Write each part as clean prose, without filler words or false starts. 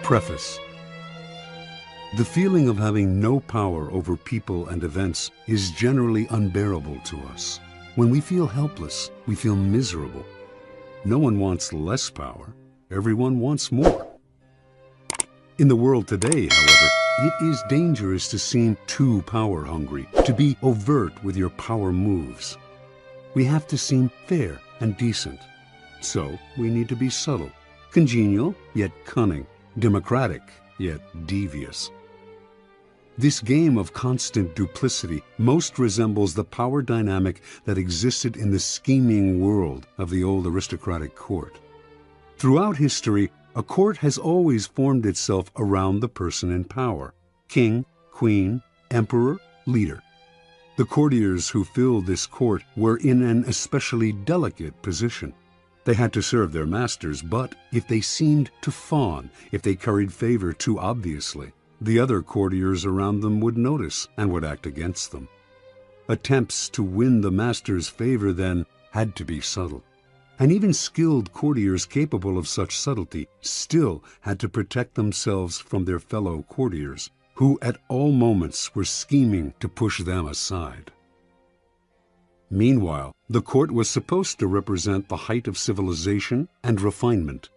Preface. The feeling of having no power over people and events is generally unbearable to us. When we feel helpless, we feel miserable. No one wants less power. Everyone wants more. In the world today, however, it is dangerous to seem too power-hungry, to be overt with your power moves. We have to seem fair and decent. So we need to be subtle, congenial yet cunning, democratic yet devious. This game of constant duplicity most resembles the power dynamic that existed in the scheming world of the old aristocratic court. Throughout history, a court has always formed itself around the person in power: king, queen, emperor, leader. The courtiers who filled this court were in an especially delicate position. They had to serve their masters, but if they seemed to fawn, if they curried favor too obviously, the other courtiers around them would notice and would act against them. Attempts to win the master's favor then had to be subtle. And even skilled courtiers capable of such subtlety still had to protect themselves from their fellow courtiers, who at all moments were scheming to push them aside. Meanwhile, the court was supposed to represent the height of civilization and refinement.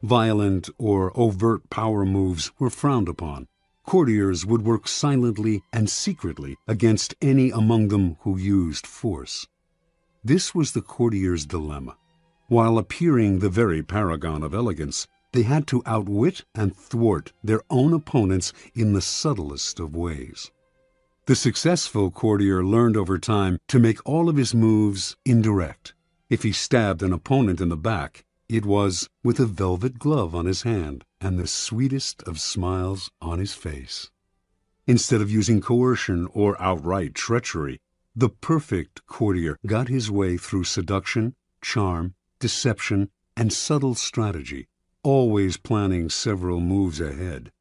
Violent or overt power moves were frowned upon. Courtiers would work silently and secretly against any among them who used force. This was the courtier's dilemma. While appearing the very paragon of elegance, they had to outwit and thwart their own opponents in the subtlest of ways. The successful courtier learned over time to make all of his moves indirect. If he stabbed an opponent in the back, it was with a velvet glove on his hand and the sweetest of smiles on his face. Instead of using coercion or outright treachery, the perfect courtier got his way through seduction, charm, deception, and subtle strategy, always planning several moves ahead.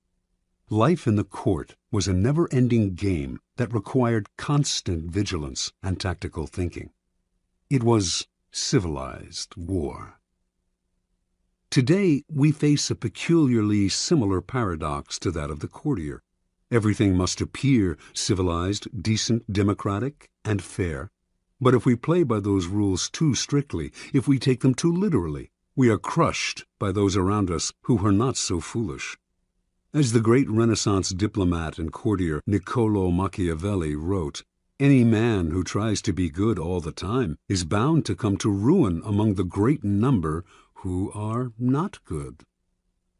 Life in the court was a never-ending game that required constant vigilance and tactical thinking. It was civilized war. Today, we face a peculiarly similar paradox to that of the courtier. Everything must appear civilized, decent, democratic, and fair. But if we play by those rules too strictly, if we take them too literally, we are crushed by those around us who are not so foolish. As the great Renaissance diplomat and courtier Niccolo Machiavelli wrote, "Any man who tries to be good all the time is bound to come to ruin among the great number who are not good."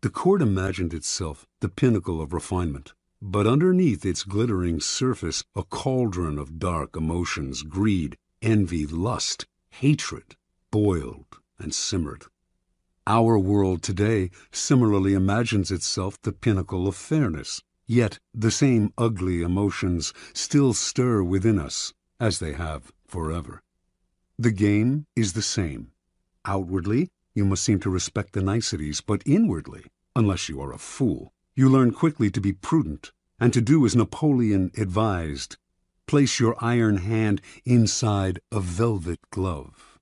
The court imagined itself the pinnacle of refinement, but underneath its glittering surface a cauldron of dark emotions, greed, envy, lust, hatred, boiled and simmered. Our world today similarly imagines itself the pinnacle of fairness, yet the same ugly emotions still stir within us, as they have forever. The game is the same. Outwardly, you must seem to respect the niceties, but inwardly, unless you are a fool, you learn quickly to be prudent and to do as Napoleon advised: place your iron hand inside a velvet glove.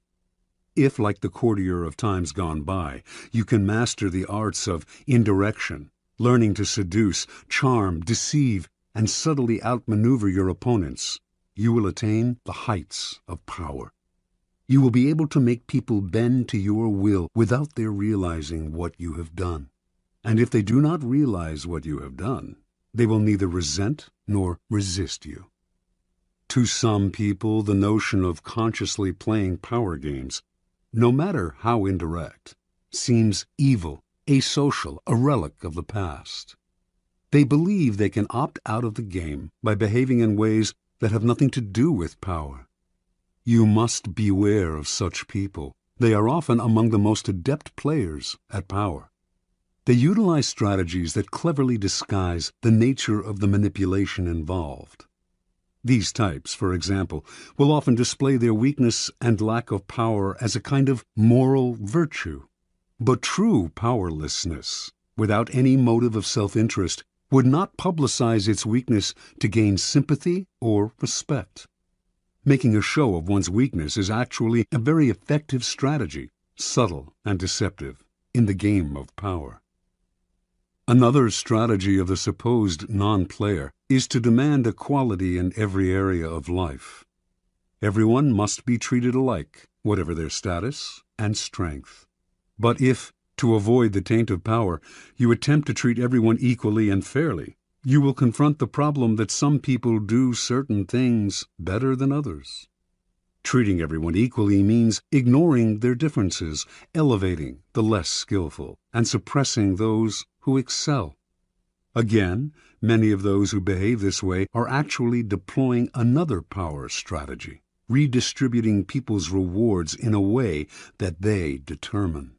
If, like the courtier of times gone by, you can master the arts of indirection, learning to seduce, charm, deceive, and subtly outmaneuver your opponents, you will attain the heights of power. You will be able to make people bend to your will without their realizing what you have done. And if they do not realize what you have done, they will neither resent nor resist you. To some people, the notion of consciously playing power games, no matter how indirect, seems evil, asocial, a relic of the past. They believe they can opt out of the game by behaving in ways that have nothing to do with power. You must beware of such people. They are often among the most adept players at power. They utilize strategies that cleverly disguise the nature of the manipulation involved. These types, for example, will often display their weakness and lack of power as a kind of moral virtue. But true powerlessness, without any motive of self-interest, would not publicize its weakness to gain sympathy or respect. Making a show of one's weakness is actually a very effective strategy, subtle and deceptive, in the game of power. Another strategy of the supposed non-player is to demand equality in every area of life. Everyone must be treated alike, whatever their status and strength. But if, to avoid the taint of power, you attempt to treat everyone equally and fairly, you will confront the problem that some people do certain things better than others. Treating everyone equally means ignoring their differences, elevating the less skillful, and suppressing those who excel. Again, many of those who behave this way are actually deploying another power strategy, redistributing people's rewards in a way that they determine.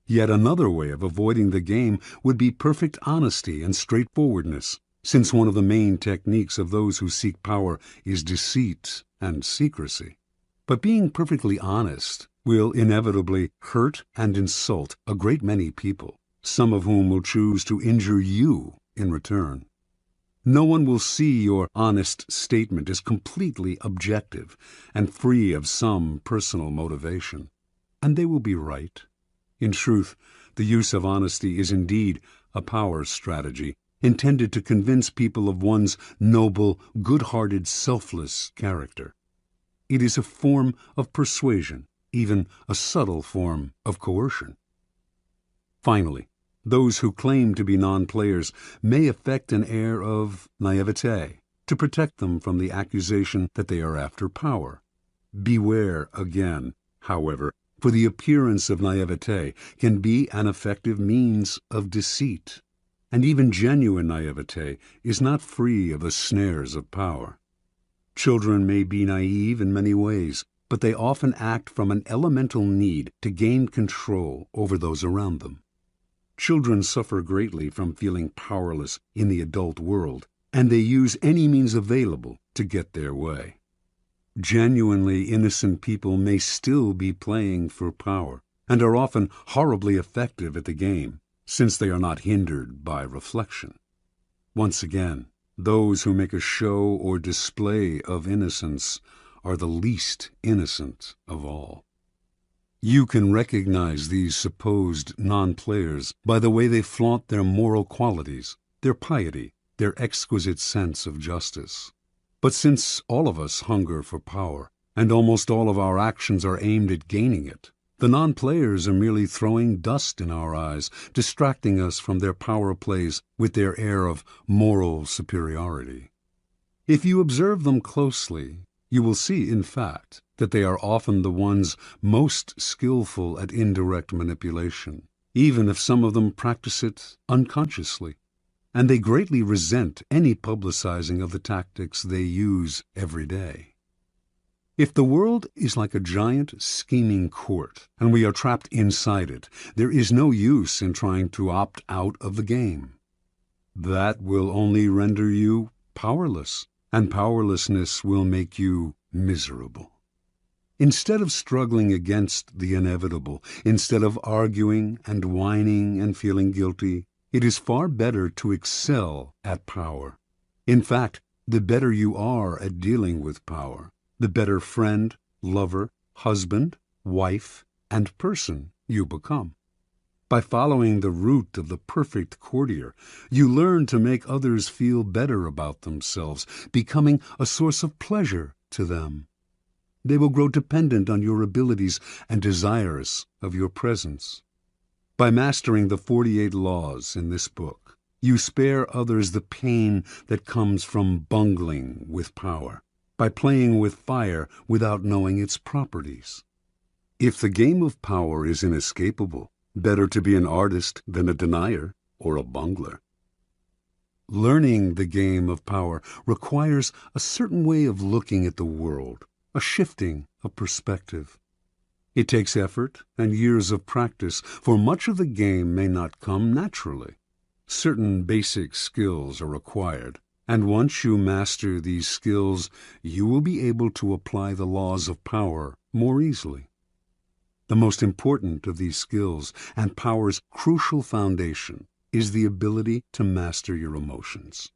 Yet another way of avoiding the game would be perfect honesty and straightforwardness, since one of the main techniques of those who seek power is deceit and secrecy. But being perfectly honest will inevitably hurt and insult a great many people, some of whom will choose to injure you in return. No one will see your honest statement as completely objective and free of some personal motivation. And they will be right. In truth, the use of honesty is indeed a power strategy intended to convince people of one's noble, good-hearted, selfless character. It is a form of persuasion, even a subtle form of coercion. Finally, those who claim to be non-players may affect an air of naivete to protect them from the accusation that they are after power. Beware again, however, for the appearance of naivete can be an effective means of deceit, and even genuine naivete is not free of the snares of power. Children may be naive in many ways, but they often act from an elemental need to gain control over those around them. Children suffer greatly from feeling powerless in the adult world, and they use any means available to get their way. Genuinely innocent people may still be playing for power, and are often horribly effective at the game, since they are not hindered by reflection. Once again, those who make a show or display of innocence are the least innocent of all. You can recognize these supposed non-players by the way they flaunt their moral qualities, their piety, their exquisite sense of justice. But since all of us hunger for power, and almost all of our actions are aimed at gaining it, the non-players are merely throwing dust in our eyes, distracting us from their power plays with their air of moral superiority. If you observe them closely, you will see, in fact, that they are often the ones most skillful at indirect manipulation, even if some of them practice it unconsciously. And they greatly resent any publicizing of the tactics they use every day. If the world is like a giant scheming court, and we are trapped inside it, there is no use in trying to opt out of the game. That will only render you powerless, and powerlessness will make you miserable. Instead of struggling against the inevitable, instead of arguing and whining and feeling guilty, it is far better to excel at power. In fact, the better you are at dealing with power, the better friend, lover, husband, wife, and person you become. By following the route of the perfect courtier, you learn to make others feel better about themselves, becoming a source of pleasure to them. They will grow dependent on your abilities and desirous of your presence. By mastering the 48 laws in this book, you spare others the pain that comes from bungling with power, by playing with fire without knowing its properties. If the game of power is inescapable, better to be an artist than a denier or a bungler. Learning the game of power requires a certain way of looking at the world, a shifting of perspective. It takes effort and years of practice, for much of the game may not come naturally. Certain basic skills are required, and once you master these skills, you will be able to apply the laws of power more easily. The most important of these skills, and power's crucial foundation, is the ability to master your emotions.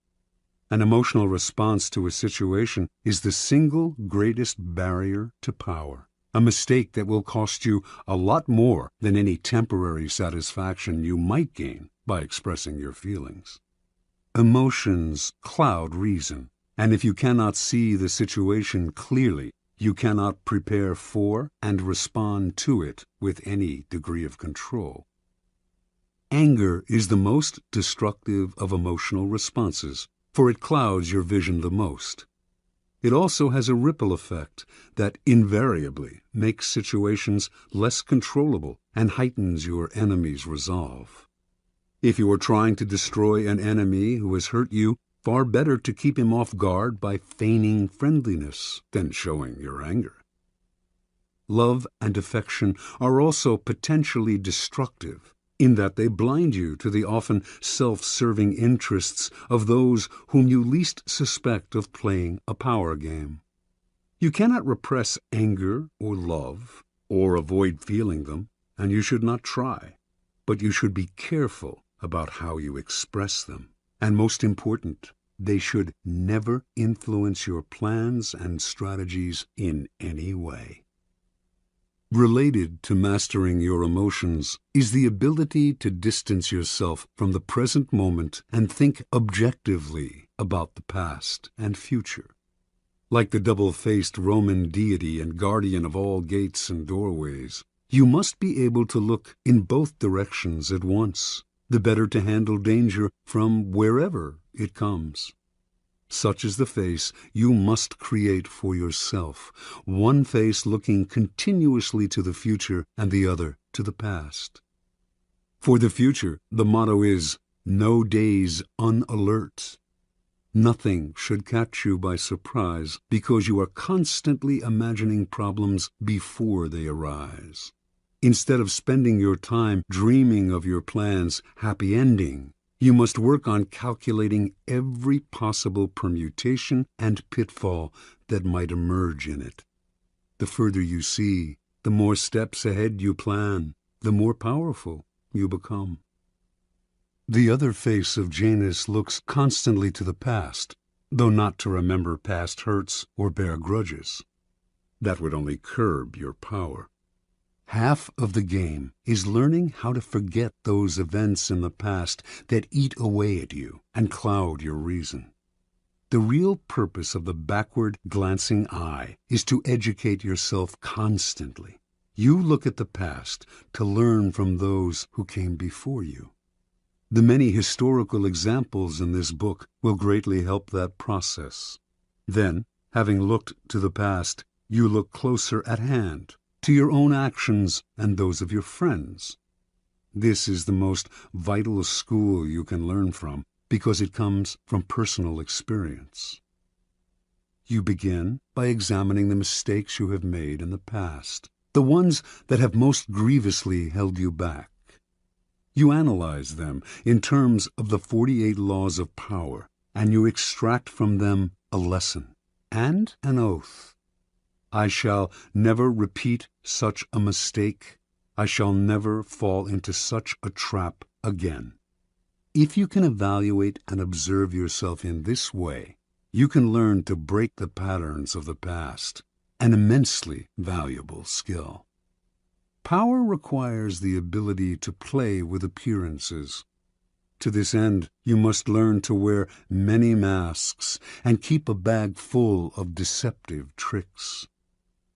An emotional response to a situation is the single greatest barrier to power, a mistake that will cost you a lot more than any temporary satisfaction you might gain by expressing your feelings. Emotions cloud reason, and if you cannot see the situation clearly, you cannot prepare for and respond to it with any degree of control. Anger is the most destructive of emotional responses, for it clouds your vision the most. It also has a ripple effect that invariably makes situations less controllable and heightens your enemy's resolve. If you are trying to destroy an enemy who has hurt you, far better to keep him off guard by feigning friendliness than showing your anger. Love and affection are also potentially destructive in that they blind you to the often self-serving interests of those whom you least suspect of playing a power game. You cannot repress anger or love, or avoid feeling them, and you should not try. But you should be careful about how you express them. And most important, they should never influence your plans and strategies in any way. Related to mastering your emotions is the ability to distance yourself from the present moment and think objectively about the past and future. Like the double-faced Roman deity and guardian of all gates and doorways, you must be able to look in both directions at once, the better to handle danger from wherever it comes. Such is the face you must create for yourself, one face looking continuously to the future and the other to the past. For the future, the motto is, no days unalert. Nothing should catch you by surprise because you are constantly imagining problems before they arise. Instead of spending your time dreaming of your plan's happy ending, you must work on calculating every possible permutation and pitfall that might emerge in it. The further you see, the more steps ahead you plan, the more powerful you become. The other face of Janus looks constantly to the past, though not to remember past hurts or bear grudges. That would only curb your power. Half of the game is learning how to forget those events in the past that eat away at you and cloud your reason. The real purpose of the backward glancing eye is to educate yourself constantly. You look at the past to learn from those who came before you. The many historical examples in this book will greatly help that process. Then, having looked to the past, you look closer at hand, to your own actions and those of your friends. This is the most vital school you can learn from, because it comes from personal experience. You begin by examining the mistakes you have made in the past, the ones that have most grievously held you back. You analyze them in terms of the 48 laws of power, and you extract from them a lesson and an oath. I shall never repeat such a mistake. I shall never fall into such a trap again. If you can evaluate and observe yourself in this way, you can learn to break the patterns of the past, an immensely valuable skill. Power requires the ability to play with appearances. To this end, you must learn to wear many masks and keep a bag full of deceptive tricks.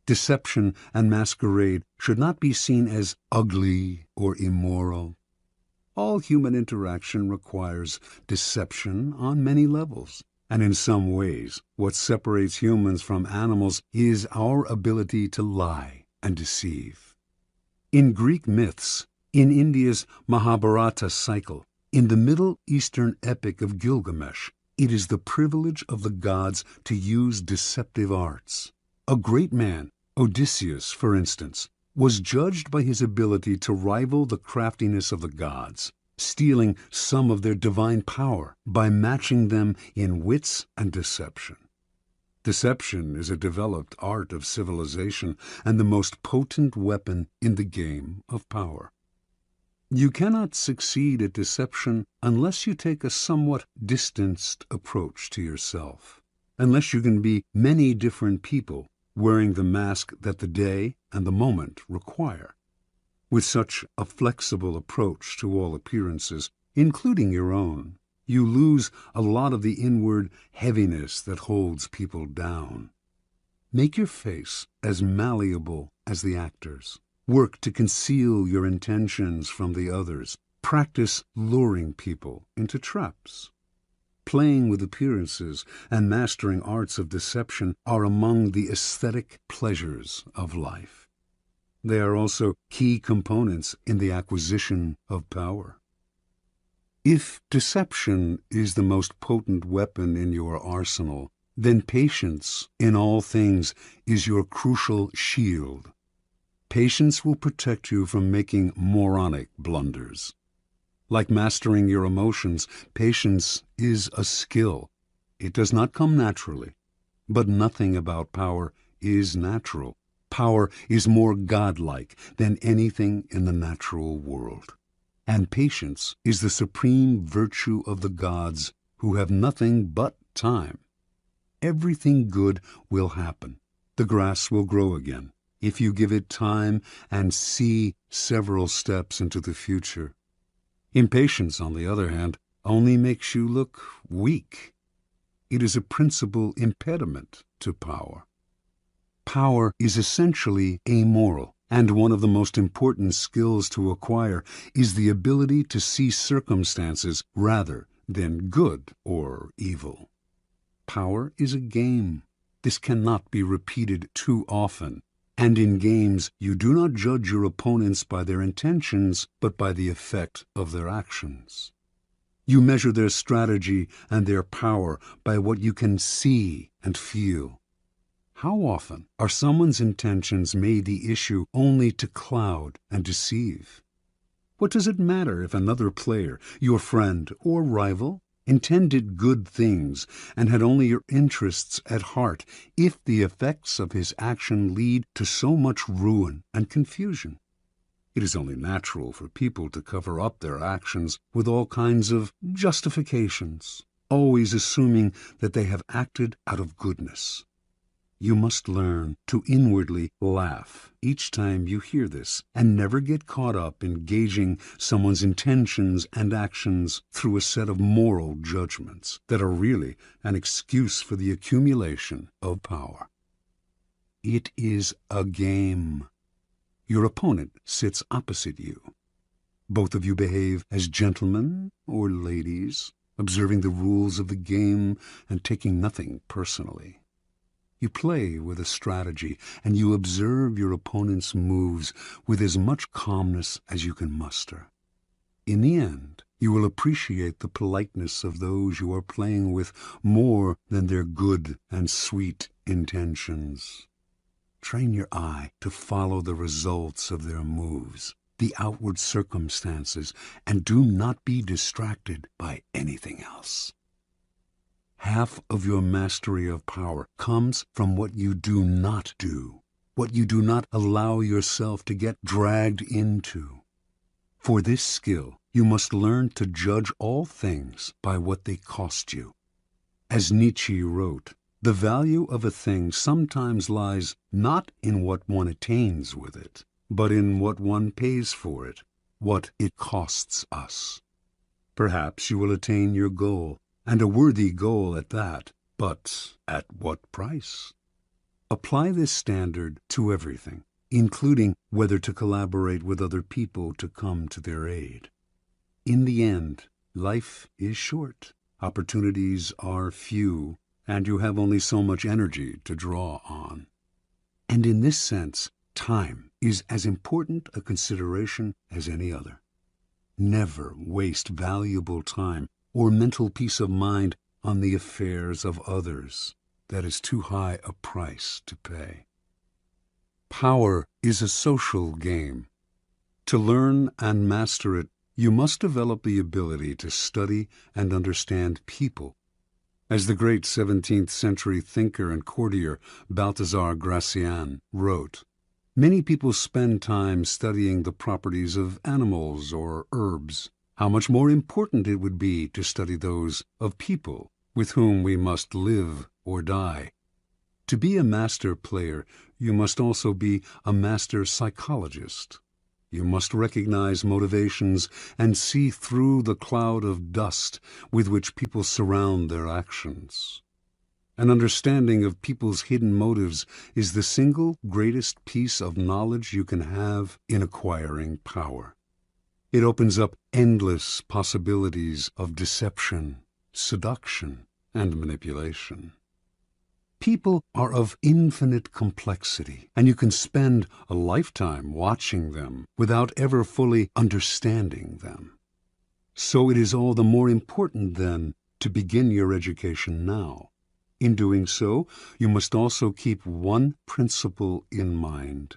Deception and masquerade should not be seen as ugly or immoral. All human interaction requires deception on many levels, and in some ways, what separates humans from animals is our ability to lie and deceive. In Greek myths, in India's Mahabharata cycle, in the Middle Eastern epic of Gilgamesh, it is the privilege of the gods to use deceptive arts. A great man, Odysseus, for instance, was judged by his ability to rival the craftiness of the gods, stealing some of their divine power by matching them in wits and deception. Deception is a developed art of civilization and the most potent weapon in the game of power. You cannot succeed at deception unless you take a somewhat distanced approach to yourself, unless you can be many different people wearing the mask that the day and the moment require. With such a flexible approach to all appearances, including your own, you lose a lot of the inward heaviness that holds people down. Make your face as malleable as the actor's. Work to conceal your intentions from the others. Practice luring people into traps. Playing with appearances and mastering arts of deception are among the aesthetic pleasures of life. They are also key components in the acquisition of power. If deception is the most potent weapon in your arsenal, then patience in all things is your crucial shield. Patience will protect you from making moronic blunders. Like mastering your emotions, patience is a skill. It does not come naturally, but nothing about power is natural. Power is more godlike than anything in the natural world. And patience is the supreme virtue of the gods, who have nothing but time. Everything good will happen. The grass will grow again, if you give it time and see several steps into the future. Impatience, on the other hand, only makes you look weak. It is a principal impediment to power. Power is essentially amoral, and one of the most important skills to acquire is the ability to see circumstances rather than good or evil. Power is a game. This cannot be repeated too often. And in games, you do not judge your opponents by their intentions, but by the effect of their actions. You measure their strategy and their power by what you can see and feel. How often are someone's intentions made the issue only to cloud and deceive? What does it matter if another player, your friend or rival, intended good things and had only your interests at heart, if the effects of his action lead to so much ruin and confusion? It is only natural for people to cover up their actions with all kinds of justifications, always assuming that they have acted out of goodness. You must learn to inwardly laugh each time you hear this, and never get caught up in gauging someone's intentions and actions through a set of moral judgments that are really an excuse for the accumulation of power. It is a game. Your opponent sits opposite you. Both of you behave as gentlemen or ladies, observing the rules of the game and taking nothing personally. You play with a strategy, and you observe your opponent's moves with as much calmness as you can muster. In the end, you will appreciate the politeness of those you are playing with more than their good and sweet intentions. Train your eye to follow the results of their moves, the outward circumstances, and do not be distracted by anything else. Half of your mastery of power comes from what you do not do, what you do not allow yourself to get dragged into. For this skill, you must learn to judge all things by what they cost you. As Nietzsche wrote, the value of a thing sometimes lies not in what one attains with it, but in what one pays for it, what it costs us. Perhaps you will attain your goal, and a worthy goal at that, but at what price? Apply this standard to everything, including whether to collaborate with other people to come to their aid. In the end, life is short, opportunities are few, and you have only so much energy to draw on. And in this sense, time is as important a consideration as any other. Never waste valuable time or mental peace of mind on the affairs of others. That is too high a price to pay. Power is a social game. To learn and master it, you must develop the ability to study and understand people. As the great 17th century thinker and courtier Balthazar Gracian wrote, many people spend time studying the properties of animals or herbs. How much more important it would be to study those of people with whom we must live or die. To be a master player, you must also be a master psychologist. You must recognize motivations and see through the cloud of dust with which people surround their actions. An understanding of people's hidden motives is the single greatest piece of knowledge you can have in acquiring power. It opens up endless possibilities of deception, seduction, and manipulation. People are of infinite complexity, and you can spend a lifetime watching them without ever fully understanding them. So it is all the more important, then, to begin your education now. In doing so, you must also keep one principle in mind.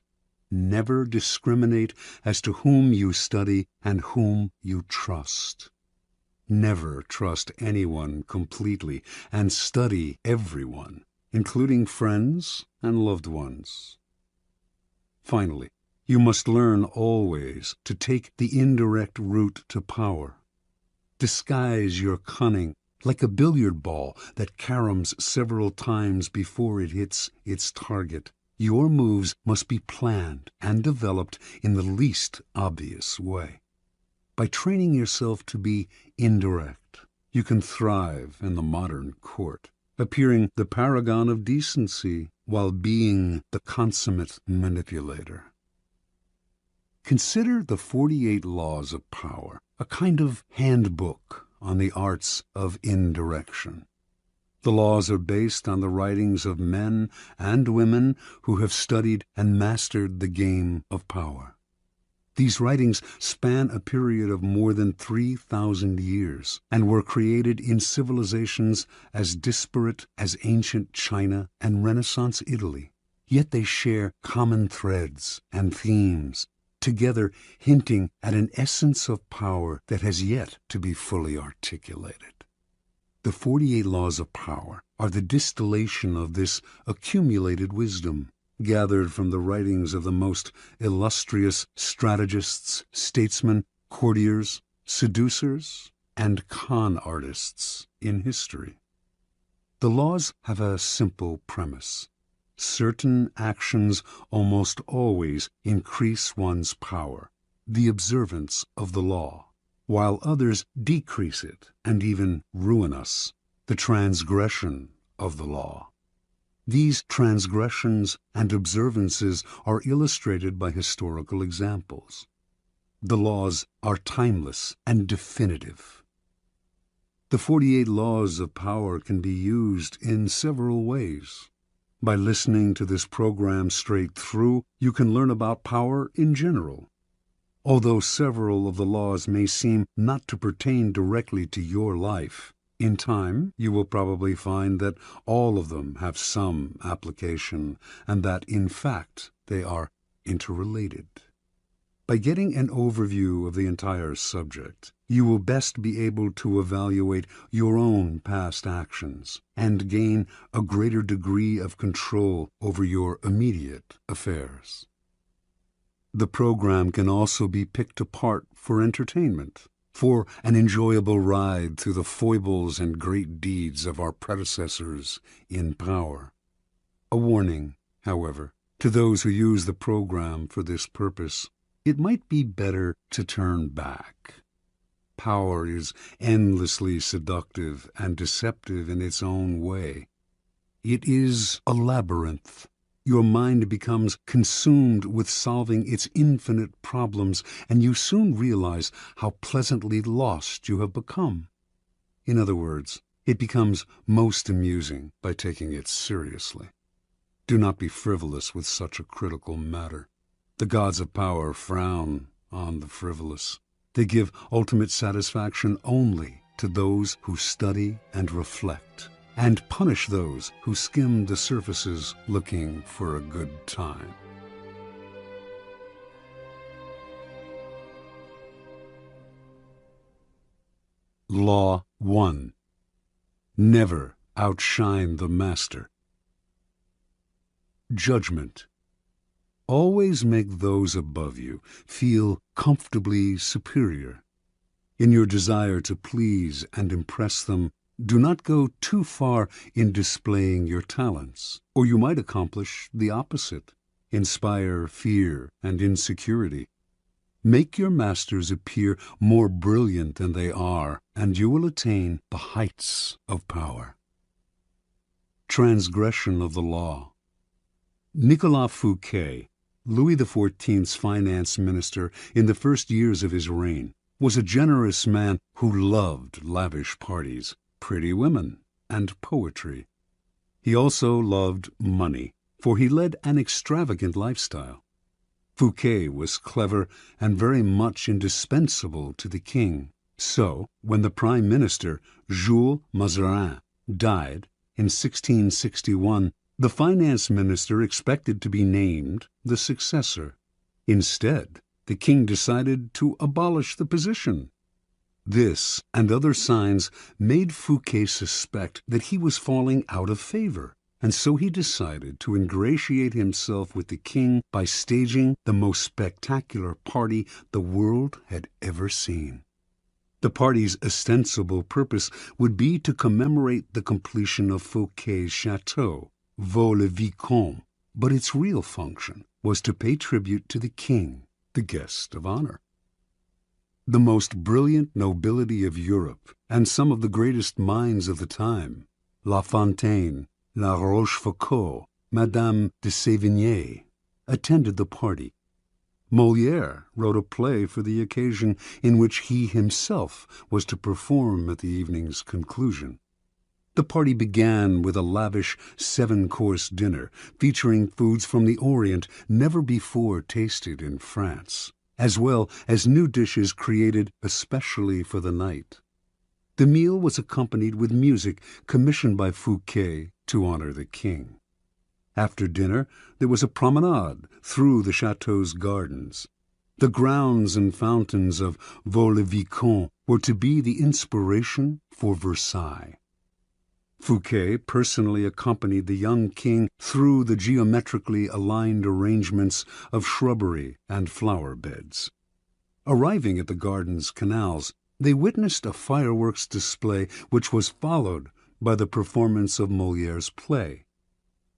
Never discriminate as to whom you study and whom you trust. Never trust anyone completely, and study everyone, including friends and loved ones. Finally, you must learn always to take the indirect route to power. Disguise your cunning like a billiard ball that caroms several times before it hits its target. Your moves must be planned and developed in the least obvious way. By training yourself to be indirect, you can thrive in the modern court, appearing the paragon of decency while being the consummate manipulator. Consider the 48 Laws of Power, a kind of handbook on the arts of indirection. The laws are based on the writings of men and women who have studied and mastered the game of power. These writings span a period of more than 3,000 years and were created in civilizations as disparate as ancient China and Renaissance Italy. Yet they share common threads and themes, together hinting at an essence of power that has yet to be fully articulated. The 48 Laws of Power are the distillation of this accumulated wisdom, gathered from the writings of the most illustrious strategists, statesmen, courtiers, seducers, and con artists in history. The laws have a simple premise. Certain actions almost always increase one's power, the observance of the law, while others decrease it and even ruin us, the transgression of the law. These transgressions and observances are illustrated by historical examples. The laws are timeless and definitive. The 48 Laws of Power can be used in several ways. By listening to this program straight through, you can learn about power in general. Although several of the laws may seem not to pertain directly to your life, in time you will probably find that all of them have some application and that, in fact, they are interrelated. By getting an overview of the entire subject, you will best be able to evaluate your own past actions and gain a greater degree of control over your immediate affairs. The program can also be picked apart for entertainment, for an enjoyable ride through the foibles and great deeds of our predecessors in power. A warning, however, to those who use the program for this purpose: it might be better to turn back. Power is endlessly seductive and deceptive in its own way. It is a labyrinth. Your mind becomes consumed with solving its infinite problems, and you soon realize how pleasantly lost you have become. In other words, it becomes most amusing by taking it seriously. Do not be frivolous with such a critical matter. The gods of power frown on the frivolous. They give ultimate satisfaction only to those who study and reflect, and punish those who skim the surfaces looking for a good time. Law 1. Never outshine the master. Judgment. Always make those above you feel comfortably superior. In your desire to please and impress them, do not go too far in displaying your talents, or you might accomplish the opposite, inspire fear and insecurity. Make your masters appear more brilliant than they are, and you will attain the heights of power. Transgression of the law. Nicolas Fouquet, Louis XIV's finance minister in the first years of his reign, was a generous man who loved lavish parties, pretty women, and poetry. He also loved money, for he led an extravagant lifestyle. Fouquet was clever and very much indispensable to the king. So, when the prime minister, Jules Mazarin, died in 1661, the finance minister expected to be named the successor. Instead, the king decided to abolish the position. This and other signs made Fouquet suspect that he was falling out of favor, and so he decided to ingratiate himself with the king by staging the most spectacular party the world had ever seen. The party's ostensible purpose would be to commemorate the completion of Fouquet's chateau, Vaux-le-Vicomte, but its real function was to pay tribute to the king, the guest of honor. The most brilliant nobility of Europe and some of the greatest minds of the time, La Fontaine, La Rochefoucauld, Madame de Sévigné, attended the party. Molière wrote a play for the occasion in which he himself was to perform at the evening's conclusion. The party began with a lavish 7-course dinner featuring foods from the Orient never before tasted in France, as well as new dishes created especially for the night. The meal was accompanied with music commissioned by Fouquet to honor the king. After dinner, there was a promenade through the chateau's gardens. The grounds and fountains of Vaux-le-Vicomte were to be the inspiration for Versailles. Fouquet personally accompanied the young king through the geometrically aligned arrangements of shrubbery and flower beds. Arriving at the garden's canals, they witnessed a fireworks display which was followed by the performance of Molière's play.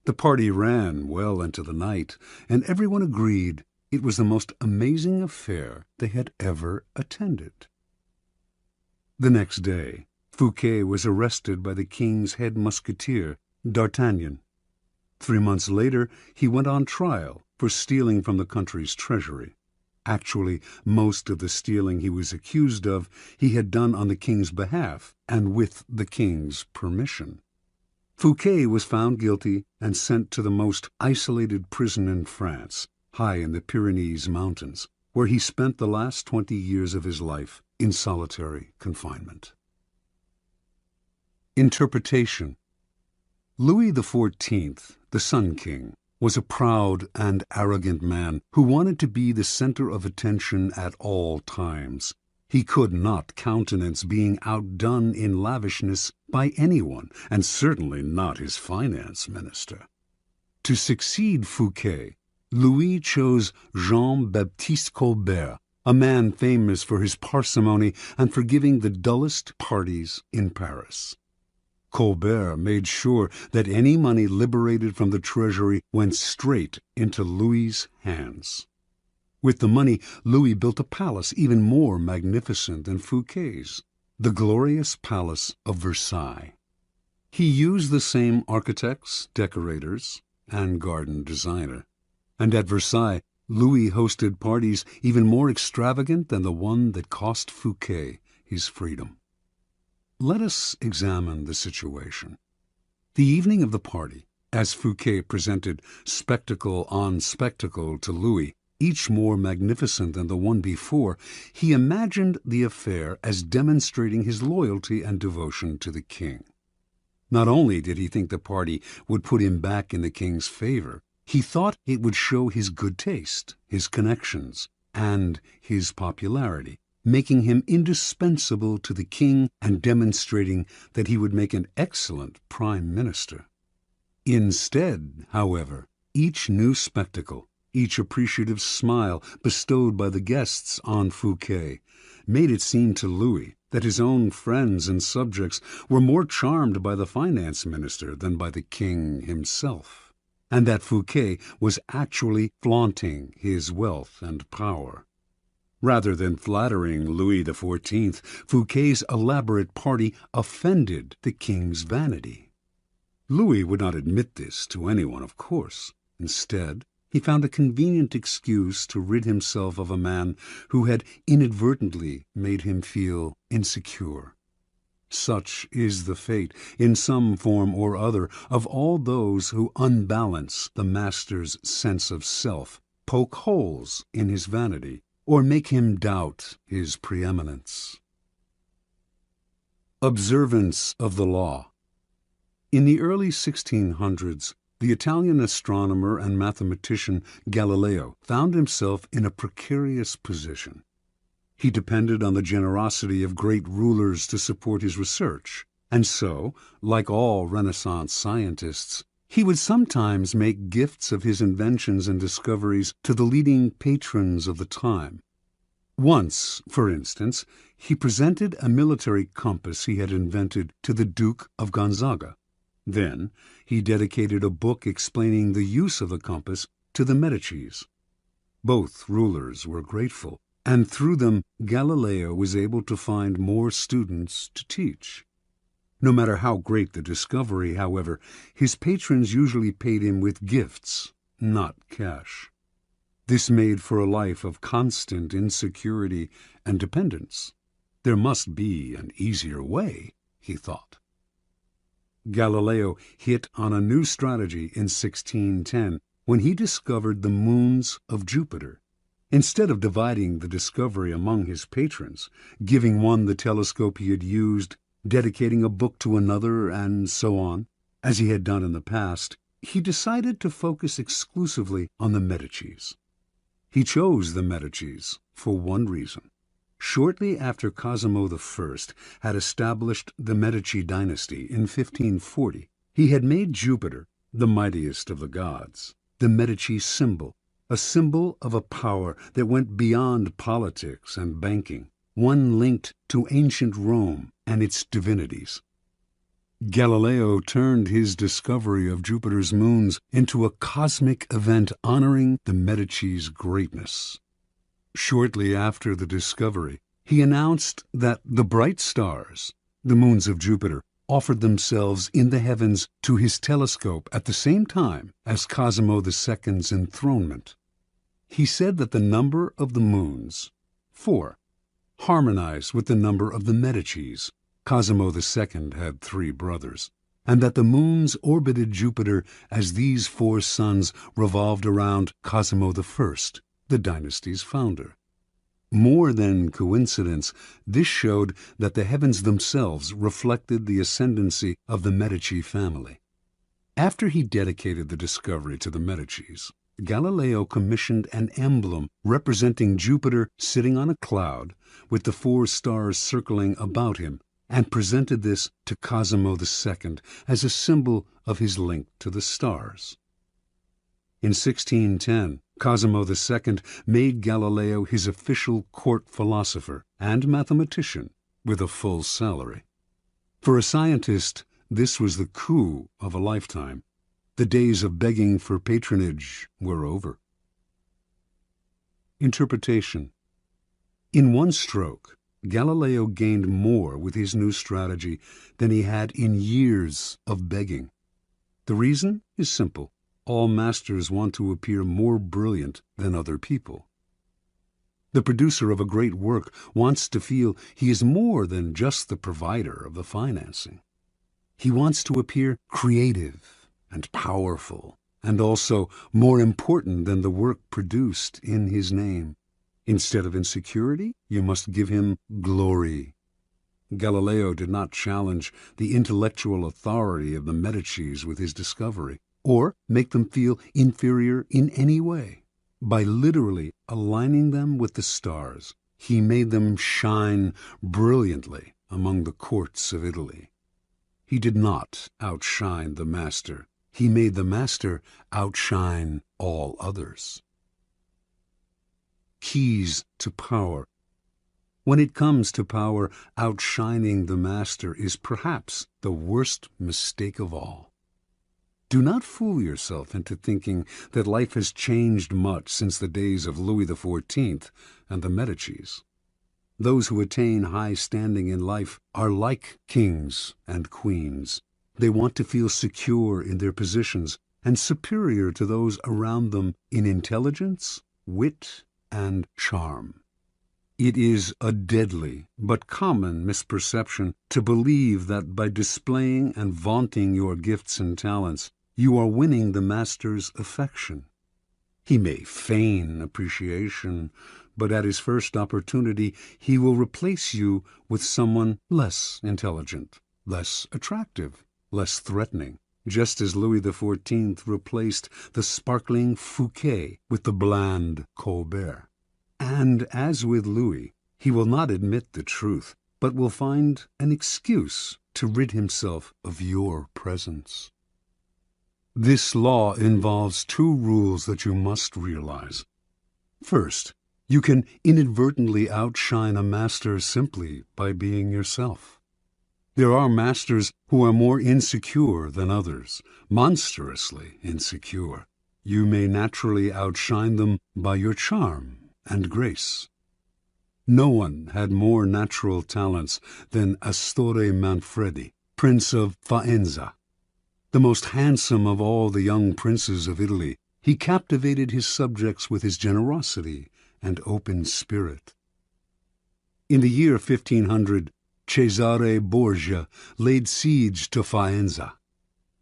The party ran well into the night, and everyone agreed it was the most amazing affair they had ever attended. The next day, Fouquet was arrested by the king's head musketeer, D'Artagnan. 3 months later, he went on trial for stealing from the country's treasury. Actually, most of the stealing he was accused of he had done on the king's behalf and with the king's permission. Fouquet was found guilty and sent to the most isolated prison in France, high in the Pyrenees Mountains, where he spent the last 20 years of his life in solitary confinement. Interpretation. Louis XIV, the Sun King, was a proud and arrogant man who wanted to be the center of attention at all times. He could not countenance being outdone in lavishness by anyone, and certainly not his finance minister. To succeed Fouquet, Louis chose Jean-Baptiste Colbert, a man famous for his parsimony and for giving the dullest parties in Paris. Colbert made sure that any money liberated from the treasury went straight into Louis's hands. With the money, Louis built a palace even more magnificent than Fouquet's, the glorious Palace of Versailles. He used the same architects, decorators, and garden designer. And at Versailles, Louis hosted parties even more extravagant than the one that cost Fouquet his freedom. Let us examine the situation. The evening of the party, as Fouquet presented spectacle on spectacle to Louis, each more magnificent than the one before, he imagined the affair as demonstrating his loyalty and devotion to the king. Not only did he think the party would put him back in the king's favor, he thought it would show his good taste, his connections, and his popularity, making him indispensable to the king and demonstrating that he would make an excellent prime minister. Instead, however, each new spectacle, each appreciative smile bestowed by the guests on Fouquet, made it seem to Louis that his own friends and subjects were more charmed by the finance minister than by the king himself, and that Fouquet was actually flaunting his wealth and power. Rather than flattering Louis XIV, Fouquet's elaborate party offended the king's vanity. Louis would not admit this to anyone, of course. Instead, he found a convenient excuse to rid himself of a man who had inadvertently made him feel insecure. Such is the fate, in some form or other, of all those who unbalance the master's sense of self, poke holes in his vanity, or make him doubt his preeminence. Observance of the law. In the early 1600s, the Italian astronomer and mathematician Galileo found himself in a precarious position. He depended on the generosity of great rulers to support his research, and so, like all Renaissance scientists, he would sometimes make gifts of his inventions and discoveries to the leading patrons of the time. Once, for instance, he presented a military compass he had invented to the Duke of Gonzaga. Then he dedicated a book explaining the use of the compass to the Medicis. Both rulers were grateful, and through them Galileo was able to find more students to teach. No matter how great the discovery, however, his patrons usually paid him with gifts, not cash. This made for a life of constant insecurity and dependence. There must be an easier way, he thought. Galileo hit on a new strategy in 1610 when he discovered the moons of Jupiter. Instead of dividing the discovery among his patrons, giving one the telescope he had used, dedicating a book to another, and so on, as he had done in the past, he decided to focus exclusively on the Medicis. He chose the Medicis for one reason. Shortly after Cosimo I had established the Medici dynasty in 1540, he had made Jupiter, the mightiest of the gods, the Medici symbol, a symbol of a power that went beyond politics and banking, one linked to ancient Rome and its divinities. Galileo turned his discovery of Jupiter's moons into a cosmic event honoring the Medici's greatness. Shortly after the discovery, he announced that the bright stars, the moons of Jupiter, offered themselves in the heavens to his telescope at the same time as Cosimo II's enthronement. He said that the number of the moons, 4, harmonized with the number of the Medicis. Cosimo II had 3 brothers, and that the moons orbited Jupiter as these 4 suns revolved around Cosimo I, the dynasty's founder. More than coincidence, this showed that the heavens themselves reflected the ascendancy of the Medici family. After he dedicated the discovery to the Medicis, Galileo commissioned an emblem representing Jupiter sitting on a cloud with the 4 stars circling about him, and presented this to Cosimo II as a symbol of his link to the stars. In 1610, Cosimo II made Galileo his official court philosopher and mathematician with a full salary. For a scientist, this was the coup of a lifetime. The days of begging for patronage were over. Interpretation. In one stroke, Galileo gained more with his new strategy than he had in years of begging. The reason is simple. All masters want to appear more brilliant than other people. The producer of a great work wants to feel he is more than just the provider of the financing. He wants to appear creative and powerful, and also more important than the work produced in his name. Instead of insecurity, you must give him glory. Galileo did not challenge the intellectual authority of the Medicis with his discovery, or make them feel inferior in any way. By literally aligning them with the stars, he made them shine brilliantly among the courts of Italy. He did not outshine the master. He made the master outshine all others. Keys to power. When it comes to power, outshining the master is perhaps the worst mistake of all. Do not fool yourself into thinking that life has changed much since the days of Louis XIV and the Medicis. Those who attain high standing in life are like kings and queens. They want to feel secure in their positions and superior to those around them in intelligence, wit, and charm. It is a deadly but common misperception to believe that by displaying and vaunting your gifts and talents, you are winning the master's affection. He may feign appreciation, but at his first opportunity he will replace you with someone less intelligent, less attractive, less threatening, just as Louis XIV replaced the sparkling Fouquet with the bland Colbert. And as with Louis, he will not admit the truth, but will find an excuse to rid himself of your presence. This law involves two rules that you must realize. First, you can inadvertently outshine a master simply by being yourself. There are masters who are more insecure than others, monstrously insecure. You may naturally outshine them by your charm and grace. No one had more natural talents than Astorre Manfredi, Prince of Faenza. The most handsome of all the young princes of Italy, he captivated his subjects with his generosity and open spirit. In the year 1500, Cesare Borgia laid siege to Faenza.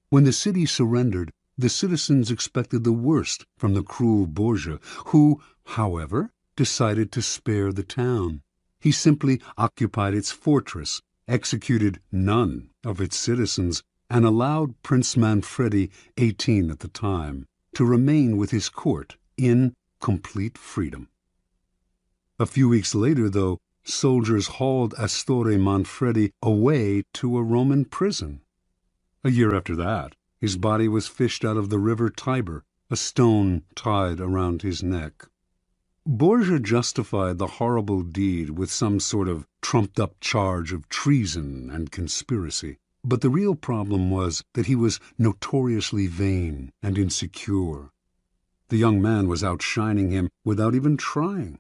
When the city surrendered, the citizens expected the worst from the cruel Borgia, who, however, decided to spare the town. He simply occupied its fortress, executed none of its citizens, and allowed Prince Manfredi, 18 at the time, to remain with his court in complete freedom. A few weeks later, though, soldiers hauled Astorre Manfredi away to a Roman prison. A year after that, his body was fished out of the river Tiber, a stone tied around his neck. Borgia justified the horrible deed with some sort of trumped-up charge of treason and conspiracy. But the real problem was that he was notoriously vain and insecure. The young man was outshining him without even trying.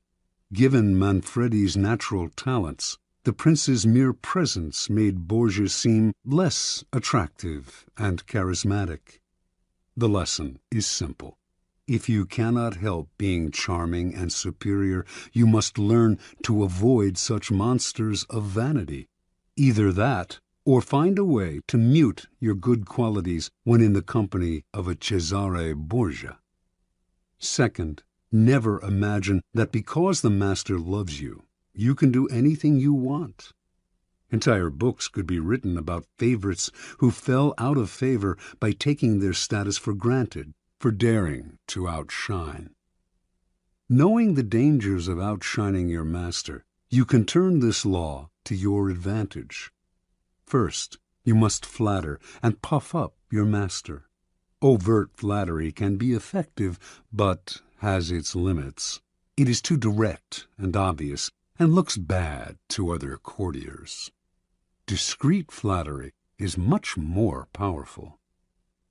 Given Manfredi's natural talents, the prince's mere presence made Borgia seem less attractive and charismatic. The lesson is simple. If you cannot help being charming and superior, you must learn to avoid such monsters of vanity. Either that, or find a way to mute your good qualities when in the company of a Cesare Borgia. Second, never imagine that because the master loves you, you can do anything you want. Entire books could be written about favorites who fell out of favor by taking their status for granted, for daring to outshine. Knowing the dangers of outshining your master, you can turn this law to your advantage. First, you must flatter and puff up your master. Overt flattery can be effective, but has its limits. It is too direct and obvious, and looks bad to other courtiers. Discreet flattery is much more powerful.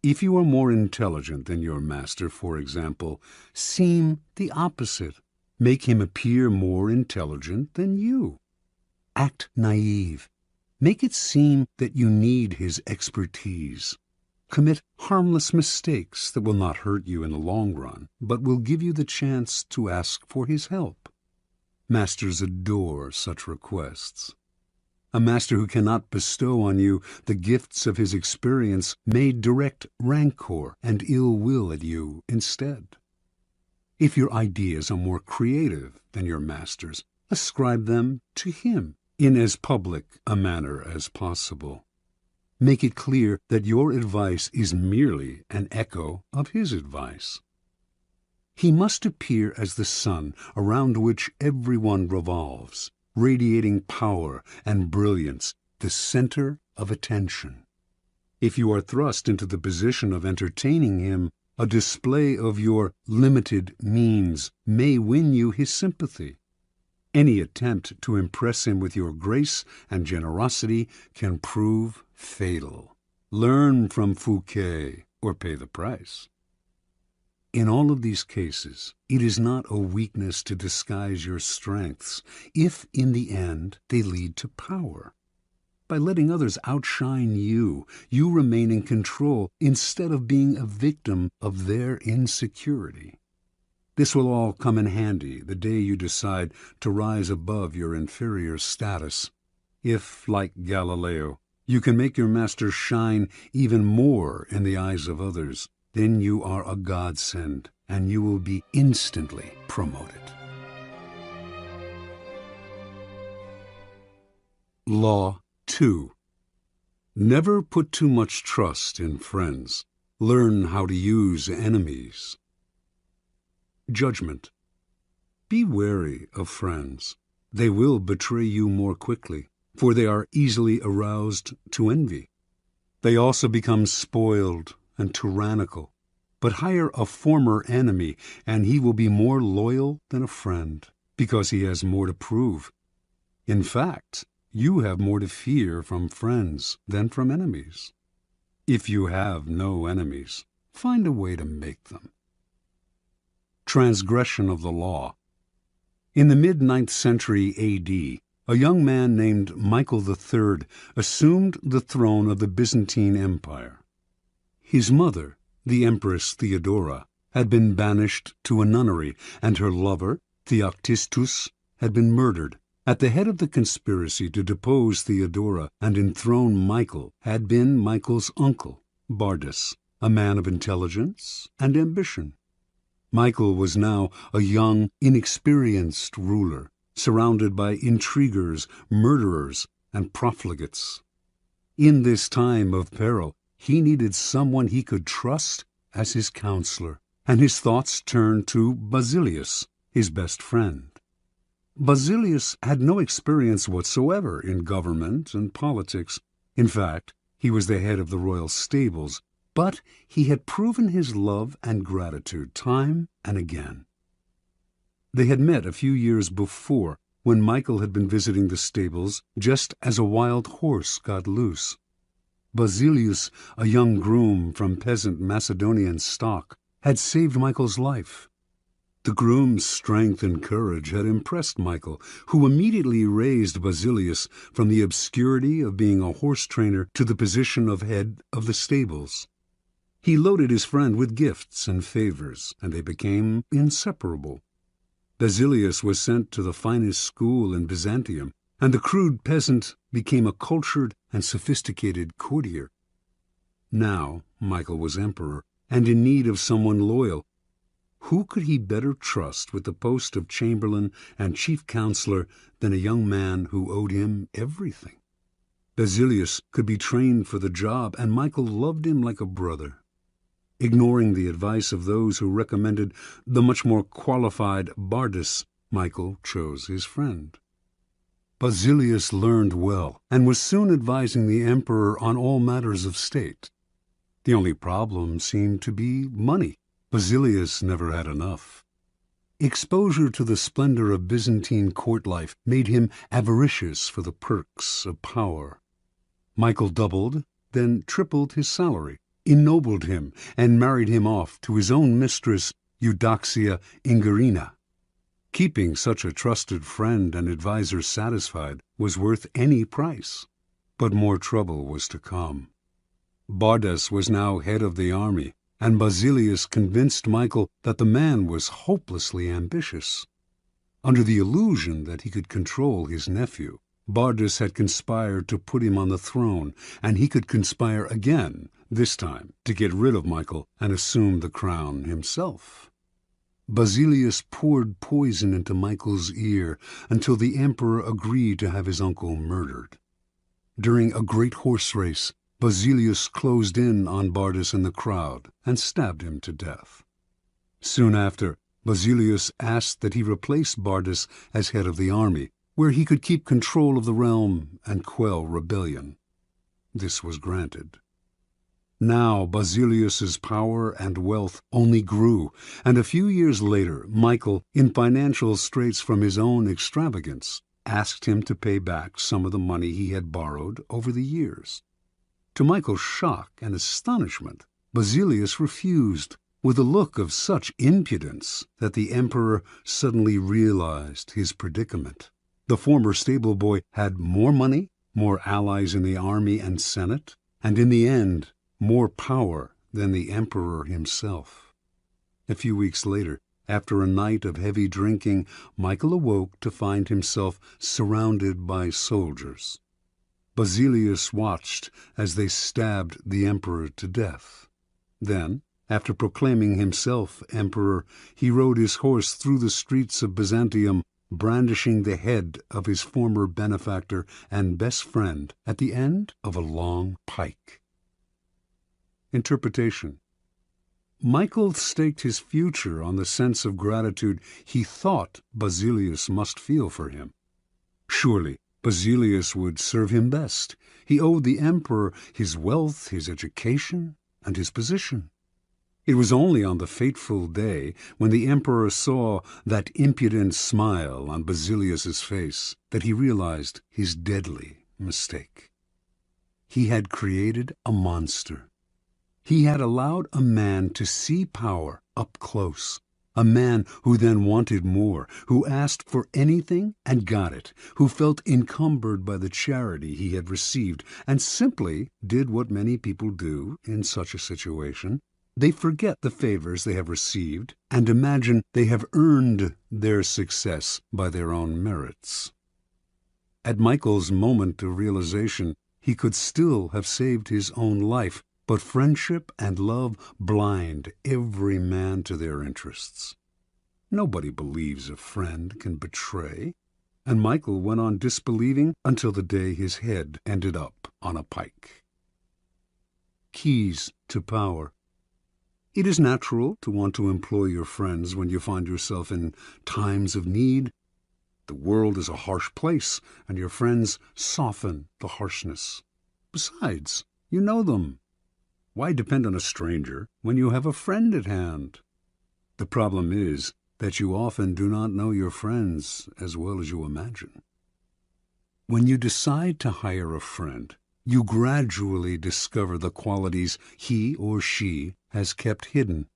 If you are more intelligent than your master, for example, seem the opposite. Make him appear more intelligent than you. Act naive. Make it seem that you need his expertise. Commit harmless mistakes that will not hurt you in the long run, but will give you the chance to ask for his help. Masters adore such requests. A master who cannot bestow on you the gifts of his experience may direct rancor and ill will at you instead. If your ideas are more creative than your master's, ascribe them to him in as public a manner as possible. Make it clear that your advice is merely an echo of his advice. He must appear as the sun around which everyone revolves, radiating power and brilliance, the center of attention. If you are thrust into the position of entertaining him, a display of your limited means may win you his sympathy. Any attempt to impress him with your grace and generosity can prove fatal. Learn from Fouquet. or pay the price. In all of these cases, it is not a weakness to disguise your strengths if, in the end, they lead to power. By letting others outshine you, you remain in control instead of being a victim of their insecurity. This will all come in handy the day you decide to rise above your inferior status. If, like Galileo, you can make your master shine even more in the eyes of others, then you are a godsend, and you will be instantly promoted. Law 2. Never put too much trust in friends. Learn how to use enemies. Judgment. Be wary of friends. They will betray you more quickly, for they are easily aroused to envy. They also become spoiled and tyrannical. But hire a former enemy, and he will be more loyal than a friend, because he has more to prove. In fact, you have more to fear from friends than from enemies. If you have no enemies, find a way to make them. Transgression of the law. In the mid-9th century A.D., a young man named Michael III assumed the throne of the Byzantine Empire. His mother, the Empress Theodora, had been banished to a nunnery, and her lover, Theoctistus, had been murdered. At the head of the conspiracy to depose Theodora and enthrone Michael had been Michael's uncle, Bardas, a man of intelligence and ambition. Michael was now a young, inexperienced ruler, surrounded by intriguers, murderers, and profligates. In this time of peril, he needed someone he could trust as his counselor, and his thoughts turned to Basilius, his best friend. Basilius had no experience whatsoever in government and politics. In fact, he was the head of the royal stables, but he had proven his love and gratitude time and again. They had met a few years before, when Michael had been visiting the stables just as a wild horse got loose. Basilius, a young groom from peasant Macedonian stock, had saved Michael's life. The groom's strength and courage had impressed Michael, who immediately raised Basilius from the obscurity of being a horse trainer to the position of head of the stables. He loaded his friend with gifts and favors, and they became inseparable. Basilius was sent to the finest school in Byzantium, and the crude peasant became a cultured and sophisticated courtier. Now Michael was emperor, and in need of someone loyal. Who could he better trust with the post of chamberlain and chief counselor than a young man who owed him everything? Basilius could be trained for the job, and Michael loved him like a brother. Ignoring the advice of those who recommended the much more qualified Bardas, Michael chose his friend. Basilius learned well, and was soon advising the emperor on all matters of state. The only problem seemed to be money. Basilius never had enough. Exposure to the splendor of Byzantine court life made him avaricious for the perks of power. Michael doubled, then tripled his salary, ennobled him, and married him off to his own mistress, Eudoxia Ingerina. Keeping such a trusted friend and adviser satisfied was worth any price. But more trouble was to come. Bardas was now head of the army, and Basilius convinced Michael that the man was hopelessly ambitious. Under the illusion that he could control his nephew, Bardas had conspired to put him on the throne, and he could conspire again, this time to get rid of Michael and assume the crown himself. Basilius poured poison into Michael's ear until the emperor agreed to have his uncle murdered. During a great horse race, Basilius closed in on Bardas in the crowd and stabbed him to death. Soon after, Basilius asked that he replace Bardas as head of the army, where he could keep control of the realm and quell rebellion. This was granted. Now Basilius's power and wealth only grew, and a few years later Michael, in financial straits from his own extravagance, asked him to pay back some of the money he had borrowed over the years. To Michael's shock and astonishment, Basilius refused, with a look of such impudence that the emperor suddenly realized his predicament. The former stable boy had more money, more allies in the army and senate, and in the end, more power than the emperor himself. A few weeks later, after a night of heavy drinking, Michael awoke to find himself surrounded by soldiers. Basilius watched as they stabbed the emperor to death. Then, after proclaiming himself emperor, he rode his horse through the streets of Byzantium, brandishing the head of his former benefactor and best friend at the end of a long pike. Interpretation. Michael staked his future on the sense of gratitude he thought Basilius must feel for him. Surely Basilius would serve him best. He owed the emperor his wealth, his education, and his position. It was only on the fateful day when the emperor saw that impudent smile on Basilius's face that he realized his deadly mistake. He had created a monster. He had allowed a man to see power up close, a man who then wanted more, who asked for anything and got it, who felt encumbered by the charity he had received, and simply did what many people do in such a situation. They forget the favors they have received and imagine they have earned their success by their own merits. At Michael's moment of realization, he could still have saved his own life, but friendship and love blind every man to their interests. Nobody believes a friend can betray, and Michael went on disbelieving until the day his head ended up on a pike. Keys to power. It is natural to want to employ your friends when you find yourself in times of need. The world is a harsh place, and your friends soften the harshness. Besides, you know them. Why depend on a stranger when you have a friend at hand? The problem is that you often do not know your friends as well as you imagine. When you decide to hire a friend, you gradually discover the qualities he or she has kept hidden.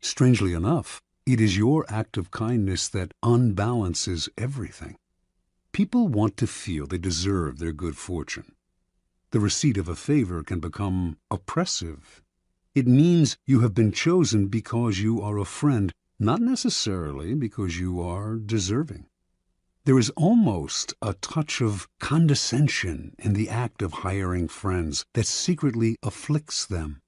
Strangely enough, it is your act of kindness that unbalances everything. People want to feel they deserve their good fortune. The receipt of a favor can become oppressive. It means you have been chosen because you are a friend, not necessarily because you are deserving. There is almost a touch of condescension in the act of hiring friends that secretly afflicts them.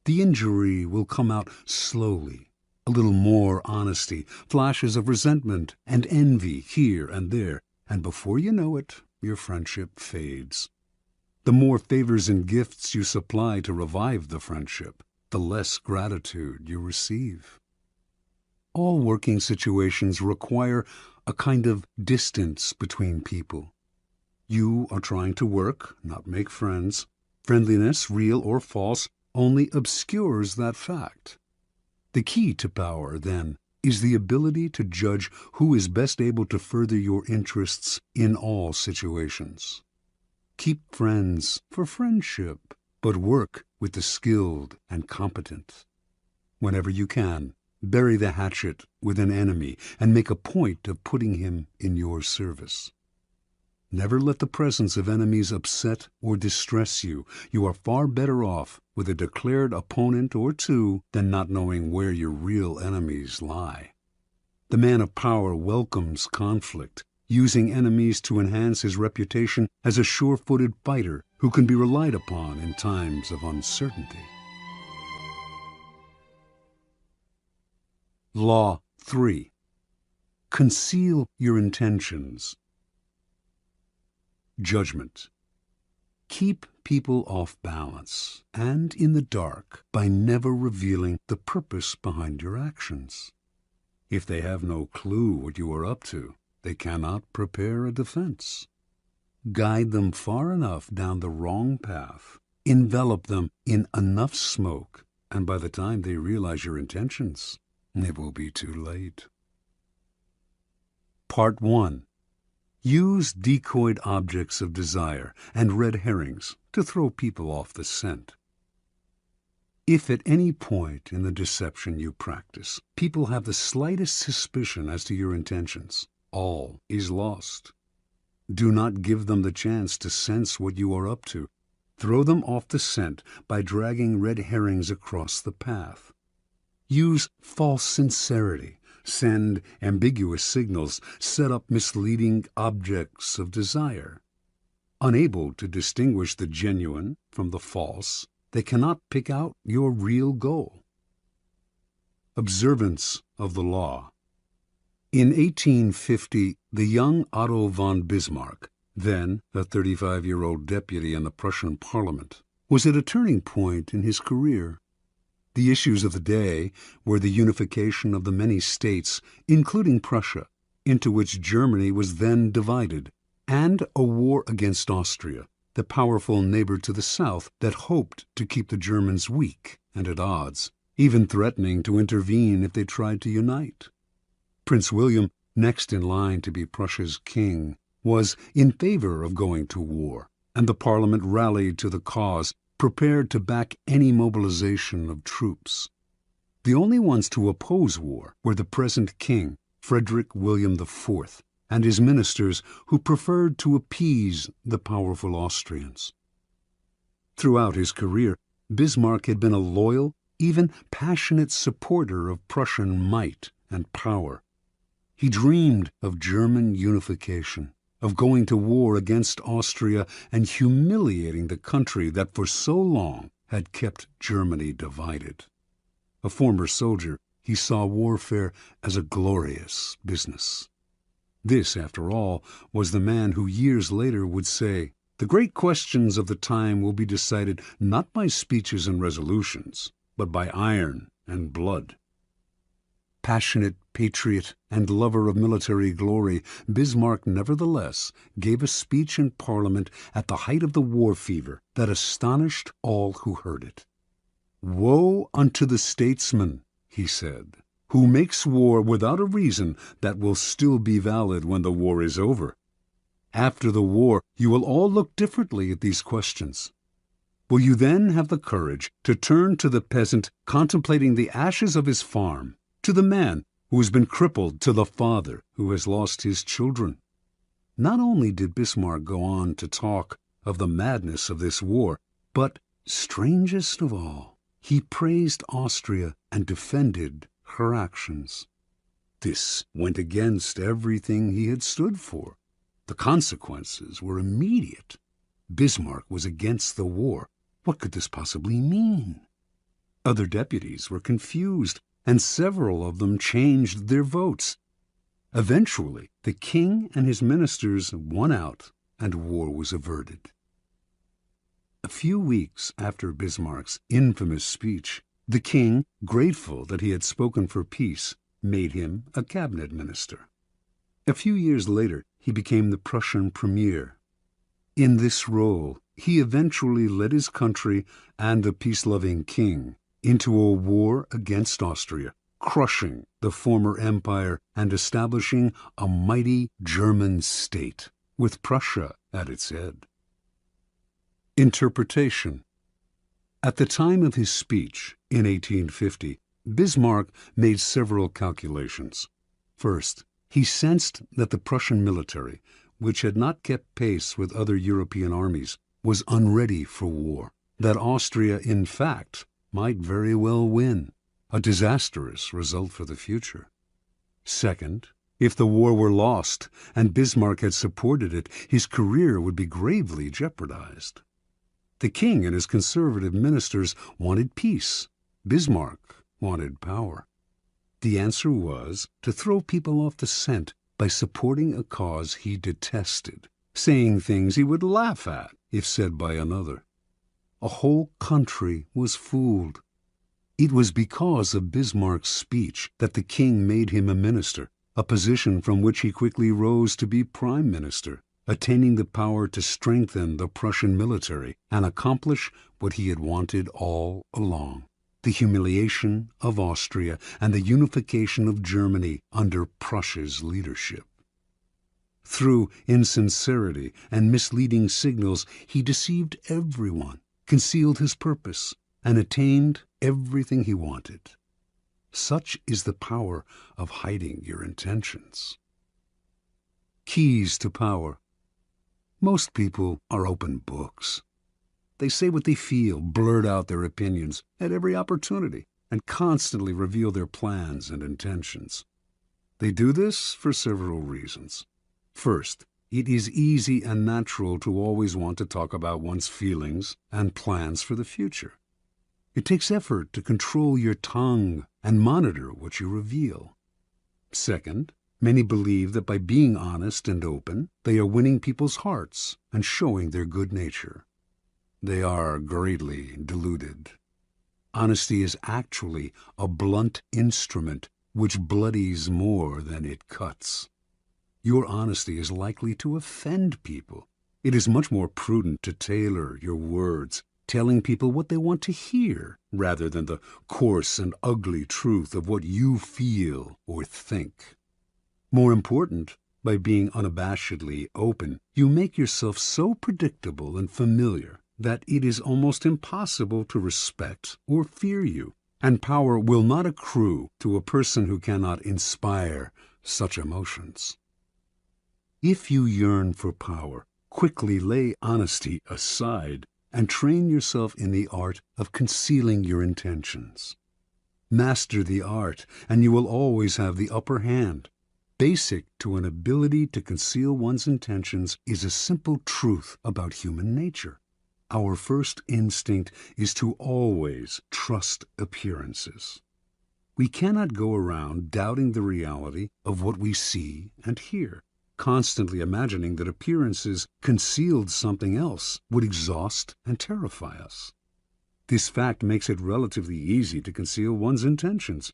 The injury will come out slowly, a little more honesty, flashes of resentment and envy here and there, and before you know it, your friendship fades. The more favors and gifts you supply to revive the friendship, the less gratitude you receive. All working situations require a kind of distance between people. You are trying to work, not make friends. Friendliness, real or false, only obscures that fact. The key to power, then, is the ability to judge who is best able to further your interests in all situations. Keep friends for friendship, but work with the skilled and competent. Whenever you can, bury the hatchet with an enemy and make a point of putting him in your service. Never let the presence of enemies upset or distress you. You are far better off with a declared opponent or two than not knowing where your real enemies lie. The man of power welcomes conflict, using enemies to enhance his reputation as a sure-footed fighter who can be relied upon in times of uncertainty. Law 3. Conceal your intentions. Judgment. Keep people off balance and in the dark by never revealing the purpose behind your actions. If they have no clue what you are up to, they cannot prepare a defense. Guide them far enough down the wrong path, envelop them in enough smoke, and by the time they realize your intentions, it will be too late. Part 1. Use decoyed objects of desire and red herrings to throw people off the scent. If at any point in the deception you practice, people have the slightest suspicion as to your intentions, all is lost. Do not give them the chance to sense what you are up to. Throw them off the scent by dragging red herrings across the path. Use false sincerity, send ambiguous signals, set up misleading objects of desire. Unable to distinguish the genuine from the false, they cannot pick out your real goal. Observance of the law. In 1850, the young Otto von Bismarck, then a 35-year-old deputy in the Prussian parliament, was at a turning point in his career. The issues of the day were the unification of the many states, including Prussia, into which Germany was then divided, and a war against Austria, the powerful neighbor to the south that hoped to keep the Germans weak and at odds, even threatening to intervene if they tried to unite. Prince William, next in line to be Prussia's king, was in favor of going to war, and the Parliament rallied to the cause, prepared to back any mobilization of troops. The only ones to oppose war were the present king, Frederick William IV, and his ministers, who preferred to appease the powerful Austrians. Throughout his career, Bismarck had been a loyal, even passionate supporter of Prussian might and power. He dreamed of German unification, of going to war against Austria and humiliating the country that for so long had kept Germany divided. A former soldier, he saw warfare as a glorious business. This, after all, was the man who years later would say, "The great questions of the time will be decided not by speeches and resolutions, but by iron and blood." Passionate patriot and lover of military glory, Bismarck nevertheless gave a speech in Parliament at the height of the war fever that astonished all who heard it. "Woe unto the statesman," he said, "who makes war without a reason that will still be valid when the war is over. After the war, you will all look differently at these questions. Will you then have the courage to turn to the peasant contemplating the ashes of his farm, to the man who has been crippled, to the father who has lost his children?" Not only did Bismarck go on to talk of the madness of this war, but, strangest of all, he praised Austria and defended her actions. This went against everything he had stood for. The consequences were immediate. Bismarck was against the war. What could this possibly mean? Other deputies were confused, and several of them changed their votes. Eventually, the king and his ministers won out, and war was averted. A few weeks after Bismarck's infamous speech, the king, grateful that he had spoken for peace, made him a cabinet minister. A few years later, he became the Prussian premier. In this role, he eventually led his country and the peace-loving king into a war against Austria, crushing the former empire and establishing a mighty German state, with Prussia at its head. Interpretation. At the time of his speech in 1850, Bismarck made several calculations. First, he sensed that the Prussian military, which had not kept pace with other European armies, was unready for war, that Austria, in fact, might very well win, a disastrous result for the future. Second, if the war were lost and Bismarck had supported it, his career would be gravely jeopardized. The king and his conservative ministers wanted peace. Bismarck wanted power. The answer was to throw people off the scent by supporting a cause he detested, saying things he would laugh at if said by another. A whole country was fooled. It was because of Bismarck's speech that the king made him a minister, a position from which he quickly rose to be prime minister, attaining the power to strengthen the Prussian military and accomplish what he had wanted all along: the humiliation of Austria and the unification of Germany under Prussia's leadership. Through insincerity and misleading signals, he deceived everyone, concealed his purpose, and attained everything he wanted. Such is the power of hiding your intentions. Keys to power. Most people are open books. They say what they feel, blurt out their opinions at every opportunity, and constantly reveal their plans and intentions. They do this for several reasons. First, it is easy and natural to always want to talk about one's feelings and plans for the future. It takes effort to control your tongue and monitor what you reveal. Second, many believe that by being honest and open, they are winning people's hearts and showing their good nature. They are greatly deluded. Honesty is actually a blunt instrument which bloodies more than it cuts. Your honesty is likely to offend people. It is much more prudent to tailor your words, telling people what they want to hear, rather than the coarse and ugly truth of what you feel or think. More important, by being unabashedly open, you make yourself so predictable and familiar that it is almost impossible to respect or fear you, and power will not accrue to a person who cannot inspire such emotions. If you yearn for power, quickly lay honesty aside and train yourself in the art of concealing your intentions. Master the art, and you will always have the upper hand. Basic to an ability to conceal one's intentions is a simple truth about human nature. Our first instinct is to always trust appearances. We cannot go around doubting the reality of what we see and hear. Constantly imagining that appearances concealed something else would exhaust and terrify us. This fact makes it relatively easy to conceal one's intentions.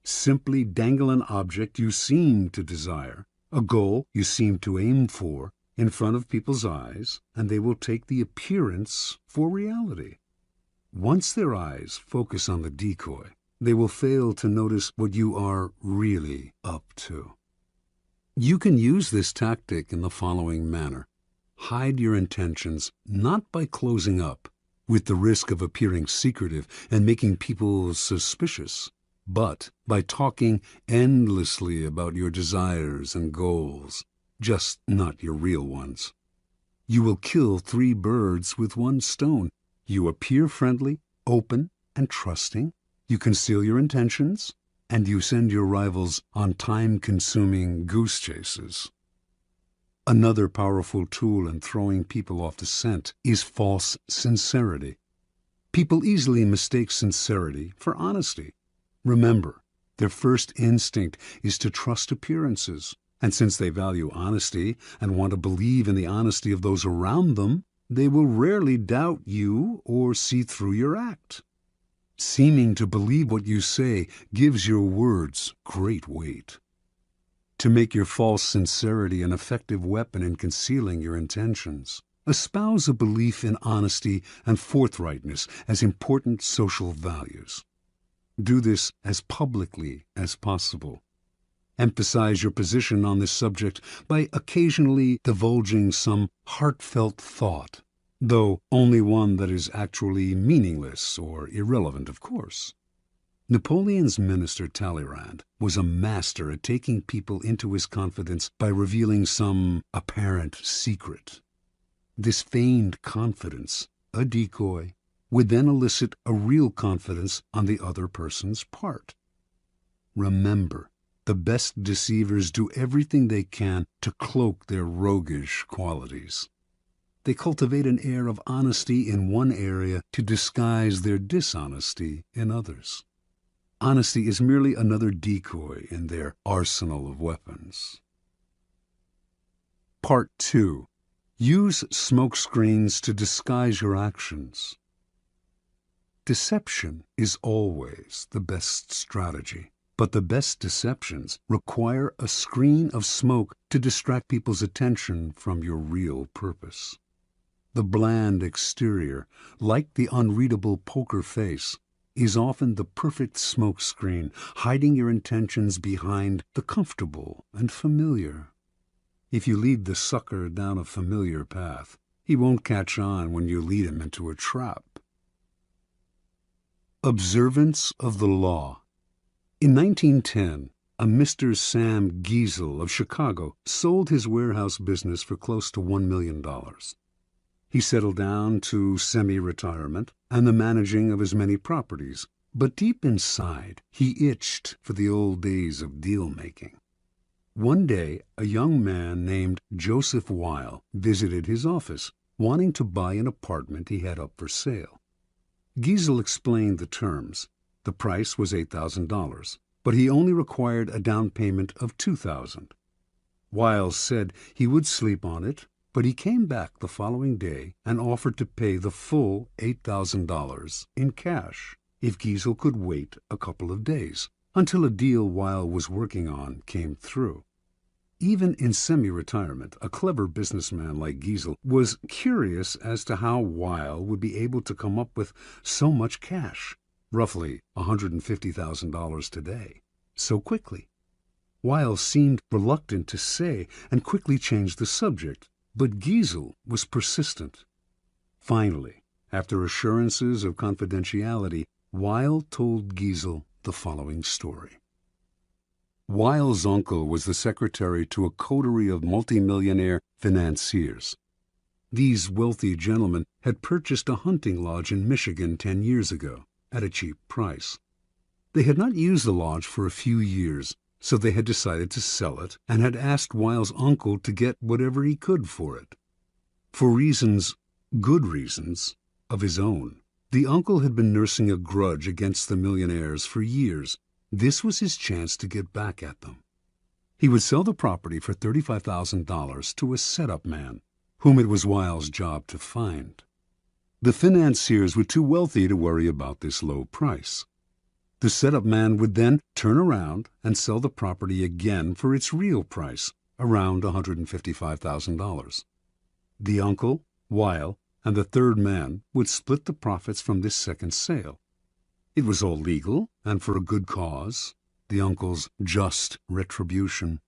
Simply dangle an object you seem to desire, a goal you seem to aim for, in front of people's eyes, and they will take the appearance for reality. Once their eyes focus on the decoy, they will fail to notice what you are really up to. You can use this tactic in the following manner. Hide your intentions not by closing up, with the risk of appearing secretive and making people suspicious, but by talking endlessly about your desires and goals, just not your real ones. You will kill 3 birds with 1 stone. You appear friendly, open, and trusting. You conceal your intentions, and you send your rivals on time-consuming goose chases. Another powerful tool in throwing people off the scent is false sincerity. People easily mistake sincerity for honesty. Remember, their first instinct is to trust appearances, and since they value honesty and want to believe in the honesty of those around them, they will rarely doubt you or see through your act. Seeming to believe what you say gives your words great weight. To make your false sincerity an effective weapon in concealing your intentions, espouse a belief in honesty and forthrightness as important social values. Do this as publicly as possible. Emphasize your position on this subject by occasionally divulging some heartfelt thought, though only one that is actually meaningless or irrelevant, of course. Napoleon's minister Talleyrand was a master at taking people into his confidence by revealing some apparent secret. This feigned confidence, a decoy, would then elicit a real confidence on the other person's part. Remember, the best deceivers do everything they can to cloak their roguish qualities. They cultivate an air of honesty in one area to disguise their dishonesty in others. Honesty is merely another decoy in their arsenal of weapons. Part 2. Use smoke screens to disguise your actions. Deception is always the best strategy, but the best deceptions require a screen of smoke to distract people's attention from your real purpose. The bland exterior, like the unreadable poker face, is often the perfect smoke screen, hiding your intentions behind the comfortable and familiar. If you lead the sucker down a familiar path, he won't catch on when you lead him into a trap. Observance of the law. In 1910, a Mr. Sam Giesel of Chicago sold his warehouse business for close to $1 million. He settled down to semi-retirement and the managing of his many properties, but deep inside, he itched for the old days of deal-making. One day, a young man named Joseph Weil visited his office, wanting to buy an apartment he had up for sale. Giesel explained the terms. The price was $8,000, but he only required a down payment of $2,000. Weil said he would sleep on it, but he came back the following day and offered to pay the full $8,000 in cash if Giesel could wait a couple of days until a deal Weil was working on came through. Even in semi-retirement, a clever businessman like Giesel was curious as to how Weil would be able to come up with so much cash, roughly $150,000 today, so quickly. Weil seemed reluctant to say and quickly changed the subject, but Giesel was persistent. Finally, after assurances of confidentiality, Weil told Giesel the following story. Weil's uncle was the secretary to a coterie of multimillionaire financiers. These wealthy gentlemen had purchased a hunting lodge in Michigan 10 years ago at a cheap price. They had not used the lodge for a few years, so they had decided to sell it and had asked Weil's uncle to get whatever he could for it. For reasons, good reasons, of his own, the uncle had been nursing a grudge against the millionaires for years. This was his chance to get back at them. He would sell the property for $35,000 to a setup man, whom it was Weil's job to find. The financiers were too wealthy to worry about this low price. The setup man would then turn around and sell the property again for its real price, around $155,000. The uncle, Weil, and the third man would split the profits from this second sale. It was all legal and for a good cause, the uncle's just retribution.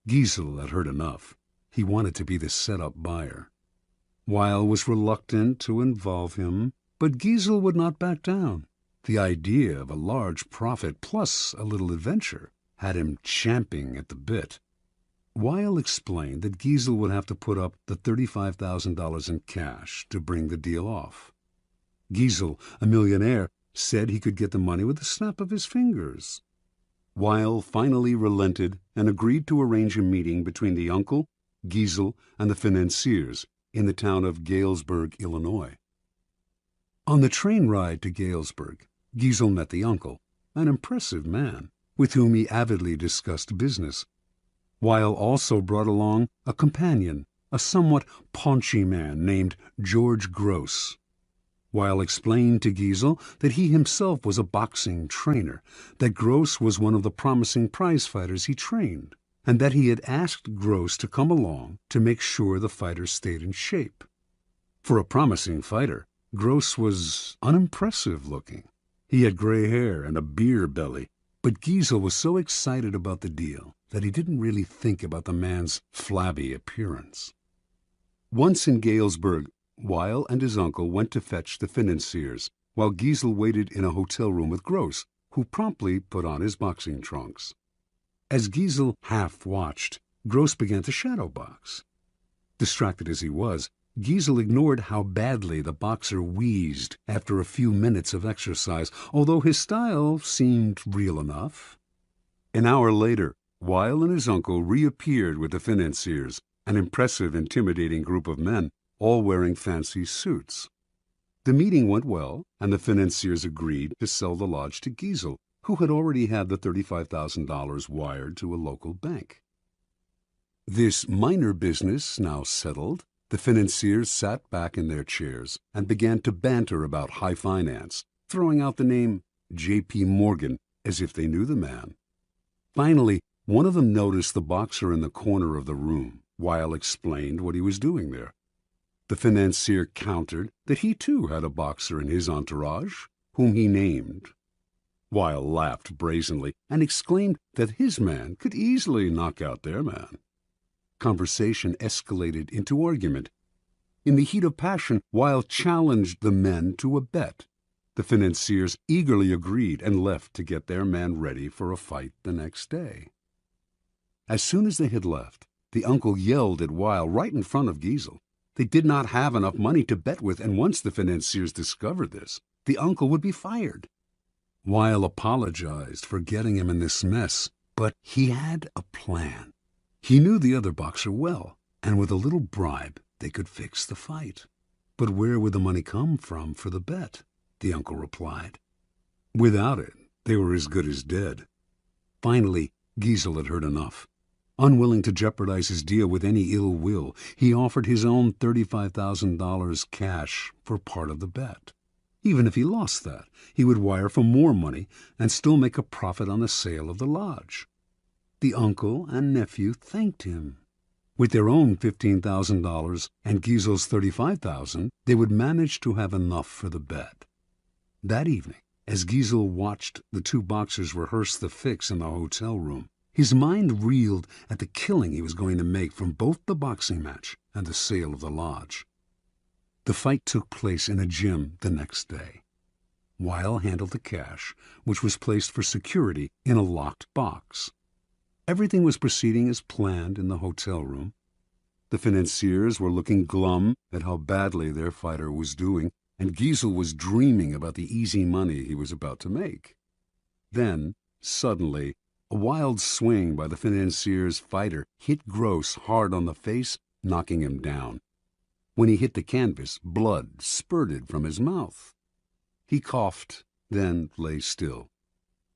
Giesel had heard enough. He wanted to be the set-up buyer. Weil was reluctant to involve him, but Giesel would not back down. The idea of a large profit plus a little adventure had him champing at the bit. Weil explained that Giesel would have to put up the $35,000 in cash to bring the deal off. Giesel, a millionaire, said he could get the money with a snap of his fingers. Weil finally relented and agreed to arrange a meeting between the uncle, Giesel, and the financiers in the town of Galesburg, Illinois. On the train ride to Galesburg, Giesel met the uncle, an impressive man, with whom he avidly discussed business. Weil also brought along a companion, a somewhat paunchy man named George Gross. Weil explained to Giesel that he himself was a boxing trainer, that Gross was one of the promising prize fighters he trained, and that he had asked Gross to come along to make sure the fighters stayed in shape. For a promising fighter, Gross was unimpressive looking. He had gray hair and a beer belly, but Giesel was so excited about the deal that he didn't really think about the man's flabby appearance. Once in Galesburg, Weil and his uncle went to fetch the financiers, while Giesel waited in a hotel room with Gross, who promptly put on his boxing trunks. As Giesel half-watched, Gross began to shadow box. Distracted as he was, Giesel ignored how badly the boxer wheezed after a few minutes of exercise, although his style seemed real enough. An hour later, Weil and his uncle reappeared with the financiers, an impressive, intimidating group of men, all wearing fancy suits. The meeting went well, and the financiers agreed to sell the lodge to Giesel, who had already had the $35,000 wired to a local bank. This minor business now settled, the financiers sat back in their chairs and began to banter about high finance, throwing out the name J.P. Morgan as if they knew the man. Finally, one of them noticed the boxer in the corner of the room. Weil explained what he was doing there. The financier countered that he too had a boxer in his entourage, whom he named. Weil laughed brazenly and exclaimed that his man could easily knock out their man. Conversation escalated into argument. In the heat of passion, Weil challenged the men to a bet. The financiers eagerly agreed and left to get their man ready for a fight the next day. As soon as they had left, the uncle yelled at Weil right in front of Giesel. They did not have enough money to bet with, and once the financiers discovered this, the uncle would be fired. Weil apologized for getting him in this mess, but he had a plan. He knew the other boxer well, and with a little bribe they could fix the fight. But where would the money come from for the bet? The uncle replied. Without it, they were as good as dead. Finally, Giesel had heard enough. Unwilling to jeopardize his deal with any ill will, he offered his own $35,000 cash for part of the bet. Even if he lost that, he would wire for more money and still make a profit on the sale of the lodge. The uncle and nephew thanked him. With their own $15,000 and Giesel's $35,000, they would manage to have enough for the bet. That evening, as Giesel watched the two boxers rehearse the fix in the hotel room, his mind reeled at the killing he was going to make from both the boxing match and the sale of the lodge. The fight took place in a gym the next day. Weil handled the cash, which was placed for security in a locked box. Everything was proceeding as planned in the hotel room. The financiers were looking glum at how badly their fighter was doing, and Giesel was dreaming about the easy money he was about to make. Then, suddenly, a wild swing by the financier's fighter hit Gross hard on the face, knocking him down. When he hit the canvas, blood spurted from his mouth. He coughed, then lay still.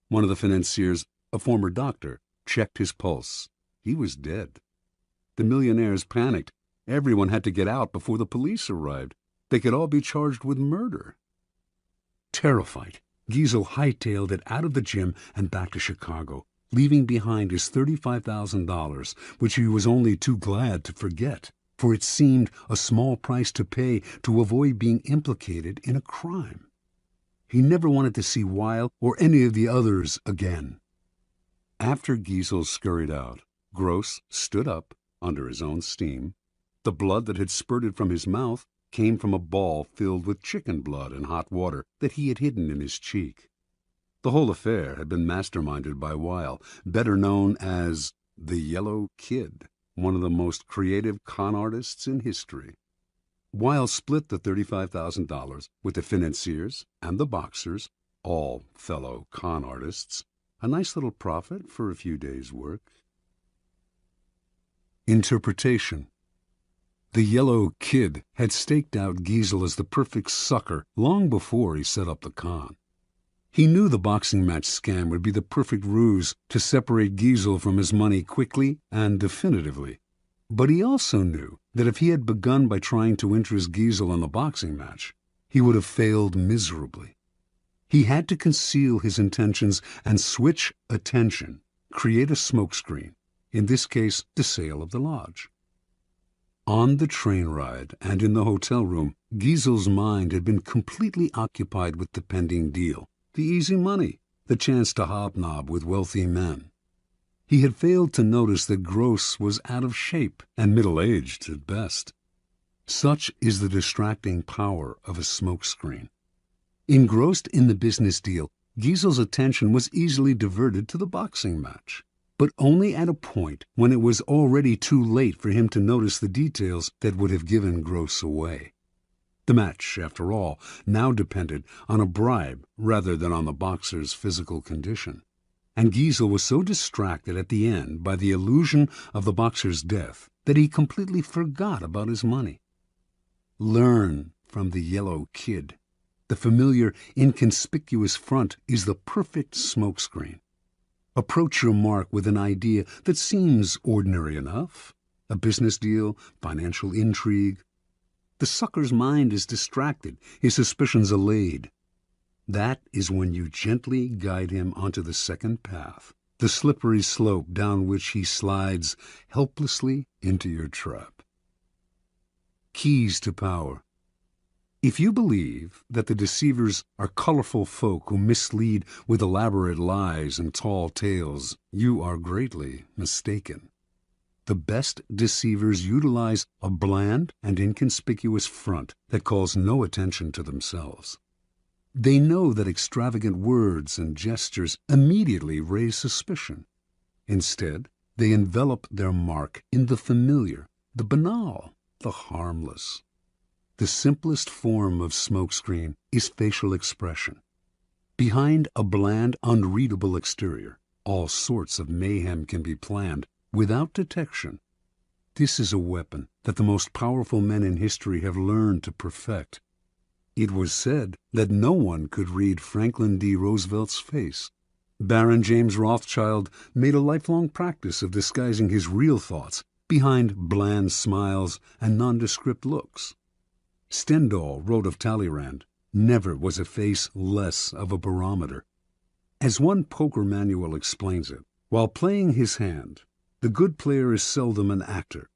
One of the financiers, a former doctor, checked his pulse. He was dead. The millionaires panicked. Everyone had to get out before the police arrived. They could all be charged with murder. Terrified, Giesel hightailed it out of the gym and back to Chicago, leaving behind his $35,000, which he was only too glad to forget, for it seemed a small price to pay to avoid being implicated in a crime. He never wanted to see Weil or any of the others again. After Giesel scurried out, Gross stood up under his own steam. The blood that had spurted from his mouth came from a ball filled with chicken blood and hot water that he had hidden in his cheek. The whole affair had been masterminded by Weil, better known as the Yellow Kid, one of the most creative con artists in history. Weil split the $35,000 with the financiers and the boxers, all fellow con artists, a nice little profit for a few days' work. Interpretation. The Yellow Kid had staked out Giesel as the perfect sucker long before he set up the con. He knew the boxing match scam would be the perfect ruse to separate Giesel from his money quickly and definitively. But he also knew that if he had begun by trying to interest Giesel in the boxing match, he would have failed miserably. He had to conceal his intentions and switch attention, create a smokescreen, in this case the sale of the lodge. On the train ride and in the hotel room, Giesel's mind had been completely occupied with the pending deal, the easy money, the chance to hobnob with wealthy men. He had failed to notice that Gross was out of shape and middle-aged at best. Such is the distracting power of a smokescreen. Engrossed in the business deal, Giesel's attention was easily diverted to the boxing match, but only at a point when it was already too late for him to notice the details that would have given Gross away. The match, after all, now depended on a bribe rather than on the boxer's physical condition. And Giesel was so distracted at the end by the illusion of the boxer's death that he completely forgot about his money. Learn from the Yellow Kid. The familiar, inconspicuous front is the perfect smokescreen. Approach your mark with an idea that seems ordinary enough, a business deal, financial intrigue. The sucker's mind is distracted, his suspicions allayed. That is when you gently guide him onto the second path, the slippery slope down which he slides helplessly into your trap. Keys to power. If you believe that the deceivers are colorful folk who mislead with elaborate lies and tall tales, you are greatly mistaken. The best deceivers utilize a bland and inconspicuous front that calls no attention to themselves. They know that extravagant words and gestures immediately raise suspicion. Instead, they envelop their mark in the familiar, the banal, the harmless. The simplest form of smokescreen is facial expression. Behind a bland, unreadable exterior, all sorts of mayhem can be planned without detection. This is a weapon that the most powerful men in history have learned to perfect. It was said that no one could read Franklin D. Roosevelt's face. Baron James Rothschild made a lifelong practice of disguising his real thoughts behind bland smiles and nondescript looks. Stendhal wrote of Talleyrand, "Never was a face less of a barometer." As one poker manual explains it, while playing his hand, the good player is seldom an actor.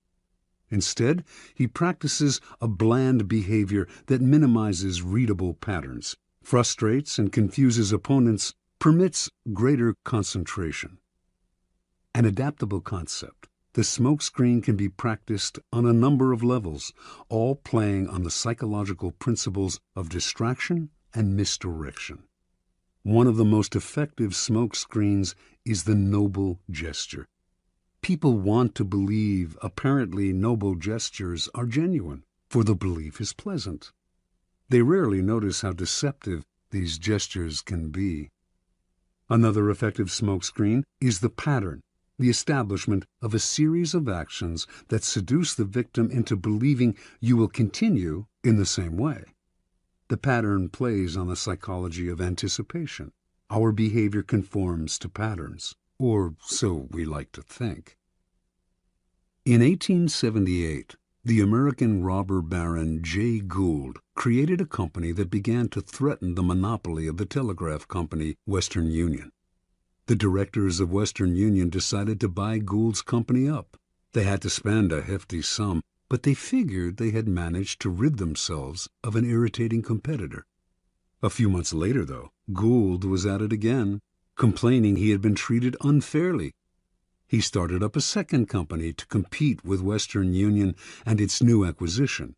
Instead, he practices a bland behavior that minimizes readable patterns, frustrates and confuses opponents, permits greater concentration. An adaptable concept, the smokescreen can be practiced on a number of levels, all playing on the psychological principles of distraction and misdirection. One of the most effective smokescreens is the noble gesture. People want to believe apparently noble gestures are genuine, for the belief is pleasant. They rarely notice how deceptive these gestures can be. Another effective smokescreen is the pattern, the establishment of a series of actions that seduce the victim into believing you will continue in the same way. The pattern plays on the psychology of anticipation. Our behavior conforms to patterns, or so we like to think. In 1878, the American robber baron Jay Gould created a company that began to threaten the monopoly of the telegraph company Western Union. The directors of Western Union decided to buy Gould's company up. They had to spend a hefty sum, but they figured they had managed to rid themselves of an irritating competitor. A few months later, though, Gould was at it again, complaining he had been treated unfairly. He started up a second company to compete with Western Union and its new acquisition.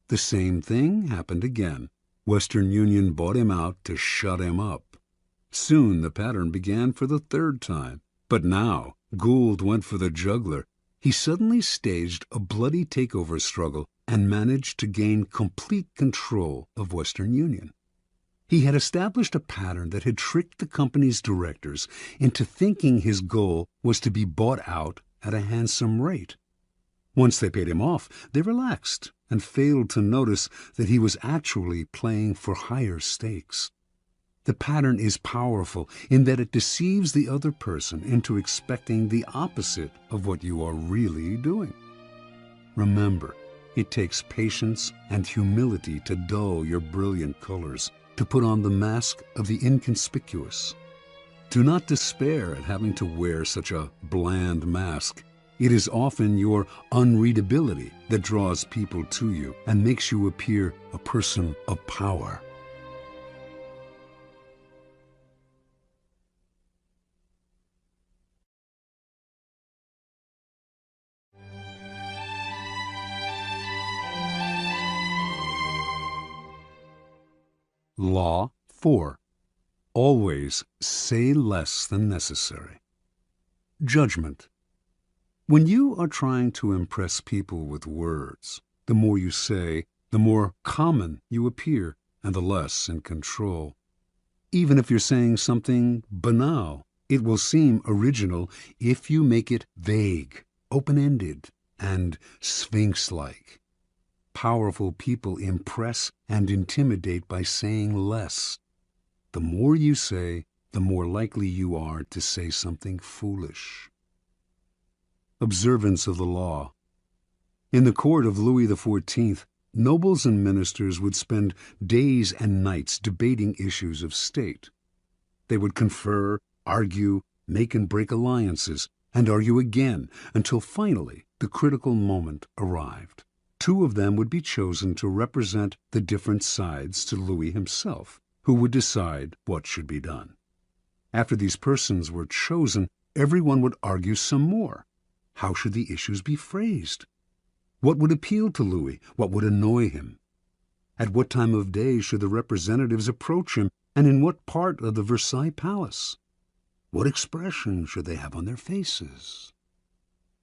The same thing happened again. Western Union bought him out to shut him up. Soon the pattern began for the third time, but now Gould went for the jugular. He suddenly staged a bloody takeover struggle and managed to gain complete control of Western Union. He had established a pattern that had tricked the company's directors into thinking his goal was to be bought out at a handsome rate. Once they paid him off, they relaxed and failed to notice that he was actually playing for higher stakes. The pattern is powerful in that it deceives the other person into expecting the opposite of what you are really doing. Remember, it takes patience and humility to dull your brilliant colors, to put on the mask of the inconspicuous. Do not despair at having to wear such a bland mask. It is often your unreadability that draws people to you and makes you appear a person of power. Law 4. Always say less than necessary. Judgment. When you are trying to impress people with words, the more you say, the more common you appear, and the less in control. Even if you're saying something banal, it will seem original if you make it vague, open-ended, and sphinx-like. Powerful people impress and intimidate by saying less. The more you say, the more likely you are to say something foolish. Observance of the law. In the court of Louis XIV, nobles and ministers would spend days and nights debating issues of state. They would confer, argue, make and break alliances, and argue again until finally the critical moment arrived. Two of them would be chosen to represent the different sides to Louis himself, who would decide what should be done. After these persons were chosen, everyone would argue some more. How should the issues be phrased? What would appeal to Louis? What would annoy him? At what time of day should the representatives approach him, and in what part of the Versailles Palace? What expression should they have on their faces?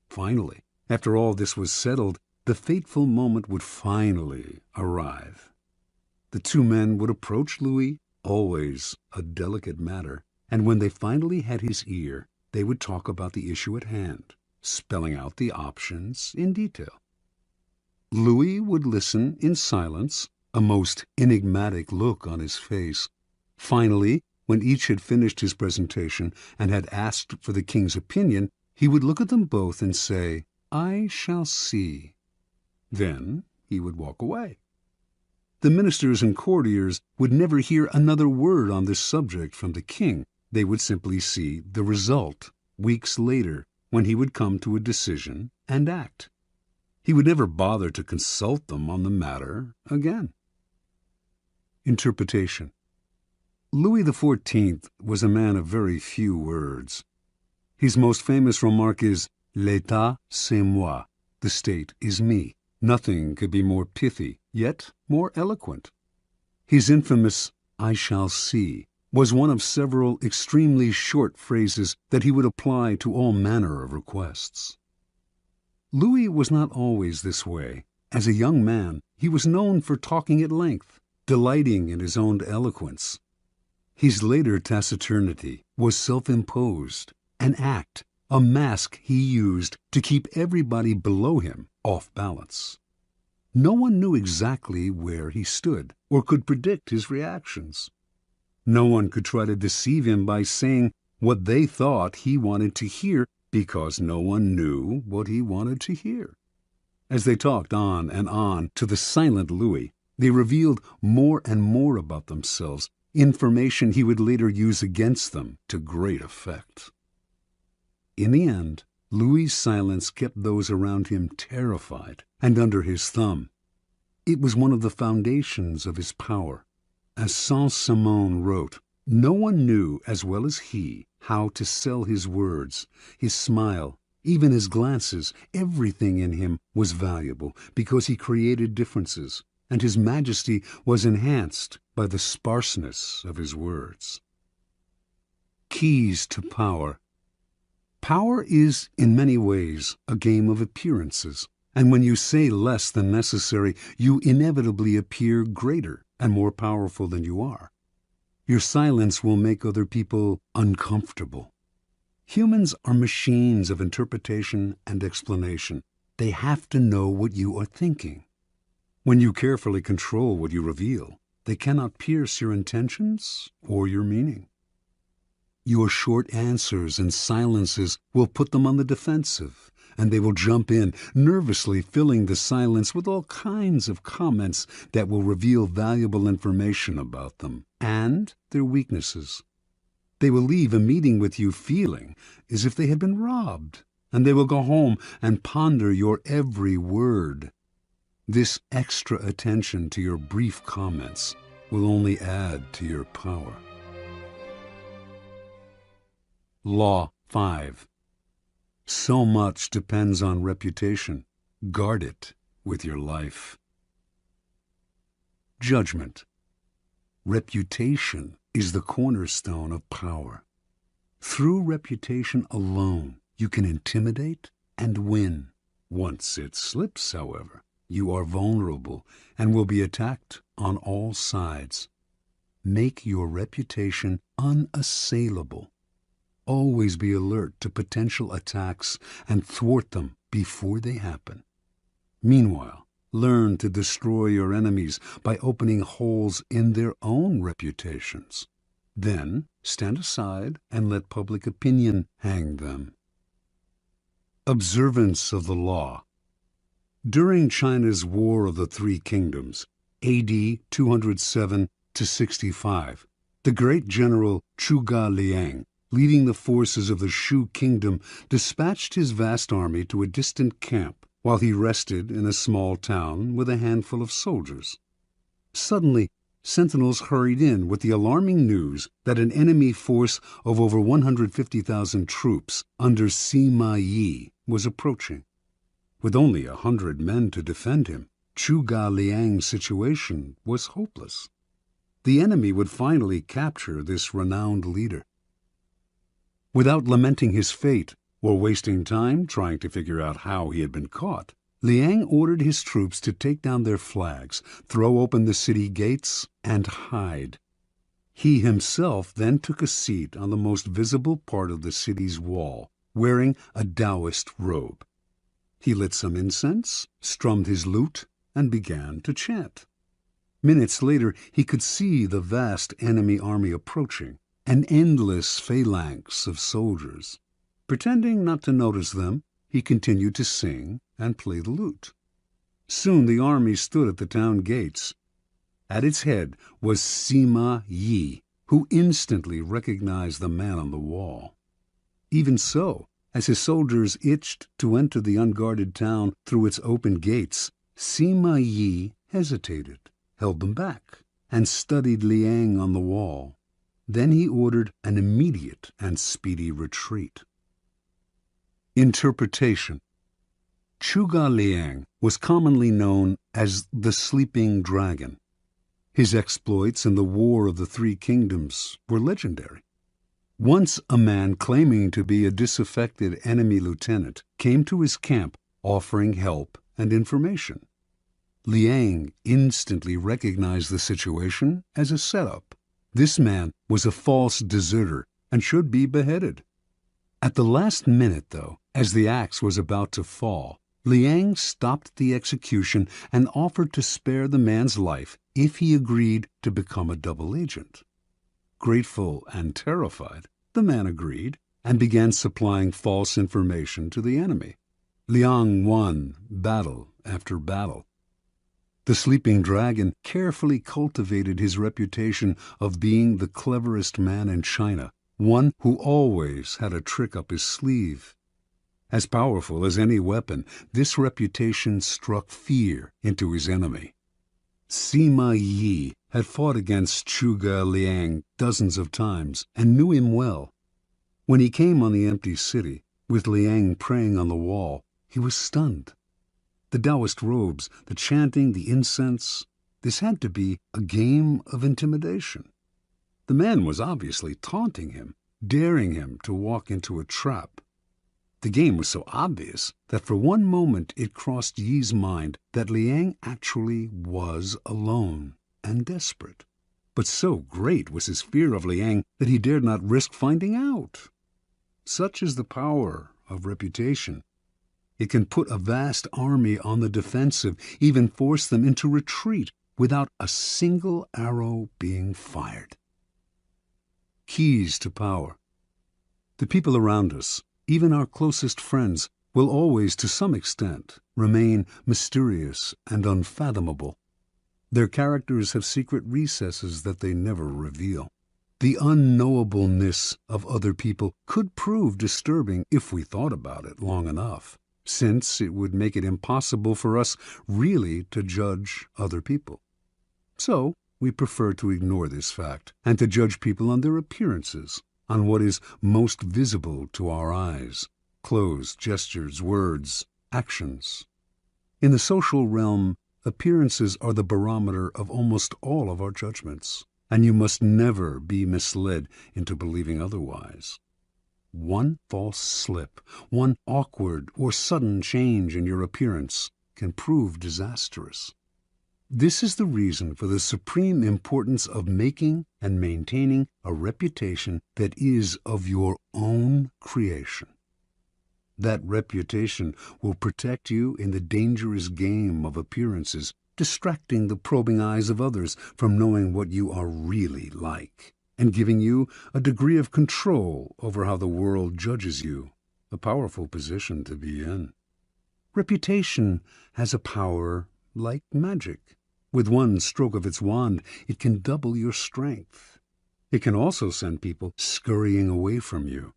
Finally, after all this was settled, the fateful moment would finally arrive. The two men would approach Louis, always a delicate matter, and when they finally had his ear, they would talk about the issue at hand, spelling out the options in detail. Louis would listen in silence, a most enigmatic look on his face. Finally, when each had finished his presentation and had asked for the king's opinion, he would look at them both and say, "I shall see." Then he would walk away. The ministers and courtiers would never hear another word on this subject from the king. They would simply see the result weeks later, when he would come to a decision and act. He would never bother to consult them on the matter again. Interpretation. Louis XIV was a man of very few words. His most famous remark is, "L'État, c'est moi." The state is me. Nothing could be more pithy, yet more eloquent. His infamous, "I shall see," was one of several extremely short phrases that he would apply to all manner of requests. Louis was not always this way. As a young man, he was known for talking at length, delighting in his own eloquence. His later taciturnity was self-imposed, an act, a mask he used to keep everybody below him off balance. No one knew exactly where he stood or could predict his reactions. No one could try to deceive him by saying what they thought he wanted to hear, because no one knew what he wanted to hear. As they talked on and on to the silent Louis, they revealed more and more about themselves, information he would later use against them to great effect. In the end, Louis's silence kept those around him terrified and under his thumb. It was one of the foundations of his power. As Saint-Simon wrote, no one knew as well as he how to sell his words, his smile, even his glances. Everything in him was valuable because he created differences, and his majesty was enhanced by the sparseness of his words. Keys to power. Power is, in many ways, a game of appearances, and when you say less than necessary, you inevitably appear greater and more powerful than you are. Your silence will make other people uncomfortable. Humans are machines of interpretation and explanation. They have to know what you are thinking. When you carefully control what you reveal, they cannot pierce your intentions or your meaning. Your short answers and silences will put them on the defensive, and they will jump in, nervously filling the silence with all kinds of comments that will reveal valuable information about them and their weaknesses. They will leave a meeting with you feeling as if they had been robbed, and they will go home and ponder your every word. This extra attention to your brief comments will only add to your power. Law 5. So much depends on reputation. Guard it with your life. Judgment. Reputation is the cornerstone of power. Through reputation alone, you can intimidate and win. Once it slips, however, you are vulnerable and will be attacked on all sides. Make your reputation unassailable. Always be alert to potential attacks and thwart them before they happen. Meanwhile, learn to destroy your enemies by opening holes in their own reputations. Then stand aside and let public opinion hang them. Observance of the law. During China's War of the Three Kingdoms, AD 207 to 65, the great general Zhuge Liang, leading the forces of the Shu kingdom, dispatched his vast army to a distant camp while he rested in a small town with a handful of soldiers. Suddenly, sentinels hurried in with the alarming news that an enemy force of over 150,000 troops under Sima Yi was approaching. With only 100 men to defend him, Zhuge Liang's situation was hopeless. The enemy would finally capture this renowned leader. Without lamenting his fate or wasting time trying to figure out how he had been caught, Liang ordered his troops to take down their flags, throw open the city gates, and hide. He himself then took a seat on the most visible part of the city's wall, wearing a Taoist robe. He lit some incense, strummed his lute, and began to chant. Minutes later, he could see the vast enemy army approaching, an endless phalanx of soldiers. Pretending not to notice them, he continued to sing and play the lute. Soon the army stood at the town gates. At its head was Sima Yi, who instantly recognized the man on the wall. Even so, as his soldiers itched to enter the unguarded town through its open gates, Sima Yi hesitated, held them back, and studied Liang on the wall. Then he ordered an immediate and speedy retreat. Interpretation. Zhuge Liang was commonly known as the Sleeping Dragon. His exploits in the War of the Three Kingdoms were legendary. Once a man claiming to be a disaffected enemy lieutenant came to his camp offering help and information. Liang instantly recognized the situation as a setup. This man was a false deserter and should be beheaded. At the last minute, though, as the axe was about to fall, Liang stopped the execution and offered to spare the man's life if he agreed to become a double agent. Grateful and terrified, the man agreed and began supplying false information to the enemy. Liang won battle after battle. The Sleeping Dragon carefully cultivated his reputation of being the cleverest man in China, one who always had a trick up his sleeve. As powerful as any weapon, this reputation struck fear into his enemy. Sima Yi had fought against Zhuge Liang dozens of times and knew him well. When he came on the empty city, with Liang praying on the wall, he was stunned. The Taoist robes, the chanting, the incense, this had to be a game of intimidation. The man was obviously taunting him, daring him to walk into a trap. The game was so obvious that for one moment it crossed Yi's mind that Liang actually was alone and desperate. But so great was his fear of Liang that he dared not risk finding out. Such is the power of reputation. It can put a vast army on the defensive, even force them into retreat without a single arrow being fired. Keys to power. The people around us, even our closest friends, will always, to some extent, remain mysterious and unfathomable. Their characters have secret recesses that they never reveal. The unknowableness of other people could prove disturbing if we thought about it long enough, since it would make it impossible for us really to judge other people. So, we prefer to ignore this fact and to judge people on their appearances, on what is most visible to our eyes: clothes, gestures, words, actions. In the social realm, appearances are the barometer of almost all of our judgments, and you must never be misled into believing otherwise. One false slip, one awkward or sudden change in your appearance can prove disastrous. This is the reason for the supreme importance of making and maintaining a reputation that is of your own creation. That reputation will protect you in the dangerous game of appearances, distracting the probing eyes of others from knowing what you are really like, and giving you a degree of control over how the world judges you, a powerful position to be in. Reputation has a power like magic. With one stroke of its wand, it can double your strength. It can also send people scurrying away from you.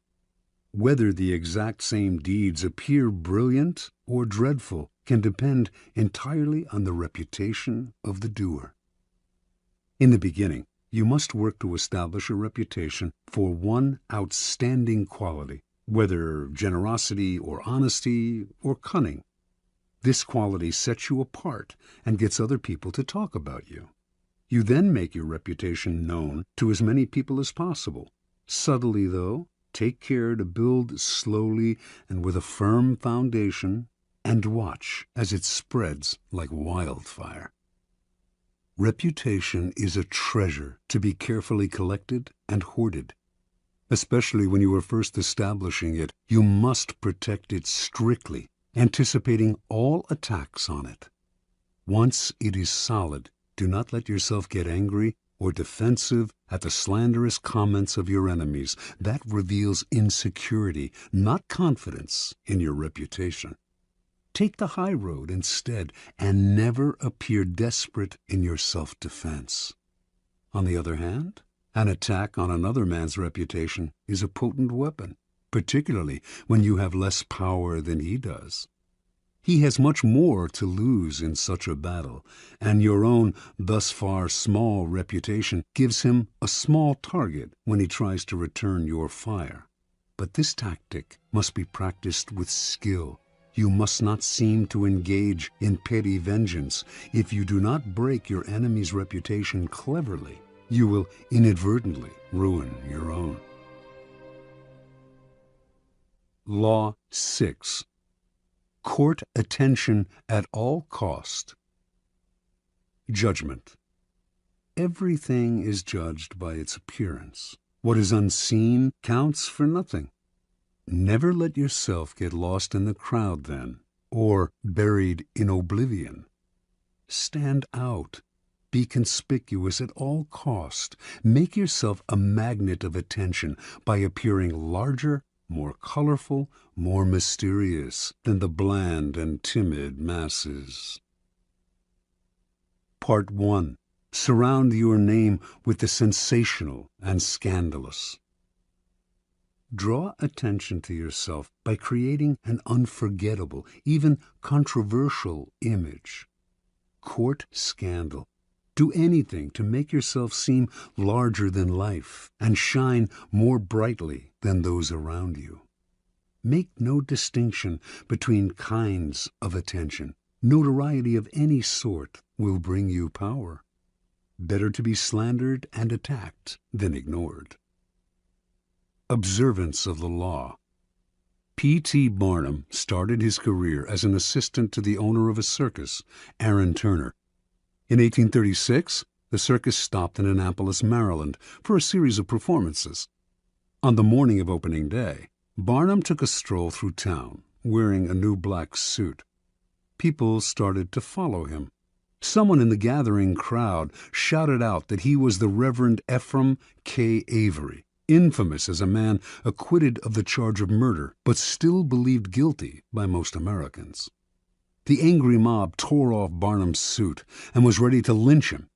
Whether the exact same deeds appear brilliant or dreadful can depend entirely on the reputation of the doer. In the beginning, you must work to establish a reputation for one outstanding quality, whether generosity or honesty or cunning. This quality sets you apart and gets other people to talk about you. You then make your reputation known to as many people as possible. Subtly, though, take care to build slowly and with a firm foundation, and watch as it spreads like wildfire. Reputation is a treasure to be carefully collected and hoarded. Especially when you are first establishing it, you must protect it strictly, anticipating all attacks on it. Once it is solid, do not let yourself get angry or defensive at the slanderous comments of your enemies. That reveals insecurity, not confidence in your reputation. Take the high road instead, and never appear desperate in your self-defense. On the other hand, an attack on another man's reputation is a potent weapon, particularly when you have less power than he does. He has much more to lose in such a battle, and your own thus far small reputation gives him a small target when he tries to return your fire. But this tactic must be practiced with skill. You must not seem to engage in petty vengeance. If you do not break your enemy's reputation cleverly, you will inadvertently ruin your own. Law 6. Court attention at all cost. Judgment. Everything is judged by its appearance. What is unseen counts for nothing. Never let yourself get lost in the crowd then, or buried in oblivion. Stand out. Be conspicuous at all cost. Make yourself a magnet of attention by appearing larger, more colorful, more mysterious than the bland and timid masses. Part 1. Surround your name with the sensational and scandalous. Draw attention to yourself by creating an unforgettable, even controversial image. Court scandal. Do anything to make yourself seem larger than life and shine more brightly than those around you. Make no distinction between kinds of attention. Notoriety of any sort will bring you power. Better to be slandered and attacked than ignored. Observance of the law. P.T. Barnum started his career as an assistant to the owner of a circus, Aaron Turner. In 1836, the circus stopped in Annapolis, Maryland, for a series of performances. On the morning of opening day, Barnum took a stroll through town, wearing a new black suit. People started to follow him. Someone in the gathering crowd shouted out that he was the Reverend Ephraim K. Avery, infamous as a man acquitted of the charge of murder, but still believed guilty by most Americans. The angry mob tore off Barnum's suit and was ready to lynch him.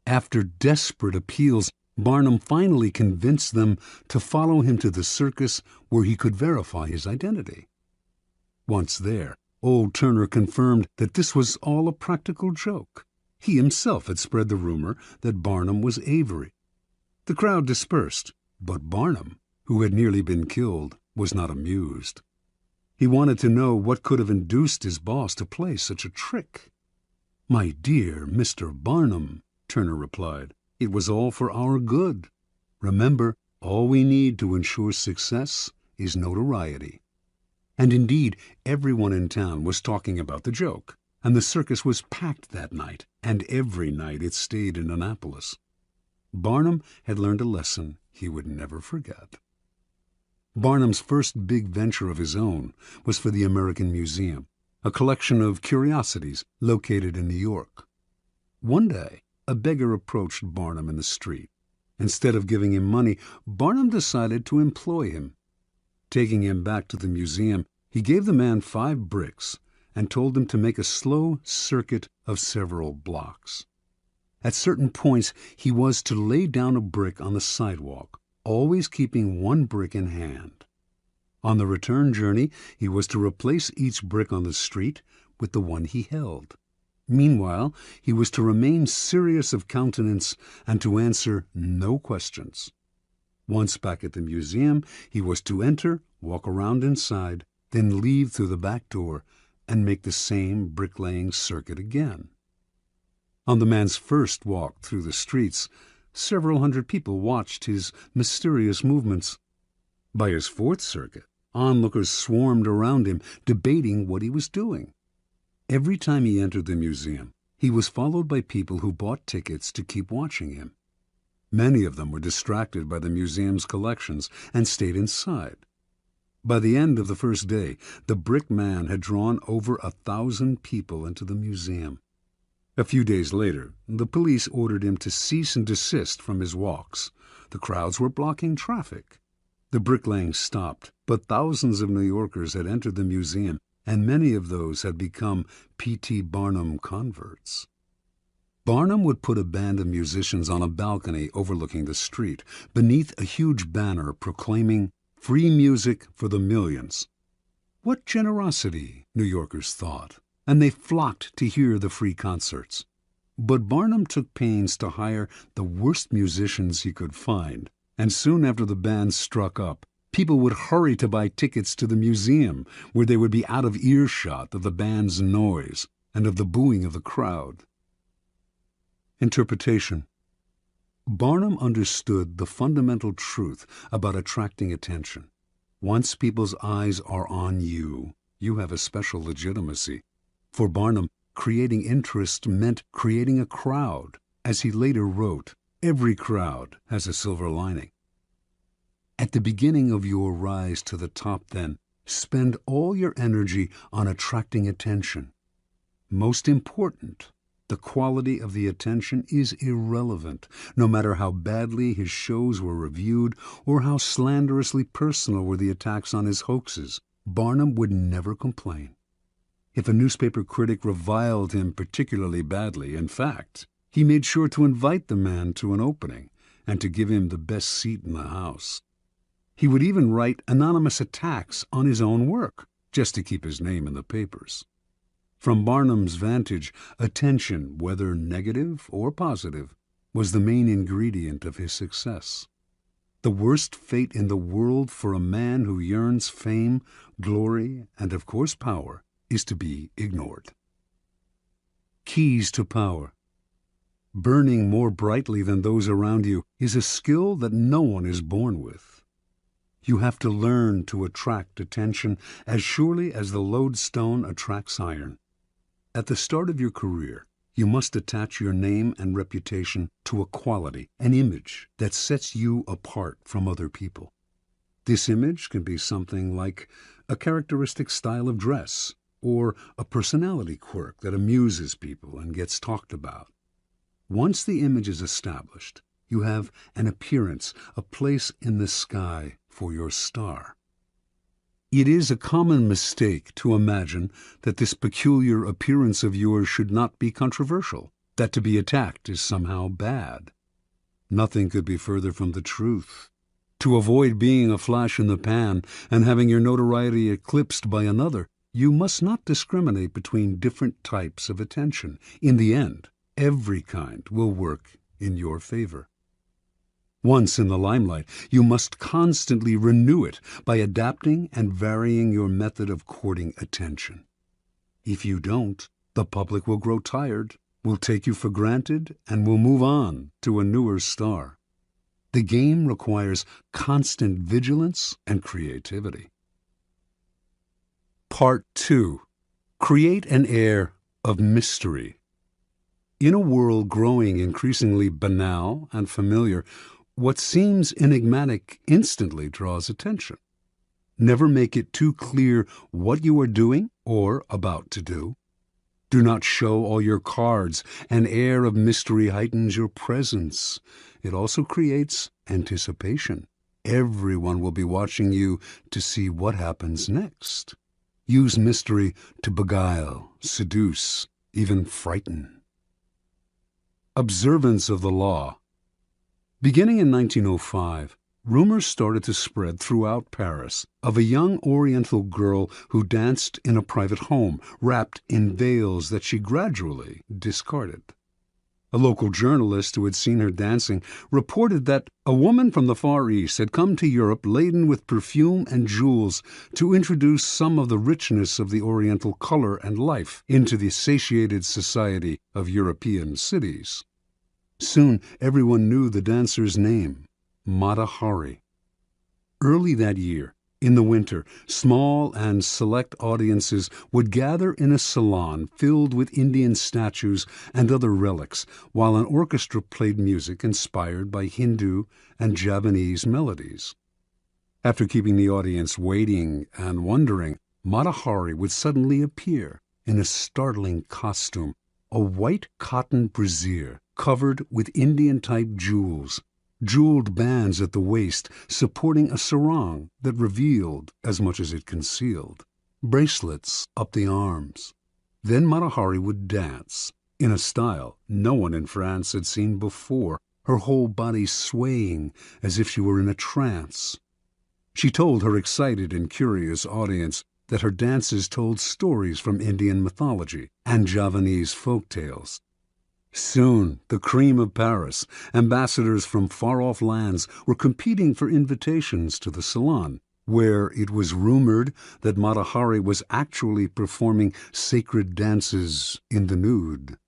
After desperate appeals, Barnum finally convinced them to follow him to the circus where he could verify his identity. Once there, old Turner confirmed that this was all a practical joke. He himself had spread the rumor that Barnum was Avery. The crowd dispersed, but Barnum, who had nearly been killed, was not amused. He wanted to know what could have induced his boss to play such a trick. "My dear Mr. Barnum," Turner replied, "it was all for our good. Remember, all we need to ensure success is notoriety." And indeed, everyone in town was talking about the joke, and the circus was packed that night, and every night it stayed in Annapolis. Barnum had learned a lesson he would never forget. Barnum's first big venture of his own was for the American Museum, a collection of curiosities located in New York. One day, a beggar approached Barnum in the street. Instead of giving him money, Barnum decided to employ him. Taking him back to the museum, he gave the man 5 bricks and told him to make a slow circuit of several blocks. At certain points, he was to lay down a brick on the sidewalk, always keeping 1 brick in hand. On the return journey, he was to replace each brick on the street with the one he held. Meanwhile, he was to remain serious of countenance and to answer no questions. Once back at the museum, he was to enter, walk around inside, then leave through the back door and make the same bricklaying circuit again. On the man's first walk through the streets, several hundred people watched his mysterious movements. By his fourth circuit, onlookers swarmed around him, debating what he was doing. Every time he entered the museum, he was followed by people who bought tickets to keep watching him. Many of them were distracted by the museum's collections and stayed inside. By the end of the first day, the brick man had drawn over 1,000 people into the museum. A few days later, the police ordered him to cease and desist from his walks. The crowds were blocking traffic. The bricklaying stopped, but thousands of New Yorkers had entered the museum, and many of those had become P.T. Barnum converts. Barnum would put a band of musicians on a balcony overlooking the street, beneath a huge banner proclaiming "Free music for the millions." What generosity, New Yorkers thought, and they flocked to hear the free concerts. But Barnum took pains to hire the worst musicians he could find, and soon after the band struck up, people would hurry to buy tickets to the museum, where they would be out of earshot of the band's noise and of the booing of the crowd. Interpretation. Barnum understood the fundamental truth about attracting attention. Once people's eyes are on you, you have a special legitimacy. For Barnum, creating interest meant creating a crowd. As he later wrote, every crowd has a silver lining. At the beginning of your rise to the top, then, spend all your energy on attracting attention. Most important, the quality of the attention is irrelevant, no matter how badly his shows were reviewed or how slanderously personal were the attacks on his hoaxes. Barnum would never complain. If a newspaper critic reviled him particularly badly, in fact, he made sure to invite the man to an opening and to give him the best seat in the house. He would even write anonymous attacks on his own work, just to keep his name in the papers. From Barnum's vantage, attention, whether negative or positive, was the main ingredient of his success. The worst fate in the world for a man who yearns fame, glory, and of course power, is to be ignored. Keys to power. Burning more brightly than those around you is a skill that no one is born with. You have to learn to attract attention as surely as the lodestone attracts iron. At the start of your career, you must attach your name and reputation to a quality, an image that sets you apart from other people. This image can be something like a characteristic style of dress or a personality quirk that amuses people and gets talked about. Once the image is established, you have an appearance, a place in the sky for your star. It is a common mistake to imagine that this peculiar appearance of yours should not be controversial, that to be attacked is somehow bad. Nothing could be further from the truth. To avoid being a flash in the pan and having your notoriety eclipsed by another, you must not discriminate between different types of attention. In the end, every kind will work in your favor. Once in the limelight, you must constantly renew it by adapting and varying your method of courting attention. If you don't, the public will grow tired, will take you for granted, and will move on to a newer star. The game requires constant vigilance and creativity. Part 2. Create an air of mystery. In a world growing increasingly banal and familiar, what seems enigmatic instantly draws attention. Never make it too clear what you are doing or about to do. Do not show all your cards. An air of mystery heightens your presence. It also creates anticipation. Everyone will be watching you to see what happens next. Use mystery to beguile, seduce, even frighten. Observance of the law. Beginning in 1905, rumors started to spread throughout Paris of a young Oriental girl who danced in a private home, wrapped in veils that she gradually discarded. A local journalist who had seen her dancing reported that a woman from the Far East had come to Europe laden with perfume and jewels to introduce some of the richness of the Oriental color and life into the satiated society of European cities. Soon everyone knew the dancer's name, Mata Hari. Early that year, in the winter, small and select audiences would gather in a salon filled with Indian statues and other relics, while an orchestra played music inspired by Hindu and Javanese melodies. After keeping the audience waiting and wondering, Mata Hari would suddenly appear in a startling costume, a white cotton brassiere covered with Indian-type jewels, jeweled bands at the waist supporting a sarong that revealed as much as it concealed, bracelets up the arms. Then Mata Hari would dance, in a style no one in France had seen before, her whole body swaying as if she were in a trance. She told her excited and curious audience that her dances told stories from Indian mythology and Javanese folk tales. Soon, the cream of Paris, ambassadors from far-off lands, were competing for invitations to the salon, where it was rumored that Mata Hari was actually performing sacred dances in the nude.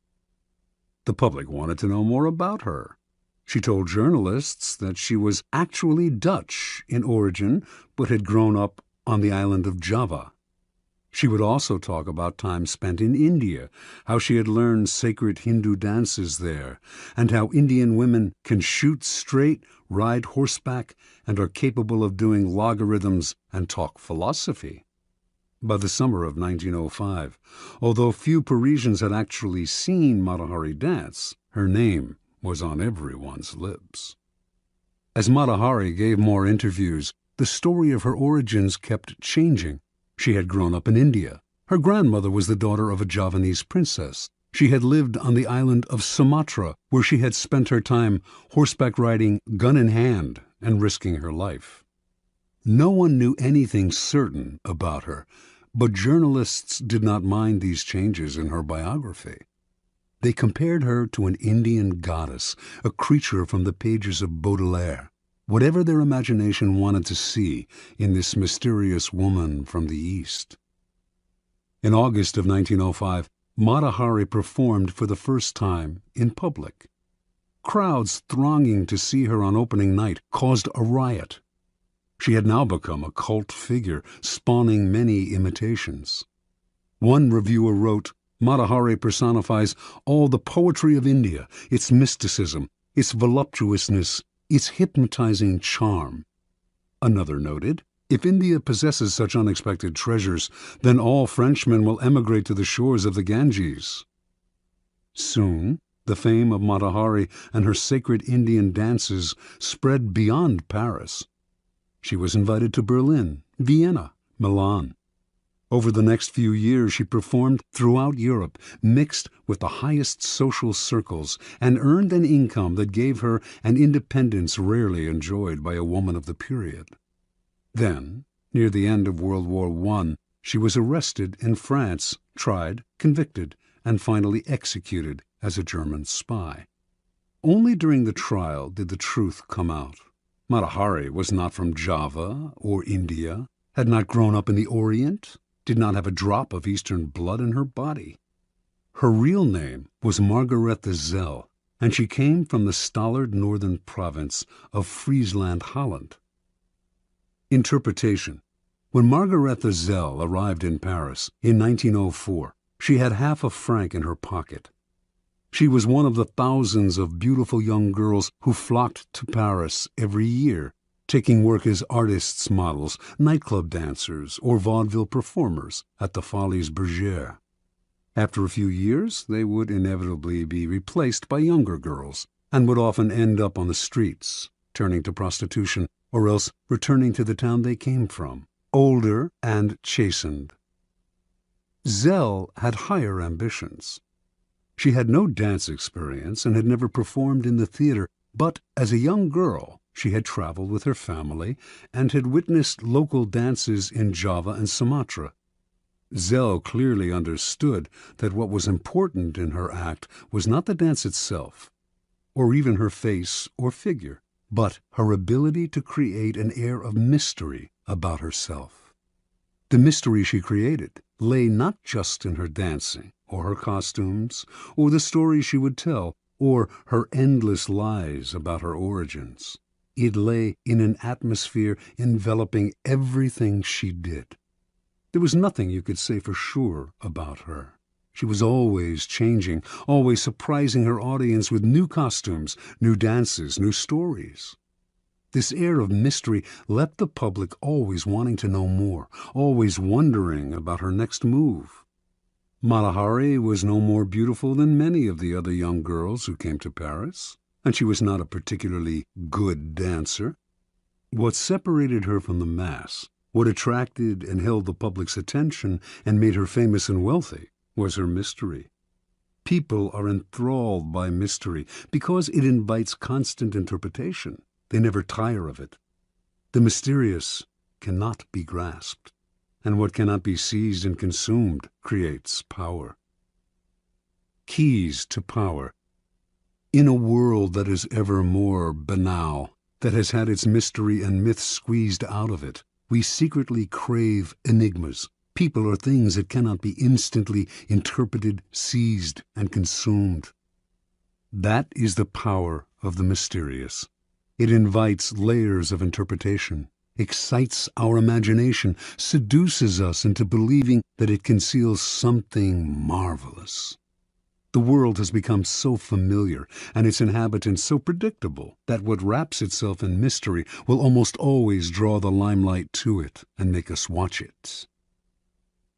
The public wanted to know more about her. She told journalists that she was actually Dutch in origin, but had grown up on the island of Java. She would also talk about time spent in India, how she had learned sacred Hindu dances there, and how Indian women can shoot straight, ride horseback, and are capable of doing logarithms and talk philosophy. By the summer of 1905, although few Parisians had actually seen Mata Hari dance, her name was on everyone's lips. As Mata Hari gave more interviews, the story of her origins kept changing. She had grown up in India. Her grandmother was the daughter of a Javanese princess. She had lived on the island of Sumatra, where she had spent her time horseback riding, gun in hand, and risking her life. No one knew anything certain about her, but journalists did not mind these changes in her biography. They compared her to an Indian goddess, a creature from the pages of Baudelaire, whatever their imagination wanted to see in this mysterious woman from the East. In August of 1905, Mata Hari performed for the first time in public. Crowds thronging to see her on opening night caused a riot. She had now become a cult figure, spawning many imitations. One reviewer wrote, "Mata Hari personifies all the poetry of India, its mysticism, its voluptuousness, its hypnotizing charm." Another noted, "If India possesses such unexpected treasures, then all Frenchmen will emigrate to the shores of the Ganges." Soon, the fame of Mata Hari and her sacred Indian dances spread beyond Paris. She was invited to Berlin, Vienna, Milan. Over the next few years, she performed throughout Europe, mixed with the highest social circles, and earned an income that gave her an independence rarely enjoyed by a woman of the period. Then, near the end of World War I, she was arrested in France, tried, convicted, and finally executed as a German spy. Only during the trial did the truth come out. Mata Hari was not from Java or India, had not grown up in the Orient, did not have a drop of Eastern blood in her body. Her real name was Margarethe Zell, and she came from the stolid northern province of Friesland, Holland. Interpretation. When Margarethe Zell arrived in Paris in 1904, she had half a franc in her pocket. She was one of the thousands of beautiful young girls who flocked to Paris every year, taking work as artists' models, nightclub dancers, or vaudeville performers at the Folies Bergère. After a few years, they would inevitably be replaced by younger girls, and would often end up on the streets, turning to prostitution, or else returning to the town they came from, older and chastened. Zell had higher ambitions. She had no dance experience and had never performed in the theater, but as a young girl, she had traveled with her family and had witnessed local dances in Java and Sumatra. Zell clearly understood that what was important in her act was not the dance itself, or even her face or figure, but her ability to create an air of mystery about herself. The mystery she created lay not just in her dancing, or her costumes, or the stories she would tell, or her endless lies about her origins. It lay in an atmosphere enveloping everything she did. There was nothing you could say for sure about her. She was always changing, always surprising her audience with new costumes, new dances, new stories. This air of mystery left the public always wanting to know more, always wondering about her next move. Mata Hari was no more beautiful than many of the other young girls who came to Paris, and she was not a particularly good dancer. What separated her from the mass, what attracted and held the public's attention and made her famous and wealthy, was her mystery. People are enthralled by mystery because it invites constant interpretation. They never tire of it. The mysterious cannot be grasped, and what cannot be seized and consumed creates power. Keys to power. In a world that is ever more banal, that has had its mystery and myth squeezed out of it, we secretly crave enigmas, people or things that cannot be instantly interpreted, seized, and consumed. That is the power of the mysterious. It invites layers of interpretation, excites our imagination, seduces us into believing that it conceals something marvelous. The world has become so familiar and its inhabitants so predictable that what wraps itself in mystery will almost always draw the limelight to it and make us watch it.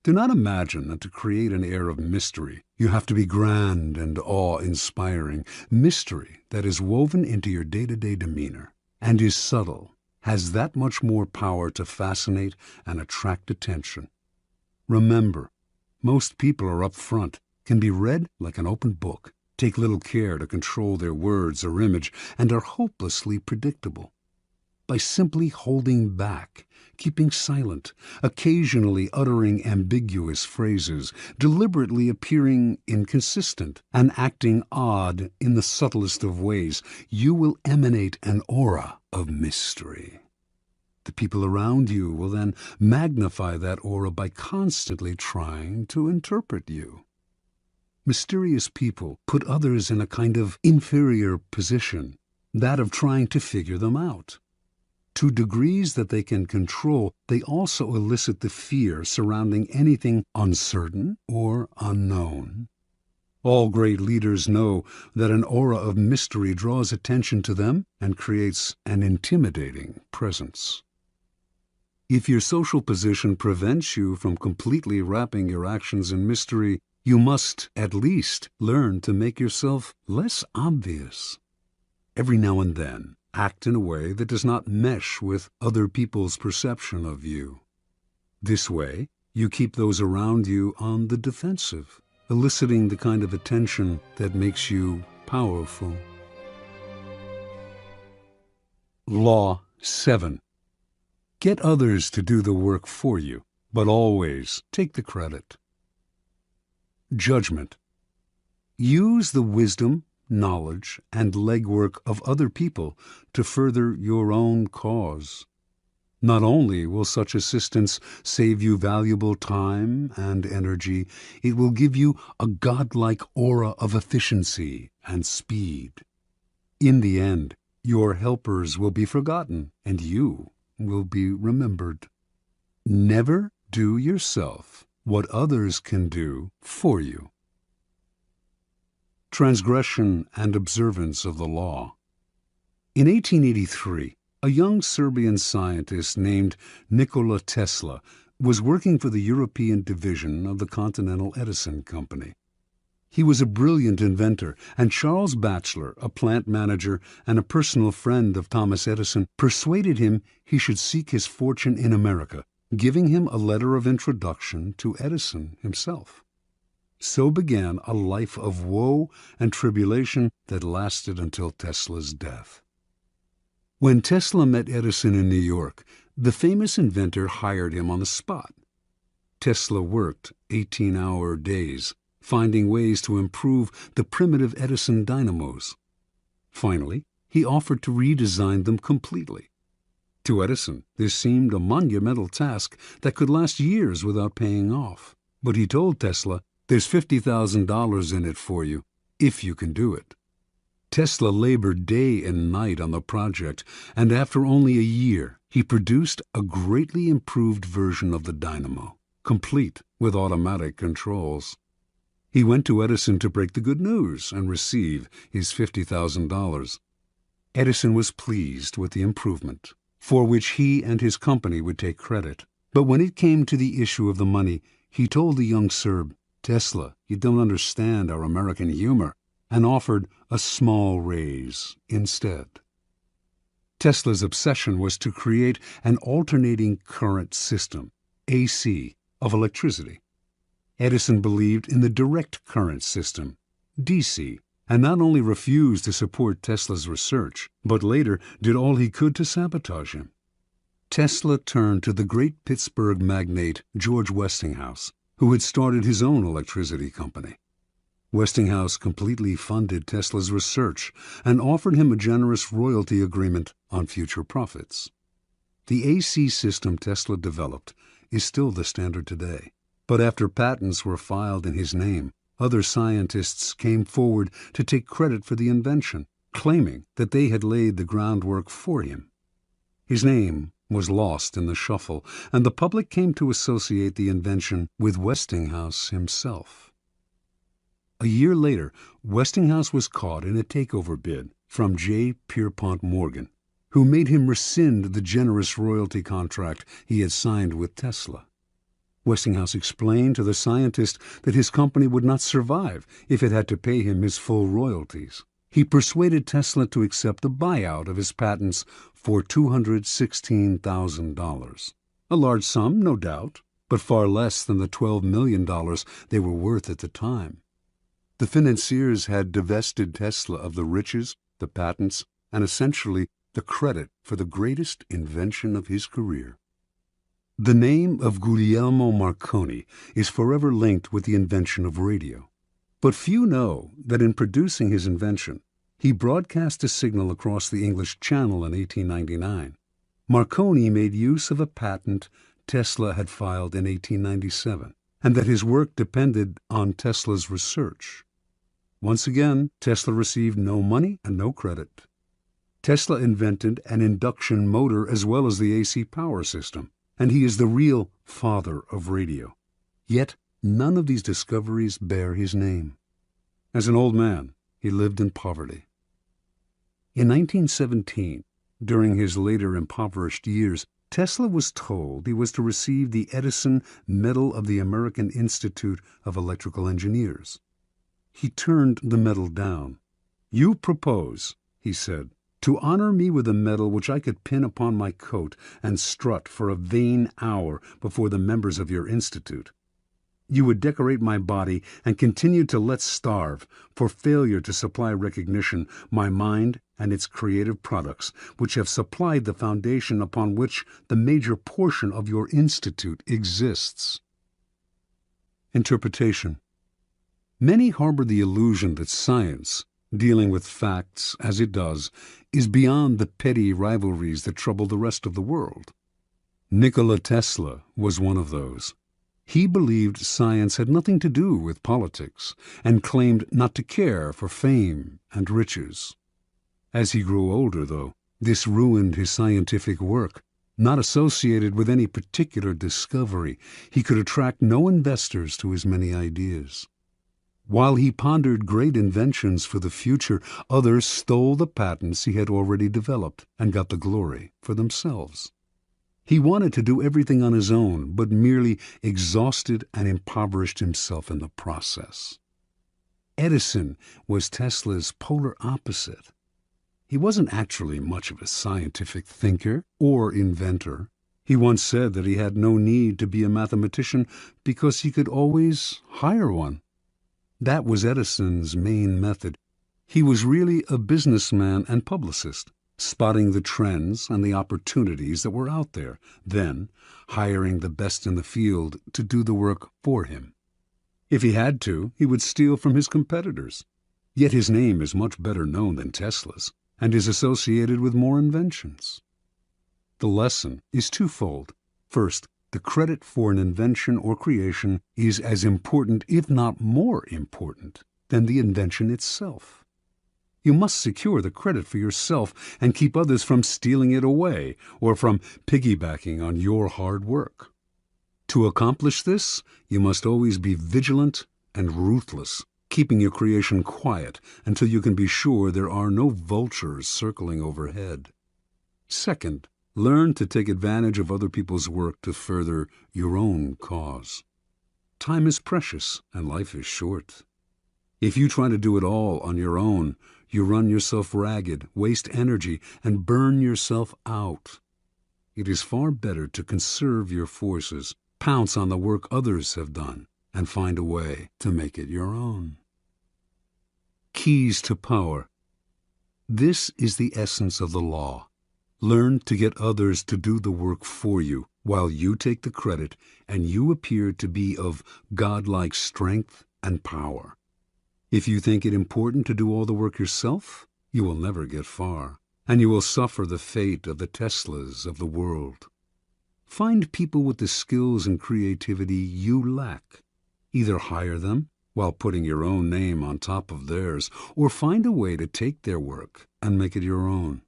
Do not imagine that to create an air of mystery, you have to be grand and awe-inspiring. Mystery that is woven into your day-to-day demeanor and is subtle has that much more power to fascinate and attract attention. Remember, most people are up front, can be read like an open book, take little care to control their words or image, and are hopelessly predictable. By simply holding back, keeping silent, occasionally uttering ambiguous phrases, deliberately appearing inconsistent, and acting odd in the subtlest of ways, you will emanate an aura of mystery. The people around you will then magnify that aura by constantly trying to interpret you. Mysterious people put others in a kind of inferior position, that of trying to figure them out. To degrees that they can control, they also elicit the fear surrounding anything uncertain or unknown. All great leaders know that an aura of mystery draws attention to them and creates an intimidating presence. If your social position prevents you from completely wrapping your actions in mystery, you must at least learn to make yourself less obvious. Every now and then, act in a way that does not mesh with other people's perception of you. This way, you keep those around you on the defensive, eliciting the kind of attention that makes you powerful. Law 7. Get others to do the work for you, but always take the credit. Judgment. Use the wisdom, knowledge, and legwork of other people to further your own cause. Not only will such assistance save you valuable time and energy, it will give you a godlike aura of efficiency and speed. In the end, your helpers will be forgotten, and you will be remembered. Never do yourself what others can do for you. Transgression and observance of the law. In 1883, a young Serbian scientist named Nikola Tesla was working for the European division of the Continental Edison Company. He was a brilliant inventor, and Charles Batchelor, a plant manager and a personal friend of Thomas Edison, persuaded him he should seek his fortune in America, giving him a letter of introduction to Edison himself. So began a life of woe and tribulation that lasted until Tesla's death. When Tesla met Edison in New York, the famous inventor hired him on the spot. Tesla worked 18-hour days, finding ways to improve the primitive Edison dynamos. Finally, he offered to redesign them completely. To Edison, this seemed a monumental task that could last years without paying off. But he told Tesla, "There's $50,000 in it for you, if you can do it." Tesla labored day and night on the project, and after only a year, he produced a greatly improved version of the dynamo, complete with automatic controls. He went to Edison to break the good news and receive his $50,000. Edison was pleased with the improvement, for which he and his company would take credit. But when it came to the issue of the money, he told the young Serb, "Tesla, you don't understand our American humor," and offered a small raise instead. Tesla's obsession was to create an alternating current system, AC, of electricity. Edison believed in the direct current system, DC, and not only refused to support Tesla's research, but later did all he could to sabotage him. Tesla turned to the great Pittsburgh magnate George Westinghouse, who had started his own electricity company. Westinghouse completely funded Tesla's research and offered him a generous royalty agreement on future profits. The AC system Tesla developed is still the standard today, but after patents were filed in his name, other scientists came forward to take credit for the invention, claiming that they had laid the groundwork for him. His name was lost in the shuffle, and the public came to associate the invention with Westinghouse himself. A year later, Westinghouse was caught in a takeover bid from J. Pierpont Morgan, who made him rescind the generous royalty contract he had signed with Tesla. Westinghouse explained to the scientist that his company would not survive if it had to pay him his full royalties. He persuaded Tesla to accept a buyout of his patents for $216,000. A large sum, no doubt, but far less than the $12 million they were worth at the time. The financiers had divested Tesla of the riches, the patents, and essentially the credit for the greatest invention of his career. The name of Guglielmo Marconi is forever linked with the invention of radio. But few know that in producing his invention, he broadcast a signal across the English Channel in 1899. Marconi made use of a patent Tesla had filed in 1897, and that his work depended on Tesla's research. Once again, Tesla received no money and no credit. Tesla invented an induction motor as well as the AC power system, and he is the real father of radio. Yet none of these discoveries bear his name. As an old man, he lived in poverty. In 1917, during his later impoverished years, Tesla was told he was to receive the Edison Medal of the American Institute of Electrical Engineers. He turned the medal down. "You propose," he said, "to honor me with a medal which I could pin upon my coat and strut for a vain hour before the members of your institute. You would decorate my body and continue to let starve for failure to supply recognition my mind and its creative products, which have supplied the foundation upon which the major portion of your institute exists." Interpretation. Many harbor the illusion that science, dealing with facts as it does, is beyond the petty rivalries that trouble the rest of the world. Nikola Tesla was one of those. He believed science had nothing to do with politics and claimed not to care for fame and riches. As he grew older, though, this ruined his scientific work. Not associated with any particular discovery, he could attract no investors to his many ideas. While he pondered great inventions for the future, others stole the patents he had already developed and got the glory for themselves. He wanted to do everything on his own, but merely exhausted and impoverished himself in the process. Edison was Tesla's polar opposite. He wasn't actually much of a scientific thinker or inventor. He once said that he had no need to be a mathematician because he could always hire one. That was Edison's main method. He was really a businessman and publicist, spotting the trends and the opportunities that were out there, then hiring the best in the field to do the work for him. If he had to, he would steal from his competitors. Yet his name is much better known than Tesla's, and is associated with more inventions. The lesson is twofold. First, the credit for an invention or creation is as important, if not more important, than the invention itself. You must secure the credit for yourself and keep others from stealing it away or from piggybacking on your hard work. To accomplish this, you must always be vigilant and ruthless, keeping your creation quiet until you can be sure there are no vultures circling overhead. Second, learn to take advantage of other people's work to further your own cause. Time is precious and life is short. If you try to do it all on your own, you run yourself ragged, waste energy, and burn yourself out. It is far better to conserve your forces, pounce on the work others have done, and find a way to make it your own. Keys to power. This is the essence of the law. Learn to get others to do the work for you, while you take the credit and you appear to be of godlike strength and power. If you think it important to do all the work yourself, you will never get far, and you will suffer the fate of the Teslas of the world. Find people with the skills and creativity you lack. Either hire them while putting your own name on top of theirs, or find a way to take their work and make it your own.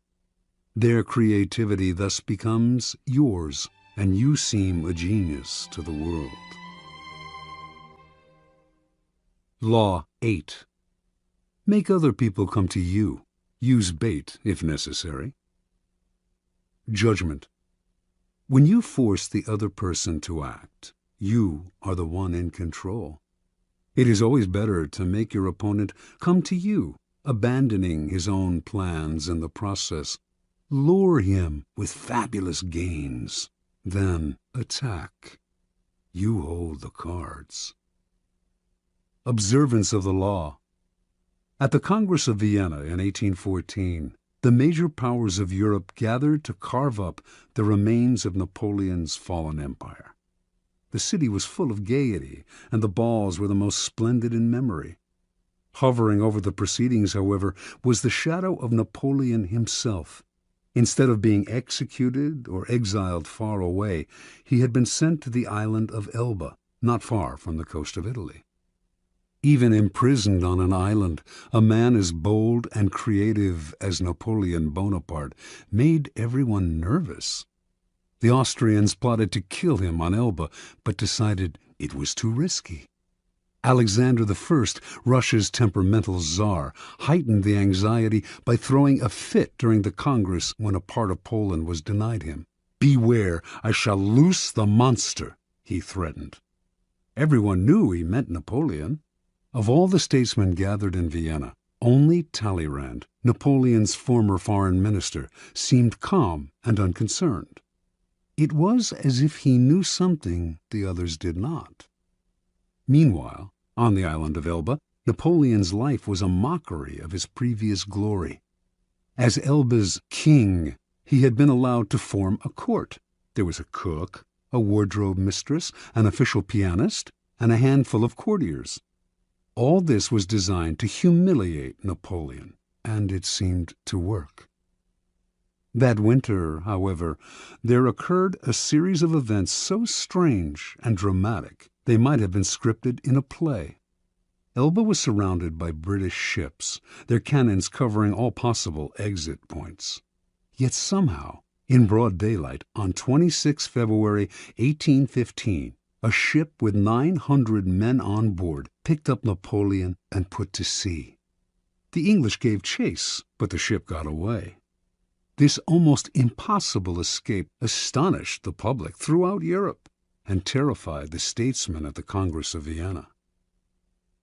Their creativity thus becomes yours, and you seem a genius to the world. Law 8. Make other people come to you. Use bait if necessary. Judgment. When you force the other person to act, you are the one in control. It is always better to make your opponent come to you, abandoning his own plans in the process. Lure him with fabulous gains, then attack. You hold the cards. Observance of the law. At the Congress of Vienna in 1814, the major powers of Europe gathered to carve up the remains of Napoleon's fallen empire. The city was full of gaiety, and the balls were the most splendid in memory. Hovering over the proceedings, however, was the shadow of Napoleon himself. Instead of being executed or exiled far away, he had been sent to the island of Elba, not far from the coast of Italy. Even imprisoned on an island, a man as bold and creative as Napoleon Bonaparte made everyone nervous. The Austrians plotted to kill him on Elba, but decided it was too risky. Alexander I, Russia's temperamental czar, heightened the anxiety by throwing a fit during the Congress when a part of Poland was denied him. "Beware, I shall loose the monster," he threatened. Everyone knew he meant Napoleon. Of all the statesmen gathered in Vienna, only Talleyrand, Napoleon's former foreign minister, seemed calm and unconcerned. It was as if he knew something the others did not. Meanwhile, on the island of Elba, Napoleon's life was a mockery of his previous glory. As Elba's king, he had been allowed to form a court. There was a cook, a wardrobe mistress, an official pianist, and a handful of courtiers. All this was designed to humiliate Napoleon, and it seemed to work. That winter, however, there occurred a series of events so strange and dramatic they might have been scripted in a play. Elba was surrounded by British ships, their cannons covering all possible exit points. Yet somehow, in broad daylight, on 26 February 1815, a ship with 900 men on board picked up Napoleon and put to sea. The English gave chase, but the ship got away. This almost impossible escape astonished the public throughout Europe and terrified the statesmen at the Congress of Vienna.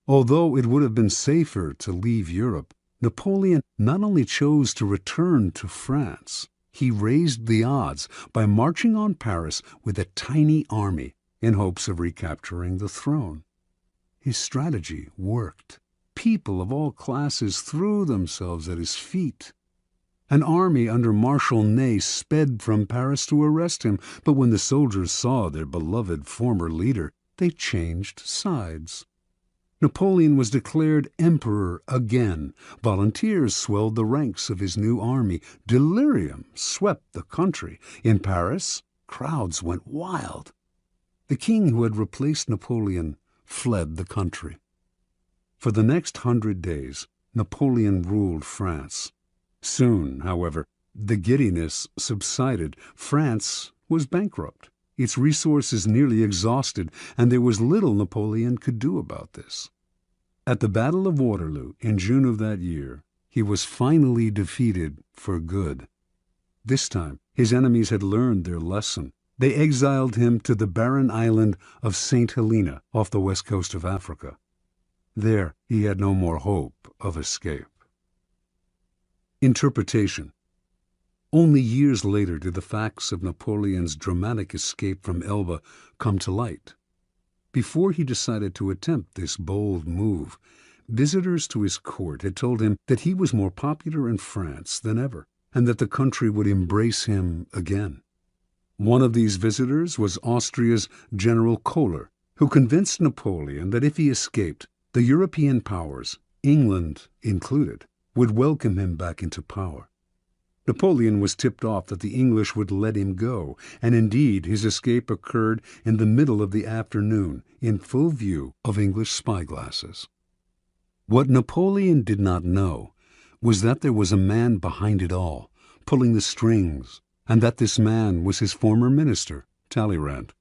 Although it would have been safer to leave Europe, Napoleon not only chose to return to France, he raised the odds by marching on Paris with a tiny army in hopes of recapturing the throne. His strategy worked. People of all classes threw themselves at his feet. An army under Marshal Ney sped from Paris to arrest him, but when the soldiers saw their beloved former leader, they changed sides. Napoleon was declared emperor again. Volunteers swelled the ranks of his new army. Delirium swept the country. In Paris, crowds went wild. The king who had replaced Napoleon fled the country. For the next 100 days, Napoleon ruled France. Soon, however, the giddiness subsided. France was bankrupt, its resources nearly exhausted, and there was little Napoleon could do about this. At the Battle of Waterloo in June of that year, he was finally defeated for good. This time, his enemies had learned their lesson. They exiled him to the barren island of St. Helena off the west coast of Africa. There, he had no more hope of escape. Interpretation. Only years later did the facts of Napoleon's dramatic escape from Elba come to light. Before he decided to attempt this bold move, visitors to his court had told him that he was more popular in France than ever, and that the country would embrace him again. One of these visitors was Austria's General Kohler, who convinced Napoleon that if he escaped, the European powers, England included, would welcome him back into power. Napoleon was tipped off that the English would let him go, and indeed his escape occurred in the middle of the afternoon, in full view of English spyglasses. What Napoleon did not know was that there was a man behind it all, pulling the strings, and that this man was his former minister, Talleyrand.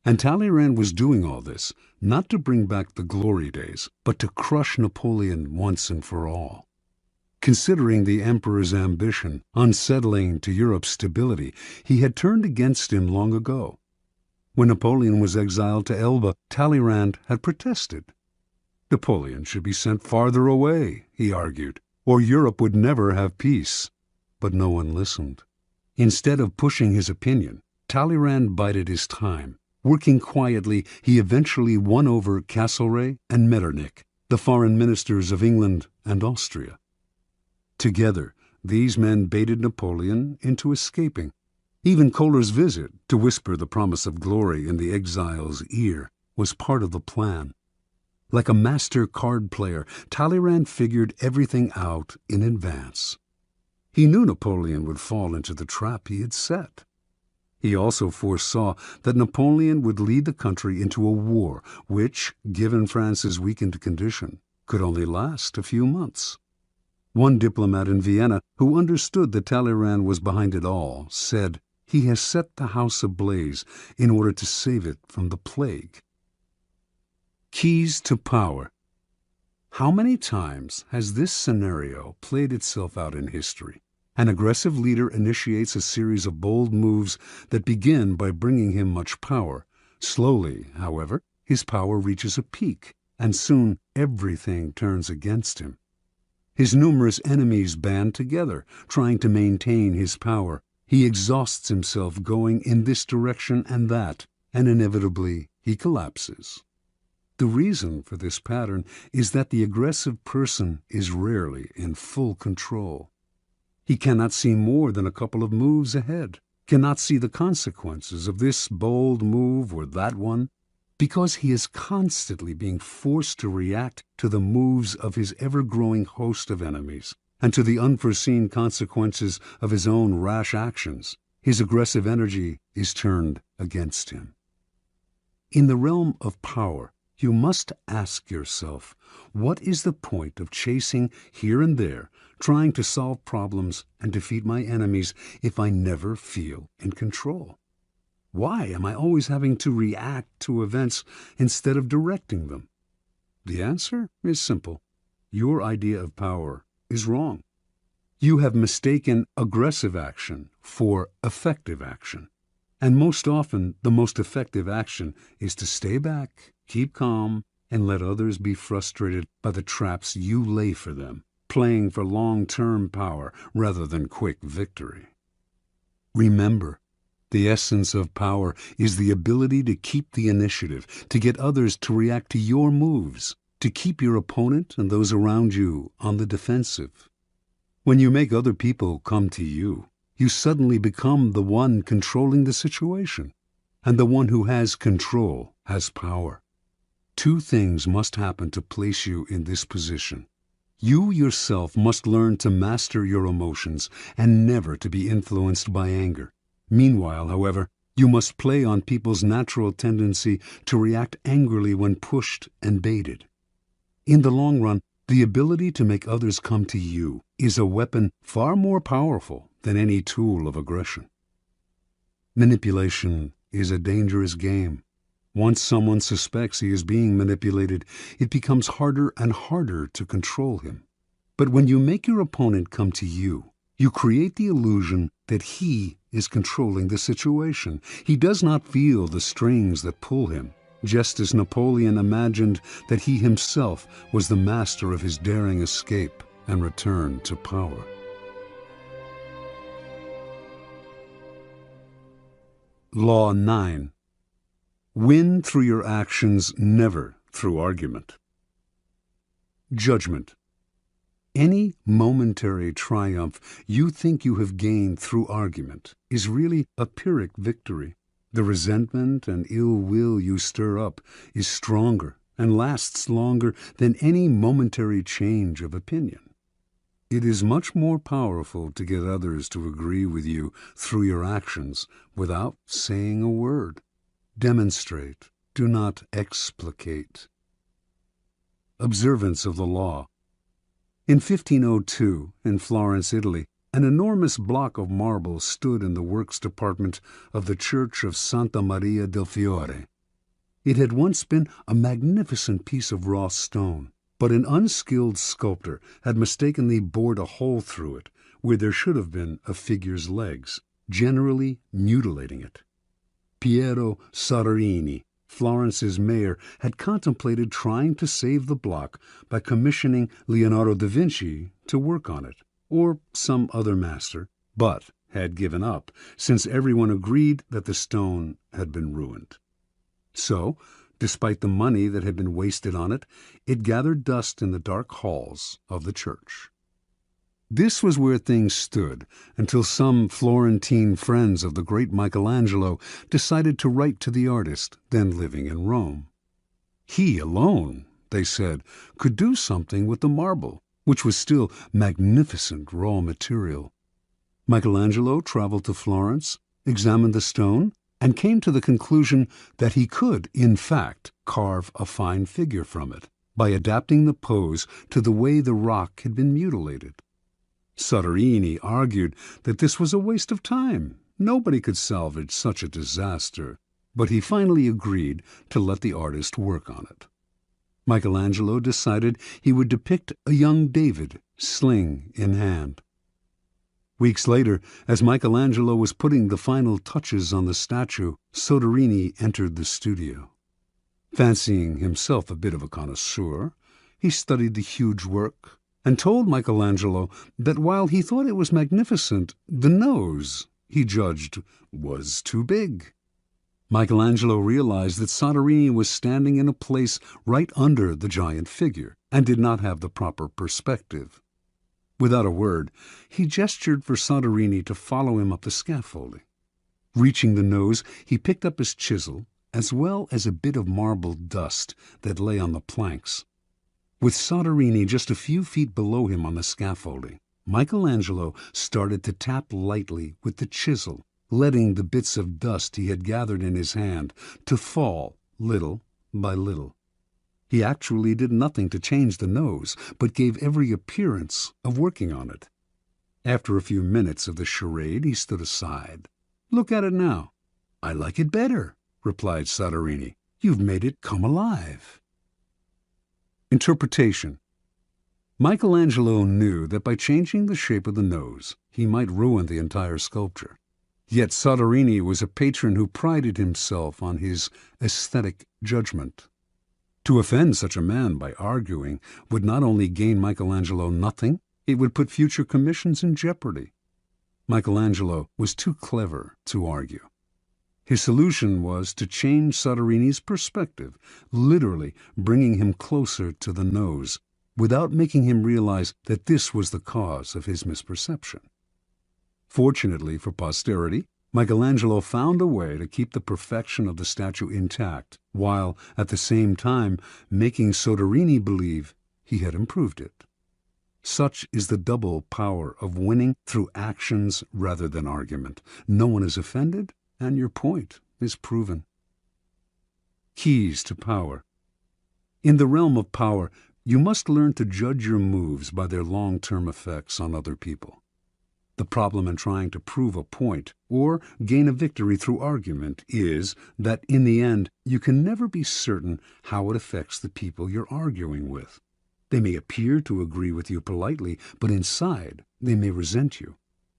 And Talleyrand was doing all this, not to bring back the glory days, but to crush Napoleon once and for all. Considering the emperor's ambition unsettling to Europe's stability, he had turned against him long ago. When Napoleon was exiled to Elba, Talleyrand had protested. Napoleon should be sent farther away, he argued, or Europe would never have peace. But no one listened. Instead of pushing his opinion, Talleyrand bided his time. Working quietly, he eventually won over Castlereagh and Metternich, the foreign ministers of England and Austria. Together, these men baited Napoleon into escaping. Even Kohler's visit, to whisper the promise of glory in the exile's ear, was part of the plan. Like a master card player, Talleyrand figured everything out in advance. He knew Napoleon would fall into the trap he had set. He also foresaw that Napoleon would lead the country into a war which, given France's weakened condition, could only last a few months. One diplomat in Vienna, who understood that Talleyrand was behind it all, said, "He has set the house ablaze in order to save it from the plague." Keys to power. How many times has this scenario played itself out in history? An aggressive leader initiates a series of bold moves that begin by bringing him much power. Slowly, however, his power reaches a peak, and soon everything turns against him. His numerous enemies band together, trying to maintain his power. He exhausts himself going in this direction and that, and inevitably he collapses. The reason for this pattern is that the aggressive person is rarely in full control. He cannot see more than a couple of moves ahead, cannot see the consequences of this bold move or that one, because he is constantly being forced to react to the moves of his ever-growing host of enemies and to the unforeseen consequences of his own rash actions. His aggressive energy is turned against him. In the realm of power, you must ask yourself, what is the point of chasing here and there, trying to solve problems and defeat my enemies if I never feel in control? Why am I always having to react to events instead of directing them? The answer is simple. Your idea of power is wrong. You have mistaken aggressive action for effective action. And most often, the most effective action is to stay back, keep calm, and let others be frustrated by the traps you lay for them, playing for long-term power rather than quick victory. Remember, the essence of power is the ability to keep the initiative, to get others to react to your moves, to keep your opponent and those around you on the defensive. When you make other people come to you, you suddenly become the one controlling the situation, and the one who has control has power. Two things must happen to place you in this position. You yourself must learn to master your emotions and never to be influenced by anger. Meanwhile, however, you must play on people's natural tendency to react angrily when pushed and baited. In the long run, the ability to make others come to you is a weapon far more powerful than any tool of aggression. Manipulation is a dangerous game. Once someone suspects he is being manipulated, it becomes harder and harder to control him. But when you make your opponent come to you, you create the illusion that he is controlling the situation. He does not feel the strings that pull him, just as Napoleon imagined that he himself was the master of his daring escape and return to power. Law 9. Win through your actions, never through argument. Judgment. Any momentary triumph you think you have gained through argument is really a Pyrrhic victory. The resentment and ill will you stir up is stronger and lasts longer than any momentary change of opinion. It is much more powerful to get others to agree with you through your actions without saying a word. Demonstrate, do not explicate. Observance of the law. In 1502, in Florence, Italy, an enormous block of marble stood in the works department of the church of Santa Maria del Fiore. It had once been a magnificent piece of raw stone, but an unskilled sculptor had mistakenly bored a hole through it where there should have been a figure's legs, generally mutilating it. Piero Soderini, Florence's mayor, had contemplated trying to save the block by commissioning Leonardo da Vinci to work on it, or some other master, but had given up, since everyone agreed that the stone had been ruined. So, despite the money that had been wasted on it, it gathered dust in the dark halls of the church. This was where things stood until some Florentine friends of the great Michelangelo decided to write to the artist, then living in Rome. He alone, they said, could do something with the marble, which was still magnificent raw material. Michelangelo traveled to Florence, examined the stone, and came to the conclusion that he could, in fact, carve a fine figure from it by adapting the pose to the way the rock had been mutilated. Soderini argued that this was a waste of time. Nobody could salvage such a disaster, but he finally agreed to let the artist work on it. Michelangelo decided he would depict a young David, sling in hand. Weeks later, as Michelangelo was putting the final touches on the statue, Soderini entered the studio. Fancying himself a bit of a connoisseur, he studied the huge work and told Michelangelo that while he thought it was magnificent, the nose, he judged, was too big. Michelangelo realized that Soderini was standing in a place right under the giant figure and did not have the proper perspective. Without a word, he gestured for Soderini to follow him up the scaffolding. Reaching the nose, he picked up his chisel, as well as a bit of marble dust that lay on the planks. With Soderini just a few feet below him on the scaffolding, Michelangelo started to tap lightly with the chisel, letting the bits of dust he had gathered in his hand to fall little by little. He actually did nothing to change the nose, but gave every appearance of working on it. After a few minutes of the charade, he stood aside. "Look at it now." "I like it better," replied Soderini. "You've made it come alive." Interpretation. Michelangelo knew that by changing the shape of the nose, he might ruin the entire sculpture. Yet Soderini was a patron who prided himself on his aesthetic judgment. To offend such a man by arguing would not only gain Michelangelo nothing, it would put future commissions in jeopardy. Michelangelo was too clever to argue. His solution was to change Soderini's perspective, literally bringing him closer to the nose, without making him realize that this was the cause of his misperception. Fortunately for posterity, Michelangelo found a way to keep the perfection of the statue intact, while, at the same time, making Soderini believe he had improved it. Such is the double power of winning through actions rather than argument. No one is offended, and your point is proven. Keys to power. In the realm of power, you must learn to judge your moves by their long-term effects on other people. The problem in trying to prove a point or gain a victory through argument is that, in the end, you can never be certain how it affects the people you're arguing with. They may appear to agree with you politely, but inside they may resent you.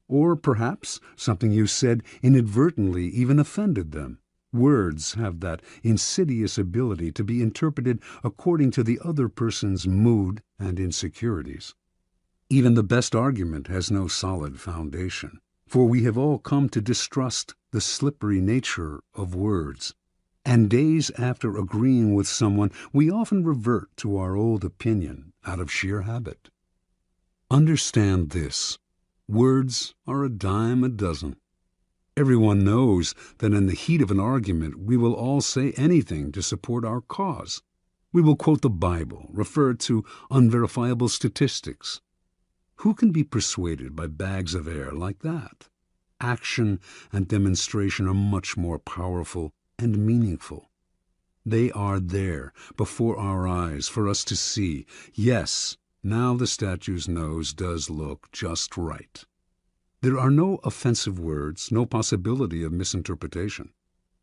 Or perhaps something you said inadvertently even offended them. Words have that insidious ability to be interpreted according to the other person's mood and insecurities. Even the best argument has no solid foundation, for we have all come to distrust the slippery nature of words. And days after agreeing with someone, we often revert to our old opinion out of sheer habit. Understand this: words are a dime a dozen. Everyone knows that in the heat of an argument we will all say anything to support our cause. We will quote the Bible, refer to unverifiable statistics. Who can be persuaded by bags of air like that? Action and demonstration are much more powerful and meaningful. They are there before our eyes for us to see. Yes, now the statue's nose does look just right. There are no offensive words, no possibility of misinterpretation.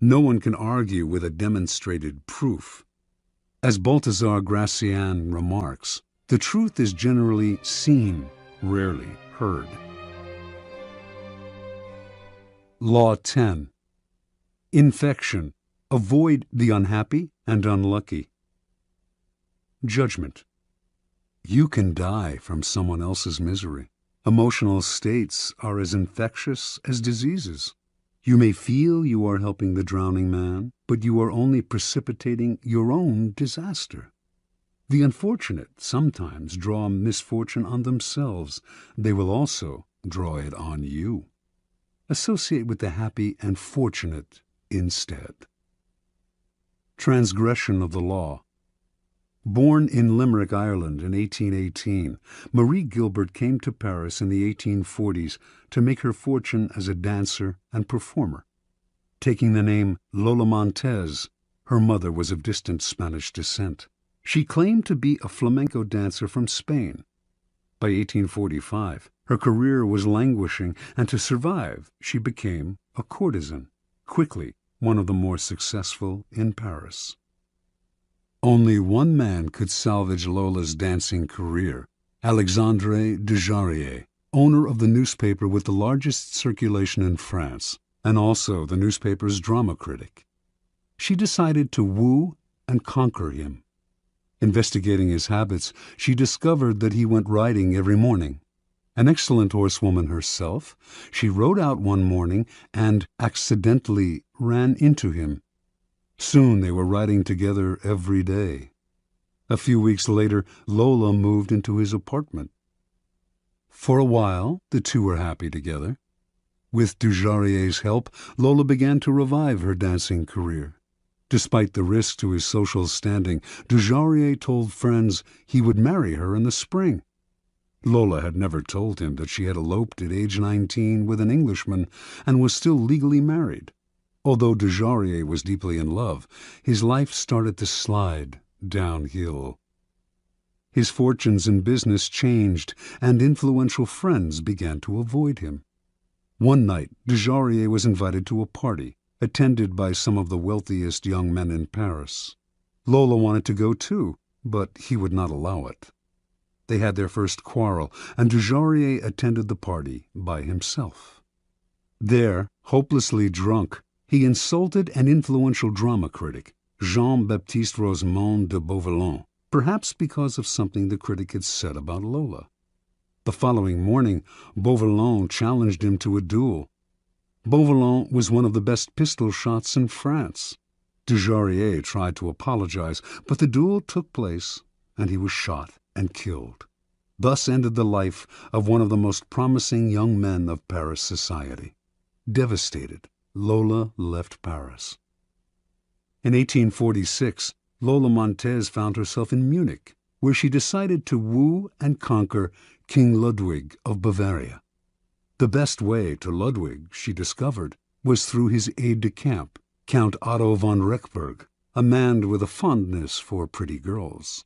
No one can argue with a demonstrated proof. As Balthazar Gracian remarks, the truth is generally seen, rarely heard. Law 10. Infection. Avoid the unhappy and unlucky. Judgment. You can die from someone else's misery. Emotional states are as infectious as diseases. You may feel you are helping the drowning man, but you are only precipitating your own disaster. The unfortunate sometimes draw misfortune on themselves. They will also draw it on you. Associate with the happy and fortunate instead. Transgression of the law. Born in Limerick, Ireland in 1818, Marie Gilbert came to Paris in the 1840s to make her fortune as a dancer and performer. Taking the name Lola Montez, her mother was of distant Spanish descent. She claimed to be a flamenco dancer from Spain. By 1845, her career was languishing, and to survive, she became a courtesan, quickly one of the more successful in Paris. Only one man could salvage Lola's dancing career: Alexandre Dujarier, owner of the newspaper with the largest circulation in France, and also the newspaper's drama critic. She decided to woo and conquer him. Investigating his habits, she discovered that he went riding every morning. An excellent horsewoman herself, she rode out one morning and accidentally ran into him. Soon they were riding together every day. A few weeks later, Lola moved into his apartment. For a while, the two were happy together. With Dujarrier's help, Lola began to revive her dancing career. Despite the risk to his social standing, Dujarrier told friends he would marry her in the spring. Lola had never told him that she had eloped at age 19 with an Englishman and was still legally married. Although Dujarrier was deeply in love, his life started to slide downhill. His fortunes in business changed, and influential friends began to avoid him. One night, Dujarrier was invited to a party, attended by some of the wealthiest young men in Paris. Lola wanted to go too, but he would not allow it. They had their first quarrel, and Dujarrier attended the party by himself. There, hopelessly drunk, he insulted an influential drama critic, Jean-Baptiste Rosemond de Beauvalon, perhaps because of something the critic had said about Lola. The following morning, Beauvalon challenged him to a duel. Beauvalon was one of the best pistol shots in France. Dujarrier tried to apologize, but the duel took place, and he was shot and killed. Thus ended the life of one of the most promising young men of Paris society. Devastated, Lola left Paris. In 1846, Lola Montez found herself in Munich, where she decided to woo and conquer King Ludwig of Bavaria. The best way to Ludwig, she discovered, was through his aide-de-camp, Count Otto von Rechberg, a man with a fondness for pretty girls.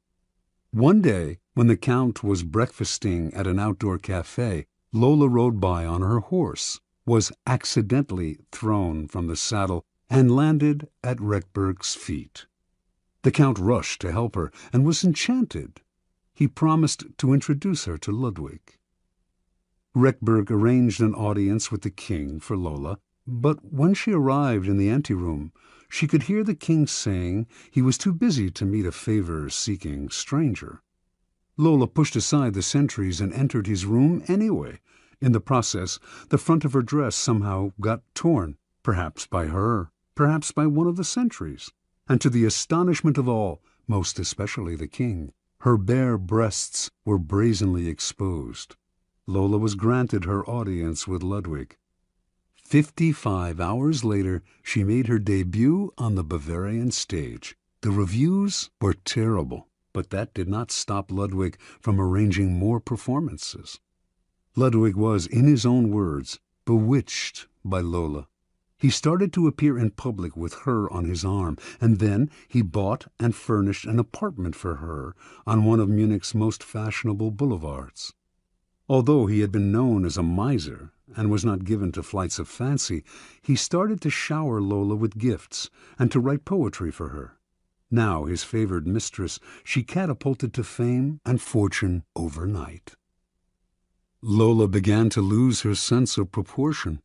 One day, when the Count was breakfasting at an outdoor cafe, Lola rode by on her horse, was accidentally thrown from the saddle, and landed at Rechberg's feet. The Count rushed to help her and was enchanted. He promised to introduce her to Ludwig. Rechberg arranged an audience with the king for Lola, but when she arrived in the anteroom, she could hear the king saying he was too busy to meet a favor-seeking stranger. Lola pushed aside the sentries and entered his room anyway. In the process, the front of her dress somehow got torn, perhaps by her, perhaps by one of the sentries, and to the astonishment of all, most especially the king, her bare breasts were brazenly exposed. Lola was granted her audience with Ludwig. 55 hours later, she made her debut on the Bavarian stage. The reviews were terrible, but that did not stop Ludwig from arranging more performances. Ludwig was, in his own words, bewitched by Lola. He started to appear in public with her on his arm, and then he bought and furnished an apartment for her on one of Munich's most fashionable boulevards. Although he had been known as a miser and was not given to flights of fancy, he started to shower Lola with gifts and to write poetry for her. Now his favored mistress, she catapulted to fame and fortune overnight. Lola began to lose her sense of proportion.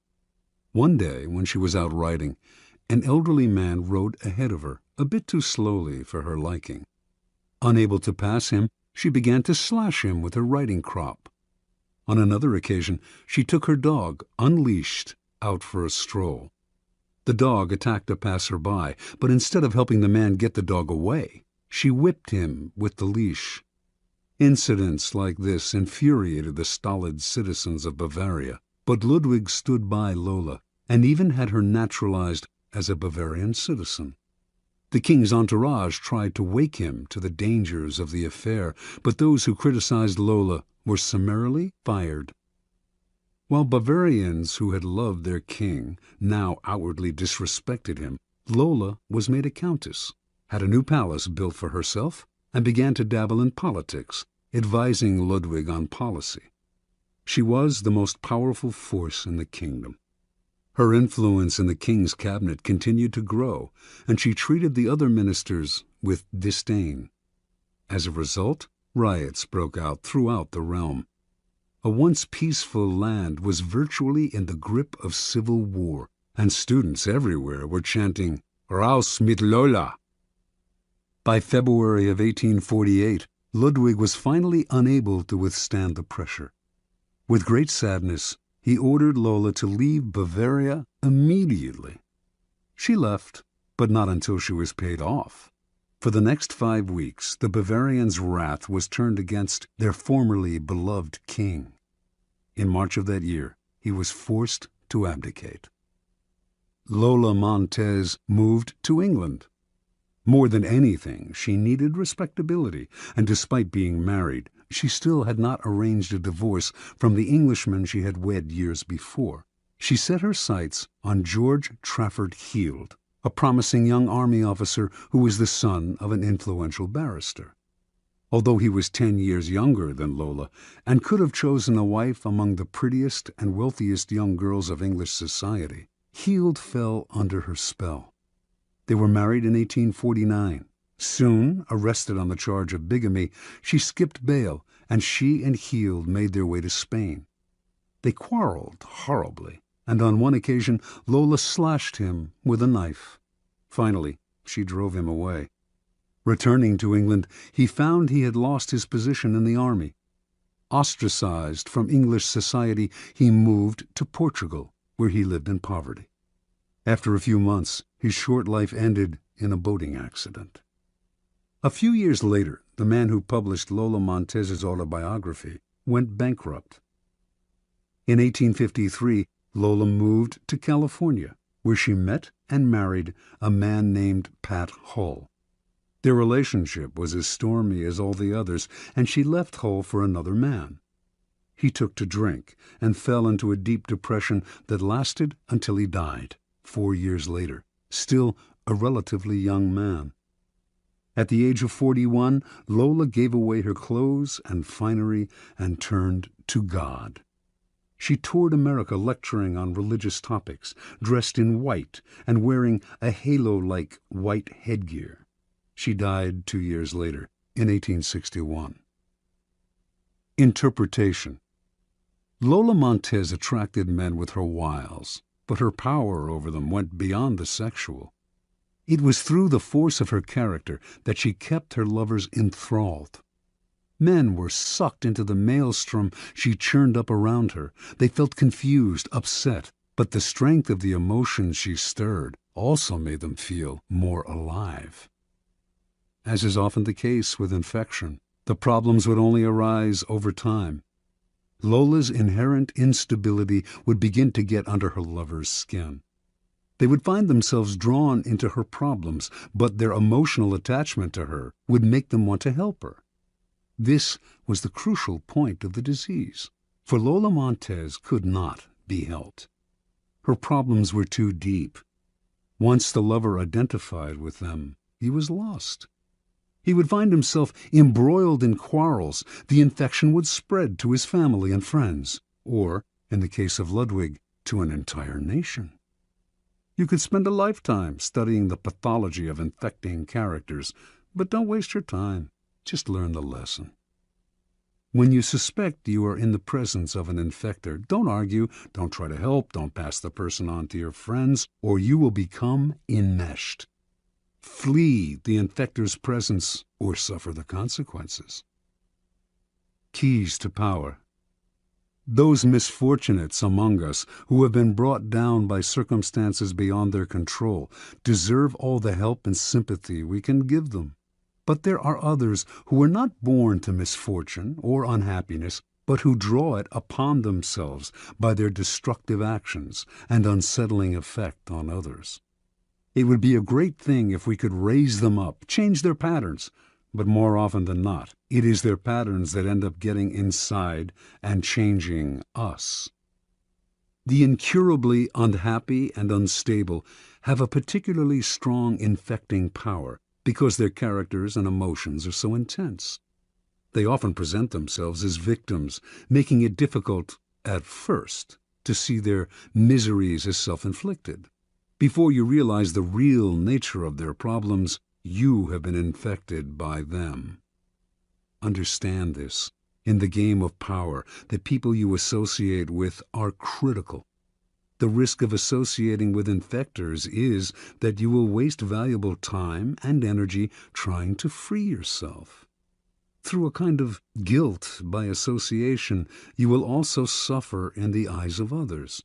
One day, when she was out riding, an elderly man rode ahead of her, a bit too slowly for her liking. Unable to pass him, she began to slash him with her riding crop. On another occasion, she took her dog, unleashed, out for a stroll. The dog attacked a passer-by, but instead of helping the man get the dog away, she whipped him with the leash. Incidents like this infuriated the stolid citizens of Bavaria, but Ludwig stood by Lola and even had her naturalized as a Bavarian citizen. The king's entourage tried to wake him to the dangers of the affair, but those who criticized Lola were summarily fired. While Bavarians who had loved their king now outwardly disrespected him, Lola was made a countess, had a new palace built for herself, and began to dabble in politics, advising Ludwig on policy. She was the most powerful force in the kingdom. Her influence in the king's cabinet continued to grow, and she treated the other ministers with disdain. As a result, riots broke out throughout the realm. A once peaceful land was virtually in the grip of civil war, and students everywhere were chanting, "Raus mit Lola!" By February of 1848, Ludwig was finally unable to withstand the pressure. With great sadness, he ordered Lola to leave Bavaria immediately. She left, but not until she was paid off. For the next 5 weeks, the Bavarians' wrath was turned against their formerly beloved king. In March of that year, he was forced to abdicate. Lola Montez moved to England. More than anything, she needed respectability, and despite being married, she still had not arranged a divorce from the Englishman she had wed years before. She set her sights on George Trafford Heald, a promising young army officer who was the son of an influential barrister. Although he was 10 years younger than Lola and could have chosen a wife among the prettiest and wealthiest young girls of English society, Heald fell under her spell. They were married in 1849. Soon, arrested on the charge of bigamy, she skipped bail, and she and Heald made their way to Spain. They quarreled horribly, and on one occasion Lola slashed him with a knife. Finally, she drove him away. Returning to England, he found he had lost his position in the army. Ostracized from English society, he moved to Portugal, where he lived in poverty. After a few months, his short life ended in a boating accident. A few years later, the man who published Lola Montez's autobiography, went bankrupt. In 1853, Lola moved to California, where she met and married a man named Pat Hull. Their relationship was as stormy as all the others, and she left Hull for another man. He took to drink and fell into a deep depression that lasted until he died 4 years later, still a relatively young man. At the age of 41, Lola gave away her clothes and finery and turned to God. She toured America lecturing on religious topics, dressed in white and wearing a halo-like white headgear. She died 2 years later, in 1861. Interpretation. Lola Montez attracted men with her wiles, but her power over them went beyond the sexual. It was through the force of her character that she kept her lovers enthralled. Men were sucked into the maelstrom she churned up around her. They felt confused, upset, but the strength of the emotions she stirred also made them feel more alive. As is often the case with infection, the problems would only arise over time. Lola's inherent instability would begin to get under her lover's skin. They would find themselves drawn into her problems, but their emotional attachment to her would make them want to help her. This was the crucial point of the disease, for Lola Montez could not be helped. Her problems were too deep. Once the lover identified with them, he was lost. He would find himself embroiled in quarrels. The infection would spread to his family and friends, or, in the case of Ludwig, to an entire nation. You could spend a lifetime studying the pathology of infecting characters, but don't waste your time. Just learn the lesson. When you suspect you are in the presence of an infector, don't argue, don't try to help, don't pass the person on to your friends, or you will become enmeshed. Flee the infector's presence or suffer the consequences. Keys to power. Those misfortunates among us who have been brought down by circumstances beyond their control deserve all the help and sympathy we can give them. But there are others who are not born to misfortune or unhappiness, but who draw it upon themselves by their destructive actions and unsettling effect on others. It would be a great thing if we could raise them up, change their patterns, but more often than not, it is their patterns that end up getting inside and changing us. The incurably unhappy and unstable have a particularly strong infecting power because their characters and emotions are so intense. They often present themselves as victims, making it difficult, at first, to see their miseries as self-inflicted. Before you realize the real nature of their problems, you have been infected by them. Understand this. In the game of power, the people you associate with are critical. The risk of associating with infectors is that you will waste valuable time and energy trying to free yourself. Through a kind of guilt by association, you will also suffer in the eyes of others.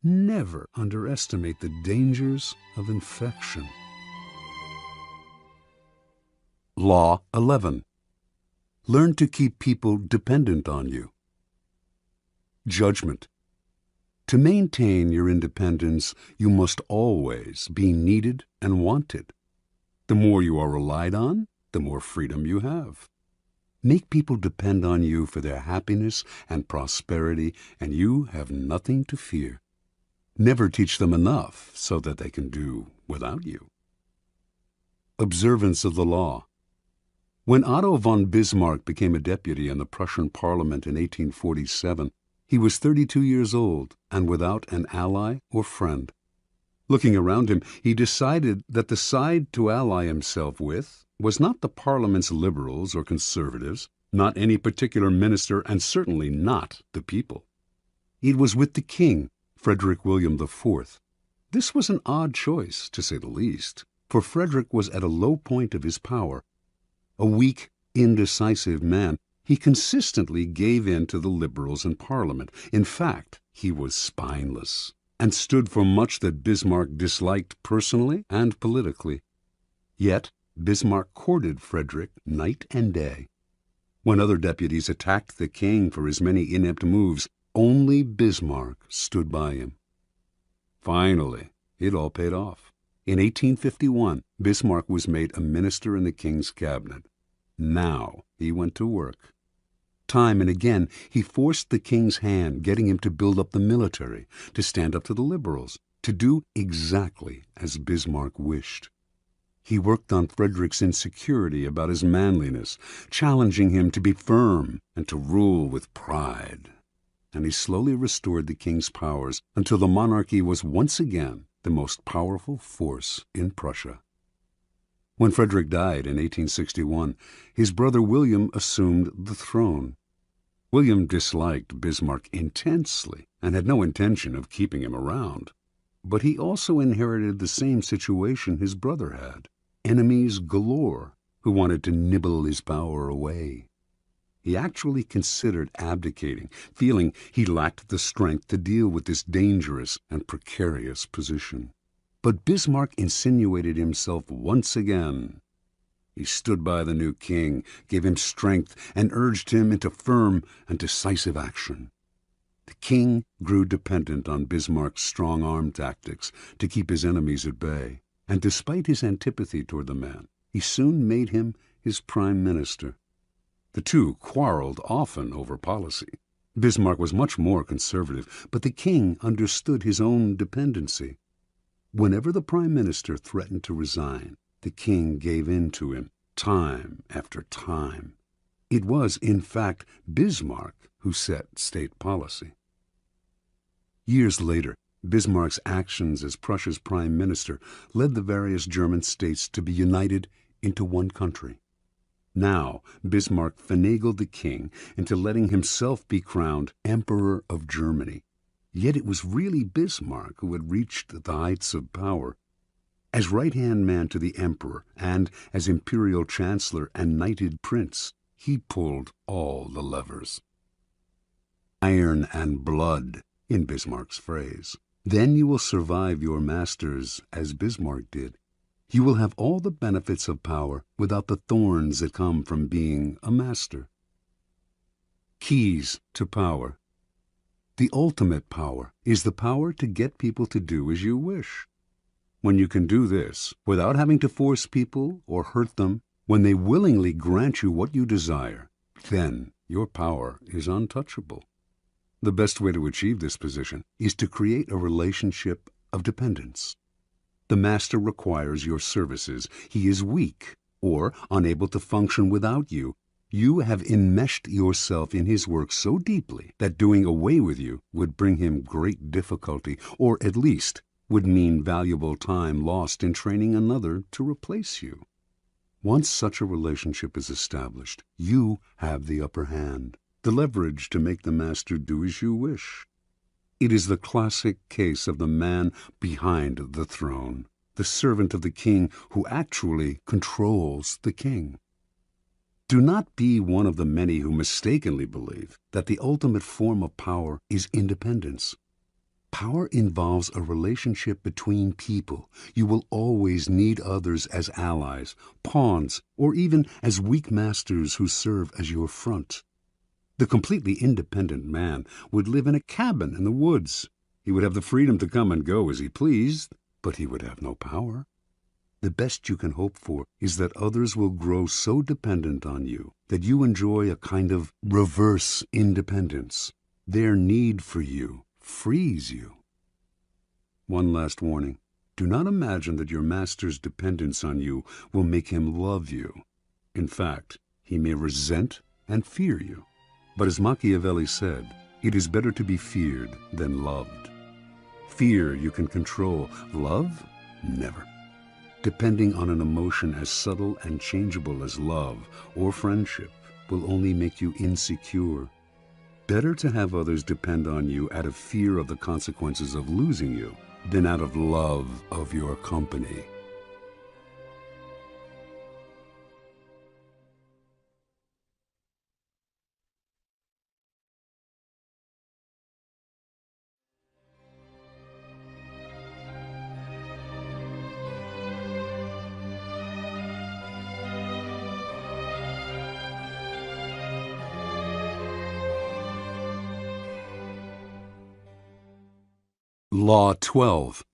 Never underestimate the dangers of infection. Law 11. Learn to keep people dependent on you. Judgment. To maintain your independence, you must always be needed and wanted. The more you are relied on, the more freedom you have. Make people depend on you for their happiness and prosperity, and you have nothing to fear. Never teach them enough so that they can do without you. Observance of the law. When Otto von Bismarck became a deputy in the Prussian Parliament in 1847, he was 32 years old and without an ally or friend. Looking around him, he decided that the side to ally himself with was not the Parliament's liberals or conservatives, not any particular minister, and certainly not the people. It was with the king, Frederick William IV. This was an odd choice, to say the least, for Frederick was at a low point of his power. A weak, indecisive man, he consistently gave in to the liberals in Parliament. In fact, he was spineless and stood for much that Bismarck disliked personally and politically. Yet, Bismarck courted Frederick night and day. When other deputies attacked the king for his many inept moves, only Bismarck stood by him. Finally, it all paid off. In 1851, Bismarck was made a minister in the king's cabinet. Now he went to work. Time and again, he forced the king's hand, getting him to build up the military, to stand up to the liberals, to do exactly as Bismarck wished. He worked on Frederick's insecurity about his manliness, challenging him to be firm and to rule with pride. And he slowly restored the king's powers until the monarchy was once again the most powerful force in Prussia. When Frederick died in 1861, his brother William assumed the throne. William disliked Bismarck intensely and had no intention of keeping him around. But he also inherited the same situation his brother had: enemies galore who wanted to nibble his power away. He actually considered abdicating, feeling he lacked the strength to deal with this dangerous and precarious position. But Bismarck insinuated himself once again. He stood by the new king, gave him strength, and urged him into firm and decisive action. The king grew dependent on Bismarck's strong-arm tactics to keep his enemies at bay, and despite his antipathy toward the man, he soon made him his prime minister. The two quarreled often over policy. Bismarck was much more conservative, but the king understood his own dependency. Whenever the prime minister threatened to resign, the king gave in to him, time after time. It was, in fact, Bismarck who set state policy. Years later, Bismarck's actions as Prussia's prime minister led the various German states to be united into one country. Now, Bismarck finagled the king into letting himself be crowned Emperor of Germany. Yet it was really Bismarck who had reached the heights of power. As right-hand man to the emperor and as imperial chancellor and knighted prince, he pulled all the levers. Iron and blood, in Bismarck's phrase. Then you will survive your masters as Bismarck did. You will have all the benefits of power without the thorns that come from being a master. Keys to power. The ultimate power is the power to get people to do as you wish. When you can do this without having to force people or hurt them, when they willingly grant you what you desire, then your power is untouchable. The best way to achieve this position is to create a relationship of dependence. The master requires your services. He is weak or unable to function without you. You have enmeshed yourself in his work so deeply that doing away with you would bring him great difficulty, or at least would mean valuable time lost in training another to replace you. Once such a relationship is established, you have the upper hand, the leverage to make the master do as you wish. It is the classic case of the man behind the throne, the servant of the king who actually controls the king. Do not be one of the many who mistakenly believe that the ultimate form of power is independence. Power involves a relationship between people. You will always need others as allies, pawns, or even as weak masters who serve as your front. The completely independent man would live in a cabin in the woods. He would have the freedom to come and go as he pleased, but he would have no power. The best you can hope for is that others will grow so dependent on you that you enjoy a kind of reverse independence. Their need for you frees you. One last warning. Do not imagine that your master's dependence on you will make him love you. In fact, he may resent and fear you. But as Machiavelli said, it is better to be feared than loved. Fear you can control. Love? Never. Depending on an emotion as subtle and changeable as love or friendship will only make you insecure. Better to have others depend on you out of fear of the consequences of losing you than out of love of your company. Law 12.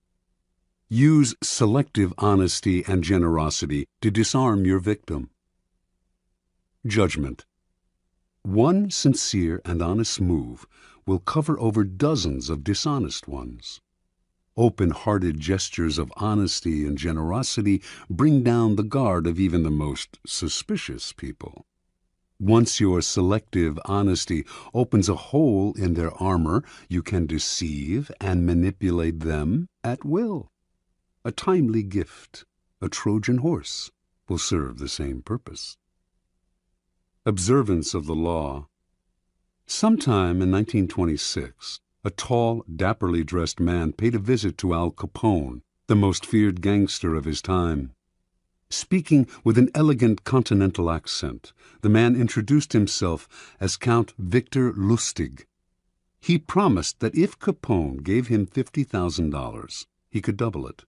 Use selective honesty and generosity to disarm your victim. Judgment. One sincere and honest move will cover over dozens of dishonest ones. Open-hearted gestures of honesty and generosity bring down the guard of even the most suspicious people. Once your selective honesty opens a hole in their armor, you can deceive and manipulate them at will. A timely gift, a Trojan horse, will serve the same purpose. Observance of the law. Sometime in 1926, a tall, dapperly dressed man paid a visit to Al Capone, the most feared gangster of his time. Speaking with an elegant continental accent, the man introduced himself as Count Victor Lustig. He promised that if Capone gave him $50,000, he could double it.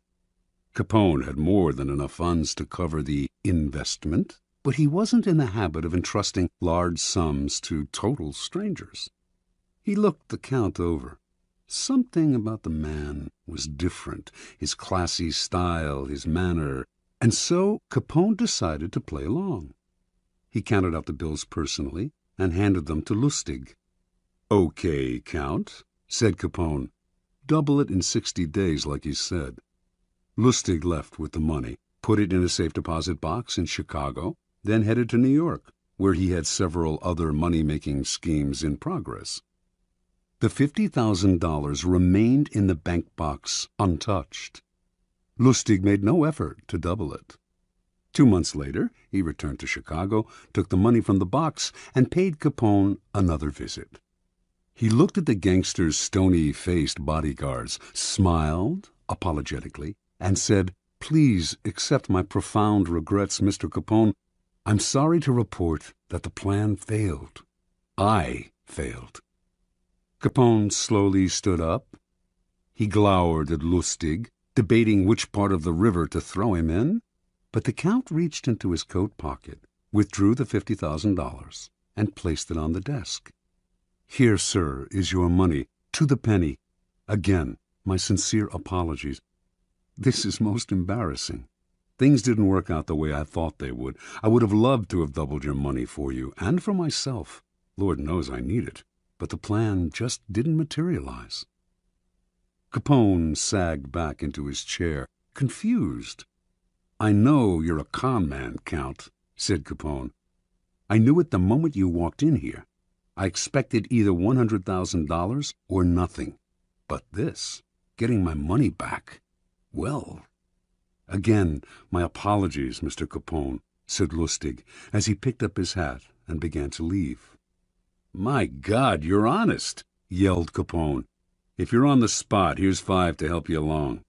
Capone had more than enough funds to cover the investment, but he wasn't in the habit of entrusting large sums to total strangers. He looked the Count over. Something about the man was different, his classy style, his manner, and so Capone decided to play along. He counted out the bills personally and handed them to Lustig. "Okay, Count," said Capone. "Double it in 60 days like you said." Lustig left with the money, put it in a safe deposit box in Chicago, then headed to New York, where he had several other money-making schemes in progress. The $50,000 remained in the bank box untouched. Lustig made no effort to double it. 2 months later, he returned to Chicago, took the money from the box, and paid Capone another visit. He looked at the gangster's stony-faced bodyguards, smiled apologetically, and said, "Please accept my profound regrets, Mr. Capone. I'm sorry to report that the plan failed. I failed." Capone slowly stood up. He glowered at Lustig, debating which part of the river to throw him in, but the Count reached into his coat pocket, withdrew the $50,000, and placed it on the desk. "Here, sir, is your money, to the penny. Again, my sincere apologies. This is most embarrassing. Things didn't work out the way I thought they would. I would have loved to have doubled your money for you and for myself. Lord knows I need it, but the plan just didn't materialize." Capone sagged back into his chair, confused. "I know you're a con man, Count," said Capone. "I knew it the moment you walked in here. I expected either $100,000 or nothing. But this, getting my money back, well... Again, my apologies, Mr. Capone," said Lustig, as he picked up his hat and began to leave. "My God, you're honest," yelled Capone. "If you're on the spot, here's 5 to help you along."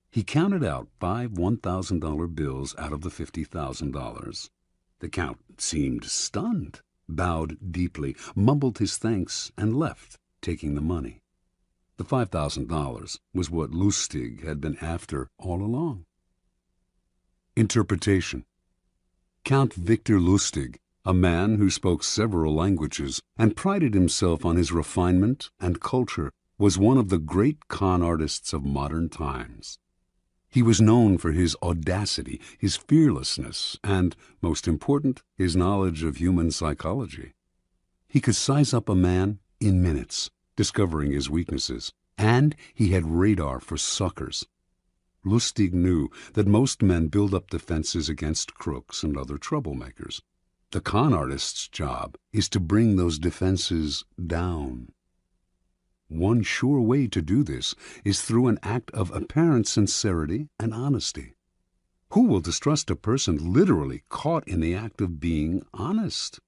He counted out 5 $1,000 bills out of the $50,000. The Count seemed stunned, bowed deeply, mumbled his thanks, and left, taking the money. The $5,000 was what Lustig had been after all along. Interpretation. Count Victor Lustig, a man who spoke several languages and prided himself on his refinement and culture, was one of the great con artists of modern times. He was known for his audacity, his fearlessness, and, most important, his knowledge of human psychology. He could size up a man in minutes, discovering his weaknesses, and he had radar for suckers. Lustig knew that most men build up defenses against crooks and other troublemakers. The con artist's job is to bring those defenses down. One sure way to do this is through an act of apparent sincerity and honesty. Who will distrust a person literally caught in the act of being honest?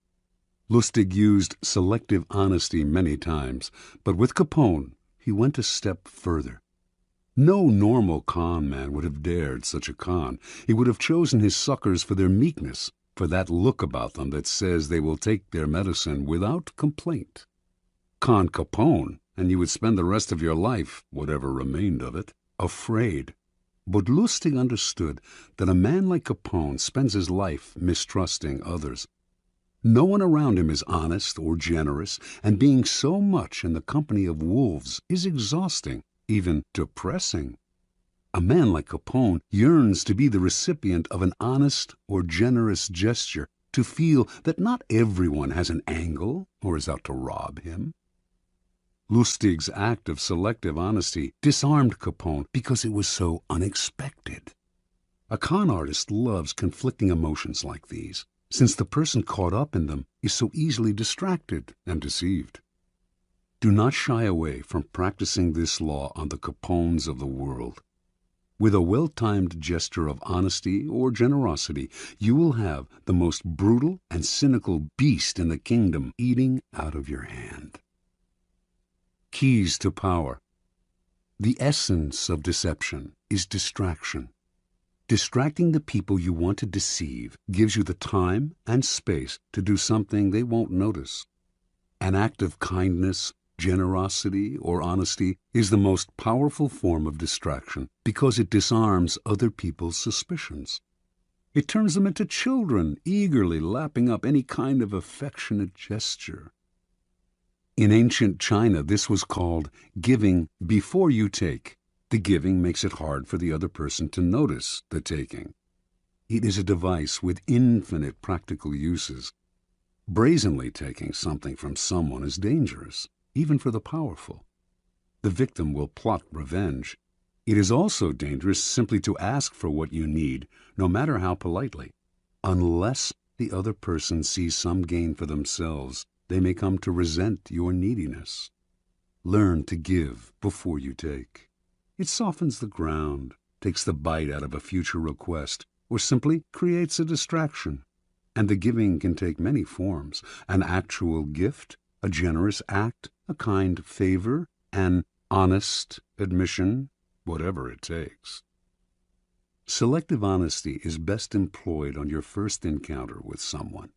Lustig used selective honesty many times, but with Capone he went a step further. No normal con man would have dared such a con. He would have chosen his suckers for their meekness, for that look about them that says they will take their medicine without complaint. Con Capone, and you would spend the rest of your life, whatever remained of it, afraid. But Lustig understood that a man like Capone spends his life mistrusting others. No one around him is honest or generous, and being so much in the company of wolves is exhausting, even depressing. A man like Capone yearns to be the recipient of an honest or generous gesture, to feel that not everyone has an angle or is out to rob him. Lustig's act of selective honesty disarmed Capone because it was so unexpected. A con artist loves conflicting emotions like these, since the person caught up in them is so easily distracted and deceived. Do not shy away from practicing this law on the Capones of the world. With a well-timed gesture of honesty or generosity, you will have the most brutal and cynical beast in the kingdom eating out of your hand. Keys to power. The essence of deception is distraction. Distracting the people you want to deceive gives you the time and space to do something they won't notice. An act of kindness, generosity, or honesty is the most powerful form of distraction because it disarms other people's suspicions. It turns them into children, eagerly lapping up any kind of affectionate gesture. In ancient China, this was called giving before you take. The giving makes it hard for the other person to notice the taking. It is a device with infinite practical uses. Brazenly taking something from someone is dangerous, even for the powerful. The victim will plot revenge. It is also dangerous simply to ask for what you need, no matter how politely. Unless the other person sees some gain for themselves, they may come to resent your neediness. Learn to give before you take. It softens the ground, takes the bite out of a future request, or simply creates a distraction. And the giving can take many forms: an actual gift, a generous act, a kind favor, an honest admission, whatever it takes. Selective honesty is best employed on your first encounter with someone.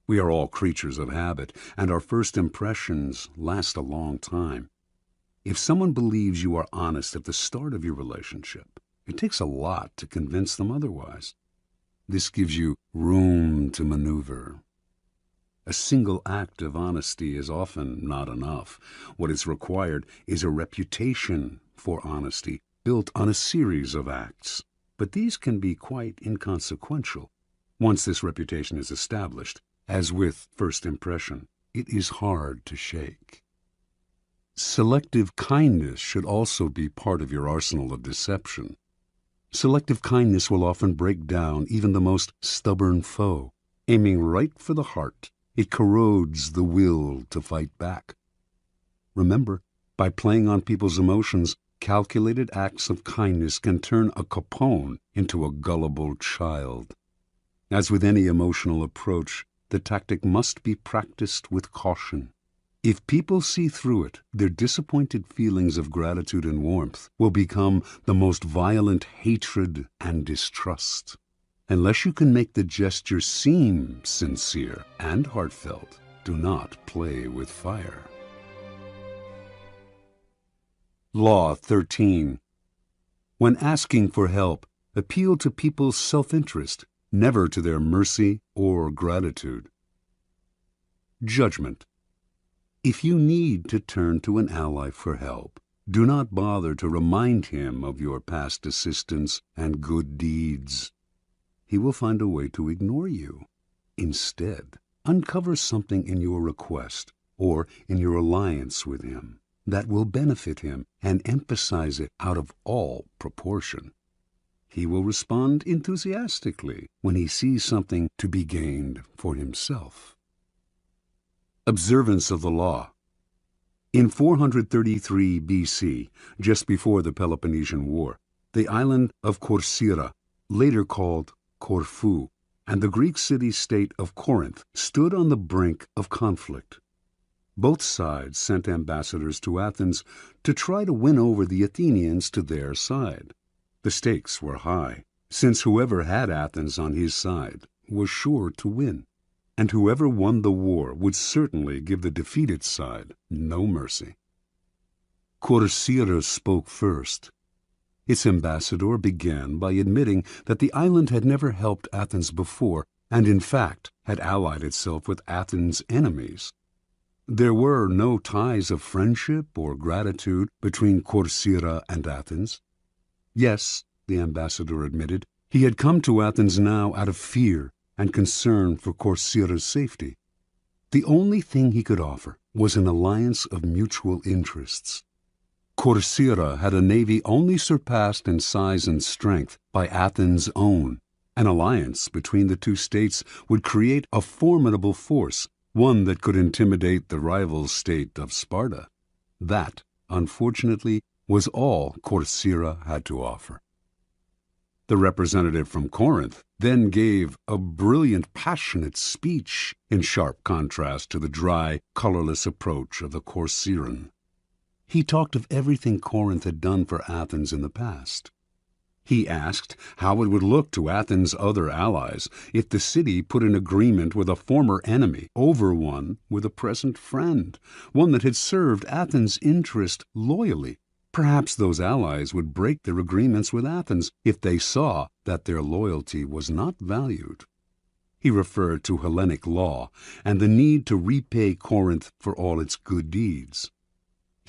We are all creatures of habit, and our first impressions last a long time. If someone believes you are honest at the start of your relationship, it takes a lot to convince them otherwise. This gives you room to maneuver. A single act of honesty is often not enough. What is required is a reputation for honesty built on a series of acts. But these can be quite inconsequential. Once this reputation is established, as with first impression, it is hard to shake. Selective kindness should also be part of your arsenal of deception. Selective kindness will often break down even the most stubborn foe. Aiming right for the heart, it corrodes the will to fight back. Remember, by playing on people's emotions, calculated acts of kindness can turn a Capone into a gullible child. As with any emotional approach, the tactic must be practiced with caution. If people see through it, their disappointed feelings of gratitude and warmth will become the most violent hatred and distrust. Unless you can make the gesture seem sincere and heartfelt, do not play with fire. Law 13. When asking for help, appeal to people's self-interest, never to their mercy or gratitude. Judgment. If you need to turn to an ally for help, do not bother to remind him of your past assistance and good deeds. He will find a way to ignore you. Instead, uncover something in your request or in your alliance with him that will benefit him and emphasize it out of all proportion. He will respond enthusiastically when he sees something to be gained for himself. Observance of the law. In 433 BC, just before the Peloponnesian War, the island of Corcyra, later called Corfu, and the Greek city-state of Corinth stood on the brink of conflict. Both sides sent ambassadors to Athens to try to win over the Athenians to their side. The stakes were high, since whoever had Athens on his side was sure to win, and whoever won the war would certainly give the defeated side no mercy. Corcyra spoke first. Its ambassador began by admitting that the island had never helped Athens before, and in fact had allied itself with Athens' enemies. There were no ties of friendship or gratitude between Corcyra and Athens. Yes, the ambassador admitted, he had come to Athens now out of fear and concern for Corcyra's safety. The only thing he could offer was an alliance of mutual interests. Corcyra had a navy only surpassed in size and strength by Athens' own. An alliance between the two states would create a formidable force, one that could intimidate the rival state of Sparta. That, unfortunately, was all Corcyra had to offer. The representative from Corinth then gave a brilliant, passionate speech in sharp contrast to the dry, colorless approach of the Corcyran. He talked of everything Corinth had done for Athens in the past. He asked how it would look to Athens' other allies if the city put in agreement with a former enemy over one with a present friend, one that had served Athens' interest loyally. Perhaps those allies would break their agreements with Athens if they saw that their loyalty was not valued. He referred to Hellenic law and the need to repay Corinth for all its good deeds.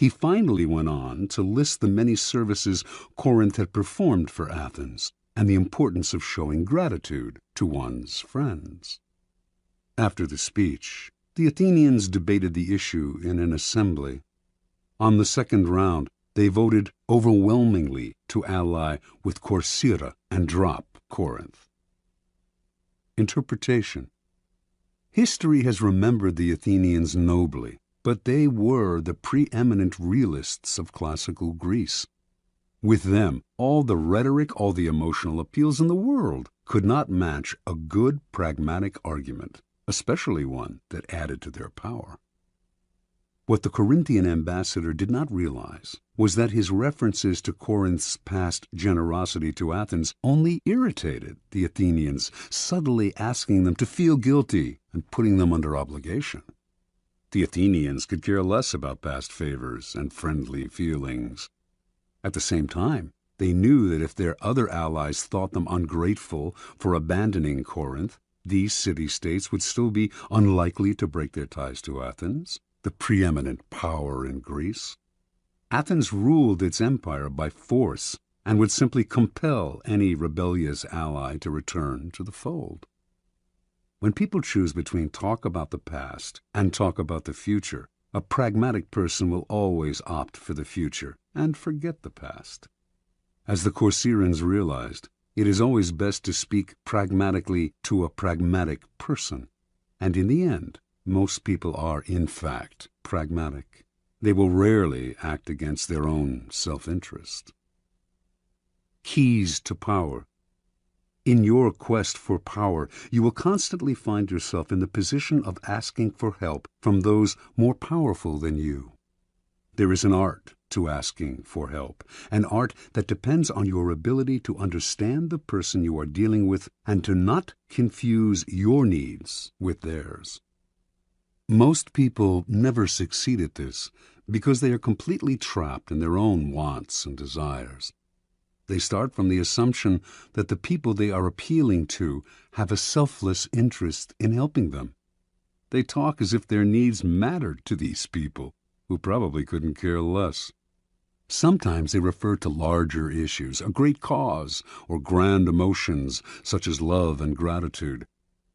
He finally went on to list the many services Corinth had performed for Athens and the importance of showing gratitude to one's friends. After the speech, the Athenians debated the issue in an assembly. On the second round, they voted overwhelmingly to ally with Corcyra and drop Corinth. Interpretation. History has remembered the Athenians nobly, but they were the preeminent realists of classical Greece. With them, all the rhetoric, all the emotional appeals in the world could not match a good pragmatic argument, especially one that added to their power. What the Corinthian ambassador did not realize was that his references to Corinth's past generosity to Athens only irritated the Athenians, subtly asking them to feel guilty and putting them under obligation. The Athenians could care less about past favors and friendly feelings. At the same time, they knew that if their other allies thought them ungrateful for abandoning Corinth, these city-states would still be unlikely to break their ties to Athens, the preeminent power in Greece. Athens ruled its empire by force and would simply compel any rebellious ally to return to the fold. When people choose between talk about the past and talk about the future, a pragmatic person will always opt for the future and forget the past. As the Corcyrans realized, it is always best to speak pragmatically to a pragmatic person, and in the end, most people are, in fact, pragmatic. They will rarely act against their own self-interest. Keys to power. In your quest for power, you will constantly find yourself in the position of asking for help from those more powerful than you. There is an art to asking for help, an art that depends on your ability to understand the person you are dealing with and to not confuse your needs with theirs. Most people never succeed at this because they are completely trapped in their own wants and desires. They start from the assumption that the people they are appealing to have a selfless interest in helping them. They talk as if their needs mattered to these people, who probably couldn't care less. Sometimes they refer to larger issues, a great cause, or grand emotions such as love and gratitude.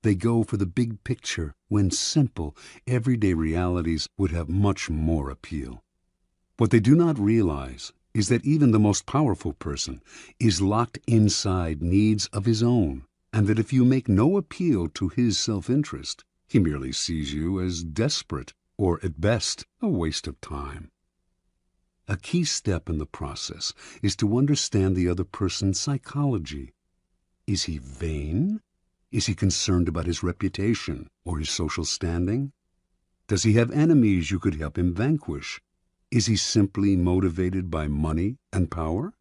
They go for the big picture when simple, everyday realities would have much more appeal. What they do not realize is that even the most powerful person is locked inside needs of his own, and that if you make no appeal to his self-interest, he merely sees you as desperate, or at best, a waste of time. A key step in the process is to understand the other person's psychology. Is he vain? Is he concerned about his reputation or his social standing? Does he have enemies you could help him vanquish? Is he simply motivated by money and power?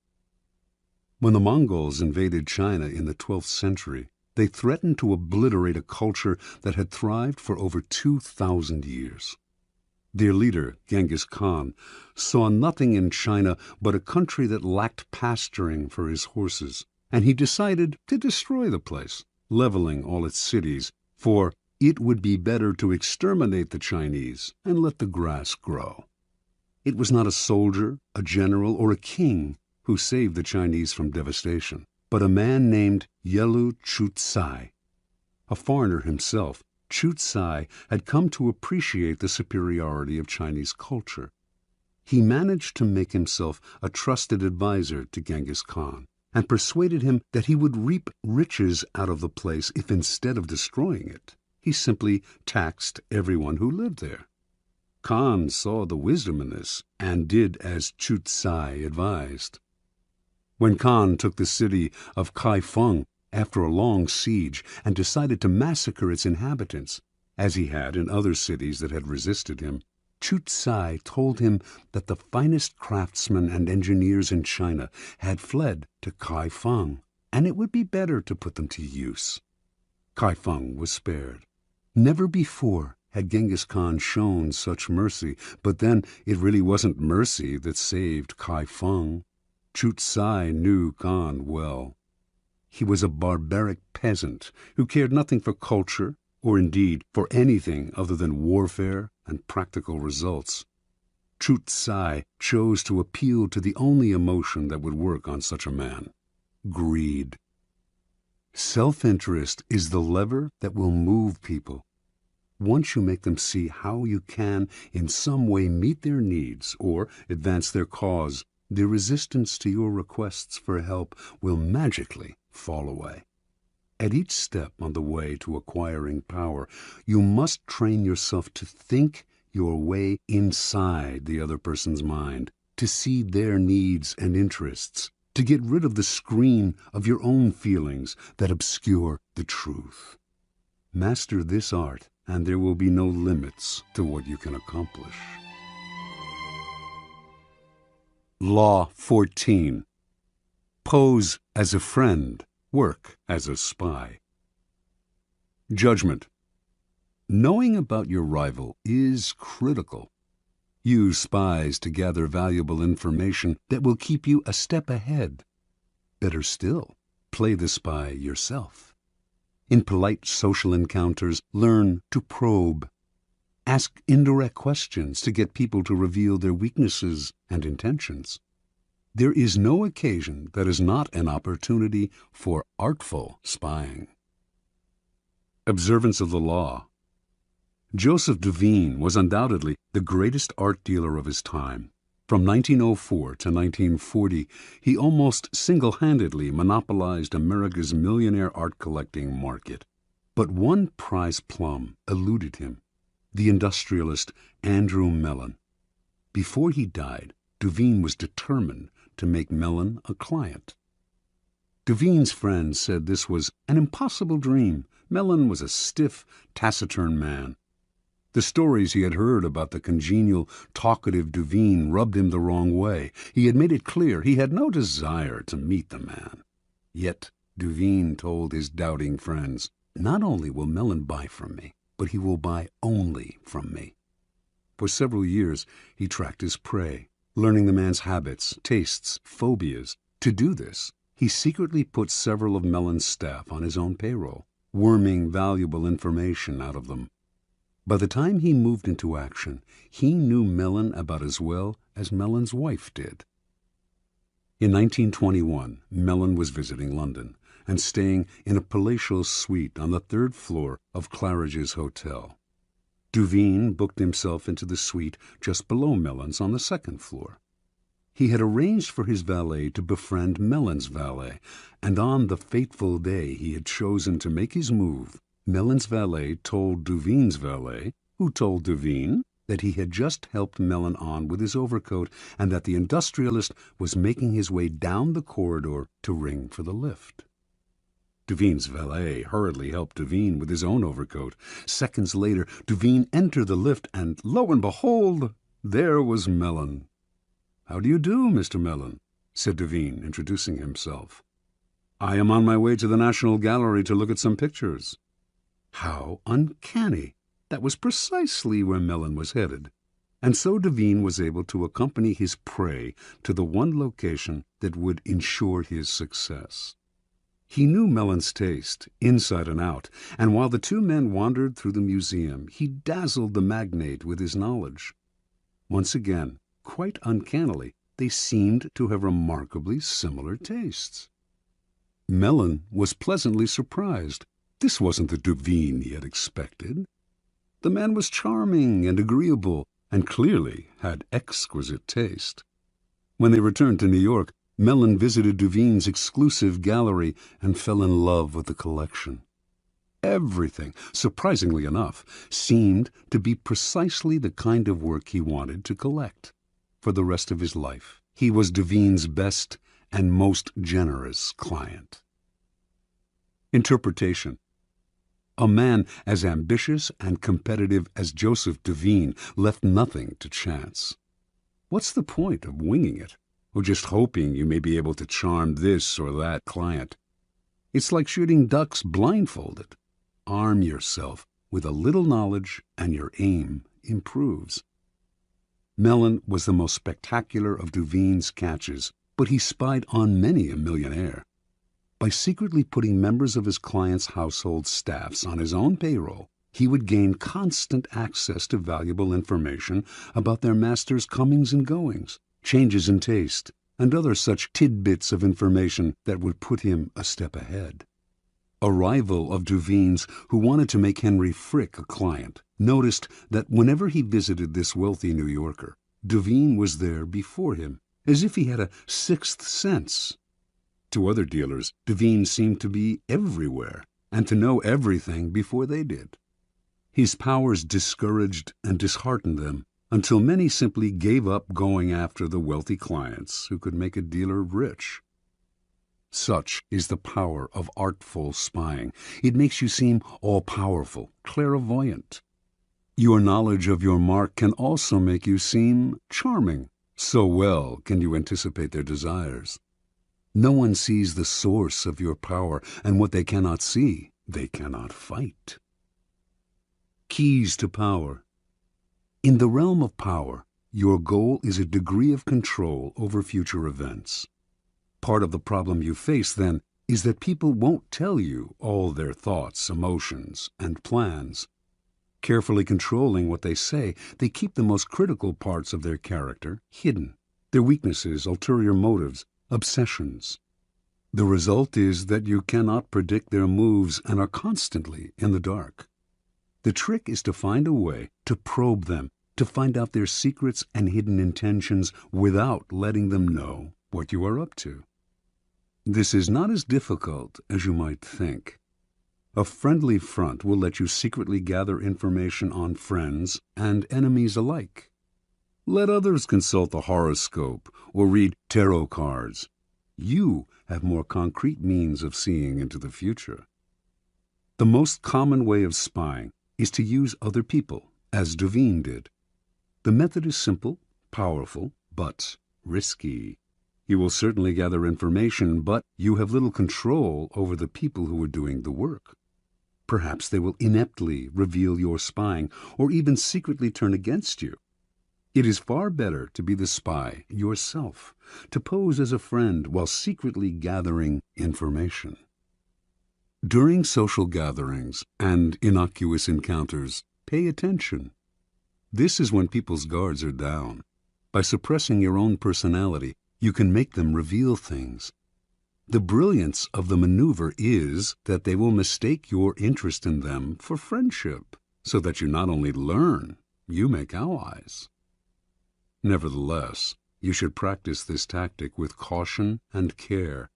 When the Mongols invaded China in the 12th century, they threatened to obliterate a culture that had thrived for over 2,000 years. Their leader, Genghis Khan, saw nothing in China but a country that lacked pasturing for his horses, and he decided to destroy the place, leveling all its cities, for it would be better to exterminate the Chinese and let the grass grow. It was not a soldier, a general, or a king who saved the Chinese from devastation, but a man named Yelu Chutsai. A foreigner himself, Chutsai had come to appreciate the superiority of Chinese culture. He managed to make himself a trusted advisor to Genghis Khan and persuaded him that he would reap riches out of the place if, instead of destroying it, he simply taxed everyone who lived there. Khan saw the wisdom in this and did as Chutsai advised. When Khan took the city of Kaifeng after a long siege and decided to massacre its inhabitants, as he had in other cities that had resisted him, Chutsai told him that the finest craftsmen and engineers in China had fled to Kaifeng, and it would be better to put them to use. Kaifeng was spared. Never before had Genghis Khan shown such mercy, but then it really wasn't mercy that saved Kaifeng. Chutsai knew Khan well. He was a barbaric peasant who cared nothing for culture, or indeed for anything other than warfare and practical results. Chutsai chose to appeal to the only emotion that would work on such a man: greed. Self-interest is the lever that will move people. Once you make them see how you can in some way meet their needs or advance their cause, their resistance to your requests for help will magically fall away. At each step on the way to acquiring power, you must train yourself to think your way inside the other person's mind, to see their needs and interests, to get rid of the screen of your own feelings that obscure the truth. Master this art, and there will be no limits to what you can accomplish. Law 14. Pose as a friend, work as a spy. Judgment. Knowing about your rival is critical. Use spies to gather valuable information that will keep you a step ahead. Better still, play the spy yourself. In polite social encounters, learn to probe. Ask indirect questions to get people to reveal their weaknesses and intentions. There is no occasion that is not an opportunity for artful spying. Observance of the law. Joseph Duveen was undoubtedly the greatest art dealer of his time. From 1904 to 1940, he almost single-handedly monopolized America's millionaire art collecting market. But one prize plum eluded him: the industrialist Andrew Mellon. Before he died, Duveen was determined to make Mellon a client. Duveen's friends said this was an impossible dream. Mellon was a stiff, taciturn man. The stories he had heard about the congenial, talkative Duveen rubbed him the wrong way. He had made it clear he had no desire to meet the man. Yet Duveen told his doubting friends, "Not only will Mellon buy from me, but he will buy only from me." For several years he tracked his prey, learning the man's habits, tastes, phobias. To do this, he secretly put several of Mellon's staff on his own payroll, worming valuable information out of them. By the time he moved into action, he knew Mellon about as well as Mellon's wife did. In 1921, Mellon was visiting London and staying in a palatial suite on the third floor of Claridge's Hotel. Duveen booked himself into the suite just below Mellon's on the second floor. He had arranged for his valet to befriend Mellon's valet, and on the fateful day he had chosen to make his move, Mellon's valet told Duveen's valet, who told Duveen, that he had just helped Mellon on with his overcoat and that the industrialist was making his way down the corridor to ring for the lift. Duveen's valet hurriedly helped Duveen with his own overcoat. Seconds later, Duveen entered the lift, and lo and behold, there was Mellon. "How do you do, Mr. Mellon?" said Duveen, introducing himself. "I am on my way to the National Gallery to look at some pictures." How uncanny! That was precisely where Mellon was headed. And so Duveen was able to accompany his prey to the one location that would ensure his success. He knew Mellon's taste, inside and out, and while the two men wandered through the museum, he dazzled the magnate with his knowledge. Once again, quite uncannily, they seemed to have remarkably similar tastes. Mellon was pleasantly surprised. This wasn't the Duveen he had expected. The man was charming and agreeable, and clearly had exquisite taste. When they returned to New York, Mellon visited Duveen's exclusive gallery and fell in love with the collection. Everything, surprisingly enough, seemed to be precisely the kind of work he wanted to collect. For the rest of his life, he was Duveen's best and most generous client. Interpretation. A man as ambitious and competitive as Joseph Duveen left nothing to chance. What's the point of winging it, or just hoping you may be able to charm this or that client? It's like shooting ducks blindfolded. Arm yourself with a little knowledge and your aim improves. Mellon was the most spectacular of Duveen's catches, but he spied on many a millionaire. By secretly putting members of his clients' household staffs on his own payroll, he would gain constant access to valuable information about their master's comings and goings, changes in taste, and other such tidbits of information that would put him a step ahead. A rival of Duveen's, who wanted to make Henry Frick a client, noticed that whenever he visited this wealthy New Yorker, Duveen was there before him, as if he had a sixth sense. To other dealers, Duveen seemed to be everywhere, and to know everything before they did. His powers discouraged and disheartened them, until many simply gave up going after the wealthy clients who could make a dealer rich. Such is the power of artful spying. It makes you seem all-powerful, clairvoyant. Your knowledge of your mark can also make you seem charming. So well can you anticipate their desires. No one sees the source of your power, and what they cannot see, they cannot fight. Keys to power. In the realm of power, your goal is a degree of control over future events. Part of the problem you face, then, is that people won't tell you all their thoughts, emotions, and plans. Carefully controlling what they say, they keep the most critical parts of their character hidden, their weaknesses, ulterior motives, obsessions. The result is that you cannot predict their moves and are constantly in the dark. The trick is to find a way to probe them, to find out their secrets and hidden intentions without letting them know what you are up to. This is not as difficult as you might think. A friendly front will let you secretly gather information on friends and enemies alike. Let others consult the horoscope or read tarot cards. You have more concrete means of seeing into the future. The most common way of spying is to use other people, as Duveen did. The method is simple, powerful, but risky. You will certainly gather information, but you have little control over the people who are doing the work. Perhaps they will ineptly reveal your spying, or even secretly turn against you. It is far better to be the spy yourself, to pose as a friend while secretly gathering information. During social gatherings and innocuous encounters, pay attention. This is when people's guards are down. By suppressing your own personality, you can make them reveal things. The brilliance of the maneuver is that they will mistake your interest in them for friendship, so that you not only learn, you make allies. Nevertheless, you should practice this tactic with caution and care.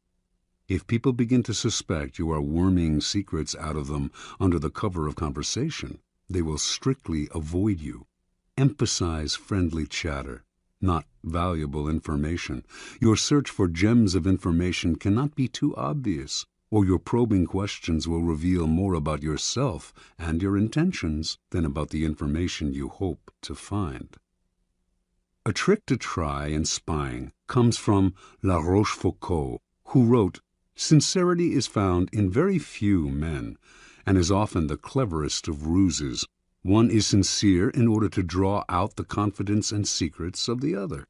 If people begin to suspect you are worming secrets out of them under the cover of conversation, they will strictly avoid you. Emphasize friendly chatter, not valuable information. Your search for gems of information cannot be too obvious, or your probing questions will reveal more about yourself and your intentions than about the information you hope to find. A trick to try in spying comes from La Rochefoucauld, who wrote, "Sincerity is found in very few men, and is often the cleverest of ruses. One is sincere in order to draw out the confidence and secrets of the other.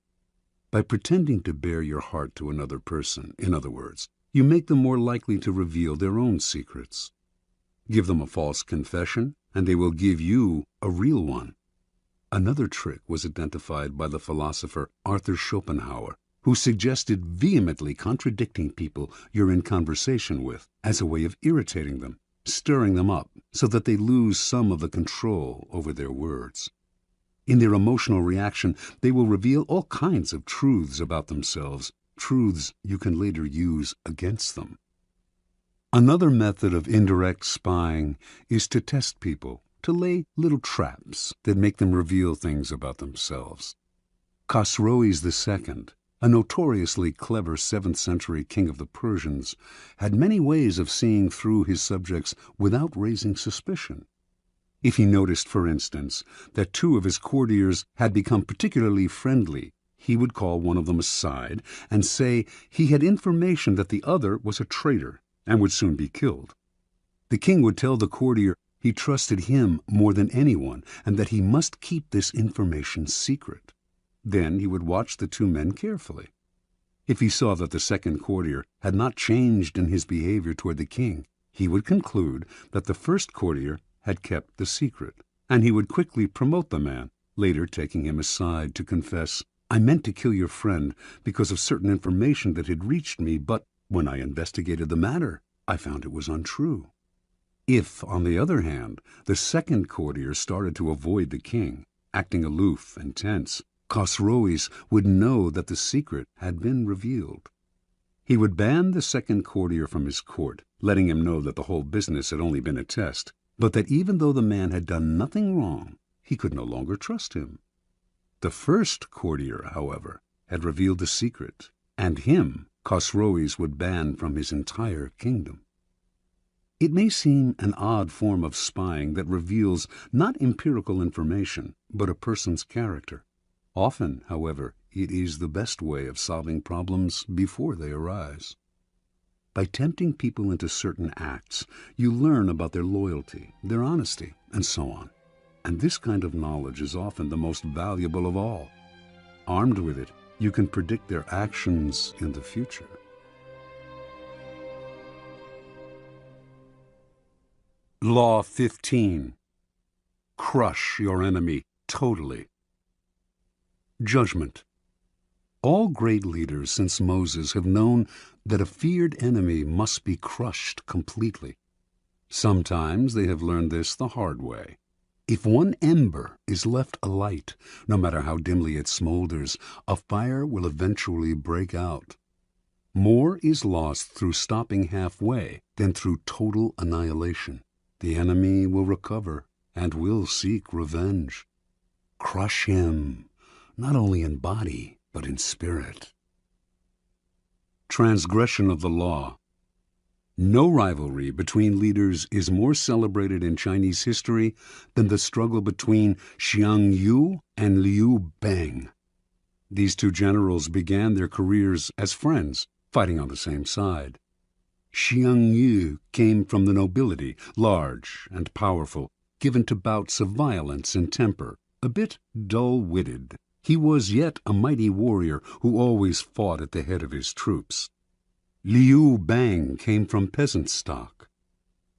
By pretending to bare your heart to another person, in other words, you make them more likely to reveal their own secrets. Give them a false confession, and they will give you a real one. Another trick was identified by the philosopher Arthur Schopenhauer, who suggested vehemently contradicting people you're in conversation with as a way of irritating them, stirring them up so that they lose some of the control over their words. In their emotional reaction, they will reveal all kinds of truths about themselves, truths you can later use against them. Another method of indirect spying is to test people, to lay little traps that make them reveal things about themselves. Khosroes II, a notoriously clever 7th century king of the Persians, had many ways of seeing through his subjects without raising suspicion. If he noticed, for instance, that 2 of his courtiers had become particularly friendly, he would call one of them aside and say he had information that the other was a traitor and would soon be killed. The king would tell the courtier he trusted him more than anyone and that he must keep this information secret. Then he would watch the 2 men carefully. If he saw that the second courtier had not changed in his behavior toward the king, he would conclude that the first courtier had kept the secret, and he would quickly promote the man, later taking him aside to confess, "I meant to kill your friend because of certain information that had reached me, but when I investigated the matter, I found it was untrue." If, on the other hand, the second courtier started to avoid the king, acting aloof and tense, Khosroes would know that the secret had been revealed. He would ban the second courtier from his court, letting him know that the whole business had only been a test, but that even though the man had done nothing wrong, he could no longer trust him. The first courtier, however, had revealed the secret, and him Khosroes would ban from his entire kingdom. It may seem an odd form of spying that reveals not empirical information, but a person's character. Often, however, it is the best way of solving problems before they arise. By tempting people into certain acts, you learn about their loyalty, their honesty, and so on. And this kind of knowledge is often the most valuable of all. Armed with it, you can predict their actions in the future. Law 15. Crush your enemy totally. Judgment. All great leaders since Moses have known that a feared enemy must be crushed completely. Sometimes they have learned this the hard way. If one ember is left alight, no matter how dimly it smolders, a fire will eventually break out. More is lost through stopping halfway than through total annihilation. The enemy will recover and will seek revenge. Crush him, not only in body, but in spirit. Transgression of the law. No rivalry between leaders is more celebrated in Chinese history than the struggle between Xiang Yu and Liu Bang. These 2 generals began their careers as friends, fighting on the same side. Xiang Yu came from the nobility, large and powerful, given to bouts of violence and temper, a bit dull-witted. He was yet a mighty warrior who always fought at the head of his troops. Liu Bang came from peasant stock.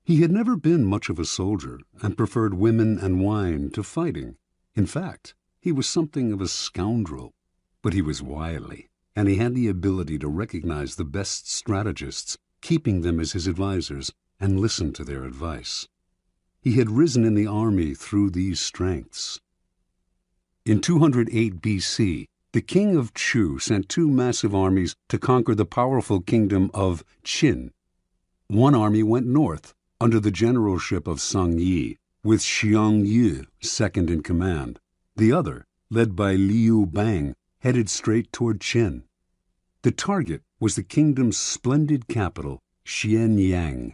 He had never been much of a soldier and preferred women and wine to fighting. In fact, he was something of a scoundrel, but he was wily, and he had the ability to recognize the best strategists, keeping them as his advisors, and listen to their advice. He had risen in the army through these strengths. In 208 BC, the king of Chu sent 2 massive armies to conquer the powerful kingdom of Qin. One army went north, under the generalship of Song Yi, with Xiang Yu second in command. The other, led by Liu Bang, headed straight toward Qin. The target was the kingdom's splendid capital, Xianyang,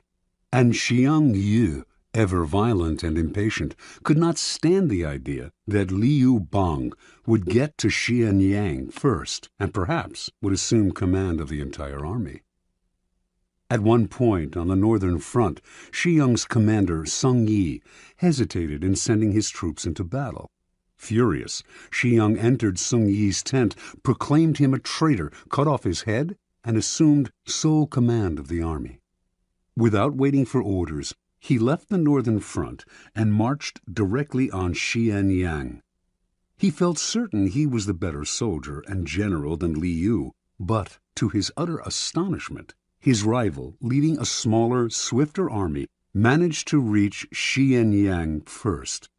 and Xiang Yu, ever violent and impatient, could not stand the idea that Liu Bang would get to Xianyang first and perhaps would assume command of the entire army. At one point on the northern front, Xiang's commander, Song Yi, hesitated in sending his troops into battle. Furious, Xiang entered Song Yi's tent, proclaimed him a traitor, cut off his head, and assumed sole command of the army. Without waiting for orders, he left the northern front and marched directly on Xianyang. He felt certain he was the better soldier and general than Liu, but, to his utter astonishment, his rival, leading a smaller, swifter army, managed to reach Xianyang first.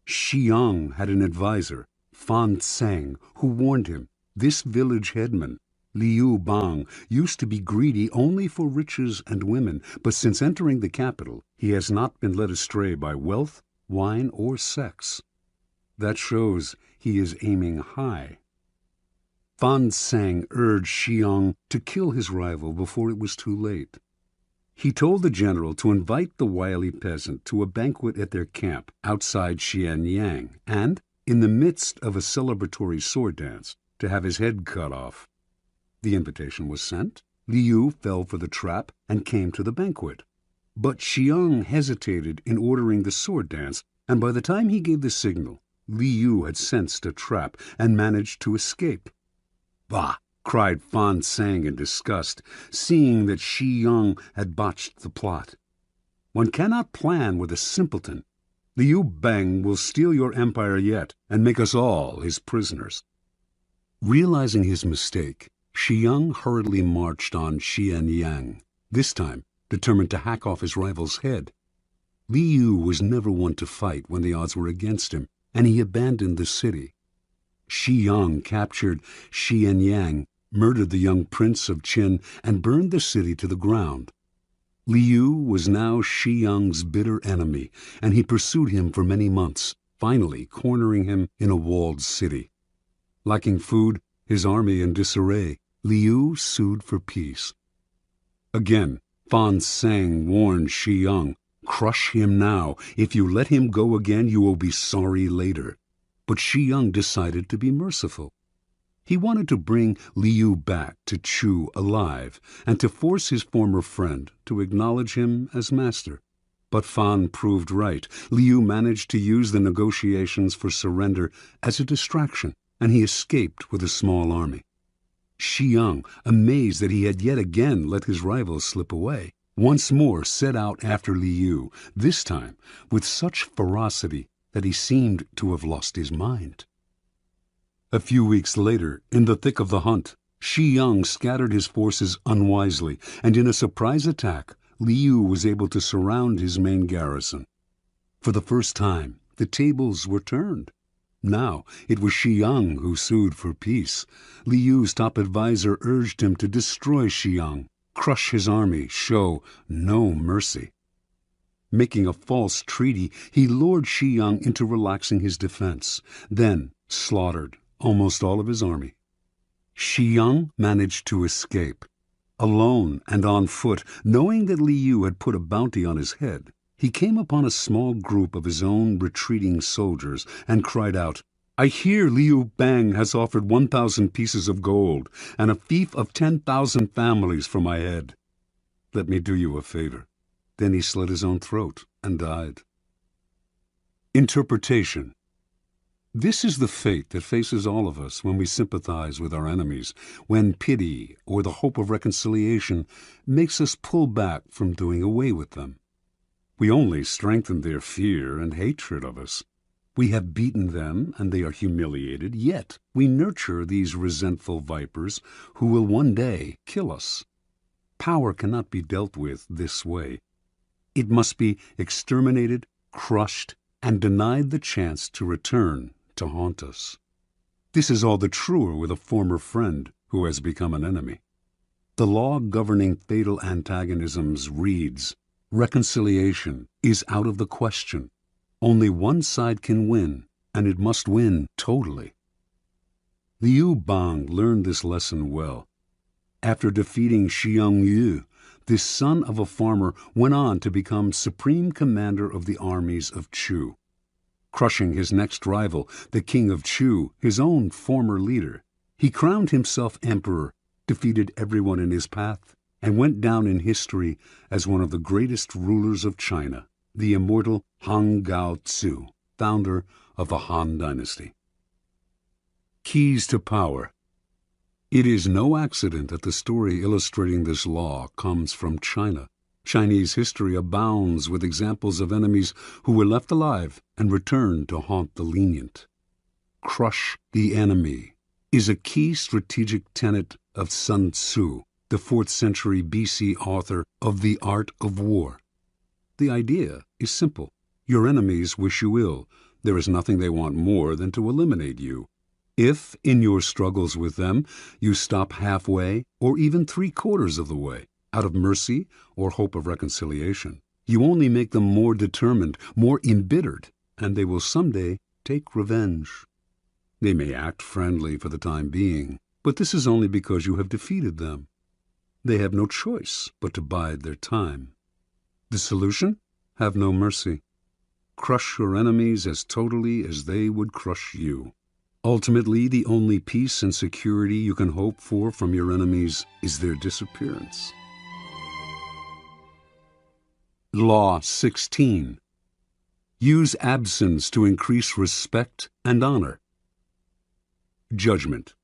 Xiang had an advisor, Fan Tsang, who warned him, this village headman, Liu Bang, used to be greedy only for riches and women, but since entering the capital, he has not been led astray by wealth, wine, or sex. That shows he is aiming high. Fan Tsang urged Xiang to kill his rival before it was too late. He told the general to invite the wily peasant to a banquet at their camp outside Xianyang, and, in the midst of a celebratory sword dance, to have his head cut off. The invitation was sent. Liu fell for the trap and came to the banquet. But Xiang hesitated in ordering the sword dance, and by the time he gave the signal, Liu had sensed a trap and managed to escape. "Bah!" cried Fan Tsang in disgust, seeing that Xiang had botched the plot. "One cannot plan with a simpleton. Liu Bang will steal your empire yet and make us all his prisoners." Realizing his mistake, Xiang hurriedly marched on Xianyang, this time determined to hack off his rival's head. Liu was never one to fight when the odds were against him, and he abandoned the city. Xiang captured Xianyang, murdered the young prince of Qin, and burned the city to the ground. Liu was now Xiang's bitter enemy, and he pursued him for many months, finally cornering him in a walled city. Lacking food, his army in disarray, Liu sued for peace. Again, Fan Tsang warned Xiang, "Crush him now. If you let him go again, you will be sorry later." But Xiang decided to be merciful. He wanted to bring Liu back to Chu alive and to force his former friend to acknowledge him as master. But Fan proved right. Liu managed to use the negotiations for surrender as a distraction, and he escaped with a small army. Xiang, amazed that he had yet again let his rival slip away, once more set out after Liu, this time with such ferocity that he seemed to have lost his mind. A few weeks later, in the thick of the hunt, Xiang scattered his forces unwisely, and in a surprise attack, Liu was able to surround his main garrison. For the first time, the tables were turned. Now it was Xiang who sued for peace. Liu's top advisor urged him to destroy Xiang, crush his army, show no mercy. Making a false treaty, he lured Xiang into relaxing his defense, then slaughtered almost all of his army. Xiang managed to escape. Alone and on foot, knowing that Liu had put a bounty on his head, he came upon a small group of his own retreating soldiers and cried out, "I hear Liu Bang has offered 1,000 pieces of gold and a fief of 10,000 families for my head. Let me do you a favor." Then he slit his own throat and died. Interpretation. This is the fate that faces all of us when we sympathize with our enemies, when pity or the hope of reconciliation makes us pull back from doing away with them. We only strengthen their fear and hatred of us. We have beaten them and they are humiliated, yet we nurture these resentful vipers who will one day kill us. Power cannot be dealt with this way. It must be exterminated, crushed, and denied the chance to return to haunt us. This is all the truer with a former friend who has become an enemy. The law governing fatal antagonisms reads, "Reconciliation is out of the question. Only one side can win, and it must win totally." Liu Bang learned this lesson well. After defeating Xiang Yu, this son of a farmer went on to become supreme commander of the armies of Chu. Crushing his next rival, the king of Chu, his own former leader, he crowned himself emperor, defeated everyone in his path, and went down in history as one of the greatest rulers of China, the immortal Han Gao Tzu, founder of the Han Dynasty. Keys to Power. It is no accident that the story illustrating this law comes from China. Chinese history abounds with examples of enemies who were left alive and returned to haunt the lenient. Crush the enemy is a key strategic tenet of Sun Tzu, the 4th century BC author of The Art of War. The idea is simple. Your enemies wish you ill. There is nothing they want more than to eliminate you. If, in your struggles with them, you stop halfway or even 3/4 of the way, out of mercy or hope of reconciliation, you only make them more determined, more embittered, and they will someday take revenge. They may act friendly for the time being, but this is only because you have defeated them. They have no choice but to bide their time. The solution? Have no mercy. Crush your enemies as totally as they would crush you. Ultimately, the only peace and security you can hope for from your enemies is their disappearance. Law 16. Use absence to increase respect and honor. Judgment.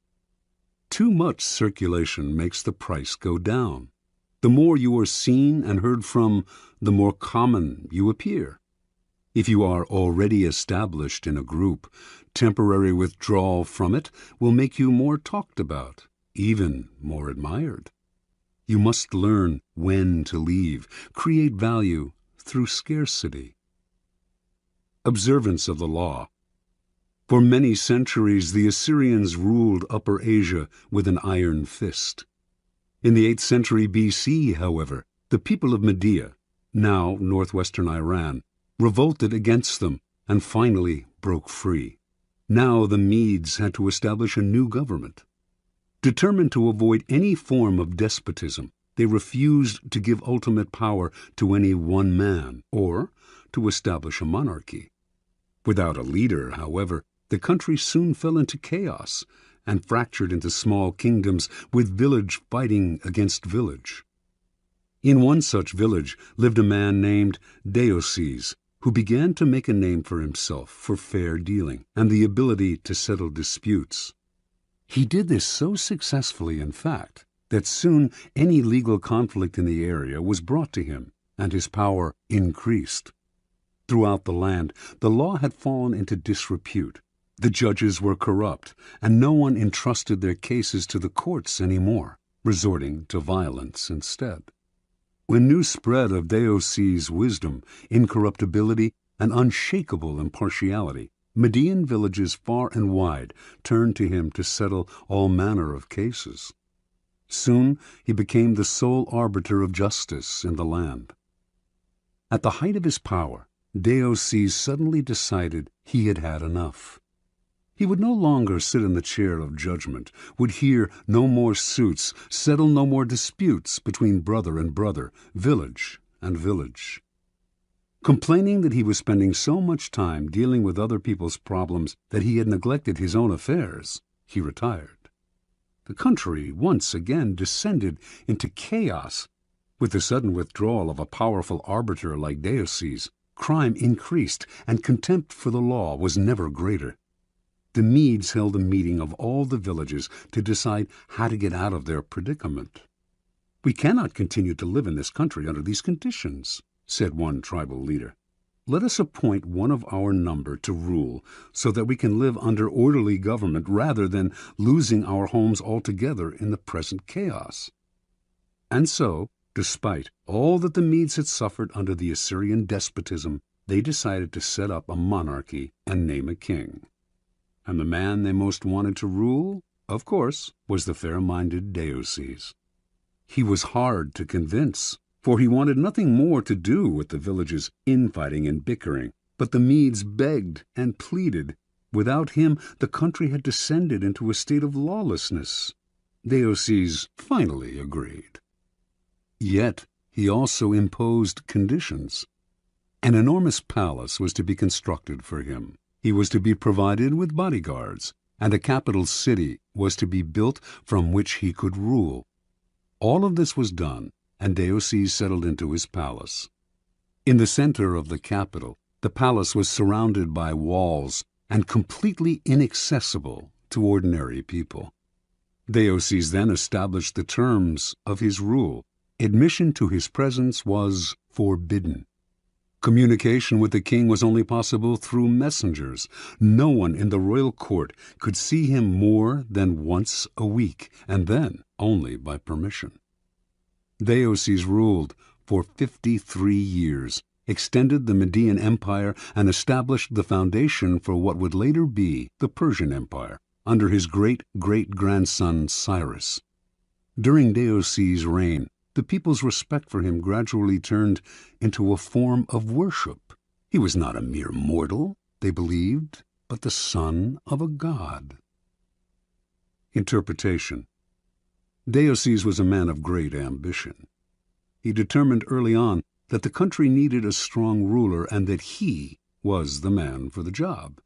Too much circulation makes the price go down. The more you are seen and heard from, the more common you appear. If you are already established in a group, temporary withdrawal from it will make you more talked about, even more admired. You must learn when to leave, create value through scarcity. Observance of the law. For many centuries, the Assyrians ruled Upper Asia with an iron fist. In the 8th century BC, however, the people of Media, now northwestern Iran, revolted against them and finally broke free. Now the Medes had to establish a new government. Determined to avoid any form of despotism, they refused to give ultimate power to any one man or to establish a monarchy. Without a leader, however, the country soon fell into chaos and fractured into small kingdoms with village fighting against village. In one such village lived a man named Deioces, who began to make a name for himself for fair dealing and the ability to settle disputes. He did this so successfully, in fact, that soon any legal conflict in the area was brought to him, and his power increased. Throughout the land, the law had fallen into disrepute. The judges were corrupt, and no one entrusted their cases to the courts anymore, resorting to violence instead. When news spread of Deioces' wisdom, incorruptibility, and unshakable impartiality, Median villages far and wide turned to him to settle all manner of cases. Soon he became the sole arbiter of justice in the land. At the height of his power, Deioces suddenly decided he had had enough. He would no longer sit in the chair of judgment, would hear no more suits, settle no more disputes between brother and brother, village and village. Complaining that he was spending so much time dealing with other people's problems that he had neglected his own affairs, he retired. The country once again descended into chaos. With the sudden withdrawal of a powerful arbiter like Deioces, crime increased, and contempt for the law was never greater. The Medes held a meeting of all the villages to decide how to get out of their predicament. "We cannot continue to live in this country under these conditions," said one tribal leader. "Let us appoint one of our number to rule so that we can live under orderly government rather than losing our homes altogether in the present chaos." And so, despite all that the Medes had suffered under the Assyrian despotism, they decided to set up a monarchy and name a king. And the man they most wanted to rule, of course, was the fair-minded Deioces. He was hard to convince, for he wanted nothing more to do with the village's infighting and bickering. But the Medes begged and pleaded. Without him, the country had descended into a state of lawlessness. Deioces finally agreed. Yet he also imposed conditions. An enormous palace was to be constructed for him. He was to be provided with bodyguards, and a capital city was to be built from which he could rule. All of this was done, and Deioces settled into his palace. In the center of the capital, the palace was surrounded by walls and completely inaccessible to ordinary people. Deoces then established the terms of his rule. Admission to his presence was forbidden. Communication with the king was only possible through messengers. No one in the royal court could see him more than once a week, and then only by permission. Deoces ruled for 53 years, extended the Median Empire, and established the foundation for what would later be the Persian Empire, under his great-great-grandson Cyrus. During Deoces' reign, the people's respect for him gradually turned into a form of worship. He was not a mere mortal, they believed, but the son of a god. Interpretation. Deoces was a man of great ambition. He determined early on that the country needed a strong ruler and that he was the man for the job.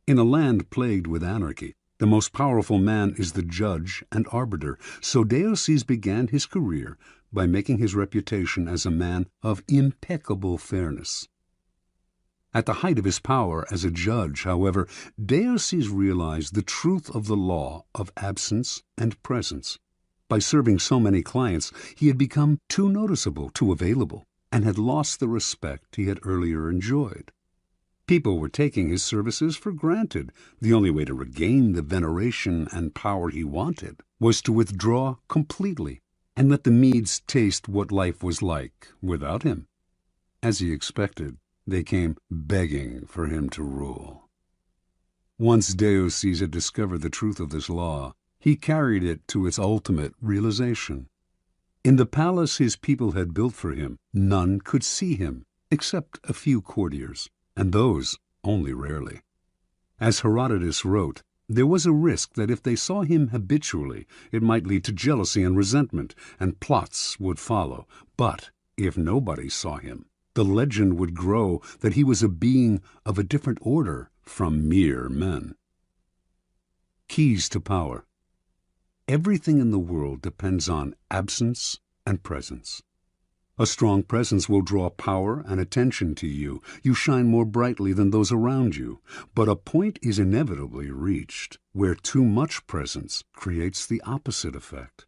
In a land plagued with anarchy, the most powerful man is the judge and arbiter, so Deoces began his career by making his reputation as a man of impeccable fairness. At the height of his power as a judge, however, Deoces realized the truth of the law of absence and presence. By serving so many clients, he had become too noticeable, too available, and had lost the respect he had earlier enjoyed. People were taking his services for granted. The only way to regain the veneration and power he wanted was to withdraw completely and let the Medes taste what life was like without him. As he expected, they came begging for him to rule. Once Deoces had discovered the truth of this law, he carried it to its ultimate realization. In the palace his people had built for him, none could see him except a few courtiers, and those only rarely. As Herodotus wrote, there was a risk that if they saw him habitually, it might lead to jealousy and resentment, and plots would follow. But if nobody saw him, the legend would grow that he was a being of a different order from mere men. Keys to power. Everything in the world depends on absence and presence. A strong presence will draw power and attention to you. You shine more brightly than those around you. But a point is inevitably reached where too much presence creates the opposite effect.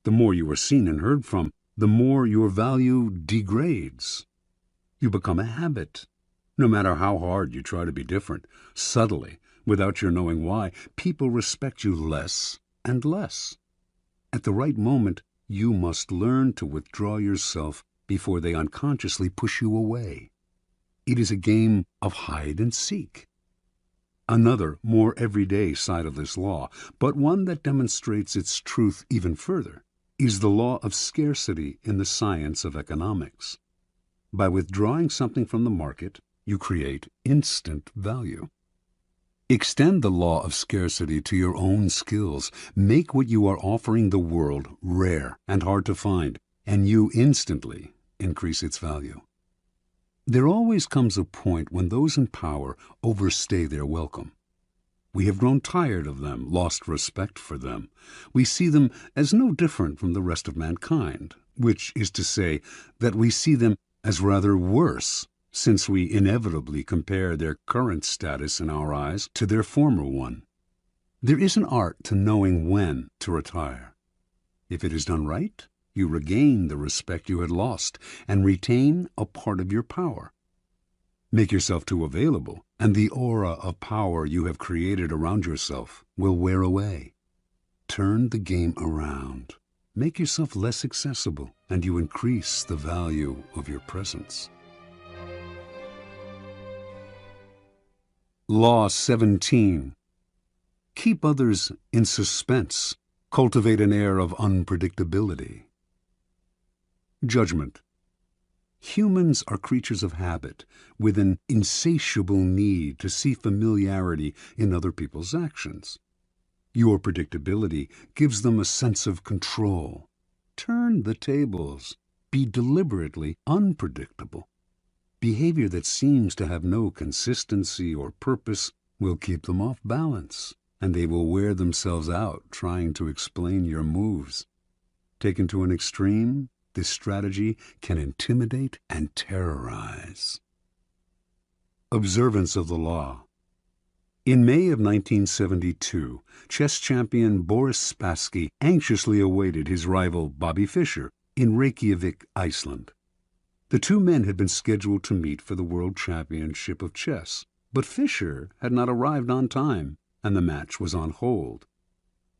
The more you are seen and heard from, the more your value degrades. You become a habit. No matter how hard you try to be different, subtly, without your knowing why, people respect you less and less. At the right moment, you must learn to withdraw yourself before they unconsciously push you away. It is a game of hide and seek. Another, more everyday side of this law, but one that demonstrates its truth even further, is the law of scarcity in the science of economics. By withdrawing something from the market, you create instant value. Extend the law of scarcity to your own skills. Make what you are offering the world rare and hard to find, and you instantly increase its value. There always comes a point when those in power overstay their welcome. We have grown tired of them, lost respect for them. We see them as no different from the rest of mankind, which is to say that we see them as rather worse, since we inevitably compare their current status in our eyes to their former one. There is an art to knowing when to retire. If it is done right, you regain the respect you had lost and retain a part of your power. Make yourself too available, and the aura of power you have created around yourself will wear away. Turn the game around. Make yourself less accessible, and you increase the value of your presence. Law 17. Keep others in suspense. Cultivate an air of unpredictability. Judgment. Humans are creatures of habit, with an insatiable need to see familiarity in other people's actions. Your predictability gives them a sense of control. Turn the tables. Be deliberately unpredictable. Behavior that seems to have no consistency or purpose will keep them off balance, and they will wear themselves out trying to explain your moves. Taken to an extreme, this strategy can intimidate and terrorize. Observance of the law. In May of 1972, chess champion Boris Spassky anxiously awaited his rival Bobby Fischer in Reykjavik, Iceland. The two men had been scheduled to meet for the World Championship of Chess, but Fischer had not arrived on time, and the match was on hold.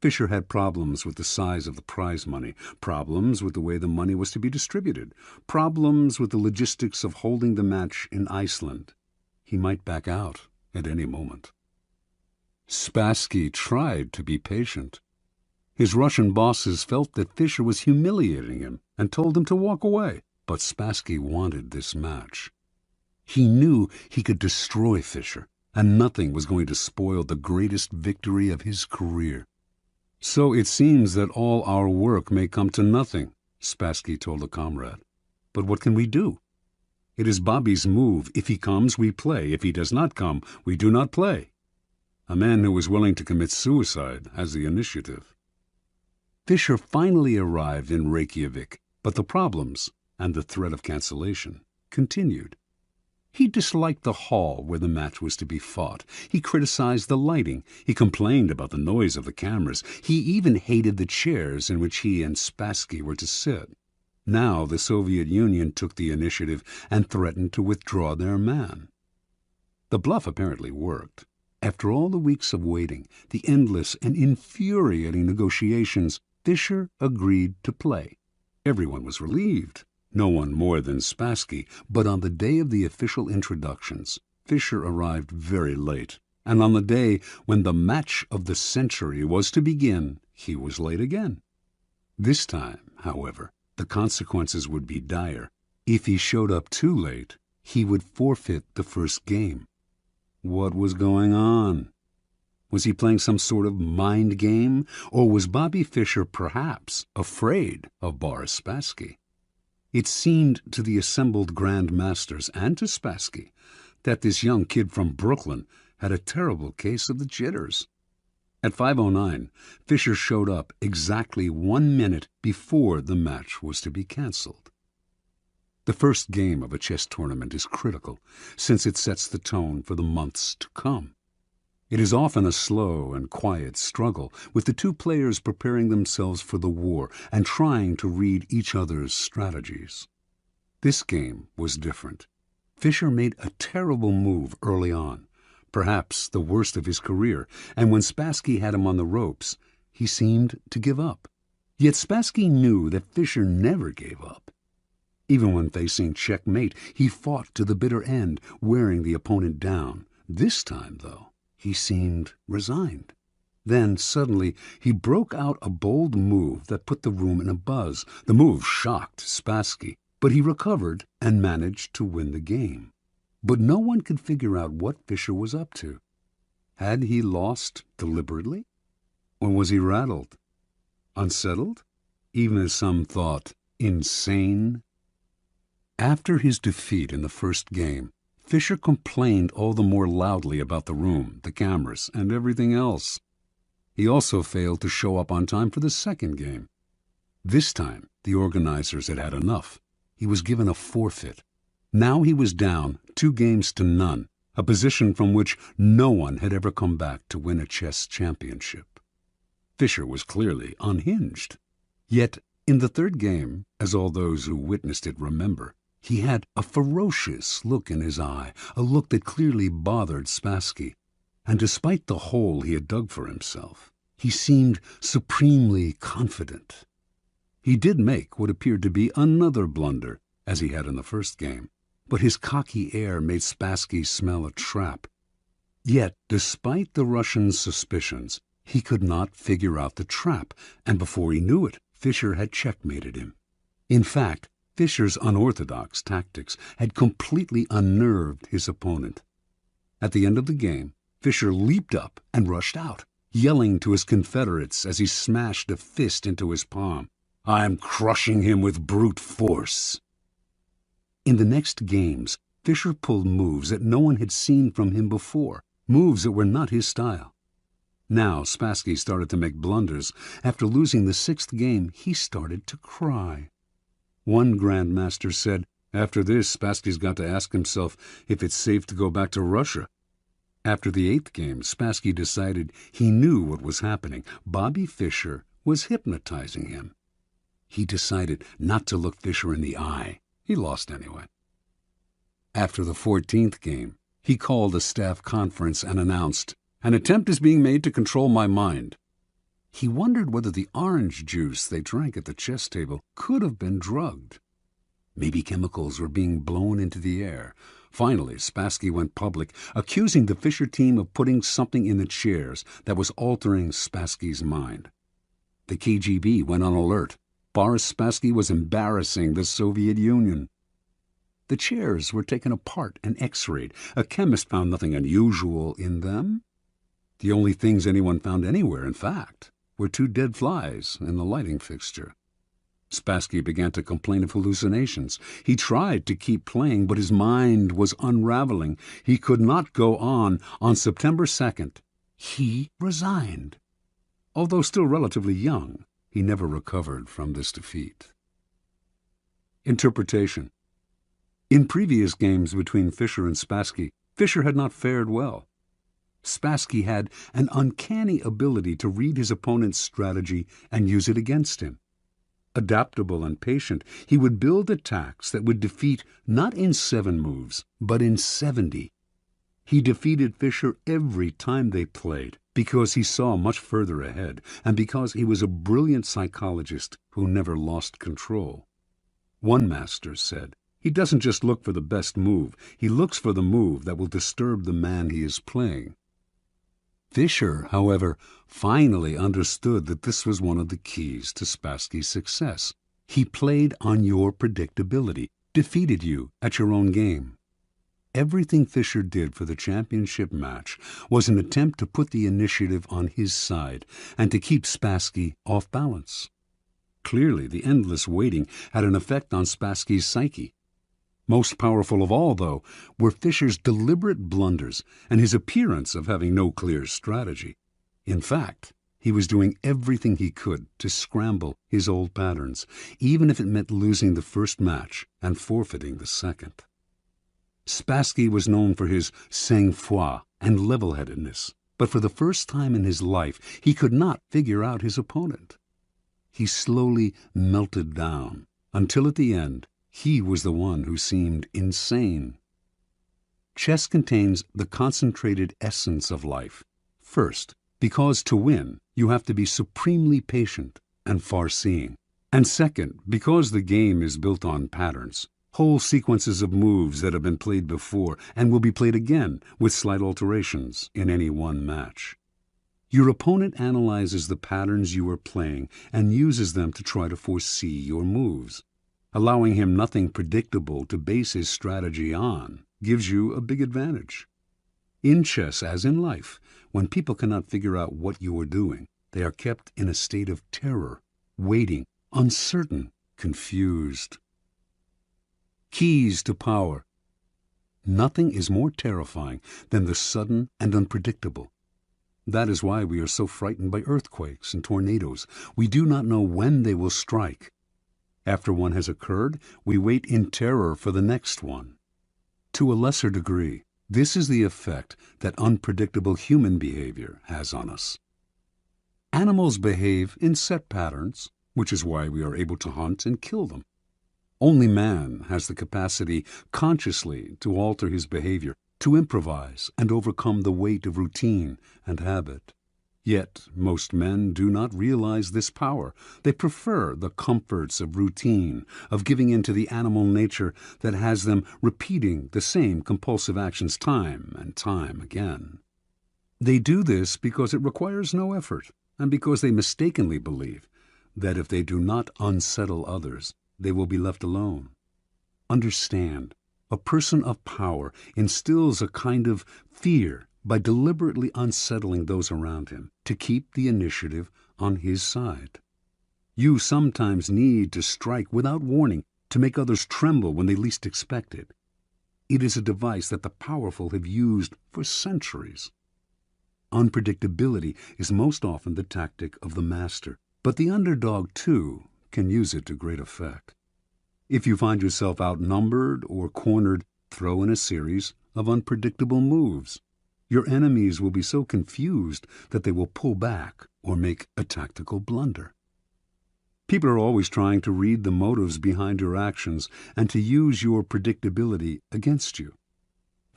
Fischer had problems with the size of the prize money, problems with the way the money was to be distributed, problems with the logistics of holding the match in Iceland. He might back out at any moment. Spassky tried to be patient. His Russian bosses felt that Fischer was humiliating him and told him to walk away, but Spassky wanted this match. He knew he could destroy Fischer, and nothing was going to spoil the greatest victory of his career. "So it seems that all our work may come to nothing," Spassky told a comrade. "But what can we do? It is Bobby's move. If he comes, we play. If he does not come, we do not play. A man who is willing to commit suicide has the initiative." Fischer finally arrived in Reykjavik, but the problems and the threat of cancellation continued. He disliked the hall where the match was to be fought. He criticized the lighting. He complained about the noise of the cameras. He even hated the chairs in which he and Spassky were to sit. Now the Soviet Union took the initiative and threatened to withdraw their man. The bluff apparently worked. After all the weeks of waiting, the endless and infuriating negotiations, Fischer agreed to play. Everyone was relieved. No one more than Spassky, but on the day of the official introductions, Fischer arrived very late, and on the day when the match of the century was to begin, he was late again. This time, however, the consequences would be dire. If he showed up too late, he would forfeit the first game. What was going on? Was he playing some sort of mind game, or was Bobby Fischer perhaps afraid of Boris Spassky? It seemed to the assembled Grand Masters and to Spassky that this young kid from Brooklyn had a terrible case of the jitters. At 5:09, Fischer showed up exactly 1 minute before the match was to be cancelled. The first game of a chess tournament is critical, since it sets the tone for the months to come. It is often a slow and quiet struggle, with the two players preparing themselves for the war and trying to read each other's strategies. This game was different. Fischer made a terrible move early on, perhaps the worst of his career, and when Spassky had him on the ropes, he seemed to give up. Yet Spassky knew that Fischer never gave up. Even when facing checkmate, he fought to the bitter end, wearing the opponent down. This time, though, he seemed resigned. Then, suddenly, he broke out a bold move that put the room in a buzz. The move shocked Spassky, but he recovered and managed to win the game. But no one could figure out what Fischer was up to. Had he lost deliberately? Or was he rattled? Unsettled? Even as some thought, insane? After his defeat in the first game, Fischer complained all the more loudly about the room, the cameras, and everything else. He also failed to show up on time for the second game. This time, the organizers had had enough. He was given a forfeit. Now he was down 2-0, a position from which no one had ever come back to win a chess championship. Fischer was clearly unhinged. Yet, in the third game, as all those who witnessed it remember, he had a ferocious look in his eye, a look that clearly bothered Spassky. And despite the hole he had dug for himself, he seemed supremely confident. He did make what appeared to be another blunder, as he had in the first game, but his cocky air made Spassky smell a trap. Yet, despite the Russian's suspicions, he could not figure out the trap, and before he knew it, Fischer had checkmated him. In fact, Fischer's unorthodox tactics had completely unnerved his opponent. At the end of the game, Fischer leaped up and rushed out, yelling to his confederates as he smashed a fist into his palm, "I'm crushing him with brute force." In the next games, Fischer pulled moves that no one had seen from him before, moves that were not his style. Now Spassky started to make blunders. After losing the sixth game, he started to cry. One grandmaster said, "After this, Spassky's got to ask himself if it's safe to go back to Russia." After the 8th game, Spassky decided he knew what was happening. Bobby Fischer was hypnotizing him. He decided not to look Fischer in the eye. He lost anyway. After the 14th game, he called a staff conference and announced, "An attempt is being made to control my mind." He wondered whether the orange juice they drank at the chess table could have been drugged. Maybe chemicals were being blown into the air. Finally, Spassky went public, accusing the Fischer team of putting something in the chairs that was altering Spassky's mind. The KGB went on alert. Boris Spassky was embarrassing the Soviet Union. The chairs were taken apart and x-rayed. A chemist found nothing unusual in them. The only things anyone found anywhere, in fact, were 2 dead flies in the lighting fixture. Spassky began to complain of hallucinations. He tried to keep playing, but his mind was unraveling. He could not go on. On September 2nd, he resigned. Although still relatively young, he never recovered from this defeat. Interpretation. In previous games between Fischer and Spassky, Fischer had not fared well. Spassky had an uncanny ability to read his opponent's strategy and use it against him. Adaptable and patient, he would build attacks that would defeat not in 7 moves, but in 70. He defeated Fischer every time they played because he saw much further ahead and because he was a brilliant psychologist who never lost control. One master said, "He doesn't just look for the best move, he looks for the move that will disturb the man he is playing." Fischer, however, finally understood that this was one of the keys to Spassky's success. He played on your predictability, defeated you at your own game. Everything Fischer did for the championship match was an attempt to put the initiative on his side and to keep Spassky off balance. Clearly, the endless waiting had an effect on Spassky's psyche. Most powerful of all, though, were Fischer's deliberate blunders and his appearance of having no clear strategy. In fact, he was doing everything he could to scramble his old patterns, even if it meant losing the first match and forfeiting the second. Spassky was known for his sang-froid and level-headedness, but for the first time in his life he could not figure out his opponent. He slowly melted down, until at the end he was the one who seemed insane. Chess contains the concentrated essence of life. First, because to win, you have to be supremely patient and far-seeing. And second, because the game is built on patterns, whole sequences of moves that have been played before and will be played again with slight alterations in any one match. Your opponent analyzes the patterns you are playing and uses them to try to foresee your moves. Allowing him nothing predictable to base his strategy on gives you a big advantage. In chess, as in life, when people cannot figure out what you are doing, they are kept in a state of terror, waiting, uncertain, confused. Keys to power. Nothing is more terrifying than the sudden and unpredictable. That is why we are so frightened by earthquakes and tornadoes. We do not know when they will strike. After one has occurred, we wait in terror for the next one. To a lesser degree, this is the effect that unpredictable human behavior has on us. Animals behave in set patterns, which is why we are able to hunt and kill them. Only man has the capacity consciously to alter his behavior, to improvise and overcome the weight of routine and habit. Yet most men do not realize this power. They prefer the comforts of routine, of giving in to the animal nature that has them repeating the same compulsive actions time and time again. They do this because it requires no effort, and because they mistakenly believe that if they do not unsettle others, they will be left alone. Understand, a person of power instills a kind of fear by deliberately unsettling those around him to keep the initiative on his side. You sometimes need to strike without warning to make others tremble when they least expect it. It is a device that the powerful have used for centuries. Unpredictability is most often the tactic of the master, but the underdog, too, can use it to great effect. If you find yourself outnumbered or cornered, throw in a series of unpredictable moves. Your enemies will be so confused that they will pull back or make a tactical blunder. People are always trying to read the motives behind your actions and to use your predictability against you.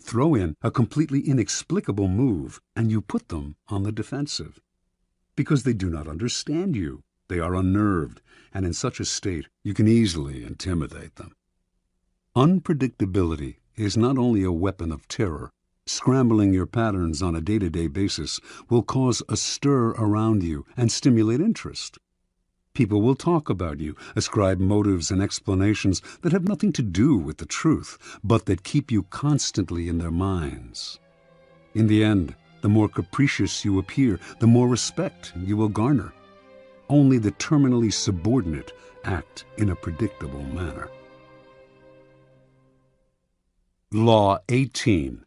Throw in a completely inexplicable move, and you put them on the defensive. Because they do not understand you, they are unnerved, and in such a state you can easily intimidate them. Unpredictability is not only a weapon of terror. Scrambling your patterns on a day-to-day basis will cause a stir around you and stimulate interest. People will talk about you, ascribe motives and explanations that have nothing to do with the truth, but that keep you constantly in their minds. In the end, the more capricious you appear, the more respect you will garner. Only the terminally subordinate act in a predictable manner. Law 18.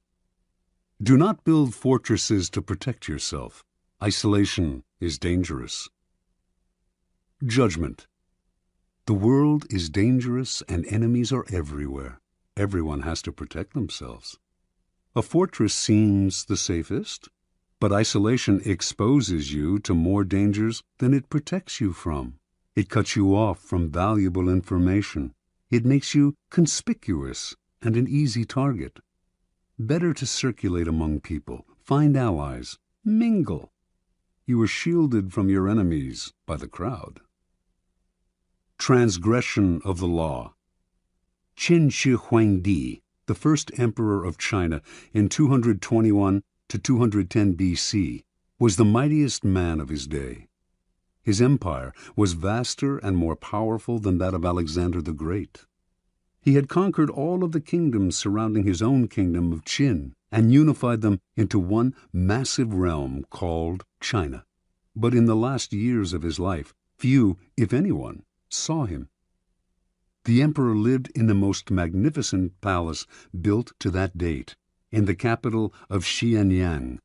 Do not build fortresses to protect yourself. Isolation is dangerous. Judgment. The world is dangerous and enemies are everywhere. Everyone has to protect themselves. A fortress seems the safest, but isolation exposes you to more dangers than it protects you from. It cuts you off from valuable information. It makes you conspicuous and an easy target. Better to circulate among people, find allies, mingle. You are shielded from your enemies by the crowd. Transgression of the law. Qin Shi Huangdi, the first emperor of China in 221 to 210 BC, was the mightiest man of his day. His empire was vaster and more powerful than that of Alexander the Great. He had conquered all of the kingdoms surrounding his own kingdom of Qin and unified them into one massive realm called China. But in the last years of his life, few, if anyone, saw him. The emperor lived in the most magnificent palace built to that date, in the capital of Xianyang.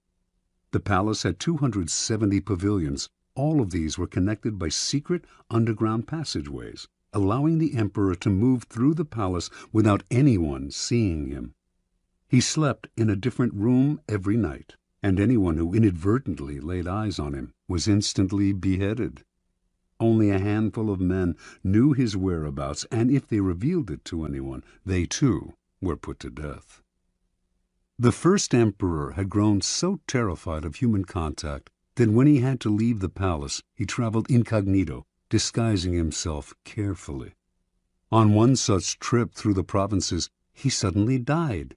The palace had 270 pavilions. All of these were connected by secret underground passageways, allowing the emperor to move through the palace without anyone seeing him. He slept in a different room every night, and anyone who inadvertently laid eyes on him was instantly beheaded. Only a handful of men knew his whereabouts, and if they revealed it to anyone, they too were put to death. The first emperor had grown so terrified of human contact that when he had to leave the palace, he traveled incognito, disguising himself carefully. On one such trip through the provinces, he suddenly died.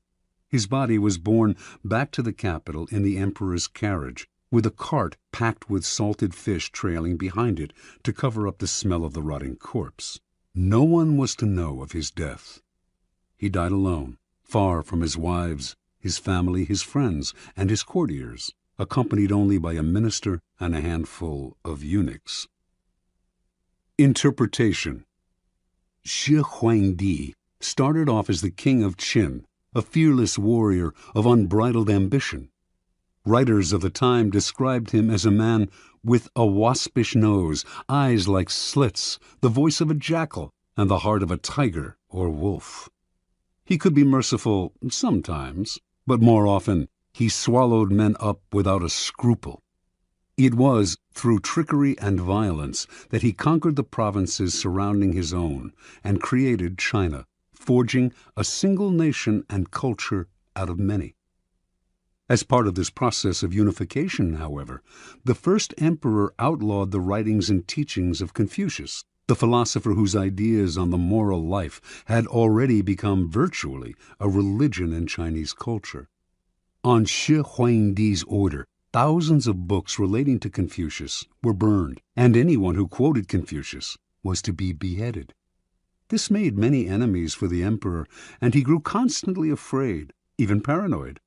His body was borne back to the capital in the emperor's carriage, with a cart packed with salted fish trailing behind it to cover up the smell of the rotting corpse. No one was to know of his death. He died alone, far from his wives, his family, his friends, and his courtiers, accompanied only by a minister and a handful of eunuchs. Interpretation. Shi Huangdi started off as the king of Qin, a fearless warrior of unbridled ambition. Writers of the time described him as a man with a waspish nose, eyes like slits, the voice of a jackal, and the heart of a tiger or wolf. He could be merciful sometimes, but more often he swallowed men up without a scruple. It was through trickery and violence that he conquered the provinces surrounding his own and created China, forging a single nation and culture out of many. As part of this process of unification, however, the first emperor outlawed the writings and teachings of Confucius, the philosopher whose ideas on the moral life had already become virtually a religion in Chinese culture. On Shi Huangdi's order, thousands of books relating to Confucius were burned, and anyone who quoted Confucius was to be beheaded. This made many enemies for the emperor, and he grew constantly afraid, even paranoid.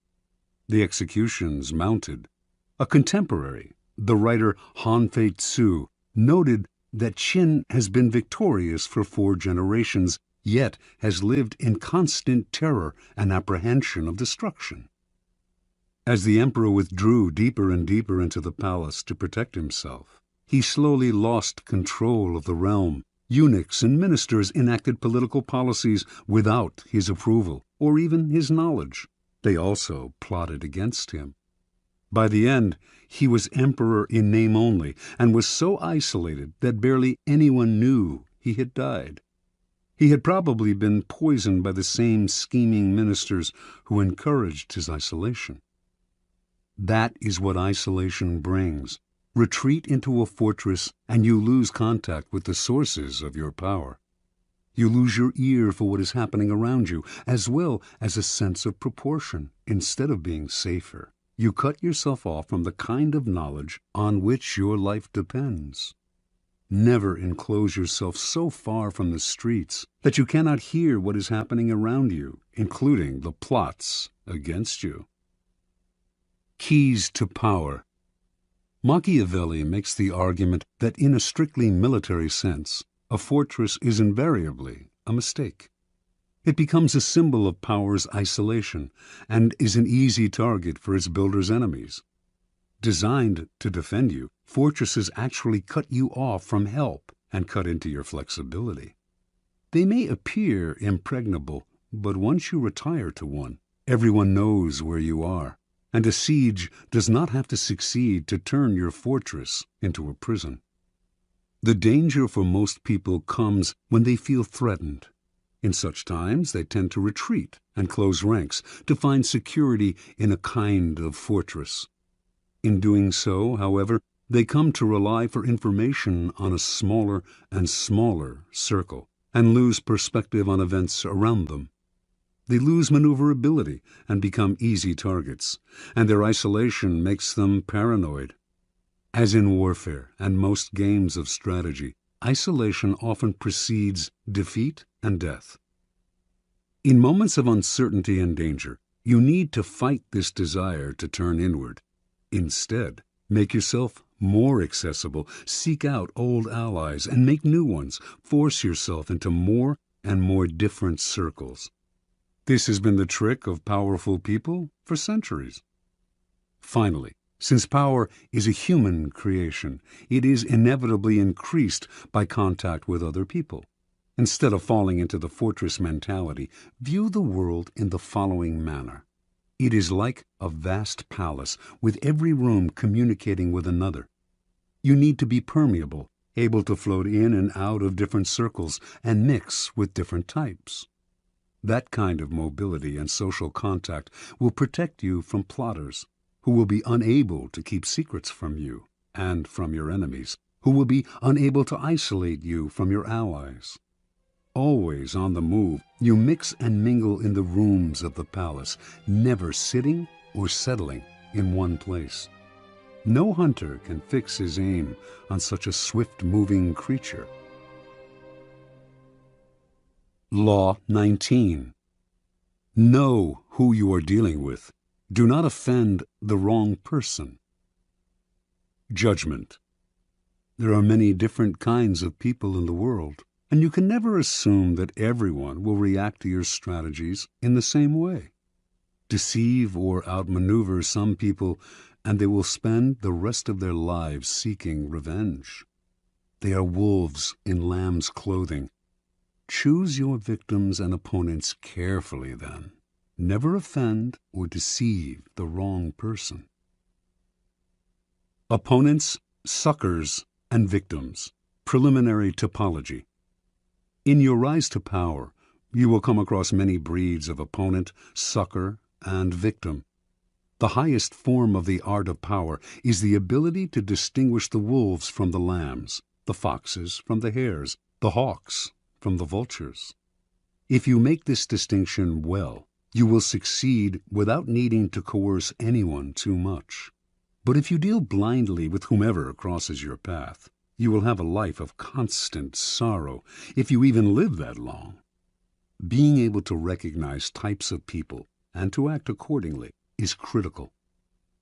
The executions mounted. A contemporary, the writer Han Tzu, noted that Qin has been victorious for 4 generations, yet has lived in constant terror and apprehension of destruction. As the emperor withdrew deeper and deeper into the palace to protect himself, he slowly lost control of the realm. Eunuchs and ministers enacted political policies without his approval or even his knowledge. They also plotted against him. By the end, he was emperor in name only, and was so isolated that barely anyone knew he had died. He had probably been poisoned by the same scheming ministers who encouraged his isolation. That is what isolation brings. Retreat into a fortress, and you lose contact with the sources of your power. You lose your ear for what is happening around you, as well as a sense of proportion. Instead of being safer, you cut yourself off from the kind of knowledge on which your life depends. Never enclose yourself so far from the streets that you cannot hear what is happening around you, including the plots against you. Keys to power. Machiavelli makes the argument that in a strictly military sense, a fortress is invariably a mistake. It becomes a symbol of power's isolation and is an easy target for its builder's enemies. Designed to defend you, fortresses actually cut you off from help and cut into your flexibility. They may appear impregnable, but once you retire to one, everyone knows where you are, and a siege does not have to succeed to turn your fortress into a prison. The danger for most people comes when they feel threatened. In such times, they tend to retreat and close ranks to find security in a kind of fortress. In doing so, however, they come to rely for information on a smaller and smaller circle and lose perspective on events around them. They lose maneuverability and become easy targets, and their isolation makes them paranoid. As in warfare and most games of strategy, isolation often precedes defeat and death. In moments of uncertainty and danger, you need to fight this desire to turn inward. Instead, make yourself more accessible, seek out old allies, and make new ones. Force yourself into more and more different circles. This has been the trick of powerful people for centuries. Finally, since power is a human creation, it is inevitably increased by contact with other people. Instead of falling into the fortress mentality, view the world in the following manner. It is like a vast palace, with every room communicating with another. You need to be permeable, able to float in and out of different circles and mix with different types. That kind of mobility and social contact will protect you from plotters, who will be unable to keep secrets from you and from your enemies, who will be unable to isolate you from your allies. Always on the move, you mix and mingle in the rooms of the palace, never sitting or settling in one place. No hunter can fix his aim on such a swift-moving creature. Law 19. Know who you are dealing with. Do not offend the wrong person. Judgment. There are many different kinds of people in the world, and you can never assume that everyone will react to your strategies in the same way. Deceive or outmaneuver some people, and they will spend the rest of their lives seeking revenge. They are wolves in lamb's clothing. Choose your victims and opponents carefully then. Never offend or deceive the wrong person. Opponents, suckers, and victims. Preliminary topology. In your rise to power, you will come across many breeds of opponent, sucker, and victim. The highest form of the art of power is the ability to distinguish the wolves from the lambs, the foxes from the hares, the hawks from the vultures. If you make this distinction well, you will succeed without needing to coerce anyone too much. But if you deal blindly with whomever crosses your path, you will have a life of constant sorrow, if you even live that long. Being able to recognize types of people and to act accordingly is critical.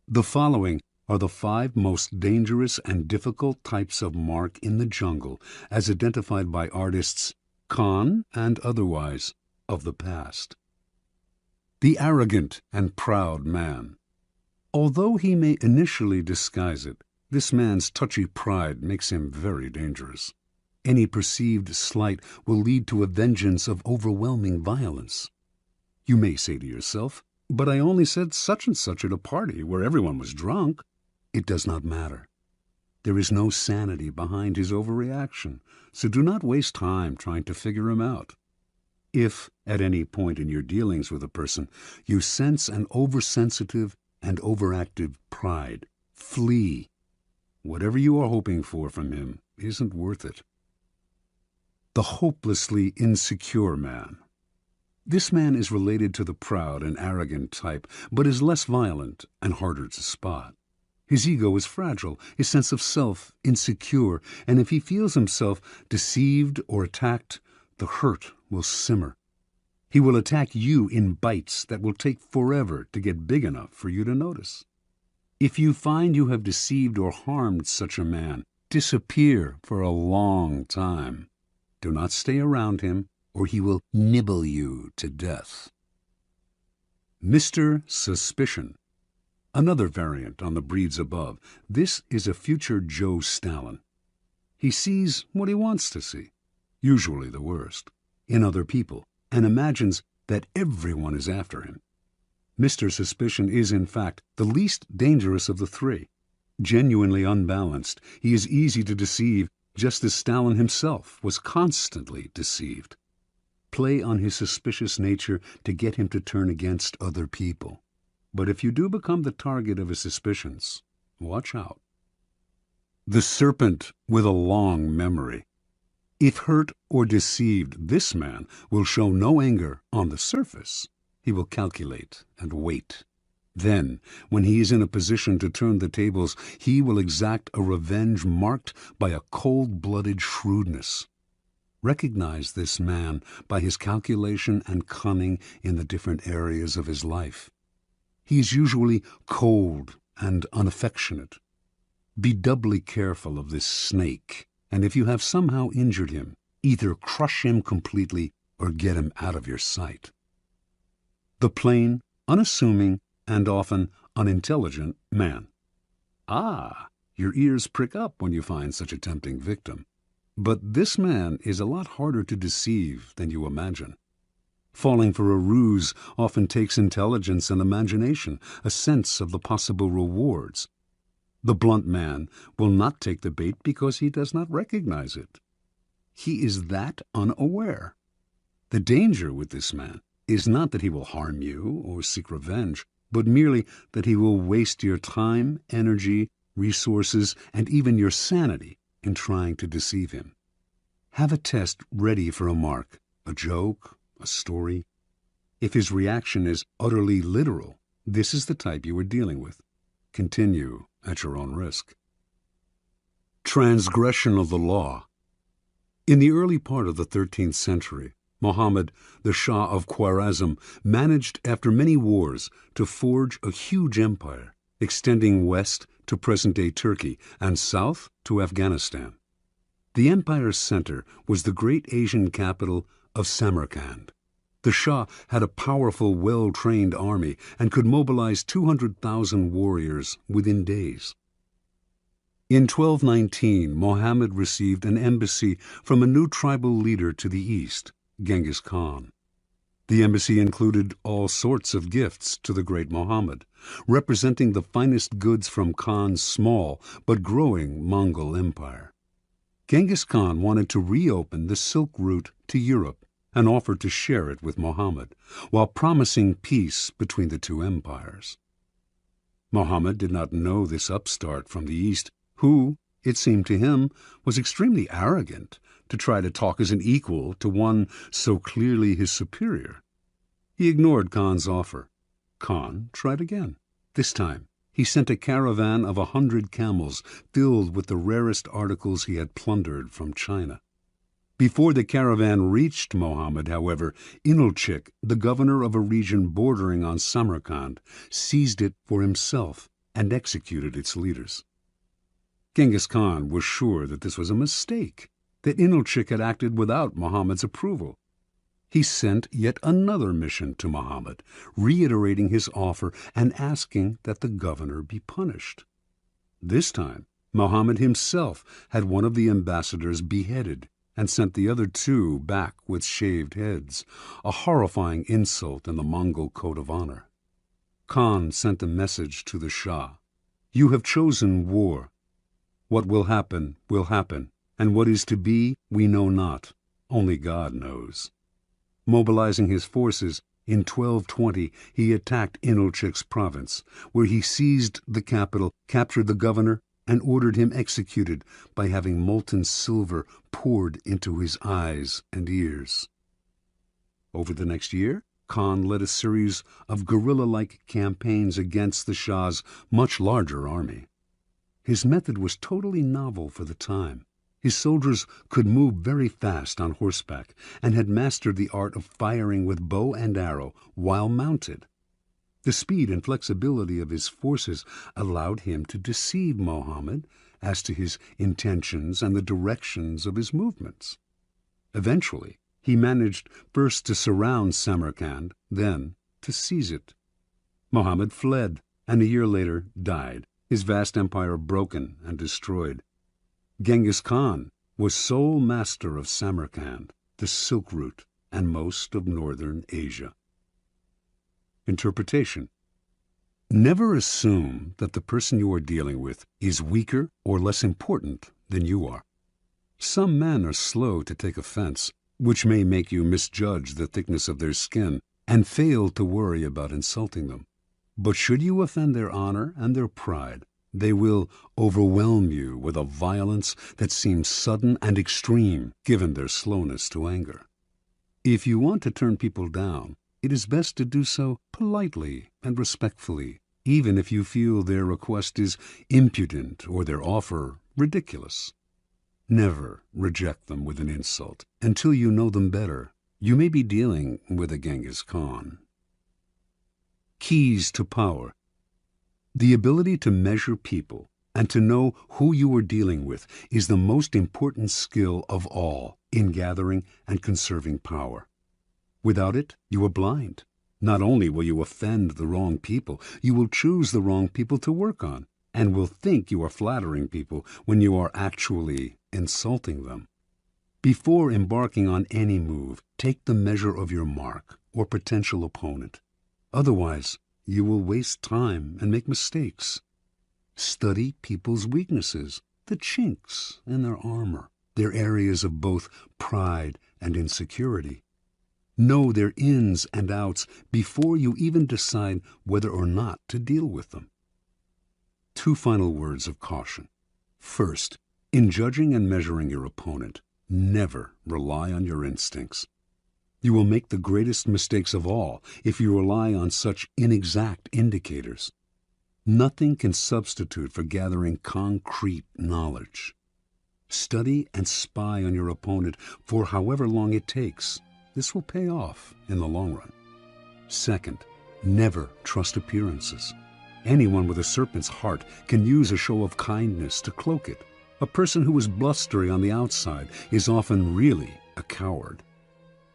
The following are the 5 most dangerous and difficult types of mark in the jungle as identified by artists, con and otherwise, of the past. The arrogant and proud man. Although he may initially disguise it, this man's touchy pride makes him very dangerous. Any perceived slight will lead to a vengeance of overwhelming violence. You may say to yourself, "But I only said such and such at a party where everyone was drunk." It does not matter. There is no sanity behind his overreaction, so do not waste time trying to figure him out. If, at any point in your dealings with a person, you sense an oversensitive and overactive pride, flee. Whatever you are hoping for from him isn't worth it. The hopelessly insecure man. This man is related to the proud and arrogant type, but is less violent and harder to spot. His ego is fragile, his sense of self insecure, and if he feels himself deceived or attacked, the hurt will simmer. He will attack you in bites that will take forever to get big enough for you to notice. If you find you have deceived or harmed such a man, disappear for a long time. Do not stay around him, or he will nibble you to death. Mr. Suspicion. Another variant on the breeds above. This is a future Joe Stalin. He sees what he wants to see, usually the worst, in other people, and imagines that everyone is after him. Mr. Suspicion is, in fact, the least dangerous of the three. Genuinely unbalanced, he is easy to deceive, just as Stalin himself was constantly deceived. Play on his suspicious nature to get him to turn against other people. But if you do become the target of his suspicions, watch out. The serpent with a long memory. If hurt or deceived, this man will show no anger on the surface. He will calculate and wait. Then, when he is in a position to turn the tables, he will exact a revenge marked by a cold-blooded shrewdness. Recognize this man by his calculation and cunning in the different areas of his life. He is usually cold and unaffectionate. Be doubly careful of this snake, and if you have somehow injured him, either crush him completely or get him out of your sight. The plain, unassuming, and often unintelligent man. Ah, your ears prick up when you find such a tempting victim. But this man is a lot harder to deceive than you imagine. Falling for a ruse often takes intelligence and imagination, a sense of the possible rewards. The blunt man will not take the bait because he does not recognize it. He is that unaware. The danger with this man is not that he will harm you or seek revenge, but merely that he will waste your time, energy, resources, and even your sanity in trying to deceive him. Have a test ready for a mark, a joke, a story. If his reaction is utterly literal, this is the type you are dealing with. Continue at your own risk. Transgression of the law. In the early part of the 13th century, Muhammad, the Shah of Khwarezm, managed after many wars to forge a huge empire, extending west to present-day Turkey and south to Afghanistan. The empire's center was the great Asian capital of Samarkand. The Shah had a powerful, well-trained army and could mobilize 200,000 warriors within days. In 1219, Muhammad received an embassy from a new tribal leader to the east, Genghis Khan. The embassy included all sorts of gifts to the great Muhammad, representing the finest goods from Khan's small but growing Mongol empire. Genghis Khan wanted to reopen the Silk Route to Europe and offered to share it with Muhammad, while promising peace between the two empires. Muhammad did not know this upstart from the east, who, it seemed to him, was extremely arrogant to try to talk as an equal to one so clearly his superior. He ignored Khan's offer. Khan tried again. This time, he sent a caravan of 100 camels filled with the rarest articles he had plundered from China. Before the caravan reached Muhammad, however, Inalchik, the governor of a region bordering on Samarkand, seized it for himself and executed its leaders. Genghis Khan was sure that this was a mistake, that Inalchik had acted without Muhammad's approval. He sent yet another mission to Muhammad, reiterating his offer and asking that the governor be punished. This time, Muhammad himself had one of the ambassadors beheaded and sent the other two back with shaved heads, a horrifying insult in the Mongol code of honor. Khan sent a message to the Shah. You have chosen war. What will happen, and what is to be, we know not. Only God knows. Mobilizing his forces, in 1220 he attacked Inalchik's province, where he seized the capital, captured the governor, and ordered him executed by having molten silver poured into his eyes and ears. Over the next year, Khan led a series of guerrilla-like campaigns against the Shah's much larger army. His method was totally novel for the time. His soldiers could move very fast on horseback and had mastered the art of firing with bow and arrow while mounted. The speed and flexibility of his forces allowed him to deceive Mohammed as to his intentions and the directions of his movements. Eventually, he managed first to surround Samarkand, then to seize it. Mohammed fled, and a year later died, his vast empire broken and destroyed. Genghis Khan was sole master of Samarkand, the Silk Route, and most of northern Asia. Interpretation. Never assume that the person you are dealing with is weaker or less important than you are. Some men are slow to take offense, which may make you misjudge the thickness of their skin and fail to worry about insulting them. But should you offend their honor and their pride, they will overwhelm you with a violence that seems sudden and extreme, given their slowness to anger. If you want to turn people down, it is best to do so politely and respectfully, even if you feel their request is impudent or their offer ridiculous. Never reject them with an insult until you know them better. You may be dealing with a Genghis Khan. Keys to power. The ability to measure people and to know who you are dealing with is the most important skill of all in gathering and conserving power. Without it, you are blind. Not only will you offend the wrong people, you will choose the wrong people to work on, and will think you are flattering people when you are actually insulting them. Before embarking on any move, take the measure of your mark or potential opponent. Otherwise, you will waste time and make mistakes. Study people's weaknesses, the chinks in their armor, their areas of both pride and insecurity. Know their ins and outs before you even decide whether or not to deal with them. Two final words of caution. First, in judging and measuring your opponent, never rely on your instincts. You will make the greatest mistakes of all if you rely on such inexact indicators. Nothing can substitute for gathering concrete knowledge. Study and spy on your opponent for however long it takes. This will pay off in the long run. Second, never trust appearances. Anyone with a serpent's heart can use a show of kindness to cloak it. A person who is blustery on the outside is often really a coward.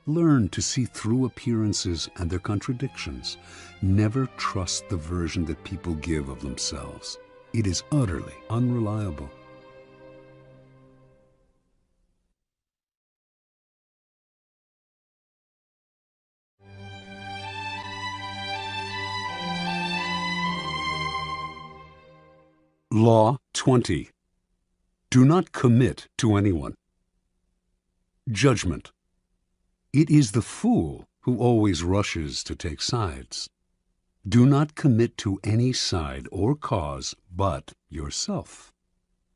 Learn to see through appearances and their contradictions. Never trust the version that people give of themselves. It is utterly unreliable. Law 20. Do not commit to anyone. Judgment. It is the fool who always rushes to take sides. Do not commit to any side or cause but yourself.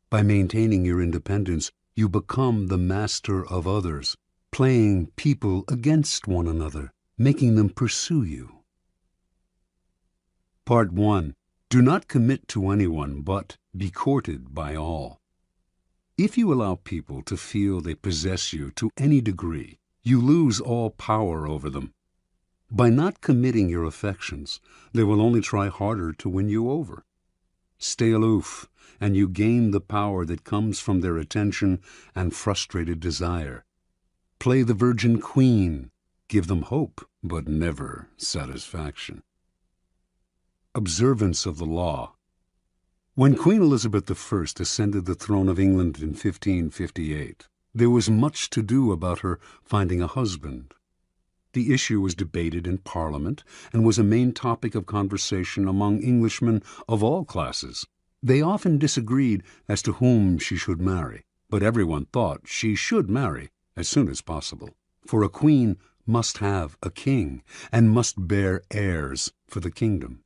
By maintaining your independence, you become the master of others, playing people against one another, making them pursue you. Part 1. Do not commit to anyone, but be courted by all. If you allow people to feel they possess you to any degree, you lose all power over them. By not committing your affections, they will only try harder to win you over. Stay aloof, and you gain the power that comes from their attention and frustrated desire. Play the virgin queen. Give them hope, but never satisfaction. Observance of the law. When Queen Elizabeth I ascended the throne of England in 1558, there was much to do about her finding a husband. The issue was debated in Parliament and was a main topic of conversation among Englishmen of all classes. They often disagreed as to whom she should marry, but everyone thought she should marry as soon as possible, for a queen must have a king and must bear heirs for the kingdom.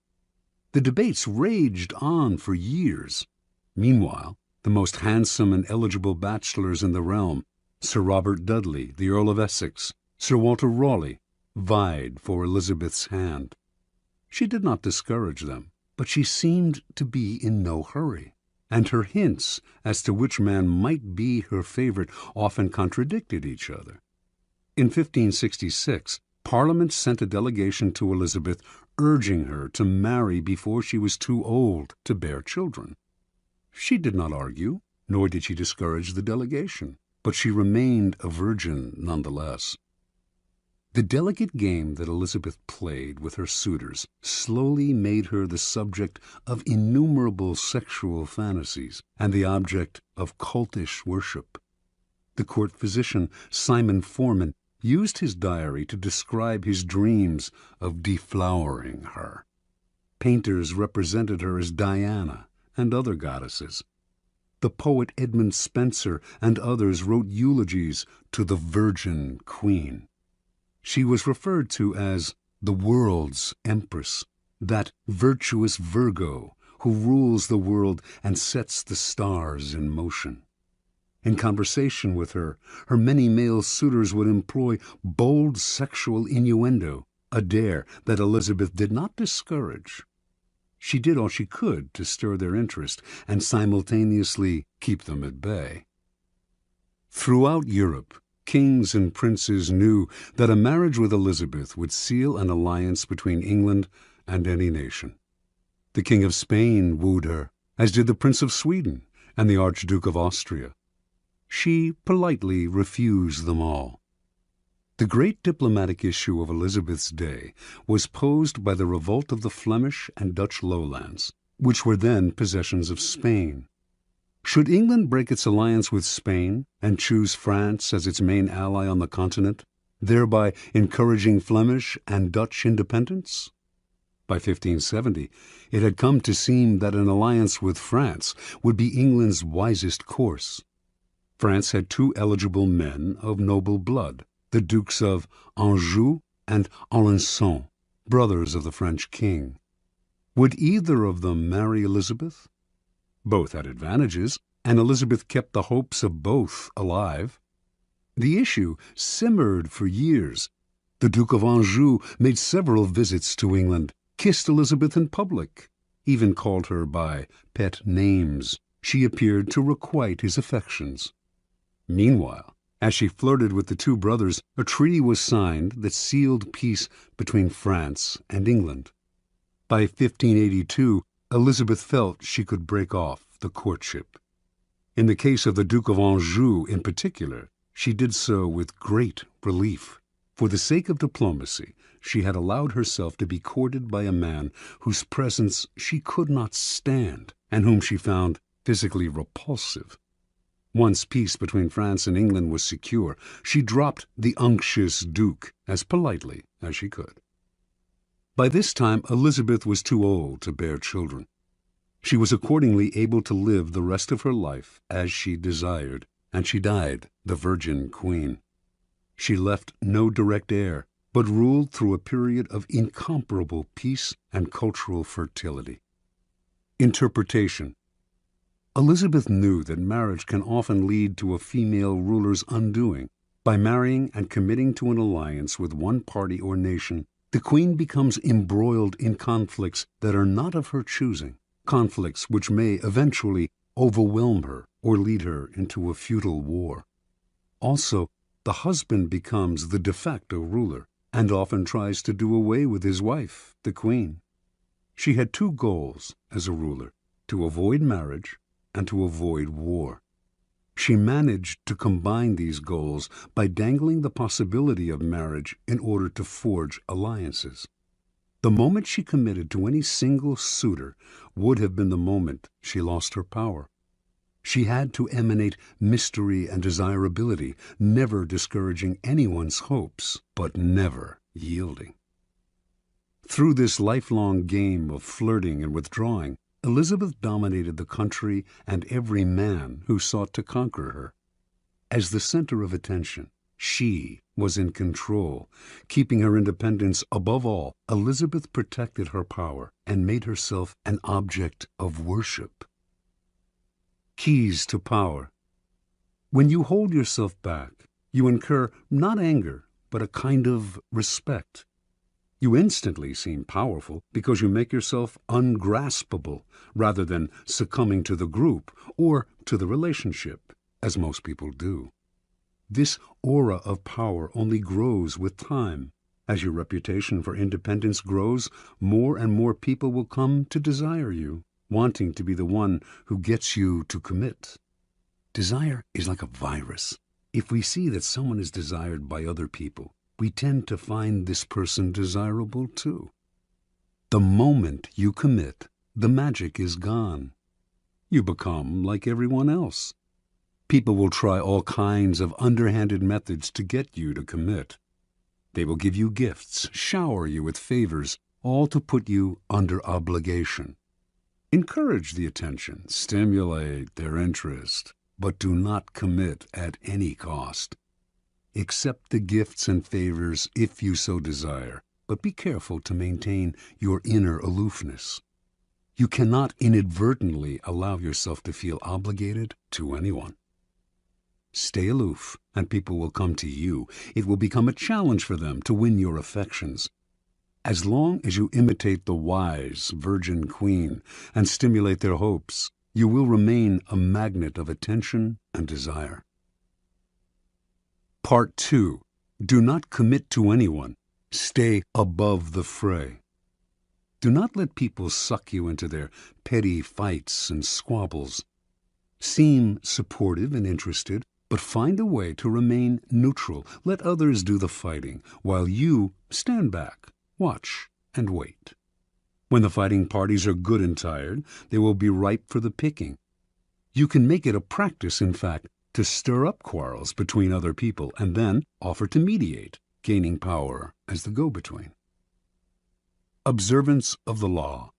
The debates raged on for years. Meanwhile, the most handsome and eligible bachelors in the realm, Sir Robert Dudley, the Earl of Essex, Sir Walter Raleigh, vied for Elizabeth's hand. She did not discourage them, but she seemed to be in no hurry, and her hints as to which man might be her favorite often contradicted each other. In 1566, Parliament sent a delegation to Elizabeth urging her to marry before she was too old to bear children. She did not argue, nor did she discourage the delegation, but she remained a virgin nonetheless. The delicate game that Elizabeth played with her suitors slowly made her the subject of innumerable sexual fantasies and the object of cultish worship. The court physician, Simon Forman, used his diary to describe his dreams of deflowering her. Painters represented her as Diana and other goddesses. The poet Edmund Spenser and others wrote eulogies to the Virgin Queen. She was referred to as the world's empress, that virtuous Virgo who rules the world and sets the stars in motion. In conversation with her, her many male suitors would employ bold sexual innuendo, a dare that Elizabeth did not discourage. She did all she could to stir their interest and simultaneously keep them at bay. Throughout Europe, kings and princes knew that a marriage with Elizabeth would seal an alliance between England and any nation. The King of Spain wooed her, as did the Prince of Sweden and the Archduke of Austria. She politely refused them all. The great diplomatic issue of Elizabeth's day was posed by the revolt of the Flemish and Dutch lowlands, which were then possessions of Spain. Should England break its alliance with Spain and choose France as its main ally on the continent, thereby encouraging Flemish and Dutch independence? By 1570, it had come to seem that an alliance with France would be England's wisest course. France had two eligible men of noble blood, the Dukes of Anjou and Alençon, brothers of the French king. Would either of them marry Elizabeth? Both had advantages, and Elizabeth kept the hopes of both alive. The issue simmered for years. The Duke of Anjou made several visits to England, kissed Elizabeth in public, even called her by pet names. She appeared to requite his affections. Meanwhile, as she flirted with the two brothers, a treaty was signed that sealed peace between France and England. By 1582, Elizabeth felt she could break off the courtship. In the case of the Duke of Anjou in particular, she did so with great relief. For the sake of diplomacy, she had allowed herself to be courted by a man whose presence she could not stand and whom she found physically repulsive. Once peace between France and England was secure, she dropped the unctuous Duke as politely as she could. By this time, Elizabeth was too old to bear children. She was accordingly able to live the rest of her life as she desired, and she died the Virgin Queen. She left no direct heir, but ruled through a period of incomparable peace and cultural fertility. Interpretation. Elizabeth knew that marriage can often lead to a female ruler's undoing. By marrying and committing to an alliance with one party or nation, the queen becomes embroiled in conflicts that are not of her choosing, conflicts which may eventually overwhelm her or lead her into a futile war. Also, the husband becomes the de facto ruler and often tries to do away with his wife, the queen. She had two goals as a ruler: to avoid marriage and to avoid war. She managed to combine these goals by dangling the possibility of marriage in order to forge alliances. The moment she committed to any single suitor would have been the moment she lost her power. She had to emanate mystery and desirability, never discouraging anyone's hopes, but never yielding. Through this lifelong game of flirting and withdrawing, Elizabeth dominated the country and every man who sought to conquer her. As the center of attention, she was in control. Keeping her independence above all, Elizabeth protected her power and made herself an object of worship. Keys to power. When you hold yourself back, you incur not anger, but a kind of respect. You instantly seem powerful because you make yourself ungraspable rather than succumbing to the group or to the relationship, as most people do. This aura of power only grows with time. As your reputation for independence grows, more and more people will come to desire you, wanting to be the one who gets you to commit. Desire is like a virus. If we see that someone is desired by other people, we tend to find this person desirable too. The moment you commit, the magic is gone. You become like everyone else. People will try all kinds of underhanded methods to get you to commit. They will give you gifts, shower you with favors, all to put you under obligation. Encourage the attention, stimulate their interest, but do not commit at any cost. Accept the gifts and favors if you so desire, but be careful to maintain your inner aloofness. You cannot inadvertently allow yourself to feel obligated to anyone. Stay aloof, and people will come to you. It will become a challenge for them to win your affections. As long as you imitate the wise virgin queen and stimulate their hopes, you will remain a magnet of attention and desire. Part 2. Do not commit to anyone. Stay above the fray. Do not let people suck you into their petty fights and squabbles. Seem supportive and interested, but find a way to remain neutral. Let others do the fighting, while you stand back, watch, and wait. When the fighting parties are good and tired, they will be ripe for the picking. You can make it a practice, in fact, to stir up quarrels between other people and then offer to mediate, gaining power as the go-between. Observance of the law.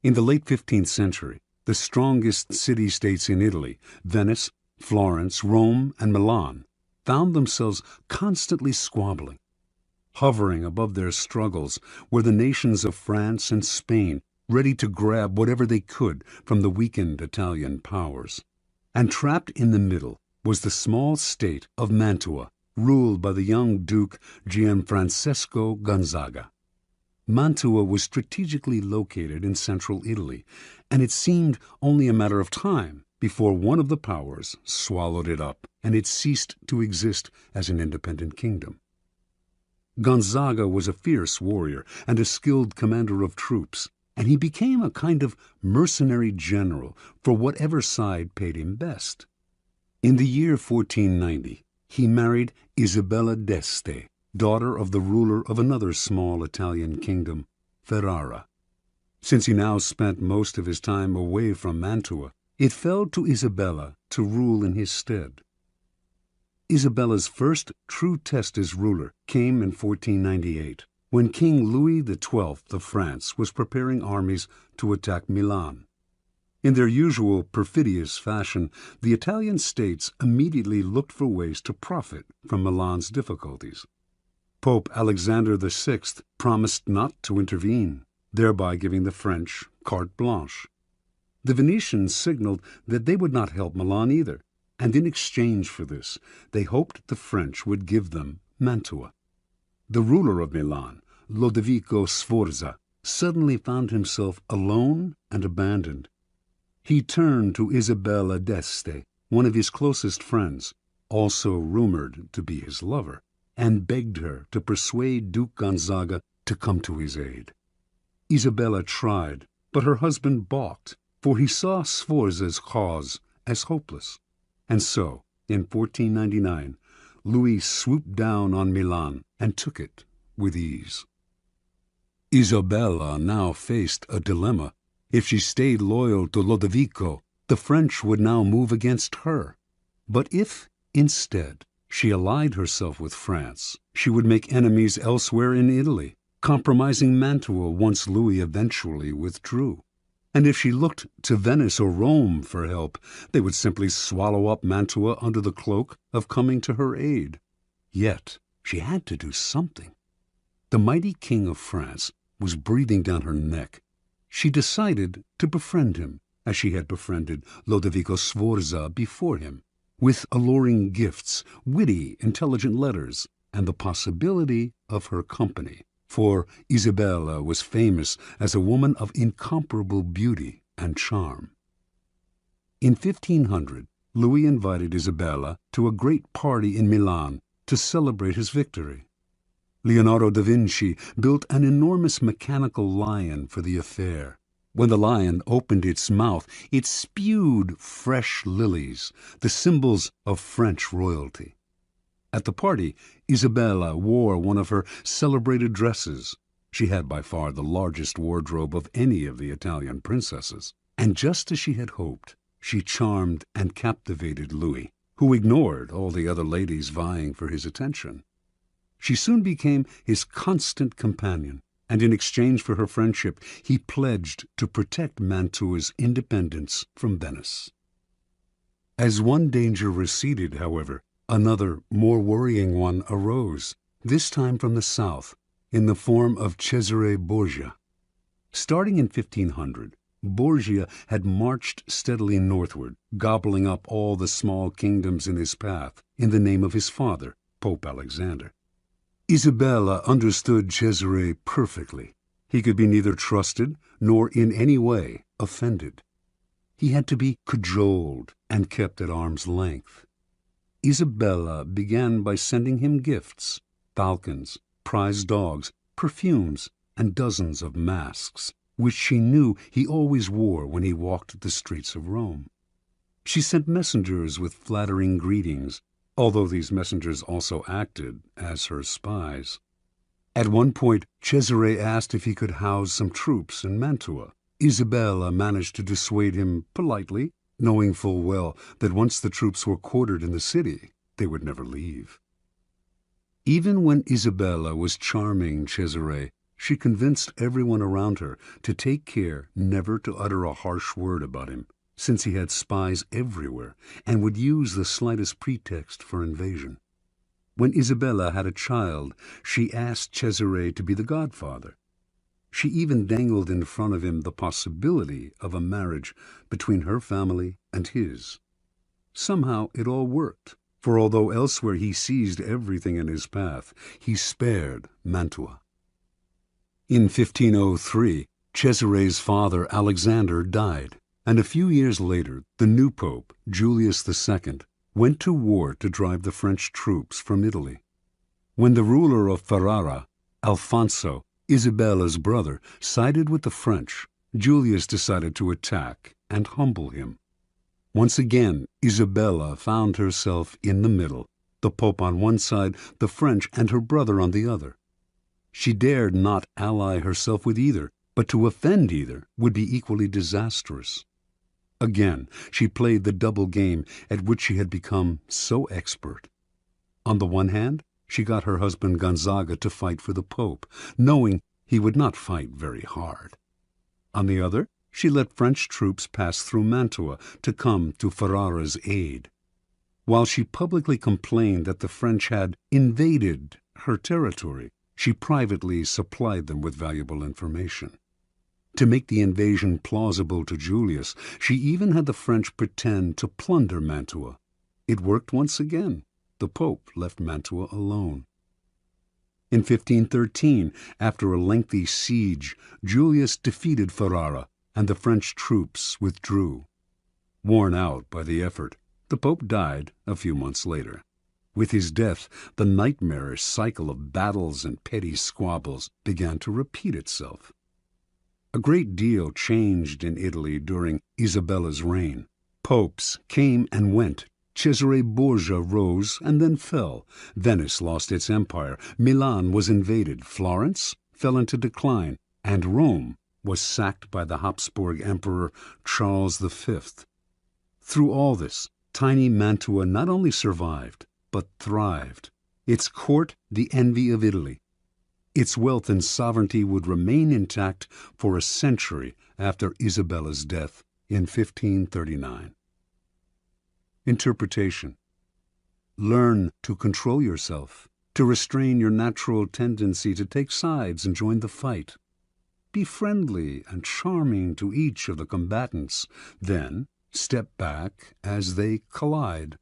In the late 15th century, the strongest city-states in Italy, Venice, Florence, Rome, and Milan, found themselves constantly squabbling. Hovering above their struggles were the nations of France and Spain, ready to grab whatever they could from the weakened Italian powers. And trapped in the middle was the small state of Mantua, ruled by the young Duke Gianfrancesco Gonzaga. Mantua was strategically located in central Italy, and it seemed only a matter of time before one of the powers swallowed it up, and it ceased to exist as an independent kingdom. Gonzaga was a fierce warrior and a skilled commander of troops, and he became a kind of mercenary general for whatever side paid him best. In the year 1490, he married Isabella d'Este, daughter of the ruler of another small Italian kingdom, Ferrara. Since he now spent most of his time away from Mantua, it fell to Isabella to rule in his stead. Isabella's first true test as ruler came in 1498, when King Louis XII of France was preparing armies to attack Milan. In their usual perfidious fashion, the Italian states immediately looked for ways to profit from Milan's difficulties. Pope Alexander VI promised not to intervene, thereby giving the French carte blanche. The Venetians signaled that they would not help Milan either, and in exchange for this, they hoped the French would give them Mantua. The ruler of Milan, Lodovico Sforza, suddenly found himself alone and abandoned. He turned to Isabella d'Este, one of his closest friends, also rumored to be his lover, and begged her to persuade Duke Gonzaga to come to his aid. Isabella tried, but her husband balked, for he saw Sforza's cause as hopeless. And so, in 1499, Louis swooped down on Milan and took it with ease. Isabella now faced a dilemma. If she stayed loyal to Lodovico, the French would now move against her. But if, instead, She allied herself with France. She would make enemies elsewhere in Italy, compromising Mantua once Louis eventually withdrew. And if she looked to Venice or Rome for help, they would simply swallow up Mantua under the cloak of coming to her aid. Yet she had to do something. The mighty king of France was breathing down her neck. She decided to befriend him, as she had befriended Lodovico Sforza before him, with alluring gifts, witty, intelligent letters, and the possibility of her company. For Isabella was famous as a woman of incomparable beauty and charm. In 1500, Louis invited Isabella to a great party in Milan to celebrate his victory. Leonardo da Vinci built an enormous mechanical lion for the affair. When the lion opened its mouth, it spewed fresh lilies, the symbols of French royalty. At the party, Isabella wore one of her celebrated dresses. She had by far the largest wardrobe of any of the Italian princesses. And just as she had hoped, she charmed and captivated Louis, who ignored all the other ladies vying for his attention. She soon became his constant companion, and in exchange for her friendship, he pledged to protect Mantua's independence from Venice. As one danger receded, however, another, more worrying one arose, this time from the south, in the form of Cesare Borgia. Starting in 1500, Borgia had marched steadily northward, gobbling up all the small kingdoms in his path, in the name of his father, Pope Alexander. Isabella understood Cesare perfectly. He could be neither trusted nor in any way offended. He had to be cajoled and kept at arm's length. Isabella began by sending him gifts, falcons, prize dogs, perfumes, and dozens of masks, which she knew he always wore when he walked the streets of Rome. She sent messengers with flattering greetings, although these messengers also acted as her spies. At one point, Cesare asked if he could house some troops in Mantua. Isabella managed to dissuade him politely, knowing full well that once the troops were quartered in the city, they would never leave. Even when Isabella was charming Cesare, she convinced everyone around her to take care never to utter a harsh word about him, since he had spies everywhere and would use the slightest pretext for invasion. When Isabella had a child, she asked Cesare to be the godfather. She even dangled in front of him the possibility of a marriage between her family and his. Somehow it all worked, for although elsewhere he seized everything in his path, he spared Mantua. In 1503, Cesare's father Alexander died, and a few years later the new pope, Julius II, went to war to drive the French troops from Italy. When the ruler of Ferrara, Alfonso, Isabella's brother, sided with the French, Julius decided to attack and humble him. Once again, Isabella found herself in the middle, the Pope on one side, the French and her brother on the other. She dared not ally herself with either, but to offend either would be equally disastrous. Again, she played the double game at which she had become so expert. On the one hand, she got her husband Gonzaga to fight for the Pope, knowing he would not fight very hard. On the other, she let French troops pass through Mantua to come to Ferrara's aid. While she publicly complained that the French had invaded her territory, she privately supplied them with valuable information. To make the invasion plausible to Julius, she even had the French pretend to plunder Mantua. It worked once again. The Pope left Mantua alone. In 1513, after a lengthy siege, Julius defeated Ferrara, and the French troops withdrew. Worn out by the effort, the Pope died a few months later. With his death, the nightmarish cycle of battles and petty squabbles began to repeat itself. A great deal changed in Italy during Isabella's reign. Popes came and went. Cesare Borgia rose and then fell. Venice lost its empire. Milan was invaded. Florence fell into decline. And Rome was sacked by the Habsburg Emperor Charles V. Through all this, tiny Mantua not only survived, but thrived. Its court the envy of Italy. Its wealth and sovereignty would remain intact for a century after Isabella's death in 1539. Interpretation. Learn to control yourself, to restrain your natural tendency to take sides and join the fight. Be friendly and charming to each of the combatants, then step back as they collide.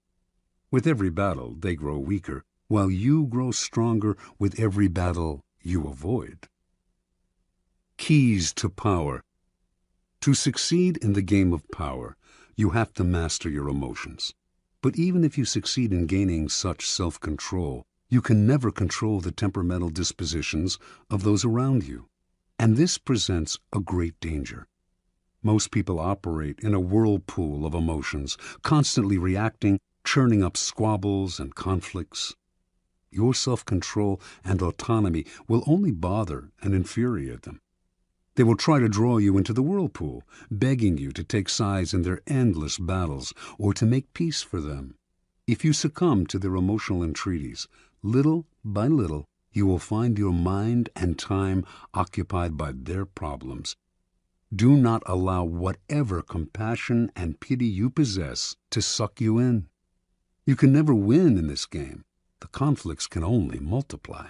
With every battle, they grow weaker, while you grow stronger with every battle you avoid. Keys to power. To succeed in the game of power, you have to master your emotions. But even if you succeed in gaining such self-control, you can never control the temperamental dispositions of those around you. And this presents a great danger. Most people operate in a whirlpool of emotions, constantly reacting, churning up squabbles and conflicts. Your self-control and autonomy will only bother and infuriate them. They will try to draw you into the whirlpool, begging you to take sides in their endless battles or to make peace for them. If you succumb to their emotional entreaties, little by little, you will find your mind and time occupied by their problems. Do not allow whatever compassion and pity you possess to suck you in. You can never win in this game. The conflicts can only multiply.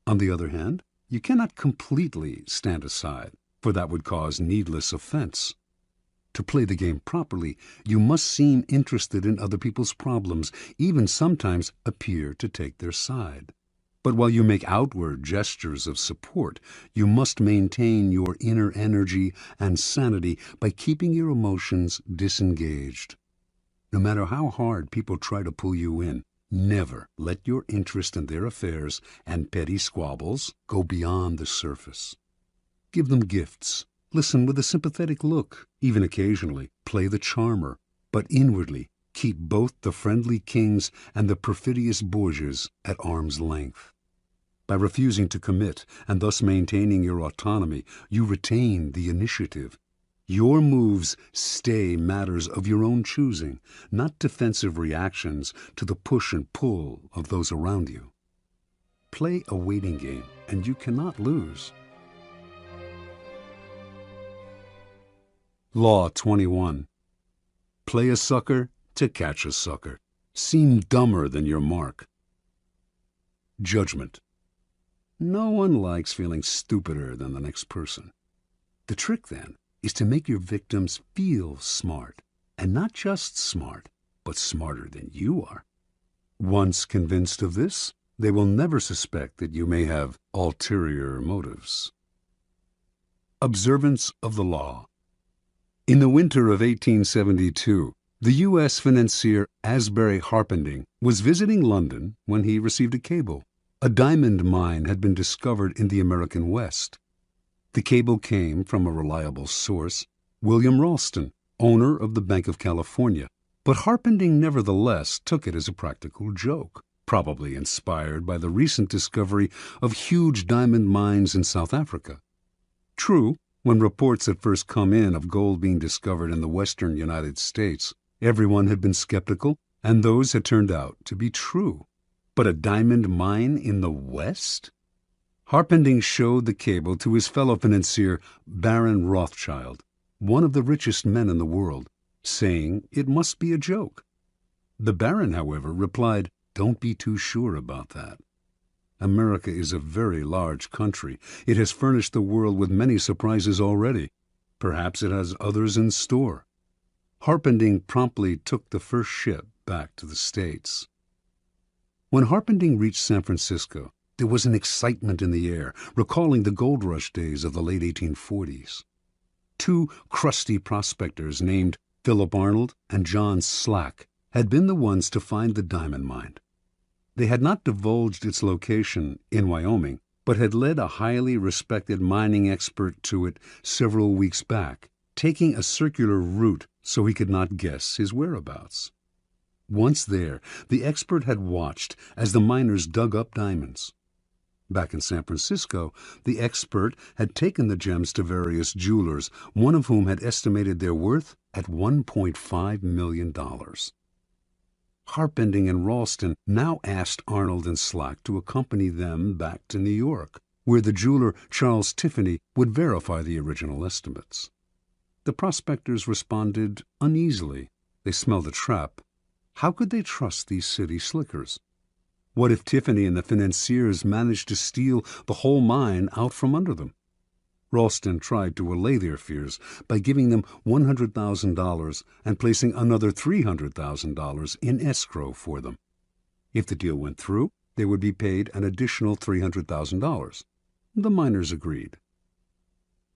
On the other hand, you cannot completely stand aside, for that would cause needless offense. To play the game properly, you must seem interested in other people's problems, even sometimes appear to take their side. But while you make outward gestures of support, you must maintain your inner energy and sanity by keeping your emotions disengaged. No matter how hard people try to pull you in, never let your interest in their affairs and petty squabbles go beyond the surface. Give them gifts. Listen with a sympathetic look. Even occasionally play the charmer, but inwardly keep both the friendly kings and the perfidious Borgias at arm's length. By refusing to commit and thus maintaining your autonomy, you retain the initiative. Your moves stay matters of your own choosing, not defensive reactions to the push and pull of those around you. Play a waiting game, and you cannot lose. Law 21. Play a sucker to catch a sucker. Seem dumber than your mark. Judgment. No one likes feeling stupider than the next person. The trick, then, is to make your victims feel smart, and not just smart, but smarter than you are. Once convinced of this, they will never suspect that you may have ulterior motives. Observance of the law. In the winter of 1872, the U.S. financier Asbury Harpending was visiting London when he received a cable. A diamond mine had been discovered in the American West. The cable came from a reliable source, William Ralston, owner of the Bank of California, but Harpending nevertheless took it as a practical joke, probably inspired by the recent discovery of huge diamond mines in South Africa. True, when reports had first come in of gold being discovered in the western United States, everyone had been skeptical, and those had turned out to be true. But a diamond mine in the West? Harpending showed the cable to his fellow financier, Baron Rothschild, one of the richest men in the world, saying it must be a joke. The Baron, however, replied, "Don't be too sure about that. America is a very large country. It has furnished the world with many surprises already. Perhaps it has others in store." Harpending promptly took the first ship back to the States. When Harpending reached San Francisco, there was an excitement in the air, recalling the gold rush days of the late 1840s. Two crusty prospectors named Philip Arnold and John Slack had been the ones to find the diamond mine. They had not divulged its location in Wyoming, but had led a highly respected mining expert to it several weeks back, taking a circular route so he could not guess his whereabouts. Once there, the expert had watched as the miners dug up diamonds. Back in San Francisco, the expert had taken the gems to various jewelers, one of whom had estimated their worth at $1.5 million. Harpending and Ralston now asked Arnold and Slack to accompany them back to New York, where the jeweler Charles Tiffany would verify the original estimates. The prospectors responded uneasily. They smelled a trap. How could they trust these city slickers? What if Tiffany and the financiers managed to steal the whole mine out from under them? Ralston tried to allay their fears by giving them $100,000 and placing another $300,000 in escrow for them. If the deal went through, they would be paid an additional $300,000. The miners agreed.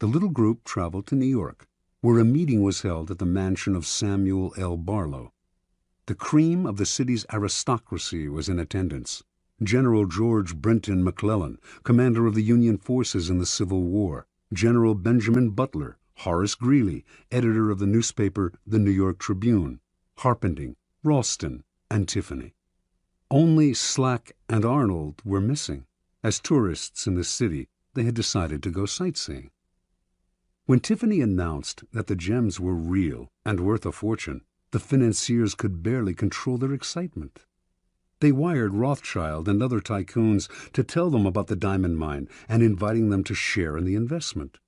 The little group traveled to New York, where a meeting was held at the mansion of Samuel L. Barlow. The cream of the city's aristocracy was in attendance. General George Brenton McClellan, commander of the Union forces in the Civil War, General Benjamin Butler, Horace Greeley, editor of the newspaper The New York Tribune, Harpending, Ralston, and Tiffany. Only Slack and Arnold were missing. As tourists in the city, they had decided to go sightseeing. When Tiffany announced that the gems were real and worth a fortune, the financiers could barely control their excitement. They wired Rothschild and other tycoons to tell them about the diamond mine and inviting them to share in the investment.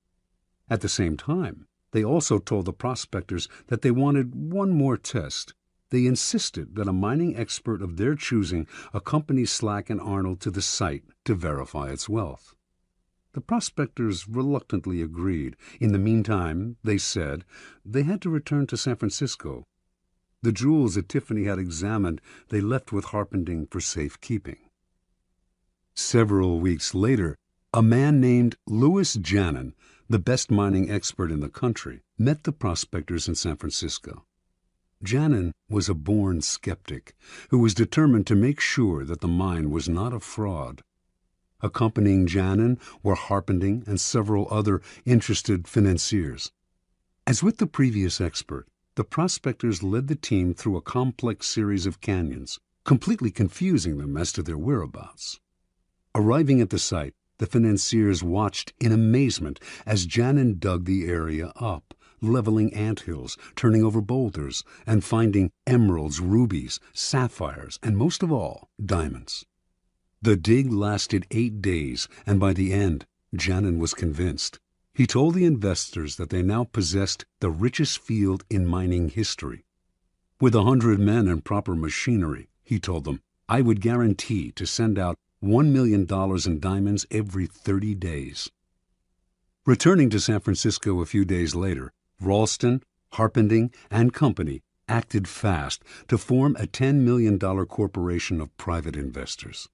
At the same time, they also told the prospectors that they wanted one more test. They insisted that a mining expert of their choosing accompany Slack and Arnold to the site to verify its wealth. The prospectors reluctantly agreed. In the meantime, they said, they had to return to San Francisco. The jewels that Tiffany had examined they left with Harpending for safekeeping. Several weeks later, a man named Louis Janin, the best mining expert in the country, met the prospectors in San Francisco. Janin was a born skeptic who was determined to make sure that the mine was not a fraud. Accompanying Janin were Harpending and several other interested financiers. As with the previous expert, the prospectors led the team through a complex series of canyons, completely confusing them as to their whereabouts. Arriving at the site, the financiers watched in amazement as Janin dug the area up, leveling anthills, turning over boulders, and finding emeralds, rubies, sapphires, and most of all, diamonds. The dig lasted 8 days, and by the end, Janin was convinced. He told the investors that they now possessed the richest field in mining history. With 100 men and proper machinery, he told them, I would guarantee to send out $1 million in diamonds every 30 days. Returning to San Francisco a few days later, Ralston, Harpending, and Company acted fast to form a $10 million corporation of private investors.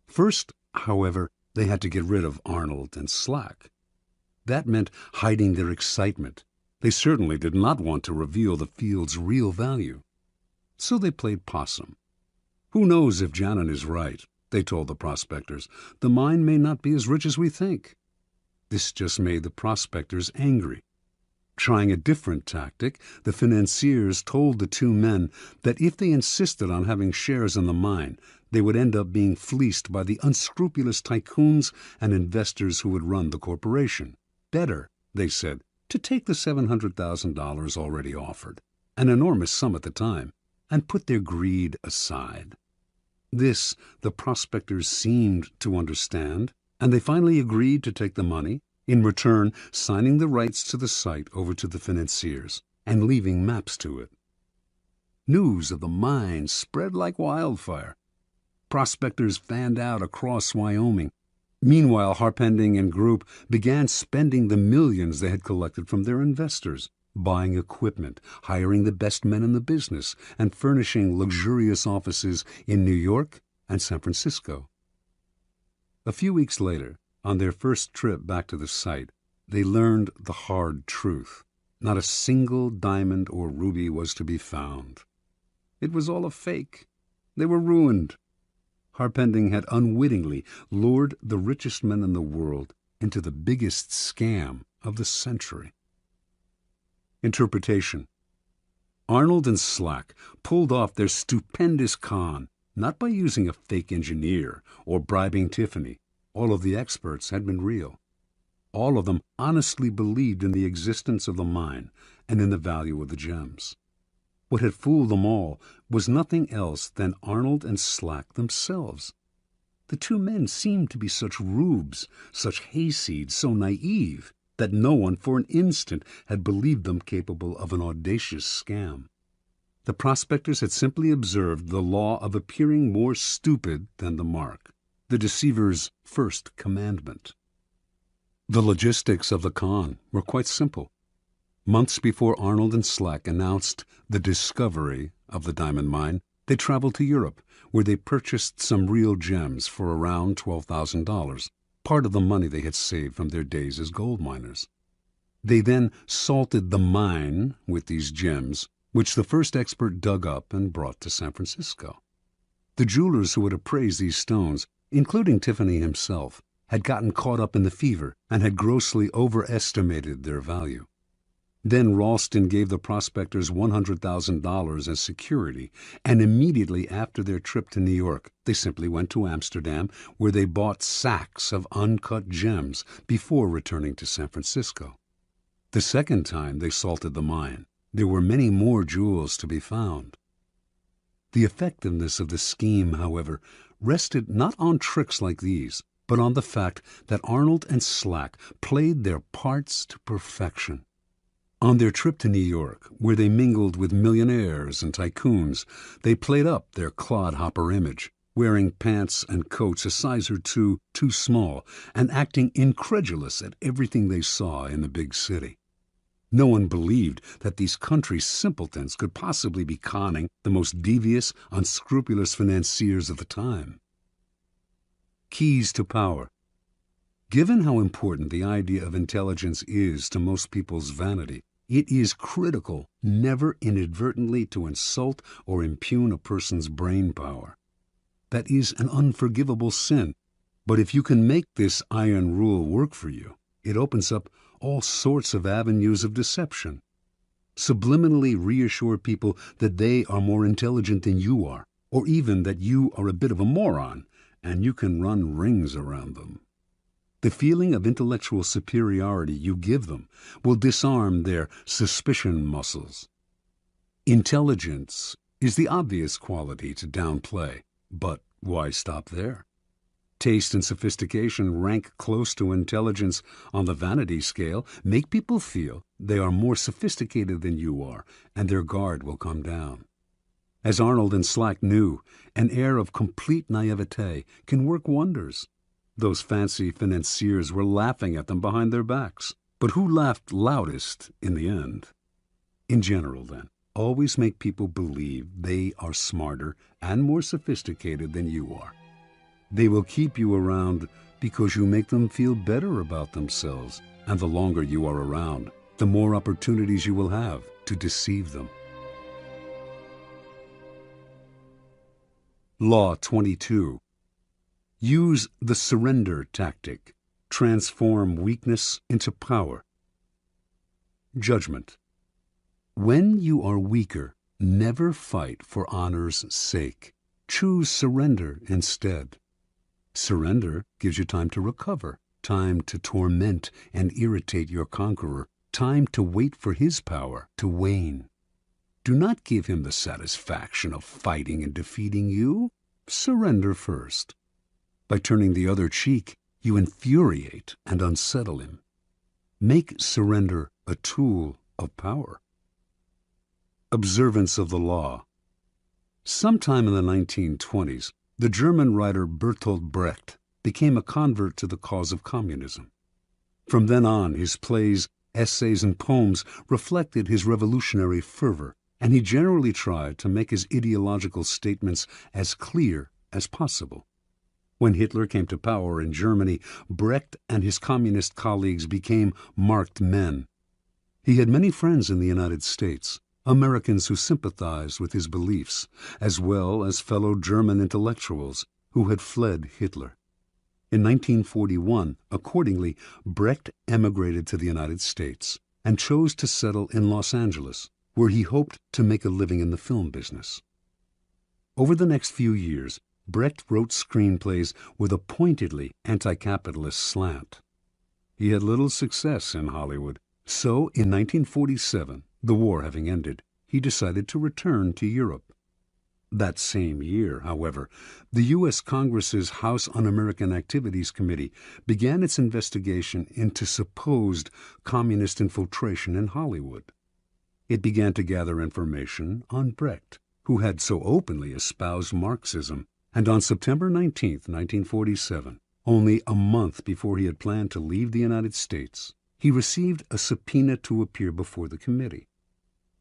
First, however, they had to get rid of Arnold and Slack. That meant hiding their excitement. They certainly did not want to reveal the field's real value. So they played possum. Who knows if Janin is right, they told the prospectors. The mine may not be as rich as we think. This just made the prospectors angry. Trying a different tactic, the financiers told the two men that if they insisted on having shares in the mine, they would end up being fleeced by the unscrupulous tycoons and investors who would run the corporation. Better, they said, to take the $700,000 already offered, an enormous sum at the time, and put their greed aside. This the prospectors seemed to understand, and they finally agreed to take the money, in return signing the rights to the site over to the financiers and leaving maps to it. News of the mine spread like wildfire. Prospectors fanned out across Wyoming. Meanwhile, Harpending and group began spending the millions they had collected from their investors, buying equipment, hiring the best men in the business, and furnishing luxurious offices in New York and San Francisco. A few weeks later, on their first trip back to the site, they learned the hard truth. Not a single diamond or ruby was to be found. It was all a fake. They were ruined. Harpending had unwittingly lured the richest men in the world into the biggest scam of the century. Interpretation. Arnold and Slack pulled off their stupendous con, not by using a fake engineer or bribing Tiffany. All of the experts had been real. All of them honestly believed in the existence of the mine and in the value of the gems. What had fooled them all was nothing else than Arnold and Slack themselves. The two men seemed to be such rubes, such hayseeds, so naive, that no one for an instant had believed them capable of an audacious scam. The prospectors had simply observed the law of appearing more stupid than the mark, the deceiver's first commandment. The logistics of the con were quite simple. Months before Arnold and Slack announced the discovery of the diamond mine, they traveled to Europe, where they purchased some real gems for around $12,000, part of the money they had saved from their days as gold miners. They then salted the mine with these gems, which the first expert dug up and brought to San Francisco. The jewelers who had appraised these stones, including Tiffany himself, had gotten caught up in the fever and had grossly overestimated their value. Then Ralston gave the prospectors $100,000 as security, and immediately after their trip to New York, they simply went to Amsterdam, where they bought sacks of uncut gems before returning to San Francisco. The second time they salted the mine, there were many more jewels to be found. The effectiveness of the scheme, however, rested not on tricks like these, but on the fact that Arnold and Slack played their parts to perfection. On their trip to New York, where they mingled with millionaires and tycoons, they played up their clodhopper image, wearing pants and coats a size or two too small, and acting incredulous at everything they saw in the big city. No one believed that these country simpletons could possibly be conning the most devious, unscrupulous financiers of the time. Keys to power. Given how important the idea of intelligence is to most people's vanity, it is critical never inadvertently to insult or impugn a person's brain power. That is an unforgivable sin, but if you can make this iron rule work for you, it opens up all sorts of avenues of deception. Subliminally reassure people that they are more intelligent than you are, or even that you are a bit of a moron, and you can run rings around them. The feeling of intellectual superiority you give them will disarm their suspicion muscles. Intelligence is the obvious quality to downplay, but why stop there? Taste and sophistication rank close to intelligence on the vanity scale, make people feel they are more sophisticated than you are, and their guard will come down. As Arnold and Slack knew, an air of complete naivete can work wonders. Those fancy financiers were laughing at them behind their backs. But who laughed loudest in the end? In general, then, always make people believe they are smarter and more sophisticated than you are. They will keep you around because you make them feel better about themselves, and the longer you are around, the more opportunities you will have to deceive them. Law 22. Use the surrender tactic. Transform weakness into power. Judgment. When you are weaker, never fight for honor's sake. Choose surrender instead. Surrender gives you time to recover, time to torment and irritate your conqueror, time to wait for his power to wane. Do not give him the satisfaction of fighting and defeating you. Surrender first. By turning the other cheek, you infuriate and unsettle him. Make surrender a tool of power. Observance of the law. Sometime in the 1920s, the German writer Bertolt Brecht became a convert to the cause of communism. From then on, his plays, essays, and poems reflected his revolutionary fervor, and he generally tried to make his ideological statements as clear as possible. When Hitler came to power in Germany, Brecht and his communist colleagues became marked men. He had many friends in the United States, Americans who sympathized with his beliefs, as well as fellow German intellectuals who had fled Hitler. In 1941, accordingly, Brecht emigrated to the United States and chose to settle in Los Angeles, where he hoped to make a living in the film business. Over the next few years, Brecht wrote screenplays with a pointedly anti-capitalist slant. He had little success in Hollywood, so in 1947, the war having ended, he decided to return to Europe. That same year, however, the U.S. Congress's House Un-American Activities Committee began its investigation into supposed communist infiltration in Hollywood. It began to gather information on Brecht, who had so openly espoused Marxism, and on September 19, 1947, only a month before he had planned to leave the United States, he received a subpoena to appear before the committee.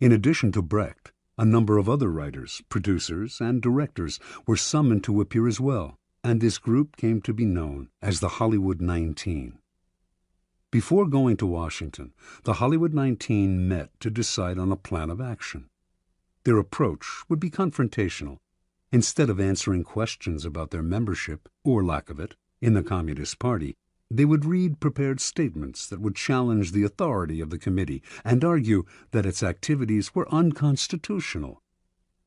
In addition to Brecht, a number of other writers, producers, and directors were summoned to appear as well, and this group came to be known as the Hollywood 19. Before going to Washington, the Hollywood 19 met to decide on a plan of action. Their approach would be confrontational. Instead of answering questions about their membership, or lack of it, in the Communist Party, they would read prepared statements that would challenge the authority of the committee and argue that its activities were unconstitutional.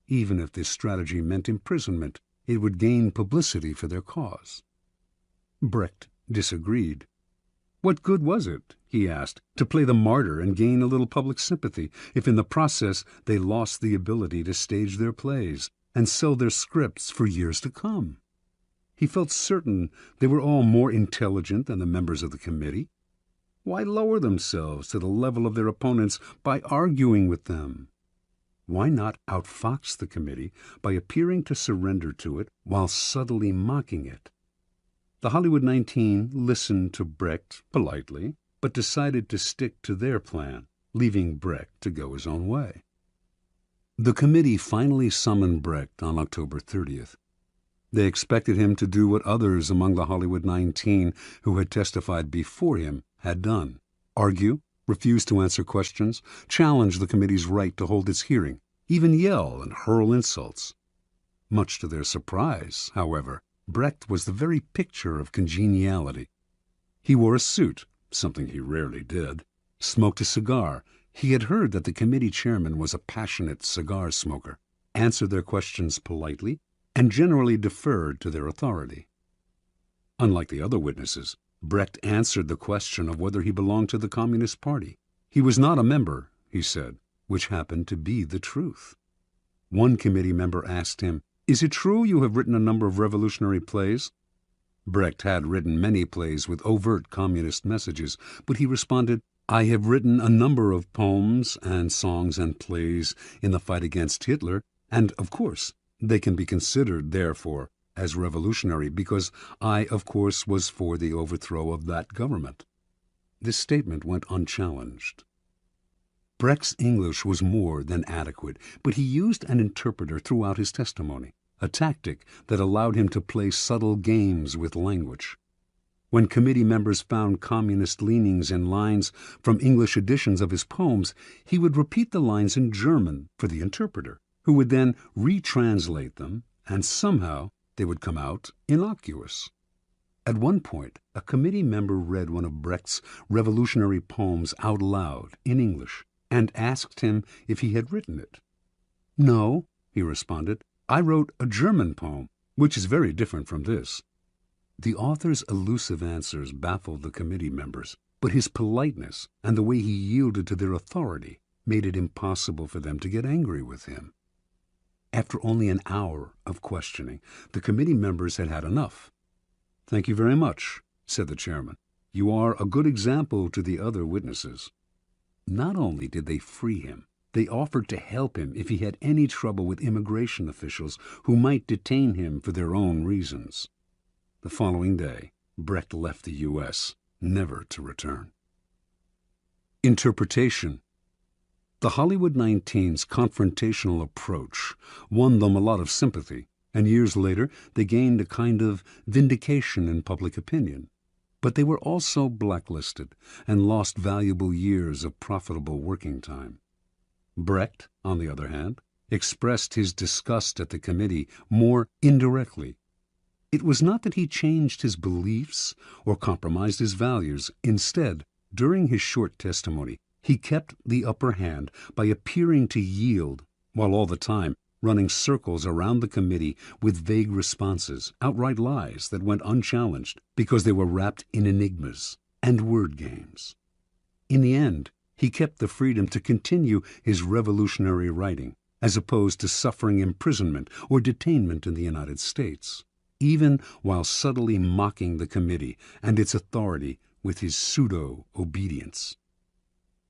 Even if this strategy meant imprisonment, it would gain publicity for their cause. Brecht disagreed. What good was it, he asked, to play the martyr and gain a little public sympathy if in the process they lost the ability to stage their plays and sell their scripts for years to come? He felt certain they were all more intelligent than the members of the committee. Why lower themselves to the level of their opponents by arguing with them? Why not outfox the committee by appearing to surrender to it while subtly mocking it? The Hollywood 19 listened to Brecht politely, but decided to stick to their plan, leaving Brecht to go his own way. The committee finally summoned Brecht on October 30th. They expected him to do what others among the Hollywood 19 who had testified before him had done: argue, refuse to answer questions, challenge the committee's right to hold its hearing, even yell and hurl insults. Much to their surprise, however, Brecht was the very picture of congeniality. He wore a suit, something he rarely did, smoked a cigar. He had heard that the committee chairman was a passionate cigar smoker, answered their questions politely, and generally deferred to their authority. Unlike the other witnesses, Brecht answered the question of whether he belonged to the Communist Party. He was not a member, he said, which happened to be the truth. One committee member asked him, "Is it true you have written a number of revolutionary plays?" Brecht had written many plays with overt communist messages, but he responded, "I have written a number of poems and songs and plays in the fight against Hitler, and, of course, they can be considered, therefore, as revolutionary because I, of course, was for the overthrow of that government." This statement went unchallenged. Brecht's English was more than adequate, but he used an interpreter throughout his testimony, a tactic that allowed him to play subtle games with language. When committee members found communist leanings in lines from English editions of his poems, he would repeat the lines in German for the interpreter, who would then retranslate them, and somehow they would come out innocuous. At one point, a committee member read one of Brecht's revolutionary poems out loud in English and asked him if he had written it. "No," he responded, "I wrote a German poem, which is very different from this." The author's elusive answers baffled the committee members, but his politeness and the way he yielded to their authority made it impossible for them to get angry with him. After only an hour of questioning, the committee members had had enough. "Thank you very much," said the chairman. "You are a good example to the other witnesses." Not only did they free him, they offered to help him if he had any trouble with immigration officials who might detain him for their own reasons. The following day, Brecht left the U.S., never to return. Interpretation. The Hollywood 19's confrontational approach won them a lot of sympathy, and years later they gained a kind of vindication in public opinion. But they were also blacklisted and lost valuable years of profitable working time. Brecht, on the other hand, expressed his disgust at the committee more indirectly. It was not that he changed his beliefs or compromised his values. Instead, during his short testimony, he kept the upper hand by appearing to yield, while all the time running circles around the committee with vague responses, outright lies that went unchallenged because they were wrapped in enigmas and word games. In the end, He kept the freedom to continue his revolutionary writing, as opposed to suffering imprisonment or detainment in the United States, even while subtly mocking the committee and its authority with his pseudo-obedience.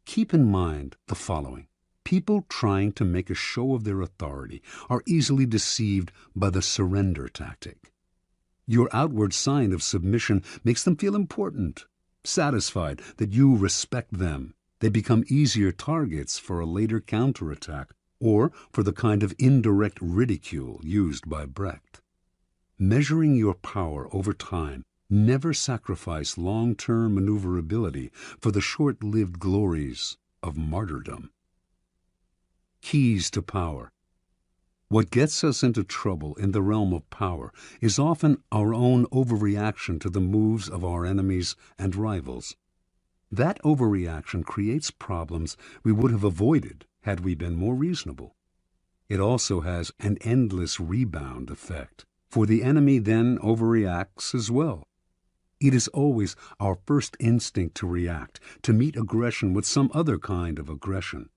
Keep in mind the following. People trying to make a show of their authority are easily deceived by the surrender tactic. Your outward sign of submission makes them feel important, satisfied that you respect them. They become easier targets for a later counterattack or for the kind of indirect ridicule used by Brecht. Measuring your power over time, never sacrifice long-term maneuverability for the short-lived glories of martyrdom. Keys to power. What gets us into trouble in the realm of power is often our own overreaction to the moves of our enemies and rivals. That overreaction creates problems we would have avoided had we been more reasonable. It also has an endless rebound effect, for the enemy then overreacts as well. It is always our first instinct to react, to meet aggression with some other kind of aggression.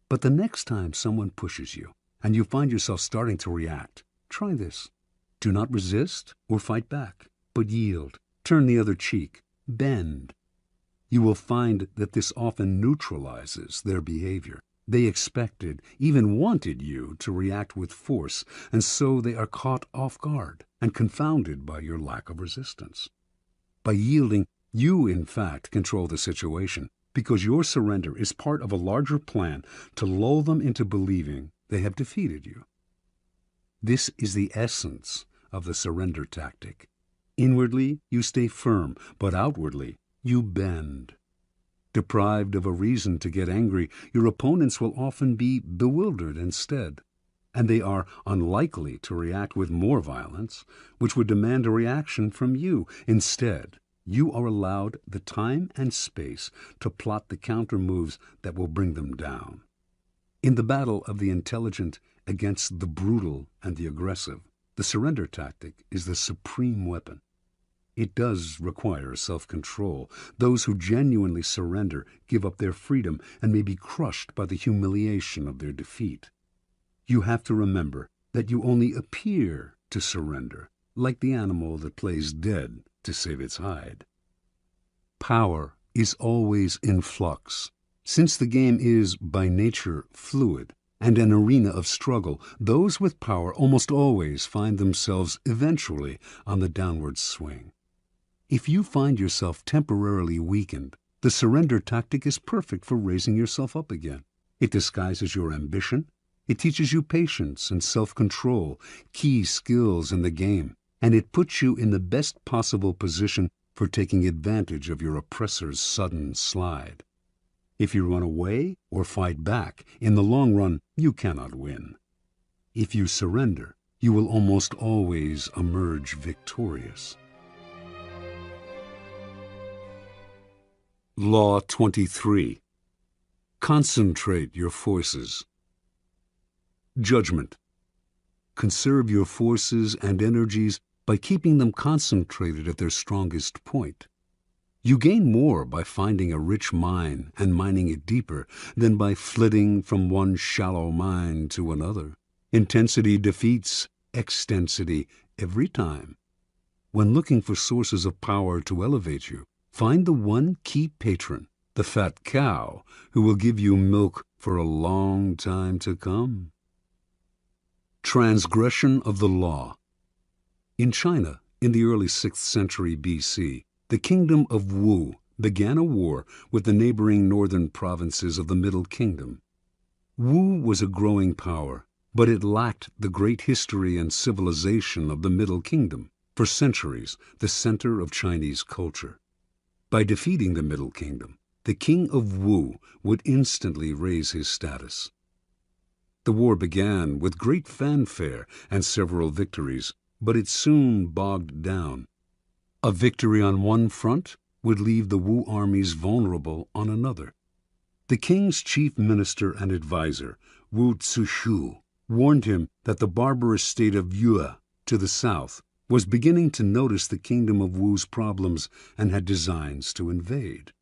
But the next time someone pushes you, and you find yourself starting to react, try this. Do not resist or fight back, but yield, turn the other cheek, bend. You will find that this often neutralizes their behavior. They expected, even wanted you to react with force, and so they are caught off guard and confounded by your lack of resistance. By yielding, you in fact control the situation, because your surrender is part of a larger plan to lull them into believing they have defeated you. This is the essence of the surrender tactic. Inwardly, you stay firm, but outwardly, you bend. Deprived of a reason to get angry, your opponents will often be bewildered instead, and they are unlikely to react with more violence, which would demand a reaction from you. Instead, you are allowed the time and space to plot the counter moves that will bring them down. In the battle of the intelligent against the brutal and the aggressive, the surrender tactic is the supreme weapon. It does require self-control. Those who genuinely surrender give up their freedom and may be crushed by the humiliation of their defeat. You have to remember that you only appear to surrender, like the animal that plays dead to save its hide. Power is always in flux. Since the game is, by nature, fluid and an arena of struggle, those with power almost always find themselves eventually on the downward swing. If you find yourself temporarily weakened, the surrender tactic is perfect for raising yourself up again. It disguises your ambition. It teaches you patience and self-control, key skills in the game, and it puts you in the best possible position for taking advantage of your oppressor's sudden slide. If you run away or fight back, in the long run, you cannot win. If you surrender, you will almost always emerge victorious. Law 23. Concentrate your forces. Judgment. Conserve your forces and energies by keeping them concentrated at their strongest point. You gain more by finding a rich mine and mining it deeper than by flitting from one shallow mine to another. Intensity defeats extensity every time. When looking for sources of power to elevate you, find the one key patron, the fat cow, who will give you milk for a long time to come. Transgression of the law. In China, in the early 6th century BC, the kingdom of Wu began a war with the neighboring northern provinces of the Middle Kingdom. Wu was a growing power, but it lacked the great history and civilization of the Middle Kingdom, for centuries the center of Chinese culture. By defeating the Middle Kingdom, the king of Wu would instantly raise his status. The war began with great fanfare and several victories, but it soon bogged down. A victory on one front would leave the Wu armies vulnerable on another. The king's chief minister and advisor, Wu Zishu, warned him that the barbarous state of Yue to the south was beginning to notice the kingdom of Wu's problems and had designs to invade.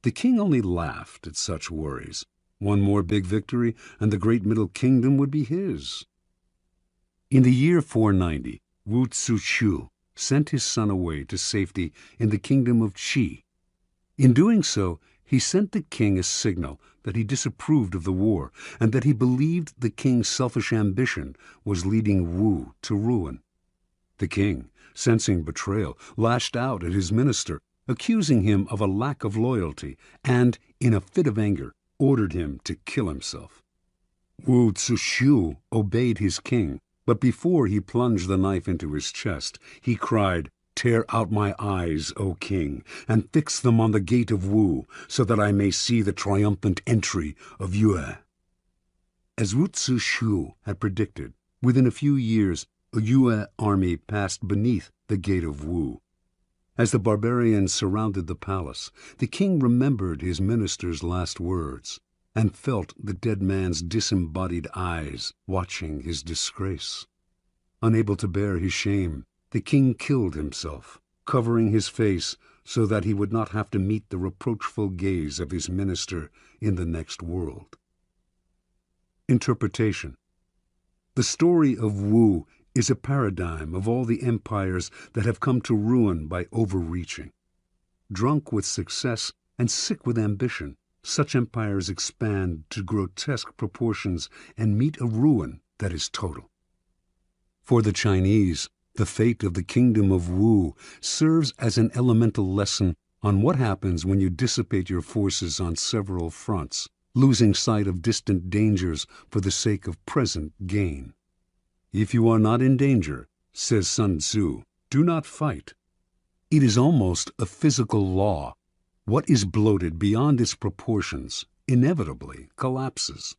The king only laughed at such worries. One more big victory, and the great Middle Kingdom would be his. In the year 490, Wu Tzu sent his son away to safety in the kingdom of Qi. In doing so, he sent the king a signal that he disapproved of the war and that he believed the king's selfish ambition was leading Wu to ruin. The king, sensing betrayal, lashed out at his minister, accusing him of a lack of loyalty, and, in a fit of anger, ordered him to kill himself. Wu Tzu obeyed his king, but before he plunged the knife into his chest, he cried, "Tear out my eyes, O king, and fix them on the gate of Wu, so that I may see the triumphant entry of Yue." As Wu Tzu had predicted, within a few years, a Yue army passed beneath the gate of Wu. As the barbarians surrounded the palace, the king remembered his minister's last words and felt the dead man's disembodied eyes watching his disgrace. Unable to bear his shame, the king killed himself, covering his face so that he would not have to meet the reproachful gaze of his minister in the next world. Interpretation. The story of Wu is a paradigm of all the empires that have come to ruin by overreaching. Drunk with success and sick with ambition, such empires expand to grotesque proportions and meet a ruin that is total. For the Chinese, the fate of the kingdom of Wu serves as an elemental lesson on what happens when you dissipate your forces on several fronts, losing sight of distant dangers for the sake of present gain. If you are not in danger, says Sun Tzu, do not fight. It is almost a physical law. What is bloated beyond its proportions inevitably collapses.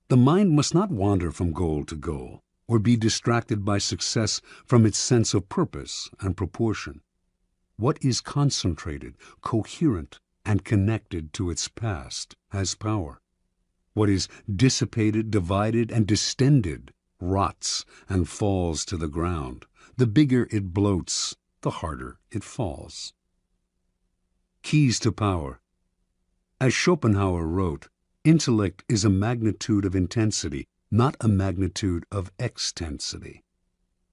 The mind must not wander from goal to goal, or be distracted by success from its sense of purpose and proportion. What is concentrated, coherent, and connected to its past has power. What is dissipated, divided, and distended rots and falls to the ground. The bigger it bloats, the harder it falls. Keys to power. As Schopenhauer wrote, intellect is a magnitude of intensity, not a magnitude of extensity.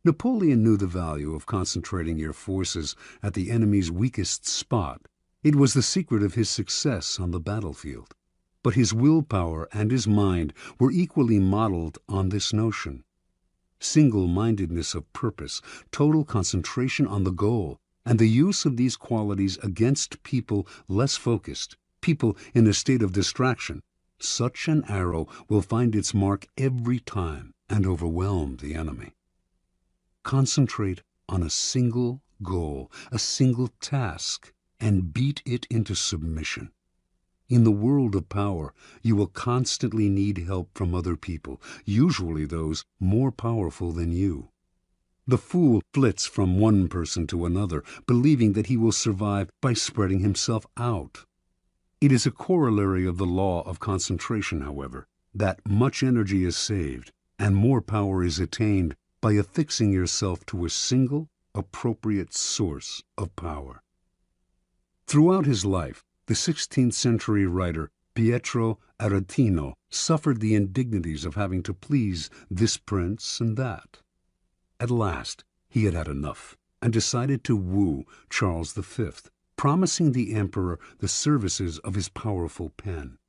Napoleon knew the value of concentrating your forces at the enemy's weakest spot. It was the secret of his success on the battlefield. But his willpower and his mind were equally modeled on this notion. Single-mindedness of purpose, total concentration on the goal, and the use of these qualities against people less focused, people in a state of distraction. Such an arrow will find its mark every time and overwhelm the enemy. Concentrate on a single goal, a single task, and beat it into submission. In the world of power, you will constantly need help from other people, usually those more powerful than you. The fool flits from one person to another, believing that he will survive by spreading himself out. It is a corollary of the law of concentration, however, that much energy is saved and more power is attained by affixing yourself to a single, appropriate source of power. Throughout his life, the 16th century writer Pietro Aretino suffered the indignities of having to please this prince and that. At last, he had had enough and decided to woo Charles V, promising the emperor the services of his powerful pen.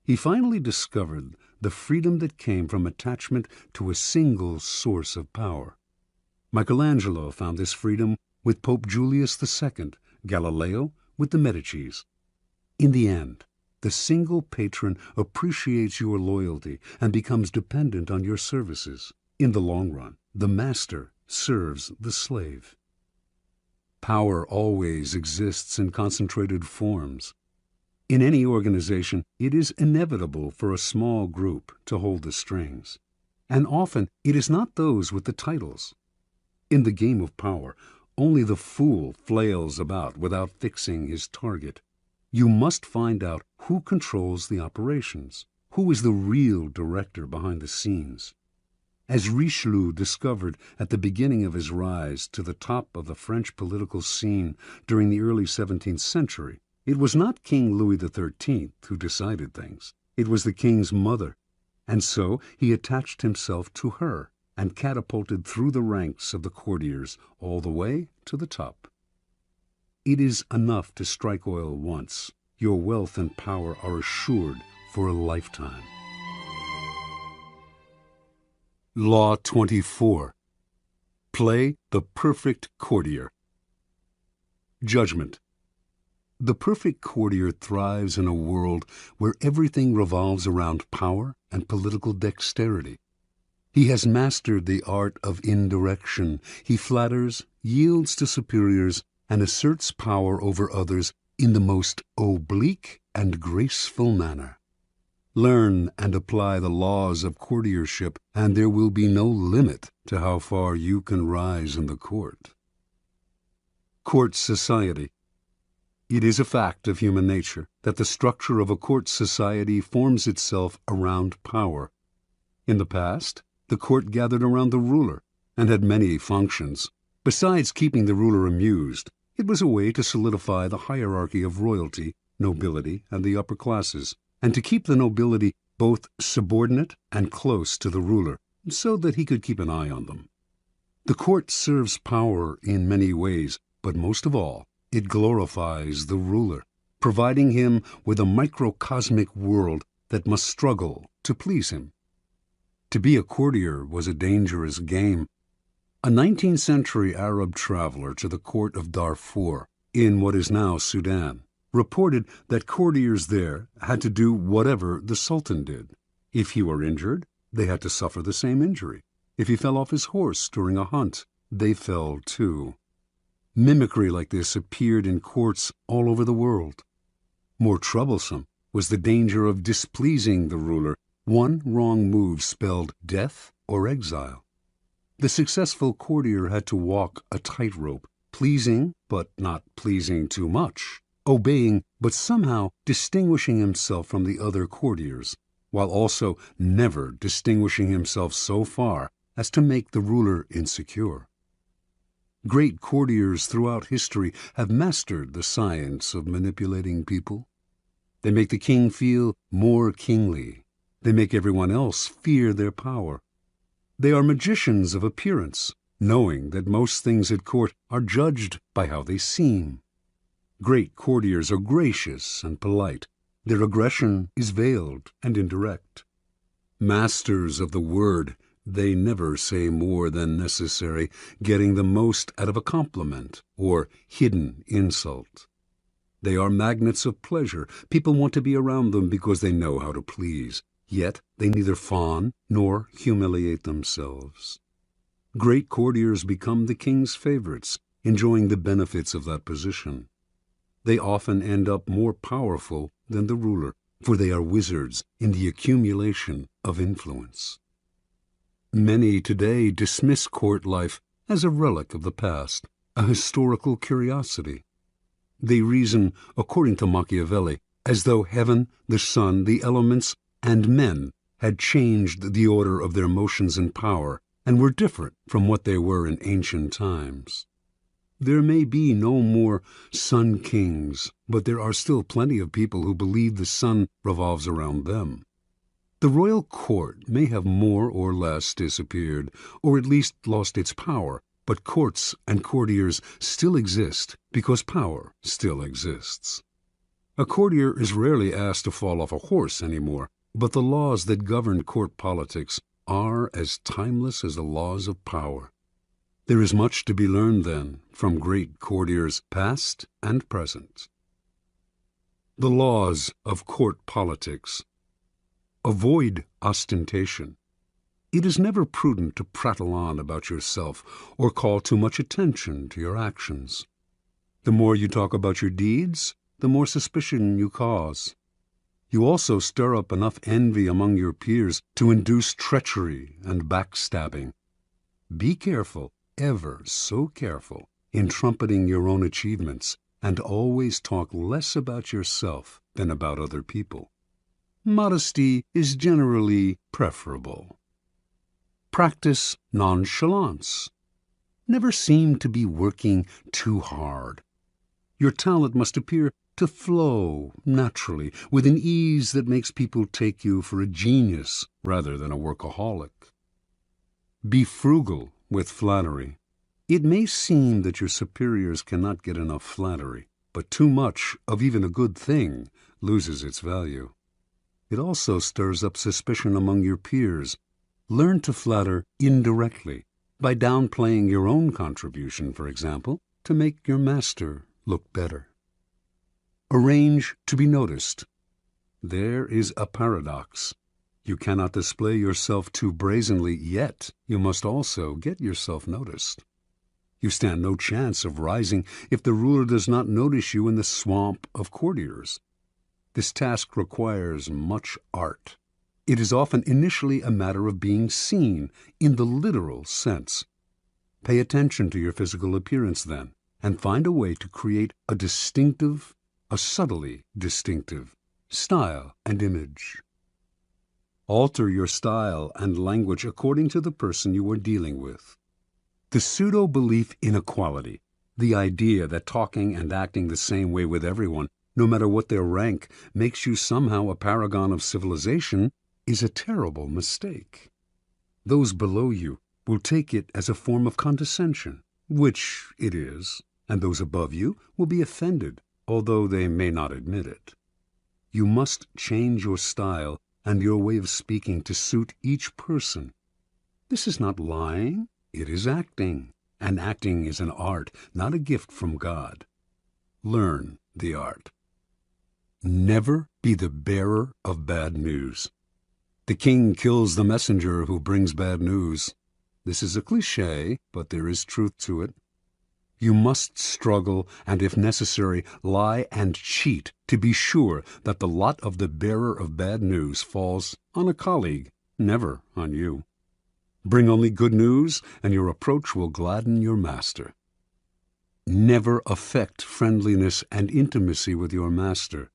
He finally discovered the freedom that came from attachment to a single source of power. Michelangelo found this freedom with Pope Julius II, Galileo with the Medicis. In the end, the single patron appreciates your loyalty and becomes dependent on your services. In the long run, the master serves the slave. Power always exists in concentrated forms. In any organization, it is inevitable for a small group to hold the strings, and often it is not those with the titles. In the game of power, only the fool flails about without fixing his target. You must find out who controls the operations, who is the real director behind the scenes. As Richelieu discovered at the beginning of his rise to the top of the French political scene during the early 17th century, It was not King Louis XIII who decided things. It was the king's mother, and so he attached himself to her and catapulted through the ranks of the courtiers all the way to the top. It is enough to strike oil once. Your wealth and power are assured for a lifetime. Law 24. Play the perfect courtier. Judgment. The perfect courtier thrives in a world where everything revolves around power and political dexterity. He has mastered the art of indirection. He flatters, yields to superiors, and asserts power over others in the most oblique and graceful manner. Learn and apply the laws of courtiership, and there will be no limit to how far you can rise in the court. Court society. It is a fact of human nature that the structure of a court society forms itself around power. In the past, the court gathered around the ruler and had many functions. Besides keeping the ruler amused, it was a way to solidify the hierarchy of royalty, nobility, and the upper classes, and to keep the nobility both subordinate and close to the ruler, so that he could keep an eye on them. The court serves power in many ways, but most of all, it glorifies the ruler, providing him with a microcosmic world that must struggle to please him. To be a courtier was a dangerous game. A 19th century Arab traveler to the court of Darfur, in what is now Sudan, reported that courtiers there had to do whatever the Sultan did. If he were injured, they had to suffer the same injury. If he fell off his horse during a hunt, they fell too. Mimicry like this appeared in courts all over the world. More troublesome was the danger of displeasing the ruler. One wrong move spelled death or exile. The successful courtier had to walk a tightrope, pleasing but not pleasing too much, obeying but somehow distinguishing himself from the other courtiers, while also never distinguishing himself so far as to make the ruler insecure. Great courtiers throughout history have mastered the science of manipulating people. They make the king feel more kingly. They make everyone else fear their power. They are magicians of appearance, knowing that most things at court are judged by how they seem. Great courtiers are gracious and polite. Their aggression is veiled and indirect. Masters of the word, they never say more than necessary, getting the most out of a compliment or hidden insult. They are magnets of pleasure. People want to be around them because they know how to please. Yet they neither fawn nor humiliate themselves. Great courtiers become the king's favorites, enjoying the benefits of that position. They often end up more powerful than the ruler, for they are wizards in the accumulation of influence. Many today dismiss court life as a relic of the past, a historical curiosity. They reason, according to Machiavelli, as though heaven, the sun, the elements, and men had changed the order of their motions and power, and were different from what they were in ancient times. There may be no more sun kings, but there are still plenty of people who believe the sun revolves around them. The royal court may have more or less disappeared, or at least lost its power, but courts and courtiers still exist because power still exists. A courtier is rarely asked to fall off a horse anymore, but the laws that govern court politics are as timeless as the laws of power. There is much to be learned, then, from great courtiers past and present. The laws of court politics. Avoid ostentation. It is never prudent to prattle on about yourself or call too much attention to your actions. The more you talk about your deeds, the more suspicion you cause. You also stir up enough envy among your peers to induce treachery and backstabbing. Be careful, ever so careful, in trumpeting your own achievements, and always talk less about yourself than about other people. Modesty is generally preferable. Practice nonchalance. Never seem to be working too hard. Your talent must appear to flow naturally with an ease that makes people take you for a genius rather than a workaholic. Be frugal with flattery. It may seem that your superiors cannot get enough flattery, but too much of even a good thing loses its value. It also stirs up suspicion among your peers. Learn to flatter indirectly, by downplaying your own contribution, for example, to make your master look better. Arrange to be noticed. There is a paradox. You cannot display yourself too brazenly, yet you must also get yourself noticed. You stand no chance of rising if the ruler does not notice you in the swamp of courtiers. This task requires much art. It is often initially a matter of being seen in the literal sense. Pay attention to your physical appearance then, and find a way to create a subtly distinctive style and image. Alter your style and language according to the person you are dealing with. The pseudo-belief in equality, the idea that talking and acting the same way with everyone, no matter what their rank, makes you somehow a paragon of civilization, is a terrible mistake. Those below you will take it as a form of condescension, which it is, and those above you will be offended, although they may not admit it. You must change your style and your way of speaking to suit each person. This is not lying, it is acting, and acting is an art, not a gift from God. Learn the art. Never be the bearer of bad news. The king kills the messenger who brings bad news. This is a cliché, but there is truth to it. You must struggle and, if necessary, lie and cheat to be sure that the lot of the bearer of bad news falls on a colleague, never on you. Bring only good news, and your approach will gladden your master. Never affect friendliness and intimacy with your master.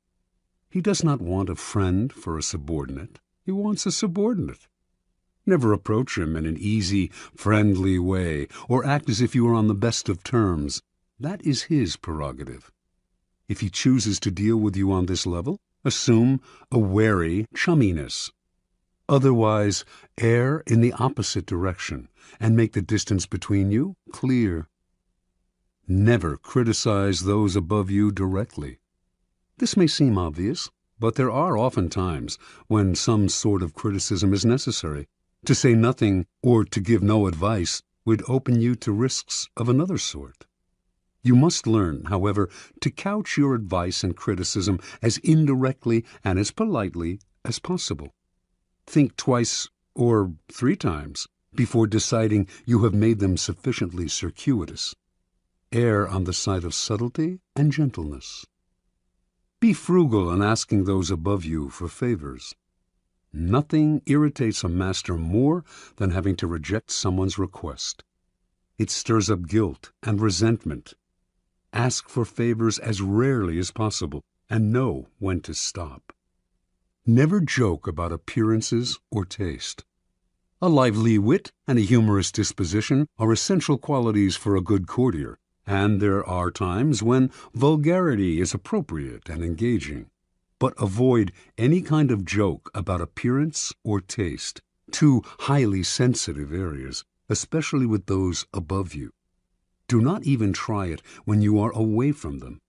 He does not want a friend for a subordinate. He wants a subordinate. Never approach him in an easy, friendly way, or act as if you are on the best of terms. That is his prerogative. If he chooses to deal with you on this level, assume a wary chumminess. Otherwise, err in the opposite direction, and make the distance between you clear. Never criticize those above you directly. This may seem obvious, but there are often times when some sort of criticism is necessary. To say nothing or to give no advice would open you to risks of another sort. You must learn, however, to couch your advice and criticism as indirectly and as politely as possible. Think twice or 3 times before deciding you have made them sufficiently circuitous. Err on the side of subtlety and gentleness. Be frugal in asking those above you for favors. Nothing irritates a master more than having to reject someone's request. It stirs up guilt and resentment. Ask for favors as rarely as possible, and know when to stop. Never joke about appearances or taste. A lively wit and a humorous disposition are essential qualities for a good courtier, and there are times when vulgarity is appropriate and engaging. But avoid any kind of joke about appearance or taste, 2 highly sensitive areas, especially with those above you. Do not even try it when you are away from them.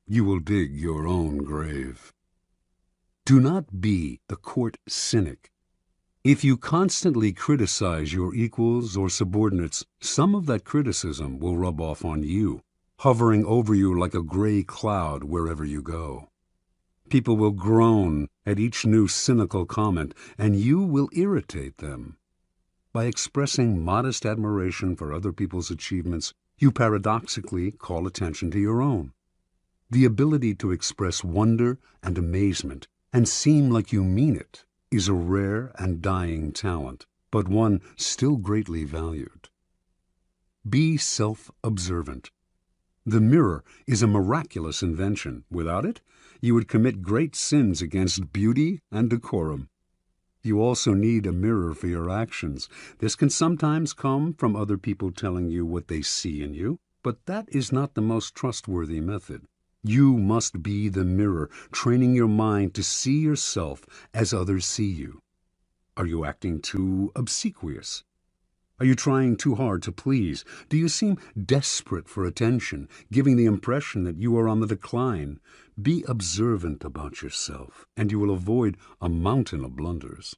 You will dig your own grave. Do not be the court cynic. If you constantly criticize your equals or subordinates, some of that criticism will rub off on you, hovering over you like a gray cloud wherever you go. People will groan at each new cynical comment, and you will irritate them. By expressing modest admiration for other people's achievements, you paradoxically call attention to your own. The ability to express wonder and amazement and seem like you mean it is a rare and dying talent, but one still greatly valued. Be self-observant. The mirror is a miraculous invention. Without it, you would commit great sins against beauty and decorum. You also need a mirror for your actions. This can sometimes come from other people telling you what they see in you, but that is not the most trustworthy method. You must be the mirror, training your mind to see yourself as others see you. Are you acting too obsequious? Are you trying too hard to please? Do you seem desperate for attention, giving the impression that you are on the decline? Be observant about yourself, and you will avoid a mountain of blunders.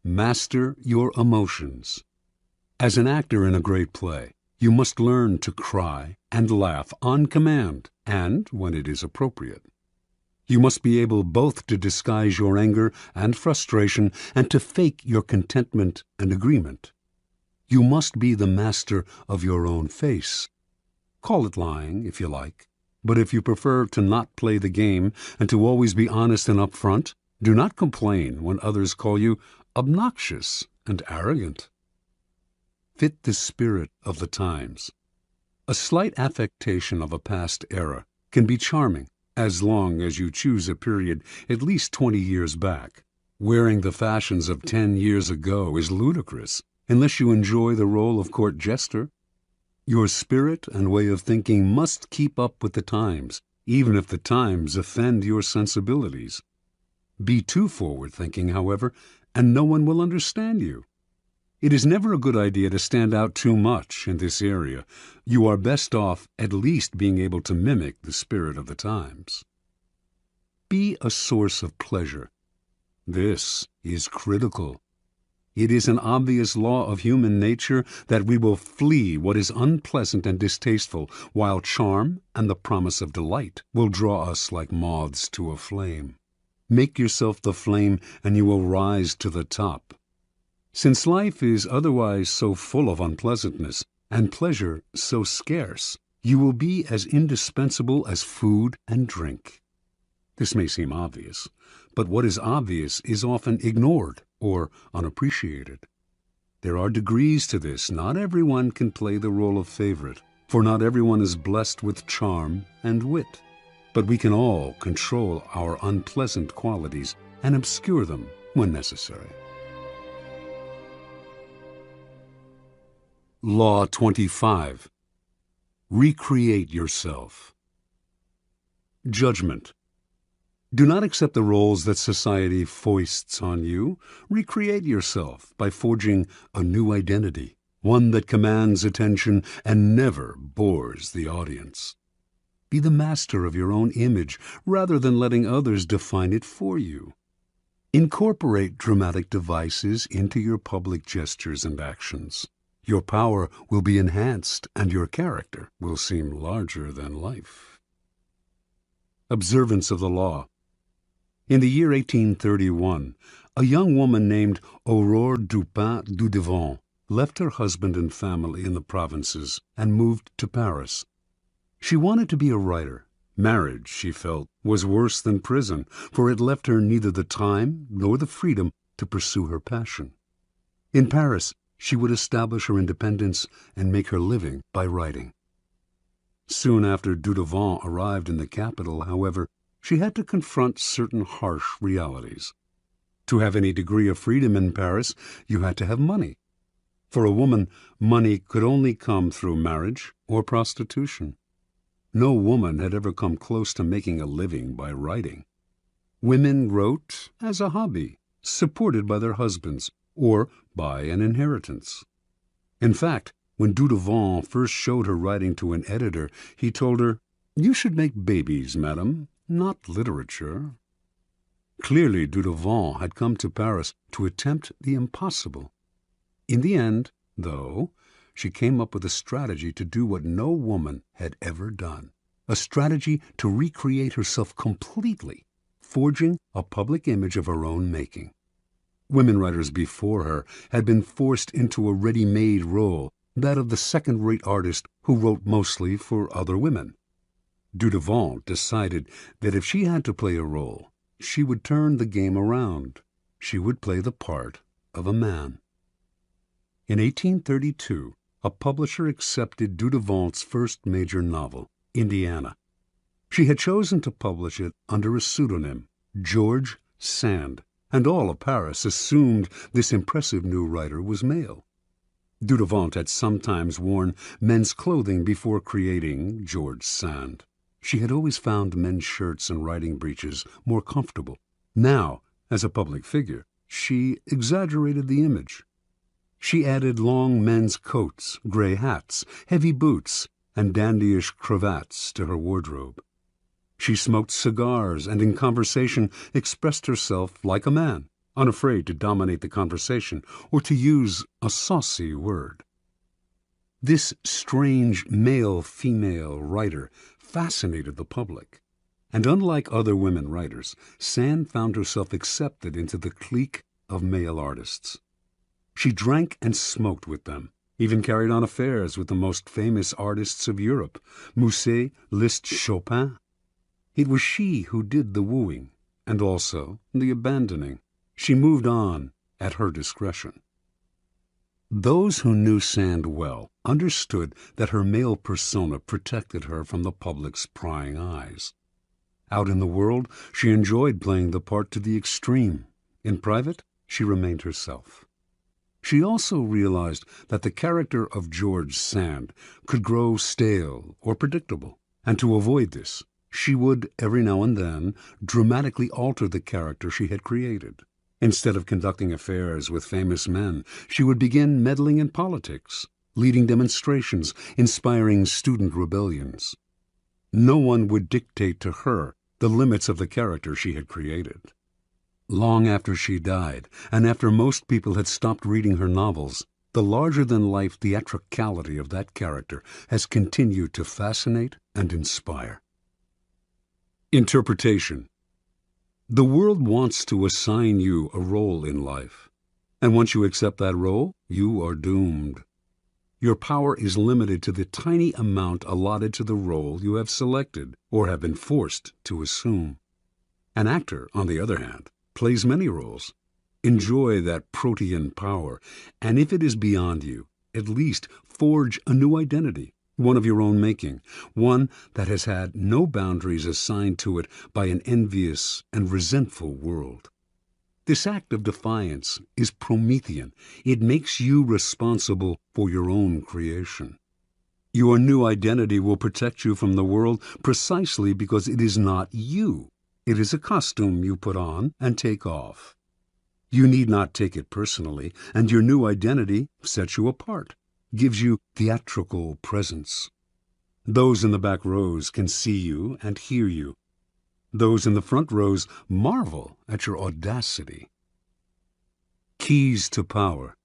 Master your emotions. As an actor in a great play, you must learn to cry and laugh on command and when it is appropriate. You must be able both to disguise your anger and frustration and to fake your contentment and agreement. You must be the master of your own face. Call it lying, if you like, but if you prefer to not play the game and to always be honest and upfront, do not complain when others call you obnoxious and arrogant. Fit the spirit of the times. A slight affectation of a past era can be charming as long as you choose a period at least 20 years back. Wearing the fashions of 10 years ago is ludicrous unless you enjoy the role of court jester. Your spirit and way of thinking must keep up with the times, even if the times offend your sensibilities. Be too forward-thinking, however, and no one will understand you. It is never a good idea to stand out too much in this area. You are best off at least being able to mimic the spirit of the times. Be a source of pleasure. This is critical. It is an obvious law of human nature that we will flee what is unpleasant and distasteful, while charm and the promise of delight will draw us like moths to a flame. Make yourself the flame, and you will rise to the top. Since life is otherwise so full of unpleasantness, and pleasure so scarce, you will be as indispensable as food and drink. This may seem obvious, but what is obvious is often ignored or unappreciated. There are degrees to this. Not everyone can play the role of favorite, for not everyone is blessed with charm and wit. But we can all control our unpleasant qualities and obscure them when necessary. Law 25. Recreate yourself. Judgment. Do not accept the roles that society foists on you. Recreate yourself by forging a new identity, one that commands attention and never bores the audience. Be the master of your own image rather than letting others define it for you. Incorporate dramatic devices into your public gestures and actions. Your power will be enhanced and your character will seem larger than life. Observance of the law. In the year 1831, a young woman named Aurore Dupin Dudevant left her husband and family in the provinces and moved to Paris. She wanted to be a writer. Marriage, she felt, was worse than prison, for it left her neither the time nor the freedom to pursue her passion. In Paris, she would establish her independence and make her living by writing. Soon after Dudevant arrived in the capital, however, she had to confront certain harsh realities. To have any degree of freedom in Paris, you had to have money. For a woman, money could only come through marriage or prostitution. No woman had ever come close to making a living by writing. Women wrote as a hobby, supported by their husbands or by an inheritance. In fact, when Dudevant first showed her writing to an editor, he told her, "You should make babies, madam, not literature." Clearly, Dudevant had come to Paris to attempt the impossible. In the end, though, she came up with a strategy to do what no woman had ever done, a strategy to recreate herself completely, forging a public image of her own making. Women writers before her had been forced into a ready-made role, that of the second-rate artist who wrote mostly for other women. Dudevant decided that if she had to play a role, she would turn the game around. She would play the part of a man. In 1832, a publisher accepted Dudevant's first major novel, Indiana. She had chosen to publish it under a pseudonym, George Sand, and all of Paris assumed this impressive new writer was male. Dudevant had sometimes worn men's clothing before creating George Sand. She had always found men's shirts and riding breeches more comfortable. Now, as a public figure, she exaggerated the image. She added long men's coats, gray hats, heavy boots, and dandyish cravats to her wardrobe. She smoked cigars and in conversation expressed herself like a man, unafraid to dominate the conversation or to use a saucy word. This strange male-female writer fascinated the public, and unlike other women writers, Sand found herself accepted into the clique of male artists. She drank and smoked with them, even carried on affairs with the most famous artists of Europe, Musset, Liszt, Chopin. It was she who did the wooing, and also the abandoning. She moved on at her discretion. Those who knew Sand well understood that her male persona protected her from the public's prying eyes. Out in the world, she enjoyed playing the part to the extreme. In private, she remained herself. She also realized that the character of George Sand could grow stale or predictable, and to avoid this, she would, every now and then, dramatically alter the character she had created. Instead of conducting affairs with famous men, she would begin meddling in politics, leading demonstrations, inspiring student rebellions. No one would dictate to her the limits of the character she had created. Long after she died, and after most people had stopped reading her novels, the larger-than-life theatricality of that character has continued to fascinate and inspire. Interpretation. The world wants to assign you a role in life, and once you accept that role, you are doomed. Your power is limited to the tiny amount allotted to the role you have selected or have been forced to assume. An actor, on the other hand, plays many roles. Enjoy that protean power, and if it is beyond you, at least forge a new identity, one of your own making, one that has had no boundaries assigned to it by an envious and resentful world. This act of defiance is Promethean. It makes you responsible for your own creation. Your new identity will protect you from the world precisely because it is not you. It is a costume you put on and take off. You need not take it personally, and your new identity sets you apart, gives you theatrical presence. Those in the back rows can see you and hear you. Those in the front rows marvel at your audacity. Keys to power.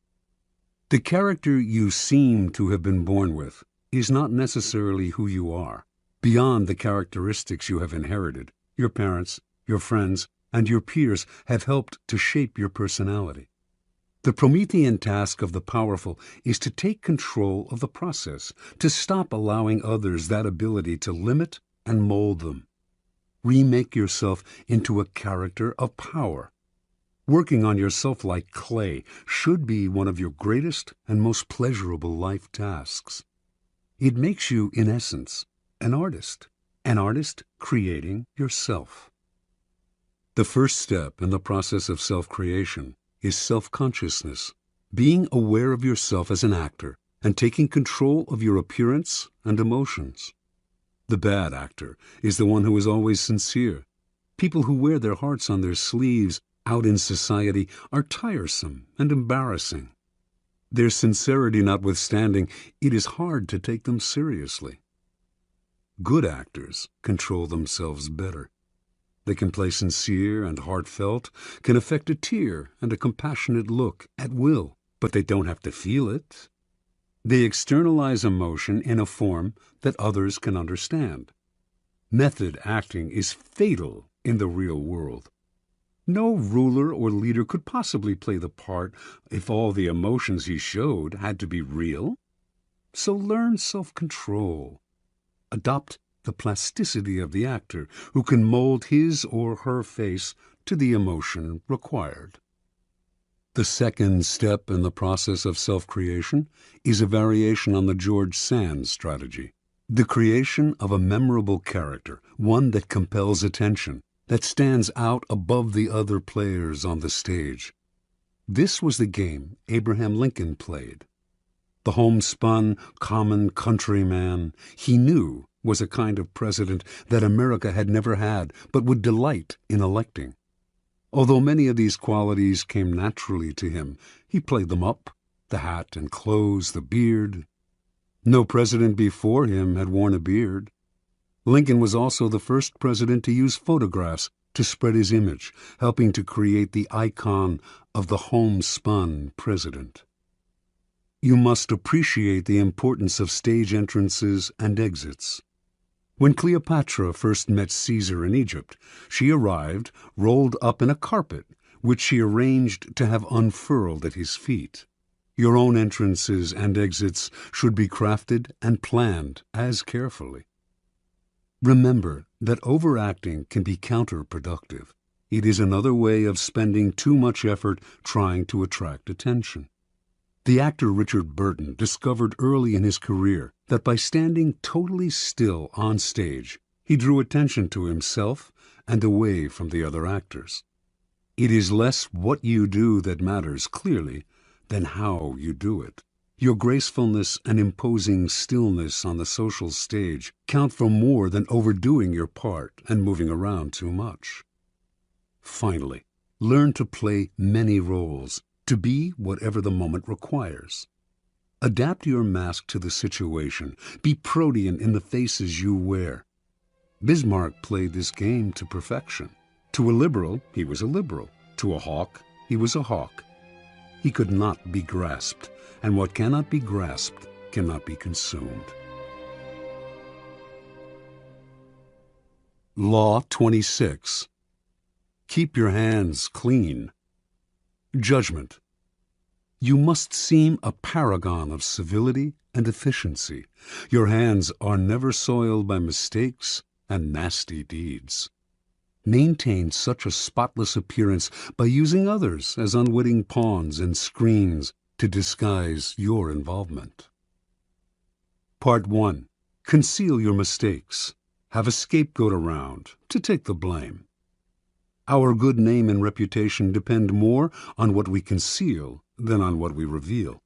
The character you seem to have been born with is not necessarily who you are. Beyond the characteristics you have inherited, your parents, your friends, and your peers have helped to shape your personality. The Promethean task of the powerful is to take control of the process, to stop allowing others that ability to limit and mold them. Remake yourself into a character of power. Working on yourself like clay should be one of your greatest and most pleasurable life tasks. It makes you, in essence, an artist creating yourself. The first step in the process of self-creation is self-consciousness, being aware of yourself as an actor and taking control of your appearance and emotions. The bad actor is the one who is always sincere. People who wear their hearts on their sleeves out in society are tiresome and embarrassing. Their sincerity notwithstanding, it is hard to take them seriously. Good actors control themselves better. They can play sincere and heartfelt, can affect a tear and a compassionate look at will, but they don't have to feel it. They externalize emotion in a form that others can understand. Method acting is fatal in the real world. No ruler or leader could possibly play the part if all the emotions he showed had to be real. So learn self-control. Adopt the plasticity of the actor who can mold his or her face to the emotion required. The second step in the process of self-creation is a variation on the George Sand strategy. The creation of a memorable character, one that compels attention, that stands out above the other players on the stage. This was the game Abraham Lincoln played. The homespun, common countryman, he knew was a kind of president that America had never had but would delight in electing. Although many of these qualities came naturally to him, he played them up: the hat and clothes, the beard. No president before him had worn a beard. Lincoln was also the first president to use photographs to spread his image, helping to create the icon of the homespun president. You must appreciate the importance of stage entrances and exits. When Cleopatra first met Caesar in Egypt, she arrived rolled up in a carpet, which she arranged to have unfurled at his feet. Your own entrances and exits should be crafted and planned as carefully. Remember that overacting can be counterproductive. It is another way of spending too much effort trying to attract attention. The actor Richard Burton discovered early in his career that by standing totally still on stage, he drew attention to himself and away from the other actors. It is less what you do that matters clearly than how you do it. Your gracefulness and imposing stillness on the social stage count for more than overdoing your part and moving around too much. Finally, learn to play many roles, to be whatever the moment requires. Adapt your mask to the situation. Be protean in the faces you wear. Bismarck played this game to perfection. To a liberal, he was a liberal. To a hawk, he was a hawk. He could not be grasped, and what cannot be grasped cannot be consumed. Law 26. Keep your hands clean. Judgment. You must seem a paragon of civility and efficiency. Your hands are never soiled by mistakes and nasty deeds. Maintain such a spotless appearance by using others as unwitting pawns and screens to disguise your involvement. Part 1. Conceal your mistakes. Have a scapegoat around to take the blame. Our good name and reputation depend more on what we conceal than on what we reveal.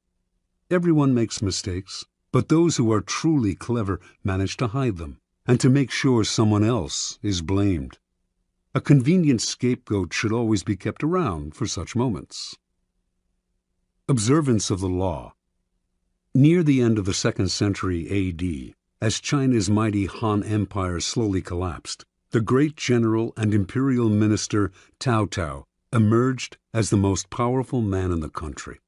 Everyone makes mistakes, but those who are truly clever manage to hide them and to make sure someone else is blamed. A convenient scapegoat should always be kept around for such moments. Observance of the law. Near the end of the 2nd century A.D., as China's mighty Han Empire slowly collapsed, the great general and imperial minister Cao Cao emerged as the most powerful man in the country.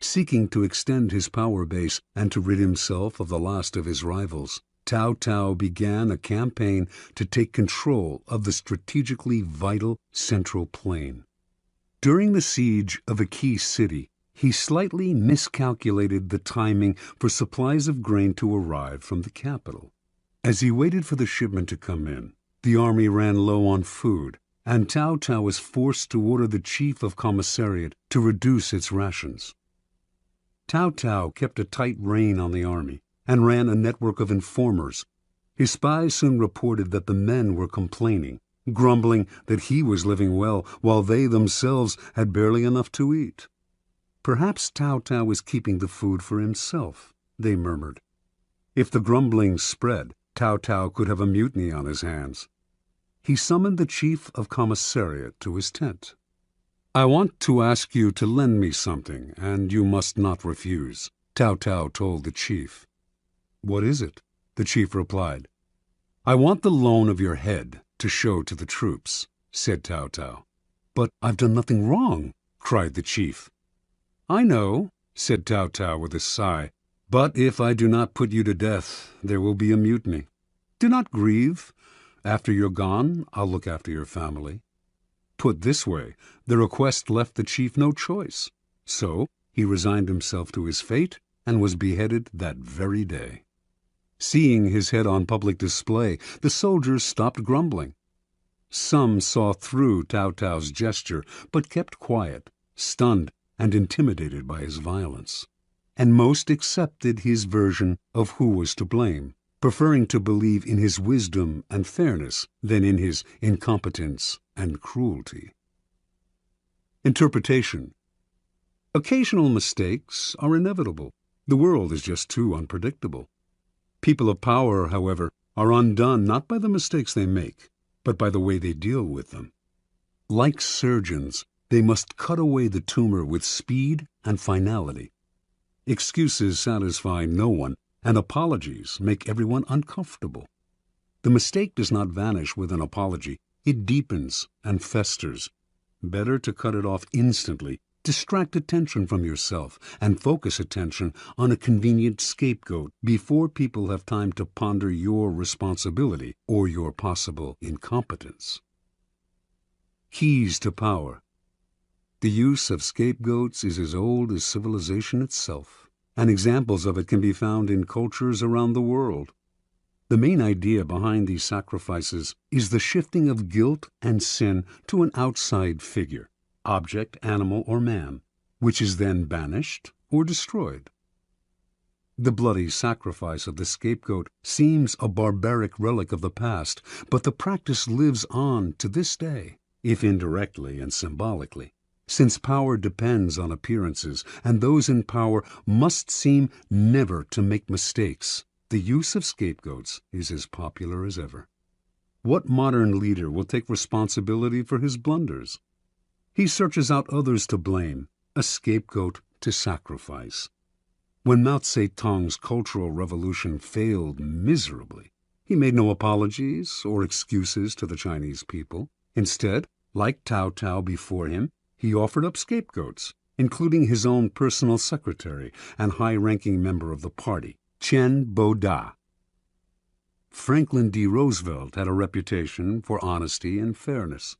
Seeking to extend his power base and to rid himself of the last of his rivals, Cao Cao began a campaign to take control of the strategically vital Central Plain. During the siege of a key city, he slightly miscalculated the timing for supplies of grain to arrive from the capital. As he waited for the shipment to come in, the army ran low on food, and Cao Cao was forced to order the chief of commissariat to reduce its rations. Cao Cao kept a tight rein on the army and ran a network of informers. His spies soon reported that the men were complaining, grumbling that he was living well while they themselves had barely enough to eat. Perhaps Cao Cao was keeping the food for himself, they murmured. If the grumbling spread, Cao Cao could have a mutiny on his hands. He summoned the chief of commissariat to his tent. "I want to ask you to lend me something, and you must not refuse," Cao Cao told the chief. "What is it?" the chief replied. "I want the loan of your head to show to the troops," said Cao Cao. "But I've done nothing wrong," cried the chief. "I know," said Cao Cao with a sigh, "but if I do not put you to death, there will be a mutiny. Do not grieve. After you're gone, I'll look after your family." Put this way, the request left the chief no choice. So he resigned himself to his fate and was beheaded that very day. Seeing his head on public display, the soldiers stopped grumbling. Some saw through Cao Cao's gesture, but kept quiet, stunned and intimidated by his violence. And most accepted his version of who was to blame, preferring to believe in his wisdom and fairness than in his incompetence and cruelty. Interpretation. Occasional mistakes are inevitable. The world is just too unpredictable. People of power, however, are undone not by the mistakes they make, but by the way they deal with them. Like surgeons, they must cut away the tumor with speed and finality. Excuses satisfy no one, and apologies make everyone uncomfortable. The mistake does not vanish with an apology. It deepens and festers. Better to cut it off instantly, distract attention from yourself, and focus attention on a convenient scapegoat before people have time to ponder your responsibility or your possible incompetence. Keys to power. The use of scapegoats is as old as civilization itself, and examples of it can be found in cultures around the world. The main idea behind these sacrifices is the shifting of guilt and sin to an outside figure, object, animal, or man, which is then banished or destroyed. The bloody sacrifice of the scapegoat seems a barbaric relic of the past, but the practice lives on to this day, if indirectly and symbolically, since power depends on appearances, and those in power must seem never to make mistakes. The use of scapegoats is as popular as ever. What modern leader will take responsibility for his blunders? He searches out others to blame, a scapegoat to sacrifice. When Mao Zedong's Cultural Revolution failed miserably, he made no apologies or excuses to the Chinese people. Instead, like Cao Cao before him, he offered up scapegoats, including his own personal secretary and high-ranking member of the party, Chen Boda. Franklin D. Roosevelt had a reputation for honesty and fairness.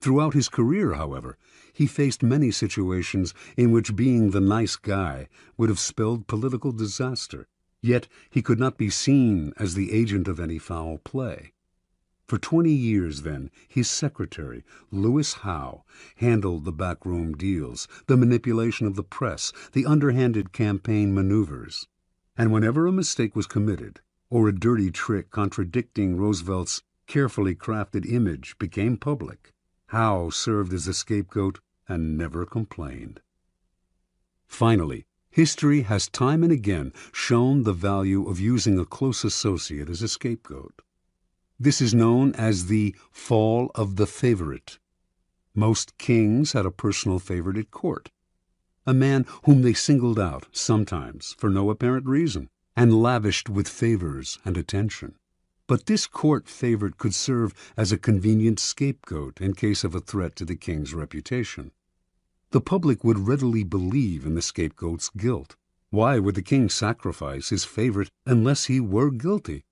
Throughout his career, however, he faced many situations in which being the nice guy would have spelled political disaster, yet he could not be seen as the agent of any foul play. For 20 years, then, his secretary, Lewis Howe, handled the backroom deals, the manipulation of the press, the underhanded campaign maneuvers. And whenever a mistake was committed, or a dirty trick contradicting Roosevelt's carefully crafted image became public, Howe served as a scapegoat and never complained. Finally, history has time and again shown the value of using a close associate as a scapegoat. This is known as the fall of the favorite. Most kings had a personal favorite at court, a man whom they singled out, sometimes for no apparent reason, and lavished with favors and attention. But this court favorite could serve as a convenient scapegoat in case of a threat to the king's reputation. The public would readily believe in the scapegoat's guilt. Why would the king sacrifice his favorite unless he were guilty?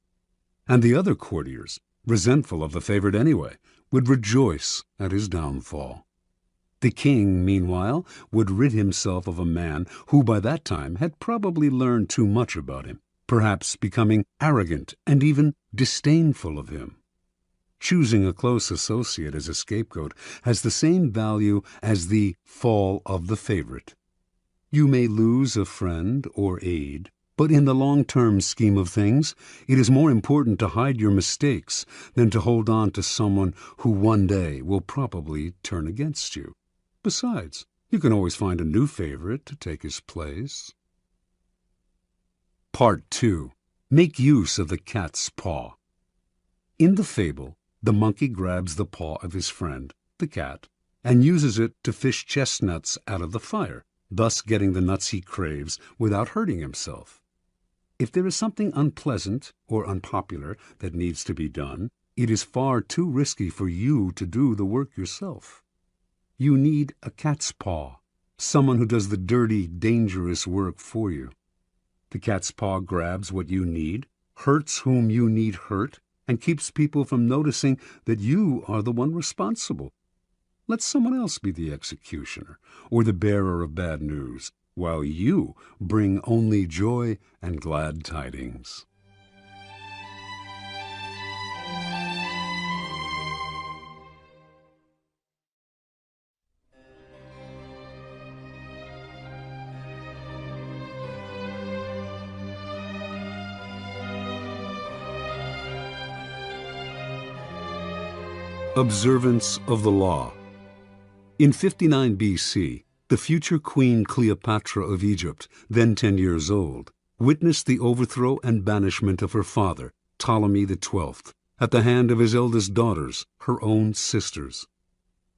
And the other courtiers, resentful of the favorite anyway, would rejoice at his downfall. The king, meanwhile, would rid himself of a man who by that time had probably learned too much about him, perhaps becoming arrogant and even disdainful of him. Choosing a close associate as a scapegoat has the same value as the fall of the favorite. You may lose a friend or aide, but in the long-term scheme of things, it is more important to hide your mistakes than to hold on to someone who one day will probably turn against you. Besides, you can always find a new favorite to take his place. Part 2. Make use of the cat's paw. In the fable, the monkey grabs the paw of his friend, the cat, and uses it to fish chestnuts out of the fire, thus getting the nuts he craves without hurting himself. If there is something unpleasant or unpopular that needs to be done, it is far too risky for you to do the work yourself. You need a cat's paw, someone who does the dirty, dangerous work for you. The cat's paw grabs what you need, hurts whom you need hurt, and keeps people from noticing that you are the one responsible. Let someone else be the executioner or the bearer of bad news, while you bring only joy and glad tidings. Observance of the law. In 59 BC, the future Queen Cleopatra of Egypt, then 10 years old, witnessed the overthrow and banishment of her father, Ptolemy XII, at the hand of his eldest daughters, her own sisters.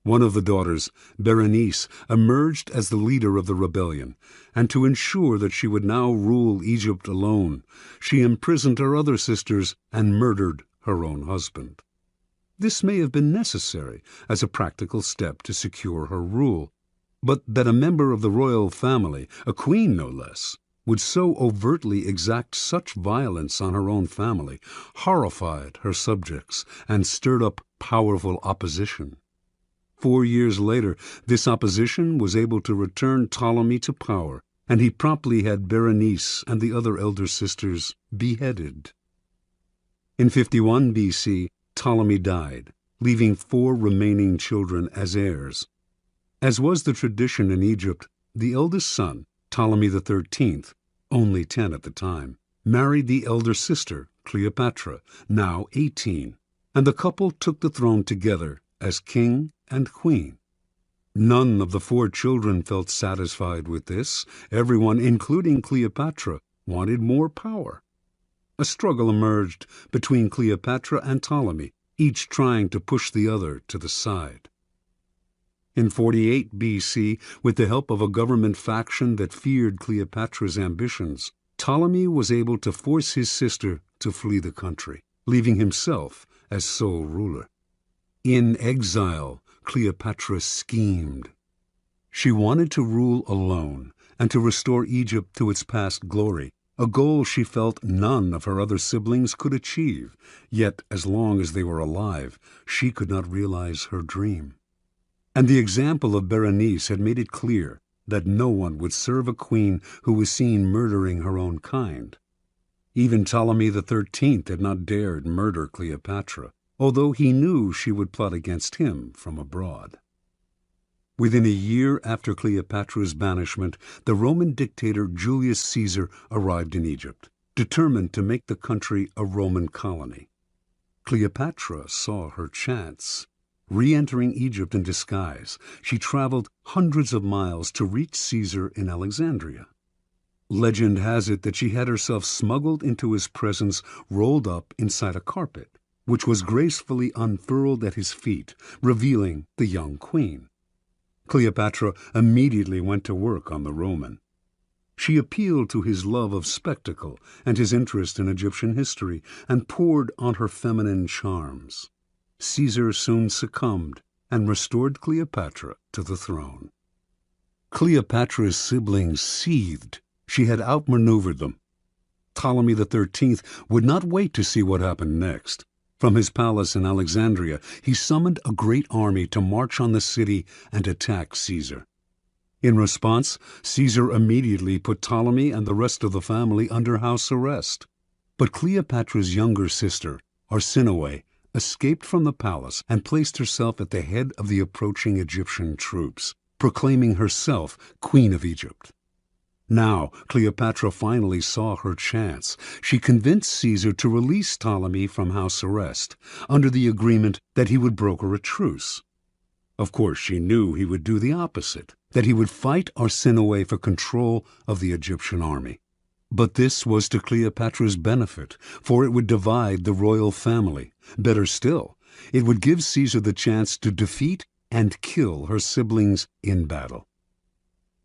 One of the daughters, Berenice, emerged as the leader of the rebellion, and to ensure that she would now rule Egypt alone, she imprisoned her other sisters and murdered her own husband. This may have been necessary as a practical step to secure her rule, but that a member of the royal family, a queen no less, would so overtly exact such violence on her own family horrified her subjects and stirred up powerful opposition. 4 years later, this opposition was able to return Ptolemy to power, and he promptly had Berenice and the other elder sisters beheaded. In 51 B.C., Ptolemy died, leaving 4 remaining children as heirs. As was the tradition in Egypt, the eldest son, Ptolemy XIII, only 10 at the time, married the elder sister, Cleopatra, now 18, and the couple took the throne together as king and queen. None of the 4 children felt satisfied with this. Everyone, including Cleopatra, wanted more power. A struggle emerged between Cleopatra and Ptolemy, each trying to push the other to the side. In 48 B.C., with the help of a government faction that feared Cleopatra's ambitions, Ptolemy was able to force his sister to flee the country, leaving himself as sole ruler. In exile, Cleopatra schemed. She wanted to rule alone and to restore Egypt to its past glory, a goal she felt none of her other siblings could achieve, yet as long as they were alive, she could not realize her dream. And the example of Berenice had made it clear that no one would serve a queen who was seen murdering her own kind. Even Ptolemy XIII had not dared murder Cleopatra, although he knew she would plot against him from abroad. Within a year after Cleopatra's banishment, the Roman dictator Julius Caesar arrived in Egypt, determined to make the country a Roman colony. Cleopatra saw her chance. Re-entering Egypt in disguise, she traveled hundreds of miles to reach Caesar in Alexandria. Legend has it that she had herself smuggled into his presence rolled up inside a carpet, which was gracefully unfurled at his feet, revealing the young queen. Cleopatra immediately went to work on the Roman. She appealed to his love of spectacle and his interest in Egyptian history, and poured on her feminine charms. Caesar soon succumbed and restored Cleopatra to the throne. Cleopatra's siblings seethed. She had outmaneuvered them. Ptolemy XIII would not wait to see what happened next. From his palace in Alexandria, he summoned a great army to march on the city and attack Caesar. In response, Caesar immediately put Ptolemy and the rest of the family under house arrest. But Cleopatra's younger sister, Arsinoe, escaped from the palace and placed herself at the head of the approaching Egyptian troops, proclaiming herself Queen of Egypt. Now Cleopatra finally saw her chance. She convinced Caesar to release Ptolemy from house arrest, under the agreement that he would broker a truce. Of course, she knew he would do the opposite, that he would fight Arsinoe for control of the Egyptian army. But this was to Cleopatra's benefit, for it would divide the royal family. Better still, it would give Caesar the chance to defeat and kill her siblings in battle.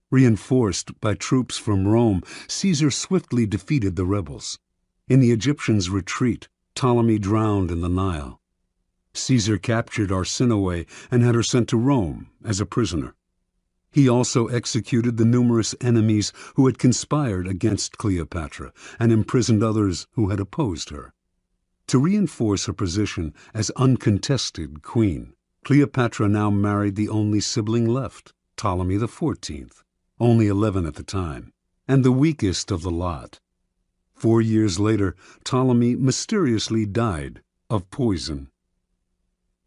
Reinforced by troops from Rome, Caesar swiftly defeated the rebels. In the Egyptians' retreat, Ptolemy drowned in the Nile. Caesar captured Arsinoe and had her sent to Rome as a prisoner. He also executed the numerous enemies who had conspired against Cleopatra and imprisoned others who had opposed her. To reinforce her position as uncontested queen, Cleopatra now married the only sibling left, Ptolemy XIV, only 11 at the time, and the weakest of the lot. 4 years later, Ptolemy mysteriously died of poison.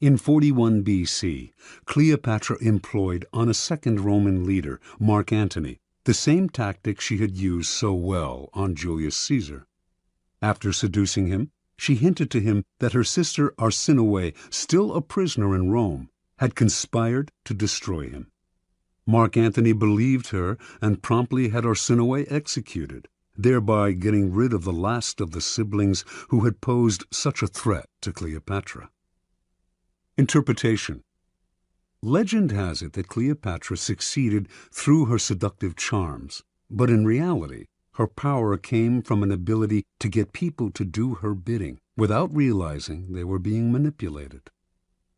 In 41 B.C., Cleopatra employed on a second Roman leader, Mark Antony, the same tactic she had used so well on Julius Caesar. After seducing him, she hinted to him that her sister Arsinoe, still a prisoner in Rome, had conspired to destroy him. Mark Antony believed her and promptly had Arsinoe executed, thereby getting rid of the last of the siblings who had posed such a threat to Cleopatra. Interpretation. Legend has it that Cleopatra succeeded through her seductive charms, but in reality, her power came from an ability to get people to do her bidding without realizing they were being manipulated.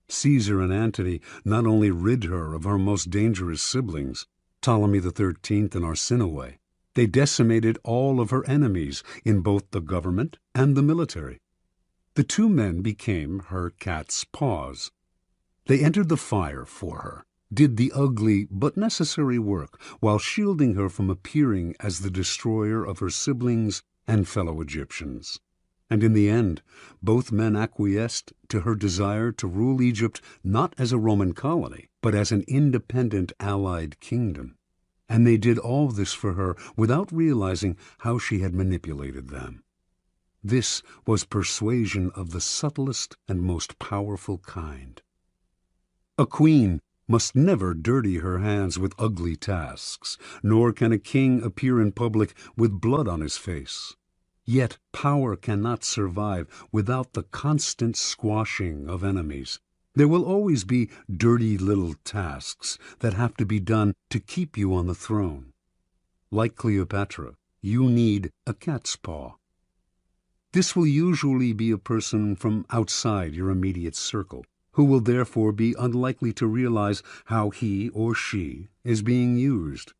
Caesar and Antony not only rid her of her most dangerous siblings, Ptolemy XIII and Arsinoe, they decimated all of her enemies in both the government and the military. The two men became her cat's paws. They entered the fire for her, did the ugly but necessary work while shielding her from appearing as the destroyer of her siblings and fellow Egyptians. And in the end, both men acquiesced to her desire to rule Egypt not as a Roman colony, but as an independent allied kingdom. And they did all this for her without realizing how she had manipulated them. This was persuasion of the subtlest and most powerful kind. A queen must never dirty her hands with ugly tasks, nor can a king appear in public with blood on his face. Yet power cannot survive without the constant squashing of enemies. There will always be dirty little tasks that have to be done to keep you on the throne. Like Cleopatra, you need a cat's paw. This will usually be a person from outside your immediate circle, who will therefore be unlikely to realize how he or she is being used.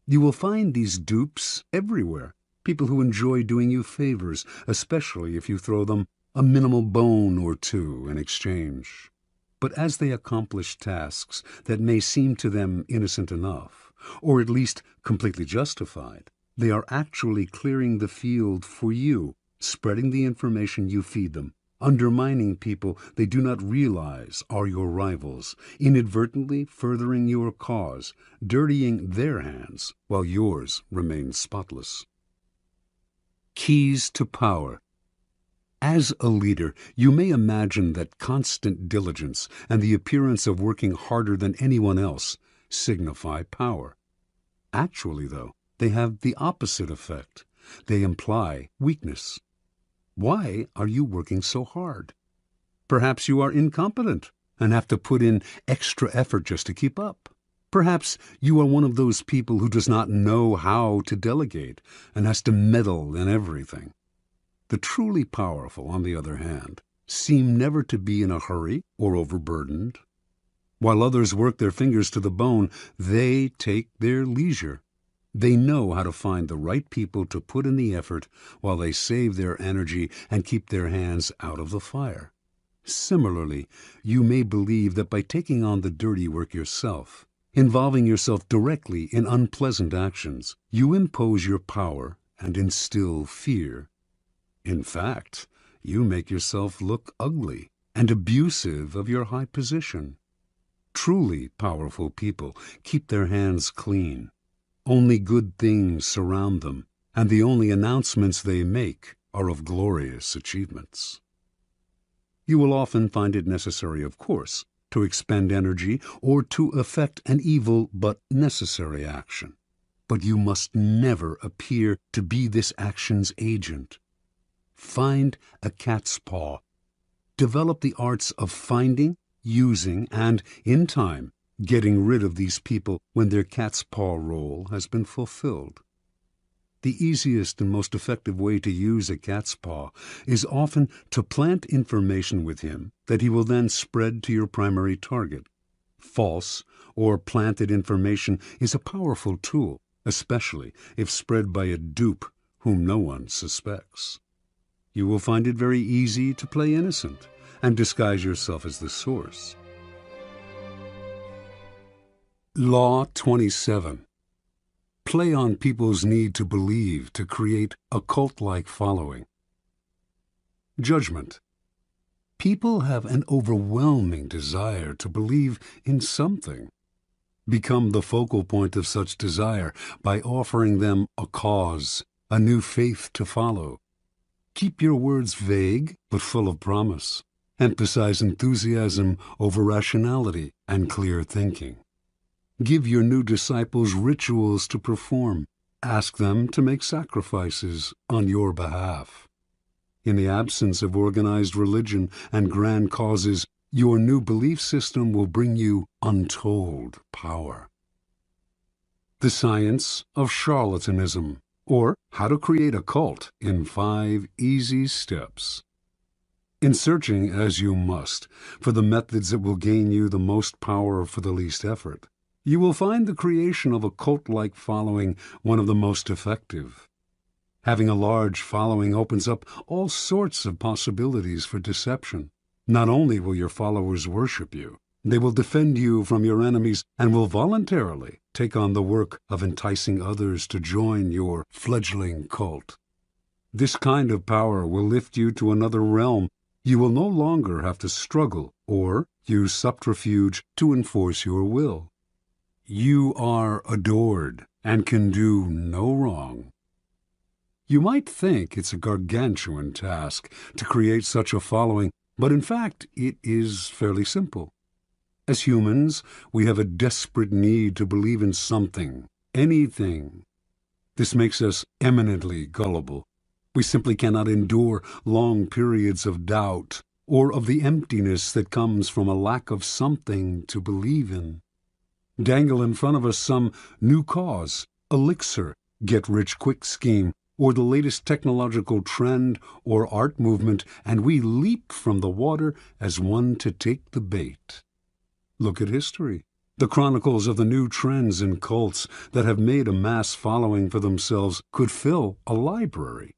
You will find these dupes everywhere, people who enjoy doing you favors, especially if you throw them a minimal bone or two in exchange. But as they accomplish tasks that may seem to them innocent enough, or at least completely justified, they are actually clearing the field for you, spreading the information you feed them, undermining people they do not realize are your rivals, inadvertently furthering your cause, dirtying their hands while yours remain spotless. Keys to power. As a leader, you may imagine that constant diligence and the appearance of working harder than anyone else signify power. Actually, though, they have the opposite effect. They imply weakness. Why are you working so hard? Perhaps you are incompetent and have to put in extra effort just to keep up. Perhaps you are one of those people who does not know how to delegate and has to meddle in everything. The truly powerful, on the other hand, seem never to be in a hurry or overburdened. While others work their fingers to the bone, they take their leisure. They know how to find the right people to put in the effort while they save their energy and keep their hands out of the fire. Similarly, you may believe that by taking on the dirty work yourself, involving yourself directly in unpleasant actions, you impose your power and instill fear. In fact, you make yourself look ugly and abusive of your high position. Truly powerful people keep their hands clean. Only good things surround them, and the only announcements they make are of glorious achievements. You will often find it necessary, of course, to expend energy or to effect an evil but necessary action. But you must never appear to be this action's agent. Find a cat's paw. Develop the arts of finding, using, and, in time, getting rid of these people when their cat's paw role has been fulfilled. The easiest and most effective way to use a cat's paw is often to plant information with him that he will then spread to your primary target. False or planted information is a powerful tool, especially if spread by a dupe whom no one suspects. You will find it very easy to play innocent and disguise yourself as the source. Law 27. Play on people's need to believe to create a cult-like following. Judgment. People have an overwhelming desire to believe in something. Become the focal point of such desire by offering them a cause, a new faith to follow. Keep your words vague but full of promise. Emphasize enthusiasm over rationality and clear thinking. Give your new disciples rituals to perform. Ask them to make sacrifices on your behalf. In the absence of organized religion and grand causes, your new belief system will bring you untold power. The Science of Charlatanism, or How to Create a Cult in 5 Easy Steps. In searching, as you must, for the methods that will gain you the most power for the least effort, you will find the creation of a cult-like following one of the most effective. Having a large following opens up all sorts of possibilities for deception. Not only will your followers worship you, they will defend you from your enemies and will voluntarily take on the work of enticing others to join your fledgling cult. This kind of power will lift you to another realm. You will no longer have to struggle or use subterfuge to enforce your will. You are adored and can do no wrong. You might think it's a gargantuan task to create such a following, but in fact it is fairly simple. As humans, we have a desperate need to believe in something, anything. This makes us eminently gullible. We simply cannot endure long periods of doubt or of the emptiness that comes from a lack of something to believe in. Dangle in front of us some new cause, elixir, get-rich-quick scheme, or the latest technological trend or art movement, and we leap from the water as one to take the bait. Look at history, the chronicles of the new trends and cults that have made a mass following for themselves could fill a library.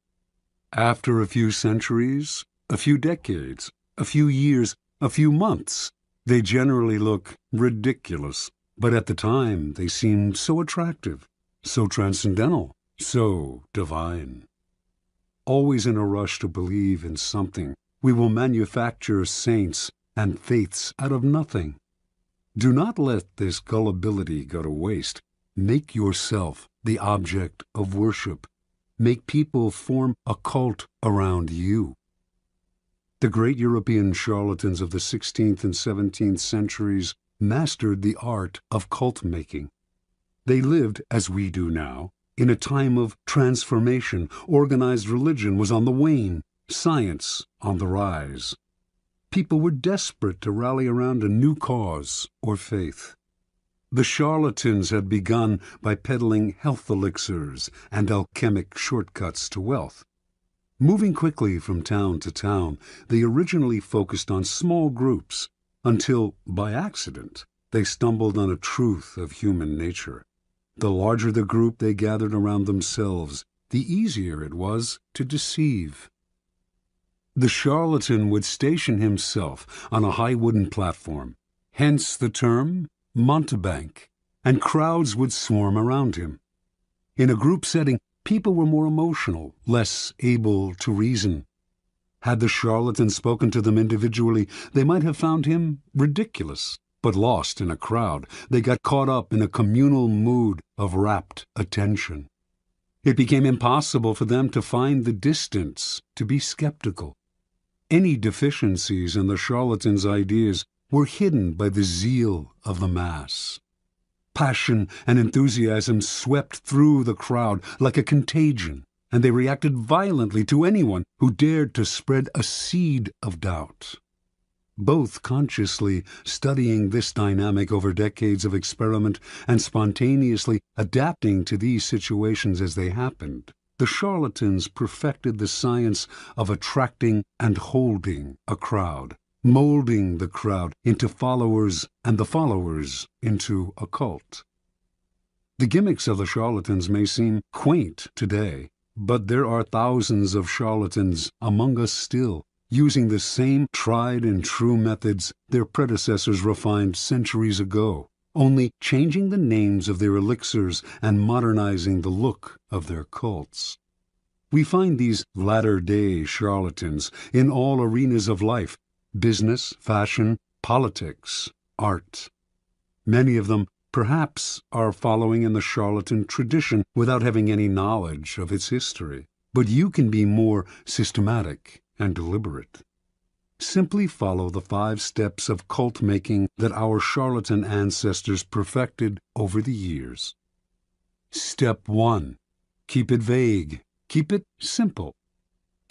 After a few centuries, a few decades, a few years, a few months, they generally look ridiculous. But at the time, they seemed so attractive, so transcendental, so divine. Always in a rush to believe in something, we will manufacture saints and faiths out of nothing. Do not let this gullibility go to waste. Make yourself the object of worship. Make people form a cult around you. The great European charlatans of the 16th and 17th centuries mastered the art of cult-making. They lived, as we do now, in a time of transformation. Organized religion was on the wane, science on the rise. People were desperate to rally around a new cause or faith. The charlatans had begun by peddling health elixirs and alchemic shortcuts to wealth. Moving quickly from town to town, they originally focused on small groups, until, by accident, they stumbled on a truth of human nature. The larger the group they gathered around themselves, the easier it was to deceive. The charlatan would station himself on a high wooden platform, hence the term mountebank, and crowds would swarm around him. In a group setting, people were more emotional, less able to reason. Had the charlatan spoken to them individually, they might have found him ridiculous. But lost in a crowd, they got caught up in a communal mood of rapt attention. It became impossible for them to find the distance, to be skeptical. Any deficiencies in the charlatan's ideas were hidden by the zeal of the mass. Passion and enthusiasm swept through the crowd like a contagion, and they reacted violently to anyone who dared to spread a seed of doubt. Both consciously studying this dynamic over decades of experiment and spontaneously adapting to these situations as they happened, the charlatans perfected the science of attracting and holding a crowd, molding the crowd into followers and the followers into a cult. The gimmicks of the charlatans may seem quaint today, but there are thousands of charlatans among us still, using the same tried and true methods their predecessors refined centuries ago, only changing the names of their elixirs and modernizing the look of their cults. We find these latter-day charlatans in all arenas of life: business, fashion, politics, art. Many of them, perhaps, are following in the charlatan tradition without having any knowledge of its history. But you can be more systematic and deliberate. Simply follow the 5 steps of cult-making that our charlatan ancestors perfected over the years. Step 1. Keep it vague. Keep it simple.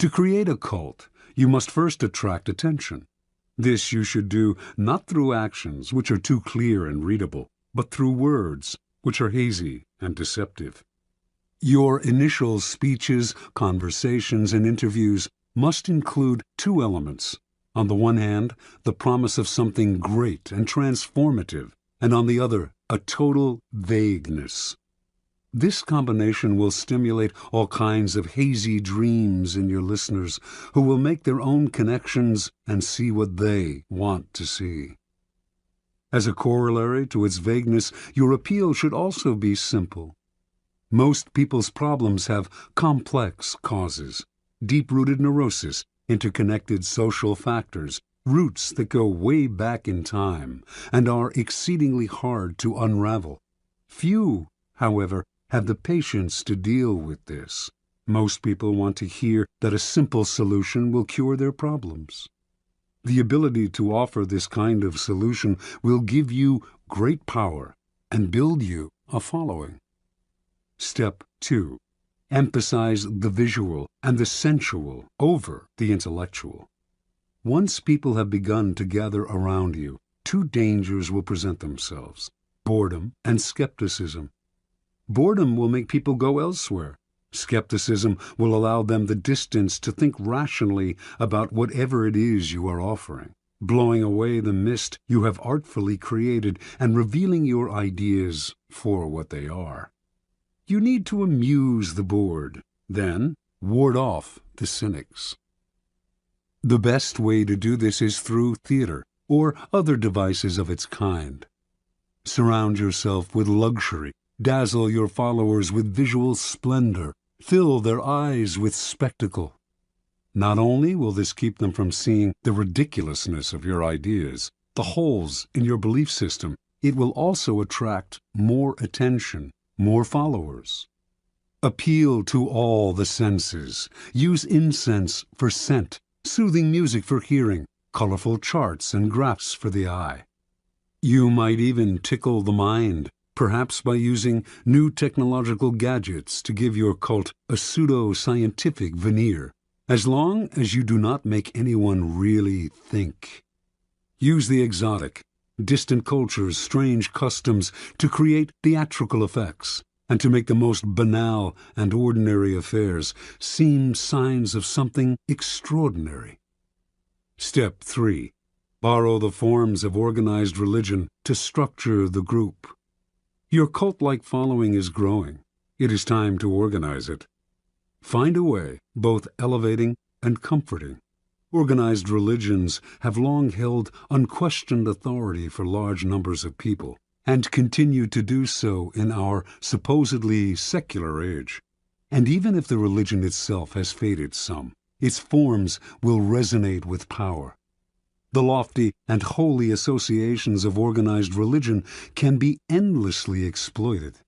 To create a cult, you must first attract attention. This you should do not through actions, which are too clear and readable, but through words, which are hazy and deceptive. Your initial speeches, conversations, and interviews must include two elements. On the one hand, the promise of something great and transformative, and on the other, a total vagueness. This combination will stimulate all kinds of hazy dreams in your listeners, who will make their own connections and see what they want to see. As a corollary to its vagueness, your appeal should also be simple. Most people's problems have complex causes, deep-rooted neurosis, interconnected social factors, roots that go way back in time and are exceedingly hard to unravel. Few, however, have the patience to deal with this. Most people want to hear that a simple solution will cure their problems. The ability to offer this kind of solution will give you great power and build you a following. Step 2. Emphasize the visual and the sensual over the intellectual. Once people have begun to gather around you, two dangers will present themselves: boredom and skepticism. Boredom will make people go elsewhere. Skepticism will allow them the distance to think rationally about whatever it is you are offering, blowing away the mist you have artfully created and revealing your ideas for what they are. You need to amuse the bored, then ward off the cynics. The best way to do this is through theater or other devices of its kind. Surround yourself with luxury, dazzle your followers with visual splendor, fill their eyes with spectacle. Not only will this keep them from seeing the ridiculousness of your ideas, the holes in your belief system, it will also attract more attention, more followers. Appeal to all the senses. Use incense for scent, soothing music for hearing, colorful charts and graphs for the eye. You might even tickle the mind, perhaps by using new technological gadgets to give your cult a pseudo-scientific veneer, as long as you do not make anyone really think. Use the exotic, distant cultures, strange customs to create theatrical effects, and to make the most banal and ordinary affairs seem signs of something extraordinary. Step 3. Borrow the forms of organized religion to structure the group. Your cult-like following is growing. It is time to organize it. Find a way, both elevating and comforting. Organized religions have long held unquestioned authority for large numbers of people, and continue to do so in our supposedly secular age. And even if the religion itself has faded some, its forms will resonate with power. The lofty and holy associations of organized religion can be endlessly exploited.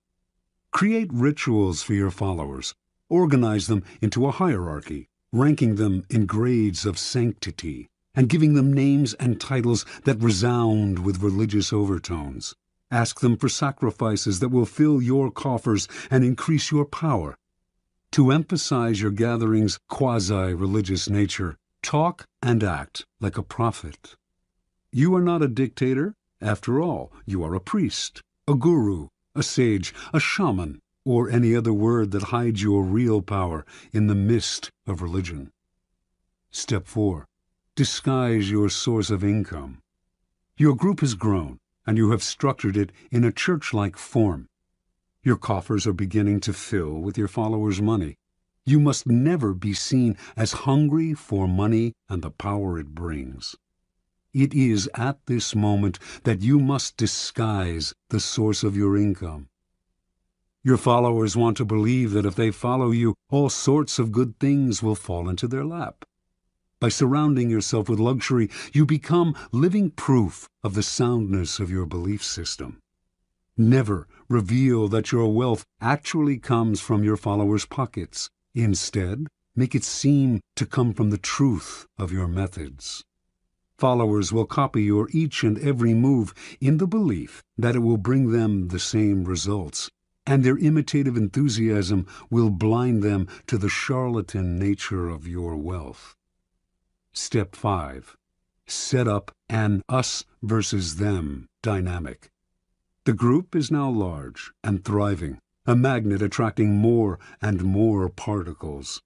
Create rituals for your followers. Organize them into a hierarchy, ranking them in grades of sanctity, and giving them names and titles that resound with religious overtones. Ask them for sacrifices that will fill your coffers and increase your power. To emphasize your gathering's quasi-religious nature, talk and act like a prophet. You are not a dictator. After all, you are a priest, a guru, a sage, a shaman, or any other word that hides your real power in the mist of religion. Step 4. Disguise your source of income. Your group has grown, and you have structured it in a church-like form. Your coffers are beginning to fill with your followers' money. You must never be seen as hungry for money and the power it brings. It is at this moment that you must disguise the source of your income. Your followers want to believe that if they follow you, all sorts of good things will fall into their lap. By surrounding yourself with luxury, you become living proof of the soundness of your belief system. Never reveal that your wealth actually comes from your followers' pockets. Instead, make it seem to come from the truth of your methods. Followers will copy your each and every move in the belief that it will bring them the same results. and their imitative enthusiasm will blind them to the charlatan nature of your wealth. Step 5. Set up an us versus them dynamic. The group is now large and thriving, a magnet attracting more and more particles.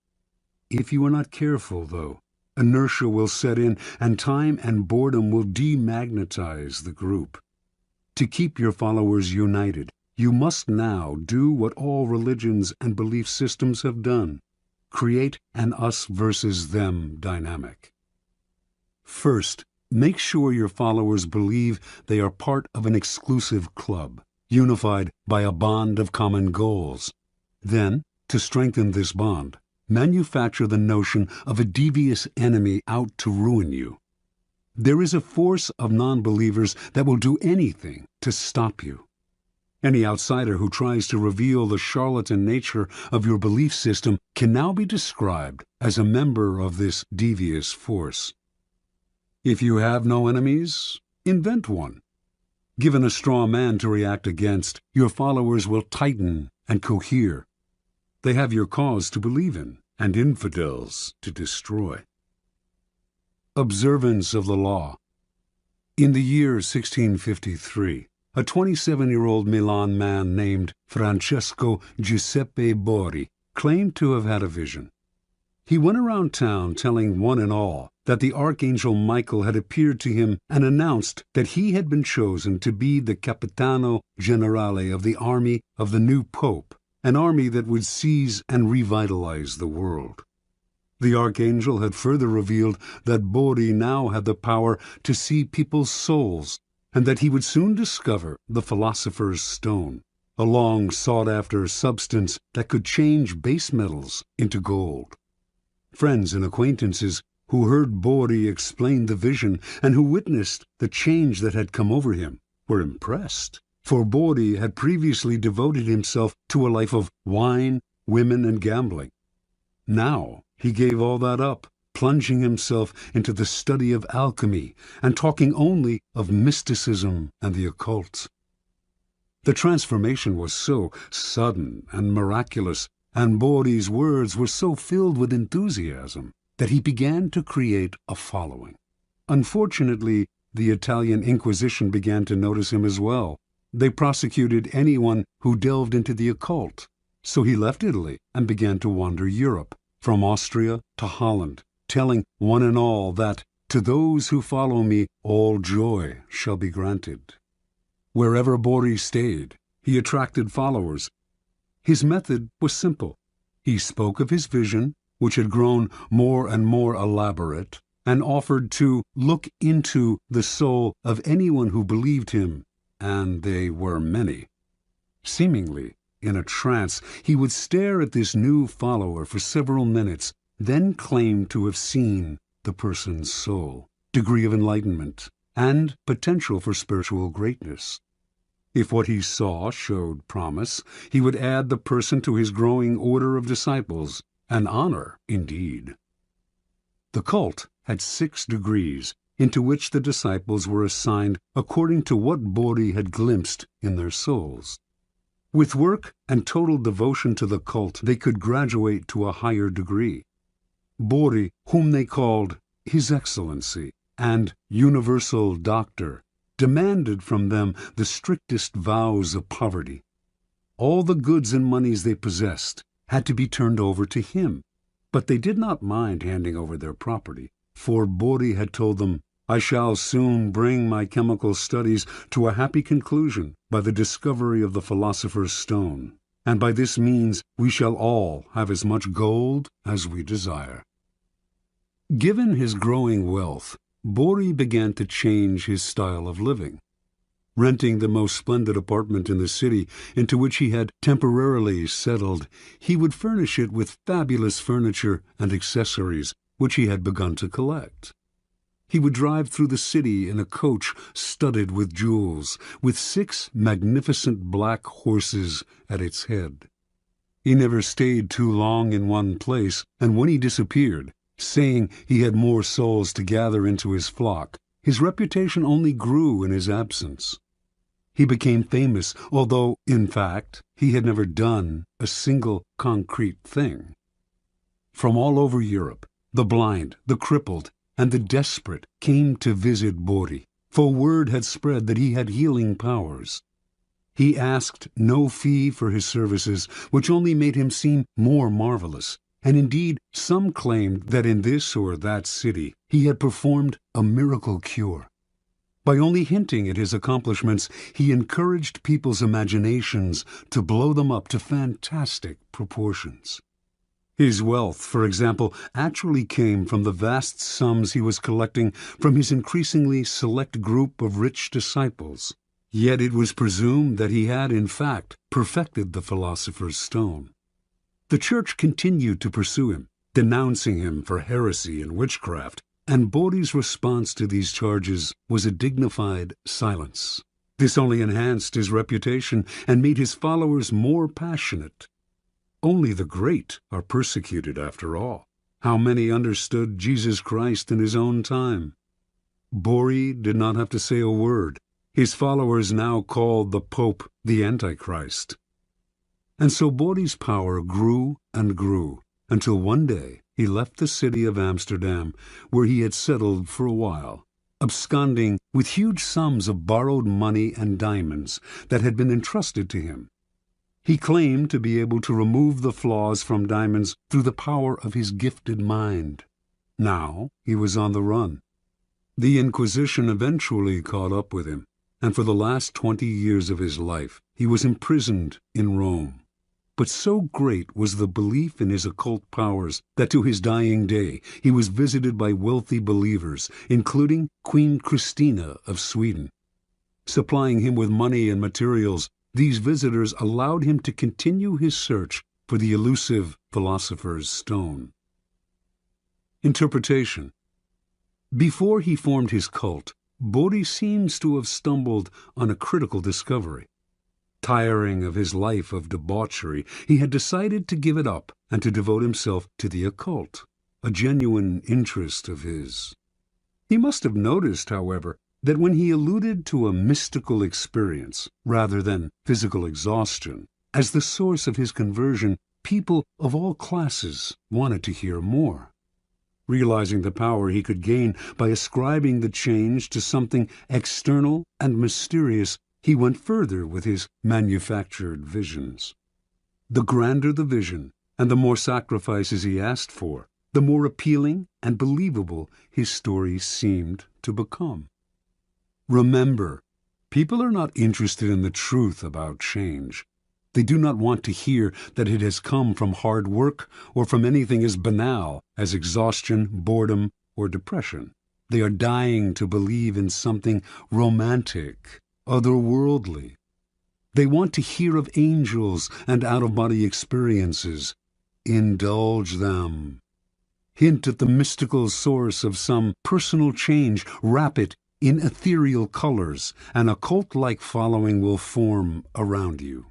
If you are not careful, though, inertia will set in and time and boredom will demagnetize the group. To keep your followers united, you must now do what all religions and belief systems have done: create an us versus them dynamic. First, make sure your followers believe they are part of an exclusive club, unified by a bond of common goals. Then, to strengthen this bond, manufacture the notion of a devious enemy out to ruin you. There is a force of non-believers that will do anything to stop you. Any outsider who tries to reveal the charlatan nature of your belief system can now be described as a member of this devious force. If you have no enemies, invent one. Given a straw man to react against, your followers will tighten and cohere. They have your cause to believe in and infidels to destroy. Observance of the law. In the year 1653, a 27-year-old Milan man named Francesco Giuseppe Borri claimed to have had a vision. He went around town telling one and all that the Archangel Michael had appeared to him and announced that he had been chosen to be the Capitano Generale of the army of the new Pope, an army that would seize and revitalize the world. The Archangel had further revealed that Borri now had the power to see people's souls, and that he would soon discover the Philosopher's Stone, a long sought-after substance that could change base metals into gold. Friends and acquaintances who heard Borri explain the vision and who witnessed the change that had come over him were impressed, for Borri had previously devoted himself to a life of wine, women, and gambling. Now he gave all that up, plunging himself into the study of alchemy and talking only of mysticism and the occult. The transformation was so sudden and miraculous, and Borri's words were so filled with enthusiasm, that he began to create a following. Unfortunately, the Italian Inquisition began to notice him as well. They prosecuted anyone who delved into the occult, so he left Italy and began to wander Europe, from Austria to Holland, telling one and all that, "To those who follow me, all joy shall be granted." Wherever Borri stayed, he attracted followers. His method was simple. He spoke of his vision, which had grown more and more elaborate, and offered to look into the soul of anyone who believed him, and they were many. Seemingly in a trance, he would stare at this new follower for several minutes, then claim to have seen the person's soul, degree of enlightenment, and potential for spiritual greatness. If what he saw showed promise, he would add the person to his growing order of disciples, an honor indeed. The cult had 6 degrees, into which the disciples were assigned according to what Borri had glimpsed in their souls. With work and total devotion to the cult, they could graduate to a higher degree. Borri, whom they called His Excellency and Universal Doctor, demanded from them the strictest vows of poverty. All the goods and monies they possessed had to be turned over to him, but they did not mind handing over their property, for Borri had told them, "I shall soon bring my chemical studies to a happy conclusion by the discovery of the Philosopher's Stone, and by this means we shall all have as much gold as we desire." Given his growing wealth, Borri began to change his style of living. Renting the most splendid apartment in the city into which he had temporarily settled, he would furnish it with fabulous furniture and accessories which he had begun to collect. He would drive through the city in a coach studded with jewels, with 6 magnificent black horses at its head. He never stayed too long in one place, and when he disappeared, saying he had more souls to gather into his flock, his reputation only grew in his absence. He became famous, although, in fact, he had never done a single concrete thing. From all over Europe, the blind, the crippled, and the desperate came to visit Bori, for word had spread that he had healing powers. He asked no fee for his services, which only made him seem more marvelous, and indeed some claimed that in this or that city he had performed a miracle cure. By only hinting at his accomplishments, he encouraged people's imaginations to blow them up to fantastic proportions. His wealth, for example, actually came from the vast sums he was collecting from his increasingly select group of rich disciples. Yet it was presumed that he had, in fact, perfected the philosopher's stone. The Church continued to pursue him, denouncing him for heresy and witchcraft, and Bori's response to these charges was a dignified silence. This only enhanced his reputation and made his followers more passionate. Only the great are persecuted, after all. How many understood Jesus Christ in his own time? Bori did not have to say a word. His followers now called the Pope the Antichrist. And so Bori's power grew and grew, until one day he left the city of Amsterdam, where he had settled for a while, absconding with huge sums of borrowed money and diamonds that had been entrusted to him. He claimed to be able to remove the flaws from diamonds through the power of his gifted mind. Now he was on the run. The Inquisition eventually caught up with him, and for the last 20 years of his life he was imprisoned in Rome. But so great was the belief in his occult powers that to his dying day he was visited by wealthy believers, including Queen Christina of Sweden. Supplying him with money and materials, these visitors allowed him to continue his search for the elusive philosopher's stone. Interpretation. Before he formed his cult, Bori seems to have stumbled on a critical discovery. Tiring of his life of debauchery, he had decided to give it up and to devote himself to the occult, a genuine interest of his. He must have noticed, however, that when he alluded to a mystical experience rather than physical exhaustion as the source of his conversion, people of all classes wanted to hear more. Realizing the power he could gain by ascribing the change to something external and mysterious, he went further with his manufactured visions. The grander the vision, and the more sacrifices he asked for, the more appealing and believable his story seemed to become. Remember, people are not interested in the truth about change. They do not want to hear that it has come from hard work or from anything as banal as exhaustion, boredom, or depression. They are dying to believe in something romantic, otherworldly. They want to hear of angels and out-of-body experiences. Indulge them. Hint at the mystical source of some personal change. Wrap it in ethereal colors. An occult-like following will form around you.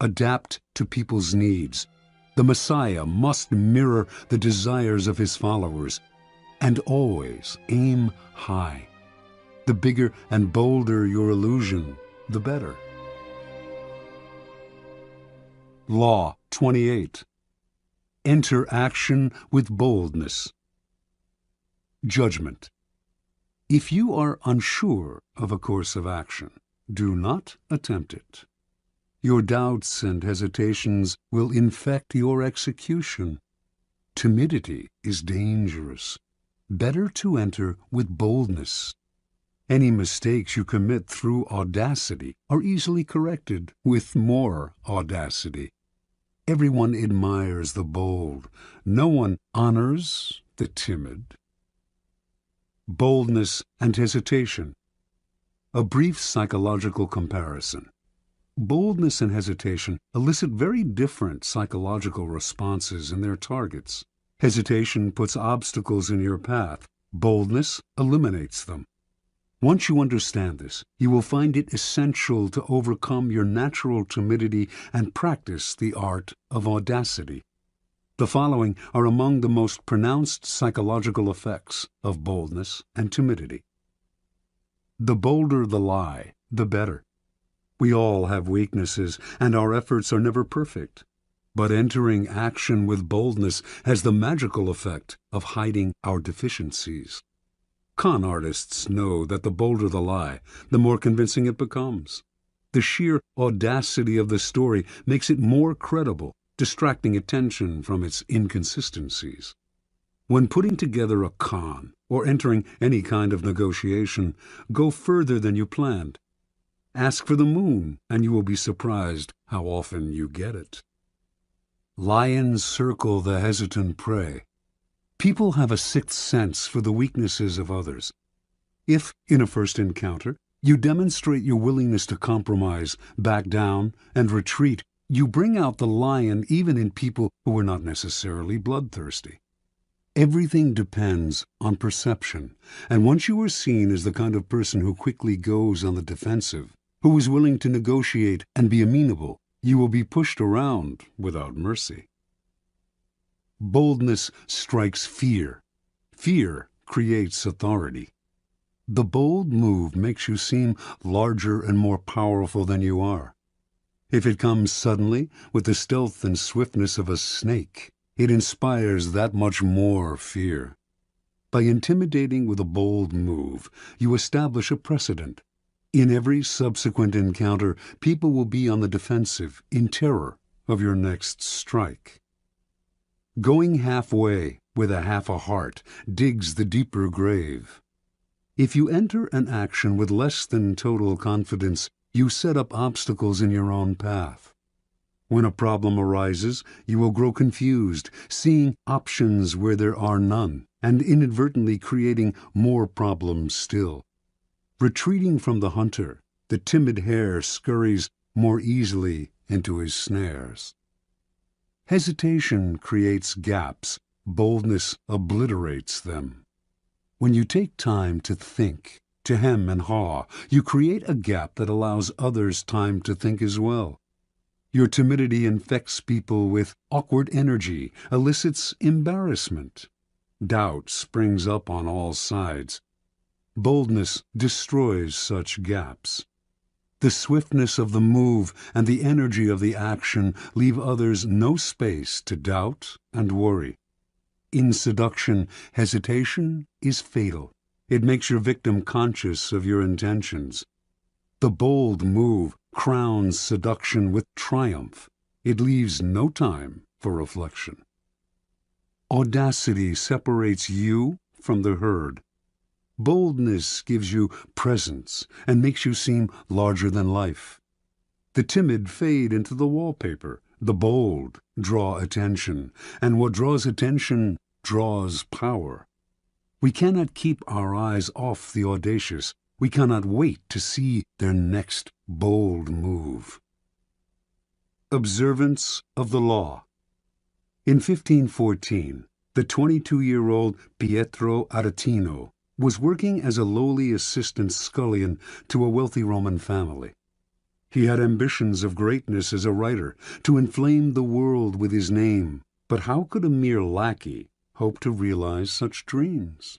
Adapt to people's needs. The Messiah must mirror the desires of his followers, and always aim high. The bigger and bolder your illusion, the better. Law 28. Enter action with boldness. Judgment. If you are unsure of a course of action, do not attempt it. Your doubts and hesitations will infect your execution. Timidity is dangerous. Better to enter with boldness. Any mistakes you commit through audacity are easily corrected with more audacity. Everyone admires the bold. No one honors the timid. Boldness and hesitation. A brief psychological comparison. Boldness and hesitation elicit very different psychological responses in their targets. Hesitation puts obstacles in your path. Boldness eliminates them. Once you understand this, you will find it essential to overcome your natural timidity and practice the art of audacity. The following are among the most pronounced psychological effects of boldness and timidity. The bolder the lie, the better. We all have weaknesses, and our efforts are never perfect. But entering action with boldness has the magical effect of hiding our deficiencies. Con artists know that the bolder the lie, the more convincing it becomes. The sheer audacity of the story makes it more credible, distracting attention from its inconsistencies. When putting together a con, or entering any kind of negotiation, go further than you planned. Ask for the moon, and you will be surprised how often you get it. Lions circle the hesitant prey. People have a sixth sense for the weaknesses of others. If, in a first encounter, you demonstrate your willingness to compromise, back down, and retreat, you bring out the lion even in people who are not necessarily bloodthirsty. Everything depends on perception, and once you are seen as the kind of person who quickly goes on the defensive, who is willing to negotiate and be amenable, you will be pushed around without mercy. Boldness strikes fear. Fear creates authority. The bold move makes you seem larger and more powerful than you are. If it comes suddenly, with the stealth and swiftness of a snake, it inspires that much more fear. By intimidating with a bold move, you establish a precedent. In every subsequent encounter, people will be on the defensive, in terror of your next strike. Going halfway with half a heart digs the deeper grave. If you enter an action with less than total confidence, you set up obstacles in your own path. When a problem arises, you will grow confused, seeing options where there are none, and inadvertently creating more problems still. Retreating from the hunter, the timid hare scurries more easily into his snares. Hesitation creates gaps, boldness obliterates them. When you take time to think, to hem and haw, you create a gap that allows others time to think as well. Your timidity infects people with awkward energy, elicits embarrassment. Doubt springs up on all sides. Boldness destroys such gaps. The swiftness of the move and the energy of the action leave others no space to doubt and worry. In seduction, hesitation is fatal. It makes your victim conscious of your intentions. The bold move crowns seduction with triumph. It leaves no time for reflection. Audacity separates you from the herd. Boldness gives you presence and makes you seem larger than life. The timid fade into the wallpaper. The bold draw attention, and what draws attention draws power. We cannot keep our eyes off the audacious. We cannot wait to see their next bold move. Observance of the law. In 1514, the 22-year-old Pietro Aretino was working as a lowly assistant scullion to a wealthy Roman family. He had ambitions of greatness as a writer, to inflame the world with his name, but how could a mere lackey hope to realize such dreams?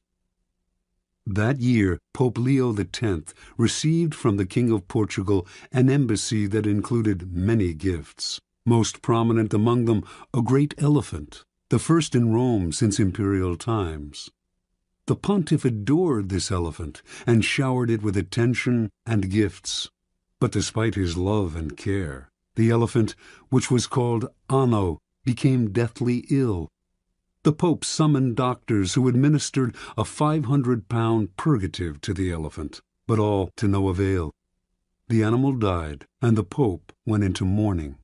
That year, Pope Leo X received from the King of Portugal an embassy that included many gifts, most prominent among them a great elephant, the first in Rome since imperial times. The pontiff adored this elephant and showered it with attention and gifts. But despite his love and care, the elephant, which was called Anno, became deathly ill. The Pope summoned doctors who administered a 500-pound purgative to the elephant, but all to no avail. The animal died, and the Pope went into mourning.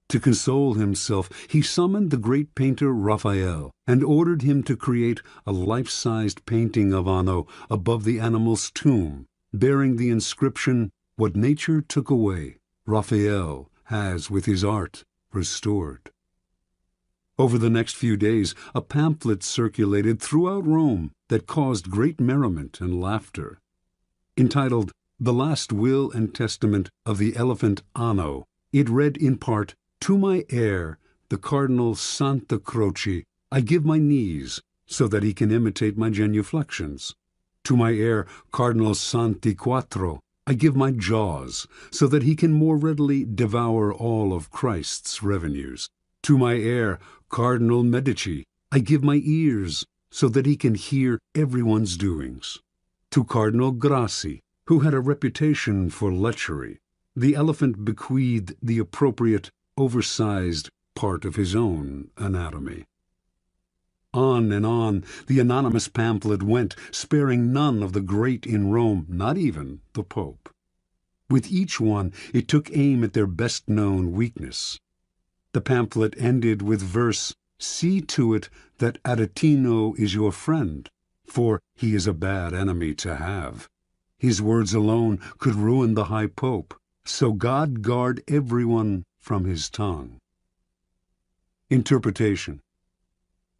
To console himself, he summoned the great painter Raphael and ordered him to create a life-sized painting of Anno above the animal's tomb, bearing the inscription, "What nature took away, Raphael has with his art restored." Over the next few days, a pamphlet circulated throughout Rome that caused great merriment and laughter. Entitled, "The Last Will and Testament of the Elephant Anno," it read in part, "To my heir, the Cardinal Santa Croce, I give my knees, so that he can imitate my genuflections. To my heir, Cardinal Santi Quattro, I give my jaws so that he can more readily devour all of Christ's revenues. To my heir, Cardinal Medici, I give my ears so that he can hear everyone's doings. To Cardinal Grassi, who had a reputation for lechery, the elephant bequeathed the appropriate, oversized part of his own anatomy. On and on the anonymous pamphlet went, sparing none of the great in Rome, not even the Pope. With each one it took aim at their best-known weakness. The pamphlet ended with verse, "See to it that Aretino is your friend, for he is a bad enemy to have. His words alone could ruin the High Pope, so God guard everyone from his tongue." Interpretation.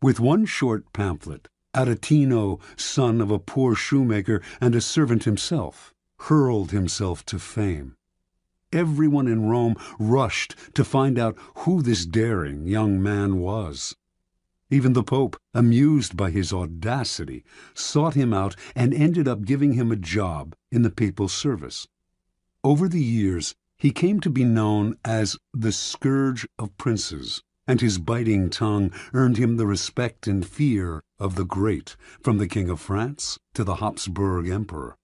With one short pamphlet, Aretino, son of a poor shoemaker and a servant himself, hurled himself to fame. Everyone in Rome rushed to find out who this daring young man was. Even the Pope, amused by his audacity, sought him out and ended up giving him a job in the papal service. Over the years, he came to be known as the Scourge of Princes, and his biting tongue earned him the respect and fear of the great, from the King of France to the Habsburg Emperor.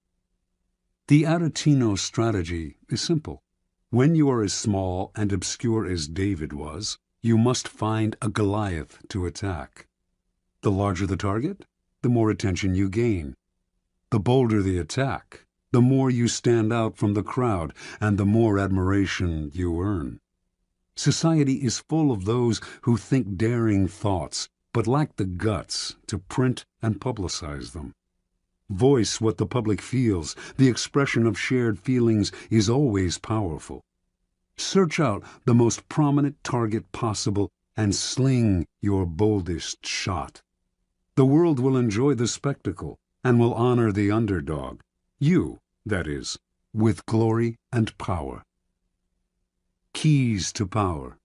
The Aretino strategy is simple. When you are as small and obscure as David was, you must find a Goliath to attack. The larger the target, the more attention you gain. The bolder the attack, the more you stand out from the crowd, and the more admiration you earn. Society is full of those who think daring thoughts, but lack the guts to print and publicize them. Voice what the public feels. The expression of shared feelings is always powerful. Search out the most prominent target possible and sling your boldest shot. The world will enjoy the spectacle and will honor the underdog. You, that is, with glory and power. Keys to power.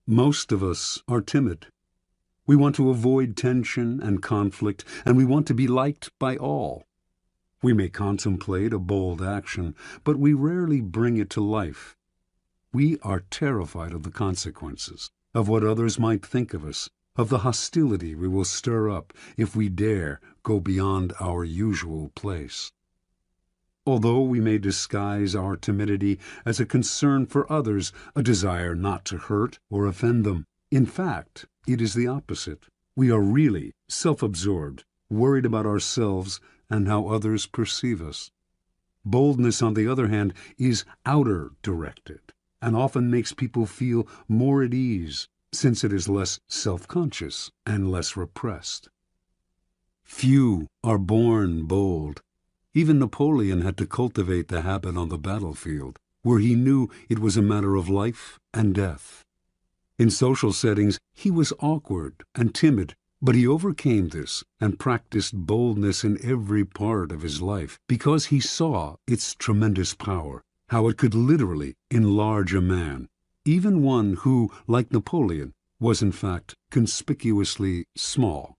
Most of us are timid. We want to avoid tension and conflict, and we want to be liked by all. We may contemplate a bold action, but we rarely bring it to life. We are terrified of the consequences, of what others might think of us, of the hostility we will stir up if we dare go beyond our usual place. Although we may disguise our timidity as a concern for others, a desire not to hurt or offend them, in fact, it is the opposite. We are really self-absorbed, worried about ourselves and how others perceive us. Boldness, on the other hand, is outer-directed and often makes people feel more at ease, since it is less self-conscious and less repressed. Few are born bold. Even Napoleon had to cultivate the habit on the battlefield, where he knew it was a matter of life and death. In social settings, he was awkward and timid, but he overcame this and practiced boldness in every part of his life because he saw its tremendous power, how it could literally enlarge a man, even one who, like Napoleon, was in fact conspicuously small.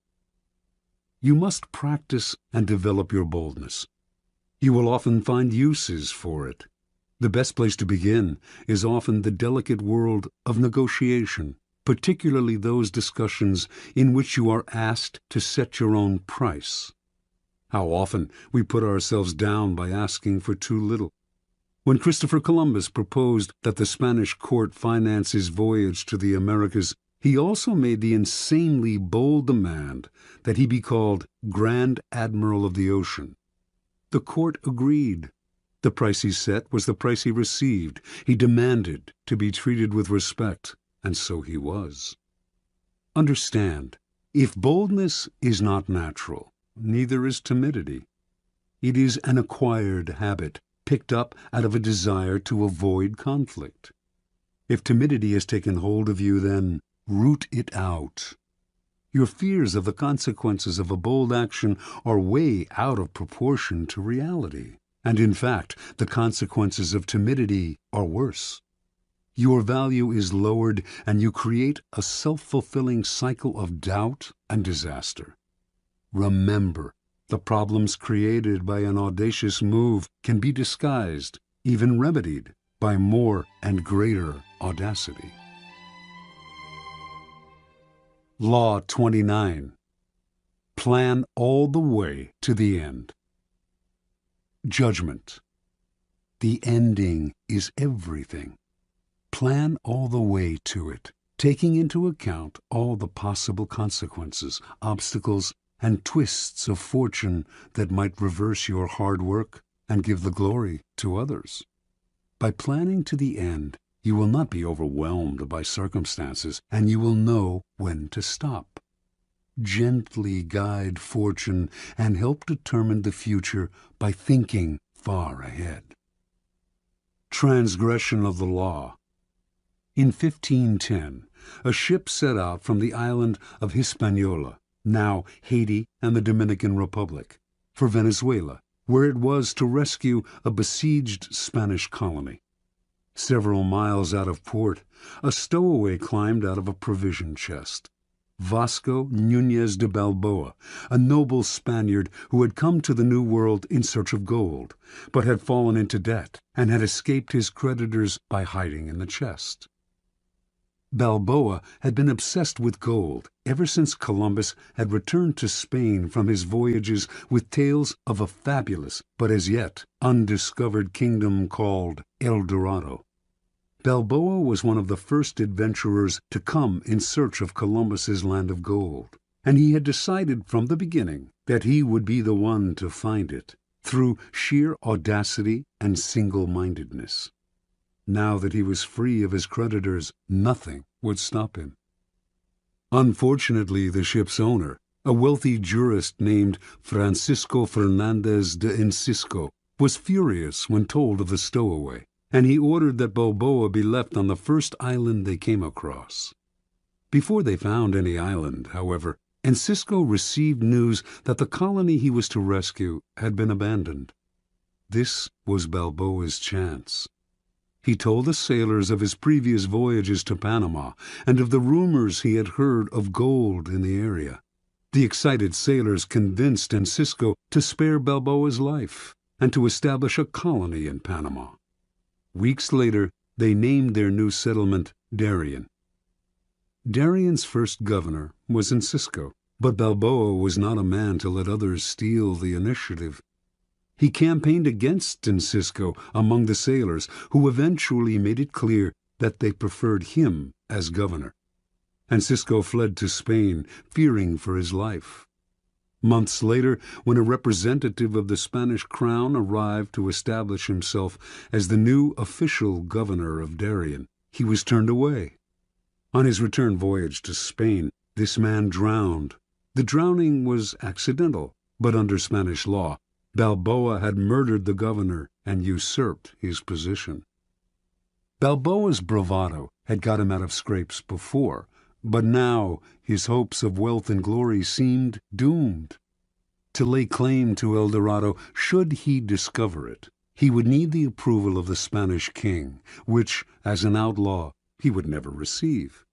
You must practice and develop your boldness. You will often find uses for it. The best place to begin is often the delicate world of negotiation, particularly those discussions in which you are asked to set your own price. How often we put ourselves down by asking for too little. When Christopher Columbus proposed that the Spanish court finance his voyage to the Americas, he also made the insanely bold demand that he be called Grand Admiral of the Ocean. The court agreed. The price he set was the price he received. He demanded to be treated with respect, and so he was. Understand, if boldness is not natural, neither is timidity. It is an acquired habit, picked up out of a desire to avoid conflict. If timidity has taken hold of you, then root it out. Your fears of the consequences of a bold action are way out of proportion to reality. And in fact, the consequences of timidity are worse. Your value is lowered, and you create a self-fulfilling cycle of doubt and disaster. Remember, The problems created by an audacious move can be disguised, even remedied, by more and greater audacity. Law 29. Plan all the way to the end. Judgment. The ending is everything. Plan all the way to it, taking into account all the possible consequences, obstacles, and twists of fortune that might reverse your hard work and give the glory to others. By planning to the end, you will not be overwhelmed by circumstances, and you will know when to stop. Gently guide fortune and help determine the future by thinking far ahead. Transgression of the law. In 1510, a ship set out from the island of Hispaniola, now Haiti and the Dominican Republic, for Venezuela, where it was to rescue a besieged Spanish colony. Several miles out of port, a stowaway climbed out of a provision chest. Vasco Núñez de Balboa, a noble Spaniard who had come to the New World in search of gold, but had fallen into debt and had escaped his creditors by hiding in the chest. Balboa had been obsessed with gold ever since Columbus had returned to Spain from his voyages with tales of a fabulous but as yet undiscovered kingdom called El Dorado. Balboa was one of the first adventurers to come in search of Columbus's land of gold, and he had decided from the beginning that he would be the one to find it, through sheer audacity and single-mindedness. Now that he was free of his creditors, nothing would stop him. Unfortunately, the ship's owner, a wealthy jurist named Francisco Fernandez de Incisco, was furious when told of the stowaway, and he ordered that Balboa be left on the first island they came across. Before they found any island, however, Incisco received news that the colony he was to rescue had been abandoned. This was Balboa's chance. He told the sailors of his previous voyages to Panama and of the rumors he had heard of gold in the area. The excited sailors convinced Incisco to spare Balboa's life and to establish a colony in Panama. Weeks later, they named their new settlement Darien. Darien's first governor was Incisco, but Balboa was not a man to let others steal the initiative. He campaigned against Incisco among the sailors, who eventually made it clear that they preferred him as governor. Incisco fled to Spain, fearing for his life. Months later, when a representative of the Spanish crown arrived to establish himself as the new official governor of Darien, he was turned away. On his return voyage to Spain, this man drowned. The drowning was accidental, but under Spanish law, Balboa had murdered the governor and usurped his position. Balboa's bravado had got him out of scrapes before, but now his hopes of wealth and glory seemed doomed. To lay claim to El Dorado, should he discover it, he would need the approval of the Spanish king, which, as an outlaw, he would never receive.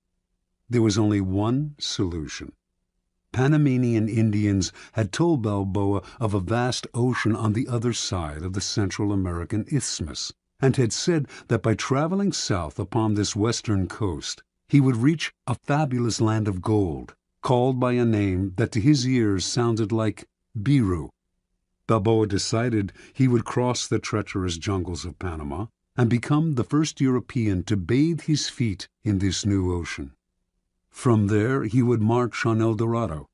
There was only one solution. Panamanian Indians had told Balboa of a vast ocean on the other side of the Central American Isthmus, and had said that by traveling south upon this western coast, he would reach a fabulous land of gold, called by a name that to his ears sounded like Biru. Balboa decided he would cross the treacherous jungles of Panama and become the first European to bathe his feet in this new ocean. From there he would march on El Dorado.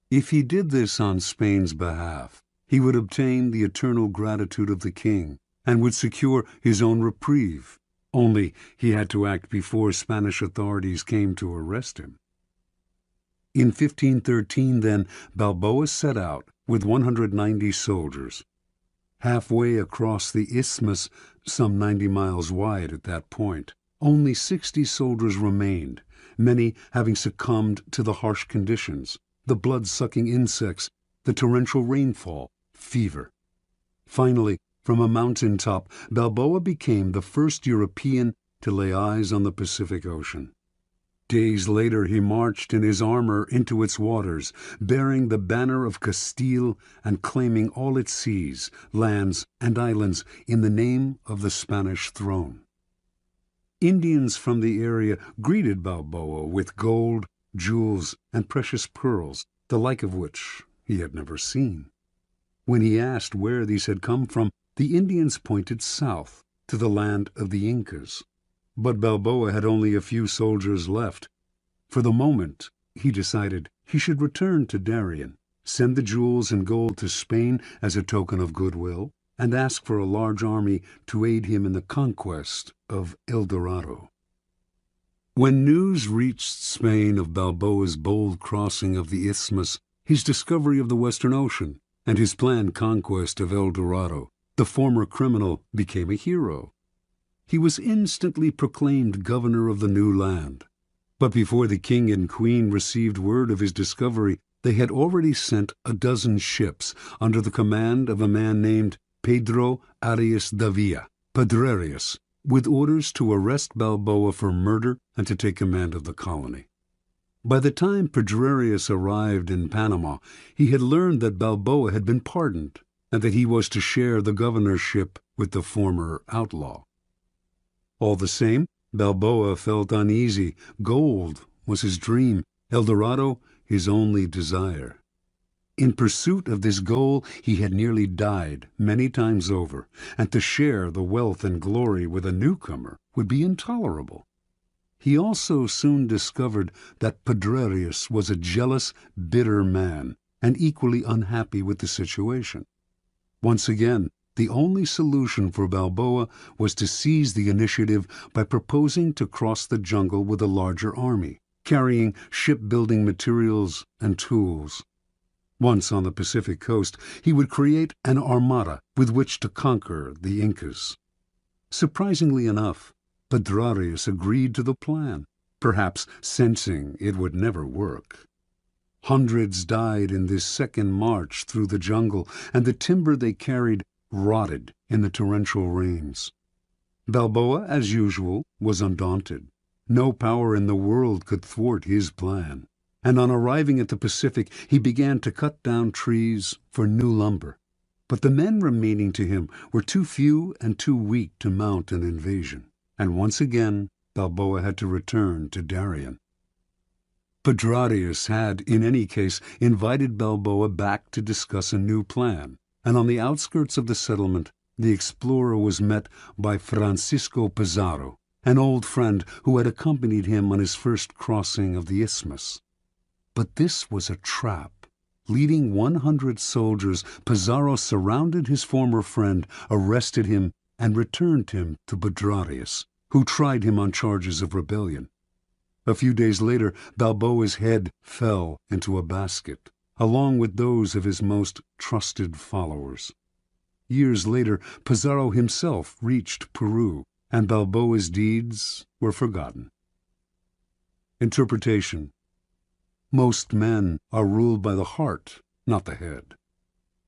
If he did this on Spain's behalf, he would obtain the eternal gratitude of the king and would secure his own reprieve. Only he had to act before Spanish authorities came to arrest him. In 1513, then, Balboa set out with 190 soldiers. Halfway across the isthmus, some 90 miles wide at that point, only 60 soldiers remained, many having succumbed to the harsh conditions, the blood-sucking insects, the torrential rainfall, fever. Finally, from a mountaintop, Balboa became the first European to lay eyes on the Pacific Ocean. Days later he marched in his armor into its waters, bearing the banner of Castile and claiming all its seas, lands, and islands in the name of the Spanish throne. Indians from the area greeted Balboa with gold, jewels, and precious pearls, the like of which he had never seen. When he asked where these had come from, the Indians pointed south, to the land of the Incas. But Balboa had only a few soldiers left. For the moment, he decided he should return to Darien, send the jewels and gold to Spain as a token of goodwill, and ask for a large army to aid him in the conquest of El Dorado. When news reached Spain of Balboa's bold crossing of the isthmus, his discovery of the Western Ocean, and his planned conquest of El Dorado, the former criminal became a hero. He was instantly proclaimed governor of the new land. But before the king and queen received word of his discovery, they had already sent a dozen ships under the command of a man named Pedro Arias Davila, Pedrerius, with orders to arrest Balboa for murder and to take command of the colony. By the time Pedrerius arrived in Panama, he had learned that Balboa had been pardoned and that he was to share the governorship with the former outlaw. All the same, Balboa felt uneasy. Gold was his dream, El Dorado his only desire. In pursuit of this goal, he had nearly died many times over, and to share the wealth and glory with a newcomer would be intolerable. He also soon discovered that Pedrerius was a jealous, bitter man, and equally unhappy with the situation. Once again, the only solution for Balboa was to seize the initiative by proposing to cross the jungle with a larger army, carrying shipbuilding materials and tools. Once on the Pacific coast, he would create an armada with which to conquer the Incas. Surprisingly enough, Pedrerius agreed to the plan, perhaps sensing it would never work. Hundreds died in this second march through the jungle, and the timber they carried rotted in the torrential rains. Balboa, as usual, was undaunted. No power in the world could thwart his plan, and on arriving at the Pacific he began to cut down trees for new lumber. But the men remaining to him were too few and too weak to mount an invasion, and once again Balboa had to return to Darien. Pedrerius had, in any case, invited Balboa back to discuss a new plan, and on the outskirts of the settlement the explorer was met by Francisco Pizarro, an old friend who had accompanied him on his first crossing of the isthmus. But this was a trap. Leading 100 soldiers, Pizarro surrounded his former friend, arrested him, and returned him to Pedrerius, who tried him on charges of rebellion. A few days later, Balboa's head fell into a basket, along with those of his most trusted followers. Years later, Pizarro himself reached Peru, and Balboa's deeds were forgotten. Interpretation. Most men are ruled by the heart, not the head.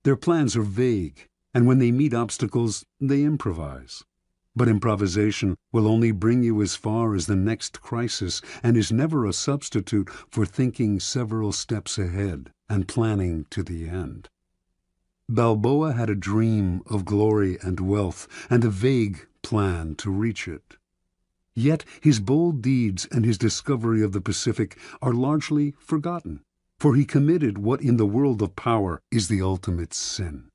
Their plans are vague, and when they meet obstacles, they improvise. But improvisation will only bring you as far as the next crisis, and is never a substitute for thinking several steps ahead and planning to the end. Balboa had a dream of glory and wealth, and a vague plan to reach it. Yet his bold deeds and his discovery of the Pacific are largely forgotten, for he committed what in the world of power is the ultimate sin.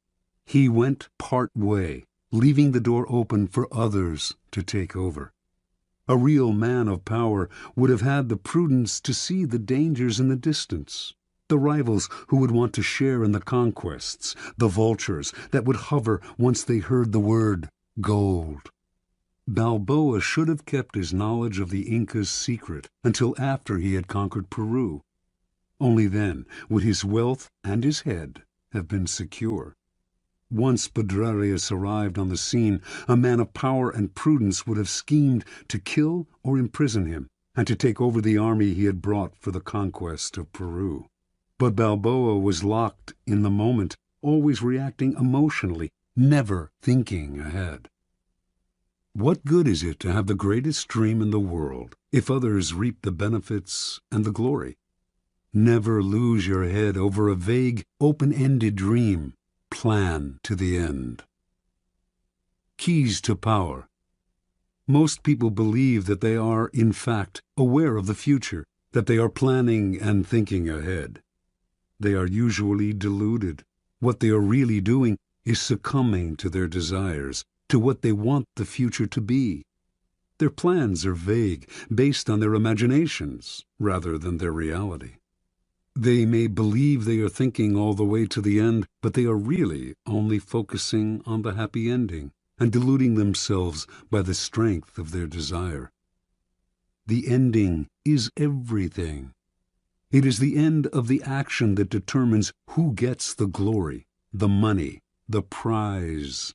He went part way, leaving the door open for others to take over. A real man of power would have had the prudence to see the dangers in the distance, the rivals who would want to share in the conquests, the vultures that would hover once they heard the word gold. Balboa should have kept his knowledge of the Incas secret until after he had conquered Peru. Only then would his wealth and his head have been secure. Once Pedrerius arrived on the scene, a man of power and prudence would have schemed to kill or imprison him, and to take over the army he had brought for the conquest of Peru. But Balboa was locked in the moment, always reacting emotionally, never thinking ahead. What good is it to have the greatest dream in the world if others reap the benefits and the glory? Never lose your head over a vague, open-ended dream. Plan to the end. Keys to power. Most people believe that they are, in fact, aware of the future, that they are planning and thinking ahead. They are usually deluded. What they are really doing is succumbing to their desires, to what they want the future to be. Their plans are vague, based on their imaginations rather than their reality. They may believe they are thinking all the way to the end, but they are really only focusing on the happy ending and deluding themselves by the strength of their desire. The ending is everything. It is the end of the action that determines who gets the glory, the money, the prize.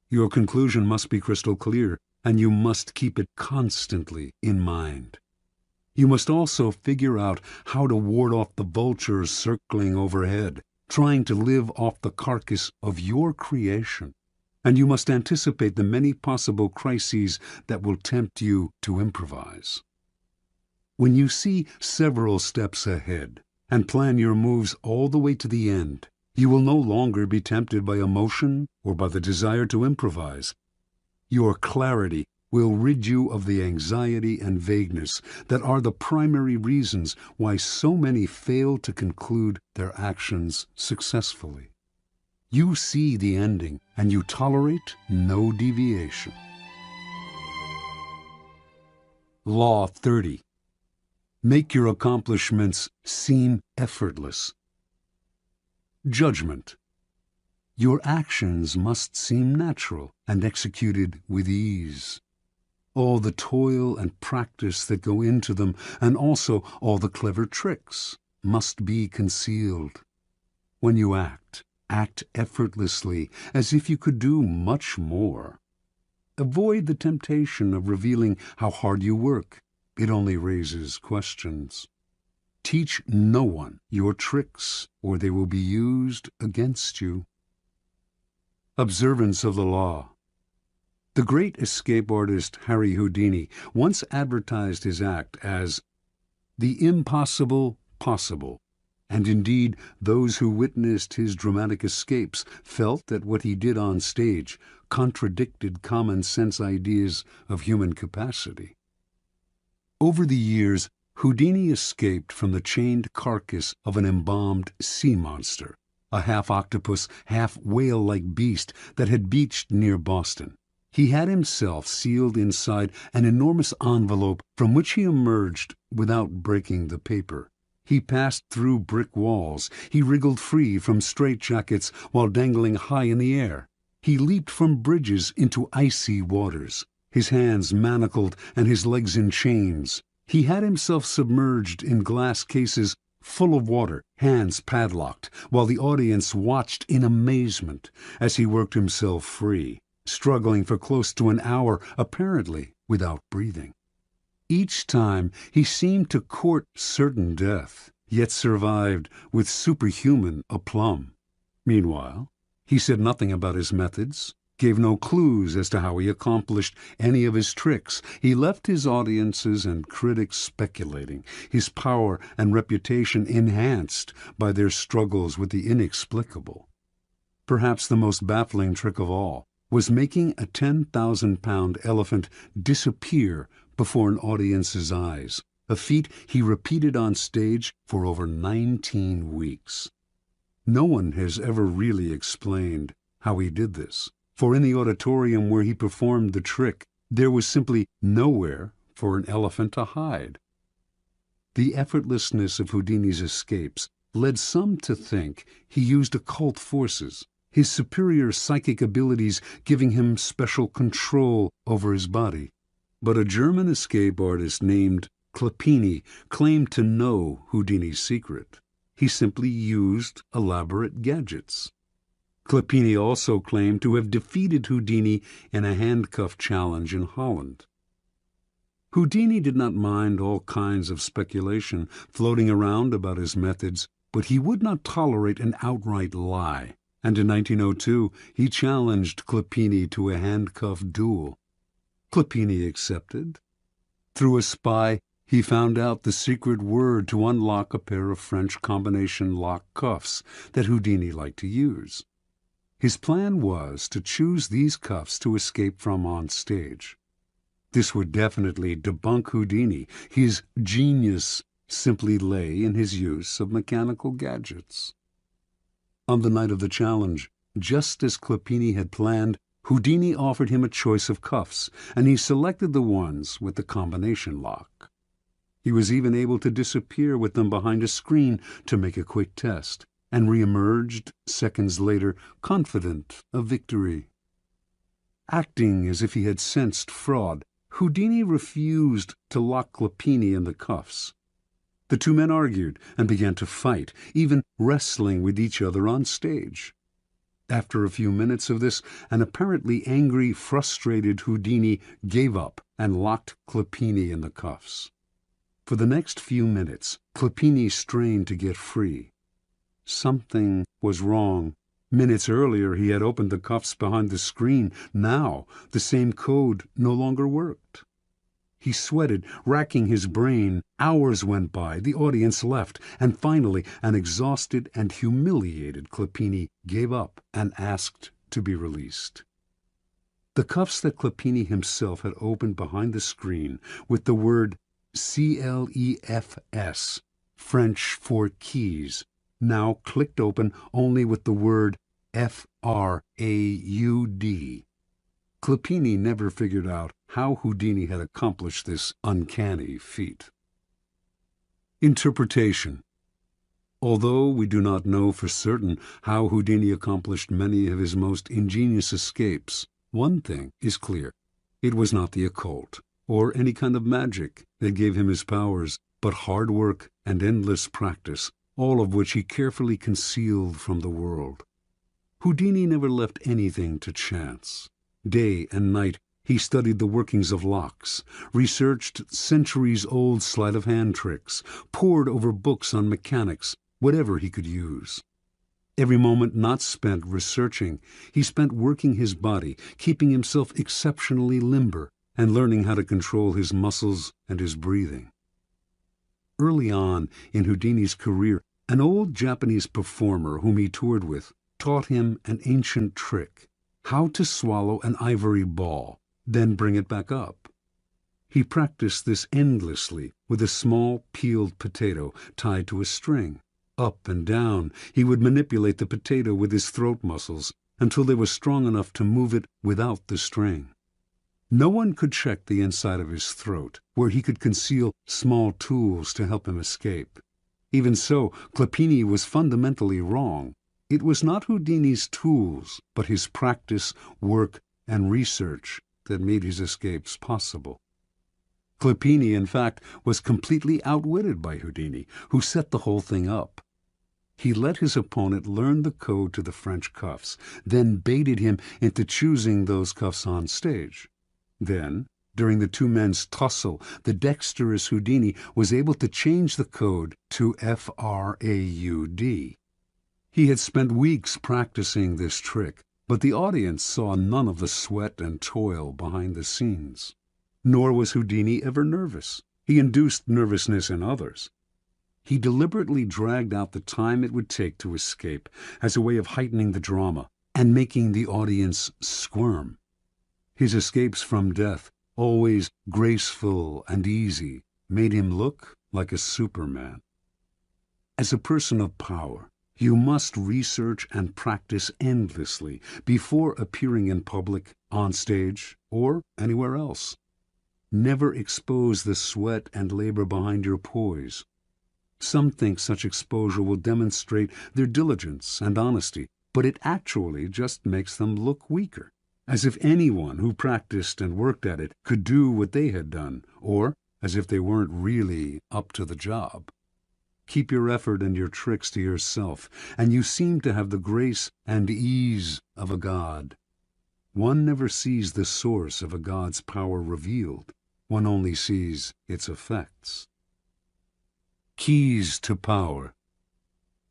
Your conclusion must be crystal clear, and you must keep it constantly in mind. You must also figure out how to ward off the vultures circling overhead, trying to live off the carcass of your creation. And you must anticipate the many possible crises that will tempt you to improvise. When you see several steps ahead and plan your moves all the way to the end, you will no longer be tempted by emotion or by the desire to improvise. Your clarity will rid you of the anxiety and vagueness that are the primary reasons why so many fail to conclude their actions successfully. You see the ending, and you tolerate no deviation. Law 30. Make your accomplishments seem effortless. Judgment. Your actions must seem natural and executed with ease. All the toil and practice that go into them, and also all the clever tricks, must be concealed. When you act effortlessly, as if you could do much more. Avoid the temptation of revealing how hard you work. It only raises questions. Teach no one your tricks, or they will be used against you. Observance of the law. The great escape artist Harry Houdini once advertised his act as the impossible possible. And indeed, those who witnessed his dramatic escapes felt that what he did on stage contradicted common-sense ideas of human capacity. Over the years, Houdini escaped from the chained carcass of an embalmed sea monster, a half-octopus, half-whale-like beast that had beached near Boston. He had himself sealed inside an enormous envelope from which he emerged without breaking the paper. He passed through brick walls. He wriggled free from straitjackets while dangling high in the air. He leaped from bridges into icy waters, his hands manacled and his legs in chains. He had himself submerged in glass cases full of water, hands padlocked, while the audience watched in amazement as he worked himself free, struggling for close to an hour, apparently without breathing. Each time he seemed to court certain death, yet survived with superhuman aplomb. Meanwhile, he said nothing about his methods, gave no clues as to how he accomplished any of his tricks. He left his audiences and critics speculating, his power and reputation enhanced by their struggles with the inexplicable. Perhaps the most baffling trick of all was making a 10,000-pound elephant disappear before an audience's eyes, a feat he repeated on stage for over 19 weeks. No one has ever really explained how he did this, for in the auditorium where he performed the trick, there was simply nowhere for an elephant to hide. The effortlessness of Houdini's escapes led some to think he used occult forces, his superior psychic abilities giving him special control over his body. But a German escape artist named Clapini claimed to know Houdini's secret. He simply used elaborate gadgets. Clapini also claimed to have defeated Houdini in a handcuff challenge in Holland. Houdini did not mind all kinds of speculation floating around about his methods, but he would not tolerate an outright lie, and in 1902 he challenged Clapini to a handcuff duel. Clopini accepted. Through a spy, he found out the secret word to unlock a pair of French combination lock cuffs that Houdini liked to use. His plan was to choose these cuffs to escape from on stage. This would definitely debunk Houdini. His genius simply lay in his use of mechanical gadgets. On the night of the challenge, just as Clopini had planned, Houdini offered him a choice of cuffs, and he selected the ones with the combination lock. He was even able to disappear with them behind a screen to make a quick test, and re-emerged seconds later, confident of victory. Acting as if he had sensed fraud, Houdini refused to lock Clopini in the cuffs. The two men argued and began to fight, even wrestling with each other on stage. After a few minutes of this, an apparently angry, frustrated Houdini gave up and locked Clopini in the cuffs. For the next few minutes, Clopini strained to get free. Something was wrong. Minutes earlier, he had opened the cuffs behind the screen. Now, the same code no longer worked. He sweated, racking his brain. Hours went by, the audience left, and finally an exhausted and humiliated Clopini gave up and asked to be released. The cuffs that Clopini himself had opened behind the screen with the word CLEFS, French for keys, now clicked open only with the word FRAUD. Clopini never figured out how Houdini had accomplished this uncanny feat. Interpretation. Although we do not know for certain how Houdini accomplished many of his most ingenious escapes, one thing is clear. It was not the occult, or any kind of magic, that gave him his powers, but hard work and endless practice, all of which he carefully concealed from the world. Houdini never left anything to chance. Day and night he studied the workings of locks, researched centuries-old sleight-of-hand tricks, pored over books on mechanics, whatever he could use. Every moment not spent researching, he spent working his body, keeping himself exceptionally limber, and learning how to control his muscles and his breathing. Early on in Houdini's career, an old Japanese performer whom he toured with taught him an ancient trick: how to swallow an ivory ball, then bring it back up. He practiced this endlessly with a small peeled potato tied to a string. Up and down he would manipulate the potato with his throat muscles until they were strong enough to move it without the string. No one could check the inside of his throat, where he could conceal small tools to help him escape. Even so, Clopini was fundamentally wrong. It was not Houdini's tools, but his practice, work, and research that made his escapes possible. Clopini, in fact, was completely outwitted by Houdini, who set the whole thing up. He let his opponent learn the code to the French cuffs, then baited him into choosing those cuffs on stage. Then, during the two men's tussle, the dexterous Houdini was able to change the code to FRAUD. He had spent weeks practicing this trick, but the audience saw none of the sweat and toil behind the scenes. Nor was Houdini ever nervous. He induced nervousness in others. He deliberately dragged out the time it would take to escape as a way of heightening the drama and making the audience squirm. His escapes from death, always graceful and easy, made him look like a Superman. As a person of power, you must research and practice endlessly before appearing in public, on stage, or anywhere else. Never expose the sweat and labor behind your poise. Some think such exposure will demonstrate their diligence and honesty, but it actually just makes them look weaker, as if anyone who practiced and worked at it could do what they had done, or as if they weren't really up to the job. Keep your effort and your tricks to yourself, and you seem to have the grace and ease of a god. One never sees the source of a god's power revealed. One only sees its effects. Keys to Power.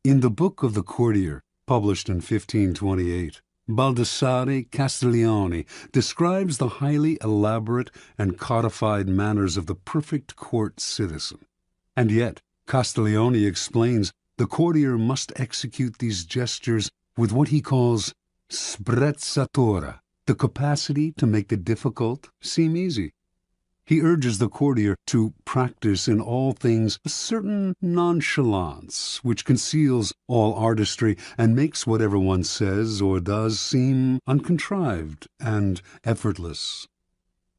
In the Book of the Courtier, published in 1528, Baldassare Castiglione describes the highly elaborate and codified manners of the perfect court citizen. And yet, Castiglione explains the courtier must execute these gestures with what he calls sprezzatura, the capacity to make the difficult seem easy. He urges the courtier to practice in all things a certain nonchalance which conceals all artistry and makes whatever one says or does seem uncontrived and effortless.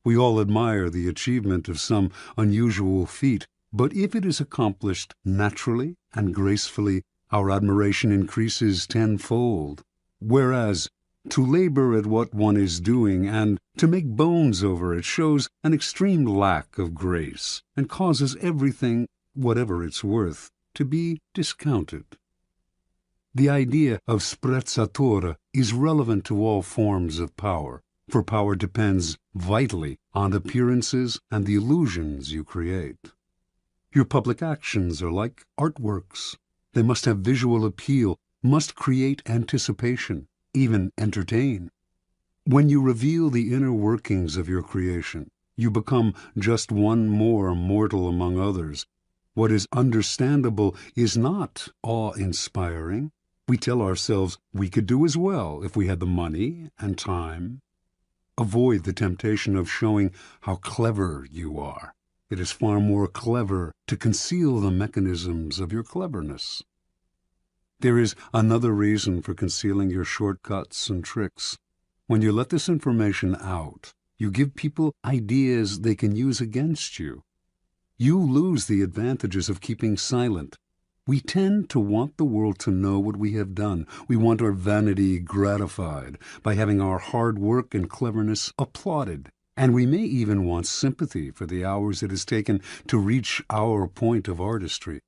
We all admire the achievement of some unusual feat, but if it is accomplished naturally and gracefully, our admiration increases tenfold. Whereas to labor at what one is doing and to make bones over it shows an extreme lack of grace and causes everything, whatever it's worth, to be discounted. The idea of sprezzatura is relevant to all forms of power, for power depends vitally on appearances and the illusions you create. Your public actions are like artworks. They must have visual appeal, must create anticipation, even entertain. When you reveal the inner workings of your creation, you become just one more mortal among others. What is understandable is not awe-inspiring. We tell ourselves we could do as well if we had the money and time. Avoid the temptation of showing how clever you are. It is far more clever to conceal the mechanisms of your cleverness. There is another reason for concealing your shortcuts and tricks. When you let this information out, you give people ideas they can use against you. You lose the advantages of keeping silent. We tend to want the world to know what we have done. We want our vanity gratified by having our hard work and cleverness applauded. And we may even want sympathy for the hours it has taken to reach our point of artistry.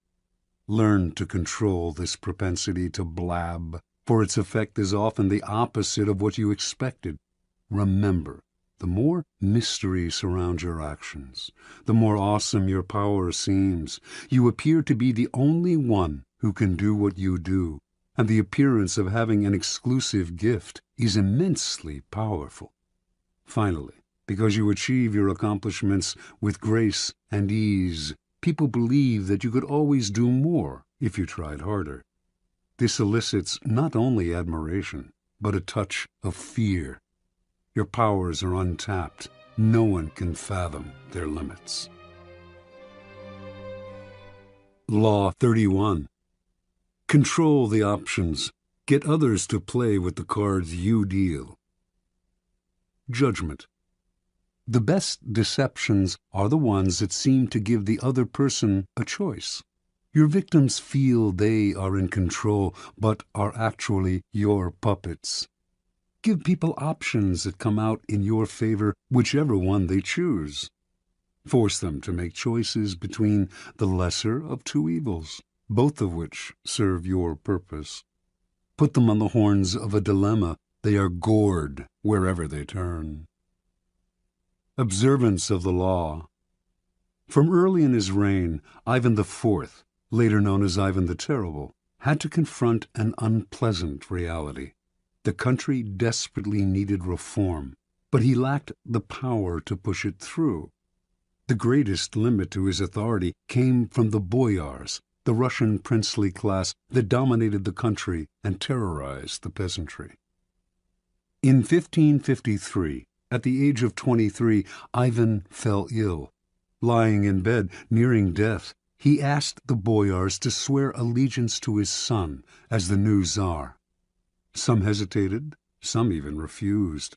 Learn to control this propensity to blab, for its effect is often the opposite of what you expected. Remember, the more mystery surrounds your actions, the more awesome your power seems. You appear to be the only one who can do what you do, and the appearance of having an exclusive gift is immensely powerful. Finally, because you achieve your accomplishments with grace and ease, people believe that you could always do more if you tried harder. This elicits not only admiration, but a touch of fear. Your powers are untapped. No one can fathom their limits. Law 31. Control the options. Get others to play with the cards you deal. Judgment. The best deceptions are the ones that seem to give the other person a choice. Your victims feel they are in control, but are actually your puppets. Give people options that come out in your favor, whichever one they choose. Force them to make choices between the lesser of two evils, both of which serve your purpose. Put them on the horns of a dilemma. They are gored wherever they turn. Observance of the law. From early in his reign, Ivan IV, later known as Ivan the Terrible, had to confront an unpleasant reality. The country desperately needed reform, but he lacked the power to push it through. The greatest limit to his authority came from the boyars, the Russian princely class that dominated the country and terrorized the peasantry. In 1553, at the age of 23, Ivan fell ill. Lying in bed, nearing death, he asked the boyars to swear allegiance to his son as the new Tsar. Some hesitated, some even refused.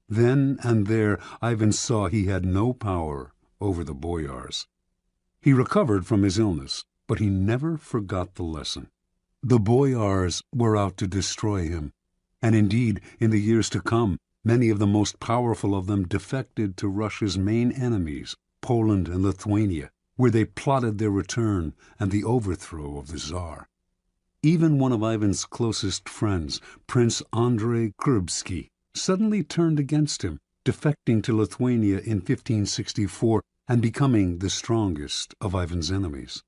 Then and there, Ivan saw he had no power over the boyars. He recovered from his illness, but he never forgot the lesson. The boyars were out to destroy him, and indeed, in the years to come, many of the most powerful of them defected to Russia's main enemies, Poland and Lithuania, where they plotted their return and the overthrow of the Tsar. Even one of Ivan's closest friends, Prince Andrei Kurbsky, suddenly turned against him, defecting to Lithuania in 1564 and becoming the strongest of Ivan's enemies.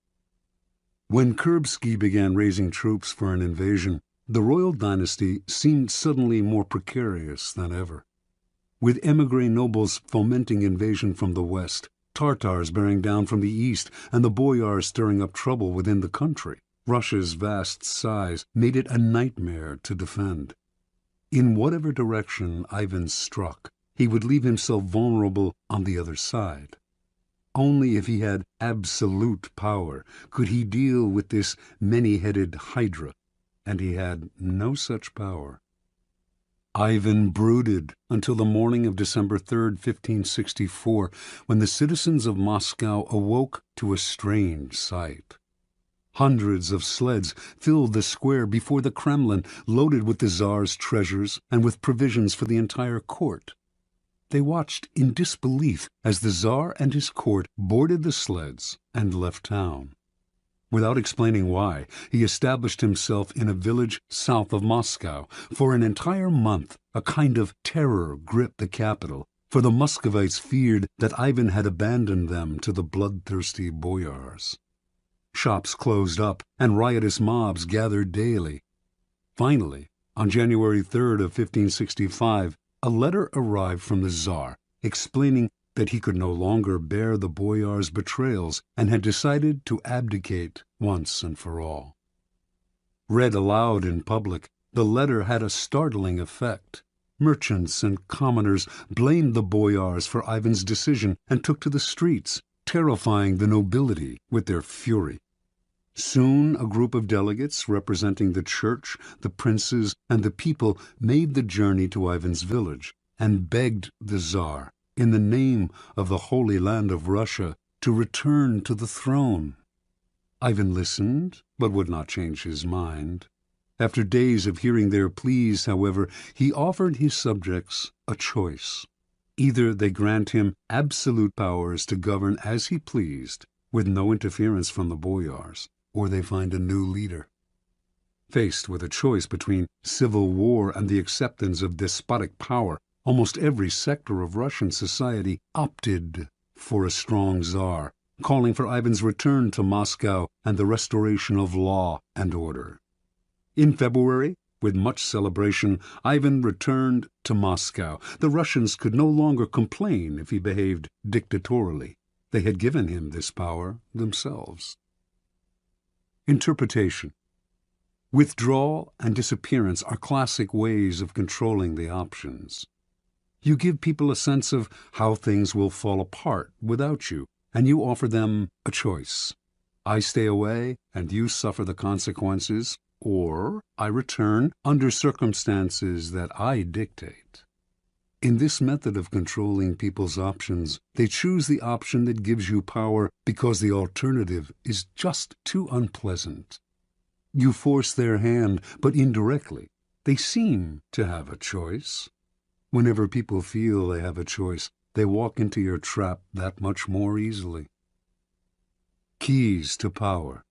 When Kurbsky began raising troops for an invasion, The royal dynasty seemed suddenly more precarious than ever. With émigré nobles fomenting invasion from the west, Tartars bearing down from the east, and the boyars stirring up trouble within the country, Russia's vast size made it a nightmare to defend. In whatever direction Ivan struck, he would leave himself vulnerable on the other side. Only if he had absolute power could he deal with this many-headed hydra, and he had no such power. Ivan brooded until the morning of December 3rd, 1564, when the citizens of Moscow awoke to a strange sight. Hundreds of sleds filled the square before the Kremlin, loaded with the Tsar's treasures and with provisions for the entire court. They watched in disbelief as the Tsar and his court boarded the sleds and left town. Without explaining why, he established himself in a village south of Moscow. For an entire month, a kind of terror gripped the capital, for the Muscovites feared that Ivan had abandoned them to the bloodthirsty boyars. Shops closed up, and riotous mobs gathered daily. Finally, on January 3rd of 1565, a letter arrived from the Tsar explaining that he could no longer bear the boyars' betrayals and had decided to abdicate once and for all. Read aloud in public, the letter had a startling effect. Merchants and commoners blamed the boyars for Ivan's decision and took to the streets, terrifying the nobility with their fury. Soon a group of delegates representing the church, the princes, and the people made the journey to Ivan's village and begged the Tsar, in the name of the Holy Land of Russia, to return to the throne. Ivan listened, but would not change his mind. After days of hearing their pleas, however, he offered his subjects a choice. Either they grant him absolute powers to govern as he pleased, with no interference from the boyars, or they find a new leader. Faced with a choice between civil war and the acceptance of despotic power, almost every sector of Russian society opted for a strong Tsar, calling for Ivan's return to Moscow and the restoration of law and order. In February, with much celebration, Ivan returned to Moscow. The Russians could no longer complain if he behaved dictatorially. They had given him this power themselves. Interpretation. Withdrawal and disappearance are classic ways of controlling the options. You give people a sense of how things will fall apart without you, and you offer them a choice. I stay away, and you suffer the consequences, or I return under circumstances that I dictate. In this method of controlling people's options, they choose the option that gives you power because the alternative is just too unpleasant. You force their hand, but indirectly. They seem to have a choice. Whenever people feel they have a choice, they walk into your trap that much more easily. Keys to power.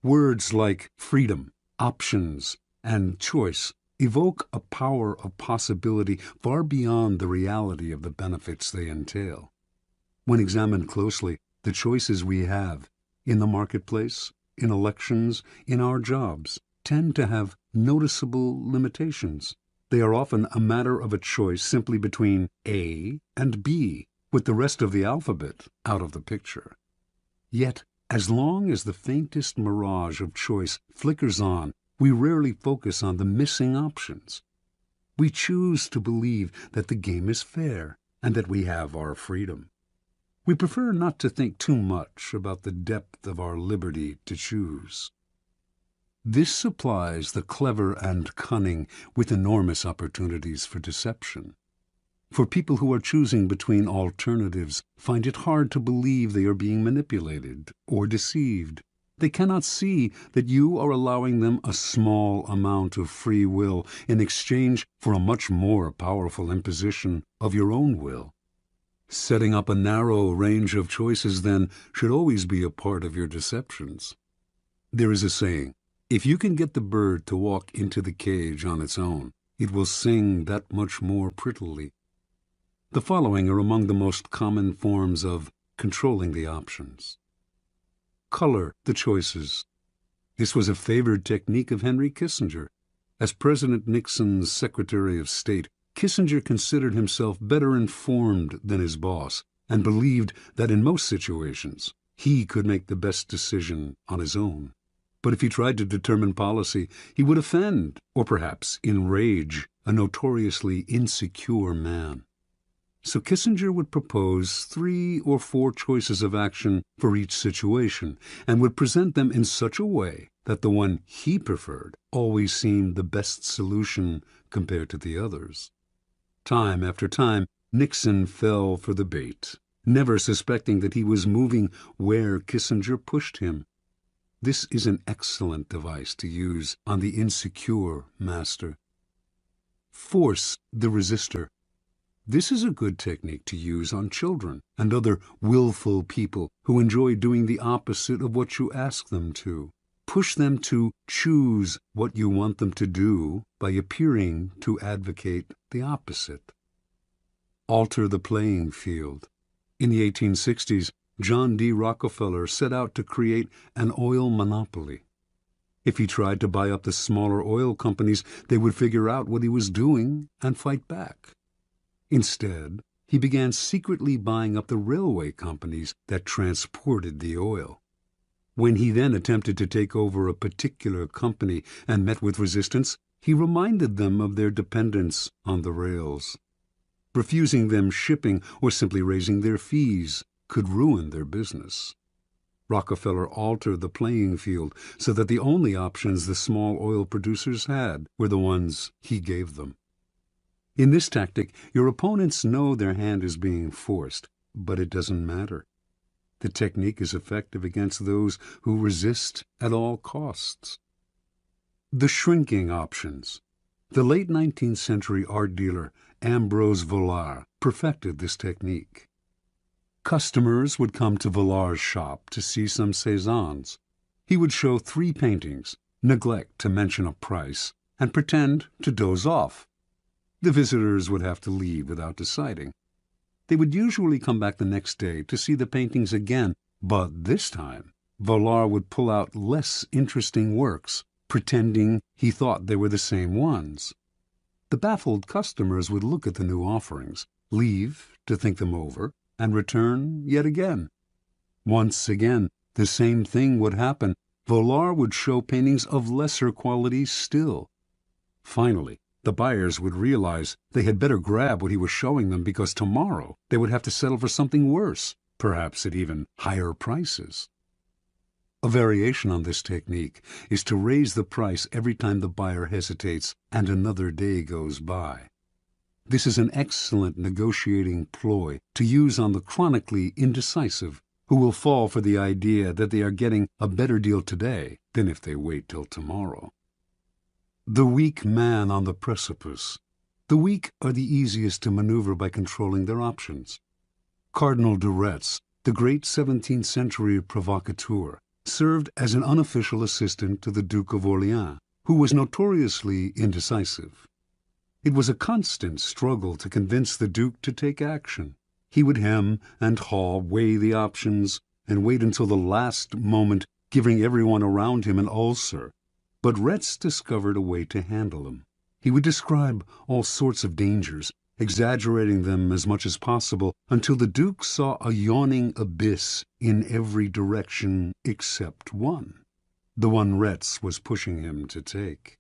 Words like freedom, options, and choice evoke a power of possibility far beyond the reality of the benefits they entail. When examined closely, the choices we have in the marketplace, in elections, in our jobs, tend to have noticeable limitations. They are often a matter of a choice simply between A and B, with the rest of the alphabet out of the picture. Yet, as long as the faintest mirage of choice flickers on, we rarely focus on the missing options. We choose to believe that the game is fair and that we have our freedom. We prefer not to think too much about the depth of our liberty to choose. This supplies the clever and cunning with enormous opportunities for deception. For people who are choosing between alternatives find it hard to believe they are being manipulated or deceived. They cannot see that you are allowing them a small amount of free will in exchange for a much more powerful imposition of your own will. Setting up a narrow range of choices, then, should always be a part of your deceptions. There is a saying, if you can get the bird to walk into the cage on its own, it will sing that much more prettily. The following are among the most common forms of controlling the options. Color the choices. This was a favored technique of Henry Kissinger. As President Nixon's Secretary of State, Kissinger considered himself better informed than his boss and believed that in most situations he could make the best decision on his own. But if he tried to determine policy, he would offend, or perhaps enrage, a notoriously insecure man. So Kissinger would propose 3 or 4 choices of action for each situation, and would present them in such a way that the one he preferred always seemed the best solution compared to the others. Time after time, Nixon fell for the bait, never suspecting that he was moving where Kissinger pushed him. This is an excellent device to use on the insecure master. Force the resistor. This is a good technique to use on children and other willful people who enjoy doing the opposite of what you ask them to. Push them to choose what you want them to do by appearing to advocate the opposite. Alter the playing field. In the 1860s, John D. Rockefeller set out to create an oil monopoly. If he tried to buy up the smaller oil companies, they would figure out what he was doing and fight back. Instead, he began secretly buying up the railway companies that transported the oil. When he then attempted to take over a particular company and met with resistance, he reminded them of their dependence on the rails. Refusing them shipping or simply raising their fees could ruin their business. Rockefeller altered the playing field so that the only options the small oil producers had were the ones he gave them. In this tactic, your opponents know their hand is being forced, but it doesn't matter. The technique is effective against those who resist at all costs. The shrinking options. The late 19th century art dealer Ambrose Vollard perfected this technique. Customers would come to Vollard's shop to see some Cézannes. He would show 3 paintings, neglect to mention a price, and pretend to doze off. The visitors would have to leave without deciding. They would usually come back the next day to see the paintings again, but this time Vollard would pull out less interesting works, pretending he thought they were the same ones. The baffled customers would look at the new offerings, leave to think them over, and return yet again. Once again, the same thing would happen. Vollard would show paintings of lesser quality still. Finally, the buyers would realize they had better grab what he was showing them because tomorrow they would have to settle for something worse, perhaps at even higher prices. A variation on this technique is to raise the price every time the buyer hesitates and another day goes by. This is an excellent negotiating ploy to use on the chronically indecisive, who will fall for the idea that they are getting a better deal today than if they wait till tomorrow. The weak man on the precipice. The weak are the easiest to maneuver by controlling their options. Cardinal de Retz, the great 17th century provocateur, served as an unofficial assistant to the Duke of Orleans, who was notoriously indecisive. It was a constant struggle to convince the Duke to take action. He would hem and haw, weigh the options, and wait until the last moment, giving everyone around him an ulcer. But Retz discovered a way to handle him. He would describe all sorts of dangers, exaggerating them as much as possible, until the Duke saw a yawning abyss in every direction except one, the one Retz was pushing him to take.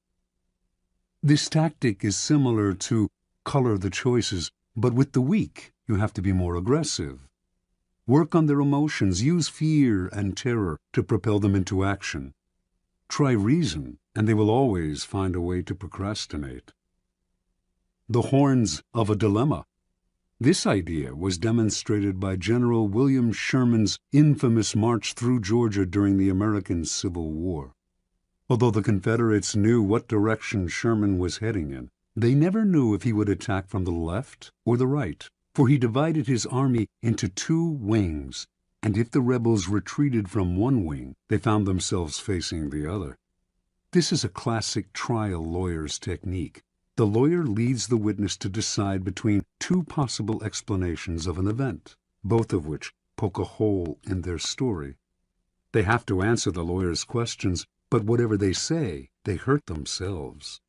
This tactic is similar to color the choices, but with the weak, you have to be more aggressive. Work on their emotions, use fear and terror to propel them into action. Try reason, and they will always find a way to procrastinate. The horns of a dilemma. This idea was demonstrated by General William Sherman's infamous march through Georgia during the American Civil War. Although the Confederates knew what direction Sherman was heading in, they never knew if he would attack from the left or the right, for he divided his army into 2 wings, and if the rebels retreated from one wing, they found themselves facing the other. This is a classic trial lawyer's technique. The lawyer leads the witness to decide between 2 possible explanations of an event, both of which poke a hole in their story. They have to answer the lawyer's questions, but whatever they say, they hurt themselves.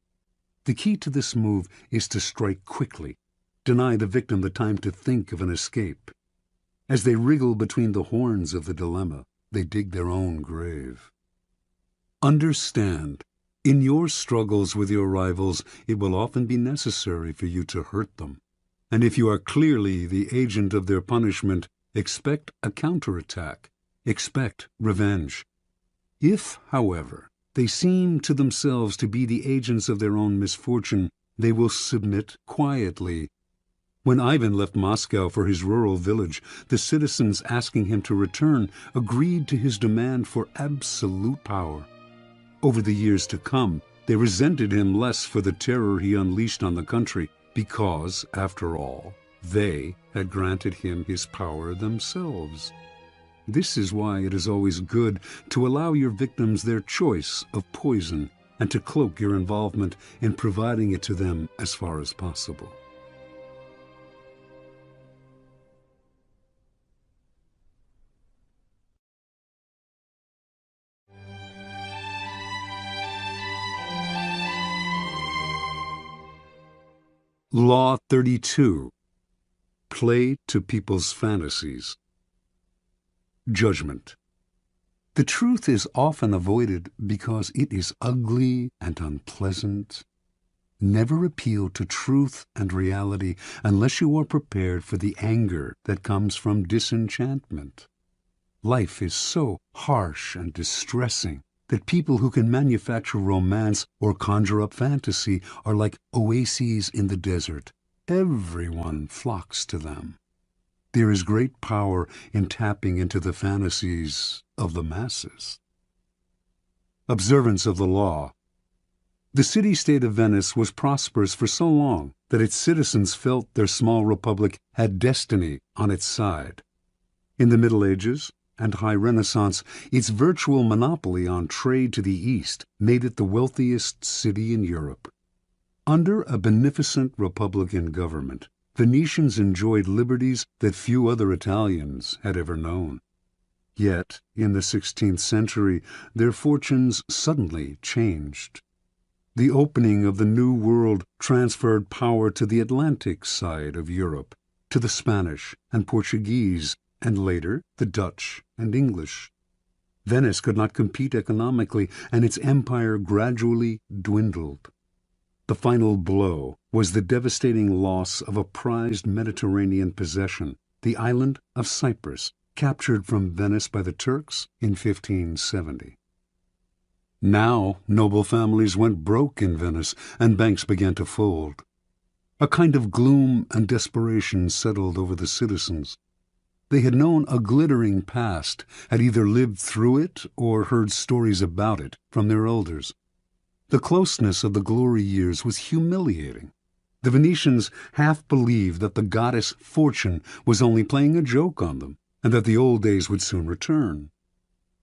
The key to this move is to strike quickly, deny the victim the time to think of an escape. As they wriggle between the horns of the dilemma, they dig their own grave. Understand, in your struggles with your rivals, it will often be necessary for you to hurt them. And if you are clearly the agent of their punishment, expect a counterattack. Expect revenge. If, however, they seem to themselves to be the agents of their own misfortune, they will submit quietly. When Ivan left Moscow for his rural village, the citizens asking him to return agreed to his demand for absolute power. Over the years to come, they resented him less for the terror he unleashed on the country, because, after all, they had granted him his power themselves. This is why it is always good to allow your victims their choice of poison and to cloak your involvement in providing it to them as far as possible. Law 32. Play to people's fantasies. Judgment. The truth is often avoided because it is ugly and unpleasant. Never appeal to truth and reality unless you are prepared for the anger that comes from disenchantment. Life is so harsh and distressing that people who can manufacture romance or conjure up fantasy are like oases in the desert. Everyone flocks to them. There is great power in tapping into the fantasies of the masses. Observance of the law. The city-state of Venice was prosperous for so long that its citizens felt their small republic had destiny on its side. In the Middle Ages and High Renaissance, its virtual monopoly on trade to the East made it the wealthiest city in Europe. Under a beneficent republican government, Venetians enjoyed liberties that few other Italians had ever known. Yet, in the 16th century, their fortunes suddenly changed. The opening of the New World transferred power to the Atlantic side of Europe, to the Spanish and Portuguese, and later the Dutch and English. Venice could not compete economically, and its empire gradually dwindled. The final blow was the devastating loss of a prized Mediterranean possession, the island of Cyprus, captured from Venice by the Turks in 1570. Now noble families went broke in Venice, and banks began to fold. A kind of gloom and desperation settled over the citizens. They had known a glittering past, had either lived through it or heard stories about it from their elders. The closeness of the glory years was humiliating. The Venetians half believed that the goddess Fortune was only playing a joke on them, and that the old days would soon return.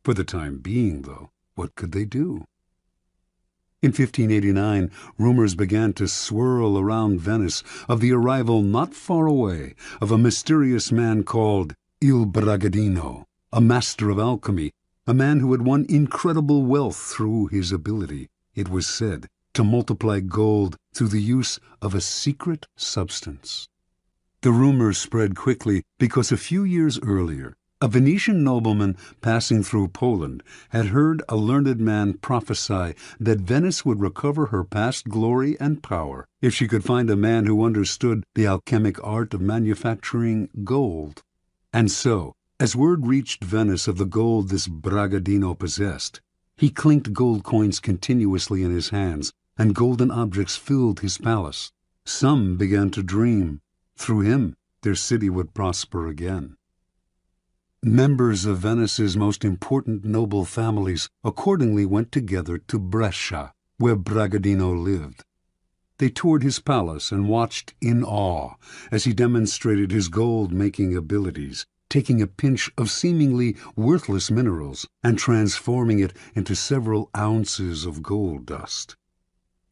For the time being, though, what could they do? In 1589, rumors began to swirl around Venice of the arrival not far away of a mysterious man called Il Bragadino, a master of alchemy, a man who had won incredible wealth through his ability, it was said, to multiply gold through the use of a secret substance. The rumors spread quickly because a few years earlier, a Venetian nobleman passing through Poland had heard a learned man prophesy that Venice would recover her past glory and power if she could find a man who understood the alchemic art of manufacturing gold. And so, as word reached Venice of the gold this Bragadino possessed, he clinked gold coins continuously in his hands, and golden objects filled his palace. Some began to dream. Through him, their city would prosper again. Members of Venice's most important noble families accordingly went together to Brescia, where Bragadino lived. They toured his palace and watched in awe as he demonstrated his gold-making abilities, taking a pinch of seemingly worthless minerals and transforming it into several ounces of gold dust.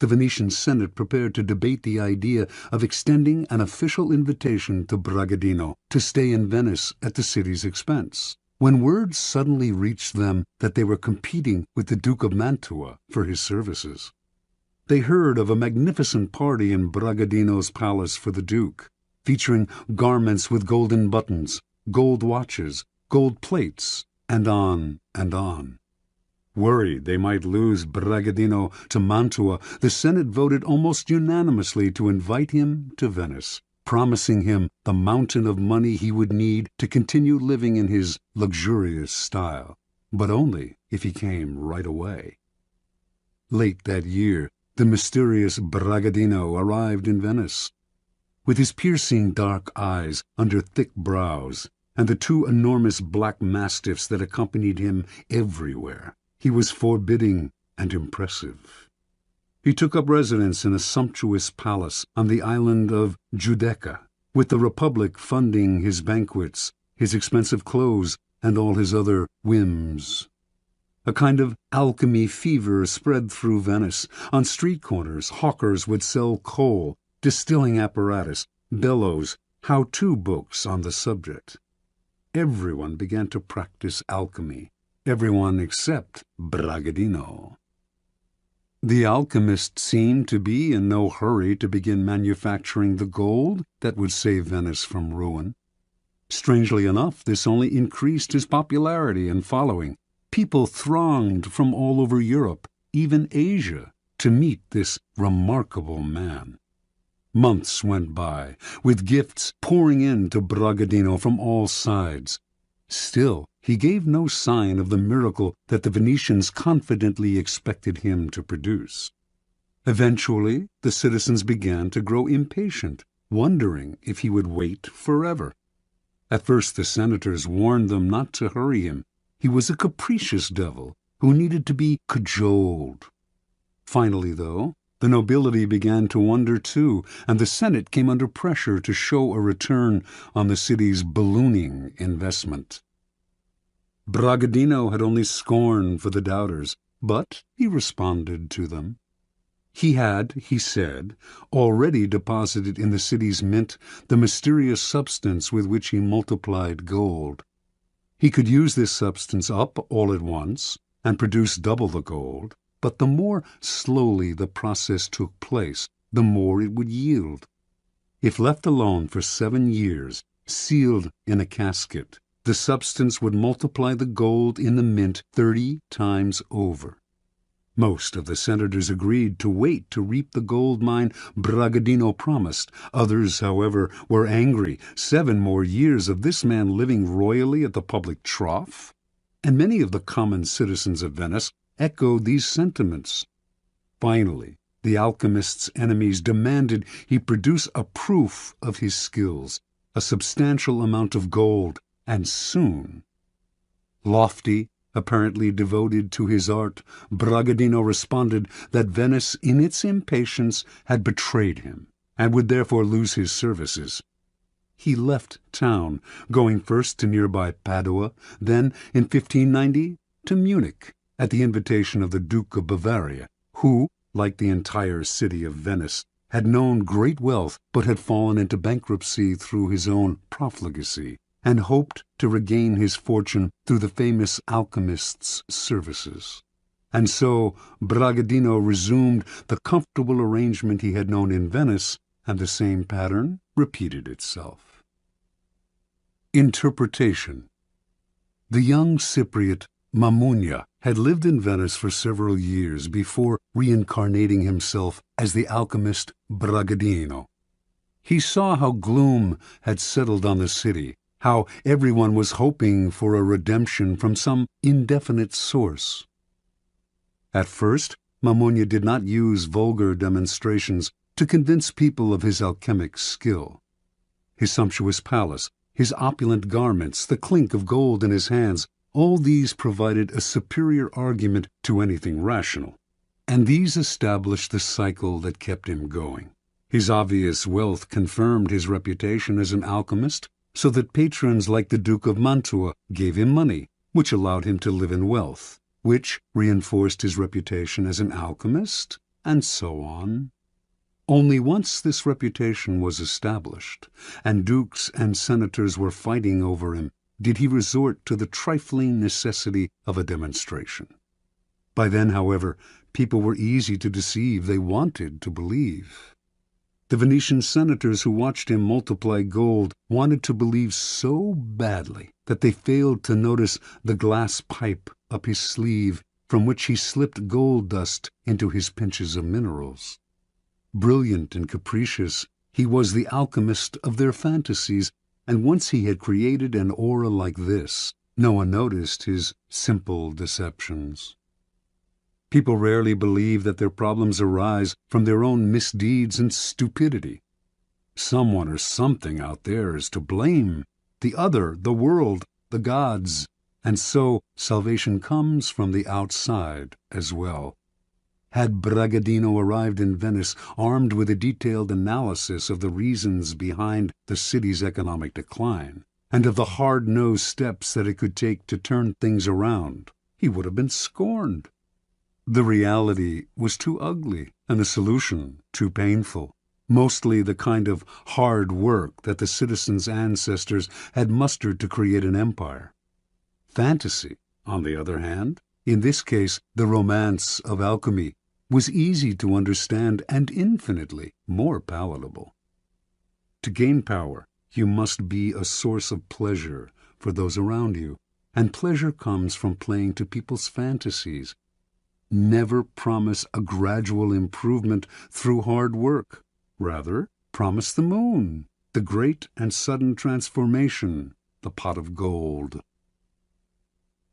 The Venetian Senate prepared to debate the idea of extending an official invitation to Bragadino to stay in Venice at the city's expense. when word suddenly reached them that they were competing with the Duke of Mantua for his services. They heard of a magnificent party in Bragadino's palace for the Duke, featuring garments with golden buttons, gold watches, gold plates, and on and on. Worried they might lose Bragadino to Mantua, the Senate voted almost unanimously to invite him to Venice, promising him the mountain of money he would need to continue living in his luxurious style, but only if he came right away. Late that year, the mysterious Bragadino arrived in Venice. With his piercing dark eyes under thick brows, and the two enormous black mastiffs that accompanied him everywhere, he was forbidding and impressive. He took up residence in a sumptuous palace on the island of Giudecca, with the Republic funding his banquets, his expensive clothes, and all his other whims. A kind of alchemy fever spread through Venice. On street corners, hawkers would sell coal, distilling apparatus, bellows, how-to books on the subject. Everyone began to practice alchemy, everyone except Bragadino. The alchemist seemed to be in no hurry to begin manufacturing the gold that would save Venice from ruin. Strangely enough, this only increased his popularity and following. People thronged from all over Europe, even Asia, to meet this remarkable man. Months went by, with gifts pouring in to Bragadino from all sides. Still, he gave no sign of the miracle that the Venetians confidently expected him to produce. Eventually, the citizens began to grow impatient, wondering if he would wait forever. At first the senators warned them not to hurry him. He was a capricious devil who needed to be cajoled. Finally, though, the nobility began to wonder too, and the Senate came under pressure to show a return on the city's ballooning investment. Bragadino had only scorn for the doubters, but he responded to them. He had, he said, already deposited in the city's mint the mysterious substance with which he multiplied gold. He could use this substance up all at once and produce double the gold, but the more slowly the process took place, the more it would yield. If left alone for 7 years, sealed in a casket, the substance would multiply the gold in the mint 30 times over. Most of the senators agreed to wait to reap the gold mine Bragadino promised. Others, however, were angry. 7 more years of this man living royally at the public trough? And many of the common citizens of Venice echoed these sentiments. Finally, the alchemist's enemies demanded he produce a proof of his skills, a substantial amount of gold, and soon. Lofty, apparently devoted to his art, Bragadino responded that Venice, in its impatience, had betrayed him, and would therefore lose his services. He left town, going first to nearby Padua, then, in 1590, to Munich, at the invitation of the Duke of Bavaria, who, like the entire city of Venice, had known great wealth but had fallen into bankruptcy through his own profligacy, and hoped to regain his fortune through the famous alchemist's services. And so Bragadino resumed the comfortable arrangement he had known in Venice, and the same pattern repeated itself. Interpretation. The young Cypriot Mammunia had lived in Venice for several years before reincarnating himself as the alchemist Bragadino. He saw how gloom had settled on the city, how everyone was hoping for a redemption from some indefinite source. At first, Mammunia did not use vulgar demonstrations to convince people of his alchemic skill. His sumptuous palace, his opulent garments, the clink of gold in his hands, all these provided a superior argument to anything rational, and these established the cycle that kept him going. His obvious wealth confirmed his reputation as an alchemist, so that patrons like the Duke of Mantua gave him money, which allowed him to live in wealth, which reinforced his reputation as an alchemist, and so on. Only once this reputation was established, and dukes and senators were fighting over him, did he resort to the trifling necessity of a demonstration. By then, however, people were easy to deceive. They wanted to believe. The Venetian senators who watched him multiply gold wanted to believe so badly that they failed to notice the glass pipe up his sleeve from which he slipped gold dust into his pinches of minerals. Brilliant and capricious, he was the alchemist of their fantasies, and once he had created an aura like this, no one noticed his simple deceptions. People rarely believe that their problems arise from their own misdeeds and stupidity. Someone or something out there is to blame, the other, the world, the gods, and so salvation comes from the outside as well. Had Bragadino arrived in Venice armed with a detailed analysis of the reasons behind the city's economic decline, and of the hard-nosed steps that it could take to turn things around, he would have been scorned. The reality was too ugly, and the solution too painful, mostly the kind of hard work that the citizens' ancestors had mustered to create an empire. Fantasy, on the other hand, in this case the romance of alchemy, was easy to understand and infinitely more palatable. To gain power, you must be a source of pleasure for those around you, and pleasure comes from playing to people's fantasies. Never promise a gradual improvement through hard work. Rather, promise the moon, the great and sudden transformation, the pot of gold.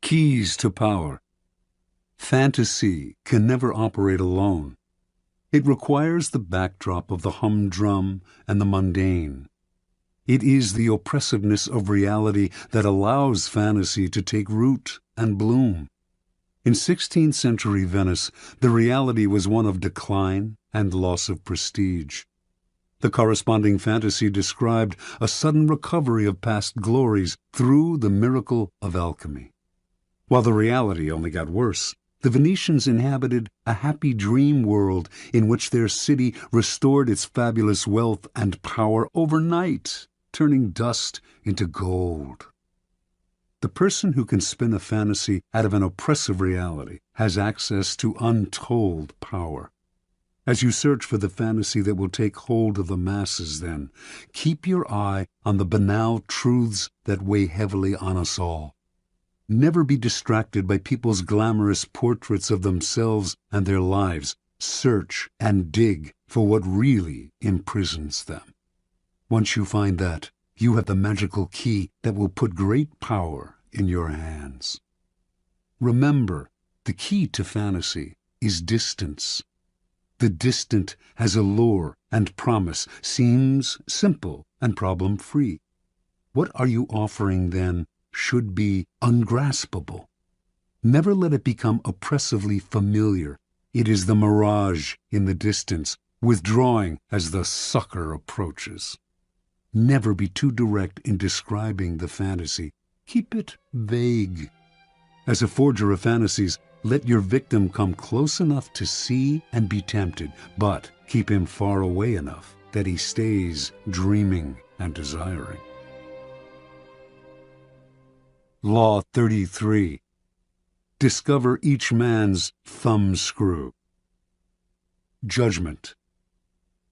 Keys to power. Fantasy can never operate alone. It requires the backdrop of the humdrum and the mundane. It is the oppressiveness of reality that allows fantasy to take root and bloom. In 16th century Venice, the reality was one of decline and loss of prestige. The corresponding fantasy described a sudden recovery of past glories through the miracle of alchemy. While the reality only got worse, the Venetians inhabited a happy dream world in which their city restored its fabulous wealth and power overnight, turning dust into gold. The person who can spin a fantasy out of an oppressive reality has access to untold power. As you search for the fantasy that will take hold of the masses, then, keep your eye on the banal truths that weigh heavily on us all. Never be distracted by people's glamorous portraits of themselves and their lives. Search and dig for what really imprisons them. Once you find that, you have the magical key that will put great power in your hands. Remember, the key to fantasy is distance. The distant has allure and promise, seems simple and problem-free. What are you offering, then, should be ungraspable. Never let it become oppressively familiar. It is the mirage in the distance, withdrawing as the sucker approaches. Never be too direct in describing the fantasy. Keep it vague. As a forger of fantasies, let your victim come close enough to see and be tempted, but keep him far away enough that he stays dreaming and desiring. Law 33. Discover each man's thumbscrew. Judgment.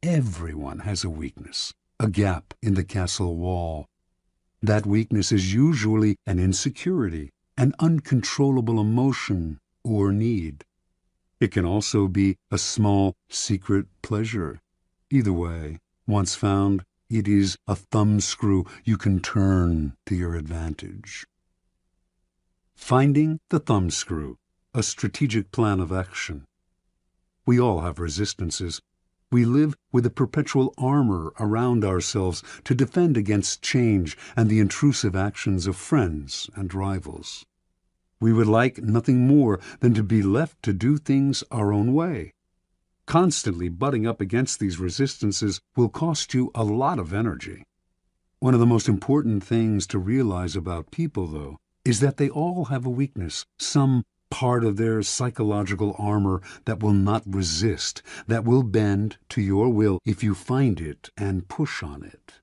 Everyone has a weakness, a gap in the castle wall. That weakness is usually an insecurity, an uncontrollable emotion or need. It can also be a small, secret pleasure. Either way, once found, it is a thumbscrew you can turn to your advantage. Finding the thumbscrew, a strategic plan of action. We all have resistances. We live with a perpetual armor around ourselves to defend against change and the intrusive actions of friends and rivals. We would like nothing more than to be left to do things our own way. Constantly butting up against these resistances will cost you a lot of energy. One of the most important things to realize about people, though, is that they all have a weakness, some part of their psychological armor that will not resist, that will bend to your will if you find it and push on it.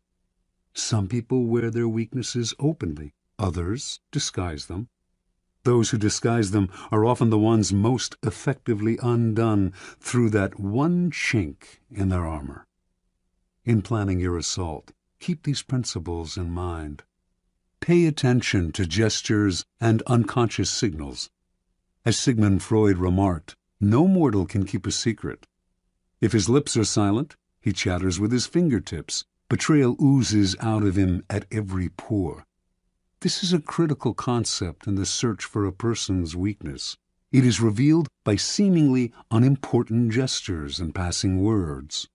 Some people wear their weaknesses openly, Others disguise them. Those who disguise them are often the ones most effectively undone through that one chink in their armor. In planning your assault, keep these principles in mind. Pay attention to gestures and unconscious signals. As Sigmund Freud remarked, no mortal can keep a secret. If his lips are silent, he chatters with his fingertips. Betrayal oozes out of him at every pore. This is a critical concept in the search for a person's weakness. It is revealed by seemingly unimportant gestures and passing words.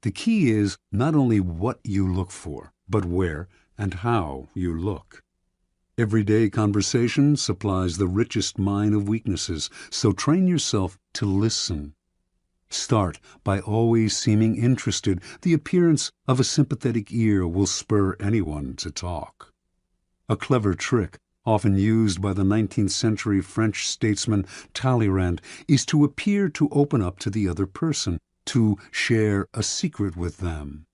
The key is not only what you look for, but where and how you look. Everyday conversation supplies the richest mine of weaknesses, so train yourself to listen. Start by always seeming interested. The appearance of a sympathetic ear will spur anyone to talk. A clever trick, often used by the 19th century French statesman Talleyrand, is to appear to open up to the other person, to share a secret with them.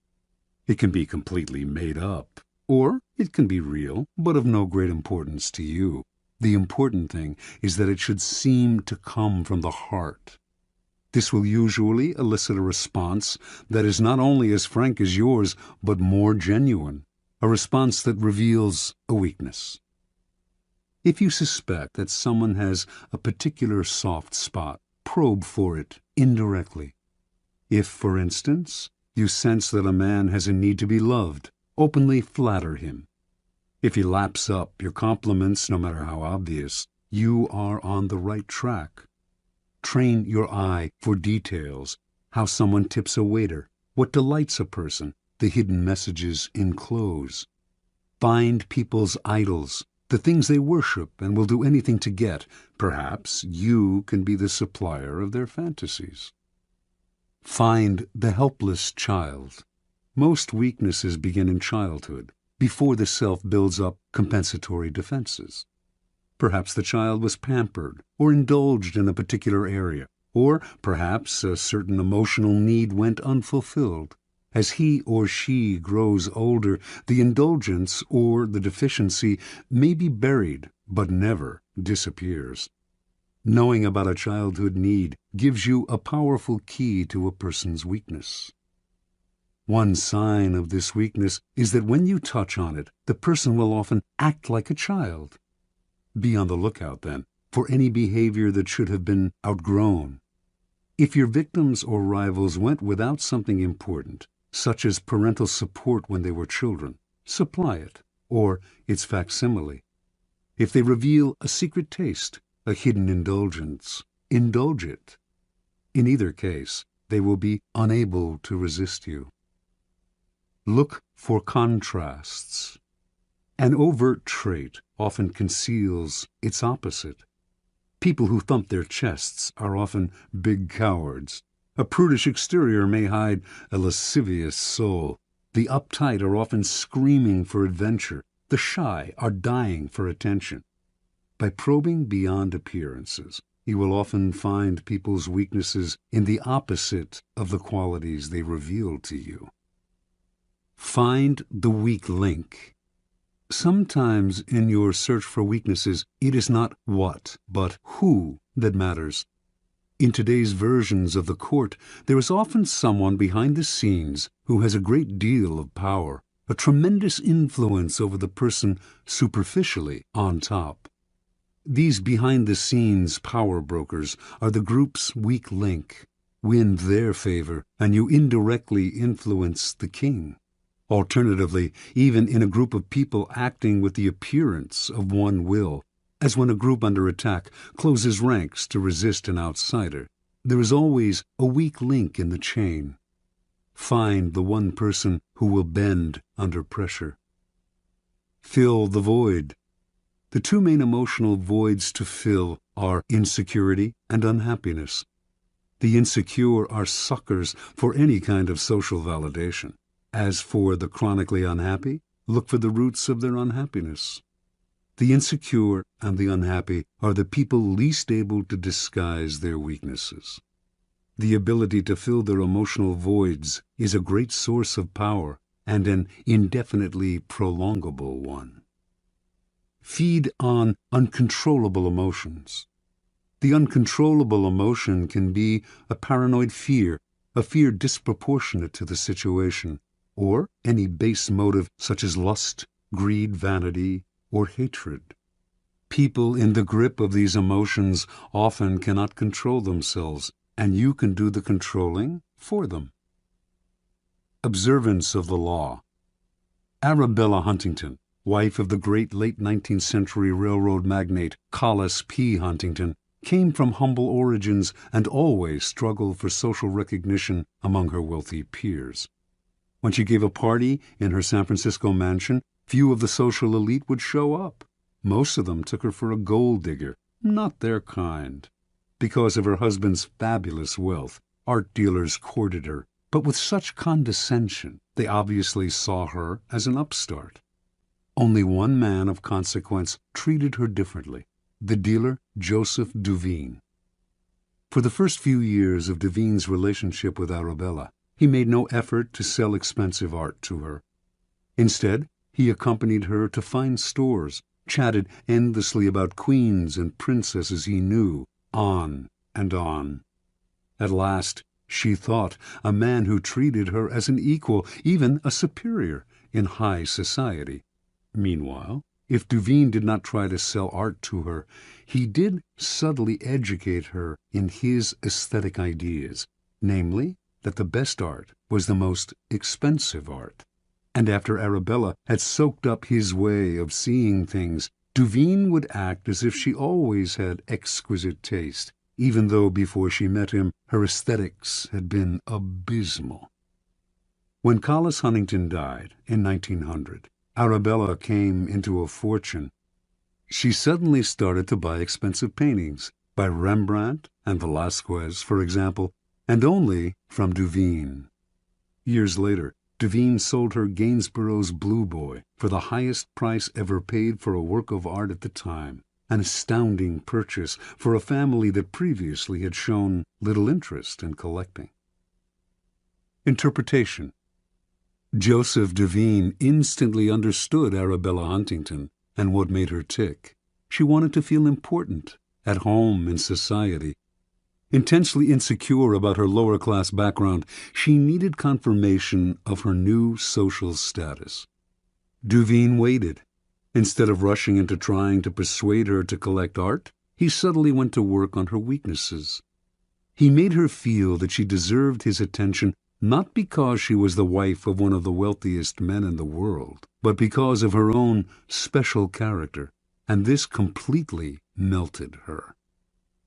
It can be completely made up, or it can be real, but of no great importance to you. The important thing is that it should seem to come from the heart. This will usually elicit a response that is not only as frank as yours, but more genuine. A response that reveals a weakness. If you suspect that someone has a particular soft spot, probe for it indirectly. If, for instance, you sense that a man has a need to be loved, openly flatter him. If he laps up your compliments, no matter how obvious, you are on the right track. Train your eye for details, how someone tips a waiter, what delights a person, the hidden messages enclose. Find people's idols, the things they worship and will do anything to get. Perhaps you can be the supplier of their fantasies. Find the helpless child. Most weaknesses begin in childhood, before the self builds up compensatory defenses. Perhaps the child was pampered or indulged in a particular area, or perhaps a certain emotional need went unfulfilled. As he or she grows older, the indulgence or the deficiency may be buried, but never disappears. Knowing about a childhood need gives you a powerful key to a person's weakness. One sign of this weakness is that when you touch on it, the person will often act like a child. Be on the lookout, then, for any behavior that should have been outgrown. If your victims or rivals went without something important, such as parental support when they were children, supply it, or its facsimile. If they reveal a secret taste, a hidden indulgence, indulge it. In either case, they will be unable to resist you. Look for contrasts. An overt trait often conceals its opposite. People who thump their chests are often big cowards. A prudish exterior may hide a lascivious soul. The uptight are often screaming for adventure. The shy are dying for attention. By probing beyond appearances, you will often find people's weaknesses in the opposite of the qualities they reveal to you. Find the weak link. Sometimes in your search for weaknesses, it is not what, but who that matters. In today's versions of the court, there is often someone behind the scenes who has a great deal of power, a tremendous influence over the person superficially on top. These behind-the-scenes power brokers are the group's weak link. Win their favor, and you indirectly influence the king. Alternatively, even in a group of people acting with the appearance of one will, as when a group under attack closes ranks to resist an outsider, there is always a weak link in the chain. Find the one person who will bend under pressure. Fill the void. The two main emotional voids to fill are insecurity and unhappiness. The insecure are suckers for any kind of social validation. As for the chronically unhappy, look for the roots of their unhappiness. The insecure and the unhappy are the people least able to disguise their weaknesses. The ability to fill their emotional voids is a great source of power and an indefinitely prolongable one. feed on uncontrollable emotions. The uncontrollable emotion can be a paranoid fear, a fear disproportionate to the situation, or any base motive such as lust, greed, vanity, or hatred. People in the grip of these emotions often cannot control themselves, and you can do the controlling for them. Observance of the law. Arabella Huntington, wife of the great late 19th century railroad magnate Collis P. Huntington, came from humble origins and always struggled for social recognition among her wealthy peers. When she gave a party in her San Francisco mansion, few of the social elite would show up. Most of them took her for a gold digger, not their kind. Because of her husband's fabulous wealth, art dealers courted her, but with such condescension they obviously saw her as an upstart. Only one man of consequence treated her differently, the dealer Joseph Duveen. For the first few years of Duveen's relationship with Arabella, he made no effort to sell expensive art to her. Instead, he accompanied her to fine stores, chatted endlessly about queens and princesses he knew, on and on. At last, she thought a man who treated her as an equal, even a superior, in high society. Meanwhile, if Duveen did not try to sell art to her, he did subtly educate her in his aesthetic ideas, namely, that the best art was the most expensive art. And after Arabella had soaked up his way of seeing things, Duveen would act as if she always had exquisite taste, even though before she met him her aesthetics had been abysmal. When Collis Huntington died in 1900, Arabella came into a fortune. She suddenly started to buy expensive paintings, by Rembrandt and Velázquez, for example, and only from Duveen. Years later, Duveen sold her Gainsborough's Blue Boy for the highest price ever paid for a work of art at the time, an astounding purchase for a family that previously had shown little interest in collecting. Interpretation. Joseph Duveen instantly understood Arabella Huntington and what made her tick. She wanted to feel important, at home in society. Intensely insecure about her lower-class background, she needed confirmation of her new social status. Duveen waited. Instead of rushing into trying to persuade her to collect art, he subtly went to work on her weaknesses. He made her feel that she deserved his attention not because she was the wife of one of the wealthiest men in the world, but because of her own special character, and this completely melted her.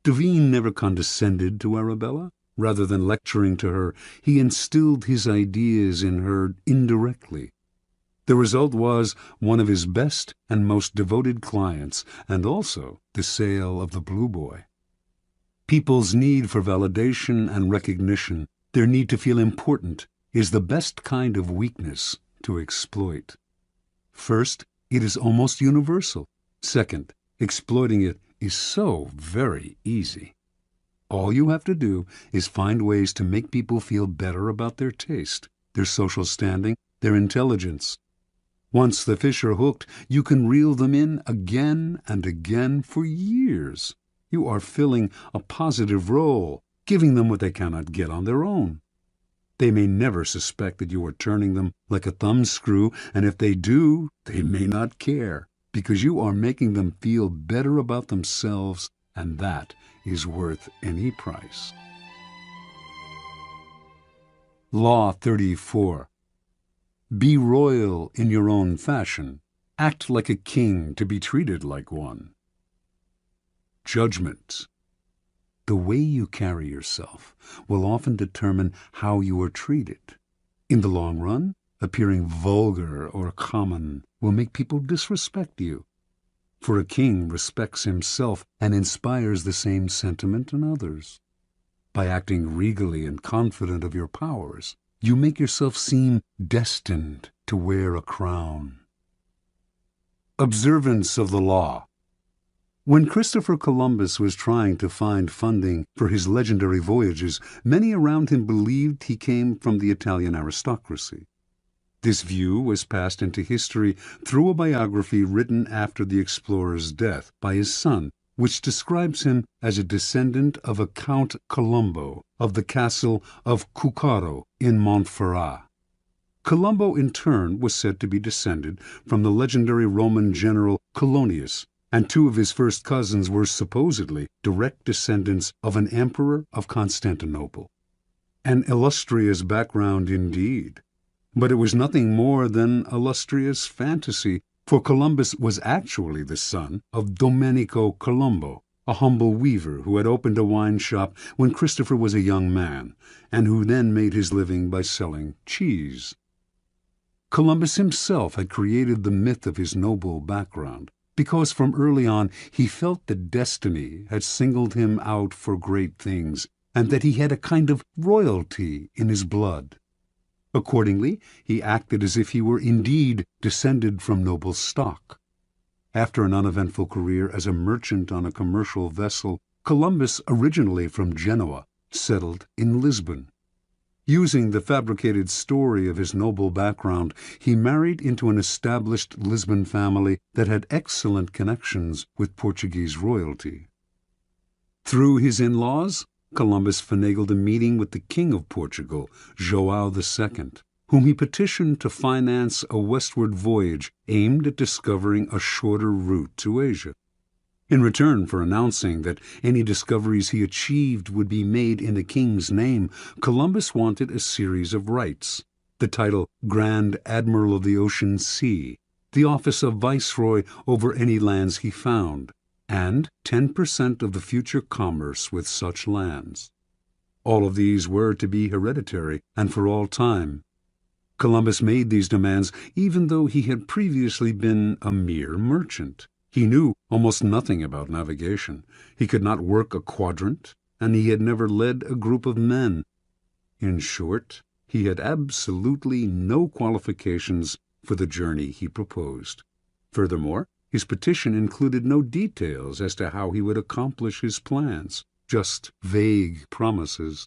Duveen never condescended to Arabella. Rather than lecturing to her, he instilled his ideas in her indirectly. The result was one of his best and most devoted clients, and also the sale of the Blue Boy. People's need for validation and recognition, their need to feel important, is the best kind of weakness to exploit. First, it is almost universal. Second, exploiting it is so very easy. All you have to do is find ways to make people feel better about their taste, their social standing, their intelligence. Once the fish are hooked, you can reel them in again and again for years. You are filling a positive role, giving them what they cannot get on their own. They may never suspect that you are turning them like a thumbscrew, and if they do, they may not care, because you are making them feel better about themselves, and that is worth any price. Law 34. Be royal in your own fashion. Act like a king to be treated like one. Judgment. The way you carry yourself will often determine how you are treated. In the long run, appearing vulgar or common will make people disrespect you. For a king respects himself and inspires the same sentiment in others. By acting regally and confident of your powers, you make yourself seem destined to wear a crown. Observance of the law. When Christopher Columbus was trying to find funding for his legendary voyages, many around him believed he came from the Italian aristocracy. This view was passed into history through a biography written after the explorer's death by his son, which describes him as a descendant of a Count Colombo of the castle of Cuccaro in Montferrat. Colombo, in turn, was said to be descended from the legendary Roman general Colonius, and two of his first cousins were supposedly direct descendants of an emperor of Constantinople. An illustrious background indeed. But it was nothing more than illustrious fantasy, for Columbus was actually the son of Domenico Colombo, a humble weaver who had opened a wine shop when Christopher was a young man, and who then made his living by selling cheese. Columbus himself had created the myth of his noble background, because from early on he felt that destiny had singled him out for great things, and that he had a kind of royalty in his blood. Accordingly, he acted as if he were indeed descended from noble stock. After an uneventful career as a merchant on a commercial vessel, Columbus, originally from Genoa, settled in Lisbon. Using the fabricated story of his noble background, he married into an established Lisbon family that had excellent connections with Portuguese royalty. Through his in-laws, Columbus finagled a meeting with the King of Portugal, João II, whom he petitioned to finance a westward voyage aimed at discovering a shorter route to Asia. In return for announcing that any discoveries he achieved would be made in the king's name, Columbus wanted a series of rights: the title Grand Admiral of the Ocean Sea, the office of Viceroy over any lands he found, and 10% of the future commerce with such lands. All of these were to be hereditary and for all time. Columbus made these demands even though he had previously been a mere merchant. He knew almost nothing about navigation. He could not work a quadrant, and he had never led a group of men. In short, he had absolutely no qualifications for the journey he proposed. Furthermore, his petition included no details as to how he would accomplish his plans, just vague promises.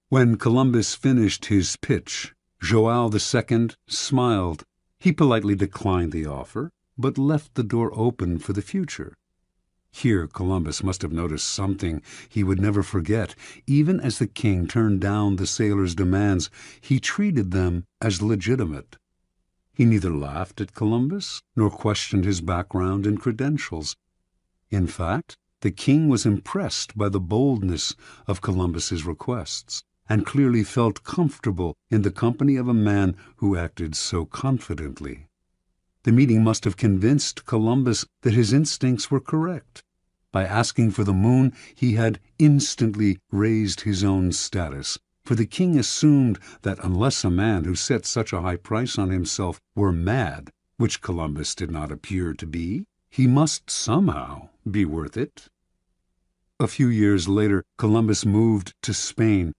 When Columbus finished his pitch, João II smiled. He politely declined the offer, but left the door open for the future. Here Columbus must have noticed something he would never forget. Even as the king turned down the sailors' demands, he treated them as legitimate. He neither laughed at Columbus nor questioned his background and credentials. In fact, the king was impressed by the boldness of Columbus's requests, and clearly felt comfortable in the company of a man who acted so confidently. The meeting must have convinced Columbus that his instincts were correct. By asking for the moon, he had instantly raised his own status, for the king assumed that unless a man who set such a high price on himself were mad, which Columbus did not appear to be, he must somehow be worth it. A few years later, Columbus moved to Spain.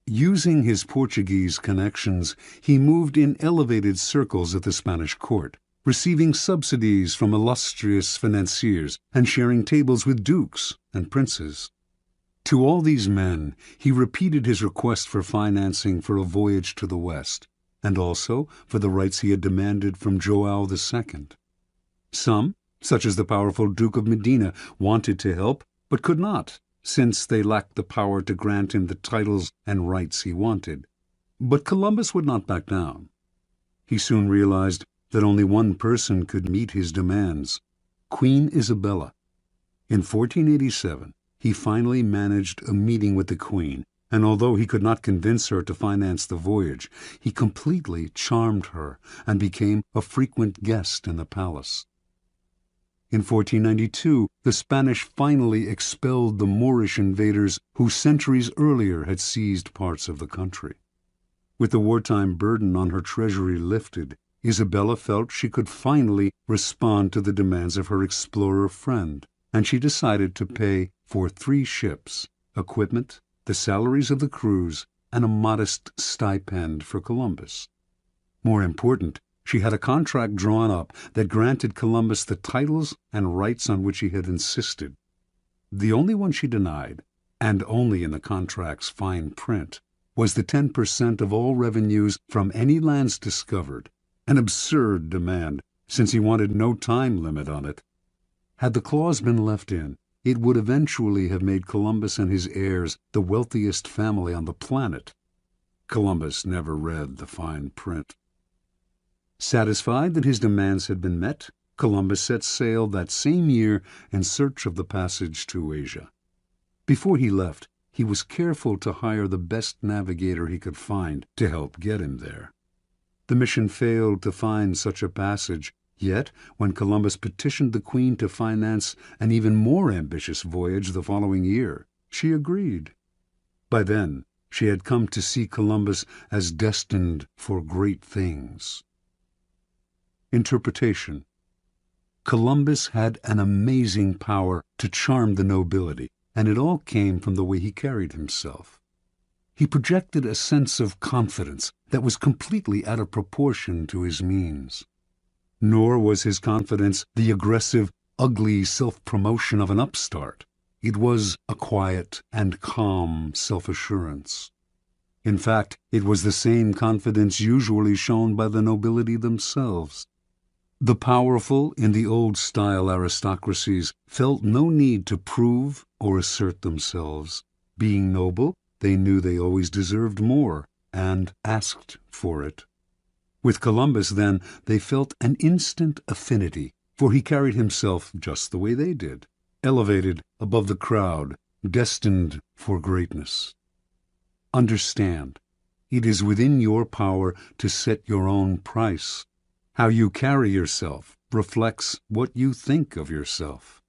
Using his Portuguese connections, he moved in elevated circles at the Spanish court, receiving subsidies from illustrious financiers and sharing tables with dukes and princes. To all these men, he repeated his request for financing for a voyage to the West, and also for the rights he had demanded from João II. Some, such as the powerful Duke of Medina, wanted to help, but could not, since they lacked the power to grant him the titles and rights he wanted. But Columbus would not back down. He soon realized that only one person could meet his demands: Queen Isabella. In 1487, he finally managed a meeting with the Queen, and although he could not convince her to finance the voyage, he completely charmed her and became a frequent guest in the palace. In 1492, the Spanish finally expelled the Moorish invaders who centuries earlier had seized parts of the country. With the wartime burden on her treasury lifted, Isabella felt she could finally respond to the demands of her explorer friend, and she decided to pay for 3 ships, equipment, the salaries of the crews, and a modest stipend for Columbus. More important, she had a contract drawn up that granted Columbus the titles and rights on which he had insisted. The only one she denied, and only in the contract's fine print, was the 10% of all revenues from any lands discovered, an absurd demand, since he wanted no time limit on it. Had the clause been left in, it would eventually have made Columbus and his heirs the wealthiest family on the planet. Columbus never read the fine print. Satisfied that his demands had been met, Columbus set sail that same year in search of the passage to Asia. Before he left, he was careful to hire the best navigator he could find to help get him there. The mission failed to find such a passage, yet when Columbus petitioned the Queen to finance an even more ambitious voyage the following year, she agreed. By then, she had come to see Columbus as destined for great things. Interpretation. Columbus had an amazing power to charm the nobility, and it all came from the way he carried himself. He projected a sense of confidence that was completely out of proportion to his means. Nor was his confidence the aggressive, ugly self-promotion of an upstart. It was a quiet and calm self-assurance. In fact, it was the same confidence usually shown by the nobility themselves. The powerful in the old-style aristocracies felt no need to prove or assert themselves. Being noble, they knew they always deserved more, and asked for it. With Columbus, then, they felt an instant affinity, for he carried himself just the way they did, elevated above the crowd, destined for greatness. Understand, it is within your power to set your own price. How you carry yourself reflects what you think of yourself.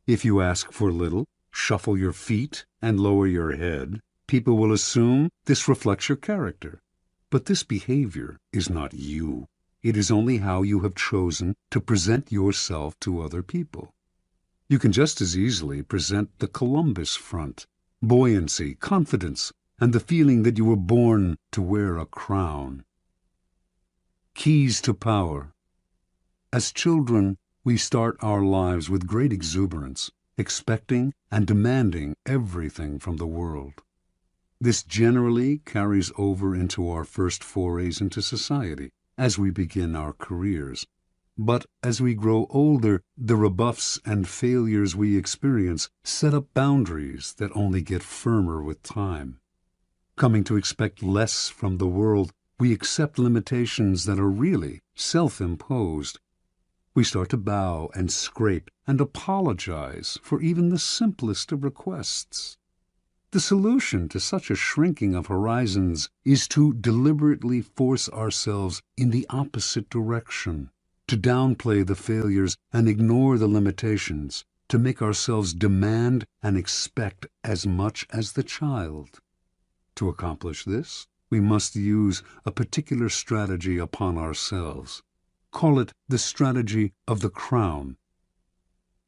If you ask for little, shuffle your feet, and lower your head, people will assume this reflects your character. But this behavior is not you. It is only how you have chosen to present yourself to other people. You can just as easily present the Columbus front, buoyancy, confidence, and the feeling that you were born to wear a crown. Keys to power. As children, we start our lives with great exuberance, expecting and demanding everything from the world. This generally carries over into our first forays into society, as we begin our careers. But as we grow older, the rebuffs and failures we experience set up boundaries that only get firmer with time. Coming to expect less from the world, we accept limitations that are really self-imposed. We start to bow and scrape and apologize for even the simplest of requests. The solution to such a shrinking of horizons is to deliberately force ourselves in the opposite direction, to downplay the failures and ignore the limitations, to make ourselves demand and expect as much as the child. To accomplish this, we must use a particular strategy upon ourselves. Call it the strategy of the crown.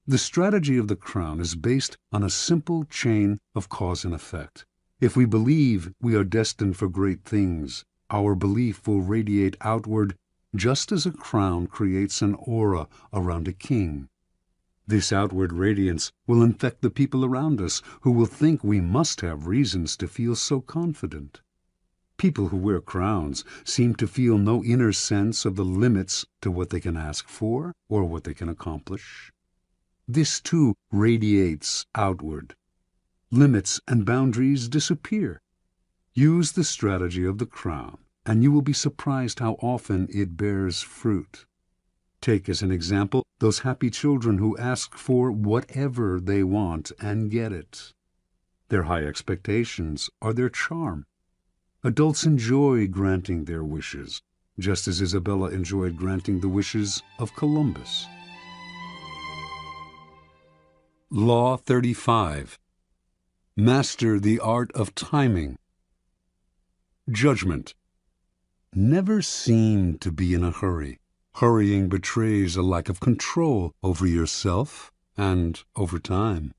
The strategy of the crown is based on a simple chain of cause and effect. If we believe we are destined for great things, our belief will radiate outward just as a crown creates an aura around a king. This outward radiance will infect the people around us, who will think we must have reasons to feel so confident. People who wear crowns seem to feel no inner sense of the limits to what they can ask for or what they can accomplish. This, too, radiates outward. Limits and boundaries disappear. Use the strategy of the crown, and you will be surprised how often it bears fruit. Take as an example those happy children who ask for whatever they want and get it. Their high expectations are their charm. Adults enjoy granting their wishes, just as Isabella enjoyed granting the wishes of Columbus. Law 35. Master the art of timing. Judgment. Never seem to be in a hurry. Hurrying betrays a lack of control over yourself and over time.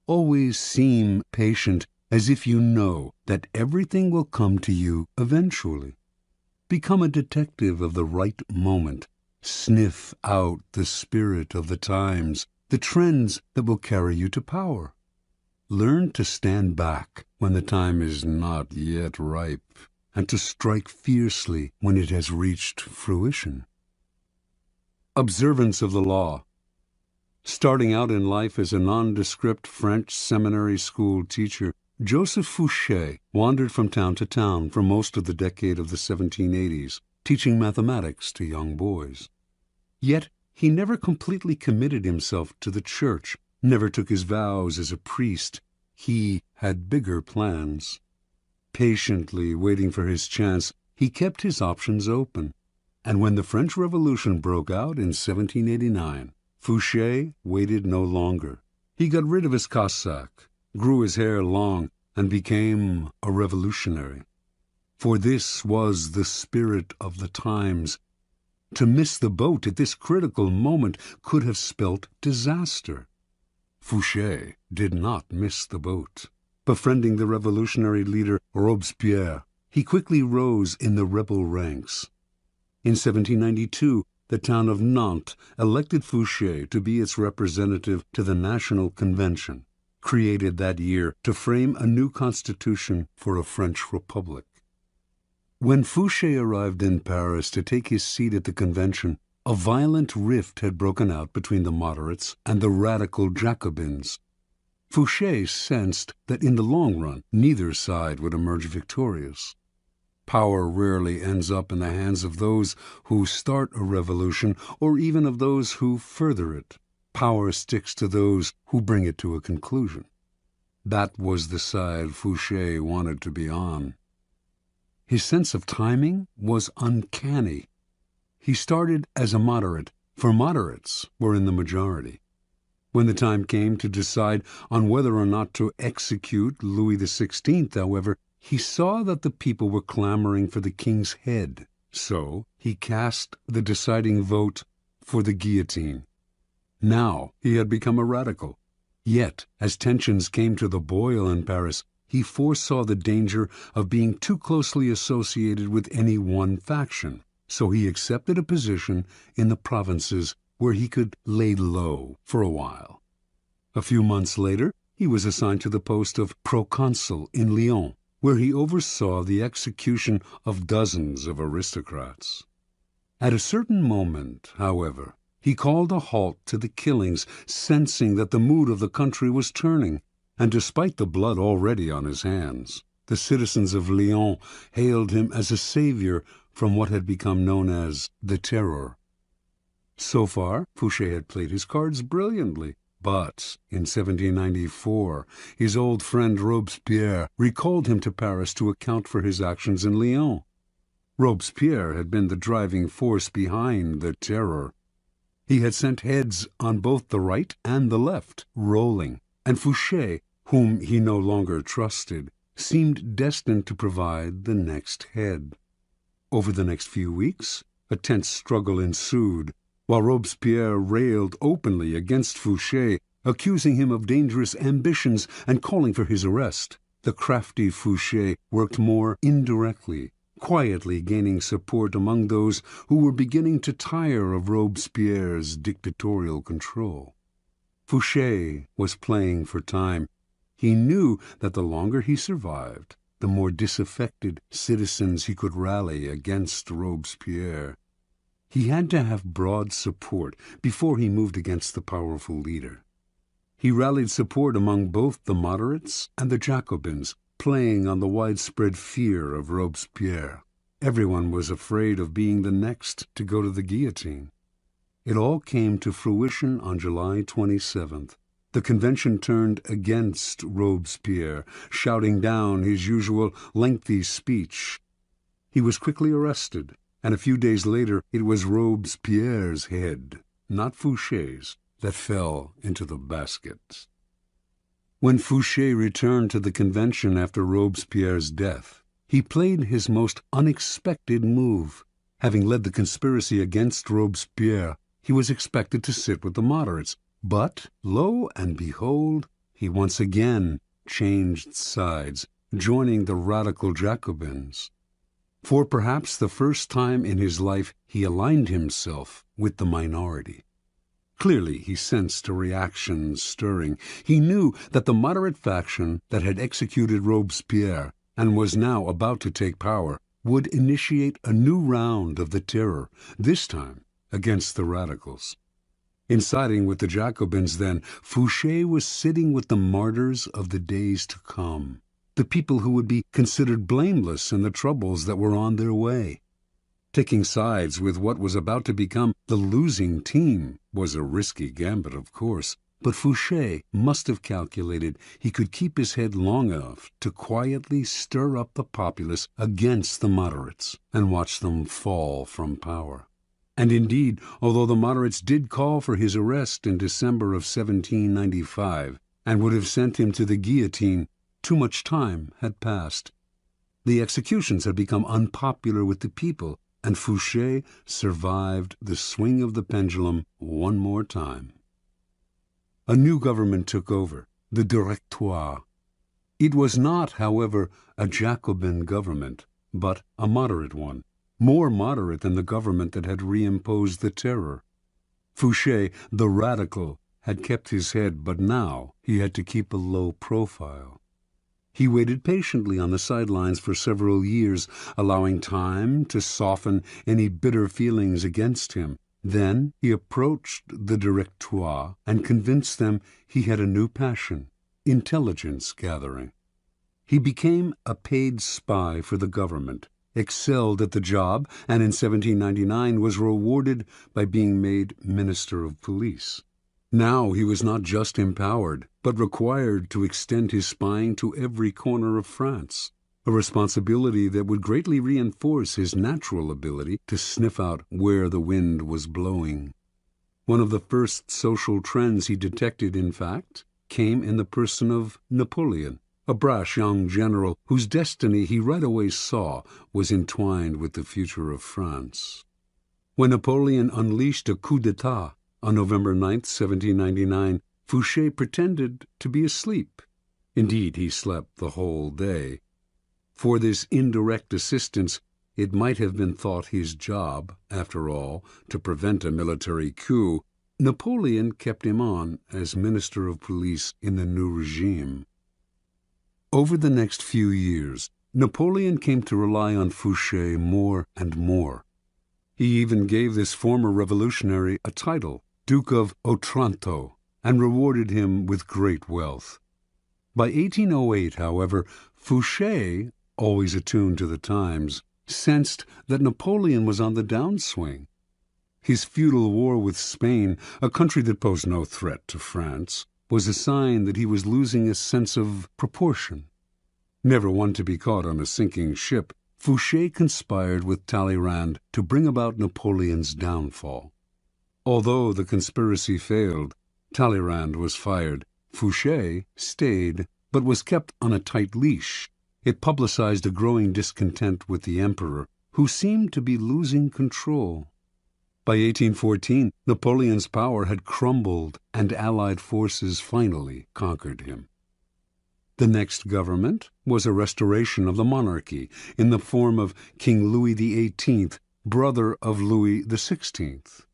Always seem patient, as if you know that everything will come to you eventually. Become a detective of the right moment. Sniff out the spirit of the times, the trends that will carry you to power. Learn to stand back when the time is not yet ripe, and to strike fiercely when it has reached fruition. Observance of the law. Starting out in life as a nondescript French seminary school teacher, Joseph Fouché wandered from town to town for most of the decade of the 1780s, teaching mathematics to young boys. Yet he never completely committed himself to the church, never took his vows as a priest. He had bigger plans. Patiently waiting for his chance, he kept his options open. And when the French Revolution broke out in 1789, Fouché waited no longer. He got rid of his cassock, grew his hair long, and became a revolutionary. For this was the spirit of the times. To miss the boat at this critical moment could have spelt disaster. Fouché did not miss the boat. Befriending the revolutionary leader Robespierre, he quickly rose in the rebel ranks. In 1792, the town of Nantes elected Fouché to be its representative to the National Convention, created that year to frame a new constitution for a French republic. When Fouché arrived in Paris to take his seat at the convention, a violent rift had broken out between the moderates and the radical Jacobins. Fouché sensed that in the long run, neither side would emerge victorious. Power rarely ends up in the hands of those who start a revolution or even of those who further it. Power sticks to those who bring it to a conclusion. That was the side Fouché wanted to be on. His sense of timing was uncanny. He started as a moderate, for moderates were in the majority. When the time came to decide on whether or not to execute Louis XVI, however, he saw that the people were clamoring for the king's head, so he cast the deciding vote for the guillotine. Now he had become a radical. Yet, as tensions came to the boil in Paris, he foresaw the danger of being too closely associated with any one faction, so he accepted a position in the provinces where he could lay low for a while. A few months later, he was assigned to the post of proconsul in Lyon, where he oversaw the execution of dozens of aristocrats. At a certain moment, however, he called a halt to the killings, sensing that the mood of the country was turning, and despite the blood already on his hands, the citizens of Lyon hailed him as a savior from what had become known as the Terror. So far, Fouché had played his cards brilliantly, but in 1794, his old friend Robespierre recalled him to Paris to account for his actions in Lyon. Robespierre had been the driving force behind the Terror. He had sent heads on both the right and the left rolling, and Fouché, whom he no longer trusted, seemed destined to provide the next head. Over the next few weeks, a tense struggle ensued, while Robespierre railed openly against Fouché, accusing him of dangerous ambitions and calling for his arrest. The crafty Fouché worked more indirectly, quietly gaining support among those who were beginning to tire of Robespierre's dictatorial control. Fouché was playing for time. He knew that the longer he survived, the more disaffected citizens he could rally against Robespierre. He had to have broad support before he moved against the powerful leader. He rallied support among both the moderates and the Jacobins, playing on the widespread fear of Robespierre. Everyone was afraid of being the next to go to the guillotine. It all came to fruition on July 27th. The convention turned against Robespierre, shouting down his usual lengthy speech. He was quickly arrested, and a few days later it was Robespierre's head, not Fouché's, that fell into the basket. When Fouché returned to the convention after Robespierre's death, he played his most unexpected move. Having led the conspiracy against Robespierre, he was expected to sit with the moderates, but, lo and behold, he once again changed sides, joining the radical Jacobins. For perhaps the first time in his life, he aligned himself with the minority. Clearly he sensed a reaction stirring. He knew that the moderate faction that had executed Robespierre and was now about to take power would initiate a new round of the terror, this time against the radicals. In siding with the Jacobins, then, Fouché was sitting with the martyrs of the days to come, the people who would be considered blameless in the troubles that were on their way. Taking sides with what was about to become the losing team was a risky gambit, of course, but Fouché must have calculated he could keep his head long enough to quietly stir up the populace against the moderates and watch them fall from power. And indeed, although the moderates did call for his arrest in December of 1795 and would have sent him to the guillotine, too much time had passed. The executions had become unpopular with the people, and Fouché survived the swing of the pendulum one more time. A new government took over, the Directoire. It was not, however, a Jacobin government, but a moderate one, more moderate than the government that had reimposed the terror. Fouché, the radical, had kept his head, but now he had to keep a low profile. He waited patiently on the sidelines for several years, allowing time to soften any bitter feelings against him. Then he approached the Directoire and convinced them he had a new passion, intelligence gathering. He became a paid spy for the government, excelled at the job, and in 1799 was rewarded by being made Minister of Police. Now he was not just empowered, but required to extend his spying to every corner of France, a responsibility that would greatly reinforce his natural ability to sniff out where the wind was blowing. One of the first social trends he detected, in fact, came in the person of Napoleon, a brash young general whose destiny he right away saw was entwined with the future of France. When Napoleon unleashed a coup d'etat on November 9, 1799, Fouché pretended to be asleep. Indeed, he slept the whole day. For this indirect assistance, it might have been thought his job, after all, to prevent a military coup. Napoleon kept him on as Minister of Police in the new regime. Over the next few years, Napoleon came to rely on Fouché more and more. He even gave this former revolutionary a title, Duke of Otranto, and rewarded him with great wealth. By 1808, however, Fouché, always attuned to the times, sensed that Napoleon was on the downswing. His feudal war with Spain, a country that posed no threat to France, was a sign that he was losing a sense of proportion. Never one to be caught on a sinking ship, Fouché conspired with Talleyrand to bring about Napoleon's downfall. Although the conspiracy failed, Talleyrand was fired. Fouché stayed, but was kept on a tight leash. It publicized a growing discontent with the emperor, who seemed to be losing control. By 1814, Napoleon's power had crumbled, and Allied forces finally conquered him. The next government was a restoration of the monarchy in the form of King Louis XVIII, brother of Louis XVI.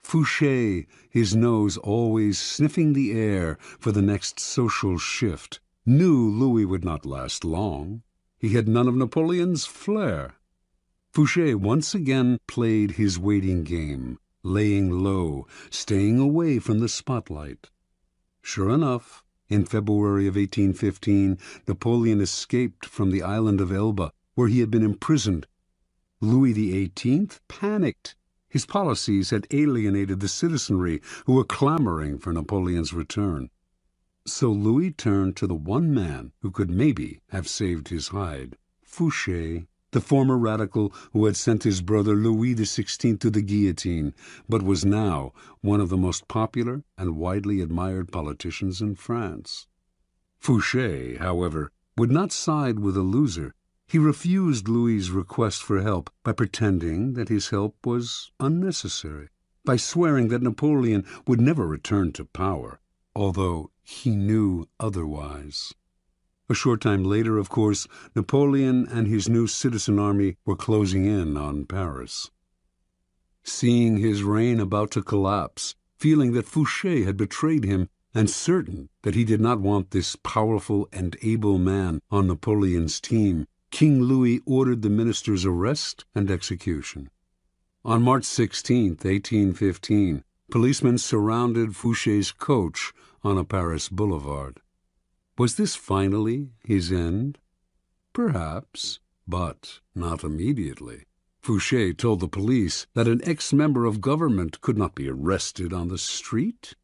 Fouché, his nose always sniffing the air for the next social shift, knew Louis would not last long. He had none of Napoleon's flair. Fouché once again played his waiting game, laying low, staying away from the spotlight. Sure enough, in February of 1815, Napoleon escaped from the island of Elba, where he had been imprisoned. Louis XVIII panicked. His policies had alienated the citizenry, who were clamoring for Napoleon's return. So Louis turned to the one man who could maybe have saved his hide, Fouché, the former radical who had sent his brother Louis XVI to the guillotine, but was now one of the most popular and widely admired politicians in France. Fouché, however, would not side with a loser. He refused Louis's request for help by pretending that his help was unnecessary, by swearing that Napoleon would never return to power, although he knew otherwise. A short time later, of course, Napoleon and his new citizen army were closing in on Paris. Seeing his reign about to collapse, feeling that Fouché had betrayed him and certain that he did not want this powerful and able man on Napoleon's team, King Louis ordered the minister's arrest and execution. On March 16, 1815, policemen surrounded Fouché's coach on a Paris boulevard. Was this finally his end? Perhaps, but not immediately. Fouché told the police that an ex-member of government could not be arrested on the street.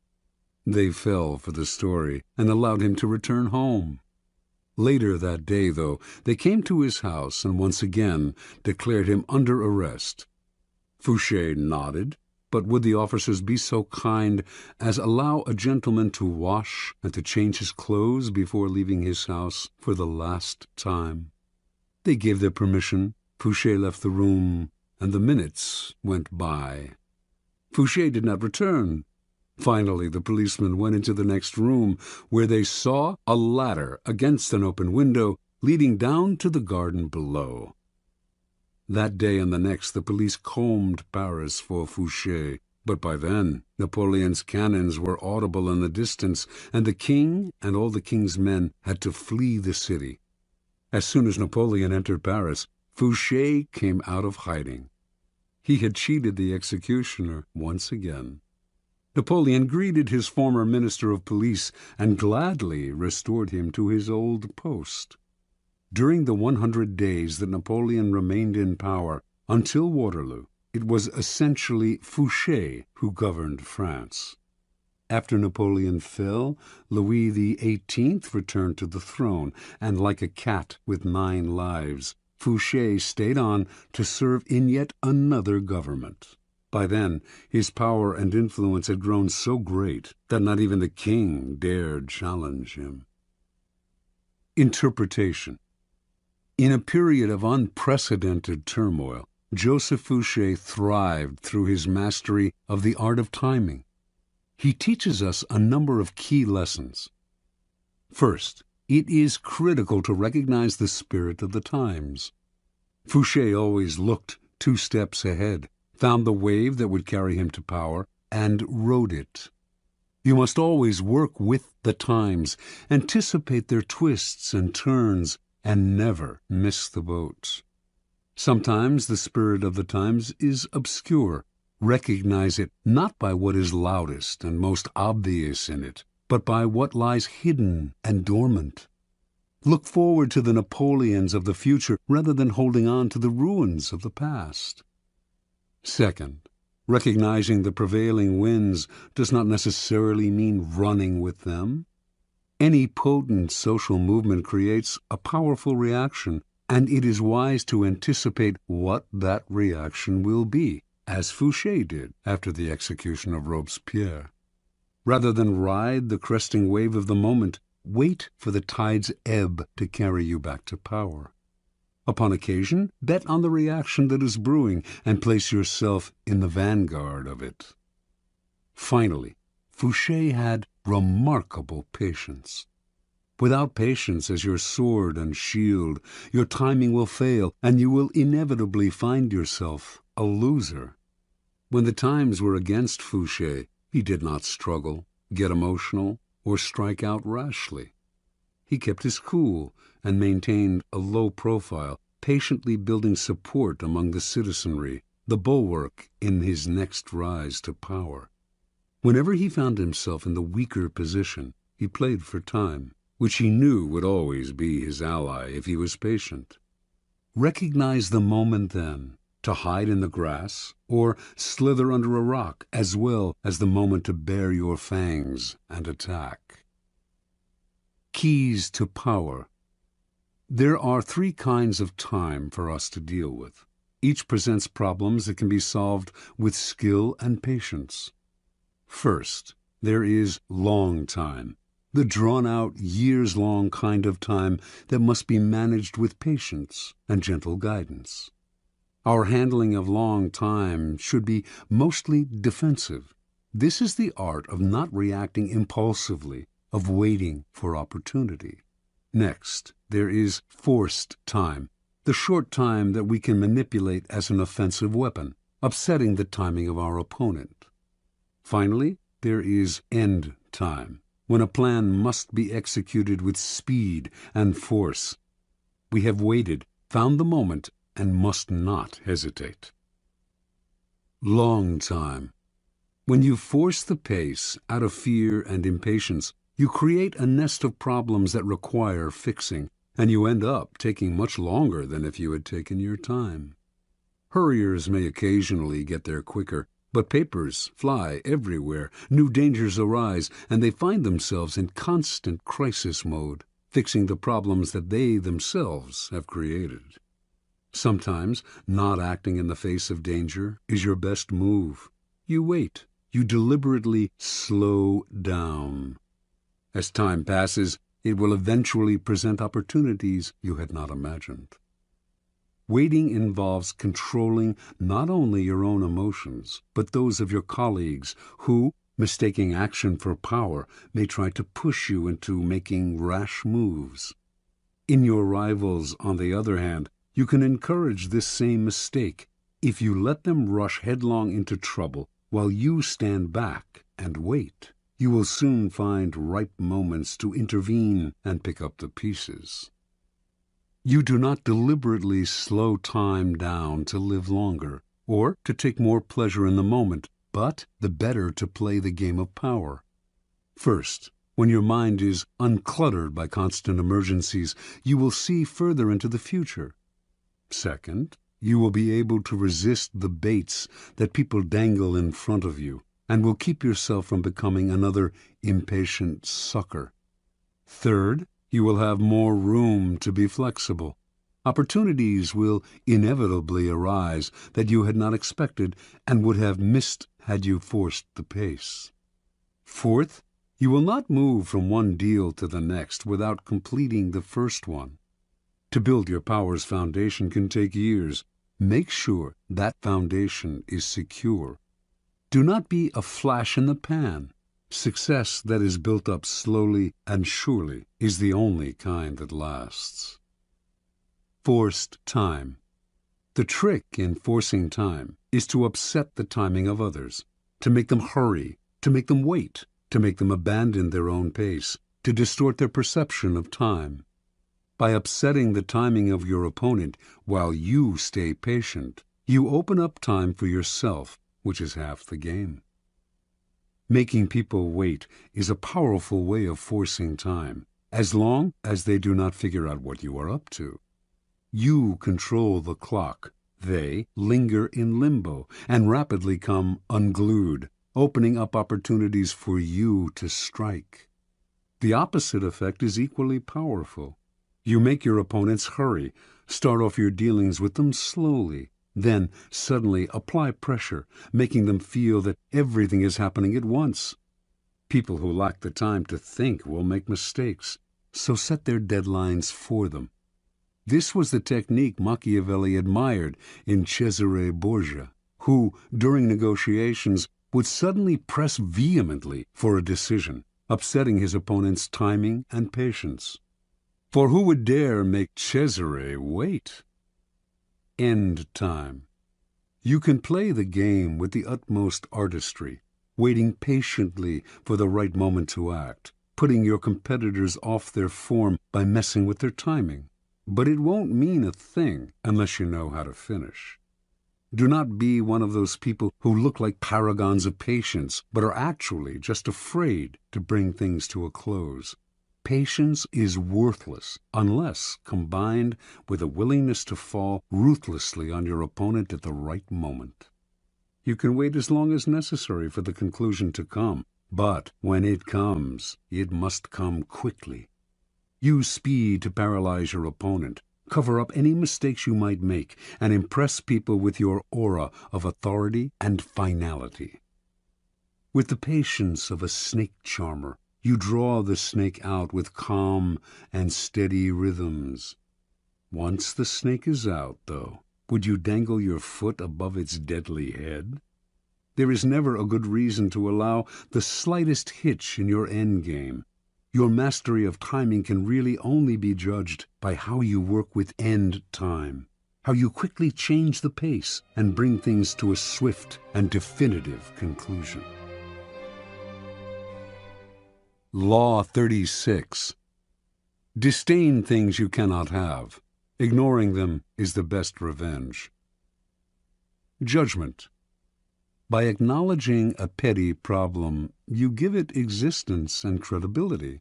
They fell for the story and allowed him to return home. Later that day, though, they came to his house and once again declared him under arrest. Fouché nodded, but would the officers be so kind as allow a gentleman to wash and to change his clothes before leaving his house for the last time? They gave their permission. Fouché left the room, and the minutes went by. Fouché did not return. Finally, the policemen went into the next room, where they saw a ladder against an open window leading down to the garden below. That day and the next, the police combed Paris for Fouché, but by then Napoleon's cannons were audible in the distance, and the king and all the king's men had to flee the city. As soon as Napoleon entered Paris, Fouché came out of hiding. He had cheated the executioner once again. Napoleon greeted his former minister of police and gladly restored him to his old post. During the 100 days that Napoleon remained in power, until Waterloo, it was essentially Fouché who governed France. After Napoleon fell, Louis XVIII returned to the throne, and like a cat with 9 lives, Fouché stayed on to serve in yet another government. By then, his power and influence had grown so great that not even the king dared challenge him. Interpretation. In a period of unprecedented turmoil, Joseph Fouché thrived through his mastery of the art of timing. He teaches us a number of key lessons. First, it is critical to recognize the spirit of the times. Fouché always looked 2 steps ahead, found the wave that would carry him to power, and rode it. You must always work with the times, anticipate their twists and turns, and never miss the boat. Sometimes the spirit of the times is obscure. Recognize it not by what is loudest and most obvious in it, but by what lies hidden and dormant. Look forward to the Napoleons of the future rather than holding on to the ruins of the past. Second, recognizing the prevailing winds does not necessarily mean running with them. Any potent social movement creates a powerful reaction, and it is wise to anticipate what that reaction will be, as Fouché did after the execution of Robespierre. Rather than ride the cresting wave of the moment, wait for the tide's ebb to carry you back to power. Upon occasion, bet on the reaction that is brewing and place yourself in the vanguard of it. Finally, Fouché had remarkable patience. Without patience as your sword and shield, your timing will fail, and you will inevitably find yourself a loser. When the times were against Fouché, he did not struggle, get emotional, or strike out rashly. He kept his cool and maintained a low profile, patiently building support among the citizenry, the bulwark in his next rise to power. Whenever he found himself in the weaker position, he played for time, which he knew would always be his ally if he was patient. Recognize the moment then, to hide in the grass or slither under a rock, as well as the moment to bare your fangs and attack. Keys to power. There are 3 kinds of time for us to deal with. Each presents problems that can be solved with skill and patience. First, there is long time, the drawn-out, years-long kind of time that must be managed with patience and gentle guidance. Our handling of long time should be mostly defensive. This is the art of not reacting impulsively, of waiting for opportunity. Next, there is forced time, the short time that we can manipulate as an offensive weapon, upsetting the timing of our opponent. Finally, there is end time, when a plan must be executed with speed and force. We have waited, found the moment, and must not hesitate. Long time. When you force the pace out of fear and impatience, you create a nest of problems that require fixing, and you end up taking much longer than if you had taken your time. Hurriers may occasionally get there quicker, but papers fly everywhere, new dangers arise, and they find themselves in constant crisis mode, fixing the problems that they themselves have created. Sometimes not acting in the face of danger is your best move. You wait. You deliberately slow down. As time passes, it will eventually present opportunities you had not imagined. Waiting involves controlling not only your own emotions, but those of your colleagues who, mistaking action for power, may try to push you into making rash moves. In your rivals, on the other hand, you can encourage this same mistake if you let them rush headlong into trouble while you stand back and wait. You will soon find ripe moments to intervene and pick up the pieces. You do not deliberately slow time down to live longer or to take more pleasure in the moment, but the better to play the game of power. First, when your mind is uncluttered by constant emergencies, you will see further into the future. Second, you will be able to resist the baits that people dangle in front of you and will keep yourself from becoming another impatient sucker. Third, you will have more room to be flexible. Opportunities will inevitably arise that you had not expected and would have missed had you forced the pace. Fourth, you will not move from one deal to the next without completing the first one. To build your power's foundation can take years. Make sure that foundation is secure. Do not be a flash in the pan. Success that is built up slowly and surely is the only kind that lasts. Forced time. The trick in forcing time is to upset the timing of others, to make them hurry, to make them wait, to make them abandon their own pace, to distort their perception of time. By upsetting the timing of your opponent while you stay patient, you open up time for yourself, which is half the game. Making people wait is a powerful way of forcing time, as long as they do not figure out what you are up to. You control the clock. They linger in limbo and rapidly come unglued, opening up opportunities for you to strike. The opposite effect is equally powerful. You make your opponents hurry, start off your dealings with them slowly, then suddenly apply pressure, making them feel that everything is happening at once. People who lack the time to think will make mistakes, so set their deadlines for them. This was the technique Machiavelli admired in Cesare Borgia, who, during negotiations, would suddenly press vehemently for a decision, upsetting his opponent's timing and patience. For who would dare make Cesare wait? End time. You can play the game with the utmost artistry, waiting patiently for the right moment to act, putting your competitors off their form by messing with their timing. But it won't mean a thing unless you know how to finish. Do not be one of those people who look like paragons of patience, but are actually just afraid to bring things to a close. Patience is worthless unless combined with a willingness to fall ruthlessly on your opponent at the right moment. You can wait as long as necessary for the conclusion to come, but when it comes, it must come quickly. Use speed to paralyze your opponent, cover up any mistakes you might make, and impress people with your aura of authority and finality. With the patience of a snake charmer, you draw the snake out with calm and steady rhythms. Once the snake is out, though, would you dangle your foot above its deadly head? There is never a good reason to allow the slightest hitch in your endgame. Your mastery of timing can really only be judged by how you work with end time, how you quickly change the pace and bring things to a swift and definitive conclusion. Law 36. Disdain things you cannot have. Ignoring them is the best revenge. Judgment. By acknowledging a petty problem, you give it existence and credibility.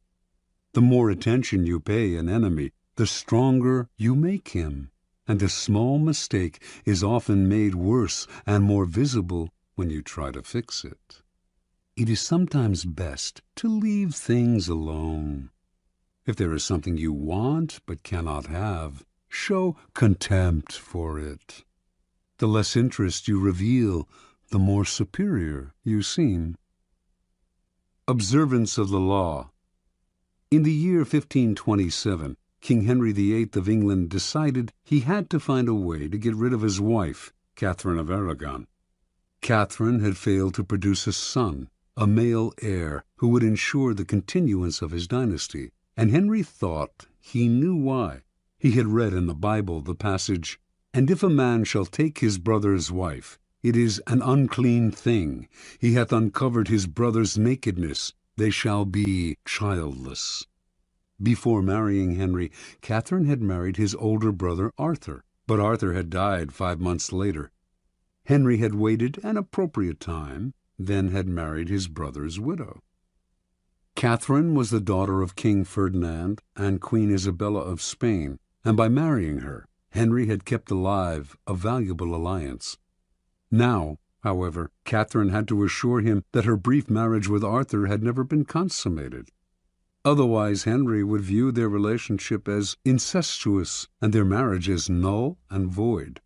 The more attention you pay an enemy, the stronger you make him, and a small mistake is often made worse and more visible when you try to fix it. It is sometimes best to leave things alone. If there is something you want but cannot have, show contempt for it. The less interest you reveal, the more superior you seem. Observance of the law. In the year 1527, King Henry VIII of England decided he had to find a way to get rid of his wife, Catherine of Aragon. Catherine had failed to produce a son, a male heir, who would ensure the continuance of his dynasty, and Henry thought he knew why. He had read in the Bible the passage, "And if a man shall take his brother's wife, it is an unclean thing. He hath uncovered his brother's nakedness. They shall be childless." Before marrying Henry, Catherine had married his older brother Arthur, but Arthur had died 5 months later. Henry had waited an appropriate time, then had married his brother's widow. Catherine was the daughter of King Ferdinand and Queen Isabella of Spain, and by marrying her, Henry had kept alive a valuable alliance. Now, however, Catherine had to assure him that her brief marriage with Arthur had never been consummated. Otherwise, Henry would view their relationship as incestuous and their marriage as null and void.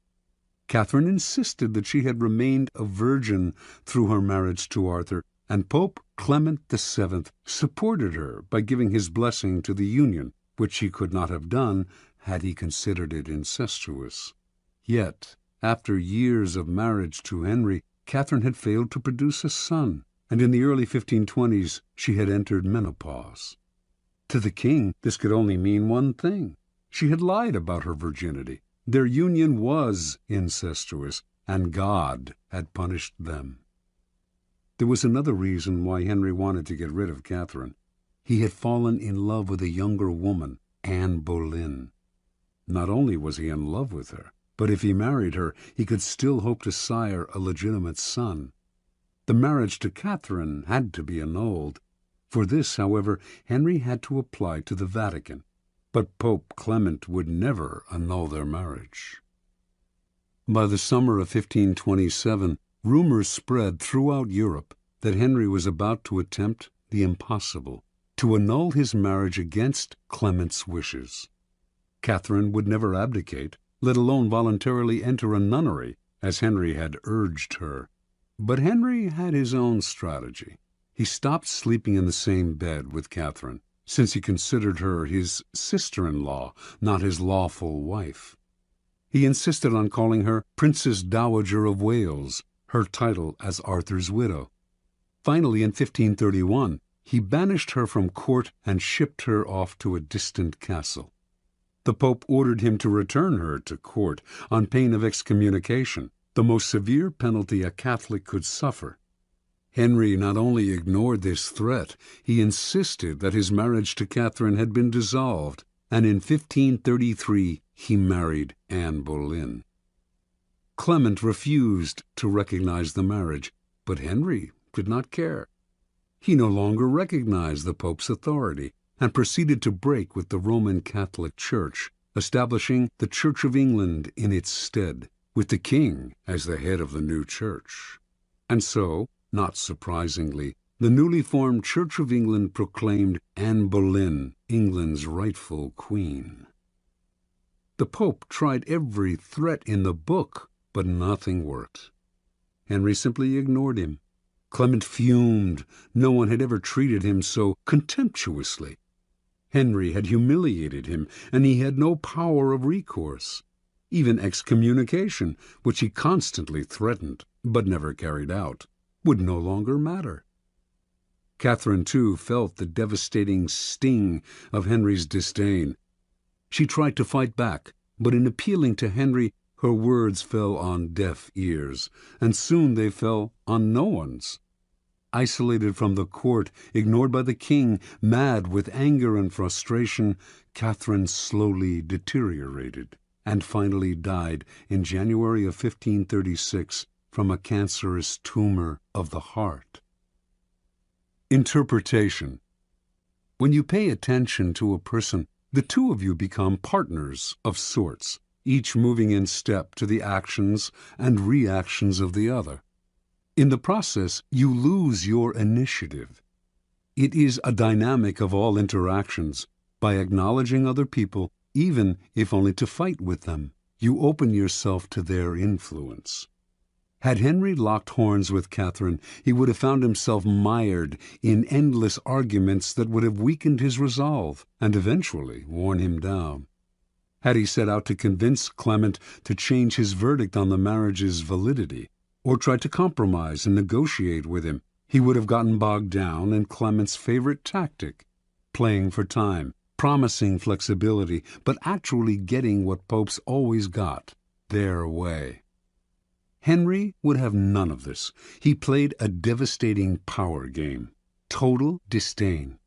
Catherine insisted that she had remained a virgin through her marriage to Arthur, and Pope Clement VII supported her by giving his blessing to the union, which he could not have done had he considered it incestuous. Yet, after years of marriage to Henry, Catherine had failed to produce a son, and in the early 1520s she had entered menopause. To the king, this could only mean one thing. She had lied about her virginity. Their union was incestuous, and God had punished them. There was another reason why Henry wanted to get rid of Catherine. He had fallen in love with a younger woman, Anne Boleyn. Not only was he in love with her, but if he married her, he could still hope to sire a legitimate son. The marriage to Catherine had to be annulled. For this, however, Henry had to apply to the Vatican, but Pope Clement would never annul their marriage. By the summer of 1527, rumors spread throughout Europe that Henry was about to attempt the impossible, to annul his marriage against Clement's wishes. Catherine would never abdicate, let alone voluntarily enter a nunnery, as Henry had urged her. But Henry had his own strategy. He stopped sleeping in the same bed with Catherine, since he considered her his sister-in-law, not his lawful wife. He insisted on calling her Princess Dowager of Wales, her title as Arthur's widow. Finally, in 1531, he banished her from court and shipped her off to a distant castle. The Pope ordered him to return her to court on pain of excommunication, the most severe penalty a Catholic could suffer. Henry not only ignored this threat, he insisted that his marriage to Catherine had been dissolved, and in 1533 he married Anne Boleyn. Clement refused to recognize the marriage, but Henry did not care. He no longer recognized the Pope's authority and proceeded to break with the Roman Catholic Church, establishing the Church of England in its stead, with the king as the head of the new church. And so, not surprisingly, the newly formed Church of England proclaimed Anne Boleyn England's rightful queen. The Pope tried every threat in the book, but nothing worked. Henry simply ignored him. Clement fumed. No one had ever treated him so contemptuously. Henry had humiliated him, and he had no power of recourse. Even excommunication, which he constantly threatened but never carried out, would no longer matter. Catherine, too, felt the devastating sting of Henry's disdain. She tried to fight back, but in appealing to Henry, her words fell on deaf ears, and soon they fell on no one's. Isolated from the court, ignored by the king, mad with anger and frustration, Catherine slowly deteriorated and finally died in January of 1536 from a cancerous tumor of the heart. Interpretation. When you pay attention to a person, the two of you become partners of sorts, each moving in step to the actions and reactions of the other. In the process, you lose your initiative. It is a dynamic of all interactions. By acknowledging other people, even if only to fight with them, you open yourself to their influence. Had Henry locked horns with Catherine, he would have found himself mired in endless arguments that would have weakened his resolve and eventually worn him down. Had he set out to convince Clement to change his verdict on the marriage's validity, or tried to compromise and negotiate with him, he would have gotten bogged down in Clement's favorite tactic, playing for time, promising flexibility, but actually getting what popes always got, their way. Henry would have none of this. He played a devastating power game, total disdain.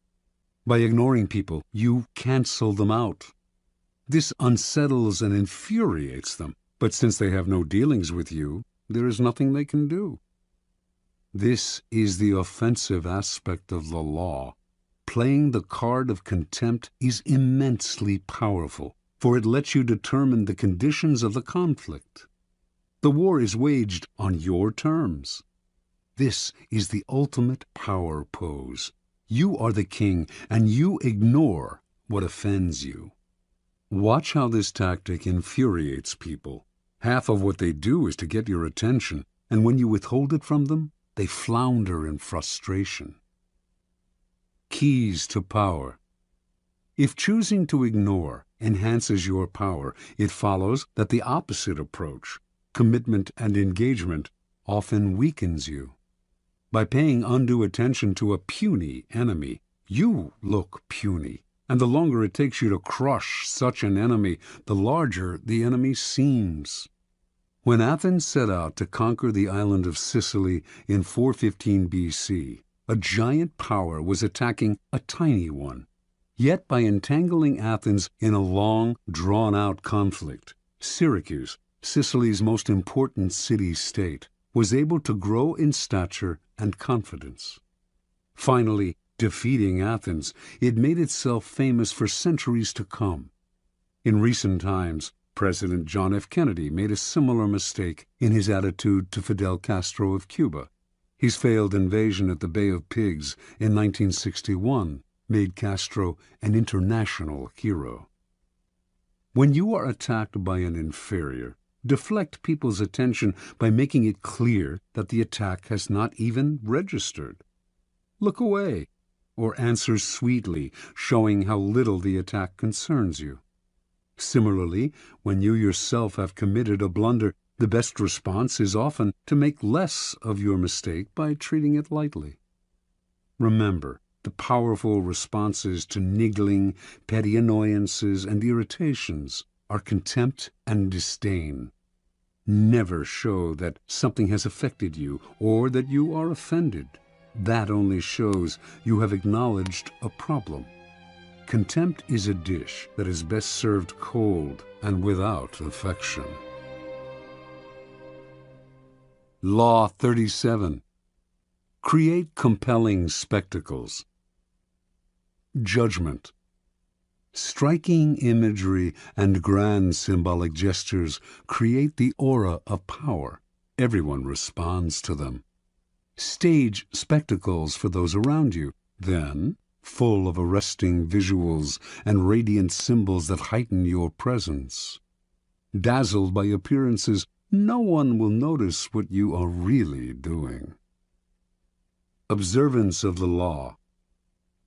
By ignoring people, you cancel them out. This unsettles and infuriates them, but since they have no dealings with you, there is nothing they can do. This is the offensive aspect of the law. Playing the card of contempt is immensely powerful, for it lets you determine the conditions of the conflict. The war is waged on your terms. This is the ultimate power pose. You are the king, and you ignore what offends you. Watch how this tactic infuriates people. Half of what they do is to get your attention, and when you withhold it from them, they flounder in frustration. Keys to power. If choosing to ignore enhances your power, it follows that the opposite approach, commitment and engagement, often weakens you. By paying undue attention to a puny enemy, you look puny, and the longer it takes you to crush such an enemy, the larger the enemy seems. When Athens set out to conquer the island of Sicily in 415 BC, a giant power was attacking a tiny one. Yet by entangling Athens in a long, drawn-out conflict, Syracuse, Sicily's most important city-state, was able to grow in stature and confidence. Finally, defeating Athens, it made itself famous for centuries to come. In recent times, President John F. Kennedy made a similar mistake in his attitude to Fidel Castro of Cuba. His failed invasion at the Bay of Pigs in 1961 made Castro an international hero. When you are attacked by an inferior, deflect people's attention by making it clear that the attack has not even registered. Look away, or answer sweetly, showing how little the attack concerns you. Similarly, when you yourself have committed a blunder, the best response is often to make less of your mistake by treating it lightly. Remember, the powerful responses to niggling, petty annoyances, and irritations are contempt and disdain. Never show that something has affected you or that you are offended. That only shows you have acknowledged a problem. Contempt is a dish that is best served cold and without affection. Law 37. Create compelling spectacles. Judgment. Striking imagery and grand symbolic gestures create the aura of power. Everyone responds to them. Stage spectacles for those around you. Then, full of arresting visuals and radiant symbols that heighten your presence. Dazzled by appearances, no one will notice what you are really doing. Observance of the law.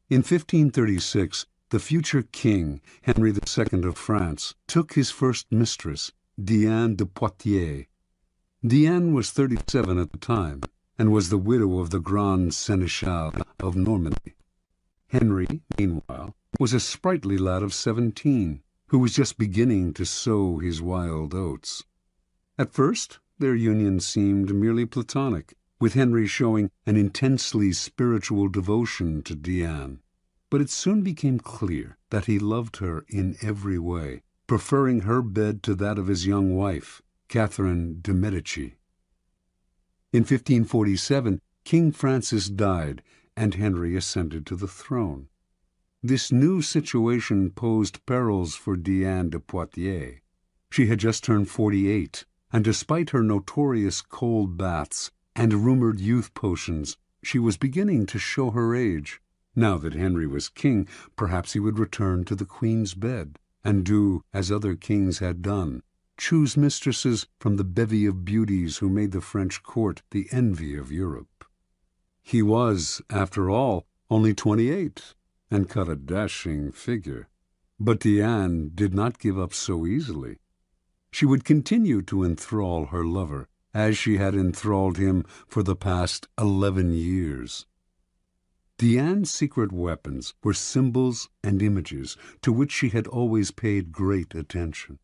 In 1536, the future king, Henry II of France, took his first mistress, Diane de Poitiers. Diane was 37 at the time, and was the widow of the Grand Seneschal of Normandy. Henry, meanwhile, was a sprightly lad of 17, who was just beginning to sow his wild oats. At first, their union seemed merely platonic, with Henry showing an intensely spiritual devotion to Diane. But it soon became clear that he loved her in every way, preferring her bed to that of his young wife, Catherine de' Medici. In 1547, King Francis died, and Henry ascended to the throne. This new situation posed perils for Diane de Poitiers. She had just turned 48, and despite her notorious cold baths and rumored youth potions, she was beginning to show her age. Now that Henry was king, perhaps he would return to the Queen's bed, and do as other kings had done, choose mistresses from the bevy of beauties who made the French court the envy of Europe. He was, after all, only 28, and cut a dashing figure. But Diane did not give up so easily. She would continue to enthrall her lover, as she had enthralled him for the past 11 years. Diane's secret weapons were symbols and images to which she had always paid great attention.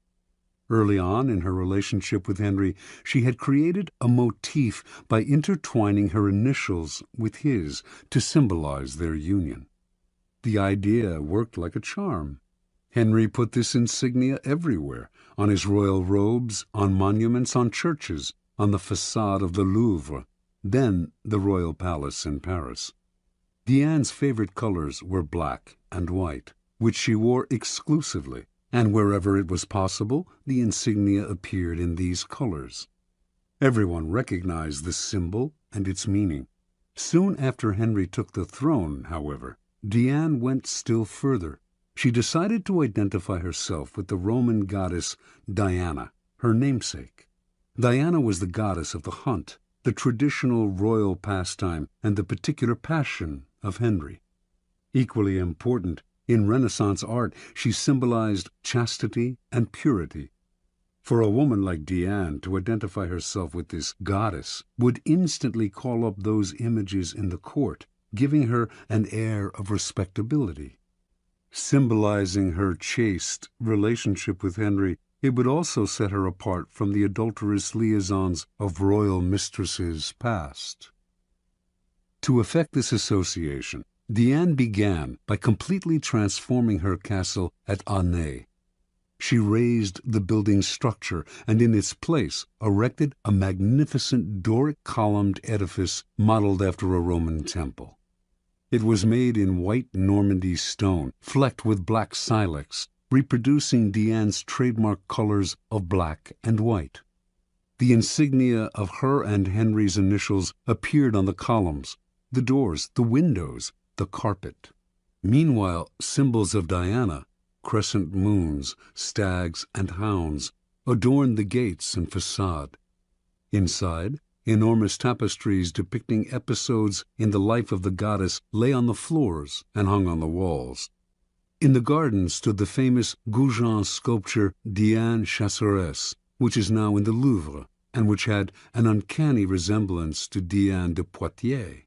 Early on in her relationship with Henry, she had created a motif by intertwining her initials with his to symbolize their union. The idea worked like a charm. Henry put this insignia everywhere, on his royal robes, on monuments, on churches, on the façade of the Louvre, then the royal palace in Paris. Diane's favorite colors were black and white, which she wore exclusively, and wherever it was possible, the insignia appeared in these colors. Everyone recognized the symbol and its meaning. Soon after Henry took the throne, however, Diane went still further. She decided to identify herself with the Roman goddess Diana, her namesake. Diana was the goddess of the hunt, the traditional royal pastime, and the particular passion of Henry. Equally important, in Renaissance art, she symbolized chastity and purity. For a woman like Diane to identify herself with this goddess would instantly call up those images in the court, giving her an air of respectability. Symbolizing her chaste relationship with Henry, it would also set her apart from the adulterous liaisons of royal mistresses past. To effect this association, Diane began by completely transforming her castle at Aunay. She razed the building's structure and in its place erected a magnificent Doric-columned edifice modeled after a Roman temple. It was made in white Normandy stone, flecked with black silex, reproducing Diane's trademark colors of black and white. The insignia of her and Henry's initials appeared on the columns, the doors, the windows, the carpet. Meanwhile, symbols of Diana, crescent moons, stags, and hounds, adorned the gates and façade. Inside, enormous tapestries depicting episodes in the life of the goddess lay on the floors and hung on the walls. In the garden stood the famous Goujon sculpture Diane Chasseresse, which is now in the Louvre, and which had an uncanny resemblance to Diane de Poitiers.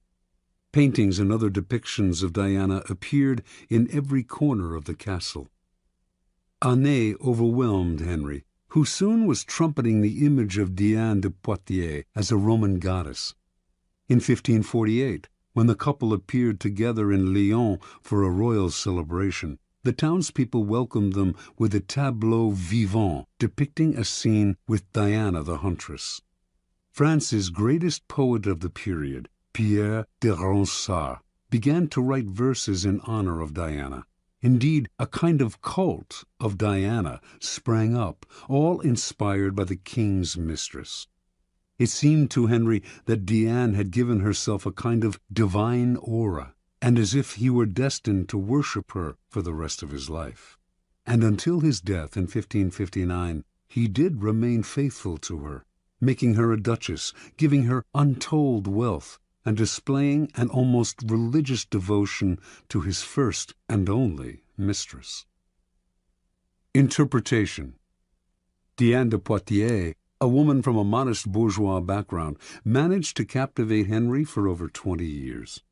Paintings and other depictions of Diana appeared in every corner of the castle. Aunay overwhelmed Henry, who soon was trumpeting the image of Diane de Poitiers as a Roman goddess. In 1548, when the couple appeared together in Lyon for a royal celebration, the townspeople welcomed them with a tableau vivant depicting a scene with Diana the huntress. France's greatest poet of the period, Pierre de Ronsard, began to write verses in honor of Diana. Indeed, a kind of cult of Diana sprang up, all inspired by the king's mistress. It seemed to Henry that Diane had given herself a kind of divine aura, and as if he were destined to worship her for the rest of his life. And until his death in 1559, he did remain faithful to her, making her a duchess, giving her untold wealth, and displaying an almost religious devotion to his first and only mistress. Interpretation. Diane de Poitiers, a woman from a modest bourgeois background, managed to captivate Henry for over 20 years.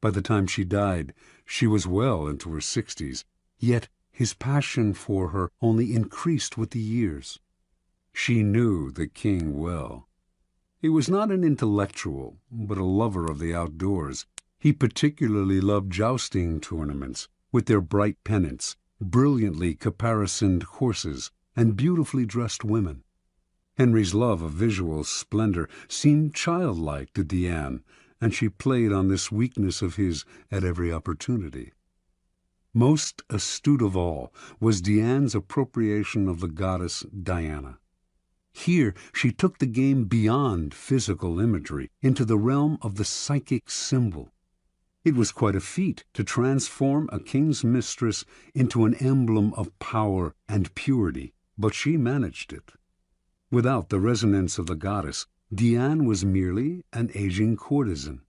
By the time she died, she was well into her 60s, yet his passion for her only increased with the years. She knew the king well. He was not an intellectual, but a lover of the outdoors. He particularly loved jousting tournaments, with their bright pennants, brilliantly caparisoned horses, and beautifully dressed women. Henry's love of visual splendor seemed childlike to Diane, and she played on this weakness of his at every opportunity. Most astute of all was Diane's appropriation of the goddess Diana. Here she took the game beyond physical imagery into the realm of the psychic symbol. It was quite a feat to transform a king's mistress into an emblem of power and purity, but she managed it. Without the resonance of the goddess, Diane was merely an aging courtesan.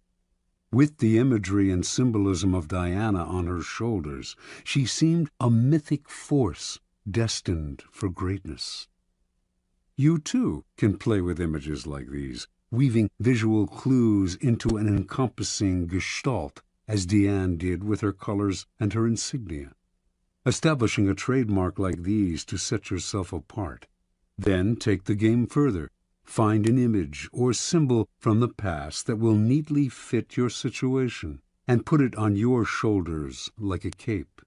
With the imagery and symbolism of Diana on her shoulders, she seemed a mythic force destined for greatness. You, too, can play with images like these, weaving visual clues into an encompassing gestalt, as Diane did with her colors and her insignia. Establishing a trademark like these to set yourself apart. Then take the game further. Find an image or symbol from the past that will neatly fit your situation, and put it on your shoulders like a cape.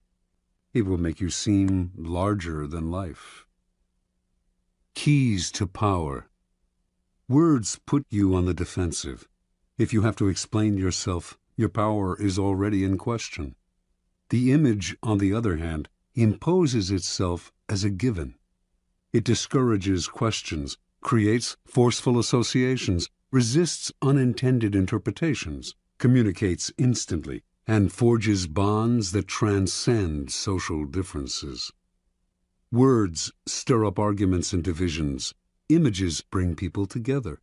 It will make you seem larger than life. Keys to power. Words put you on the defensive. If you have to explain yourself, your power is already in question. The image, on the other hand, imposes itself as a given. It discourages questions, creates forceful associations, resists unintended interpretations, communicates instantly, and forges bonds that transcend social differences. Words stir up arguments and divisions. Images bring people together.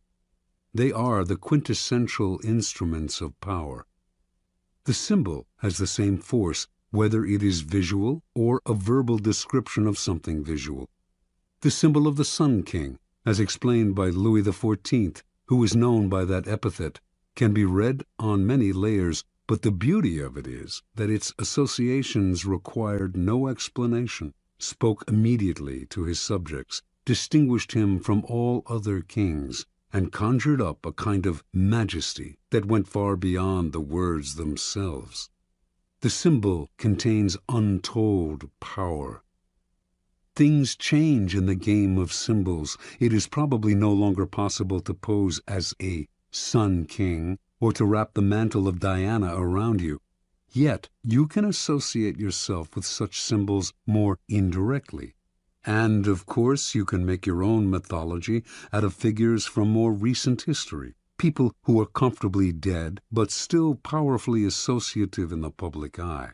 They are the quintessential instruments of power. The symbol has the same force, whether it is visual or a verbal description of something visual. The symbol of the Sun King, as explained by Louis XIV, who is known by that epithet, can be read on many layers, but the beauty of it is that its associations required no explanation, spoke immediately to his subjects, distinguished him from all other kings, and conjured up a kind of majesty that went far beyond the words themselves. The symbol contains untold power. Things change in the game of symbols. It is probably no longer possible to pose as a Sun King or to wrap the mantle of Diana around you. Yet you can associate yourself with such symbols more indirectly. And, of course, you can make your own mythology out of figures from more recent history, people who are comfortably dead but still powerfully associative in the public eye.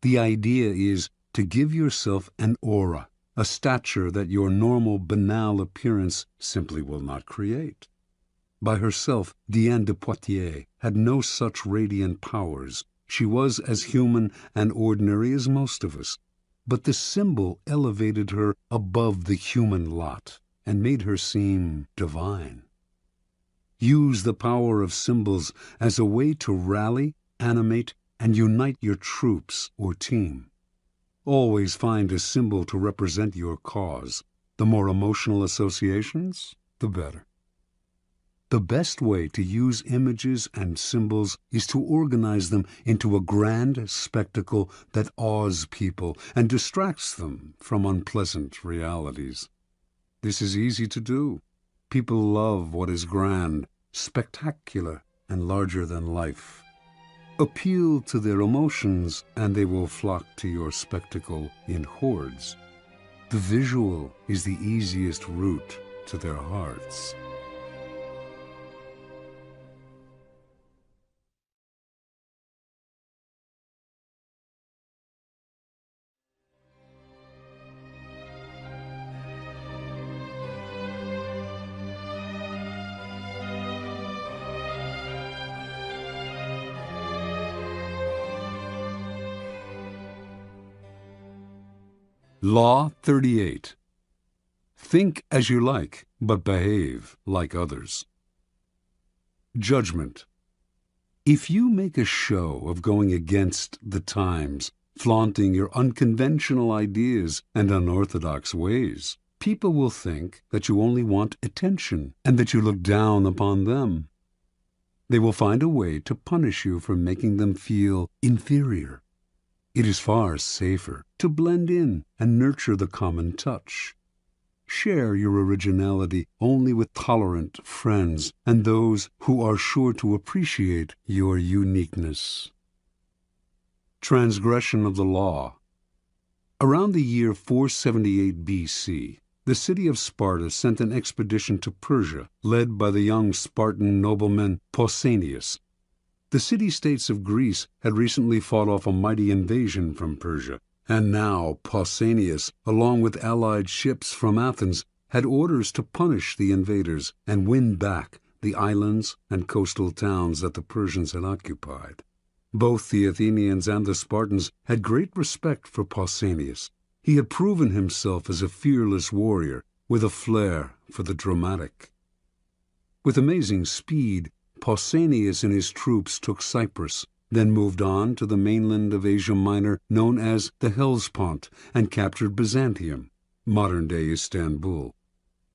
The idea is to give yourself an aura, a stature that your normal banal appearance simply will not create. By herself, Diane de Poitiers had no such radiant powers. She was as human and ordinary as most of us, but the symbol elevated her above the human lot and made her seem divine. Use the power of symbols as a way to rally, animate, and unite your troops or team. Always find a symbol to represent your cause. The more emotional associations, the better. The best way to use images and symbols is to organize them into a grand spectacle that awes people and distracts them from unpleasant realities. This is easy to do. People love what is grand, spectacular, and larger than life. Appeal to their emotions, and they will flock to your spectacle in hordes. The visual is the easiest route to their hearts. Law 38. Think as you like, but behave like others. Judgment. If you make a show of going against the times, flaunting your unconventional ideas and unorthodox ways, people will think that you only want attention and that you look down upon them. They will find a way to punish you for making them feel inferior. It is far safer to blend in and nurture the common touch. Share your originality only with tolerant friends and those who are sure to appreciate your uniqueness. Transgression of the law. Around the year 478 BC, the city of Sparta sent an expedition to Persia, led by the young Spartan nobleman Pausanias. The city-states of Greece had recently fought off a mighty invasion from Persia, and now Pausanias, along with allied ships from Athens, had orders to punish the invaders and win back the islands and coastal towns that the Persians had occupied. Both the Athenians and the Spartans had great respect for Pausanias. He had proven himself as a fearless warrior with a flair for the dramatic. With amazing speed, Pausanias and his troops took Cyprus, then moved on to the mainland of Asia Minor known as the Hellespont, and captured Byzantium, modern-day Istanbul.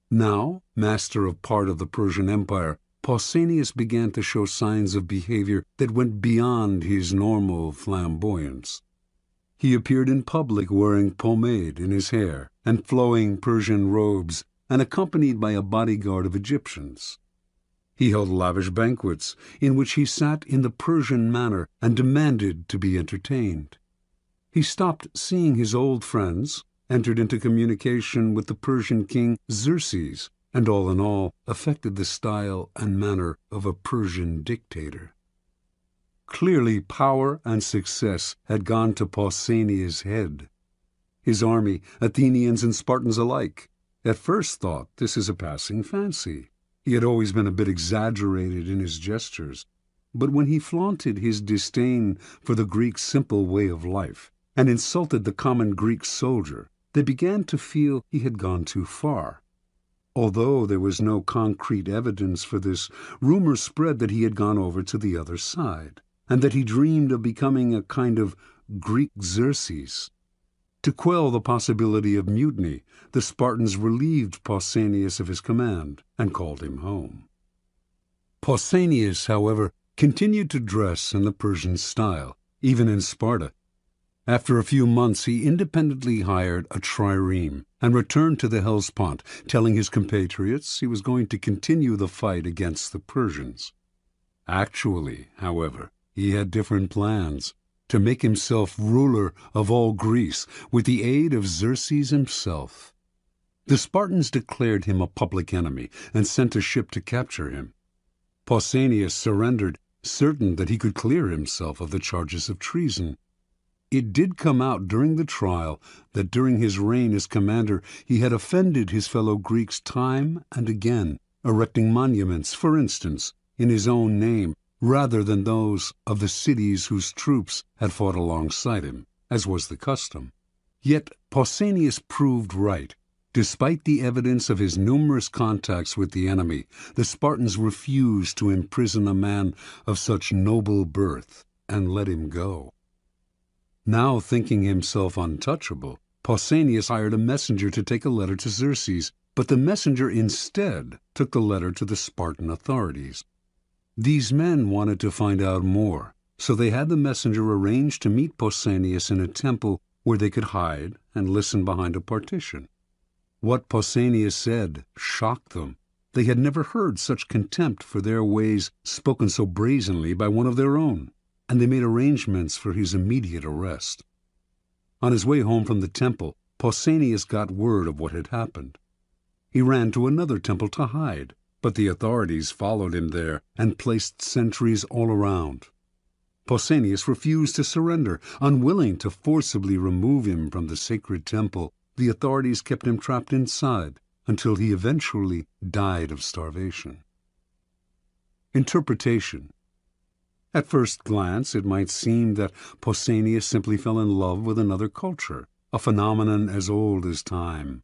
Now, master of part of the Persian Empire, Pausanias began to show signs of behavior that went beyond his normal flamboyance. He appeared in public wearing pomade in his hair and flowing Persian robes, and accompanied by a bodyguard of Egyptians. He held lavish banquets in which he sat in the Persian manner and demanded to be entertained. He stopped seeing his old friends, entered into communication with the Persian king Xerxes, and all in all affected the style and manner of a Persian dictator. Clearly power and success had gone to Pausanias' head. His army, Athenians and Spartans alike, at first thought this is a passing fancy. He had always been a bit exaggerated in his gestures, but when he flaunted his disdain for the Greek simple way of life and insulted the common Greek soldier, they began to feel he had gone too far. Although there was no concrete evidence for this, rumor spread that he had gone over to the other side, and that he dreamed of becoming a kind of Greek Xerxes. To quell the possibility of mutiny, the Spartans relieved Pausanias of his command and called him home. Pausanias, however, continued to dress in the Persian style, even in Sparta. After a few months he independently hired a trireme and returned to the Hellespont, telling his compatriots he was going to continue the fight against the Persians. Actually, however, he had different plans: to make himself ruler of all Greece with the aid of Xerxes himself. The Spartans declared him a public enemy and sent a ship to capture him. Pausanias surrendered, certain that he could clear himself of the charges of treason. It did come out during the trial that during his reign as commander he had offended his fellow Greeks time and again, erecting monuments, for instance, in his own name, rather than those of the cities whose troops had fought alongside him, as was the custom. Yet Pausanias proved right. Despite the evidence of his numerous contacts with the enemy, the Spartans refused to imprison a man of such noble birth and let him go. Now thinking himself untouchable, Pausanias hired a messenger to take a letter to Xerxes, but the messenger instead took the letter to the Spartan authorities. These men wanted to find out more, so they had the messenger arrange to meet Pausanias in a temple where they could hide and listen behind a partition. What Pausanias said shocked them. They had never heard such contempt for their ways spoken so brazenly by one of their own, and they made arrangements for his immediate arrest. On his way home from the temple, Pausanias got word of what had happened. He ran to another temple to hide, but the authorities followed him there and placed sentries all around. Pausanias refused to surrender. Unwilling to forcibly remove him from the sacred temple, the authorities kept him trapped inside until he eventually died of starvation. Interpretation. At first glance, it might seem that Pausanias simply fell in love with another culture, a phenomenon as old as time.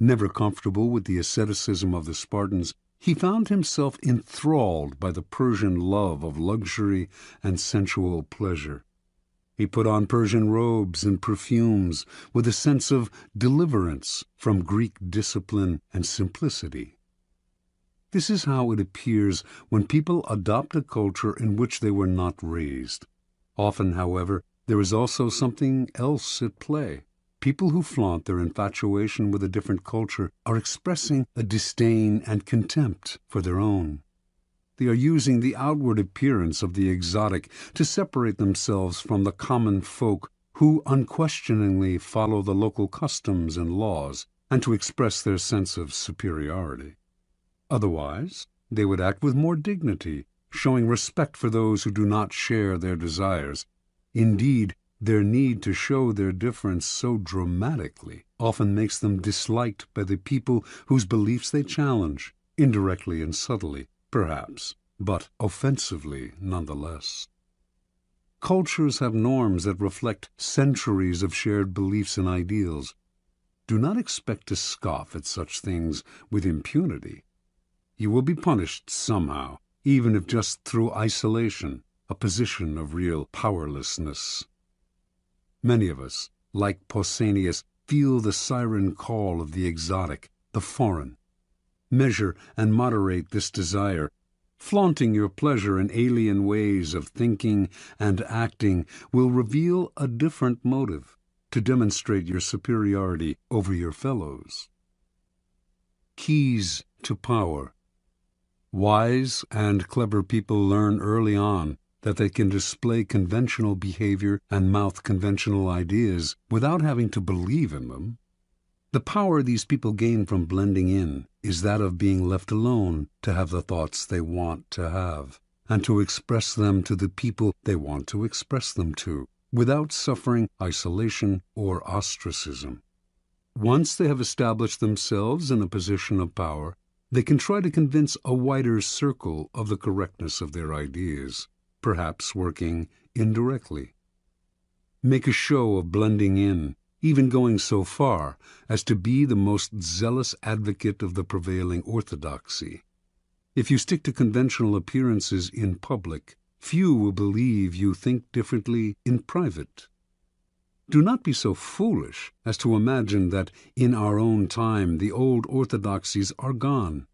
Never comfortable with the asceticism of the Spartans, he found himself enthralled by the Persian love of luxury and sensual pleasure. He put on Persian robes and perfumes with a sense of deliverance from Greek discipline and simplicity. This is how it appears when people adopt a culture in which they were not raised. Often, however, there is also something else at play. People who flaunt their infatuation with a different culture are expressing a disdain and contempt for their own. They are using the outward appearance of the exotic to separate themselves from the common folk who unquestioningly follow the local customs and laws, and to express their sense of superiority. Otherwise, they would act with more dignity, showing respect for those who do not share their desires. Indeed, their need to show their difference so dramatically often makes them disliked by the people whose beliefs they challenge, indirectly and subtly, perhaps, but offensively nonetheless. Cultures have norms that reflect centuries of shared beliefs and ideals. Do not expect to scoff at such things with impunity. You will be punished somehow, even if just through isolation, a position of real powerlessness. Many of us, like Pausanias, feel the siren call of the exotic, the foreign. Measure and moderate this desire. Flaunting your pleasure in alien ways of thinking and acting will reveal a different motive to demonstrate your superiority over your fellows. Keys to power. Wise and clever people learn early on that they can display conventional behavior and mouth conventional ideas without having to believe in them. The power these people gain from blending in is that of being left alone to have the thoughts they want to have, and to express them to the people they want to express them to, without suffering isolation or ostracism. Once they have established themselves in a position of power, they can try to convince a wider circle of the correctness of their ideas, perhaps working indirectly. Make a show of blending in, even going so far as to be the most zealous advocate of the prevailing orthodoxy. If you stick to conventional appearances in public, few will believe you think differently in private. Do not be so foolish as to imagine that in our own time the old orthodoxies are gone.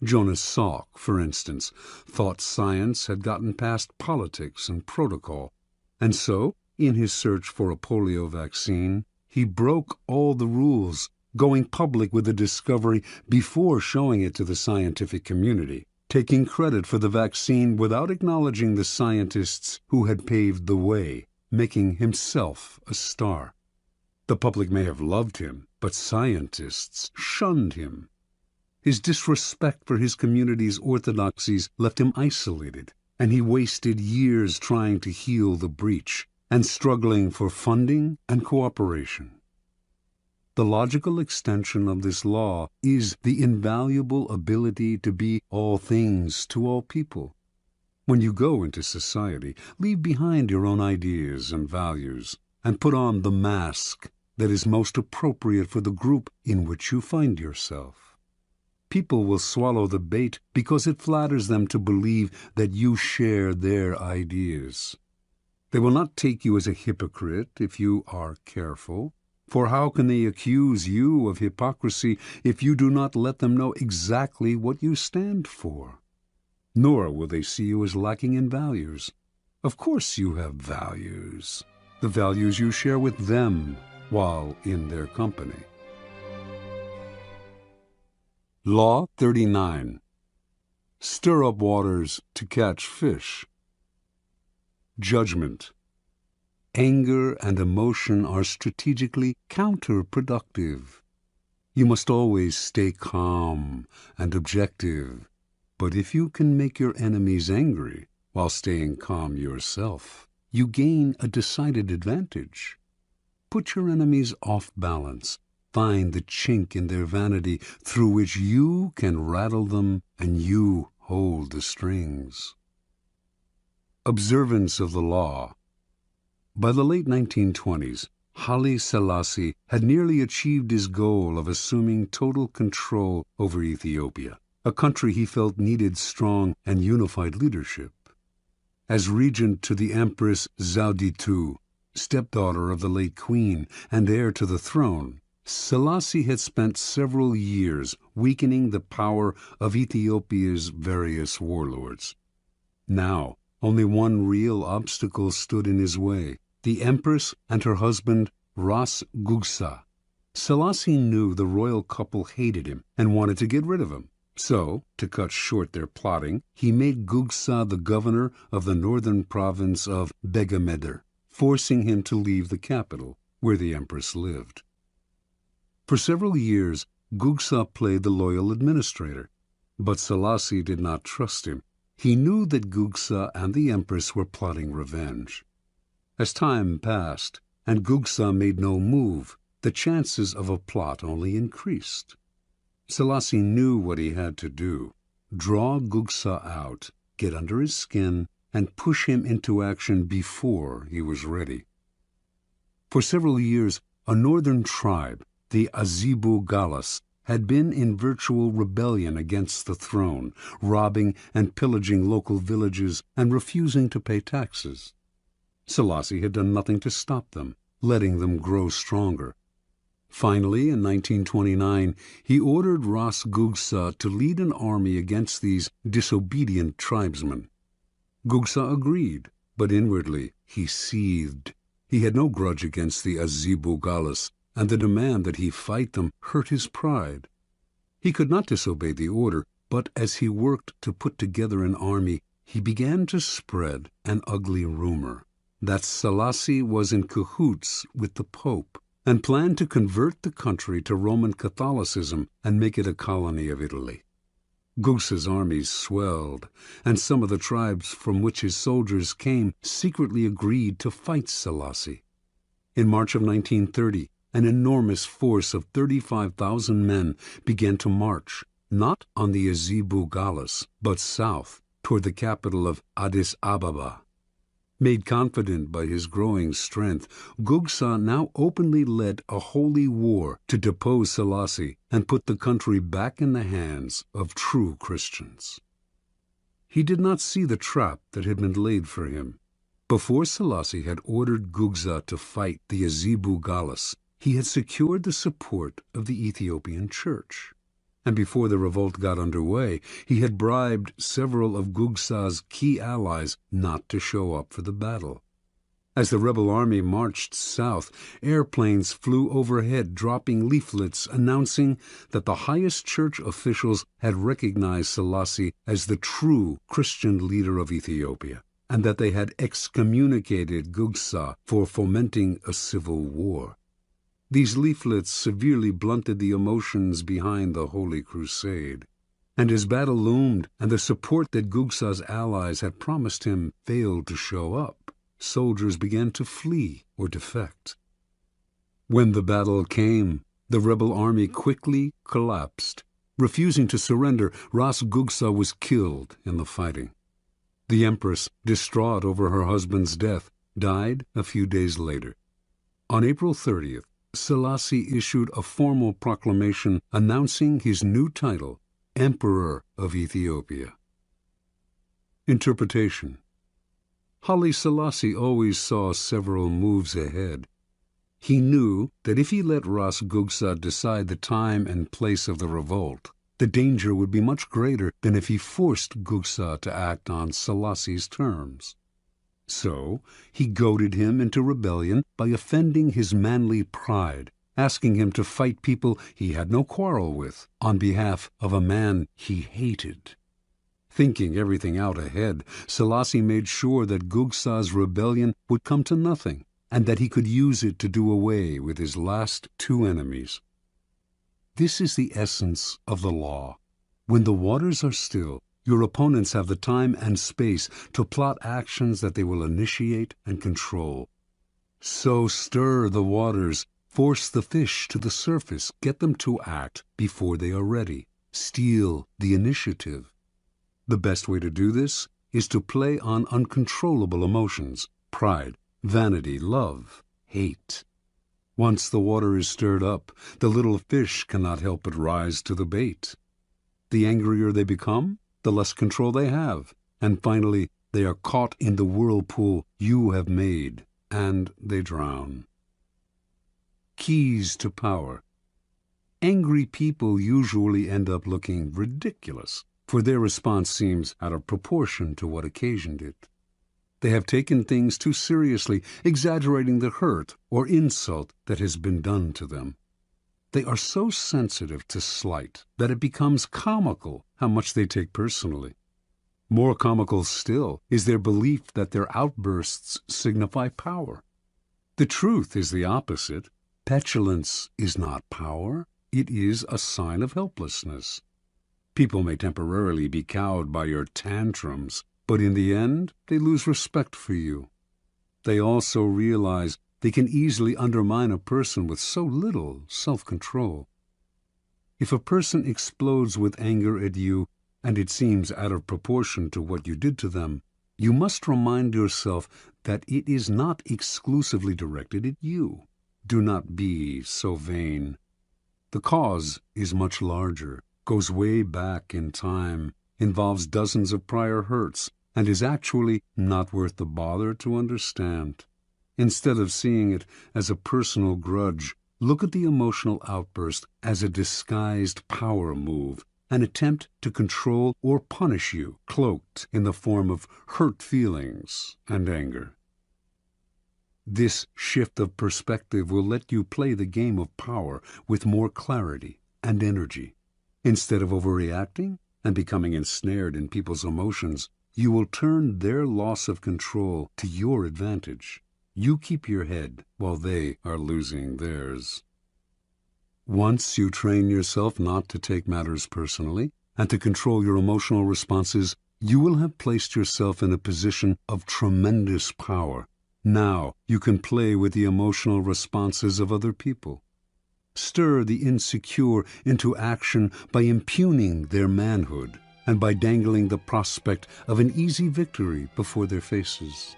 Jonas Salk, for instance, thought science had gotten past politics and protocol, and so, in his search for a polio vaccine, he broke all the rules, going public with the discovery before showing it to the scientific community, taking credit for the vaccine without acknowledging the scientists who had paved the way, making himself a star. The public may have loved him, but scientists shunned him. His disrespect for his community's orthodoxies left him isolated, and he wasted years trying to heal the breach and struggling for funding and cooperation. The logical extension of this law is the invaluable ability to be all things to all people. When you go into society, leave behind your own ideas and values, and put on the mask that is most appropriate for the group in which you find yourself. People will swallow the bait because it flatters them to believe that you share their ideas. They will not take you as a hypocrite if you are careful, for how can they accuse you of hypocrisy if you do not let them know exactly what you stand for? Nor will they see you as lacking in values. Of course you have values, the values you share with them while in their company. Law 39. Stir up waters to catch fish. Judgment. Anger and emotion are strategically counterproductive. You must always stay calm and objective, but if you can make your enemies angry while staying calm yourself, you gain a decided advantage. Put your enemies off balance. Find the chink in their vanity through which you can rattle them and you hold the strings. Observance of the law. By the late 1920s, Haile Selassie had nearly achieved his goal of assuming total control over Ethiopia, a country he felt needed strong and unified leadership. As regent to the Empress Zauditu, Stepdaughter of the late queen and heir to the throne, Selassie had spent several years weakening the power of Ethiopia's various warlords. Now, only one real obstacle stood in his way: the empress and her husband, Ras Gugsa. Selassie knew the royal couple hated him and wanted to get rid of him. So, to cut short their plotting, he made Gugsa the governor of the northern province of Begemeder, forcing him to leave the capital, where the empress lived. For several years, Gugsa played the loyal administrator, but Selassie did not trust him. He knew that Gugsa and the empress were plotting revenge. As time passed, and Gugsa made no move, the chances of a plot only increased. Selassie knew what he had to do: draw Gugsa out, get under his skin, and push him into action before he was ready. For several years, a northern tribe, the Azibu Galas, had been in virtual rebellion against the throne, robbing and pillaging local villages and refusing to pay taxes. Selassie had done nothing to stop them, letting them grow stronger. Finally, in 1929, he ordered Ras Gugsa to lead an army against these disobedient tribesmen. Gugsa agreed, but inwardly he seethed. He had no grudge against the Azibu Galas, and the demand that he fight them hurt his pride. He could not disobey the order, but as he worked to put together an army, he began to spread an ugly rumor that Selassie was in cahoots with the Pope and planned to convert the country to Roman Catholicism and make it a colony of Italy. Gugsa's armies swelled, and some of the tribes from which his soldiers came secretly agreed to fight Selassie. In March of 1930, an enormous force of 35,000 men began to march, not on the Azibu Galas, but south, toward the capital of Addis Ababa. Made confident by his growing strength, Gugsa now openly led a holy war to depose Selassie and put the country back in the hands of true Christians. He did not see the trap that had been laid for him. Before Selassie had ordered Gugsa to fight the Azibu Galas, he had secured the support of the Ethiopian Church. And before the revolt got underway, he had bribed several of Gugsa's key allies not to show up for the battle. As the rebel army marched south, airplanes flew overhead, dropping leaflets announcing that the highest church officials had recognized Selassie as the true Christian leader of Ethiopia, and that they had excommunicated Gugsa for fomenting a civil war. These leaflets severely blunted the emotions behind the Holy Crusade. And as battle loomed and the support that Gugsa's allies had promised him failed to show up, soldiers began to flee or defect. When the battle came, the rebel army quickly collapsed. Refusing to surrender, Ras Gugsa was killed in the fighting. The empress, distraught over her husband's death, died a few days later. On April 30th, Selassie issued a formal proclamation announcing his new title, Emperor of Ethiopia. Interpretation. Haile Selassie always saw several moves ahead. He knew that if he let Ras Gugsa decide the time and place of the revolt, the danger would be much greater than if he forced Gugsa to act on Selassie's terms. So he goaded him into rebellion by offending his manly pride, asking him to fight people he had no quarrel with on behalf of a man he hated. Thinking everything out ahead, Selassie made sure that Gugsa's rebellion would come to nothing, and that he could use it to do away with his last two enemies. This is the essence of the law. When the waters are still, your opponents have the time and space to plot actions that they will initiate and control. So stir the waters, force the fish to the surface, get them to act before they are ready. Steal the initiative. The best way to do this is to play on uncontrollable emotions: pride, vanity, love, hate. Once the water is stirred up, the little fish cannot help but rise to the bait. The angrier they become, the less control they have, and finally they are caught in the whirlpool you have made and they drown. Keys to power. Angry people usually end up looking ridiculous, for their response seems out of proportion to what occasioned it. They have taken things too seriously, exaggerating the hurt or insult that has been done to them. They are so sensitive to slight that it becomes comical how much they take personally. More comical still is their belief that their outbursts signify power. The truth is the opposite. Petulance is not power. It is a sign of helplessness. People may temporarily be cowed by your tantrums, but in the end, they lose respect for you. They also realize they can easily undermine a person with so little self-control. If a person explodes with anger at you, and it seems out of proportion to what you did to them, you must remind yourself that it is not exclusively directed at you. Do not be so vain. The cause is much larger, goes way back in time, involves dozens of prior hurts, and is actually not worth the bother to understand. Instead of seeing it as a personal grudge, look at the emotional outburst as a disguised power move, an attempt to control or punish you, cloaked in the form of hurt feelings and anger. This shift of perspective will let you play the game of power with more clarity and energy. Instead of overreacting and becoming ensnared in people's emotions, you will turn their loss of control to your advantage. You keep your head while they are losing theirs. Once you train yourself not to take matters personally and to control your emotional responses, you will have placed yourself in a position of tremendous power. Now you can play with the emotional responses of other people. Stir the insecure into action by impugning their manhood and by dangling the prospect of an easy victory before their faces.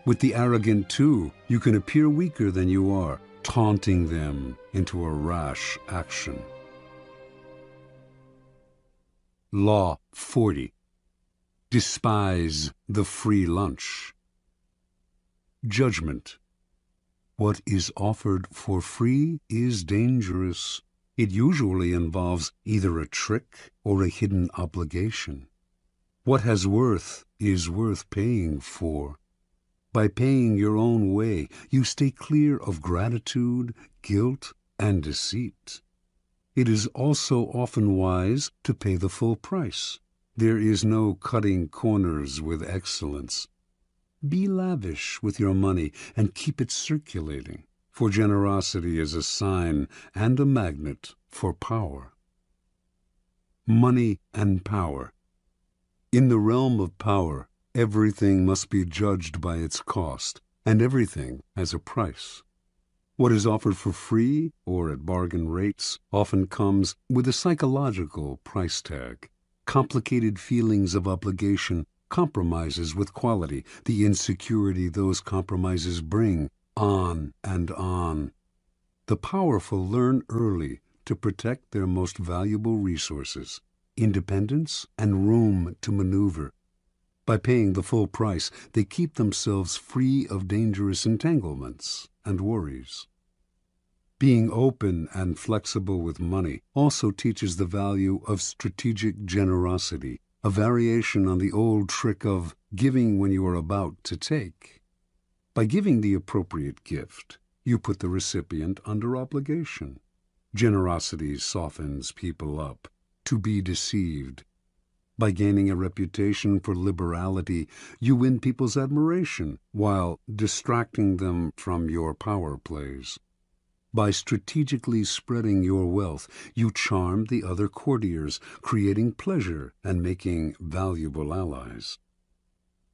With the arrogant, too, you can appear weaker than you are, taunting them into a rash action. Law 40. Despise the free lunch. Judgment. What is offered for free is dangerous. It usually involves either a trick or a hidden obligation. What has worth is worth paying for. By paying your own way, you stay clear of gratitude, guilt, and deceit. It is also often wise to pay the full price. There is no cutting corners with excellence. Be lavish with your money and keep it circulating, for generosity is a sign and a magnet for power. Money and power. In the realm of power, everything must be judged by its cost, and everything has a price. What is offered for free or at bargain rates often comes with a psychological price tag. Complicated feelings of obligation, compromises with quality, the insecurity those compromises bring, on and on. The powerful learn early to protect their most valuable resources, independence and room to maneuver. By paying the full price, they keep themselves free of dangerous entanglements and worries. Being open and flexible with money also teaches the value of strategic generosity, a variation on the old trick of giving when you are about to take. By giving the appropriate gift, you put the recipient under obligation. Generosity softens people up to be deceived. By gaining a reputation for liberality, you win people's admiration while distracting them from your power plays. By strategically spreading your wealth, you charm the other courtiers, creating pleasure and making valuable allies.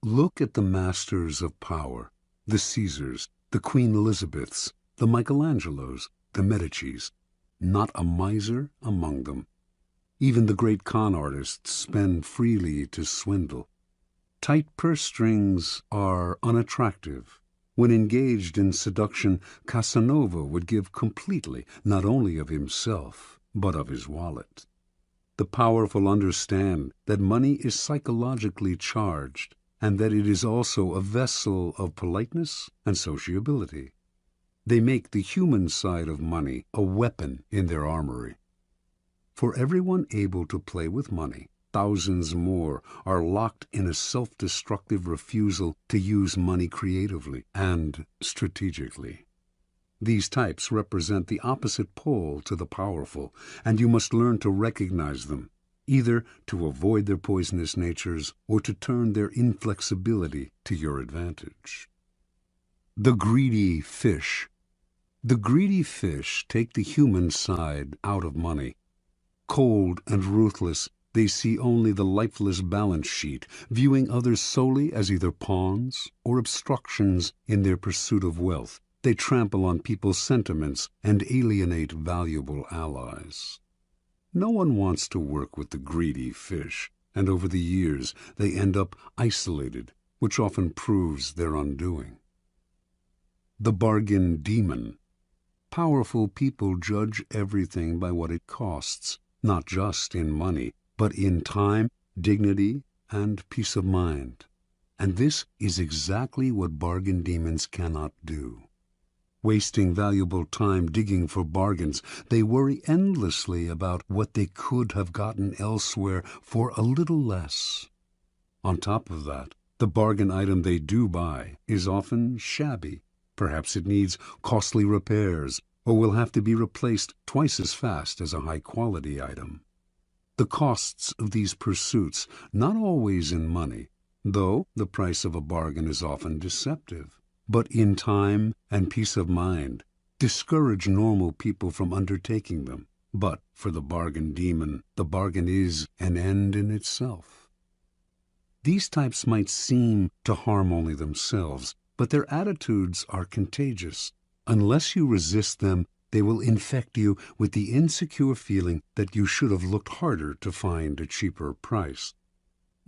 Look at the masters of power, the Caesars, the Queen Elizabeths, the Michelangelos, the Medicis. Not a miser among them. Even the great con artists spend freely to swindle. Tight purse strings are unattractive. When engaged in seduction, Casanova would give completely, not only of himself, but of his wallet. The powerful understand that money is psychologically charged. and that it is also a vessel of politeness and sociability. They make the human side of money a weapon in their armory. For everyone able to play with money, thousands more are locked in a self-destructive refusal to use money creatively and strategically. These types represent the opposite pole to the powerful, and you must learn to recognize them, either to avoid their poisonous natures or to turn their inflexibility to your advantage. The greedy fish. The greedy fish take the human side out of money. Cold and ruthless, they see only the lifeless balance sheet, viewing others solely as either pawns or obstructions in their pursuit of wealth. They trample on people's sentiments and alienate valuable allies. No one wants to work with the greedy fish, and over the years they end up isolated, which often proves their undoing. The bargain demon. Powerful people judge everything by what it costs, not just in money, but in time, dignity, and peace of mind. And this is exactly what bargain demons cannot do. Wasting valuable time digging for bargains, they worry endlessly about what they could have gotten elsewhere for a little less. On top of that, the bargain item they do buy is often shabby. Perhaps it needs costly repairs, or will have to be replaced twice as fast as a high-quality item. The costs of these pursuits, not always in money, though the price of a bargain is often deceptive, but in time and peace of mind, discourage normal people from undertaking them. But for the bargain demon, the bargain is an end in itself. These types might seem to harm only themselves, but their attitudes are contagious. Unless you resist them, they will infect you with the insecure feeling that you should have looked harder to find a cheaper price.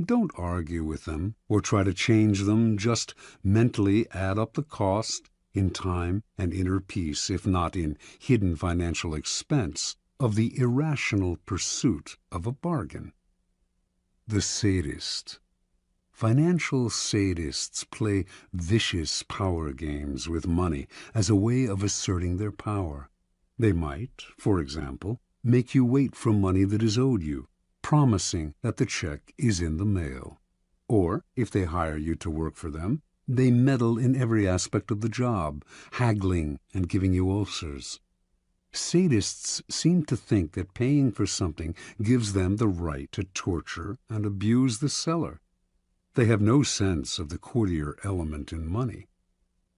Don't argue with them or try to change them. Just mentally add up the cost in time and inner peace, if not in hidden financial expense, of the irrational pursuit of a bargain. The sadist. Financial sadists play vicious power games with money as a way of asserting their power. They might, for example, make you wait for money that is owed you, promising that the check is in the mail. Or, if they hire you to work for them, they meddle in every aspect of the job, haggling and giving you ulcers. Sadists seem to think that paying for something gives them the right to torture and abuse the seller. They have no sense of the courtier element in money.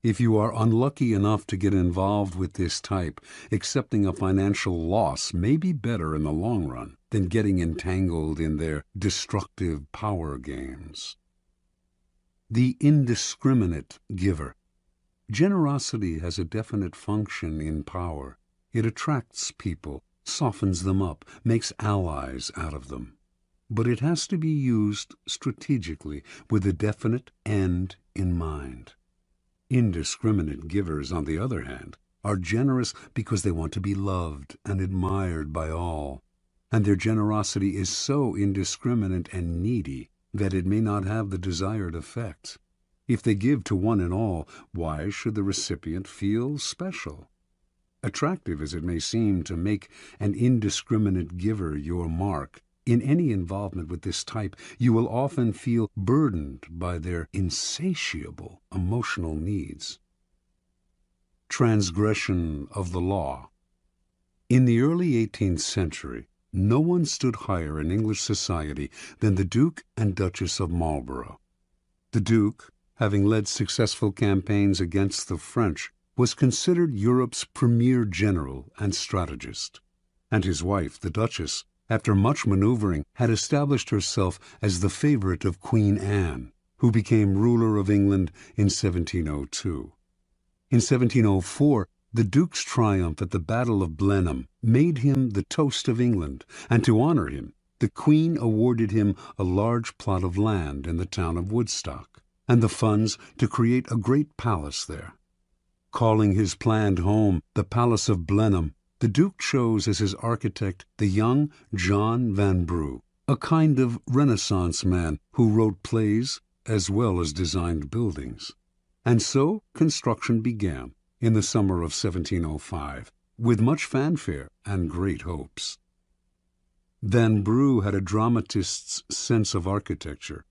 If you are unlucky enough to get involved with this type, accepting a financial loss may be better in the long run than getting entangled in their destructive power games. The indiscriminate giver. Generosity has a definite function in power. It attracts people, softens them up, makes allies out of them. But it has to be used strategically with a definite end in mind. Indiscriminate givers, on the other hand, are generous because they want to be loved and admired by all, and their generosity is so indiscriminate and needy that it may not have the desired effect. If they give to one and all, why should the recipient feel special? Attractive as it may seem to make an indiscriminate giver your mark, in any involvement with this type, you will often feel burdened by their insatiable emotional needs. Transgression of the law. In the early 18th century, no one stood higher in English society than the Duke and Duchess of Marlborough. The Duke, having led successful campaigns against the French, was considered Europe's premier general and strategist, and his wife, the Duchess, after much maneuvering, had established herself as the favorite of Queen Anne, who became ruler of England in 1702. In 1704, the Duke's triumph at the Battle of Blenheim made him the toast of England, and to honor him, the Queen awarded him a large plot of land in the town of Woodstock, and the funds to create a great palace there. Calling his planned home the Palace of Blenheim, the Duke chose as his architect the young John Vanbrugh, a kind of Renaissance man who wrote plays as well as designed buildings. And so construction began in the summer of 1705, with much fanfare and great hopes. Vanbrugh had a dramatist's sense of architecture.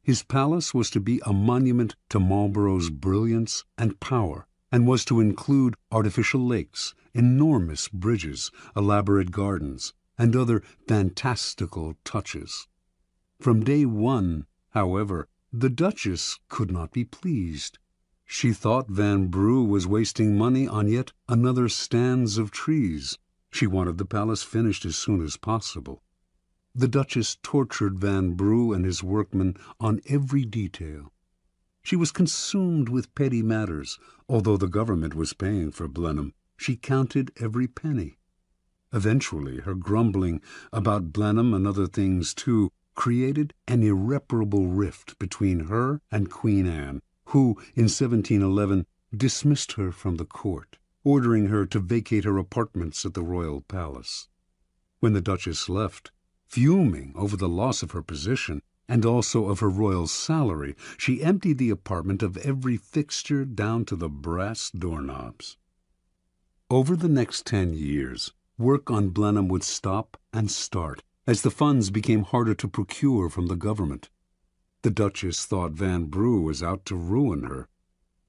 His palace was to be a monument to Marlborough's brilliance and power, and was to include artificial lakes, enormous bridges, elaborate gardens, and other fantastical touches. From day one, however, the Duchess could not be pleased. She thought Vanbrugh was wasting money on yet another stands of trees. She wanted the palace finished as soon as possible. The Duchess tortured Vanbrugh and his workmen on every detail. She was consumed with petty matters. Although the government was paying for Blenheim, she counted every penny. Eventually, her grumbling about Blenheim and other things too created an irreparable rift between her and Queen Anne, who, in 1711, dismissed her from the court, ordering her to vacate her apartments at the royal palace. When the Duchess left, fuming over the loss of her position and also of her royal salary, she emptied the apartment of every fixture down to the brass doorknobs. Over the next 10 years, work on Blenheim would stop and start as the funds became harder to procure from the government. The Duchess thought Vanbrugh was out to ruin her.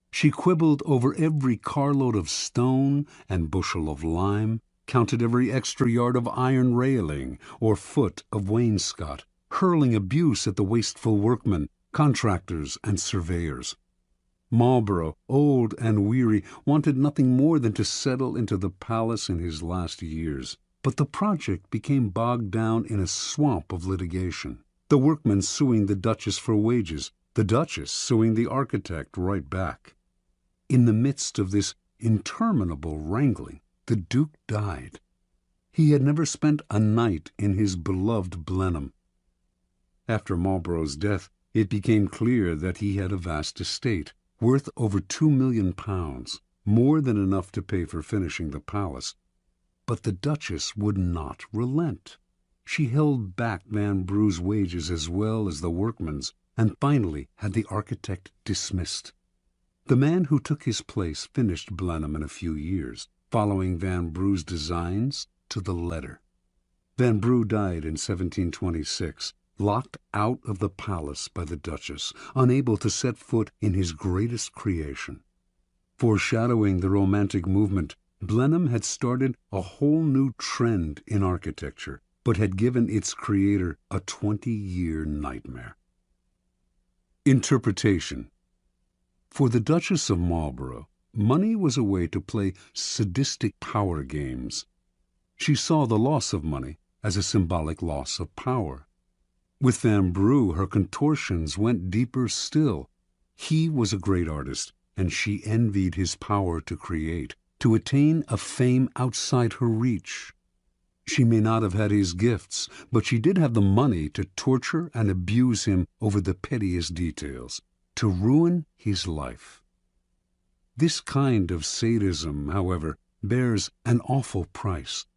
She quibbled over every carload of stone and bushel of lime, counted every extra yard of iron railing or foot of wainscot, hurling abuse at the wasteful workmen, contractors, and surveyors. Marlborough, old and weary, wanted nothing more than to settle into the palace in his last years, but the project became bogged down in a swamp of litigation. The workmen suing the Duchess for wages, the Duchess suing the architect right back. In the midst of this interminable wrangling, the Duke died. He had never spent a night in his beloved Blenheim. After Marlborough's death, it became clear that he had a vast estate, worth over £2 million, more than enough to pay for finishing the palace. But the Duchess would not relent. She held back Vanbrugh's wages as well as the workmen's, and finally had the architect dismissed. The man who took his place finished Blenheim in a few years, following Vanbrugh's designs to the letter. Vanbrugh died in 1726, locked out of the palace by the Duchess, unable to set foot in his greatest creation. Foreshadowing the Romantic movement, Blenheim had started a whole new trend in architecture, but had given its creator a 20-year nightmare. Interpretation. For the Duchess of Marlborough, money was a way to play sadistic power games. She saw the loss of money as a symbolic loss of power. With Vanbrugh, her contortions went deeper still. He was a great artist, and she envied his power to create, to attain a fame outside her reach. She may not have had his gifts, but she did have the money to torture and abuse him over the pettiest details, to ruin his life. This kind of sadism, however, bears an awful price.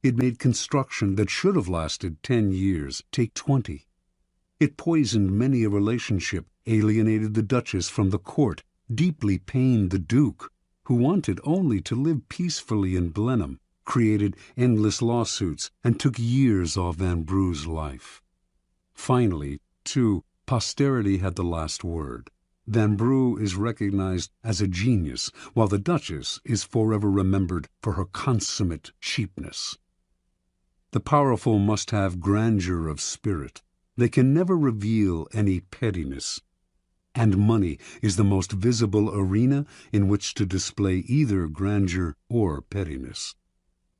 It made construction that should have lasted 10 years take 20. It poisoned many a relationship, alienated the Duchess from the court, deeply pained the Duke, who wanted only to live peacefully in Blenheim, created endless lawsuits, and took years off Vanbrugh's life. Finally, too, posterity had the last word. Vanbrugh is recognized as a genius, while the Duchess is forever remembered for her consummate cheapness. The powerful must have grandeur of spirit. They can never reveal any pettiness. And money is the most visible arena in which to display either grandeur or pettiness.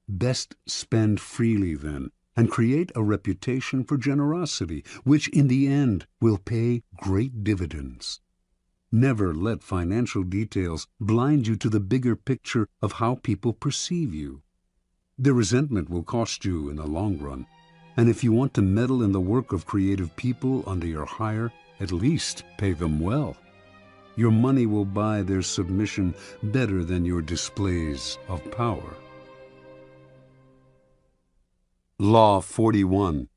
Best spend freely, then, and create a reputation for generosity, which in the end will pay great dividends. Never let financial details blind you to the bigger picture of how people perceive you. Their resentment will cost you in the long run, and if you want to meddle in the work of creative people under your hire, at least pay them well. Your money will buy their submission better than your displays of power. Law 41.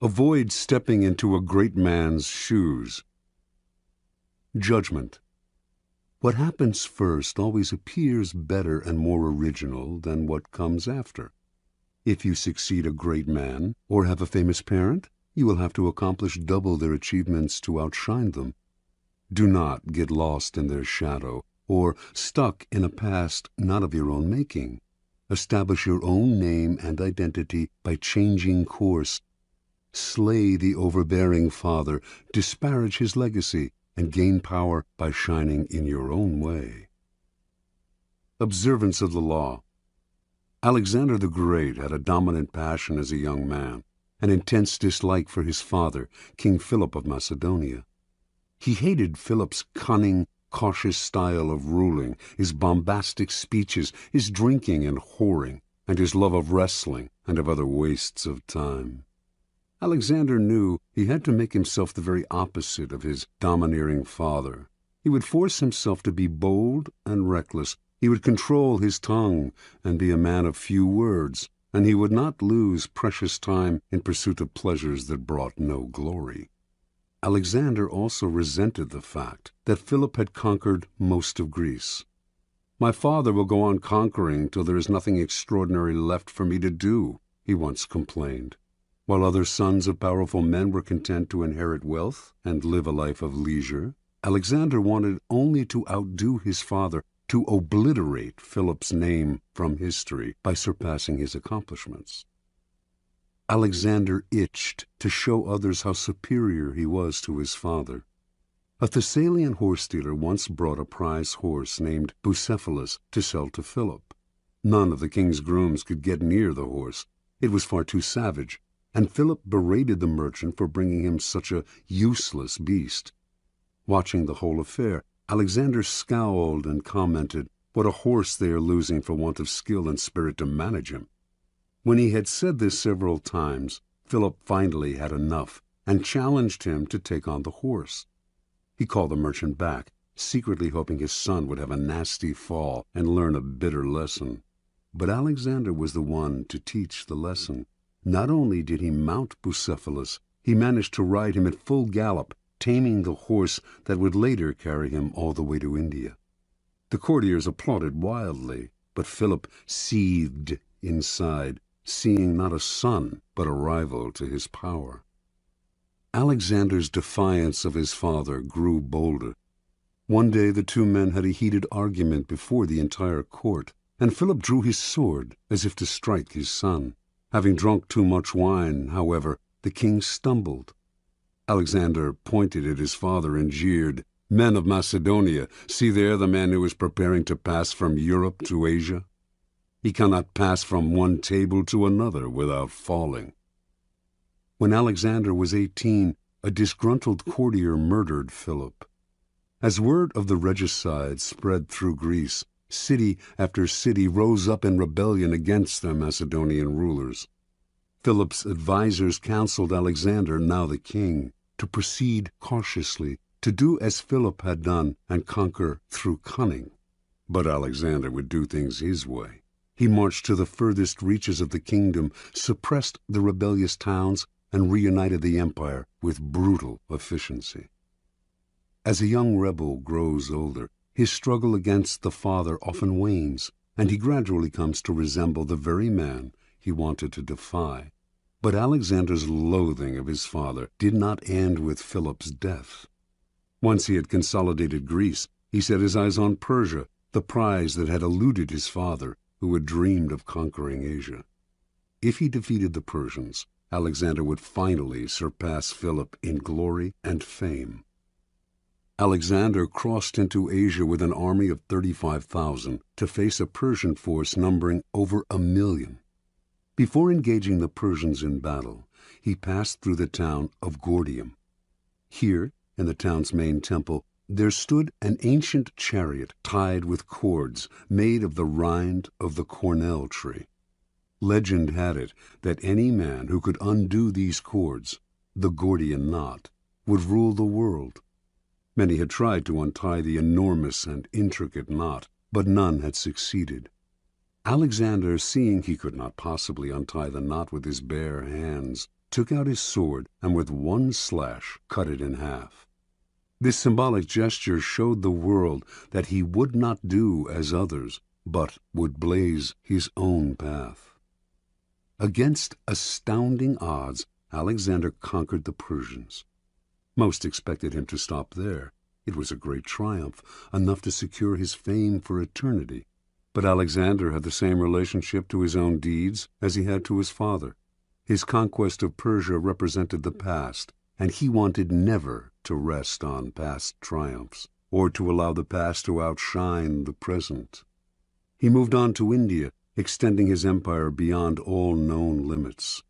Avoid stepping into a great man's shoes. Judgment. What happens first always appears better and more original than what comes after. If you succeed a great man or have a famous parent, you will have to accomplish double their achievements to outshine them. Do not get lost in their shadow or stuck in a past not of your own making. Establish your own name and identity by changing course. Slay the overbearing father, disparage his legacy, and gain power by shining in your own way. Observance of the law. Alexander the Great had a dominant passion as a young man, an intense dislike for his father, King Philip of Macedonia. He hated Philip's cunning, cautious style of ruling, his bombastic speeches, his drinking and whoring, and his love of wrestling and of other wastes of time. Alexander knew he had to make himself the very opposite of his domineering father. He would force himself to be bold and reckless. He would control his tongue and be a man of few words, and he would not lose precious time in pursuit of pleasures that brought no glory. Alexander also resented the fact that Philip had conquered most of Greece. "My father will go on conquering till there is nothing extraordinary left for me to do," he once complained. While other sons of powerful men were content to inherit wealth and live a life of leisure, Alexander wanted only to outdo his father, to obliterate Philip's name from history by surpassing his accomplishments. Alexander itched to show others how superior he was to his father. A Thessalian horse-dealer once brought a prize horse named Bucephalus to sell to Philip. None of the king's grooms could get near the horse. It was far too savage, and Philip berated the merchant for bringing him such a useless beast. Watching the whole affair, Alexander scowled and commented, "What a horse they are losing for want of skill and spirit to manage him." When he had said this several times, Philip finally had enough and challenged him to take on the horse. He called the merchant back, secretly hoping his son would have a nasty fall and learn a bitter lesson. But Alexander was the one to teach the lesson. Not only did he mount Bucephalus, he managed to ride him at full gallop, taming the horse that would later carry him all the way to India. The courtiers applauded wildly, but Philip seethed inside, seeing not a son but a rival to his power. Alexander's defiance of his father grew bolder. One day the two men had a heated argument before the entire court, and Philip drew his sword as if to strike his son. Having drunk too much wine, however, the king stumbled. Alexander pointed at his father and jeered, "Men of Macedonia, see there the man who is preparing to pass from Europe to Asia. He cannot pass from one table to another without falling." When Alexander was 18, a disgruntled courtier murdered Philip. As word of the regicide spread through Greece, city after city rose up in rebellion against their Macedonian rulers. Philip's advisers counseled Alexander, now the king, to proceed cautiously, to do as Philip had done and conquer through cunning. But Alexander would do things his way. He marched to the furthest reaches of the kingdom, suppressed the rebellious towns, and reunited the empire with brutal efficiency. As a young rebel grows older, his struggle against the father often wanes, and he gradually comes to resemble the very man he wanted to defy. But Alexander's loathing of his father did not end with Philip's death. Once he had consolidated Greece, he set his eyes on Persia, the prize that had eluded his father, who had dreamed of conquering Asia. If he defeated the Persians, Alexander would finally surpass Philip in glory and fame. Alexander crossed into Asia with an army of 35,000 to face a Persian force numbering over 1,000,000. Before engaging the Persians in battle, he passed through the town of Gordium. Here, in the town's main temple, there stood an ancient chariot tied with cords made of the rind of the cornel tree. Legend had it that any man who could undo these cords, the Gordian knot, would rule the world. Many had tried to untie the enormous and intricate knot, but none had succeeded. Alexander, seeing he could not possibly untie the knot with his bare hands, took out his sword and with one slash cut it in half. This symbolic gesture showed the world that he would not do as others, but would blaze his own path. Against astounding odds, Alexander conquered the Persians. Most expected him to stop there. It was a great triumph, enough to secure his fame for eternity. But Alexander had the same relationship to his own deeds as he had to his father. His conquest of Persia represented the past, and he wanted never to rest on past triumphs, or to allow the past to outshine the present. He moved on to India, extending his empire beyond all known limits.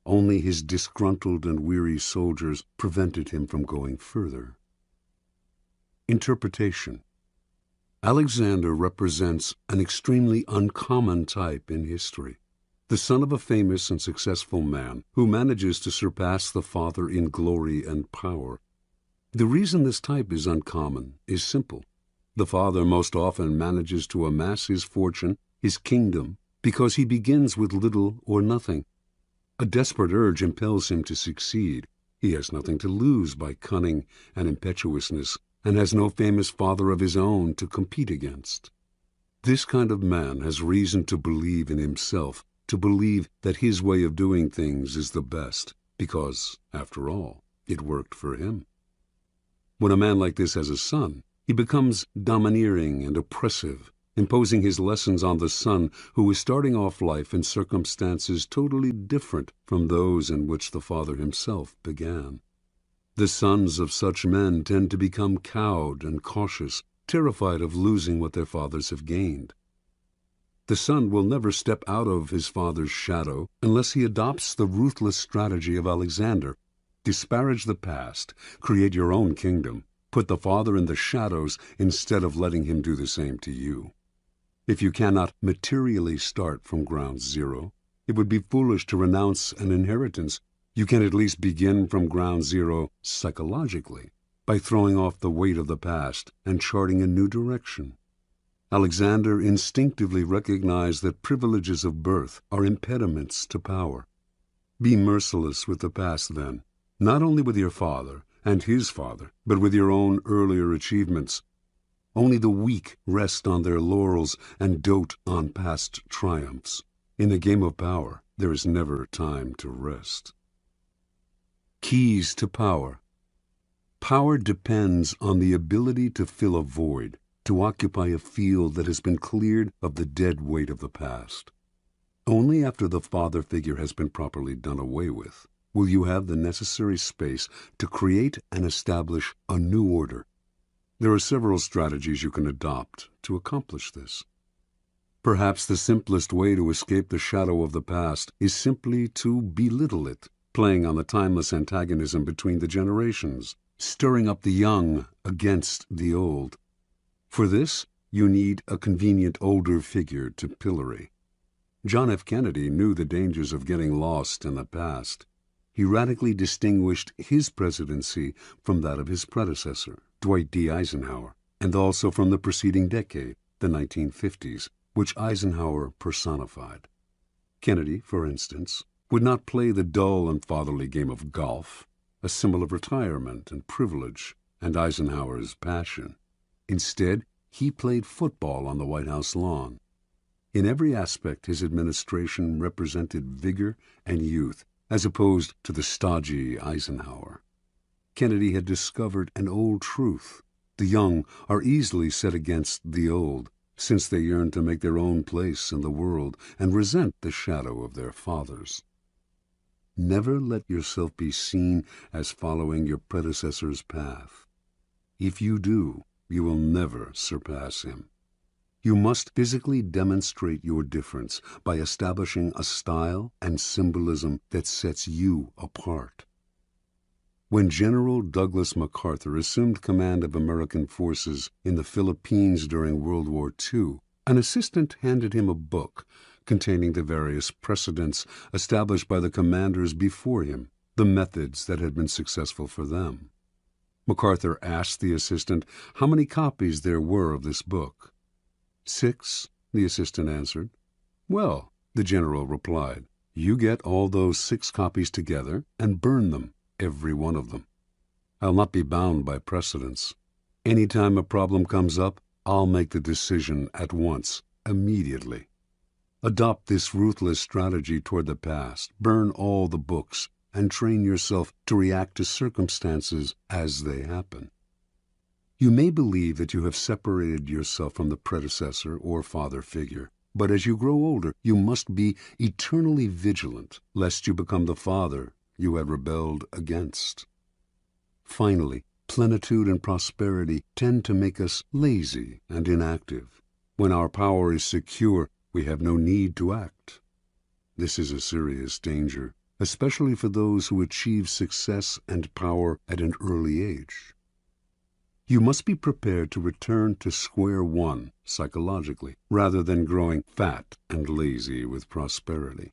Only his disgruntled and weary soldiers prevented him from going further. Interpretation. Alexander represents an extremely uncommon type in history, the son of a famous and successful man who manages to surpass the father in glory and power. The reason this type is uncommon is simple. The father most often manages to amass his fortune, his kingdom, because he begins with little or nothing. A desperate urge impels him to succeed. He has nothing to lose by cunning and impetuousness, and has no famous father of his own to compete against. This kind of man has reason to believe in himself, to believe that his way of doing things is the best, because, after all, it worked for him. When a man like this has a son, he becomes domineering and oppressive, imposing his lessons on the son who is starting off life in circumstances totally different from those in which the father himself began. The sons of such men tend to become cowed and cautious, terrified of losing what their fathers have gained. The son will never step out of his father's shadow unless he adopts the ruthless strategy of Alexander. Disparage the past, create your own kingdom, put the father in the shadows instead of letting him do the same to you. If you cannot materially start from ground zero, it would be foolish to renounce an inheritance. You can at least begin from ground zero psychologically, by throwing off the weight of the past and charting a new direction. Alexander instinctively recognized that privileges of birth are impediments to power. Be merciless with the past then, not only with your father and his father, but with your own earlier achievements. Only the weak rest on their laurels and dote on past triumphs. In the game of power, there is never time to rest. Keys to power. Power depends on the ability to fill a void, to occupy a field that has been cleared of the dead weight of the past. Only after the father figure has been properly done away with will you have the necessary space to create and establish a new order. There are several strategies you can adopt to accomplish this. Perhaps the simplest way to escape the shadow of the past is simply to belittle it, playing on the timeless antagonism between the generations, stirring up the young against the old. For this, you need a convenient older figure to pillory. John F. Kennedy knew the dangers of getting lost in the past. He radically distinguished his presidency from that of his predecessor, Dwight D. Eisenhower, and also from the preceding decade, the 1950s, which Eisenhower personified. Kennedy, for instance, would not play the dull and fatherly game of golf, a symbol of retirement and privilege, and Eisenhower's passion. Instead, he played football on the White House lawn. In every aspect, his administration represented vigor and youth, as opposed to the stodgy Eisenhower. Kennedy had discovered an old truth. The young are easily set against the old, since they yearn to make their own place in the world and resent the shadow of their fathers. Never let yourself be seen as following your predecessor's path. If you do, you will never surpass him. You must physically demonstrate your difference by establishing a style and symbolism that sets you apart. When General Douglas MacArthur assumed command of American forces in the Philippines during World War II, an assistant handed him a book containing the various precedents established by the commanders before him, the methods that had been successful for them. MacArthur asked the assistant how many copies there were of this book. 6, the assistant answered. Well, the general replied, you get all those 6 copies together and burn them, every one of them. I'll not be bound by precedents. Any time a problem comes up, I'll make the decision at once, immediately. Adopt this ruthless strategy toward the past. Burn all the books and train yourself to react to circumstances as they happen. You may believe that you have separated yourself from the predecessor or father figure, but as you grow older, you must be eternally vigilant, lest you become the father you had rebelled against. Finally, plenitude and prosperity tend to make us lazy and inactive. When our power is secure, we have no need to act. This is a serious danger, especially for those who achieve success and power at an early age. You must be prepared to return to square one psychologically, rather than growing fat and lazy with prosperity.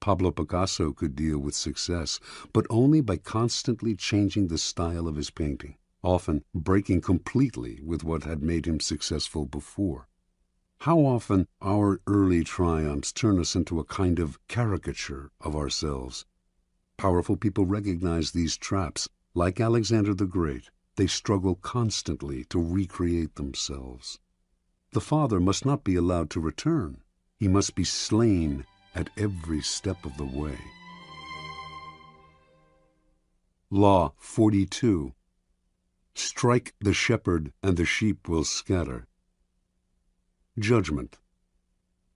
Pablo Picasso could deal with success, but only by constantly changing the style of his painting, often breaking completely with what had made him successful before. How often our early triumphs turn us into a kind of caricature of ourselves. Powerful people recognize these traps. Like Alexander the Great, they struggle constantly to recreate themselves. The father must not be allowed to return. He must be slain at every step of the way. Law 42. Strike the shepherd and the sheep will scatter. Judgment.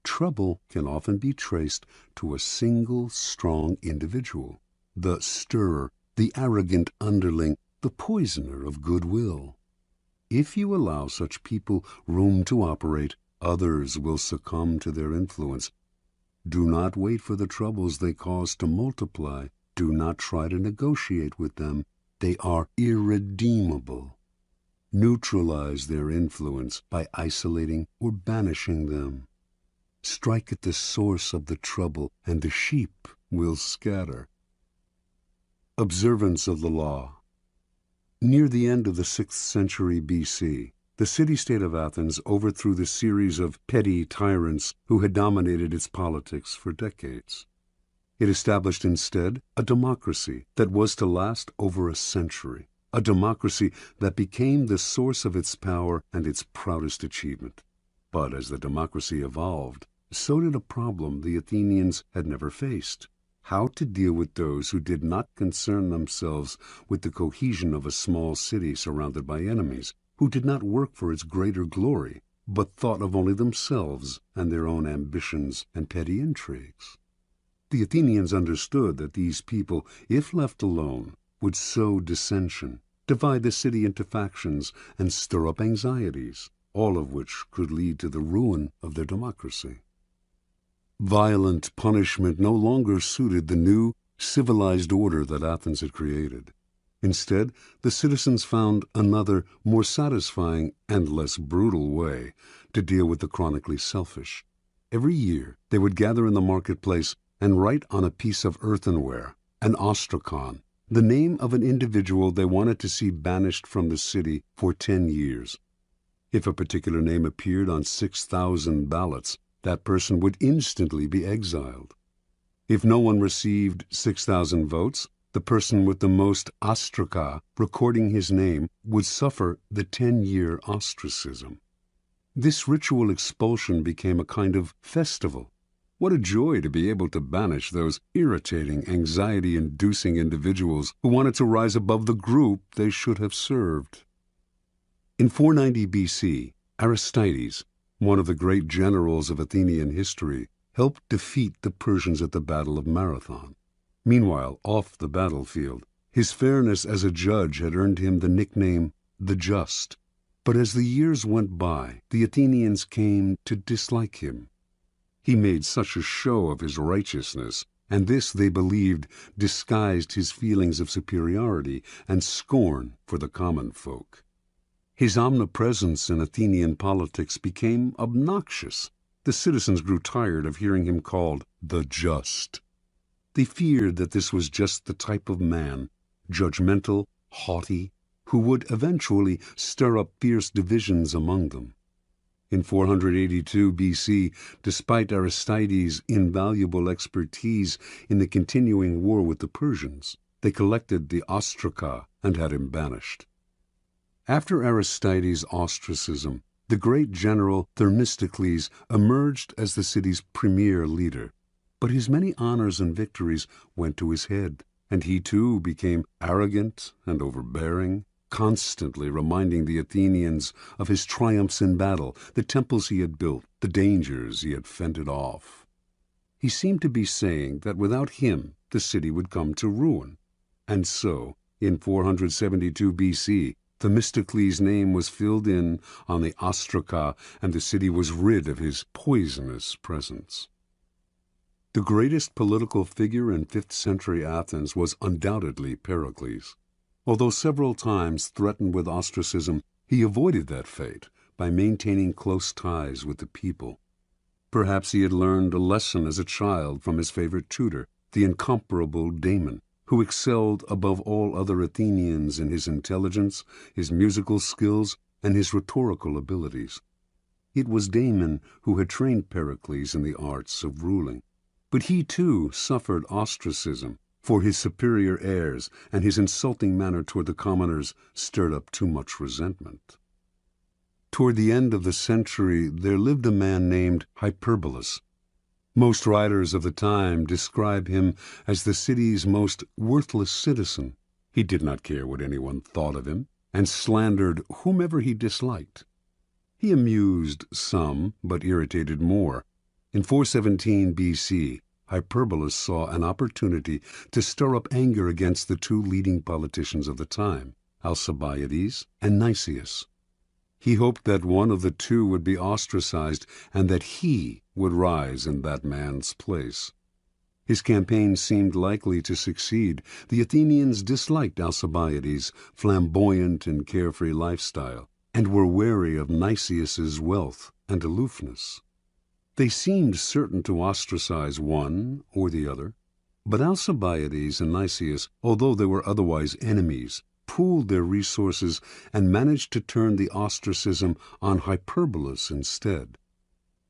Trouble can often be traced to a single strong individual, the stirrer, the arrogant underling, the poisoner of goodwill. If you allow such people room to operate, others will succumb to their influence. Do not wait for the troubles they cause to multiply. Do not try to negotiate with them. They are irredeemable. Neutralize their influence by isolating or banishing them. Strike at the source of the trouble, and the sheep will scatter. Observance of the law. Near the end of the 6th century BC, the city-state of Athens overthrew the series of petty tyrants who had dominated its politics for decades. It established instead a democracy that was to last over a century, a democracy that became the source of its power and its proudest achievement. But as the democracy evolved, so did a problem the Athenians had never faced: how to deal with those who did not concern themselves with the cohesion of a small city surrounded by enemies, who did not work for its greater glory, but thought of only themselves and their own ambitions and petty intrigues. The Athenians understood that these people, if left alone, would sow dissension, divide the city into factions, and stir up anxieties, all of which could lead to the ruin of their democracy. Violent punishment no longer suited the new, civilized order that Athens had created. Instead, the citizens found another, more satisfying and less brutal way to deal with the chronically selfish. Every year, they would gather in the marketplace and write on a piece of earthenware, an ostrakon, the name of an individual they wanted to see banished from the city for 10 years. If a particular name appeared on 6,000 ballots, that person would instantly be exiled. If no one received 6,000 votes, the person with the most ostraka recording his name would suffer the 10-year ostracism. This ritual expulsion became a kind of festival. What a joy to be able to banish those irritating, anxiety-inducing individuals who wanted to rise above the group they should have served. In 490 BC, Aristides, one of the great generals of Athenian history, helped defeat the Persians at the Battle of Marathon. Meanwhile, off the battlefield, his fairness as a judge had earned him the nickname the Just. But as the years went by, the Athenians came to dislike him. He made such a show of his righteousness, and this, they believed, disguised his feelings of superiority and scorn for the common folk. His omnipresence in Athenian politics became obnoxious. The citizens grew tired of hearing him called the Just. They feared that this was just the type of man, judgmental, haughty, who would eventually stir up fierce divisions among them. In 482 BC, despite Aristides' invaluable expertise in the continuing war with the Persians, they collected the ostraca and had him banished. After Aristides' ostracism, the great general Themistocles emerged as the city's premier leader. But his many honors and victories went to his head, and he too became arrogant and overbearing, constantly reminding the Athenians of his triumphs in battle, the temples he had built, the dangers he had fended off. He seemed to be saying that without him the city would come to ruin. And so, in 472 BC, Themistocles' name was filled in on the ostraca, and the city was rid of his poisonous presence. The greatest political figure in 5th century Athens was undoubtedly Pericles. Although several times threatened with ostracism, he avoided that fate by maintaining close ties with the people. Perhaps he had learned a lesson as a child from his favorite tutor, the incomparable Damon, who excelled above all other Athenians in his intelligence, his musical skills, and his rhetorical abilities. It was Damon who had trained Pericles in the arts of ruling. But he too suffered ostracism, for his superior airs and his insulting manner toward the commoners stirred up too much resentment. Toward the end of the century there lived a man named Hyperbolus. Most writers of the time describe him as the city's most worthless citizen. He did not care what anyone thought of him, and slandered whomever he disliked. He amused some, but irritated more. In 417 BC, Hyperbolus saw an opportunity to stir up anger against the two leading politicians of the time, Alcibiades and Nicias. He hoped that one of the two would be ostracized and that he would rise in that man's place. His campaign seemed likely to succeed. The Athenians disliked Alcibiades' flamboyant and carefree lifestyle, and were wary of Nicias's wealth and aloofness. They seemed certain to ostracize one or the other, but Alcibiades and Nicias, although they were otherwise enemies, pooled their resources and managed to turn the ostracism on Hyperbolus instead.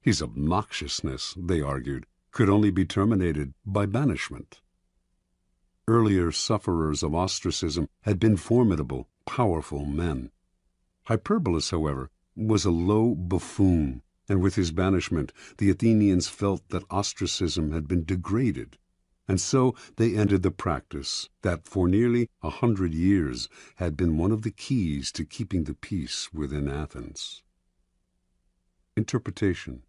His obnoxiousness, they argued, could only be terminated by banishment. Earlier sufferers of ostracism had been formidable, powerful men. Hyperbolus, however, was a low buffoon, and with his banishment the Athenians felt that ostracism had been degraded, and so they ended the practice that for nearly 100 years had been one of the keys to keeping the peace within Athens. Interpretation.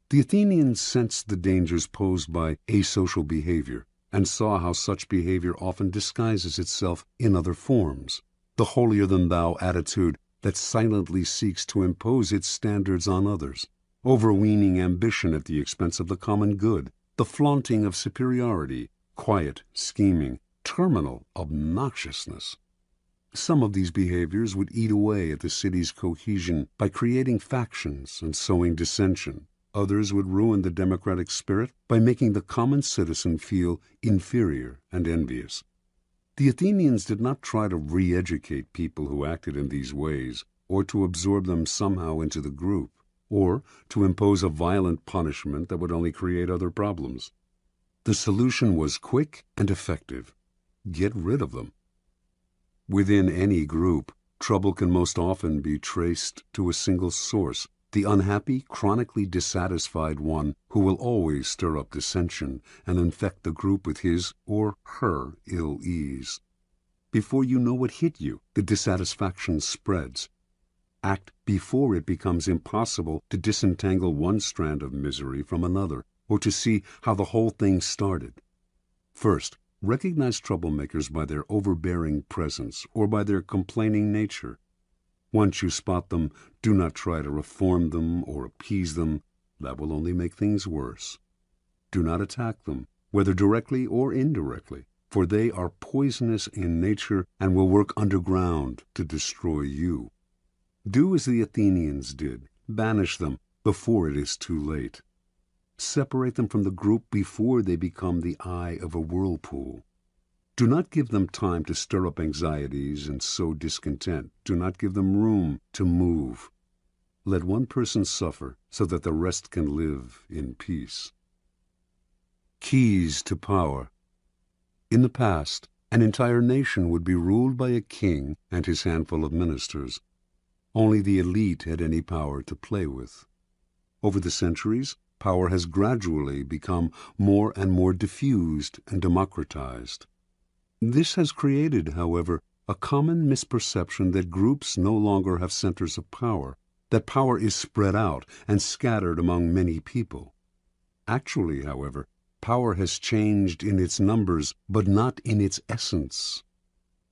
The Athenians sensed the dangers posed by asocial behavior and saw how such behavior often disguises itself in other forms. The holier-than-thou attitude that silently seeks to impose its standards on others, overweening ambition at the expense of the common good, the flaunting of superiority, quiet scheming, terminal obnoxiousness. Some of these behaviors would eat away at the city's cohesion by creating factions and sowing dissension. Others would ruin the democratic spirit by making the common citizen feel inferior and envious. The Athenians did not try to re-educate people who acted in these ways, or to absorb them somehow into the group, or to impose a violent punishment that would only create other problems. The solution was quick and effective. Get rid of them. Within any group, trouble can most often be traced to a single source, the unhappy, chronically dissatisfied one who will always stir up dissension and infect the group with his or her ill ease. Before you know what hit you, the dissatisfaction spreads. Act before it becomes impossible to disentangle one strand of misery from another, or to see how the whole thing started. First, recognize troublemakers by their overbearing presence or by their complaining nature. Once you spot them, do not try to reform them or appease them. That will only make things worse. Do not attack them, whether directly or indirectly, for they are poisonous in nature and will work underground to destroy you. Do as the Athenians did. Banish them before it is too late. Separate them from the group before they become the eye of a whirlpool. Do not give them time to stir up anxieties and sow discontent. Do not give them room to move. Let one person suffer so that the rest can live in peace. Keys to power. In the past, An entire nation would be ruled by a king and his handful of ministers. Only the elite had any power to play with. Over the centuries, power has gradually become more and more diffused and democratized. This has created, however, a common misperception that groups no longer have centers of power, that power is spread out and scattered among many people. Actually, however, power has changed in its numbers, but not in its essence.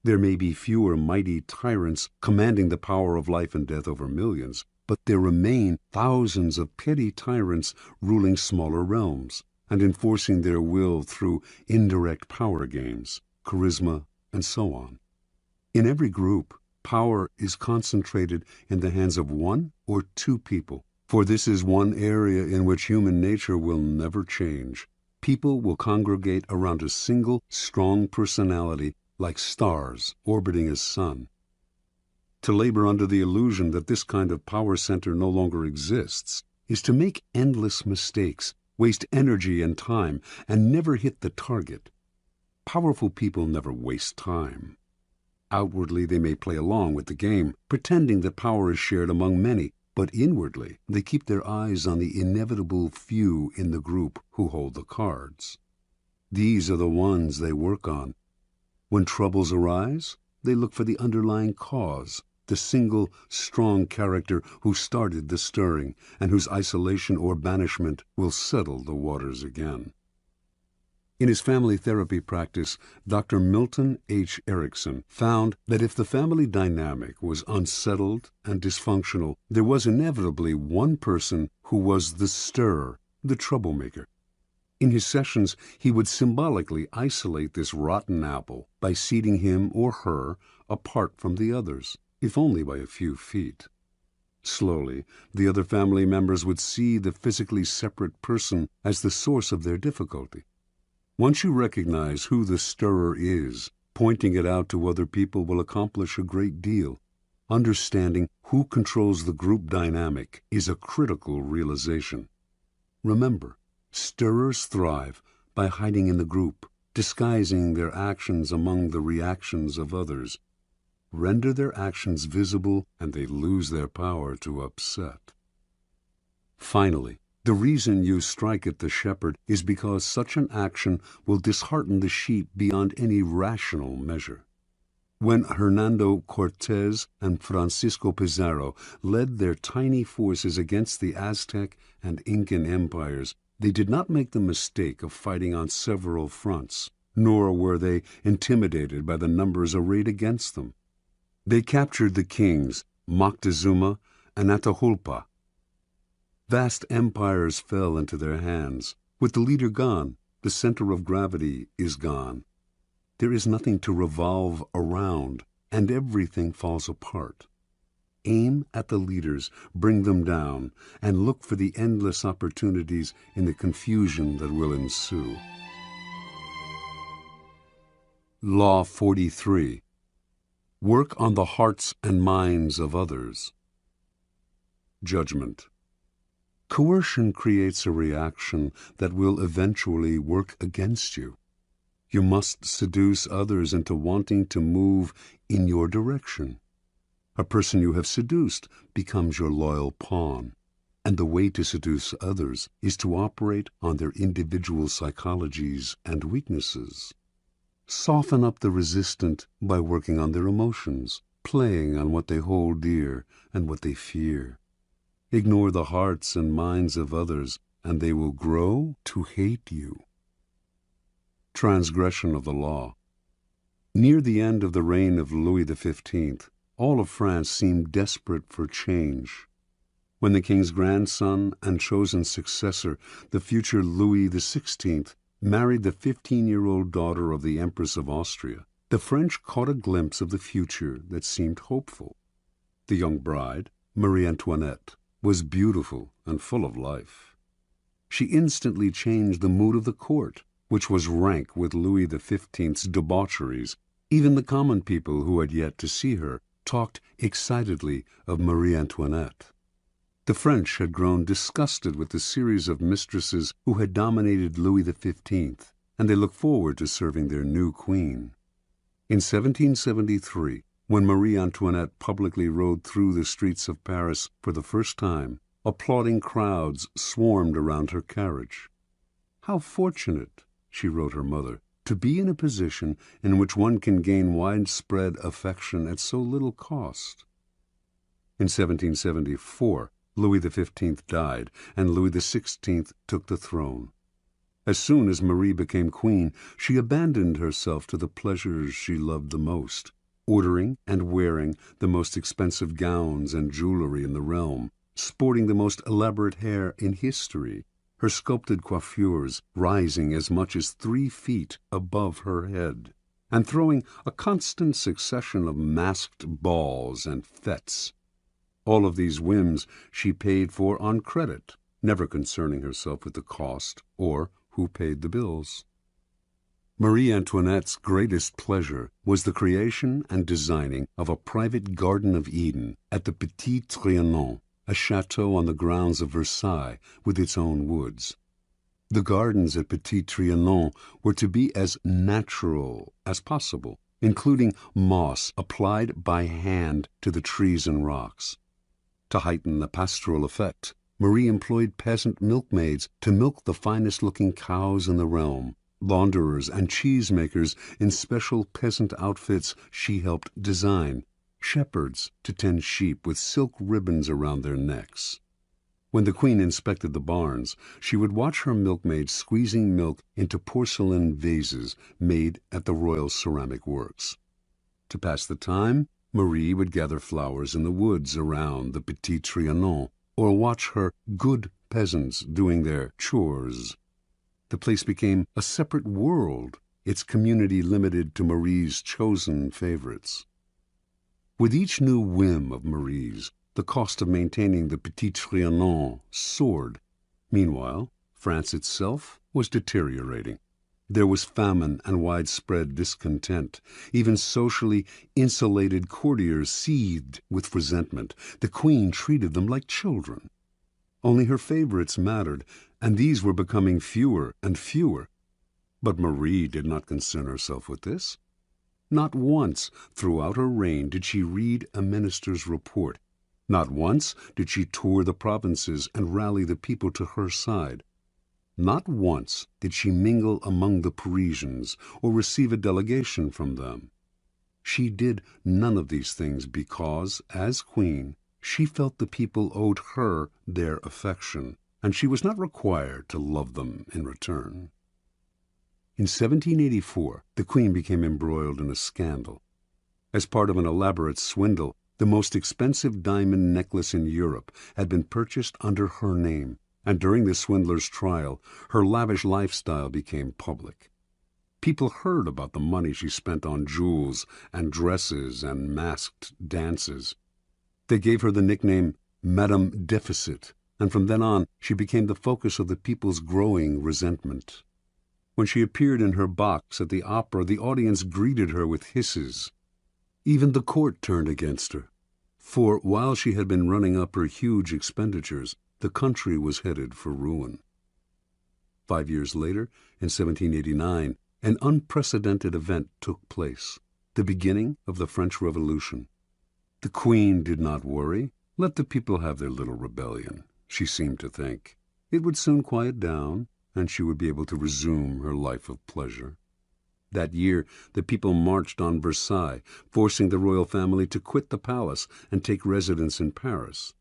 There may be fewer mighty tyrants commanding the power of life and death over millions, but there remain thousands of petty tyrants ruling smaller realms and enforcing their will through indirect power games, charisma, and so on. In every group, power is concentrated in the hands of one or two people, for this is one area in which human nature will never change. People will congregate around a single, strong personality like stars orbiting a sun. To labor under the illusion that this kind of power center no longer exists is to make endless mistakes, waste energy and time, and never hit the target. Powerful people never waste time. Outwardly, they may play along with the game, pretending that power is shared among many, but inwardly, they keep their eyes on the inevitable few in the group who hold the cards. These are the ones they work on. When troubles arise, they look for the underlying cause, the single, strong character who started the stirring, and whose isolation or banishment will settle the waters again. In his family therapy practice, Dr. Milton H. Erickson found that if the family dynamic was unsettled and dysfunctional, there was inevitably one person who was the stirrer, the troublemaker. In his sessions, he would symbolically isolate this rotten apple by seating him or her apart from the others, if only by a few feet. Slowly, the other family members would see the physically separate person as the source of their difficulty. Once you recognize who the stirrer is, pointing it out to other people will accomplish a great deal. Understanding who controls the group dynamic is a critical realization. Remember, stirrers thrive by hiding in the group, disguising their actions among the reactions of others. Render their actions visible, and they lose their power to upset. Finally, the reason you strike at the shepherd is because such an action will dishearten the sheep beyond any rational measure. When Hernando Cortez and Francisco Pizarro led their tiny forces against the Aztec and Incan empires, they did not make the mistake of fighting on several fronts, nor were they intimidated by the numbers arrayed against them. They captured the kings, Moctezuma and Atahualpa. Vast empires fell into their hands. With the leader gone, the center of gravity is gone. There is nothing to revolve around, and everything falls apart. Aim at the leaders, bring them down, and look for the endless opportunities in the confusion that will ensue. Law 43. Work on the hearts and minds of others. Judgment. Coercion creates a reaction that will eventually work against you. You must seduce others into wanting to move in your direction. A person you have seduced becomes your loyal pawn, and the way to seduce others is to operate on their individual psychologies and weaknesses. Soften up the resistant by working on their emotions, playing on what they hold dear and what they fear. Ignore the hearts and minds of others, and they will grow to hate you. Transgression of the law. Near the end of the reign of Louis XV, all of France seemed desperate for change. When the king's grandson and chosen successor, the future Louis XVI, married the 15-year-old daughter of the Empress of Austria, the French caught a glimpse of the future that seemed hopeful. The young bride, Marie Antoinette, was beautiful and full of life. She instantly changed the mood of the court, which was rank with Louis XV's debaucheries. Even the common people who had yet to see her talked excitedly of Marie Antoinette. The French had grown disgusted with the series of mistresses who had dominated Louis XV, and they looked forward to serving their new queen. In 1773, when Marie Antoinette publicly rode through the streets of Paris for the first time, applauding crowds swarmed around her carriage. "How fortunate," she wrote her mother, "to be in a position in which one can gain widespread affection at so little cost." In 1774, Louis XV died, and Louis XVI took the throne. As soon as Marie became queen, she abandoned herself to the pleasures she loved the most, ordering and wearing the most expensive gowns and jewelry in the realm, sporting the most elaborate hair in history, her sculpted coiffures rising as much as 3 feet above her head, and throwing a constant succession of masked balls and fêtes. All of these whims she paid for on credit, never concerning herself with the cost or who paid the bills. Marie Antoinette's greatest pleasure was the creation and designing of a private Garden of Eden at the Petit Trianon, a chateau on the grounds of Versailles with its own woods. The gardens at Petit Trianon were to be as natural as possible, including moss applied by hand to the trees and rocks. To heighten the pastoral effect, Marie employed peasant milkmaids to milk the finest-looking cows in the realm. Launderers and cheesemakers in special peasant outfits she helped design, shepherds to tend sheep with silk ribbons around their necks. When the queen inspected the barns, she would watch her milkmaids squeezing milk into porcelain vases made at the Royal Ceramic Works. To pass the time, Marie would gather flowers in the woods around the Petit Trianon, or watch her good peasants doing their chores. The place became a separate world, its community limited to Marie's chosen favorites. With each new whim of Marie's, the cost of maintaining the Petit Trianon soared. Meanwhile, France itself was deteriorating. There was famine and widespread discontent. Even socially insulated courtiers seethed with resentment. The queen treated them like children. Only her favorites mattered, and these were becoming fewer and fewer. But Marie did not concern herself with this. Not once throughout her reign did she read a minister's report. Not once did she tour the provinces and rally the people to her side. Not once did she mingle among the Parisians or receive a delegation from them. She did none of these things because, as queen, she felt the people owed her their affection, and she was not required to love them in return. In 1784, the queen became embroiled in a scandal. As part of an elaborate swindle, the most expensive diamond necklace in Europe had been purchased under her name, and during the swindler's trial, her lavish lifestyle became public. People heard about the money she spent on jewels and dresses and masked dances. They gave her the nickname Madame Deficit, and from then on she became the focus of the people's growing resentment. When she appeared in her box at the opera, the audience greeted her with hisses. Even the court turned against her, for while she had been running up her huge expenditures, the country was headed for ruin. 5 years later, in 1789, an unprecedented event took place, the beginning of the French Revolution. The queen did not worry. Let the people have their little rebellion, she seemed to think. It would soon quiet down, and she would be able to resume her life of pleasure. That year, the people marched on Versailles, forcing the royal family to quit the palace and take residence in Paris.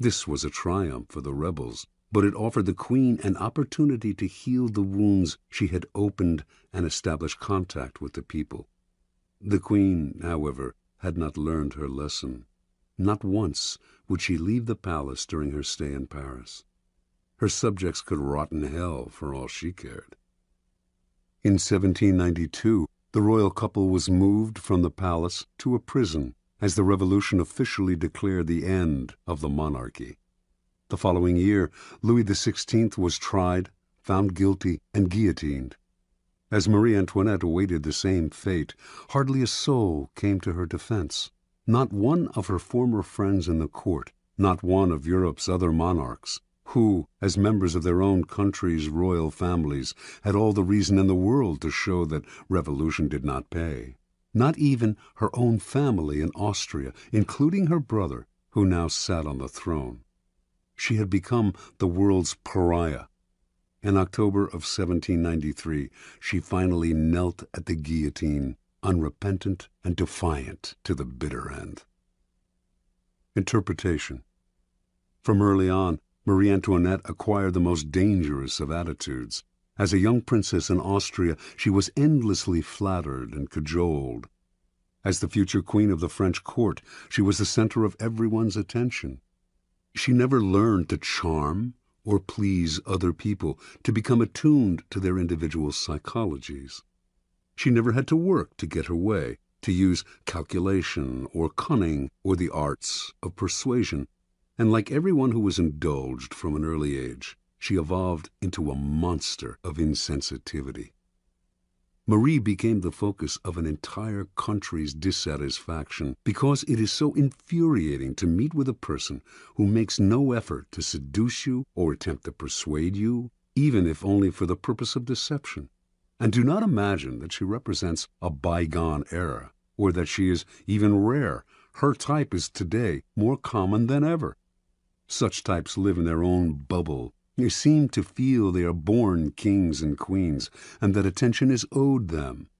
This was a triumph for the rebels, but it offered the queen an opportunity to heal the wounds she had opened and establish contact with the people. The queen, however, had not learned her lesson. Not once would she leave the palace during her stay in Paris. Her subjects could rot in hell for all she cared. In 1792, the royal couple was moved from the palace to a prison, as the revolution officially declared the end of the monarchy. The following year, Louis XVI was tried, found guilty, and guillotined. As Marie Antoinette awaited the same fate, hardly a soul came to her defense. Not one of her former friends in the court, not one of Europe's other monarchs, who, as members of their own country's royal families, had all the reason in the world to show that revolution did not pay. Not even her own family in Austria, including her brother, who now sat on the throne. She had become the world's pariah. In October of 1793, she finally knelt at the guillotine, unrepentant and defiant to the bitter end. Interpretation. From early on, Marie Antoinette acquired the most dangerous of attitudes. As a young princess in Austria, she was endlessly flattered and cajoled. As the future queen of the French court, she was the center of everyone's attention. She never learned to charm or please other people, to become attuned to their individual psychologies. She never had to work to get her way, to use calculation or cunning or the arts of persuasion. And like everyone who was indulged from an early age, she evolved into a monster of insensitivity. Marie became the focus of an entire country's dissatisfaction because it is so infuriating to meet with a person who makes no effort to seduce you or attempt to persuade you, even if only for the purpose of deception. And do not imagine that she represents a bygone era, or that she is even rare. Her type is today more common than ever. Such types live in their own bubble. They seem to feel they are born kings and queens, and that attention is owed them.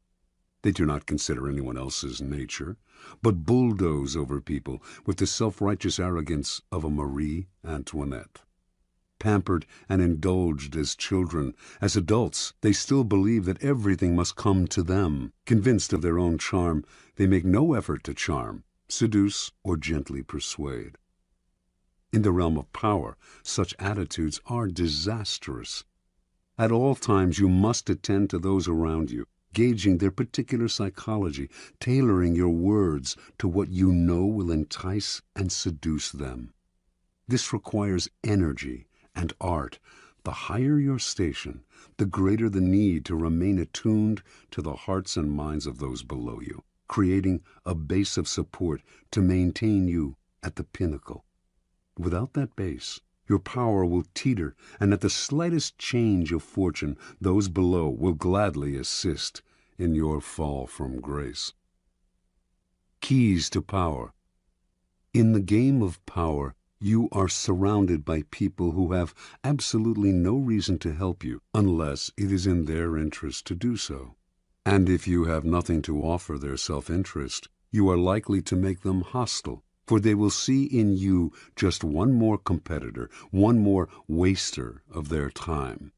They do not consider anyone else's nature, but bulldoze over people with the self-righteous arrogance of a Marie Antoinette. Pampered and indulged as children, as adults, they still believe that everything must come to them. Convinced of their own charm, they make no effort to charm, seduce, or gently persuade. In the realm of power, such attitudes are disastrous. At all times you must attend to those around you, gauging their particular psychology, tailoring your words to what you know will entice and seduce them. This requires energy and art. The higher your station, the greater the need to remain attuned to the hearts and minds of those below you, creating a base of support to maintain you at the pinnacle. Without that base, your power will teeter, and at the slightest change of fortune, those below will gladly assist in your fall from grace. Keys to power. In the game of power, you are surrounded by people who have absolutely no reason to help you unless it is in their interest to do so. And if you have nothing to offer their self-interest, you are likely to make them hostile, for they will see in you just one more competitor, one more waster of their time.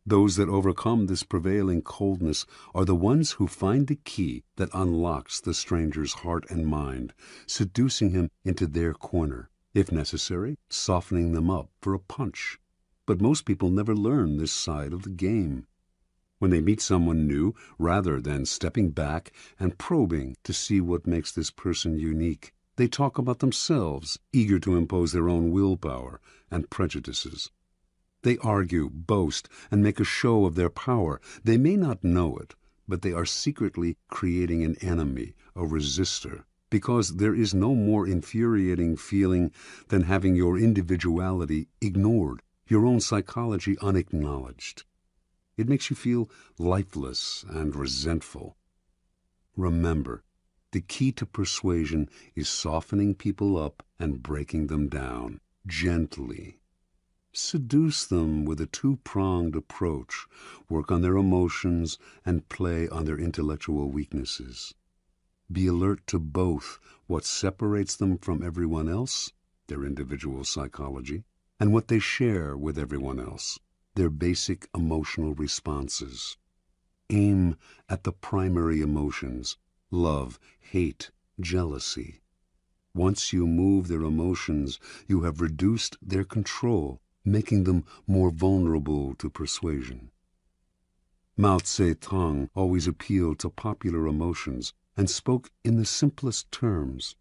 Those that overcome this prevailing coldness are the ones who find the key that unlocks the stranger's heart and mind, seducing him into their corner, if necessary, softening them up for a punch. But most people never learn this side of the game. When they meet someone new, rather than stepping back and probing to see what makes this person unique, they talk about themselves, eager to impose their own willpower and prejudices. They argue, boast, and make a show of their power. They may not know it, but they are secretly creating an enemy, a resistor, because there is no more infuriating feeling than having your individuality ignored, your own psychology unacknowledged. It makes you feel lifeless and resentful. Remember, the key to persuasion is softening people up and breaking them down, gently. Seduce them with a two-pronged approach. Work on their emotions and play on their intellectual weaknesses. Be alert to both what separates them from everyone else, their individual psychology, and what they share with everyone else, their basic emotional responses. Aim at the primary emotions: love, hate, jealousy. Once you move their emotions, you have reduced their control, making them more vulnerable to persuasion. Mao Tse-tung always appealed to popular emotions and spoke in the simplest terms.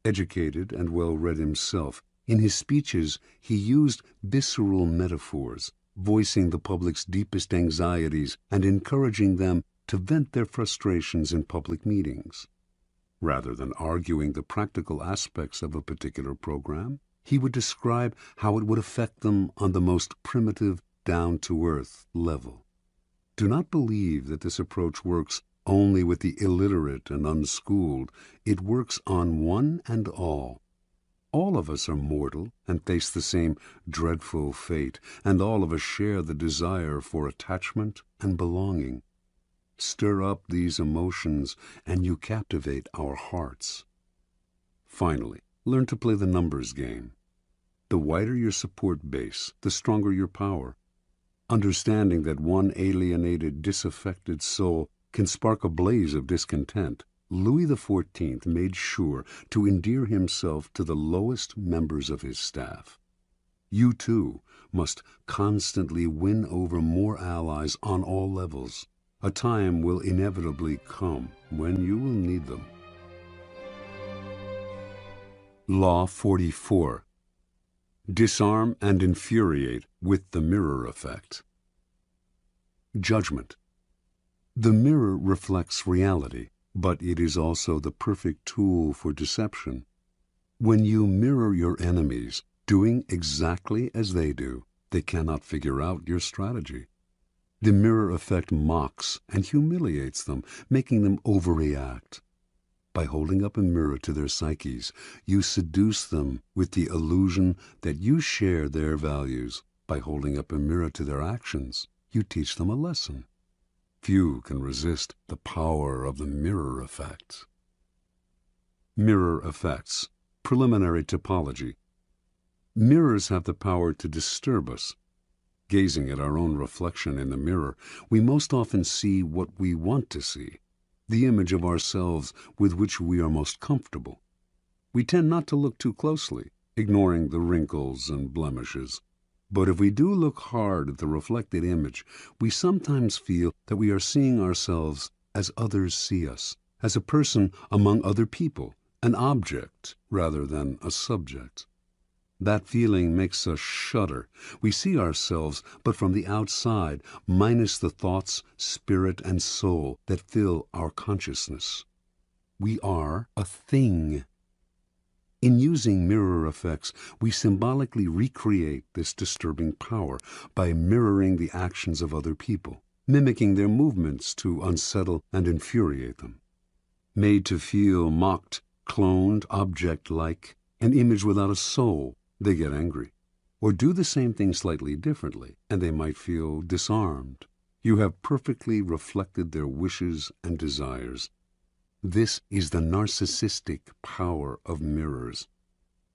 Educated and well-read himself, in his speeches he used visceral metaphors, voicing the public's deepest anxieties and encouraging them to vent their frustrations in public meetings. Rather than arguing the practical aspects of a particular program, he would describe how it would affect them on the most primitive, down-to-earth level. Do not believe that this approach works only with the illiterate and unschooled. It works on one and all. All of us are mortal and face the same dreadful fate, and all of us share the desire for attachment and belonging. Stir up these emotions, and you captivate our hearts. Finally, learn to play the numbers game. The wider your support base, the stronger your power. Understanding that one alienated, disaffected soul can spark a blaze of discontent, Louis XIV made sure to endear himself to the lowest members of his staff. You, too, must constantly win over more allies on all levels. A time will inevitably come when you will need them. Law 44. Disarm and infuriate with the mirror effect. Judgment. The mirror reflects reality, but it is also the perfect tool for deception. When you mirror your enemies, doing exactly as they do, they cannot figure out your strategy. The mirror effect mocks and humiliates them, making them overreact. By holding up a mirror to their psyches, you seduce them with the illusion that you share their values. By holding up a mirror to their actions, you teach them a lesson. Few can resist the power of the mirror effect. Mirror effects. Preliminary typology. Mirrors have the power to disturb us. Gazing at our own reflection in the mirror, we most often see what we want to see, the image of ourselves with which we are most comfortable. We tend not to look too closely, ignoring the wrinkles and blemishes. But if we do look hard at the reflected image, we sometimes feel that we are seeing ourselves as others see us, as a person among other people, an object rather than a subject. That feeling makes us shudder. We see ourselves, but from the outside, minus the thoughts, spirit, and soul that fill our consciousness. We are a thing. In using mirror effects, we symbolically recreate this disturbing power by mirroring the actions of other people, mimicking their movements to unsettle and infuriate them. Made to feel mocked, cloned, object-like, an image without a soul, they get angry. Or do the same thing slightly differently, and they might feel disarmed. You have perfectly reflected their wishes and desires. This is the narcissistic power of mirrors.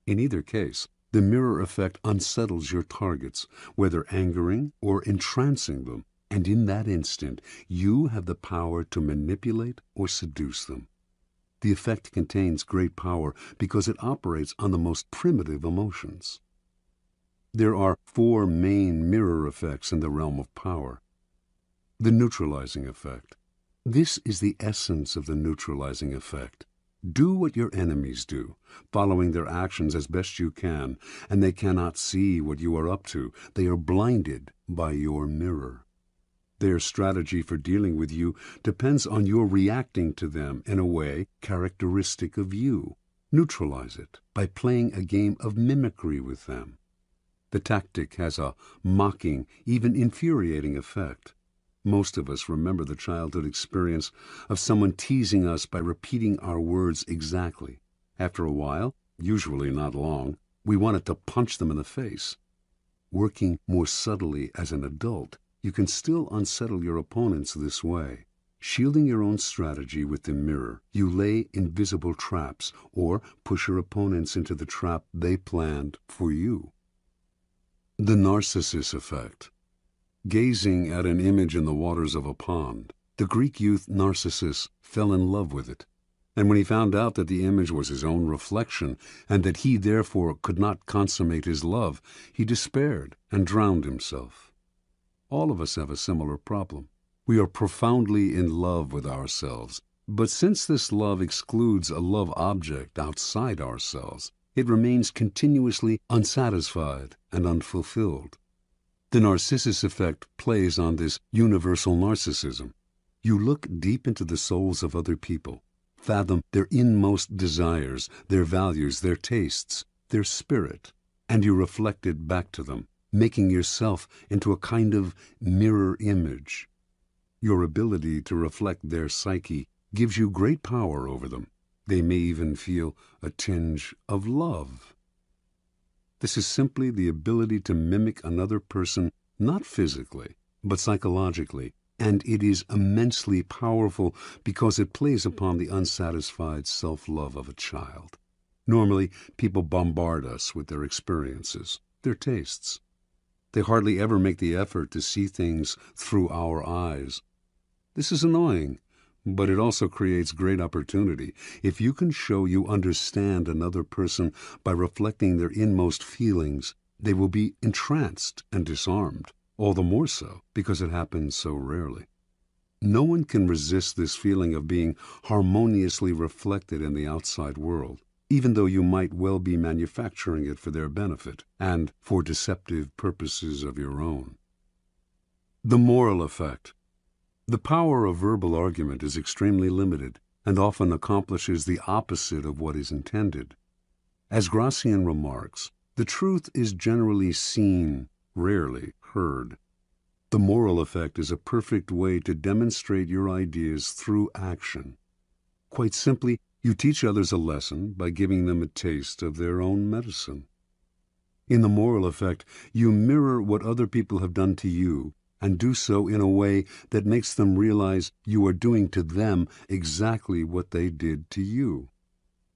In either case, the mirror effect unsettles your targets, whether angering or entrancing them, and in that instant, you have the power to manipulate or seduce them. The effect contains great power because it operates on the most primitive emotions. There are 4 main mirror effects in the realm of power. The neutralizing effect. This is the essence of the neutralizing effect. Do what your enemies do, following their actions as best you can, and they cannot see what you are up to. They are blinded by your mirror. Their strategy for dealing with you depends on your reacting to them in a way characteristic of you. Neutralize it by playing a game of mimicry with them. The tactic has a mocking, even infuriating effect. Most of us remember the childhood experience of someone teasing us by repeating our words exactly. After a while, usually not long, we wanted to punch them in the face. Working more subtly as an adult, you can still unsettle your opponents this way. Shielding your own strategy with the mirror, you lay invisible traps or push your opponents into the trap they planned for you. The narcissus effect. Gazing at an image in the waters of a pond, the Greek youth Narcissus fell in love with it. And when he found out that the image was his own reflection, and that he therefore could not consummate his love, he despaired and drowned himself. All of us have a similar problem. We are profoundly in love with ourselves, but since this love excludes a love object outside ourselves, it remains continuously unsatisfied and unfulfilled. The narcissus effect plays on this universal narcissism. You look deep into the souls of other people, fathom their inmost desires, their values, their tastes, their spirit, and you reflect it back to them, making yourself into a kind of mirror image. Your ability to reflect their psyche gives you great power over them. They may even feel a tinge of love. This is simply the ability to mimic another person, not physically, but psychologically, and it is immensely powerful because it plays upon the unsatisfied self-love of a child. Normally, people bombard us with their experiences, their tastes. They hardly ever make the effort to see things through our eyes. This is annoying, but it also creates great opportunity. If you can show you understand another person by reflecting their inmost feelings, they will be entranced and disarmed, all the more so because it happens so rarely. No one can resist this feeling of being harmoniously reflected in the outside world, even though you might well be manufacturing it for their benefit and for deceptive purposes of your own. The moral effect. The power of verbal argument is extremely limited and often accomplishes the opposite of what is intended. As Gracian remarks, the truth is generally seen, rarely heard. The moral effect is a perfect way to demonstrate your ideas through action. Quite simply, you teach others a lesson by giving them a taste of their own medicine. In the moral effect, you mirror what other people have done to you and do so in a way that makes them realize you are doing to them exactly what they did to you.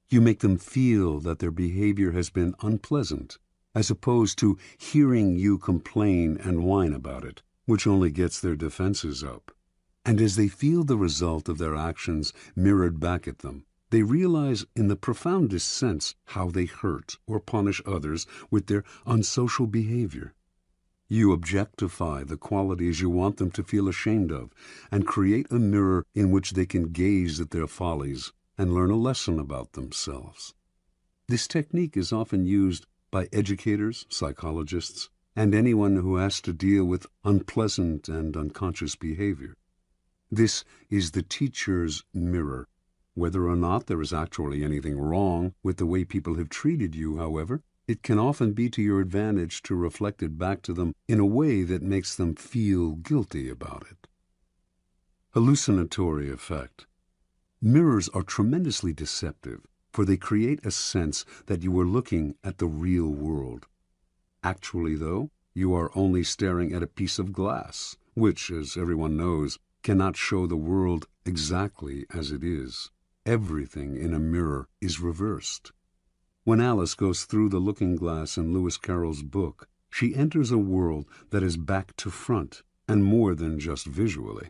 You make them feel that their behavior has been unpleasant, as opposed to hearing you complain and whine about it, which only gets their defenses up. And as they feel the result of their actions mirrored back at them, they realize in the profoundest sense how they hurt or punish others with their unsocial behavior. You objectify the qualities you want them to feel ashamed of and create a mirror in which they can gaze at their follies and learn a lesson about themselves. This technique is often used by educators, psychologists, and anyone who has to deal with unpleasant and unconscious behavior. This is the teacher's mirror. Whether or not there is actually anything wrong with the way people have treated you, however, it can often be to your advantage to reflect it back to them in a way that makes them feel guilty about it. Hallucinatory effect. Mirrors are tremendously deceptive, for they create a sense that you are looking at the real world. Actually, though, you are only staring at a piece of glass, which, as everyone knows, cannot show the world exactly as it is. Everything in a mirror is reversed. When Alice goes through the looking glass in Lewis Carroll's book, she enters a world that is back to front, and more than just visually.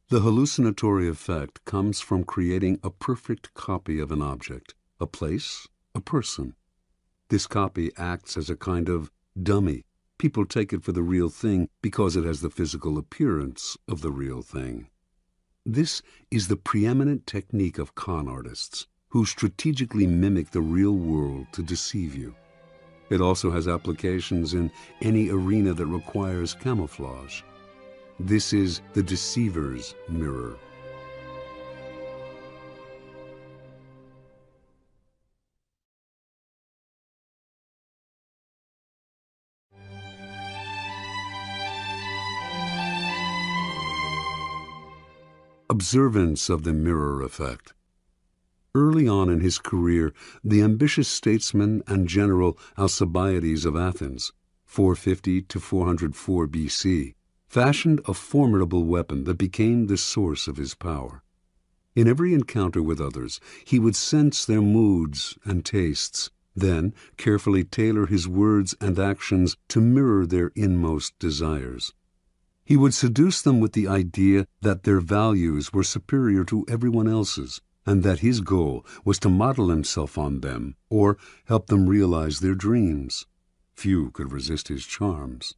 The hallucinatory effect comes from creating a perfect copy of an object, a place, a person. This copy acts as a kind of dummy. People take it for the real thing because it has the physical appearance of the real thing. This is the preeminent technique of con artists, who strategically mimic the real world to deceive you. It also has applications in any arena that requires camouflage. This is the deceiver's mirror. Observance of the mirror effect. Early on in his career, the ambitious statesman and general Alcibiades of Athens, 450 to 404 BC, fashioned a formidable weapon that became the source of his power. In every encounter with others, he would sense their moods and tastes, then carefully tailor his words and actions to mirror their inmost desires. He would seduce them with the idea that their values were superior to everyone else's, and that his goal was to model himself on them or help them realize their dreams. Few could resist his charms.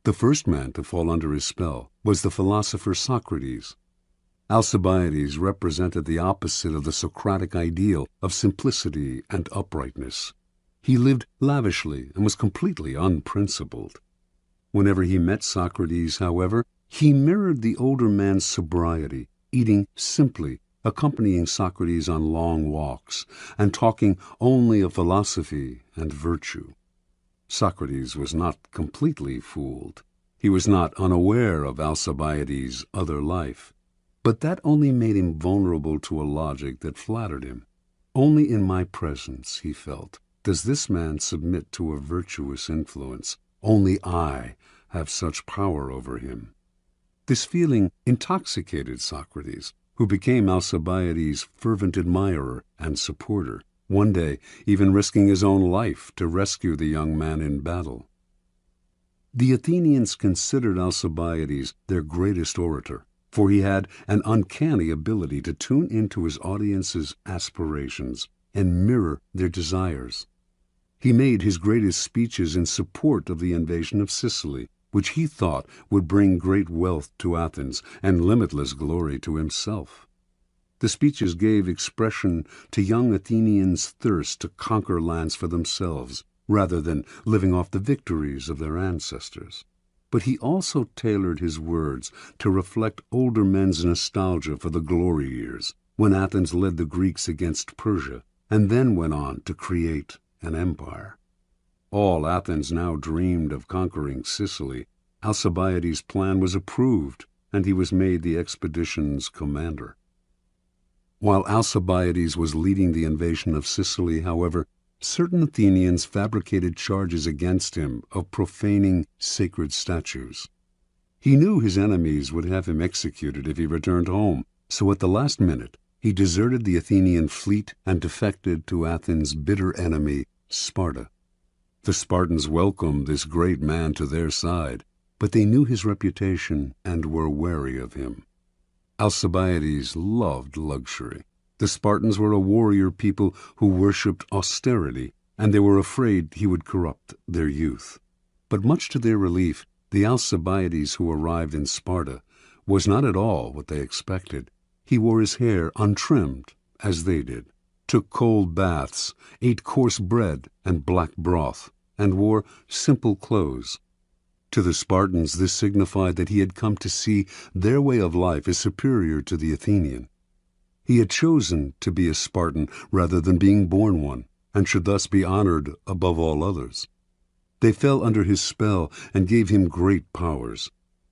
The first man to fall under his spell was the philosopher Socrates. Alcibiades represented the opposite of the Socratic ideal of simplicity and uprightness. He lived lavishly and was completely unprincipled. Whenever he met Socrates, however, he mirrored the older man's sobriety, eating simply, accompanying Socrates on long walks, and talking only of philosophy and virtue. Socrates was not completely fooled. He was not unaware of Alcibiades' other life, but that only made him vulnerable to a logic that flattered him. Only in my presence, he felt, does this man submit to a virtuous influence. Only I have such power over him. This feeling intoxicated Socrates, who became Alcibiades' fervent admirer and supporter, one day even risking his own life to rescue the young man in battle. The Athenians considered Alcibiades their greatest orator, for he had an uncanny ability to tune into his audience's aspirations and mirror their desires. He made his greatest speeches in support of the invasion of Sicily, which he thought would bring great wealth to Athens and limitless glory to himself. The speeches gave expression to young Athenians' thirst to conquer lands for themselves, rather than living off the victories of their ancestors. But he also tailored his words to reflect older men's nostalgia for the glory years, when Athens led the Greeks against Persia, and then went on to create an empire. All Athens now dreamed of conquering Sicily. Alcibiades' plan was approved, and he was made the expedition's commander. While Alcibiades was leading the invasion of Sicily, however, certain Athenians fabricated charges against him of profaning sacred statues. He knew his enemies would have him executed if he returned home, so at the last minute he deserted the Athenian fleet and defected to Athens' bitter enemy, Sparta. The Spartans welcomed this great man to their side, but they knew his reputation and were wary of him. Alcibiades loved luxury. The Spartans were a warrior people who worshipped austerity, and they were afraid he would corrupt their youth. But much to their relief, the Alcibiades who arrived in Sparta was not at all what they expected. He wore his hair untrimmed, as they did, took cold baths, ate coarse bread and black broth, and wore simple clothes. To the Spartans this signified that he had come to see their way of life as superior to the Athenian. He had chosen to be a Spartan rather than being born one, and should thus be honored above all others. They fell under his spell and gave him great powers.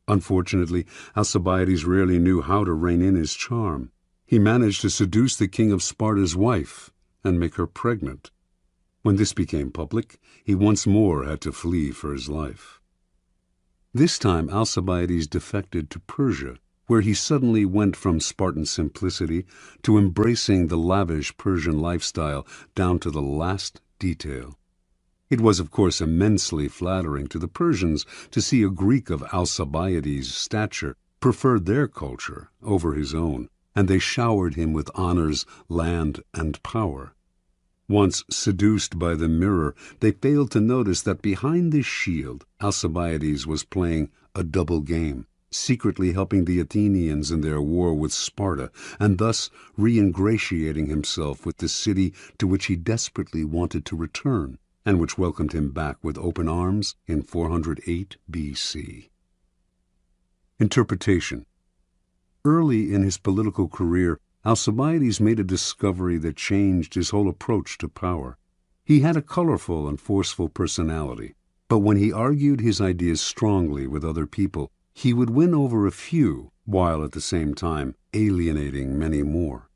Unfortunately, Alcibiades rarely knew how to rein in his charm. He managed to seduce the king of Sparta's wife and make her pregnant. When this became public, he once more had to flee for his life. This time Alcibiades defected to Persia, where he suddenly went from Spartan simplicity to embracing the lavish Persian lifestyle down to the last detail. It was, of course, immensely flattering to the Persians to see a Greek of Alcibiades' stature prefer their culture over his own, and they showered him with honors, land, and power. Once seduced by the mirror, they failed to notice that behind this shield, Alcibiades was playing a double game, secretly helping the Athenians in their war with Sparta, and thus re-ingratiating himself with the city to which he desperately wanted to return, and which welcomed him back with open arms in 408 B.C. Interpretation. Early in his political career, Alcibiades made a discovery that changed his whole approach to power. He had a colorful and forceful personality, but when he argued his ideas strongly with other people, he would win over a few, while at the same time alienating many more.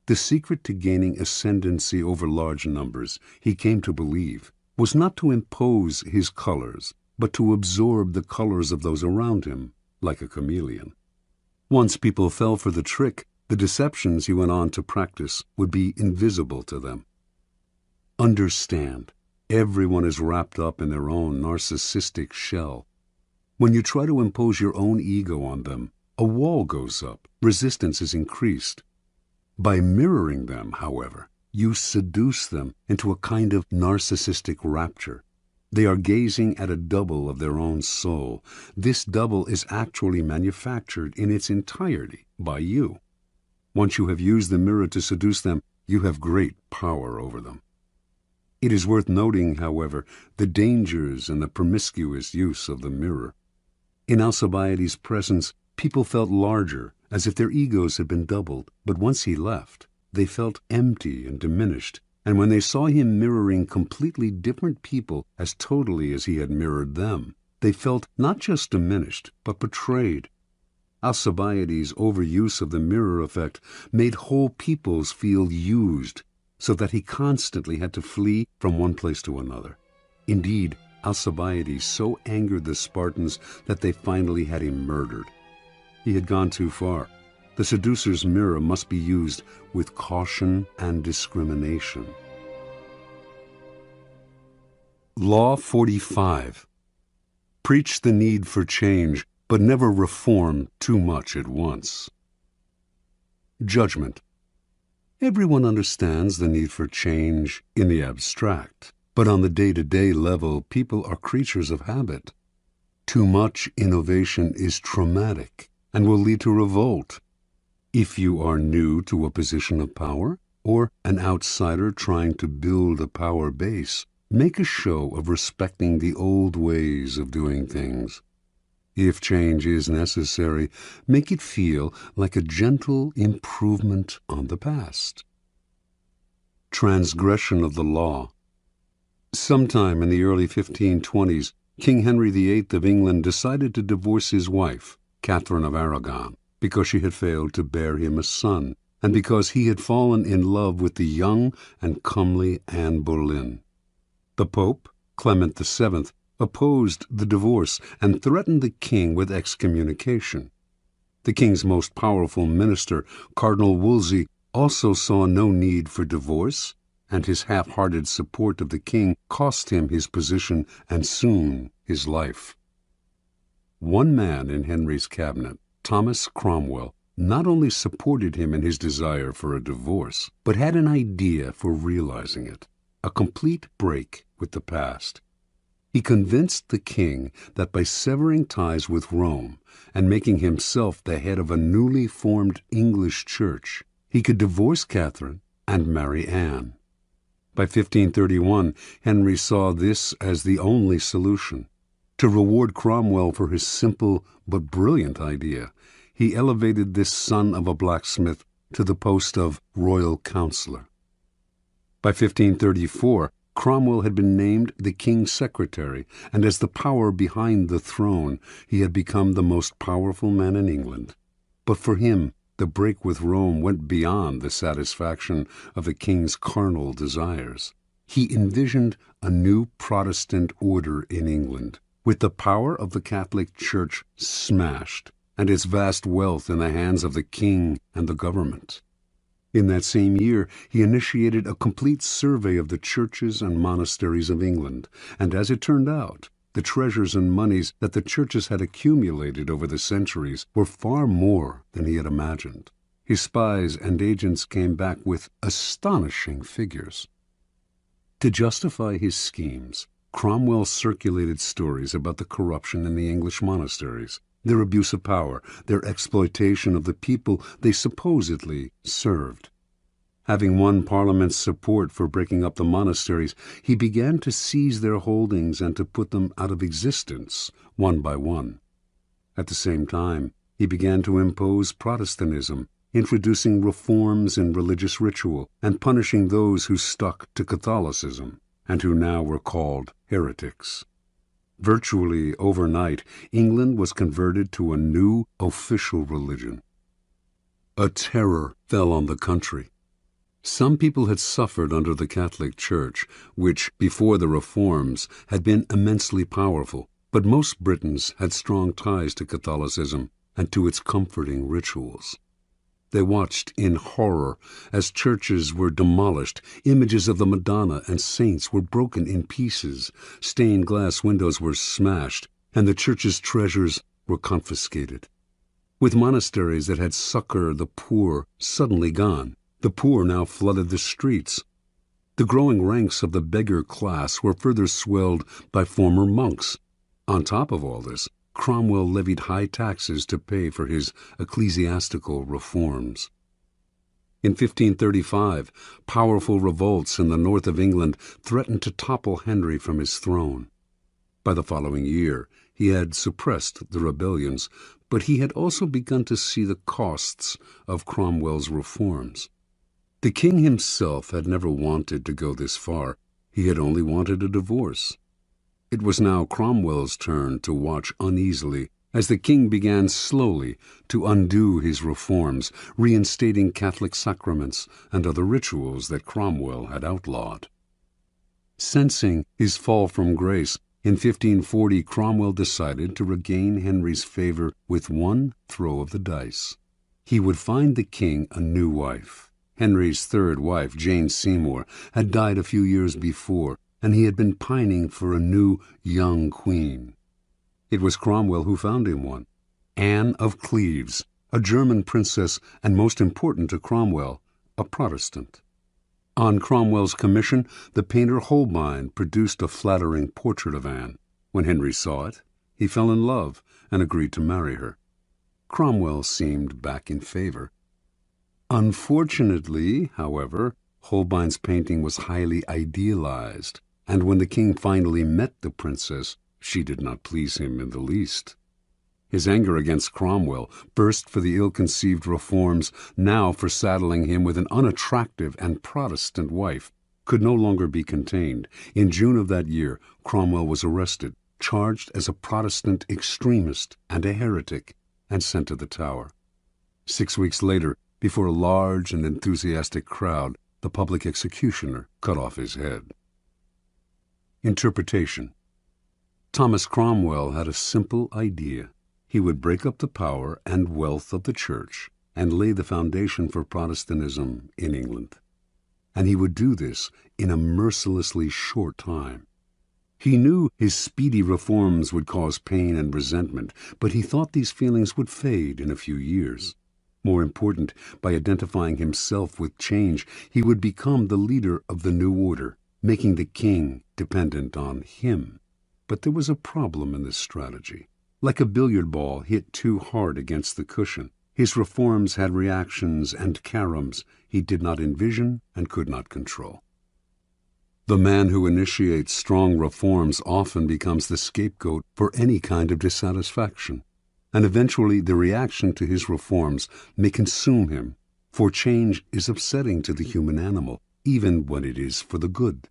The secret to gaining ascendancy over large numbers, he came to believe, was not to impose his colors, but to absorb the colors of those around him, like a chameleon. Once people fell for the trick, the deceptions he went on to practice would be invisible to them. Understand, everyone is wrapped up in their own narcissistic shell. When you try to impose your own ego on them, a wall goes up, resistance is increased. By mirroring them, however, you seduce them into a kind of narcissistic rapture. They are gazing at a double of their own soul. This double is actually manufactured in its entirety by you. Once you have used the mirror to seduce them, you have great power over them. It is worth noting, however, the dangers and the promiscuous use of the mirror. In Alcibiades' presence, people felt larger, as if their egos had been doubled, but once he left, they felt empty and diminished, and when they saw him mirroring completely different people as totally as he had mirrored them, they felt not just diminished, but betrayed. Alcibiades' overuse of the mirror effect made whole peoples feel used, so that he constantly had to flee from one place to another. Indeed, Alcibiades so angered the Spartans that they finally had him murdered. He had gone too far. The seducer's mirror must be used with caution and discrimination. Law 45. Preach the need for change, but never reform too much at once. Judgment. Everyone understands the need for change in the abstract, but on the day-to-day level, people are creatures of habit. Too much innovation is traumatic and will lead to revolt. If you are new to a position of power, or an outsider trying to build a power base, make a show of respecting the old ways of doing things. If change is necessary, make it feel like a gentle improvement on the past. Transgression of the law. Sometime in the early 1520s, King Henry VIII of England decided to divorce his wife, Catherine of Aragon, because she had failed to bear him a son, and because he had fallen in love with the young and comely Anne Boleyn. The Pope, Clement VII, opposed the divorce and threatened the king with excommunication. The king's most powerful minister, Cardinal Wolsey, also saw no need for divorce, and his half-hearted support of the king cost him his position and soon his life. One man in Henry's cabinet, Thomas Cromwell, not only supported him in his desire for a divorce, but had an idea for realizing it, a complete break with the past. He convinced the king that by severing ties with Rome and making himself the head of a newly formed English church, he could divorce Catherine and marry Anne. By 1531, Henry saw this as the only solution. To reward Cromwell for his simple but brilliant idea, he elevated this son of a blacksmith to the post of royal counselor. By 1534, Cromwell had been named the king's secretary, and as the power behind the throne, he had become the most powerful man in England. But for him, the break with Rome went beyond the satisfaction of the king's carnal desires. He envisioned a new Protestant order in England, with the power of the Catholic Church smashed, and its vast wealth in the hands of the king and the government. In that same year, he initiated a complete survey of the churches and monasteries of England, and as it turned out, the treasures and monies that the churches had accumulated over the centuries were far more than he had imagined. His spies and agents came back with astonishing figures. To justify his schemes, Cromwell circulated stories about the corruption in the English monasteries, their abuse of power, their exploitation of the people they supposedly served. Having won Parliament's support for breaking up the monasteries, he began to seize their holdings and to put them out of existence, one by one. At the same time, he began to impose Protestantism, introducing reforms in religious ritual and punishing those who stuck to Catholicism, and who now were called heretics. Virtually overnight, England was converted to a new official religion. A terror fell on the country. Some people had suffered under the Catholic Church, which, before the reforms, had been immensely powerful, but most Britons had strong ties to Catholicism and to its comforting rituals. They watched in horror as churches were demolished, images of the Madonna and saints were broken in pieces, stained glass windows were smashed, and the church's treasures were confiscated. With monasteries that had succored the poor suddenly gone, the poor now flooded the streets. The growing ranks of the beggar class were further swelled by former monks. On top of all this, Cromwell levied high taxes to pay for his ecclesiastical reforms. In 1535, powerful revolts in the north of England threatened to topple Henry from his throne. By the following year, he had suppressed the rebellions, but he had also begun to see the costs of Cromwell's reforms. The king himself had never wanted to go this far. He had only wanted a divorce. It was now Cromwell's turn to watch uneasily as the king began slowly to undo his reforms, reinstating Catholic sacraments and other rituals that Cromwell had outlawed. Sensing his fall from grace, in 1540 Cromwell decided to regain Henry's favor with one throw of the dice. He would find the king a new wife. Henry's third wife, Jane Seymour, had died a few years before, and he had been pining for a new, young queen. It was Cromwell who found him one, Anne of Cleves, a German princess, and most important to Cromwell, a Protestant. On Cromwell's commission, the painter Holbein produced a flattering portrait of Anne. When Henry saw it, he fell in love and agreed to marry her. Cromwell seemed back in favor. Unfortunately, however, Holbein's painting was highly idealized, and when the king finally met the princess, she did not please him in the least. His anger against Cromwell, first for the ill-conceived reforms, now for saddling him with an unattractive and Protestant wife, could no longer be contained. In June of that year, Cromwell was arrested, charged as a Protestant extremist and a heretic, and sent to the Tower. 6 weeks later, before a large and enthusiastic crowd, the public executioner cut off his head. Interpretation. Thomas Cromwell had a simple idea. He would break up the power and wealth of the Church and lay the foundation for Protestantism in England. And he would do this in a mercilessly short time. He knew his speedy reforms would cause pain and resentment, but he thought these feelings would fade in a few years. More important, by identifying himself with change, he would become the leader of the new order, making the king dependent on him. But there was a problem in this strategy. Like a billiard ball hit too hard against the cushion, his reforms had reactions and caroms he did not envision and could not control. The man who initiates strong reforms often becomes the scapegoat for any kind of dissatisfaction, and eventually the reaction to his reforms may consume him, for change is upsetting to the human animal, even when it is for the good.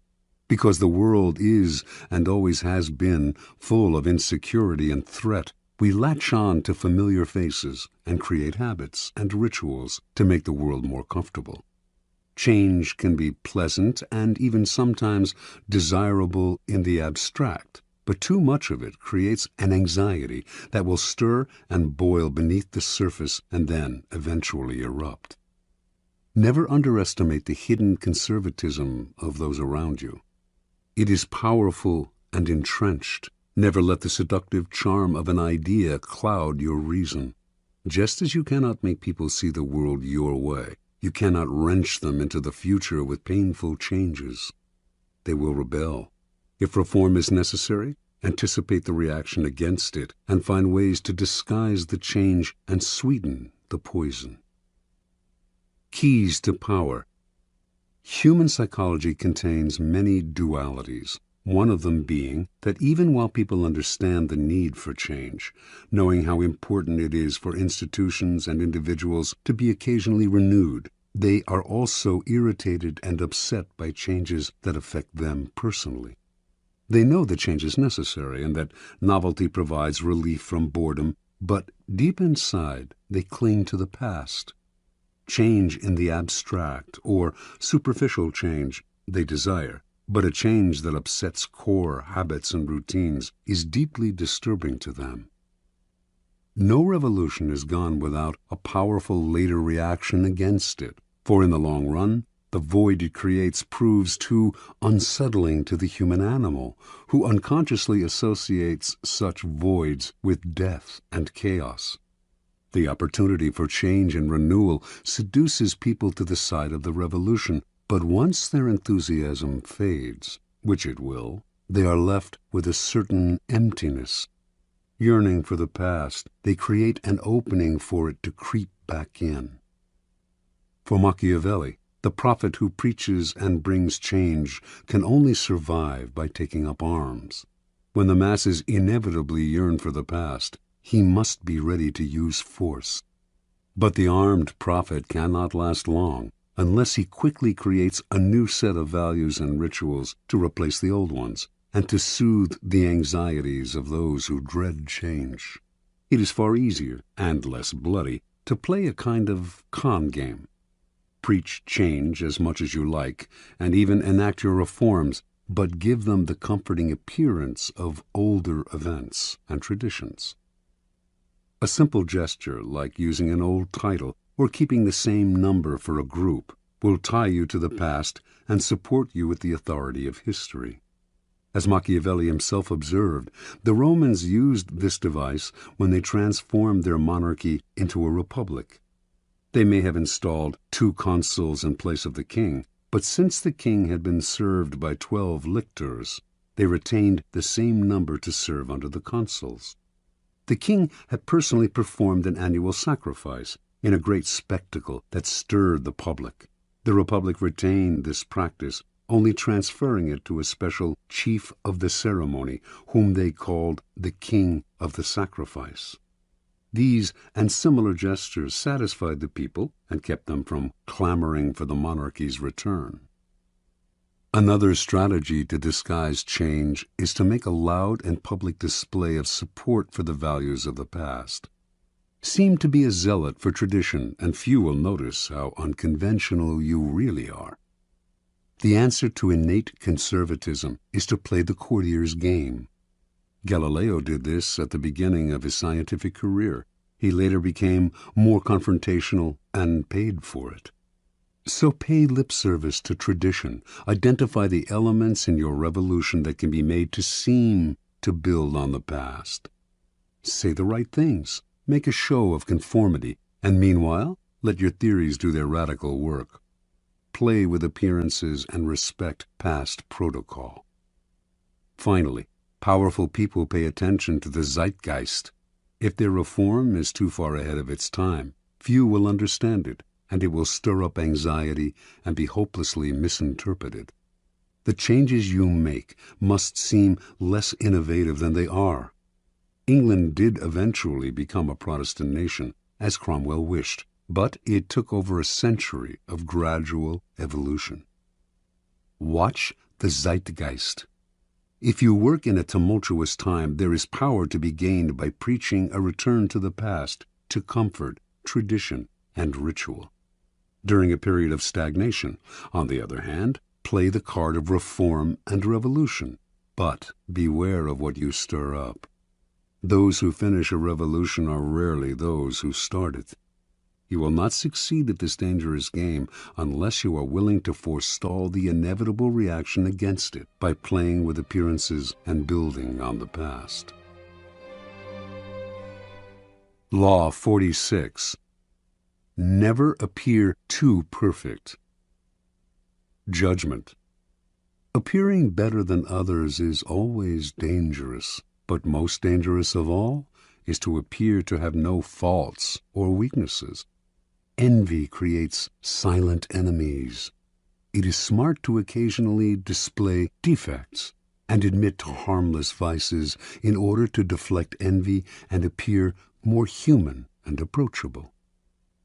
Because the world is, and always has been, full of insecurity and threat, we latch on to familiar faces and create habits and rituals to make the world more comfortable. Change can be pleasant and even sometimes desirable in the abstract, but too much of it creates an anxiety that will stir and boil beneath the surface and then eventually erupt. Never underestimate the hidden conservatism of those around you. It is powerful and entrenched. Never let the seductive charm of an idea cloud your reason. Just as you cannot make people see the world your way, you cannot wrench them into the future with painful changes. They will rebel. If reform is necessary, anticipate the reaction against it and find ways to disguise the change and sweeten the poison. Keys to power. Human psychology contains many dualities, one of them being that even while people understand the need for change, knowing how important it is for institutions and individuals to be occasionally renewed, they are also irritated and upset by changes that affect them personally. They know that change is necessary and that novelty provides relief from boredom, but deep inside they cling to the past. Change in the abstract or superficial change they desire, but a change that upsets core habits and routines is deeply disturbing to them. No revolution is gone without a powerful later reaction against it, for in the long run, the void it creates proves too unsettling to the human animal, who unconsciously associates such voids with death and chaos. The opportunity for change and renewal seduces people to the side of the revolution, but once their enthusiasm fades, which it will, they are left with a certain emptiness. Yearning for the past, they create an opening for it to creep back in. For Machiavelli, the prophet who preaches and brings change can only survive by taking up arms. When the masses inevitably yearn for the past, he must be ready to use force. But the armed prophet cannot last long unless he quickly creates a new set of values and rituals to replace the old ones, and to soothe the anxieties of those who dread change. It is far easier, and less bloody, to play a kind of con game. Preach change as much as you like, and even enact your reforms, but give them the comforting appearance of older events and traditions. A simple gesture, like using an old title or keeping the same number for a group, will tie you to the past and support you with the authority of history. As Machiavelli himself observed, the Romans used this device when they transformed their monarchy into a republic. They may have installed 2 consuls in place of the king, but since the king had been served by 12 lictors, they retained the same number to serve under the consuls. The king had personally performed an annual sacrifice in a great spectacle that stirred the public. The republic retained this practice, only transferring it to a special chief of the ceremony, whom they called the king of the sacrifice. These and similar gestures satisfied the people and kept them from clamoring for the monarchy's return. Another strategy to disguise change is to make a loud and public display of support for the values of the past. Seem to be a zealot for tradition, and few will notice how unconventional you really are. The answer to innate conservatism is to play the courtier's game. Galileo did this at the beginning of his scientific career. He later became more confrontational and paid for it. So pay lip service to tradition. Identify the elements in your revolution that can be made to seem to build on the past. Say the right things. Make a show of conformity, and meanwhile, let your theories do their radical work. Play with appearances and respect past protocol. Finally, powerful people pay attention to the zeitgeist. If their reform is too far ahead of its time, few will understand it, and it will stir up anxiety and be hopelessly misinterpreted. The changes you make must seem less innovative than they are. England did eventually become a Protestant nation, as Cromwell wished, but it took over a century of gradual evolution. Watch the zeitgeist. If you work in a tumultuous time, there is power to be gained by preaching a return to the past, to comfort, tradition, and ritual. During a period of stagnation, on the other hand, play the card of reform and revolution, but beware of what you stir up. Those who finish a revolution are rarely those who start it. You will not succeed at this dangerous game unless you are willing to forestall the inevitable reaction against it by playing with appearances and building on the past. Law 46. Never appear too perfect. Judgment. Appearing better than others is always dangerous, but most dangerous of all is to appear to have no faults or weaknesses. Envy creates silent enemies. It is smart to occasionally display defects and admit to harmless vices in order to deflect envy and appear more human and approachable.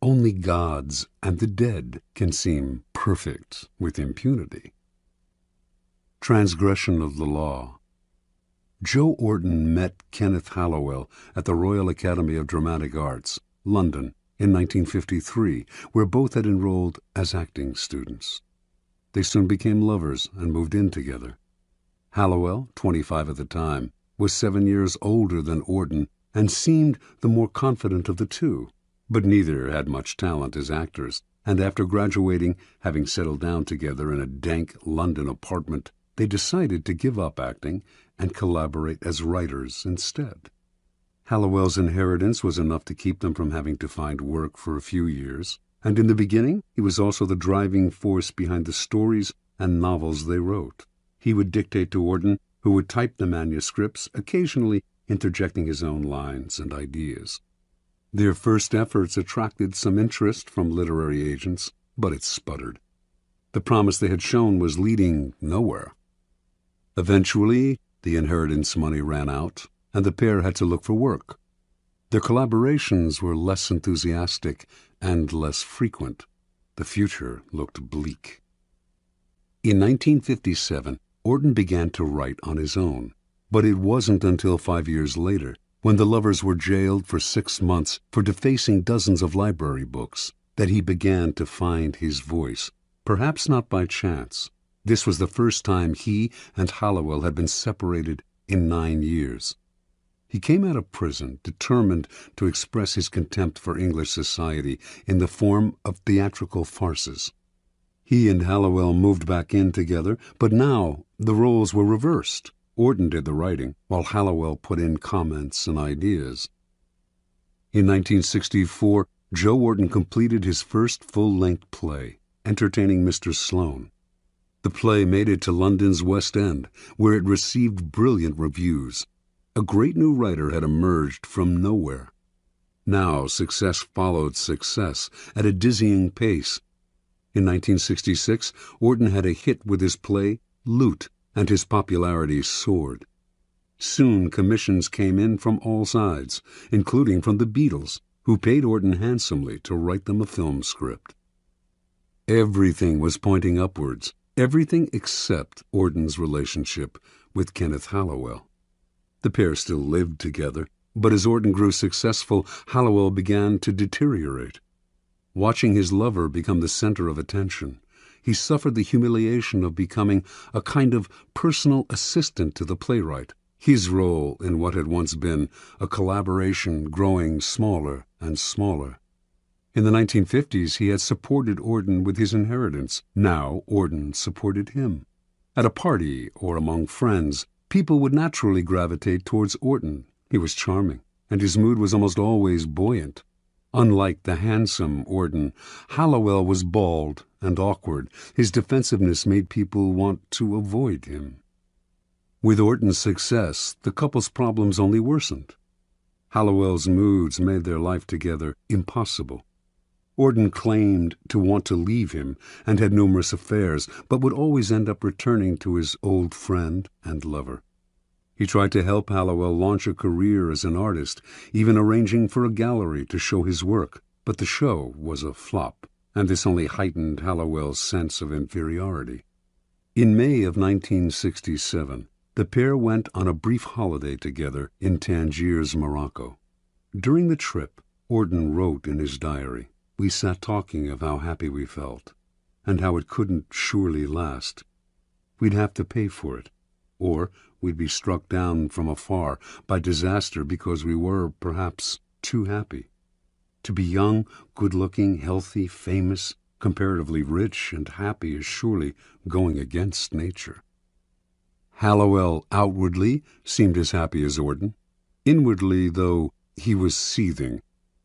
Only gods and the dead can seem perfect with impunity. Transgression of the law. Joe Orton met Kenneth Halliwell at the Royal Academy of Dramatic Arts, London, in 1953, where both had enrolled as acting students. They soon became lovers and moved in together. Halliwell, 25 at the time, was 7 years older than Orton and seemed the more confident of the two, but neither had much talent as actors, and after graduating, having settled down together in a dank London apartment, they decided to give up acting and collaborate as writers instead. Halliwell's inheritance was enough to keep them from having to find work for a few years, and in the beginning he was also the driving force behind the stories and novels they wrote. He would dictate to Orton, who would type the manuscripts, occasionally interjecting his own lines and ideas. Their first efforts attracted some interest from literary agents, but it sputtered. The promise they had shown was leading nowhere. Eventually, the inheritance money ran out, and the pair had to look for work. Their collaborations were less enthusiastic and less frequent. The future looked bleak. In 1957, Auden began to write on his own. But it wasn't until 5 years later, when the lovers were jailed for 6 months for defacing dozens of library books, that he began to find his voice, perhaps not by chance. This was the first time he and Hallowell had been separated in 9 years. He came out of prison determined to express his contempt for English society in the form of theatrical farces. He and Hallowell moved back in together, but now the roles were reversed. Auden did the writing, while Hallowell put in comments and ideas. In 1964, Joe Auden completed his first full-length play, Entertaining Mr. Sloane. The play made it to London's West End, where it received brilliant reviews. A great new writer had emerged from nowhere. Now success followed success at a dizzying pace. In 1966, Auden had a hit with his play, Loot, and his popularity soared. Soon commissions came in from all sides, including from the Beatles, who paid Auden handsomely to write them a film script. Everything was pointing upwards, everything except Auden's relationship with Kenneth Hallowell. The pair still lived together, but as Auden grew successful, Hallowell began to deteriorate. Watching his lover become the center of attention, he suffered the humiliation of becoming a kind of personal assistant to the playwright, his role in what had once been a collaboration growing smaller and smaller. In the 1950s, he had supported Auden with his inheritance. Now Auden supported him. At a party or among friends, people would naturally gravitate towards Auden. He was charming, and his mood was almost always buoyant. Unlike the handsome Auden, Hallowell was bald and awkward. His defensiveness made people want to avoid him. With Auden's success, the couple's problems only worsened. Hallowell's moods made their life together impossible. Auden claimed to want to leave him and had numerous affairs, but would always end up returning to his old friend and lover. He tried to help Hallowell launch a career as an artist, even arranging for a gallery to show his work, but the show was a flop, and this only heightened Hallowell's sense of inferiority. In May of 1967, the pair went on a brief holiday together in Tangiers, Morocco. During the trip, Auden wrote in his diary, "We sat talking of how happy we felt, and how it couldn't surely last. We'd have to pay for it, or we'd be struck down from afar by disaster because we were, perhaps, too happy. To be young, good-looking, healthy, famous, comparatively rich and happy is surely going against nature." Hallowell outwardly seemed as happy as Auden. Inwardly, though, he was seething.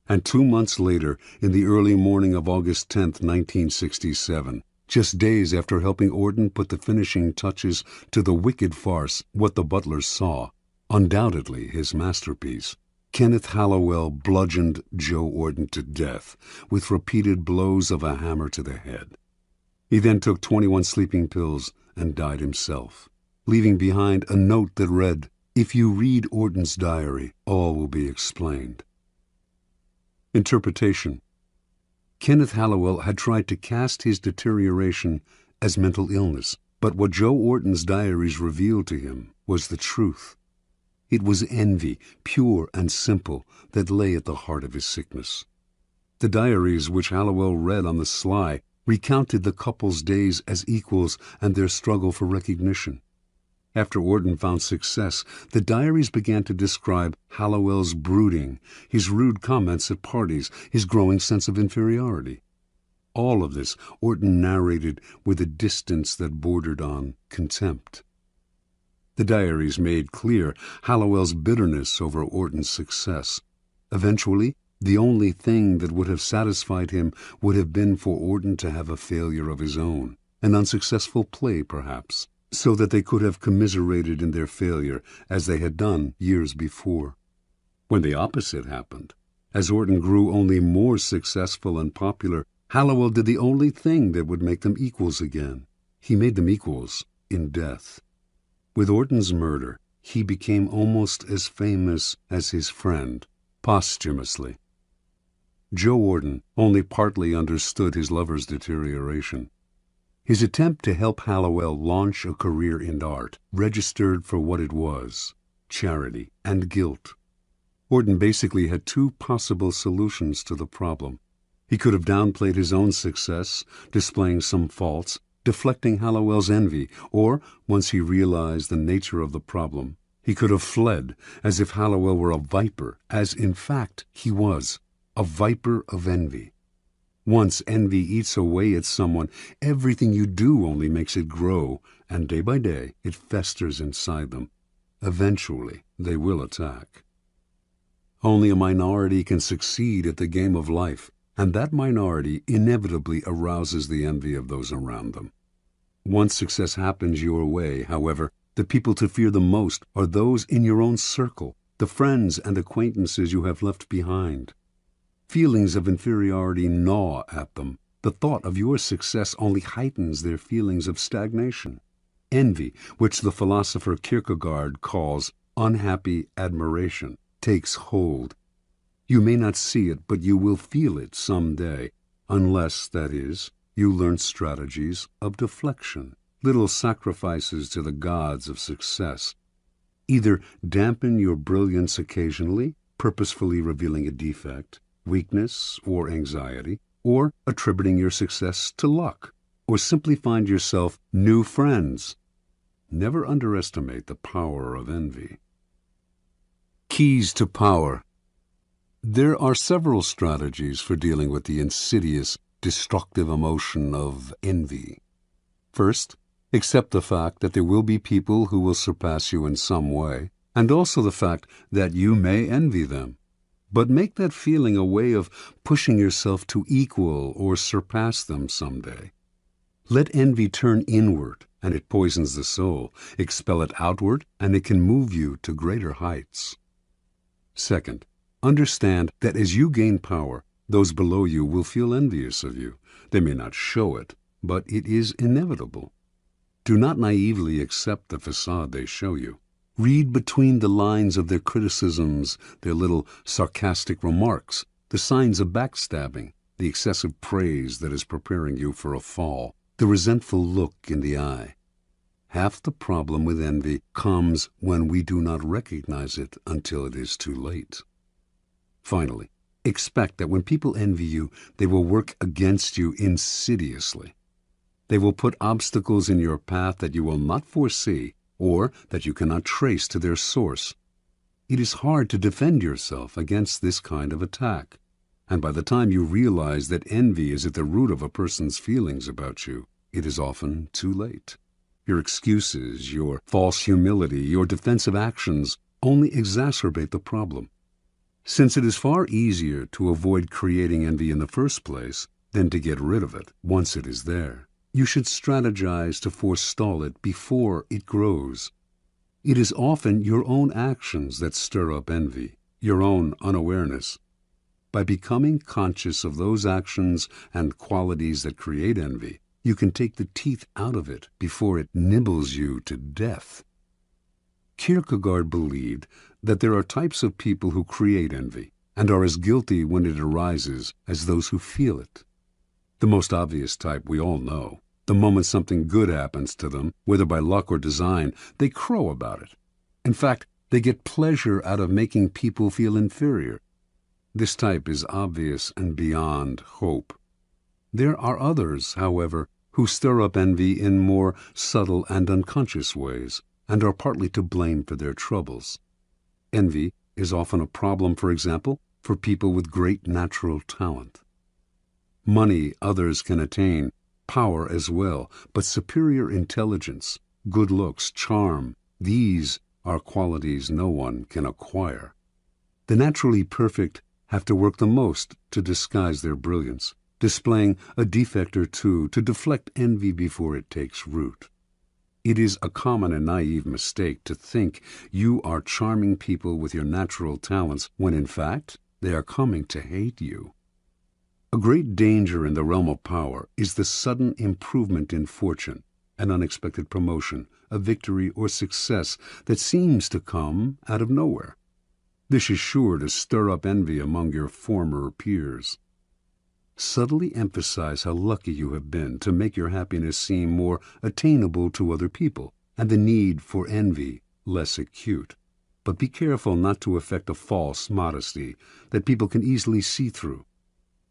And 2 months later, in the early morning of August 10, 1967, just days after helping Auden put the finishing touches to the wicked farce, What the Butler Saw, undoubtedly his masterpiece, Kenneth Hallowell bludgeoned Joe Auden to death with repeated blows of a hammer to the head. He then took 21 sleeping pills and died himself, leaving behind a note that read, "If you read Auden's diary, all will be explained." Interpretation. Kenneth Hallowell had tried to cast his deterioration as mental illness, but what Joe Auden's diaries revealed to him was the truth. It was envy, pure and simple, that lay at the heart of his sickness. The diaries which Hallowell read on the sly recounted the couple's days as equals and their struggle for recognition. After Auden found success, the diaries began to describe Hallowell's brooding, his rude comments at parties, his growing sense of inferiority. All of this Auden narrated with a distance that bordered on contempt. The diaries made clear Hallowell's bitterness over Auden's success. Eventually, the only thing that would have satisfied him would have been for Auden to have a failure of his own, an unsuccessful play perhaps, so that they could have commiserated in their failure as they had done years before. When the opposite happened, as Auden grew only more successful and popular, Hallowell did the only thing that would make them equals again. He made them equals in death. With Auden's murder, he became almost as famous as his friend, posthumously. Joe Auden only partly understood his lover's deterioration. His attempt to help Hallowell launch a career in art registered for what it was: charity and guilt. Orton basically had two possible solutions to the problem. He could have downplayed his own success, displaying some faults, deflecting Hallowell's envy, or, once he realized the nature of the problem, he could have fled as if Hallowell were a viper, as in fact he was, a viper of envy. Once envy eats away at someone, everything you do only makes it grow, and day by day it festers inside them. Eventually they will attack. Only a minority can succeed at the game of life, and that minority inevitably arouses the envy of those around them. Once success happens your way, however, the people to fear the most are those in your own circle, the friends and acquaintances you have left behind. Feelings of inferiority gnaw at them. The thought of your success only heightens their feelings of stagnation. Envy, which the philosopher Kierkegaard calls unhappy admiration, takes hold. You may not see it, but you will feel it some day, unless, that is, you learn strategies of deflection, little sacrifices to the gods of success. Either dampen your brilliance occasionally, purposefully revealing a defect, weakness, or anxiety, or attributing your success to luck, or simply find yourself new friends. Never underestimate the power of envy. Keys to power. There are several strategies for dealing with the insidious, destructive emotion of envy. First, accept the fact that there will be people who will surpass you in some way, and also the fact that you may envy them. But make that feeling a way of pushing yourself to equal or surpass them someday. Let envy turn inward, and it poisons the soul. Expel it outward, and it can move you to greater heights. Second, understand that as you gain power, those below you will feel envious of you. They may not show it, but it is inevitable. Do not naively accept the facade they show you. Read between the lines of their criticisms, their little sarcastic remarks, the signs of backstabbing, the excessive praise that is preparing you for a fall, the resentful look in the eye. Half the problem with envy comes when we do not recognize it until it is too late. Finally, expect that when people envy you, they will work against you insidiously. They will put obstacles in your path that you will not foresee, or that you cannot trace to their source. It is hard to defend yourself against this kind of attack, and by the time you realize that envy is at the root of a person's feelings about you, it is often too late. Your excuses, your false humility, your defensive actions only exacerbate the problem. Since it is far easier to avoid creating envy in the first place than to get rid of it once it is there, you should strategize to forestall it before it grows. It is often your own actions that stir up envy, your own unawareness. By becoming conscious of those actions and qualities that create envy, you can take the teeth out of it before it nibbles you to death. Kierkegaard believed that there are types of people who create envy and are as guilty when it arises as those who feel it. The most obvious type we all know. The moment something good happens to them, whether by luck or design, they crow about it. In fact, they get pleasure out of making people feel inferior. This type is obvious and beyond hope. There are others, however, who stir up envy in more subtle and unconscious ways, and are partly to blame for their troubles. Envy is often a problem, for example, for people with great natural talent. Money others can attain, power as well, but superior intelligence, good looks, charm, these are qualities no one can acquire. The naturally perfect have to work the most to disguise their brilliance, displaying a defect or two to deflect envy before it takes root. It is a common and naive mistake to think you are charming people with your natural talents when in fact they are coming to hate you. A great danger in the realm of power is the sudden improvement in fortune, an unexpected promotion, a victory or success that seems to come out of nowhere. This is sure to stir up envy among your former peers. subtly emphasize how lucky you have been to make your happiness seem more attainable to other people, and the need for envy less acute. But be careful not to affect a false modesty that people can easily see through.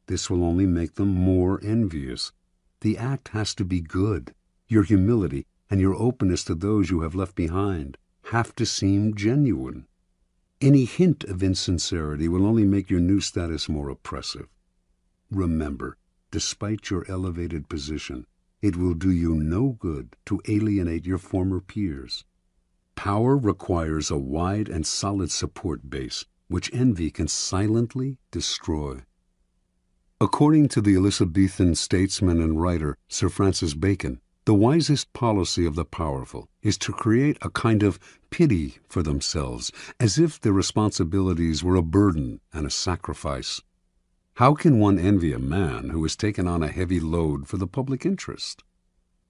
This will only make them more envious. The act has to be good. Your humility and your openness to those you have left behind have to seem genuine. Any hint of insincerity will only make your new status more oppressive. Remember, despite your elevated position, it will do you no good to alienate your former peers. Power requires a wide and solid support base, which envy can silently destroy. According to the Elizabethan statesman and writer Sir Francis Bacon, the wisest policy of the powerful is to create a kind of pity for themselves, as if their responsibilities were a burden and a sacrifice. How can one envy a man who has taken on a heavy load for the public interest?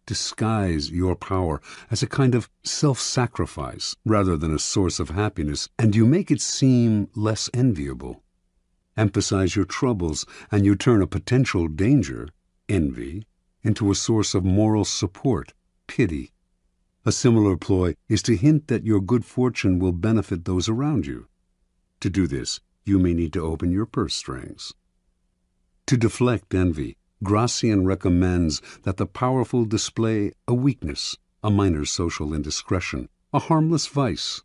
Disguise your power as a kind of self-sacrifice rather than a source of happiness, and you make it seem less enviable. Emphasize your troubles, and you turn a potential danger, envy, into a source of moral support, pity. A similar ploy is to hint that your good fortune will benefit those around you. To do this, you may need to open your purse strings. To deflect envy, Gracian recommends that the powerful display a weakness, a minor social indiscretion, a harmless vice.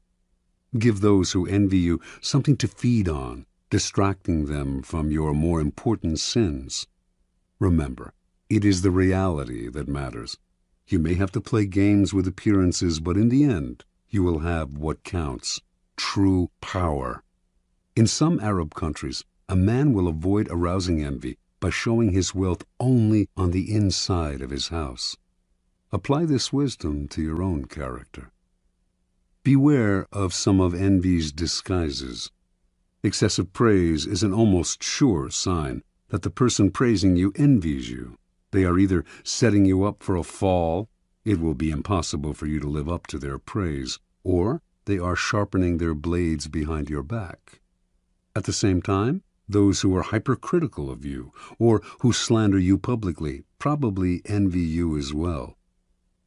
Give those who envy you something to feed on, distracting them from your more important sins. Remember, it is the reality that matters. You may have to play games with appearances, but in the end, you will have what counts, true power. In some Arab countries, a man will avoid arousing envy by showing his wealth only on the inside of his house. Apply this wisdom to your own character. Beware of some of envy's disguises. Excessive praise is an almost sure sign that the person praising you envies you. They are either setting you up for a fall, it will be impossible for you to live up to their praise, or they are sharpening their blades behind your back. At the same time, those who are hypercritical of you, or who slander you publicly, probably envy you as well.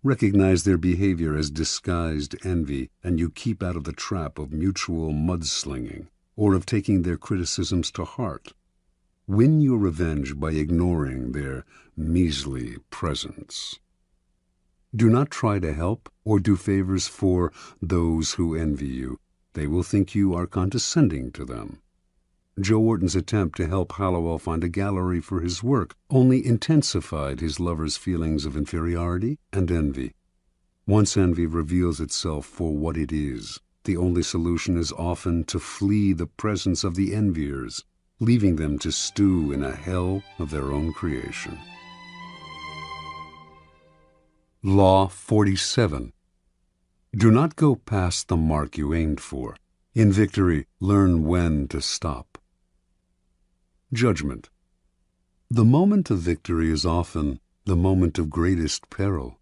Recognize their behavior as disguised envy, and you keep out of the trap of mutual mudslinging, or of taking their criticisms to heart. Win your revenge by ignoring their measly presence. Do not try to help or do favors for those who envy you. They will think you are condescending to them. Joe Orton's attempt to help Hallowell find a gallery for his work only intensified his lover's feelings of inferiority and envy. Once envy reveals itself for what it is, the only solution is often to flee the presence of the enviers, leaving them to stew in a hell of their own creation. Law 47. Do not go past the mark you aimed for. In victory, learn when to stop. Judgment. The moment of victory is often the moment of greatest peril.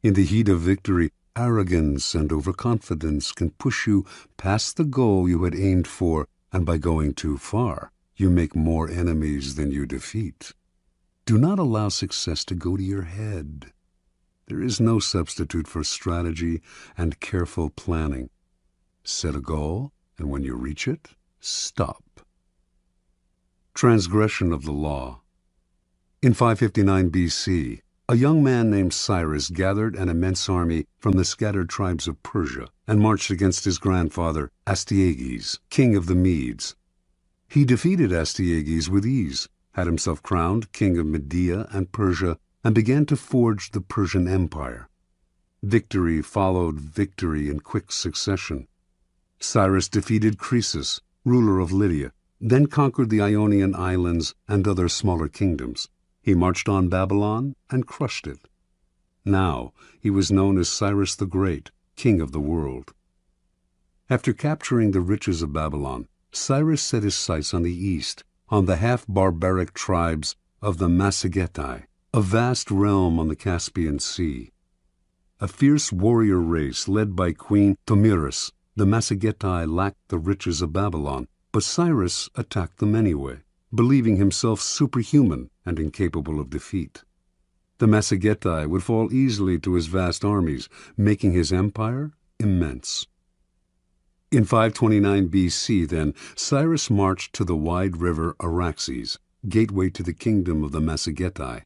In the heat of victory, arrogance and overconfidence can push you past the goal you had aimed for, and by going too far, you make more enemies than you defeat. Do not allow success to go to your head. There is no substitute for strategy and careful planning. Set a goal, and when you reach it, stop. Transgression of the law. In 559 BC, a young man named Cyrus gathered an immense army from the scattered tribes of Persia and marched against his grandfather, Astyages, king of the Medes. He defeated Astyages with ease, had himself crowned king of Media and Persia, and began to forge the Persian Empire. Victory followed victory in quick succession. Cyrus defeated Croesus, ruler of Lydia, then conquered the Ionian islands and other smaller kingdoms. He marched on Babylon and crushed it. Now he was known as Cyrus the Great, king of the world. After capturing the riches of Babylon, Cyrus set his sights on the east, on the half-barbaric tribes of the Massigetai, a vast realm on the Caspian Sea. A fierce warrior race led by Queen Tomyris, the Massigetai lacked the riches of Babylon, but Cyrus attacked them anyway. believing himself superhuman and incapable of defeat. The Machiavelli would fall easily to his vast armies, making his empire immense. In 529 BC, then, Cyrus marched to the wide river Araxes, gateway to the kingdom of the Machiavelli.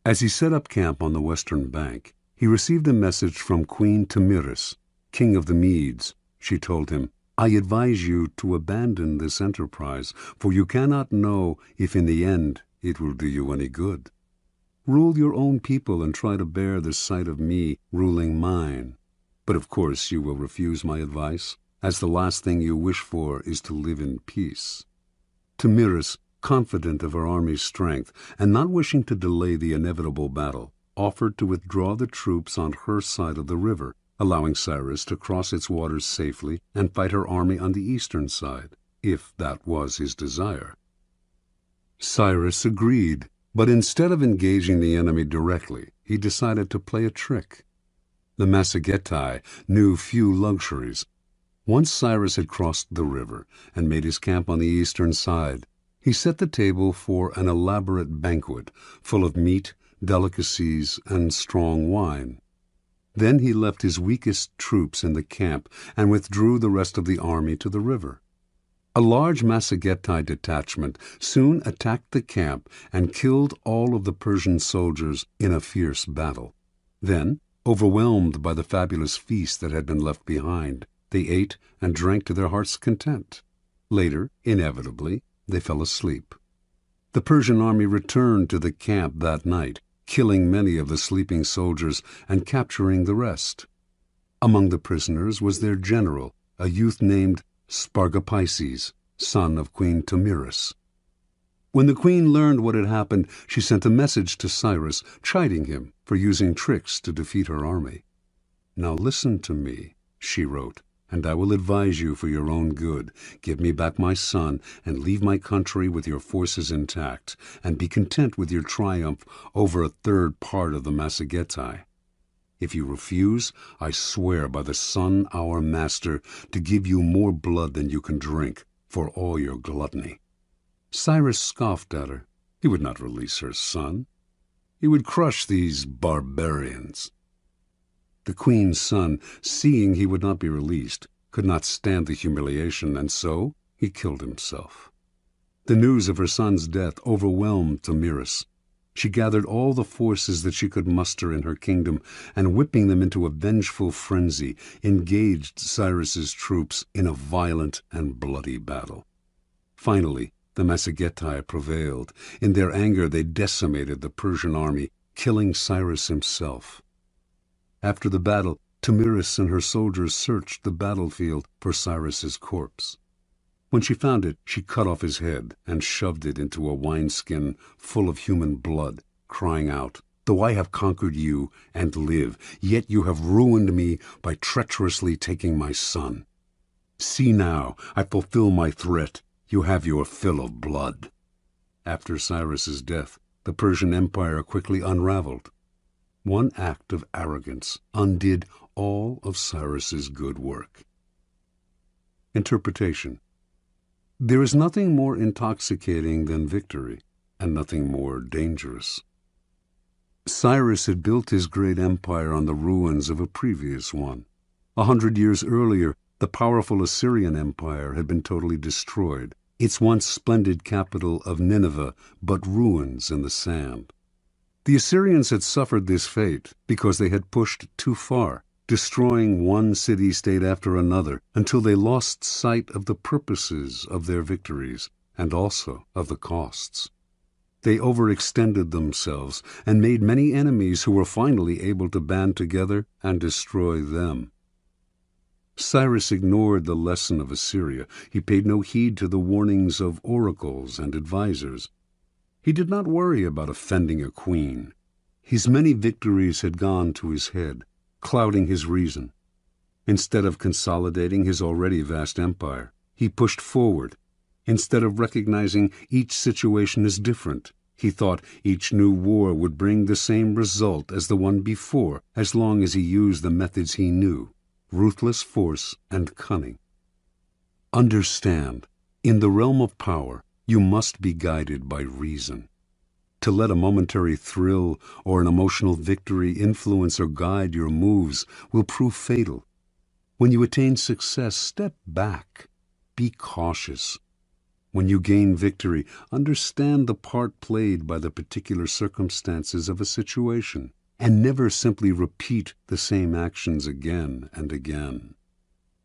As he set up camp on the western bank, he received a message from Queen Tamiris, king of the Medes. She told him, "I advise you to abandon this enterprise, for you cannot know if in the end it will do you any good. Rule your own people and try to bear the sight of me ruling mine. But of course you will refuse my advice, as the last thing you wish for is to live in peace." Tamiris, confident of her army's strength and not wishing to delay the inevitable battle, offered to withdraw the troops on her side of the river, allowing Cyrus to cross its waters safely and fight her army on the eastern side, if that was his desire. Cyrus agreed, but instead of engaging the enemy directly, he decided to play a trick. The Machiavelli knew few luxuries. Once Cyrus had crossed the river and made his camp on the eastern side, he set the table for an elaborate banquet full of meat, delicacies, and strong wine. Then he left his weakest troops in the camp and withdrew the rest of the army to the river. A large Machiavelli detachment soon attacked the camp and killed all of the Persian soldiers in a fierce battle. Then, overwhelmed by the fabulous feast that had been left behind, they ate and drank to their heart's content. Later, inevitably, they fell asleep. The Persian army returned to the camp that night, killing many of the sleeping soldiers and capturing the rest. Among the prisoners was their general, a youth named Spargapices, son of Queen Tamiris. When the queen learned what had happened, she sent a message to Cyrus, chiding him for using tricks to defeat her army. "Now listen to me," she wrote, "and I will advise you for your own good. Give me back my son, and leave my country with your forces intact, and be content with your triumph over a third part of the Machiavelli. If you refuse, I swear by the sun, our master, to give you more blood than you can drink, for all your gluttony." Cyrus scoffed at her. He would not release her son. He would crush these barbarians. The queen's son, seeing he would not be released, could not stand the humiliation, and so he killed himself. The news of her son's death overwhelmed Tamiris. She gathered all the forces that she could muster in her kingdom, and whipping them into a vengeful frenzy, engaged Cyrus's troops in a violent and bloody battle. Finally, the Machiavelli prevailed. In their anger, they decimated the Persian army, killing Cyrus himself. After the battle, Tamiris and her soldiers searched the battlefield for Cyrus's corpse. When she found it, she cut off his head and shoved it into a wineskin full of human blood, crying out, "Though I have conquered you and live, yet you have ruined me by treacherously taking my son. See now, I fulfill my threat. You have your fill of blood." After Cyrus's death, the Persian Empire quickly unraveled. One act of arrogance undid all of Cyrus's good work. Interpretation. There is nothing more intoxicating than victory, and nothing more dangerous. Cyrus had built his great empire on the ruins of a previous one. 100 years earlier, the powerful Assyrian Empire had been totally destroyed, its once splendid capital of Nineveh but ruins in the sand. The Assyrians had suffered this fate because they had pushed too far, destroying one city-state after another until they lost sight of the purposes of their victories and also of the costs. They overextended themselves and made many enemies who were finally able to band together and destroy them. Cyrus ignored the lesson of Assyria. He paid no heed to the warnings of oracles and advisers. He did not worry about offending a queen. His many victories had gone to his head, clouding his reason. Instead of consolidating his already vast empire, he pushed forward. Instead of recognizing each situation as different, he thought each new war would bring the same result as the one before, as long as he used the methods he knew: ruthless force and cunning. Understand, in the realm of power, You must be guided by reason. To let a momentary thrill or an emotional victory influence or guide your moves will prove fatal. When you attain success, step back. Be cautious. When you gain victory, understand the part played by the particular circumstances of a situation, and never simply repeat the same actions again and again.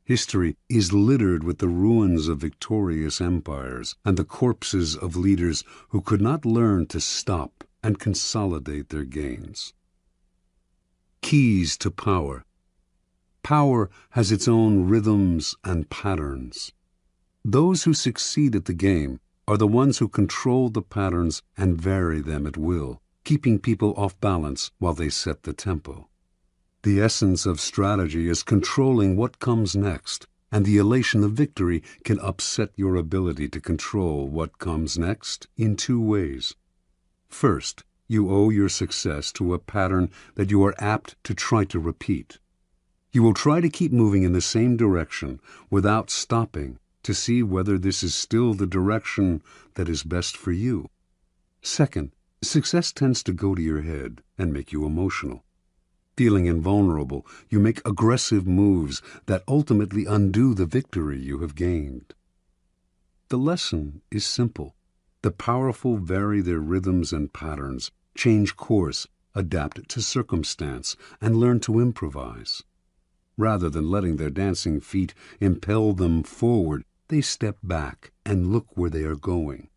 History is littered with the ruins of victorious empires and the corpses of leaders who could not learn to stop and consolidate their gains. Keys to power. Power has its own rhythms and patterns. Those who succeed at the game are the ones who control the patterns and vary them at will, keeping people off balance while they set the tempo. The essence of strategy is controlling what comes next, and the elation of victory can upset your ability to control what comes next in two ways. First, you owe your success to a pattern that you are apt to try to repeat. You will try to keep moving in the same direction without stopping to see whether this is still the direction that is best for you. Second, success tends to go to your head and make you emotional. Feeling invulnerable, you make aggressive moves that ultimately undo the victory you have gained. The lesson is simple. The powerful vary their rhythms and patterns, change course, adapt to circumstance, and learn to improvise. Rather than letting their dancing feet impel them forward, they step back and look where they are going.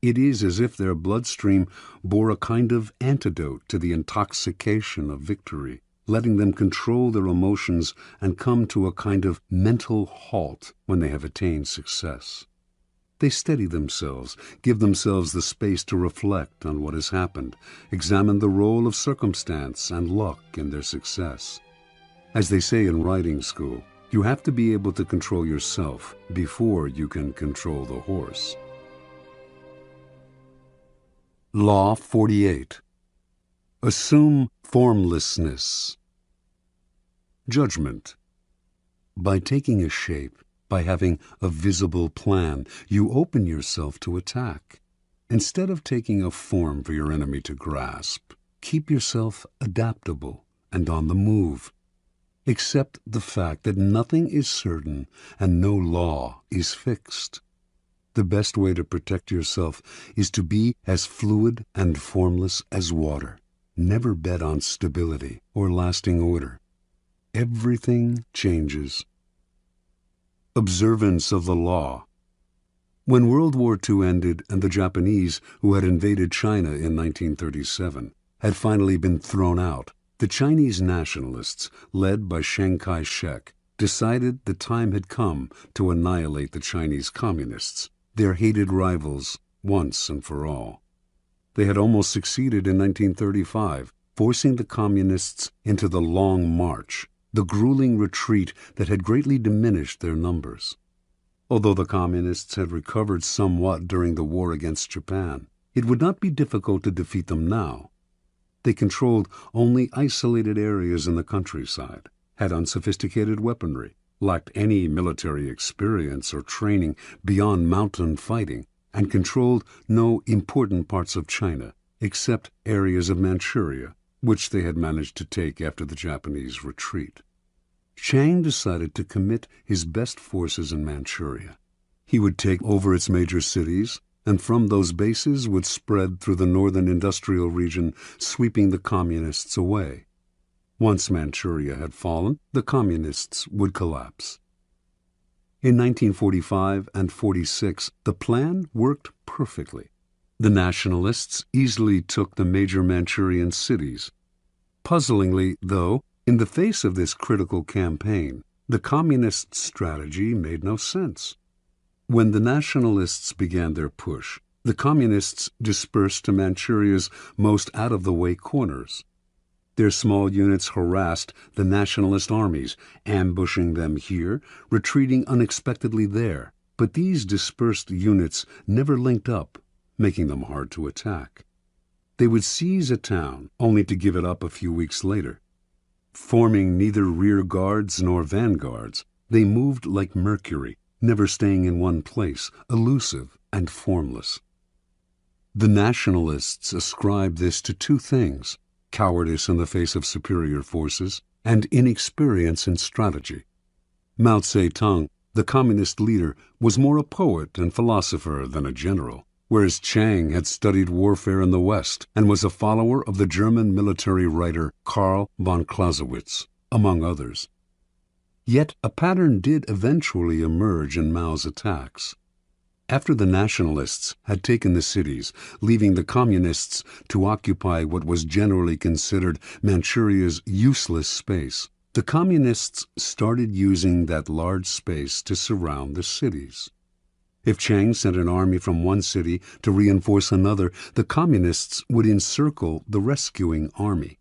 It is as if their bloodstream bore a kind of antidote to the intoxication of victory, letting them control their emotions and come to a kind of mental halt when they have attained success. They steady themselves, give themselves the space to reflect on what has happened, examine the role of circumstance and luck in their success. As they say in riding school, you have to be able to control yourself before you can control the horse. Law 48. Assume formlessness. Judgment. By taking a shape, by having a visible plan, you open yourself to attack. Instead of taking a form for your enemy to grasp, keep yourself adaptable and on the move. Accept the fact that nothing is certain and no law is fixed. The best way to protect yourself is to be as fluid and formless as water. Never bet on stability or lasting order. Everything changes. Observance of the law. When World War II ended and the Japanese, who had invaded China in 1937, had finally been thrown out, the Chinese nationalists, led by Chiang Kai-shek, decided the time had come to annihilate the Chinese communists, their hated rivals, once and for all. They had almost succeeded in 1935, forcing the communists into the Long March, the grueling retreat that had greatly diminished their numbers. Although the communists had recovered somewhat during the war against Japan, it would not be difficult to defeat them now. They controlled only isolated areas in the countryside, had unsophisticated weaponry, lacked any military experience or training beyond mountain fighting, and controlled no important parts of China, except areas of Manchuria, which they had managed to take after the Japanese retreat. Chiang decided to commit his best forces in Manchuria. He would take over its major cities, and from those bases would spread through the northern industrial region, sweeping the communists away. Once Manchuria had fallen, the communists would collapse. In 1945 and 46, the plan worked perfectly. The nationalists easily took the major Manchurian cities. Puzzlingly, though, in the face of this critical campaign, the communist strategy made no sense. When the nationalists began their push, the communists dispersed to Manchuria's most out-of-the-way corners. Their small units harassed the nationalist armies, ambushing them here, retreating unexpectedly there. But these dispersed units never linked up, making them hard to attack. They would seize a town, only to give it up a few weeks later. Forming neither rear guards nor vanguards, they moved like mercury, never staying in one place, elusive and formless. The nationalists ascribe this to two things: cowardice in the face of superior forces and inexperience in strategy. Mao Zedong, the communist leader, was more a poet and philosopher than a general, whereas Chiang had studied warfare in the West and was a follower of the German military writer Karl von Clausewitz, among others. Yet a pattern did eventually emerge in Mao's attacks. After the nationalists had taken the cities, leaving the communists to occupy what was generally considered Manchuria's useless space, the communists started using that large space to surround the cities. If Chiang sent an army from one city to reinforce another, the communists would encircle the rescuing army.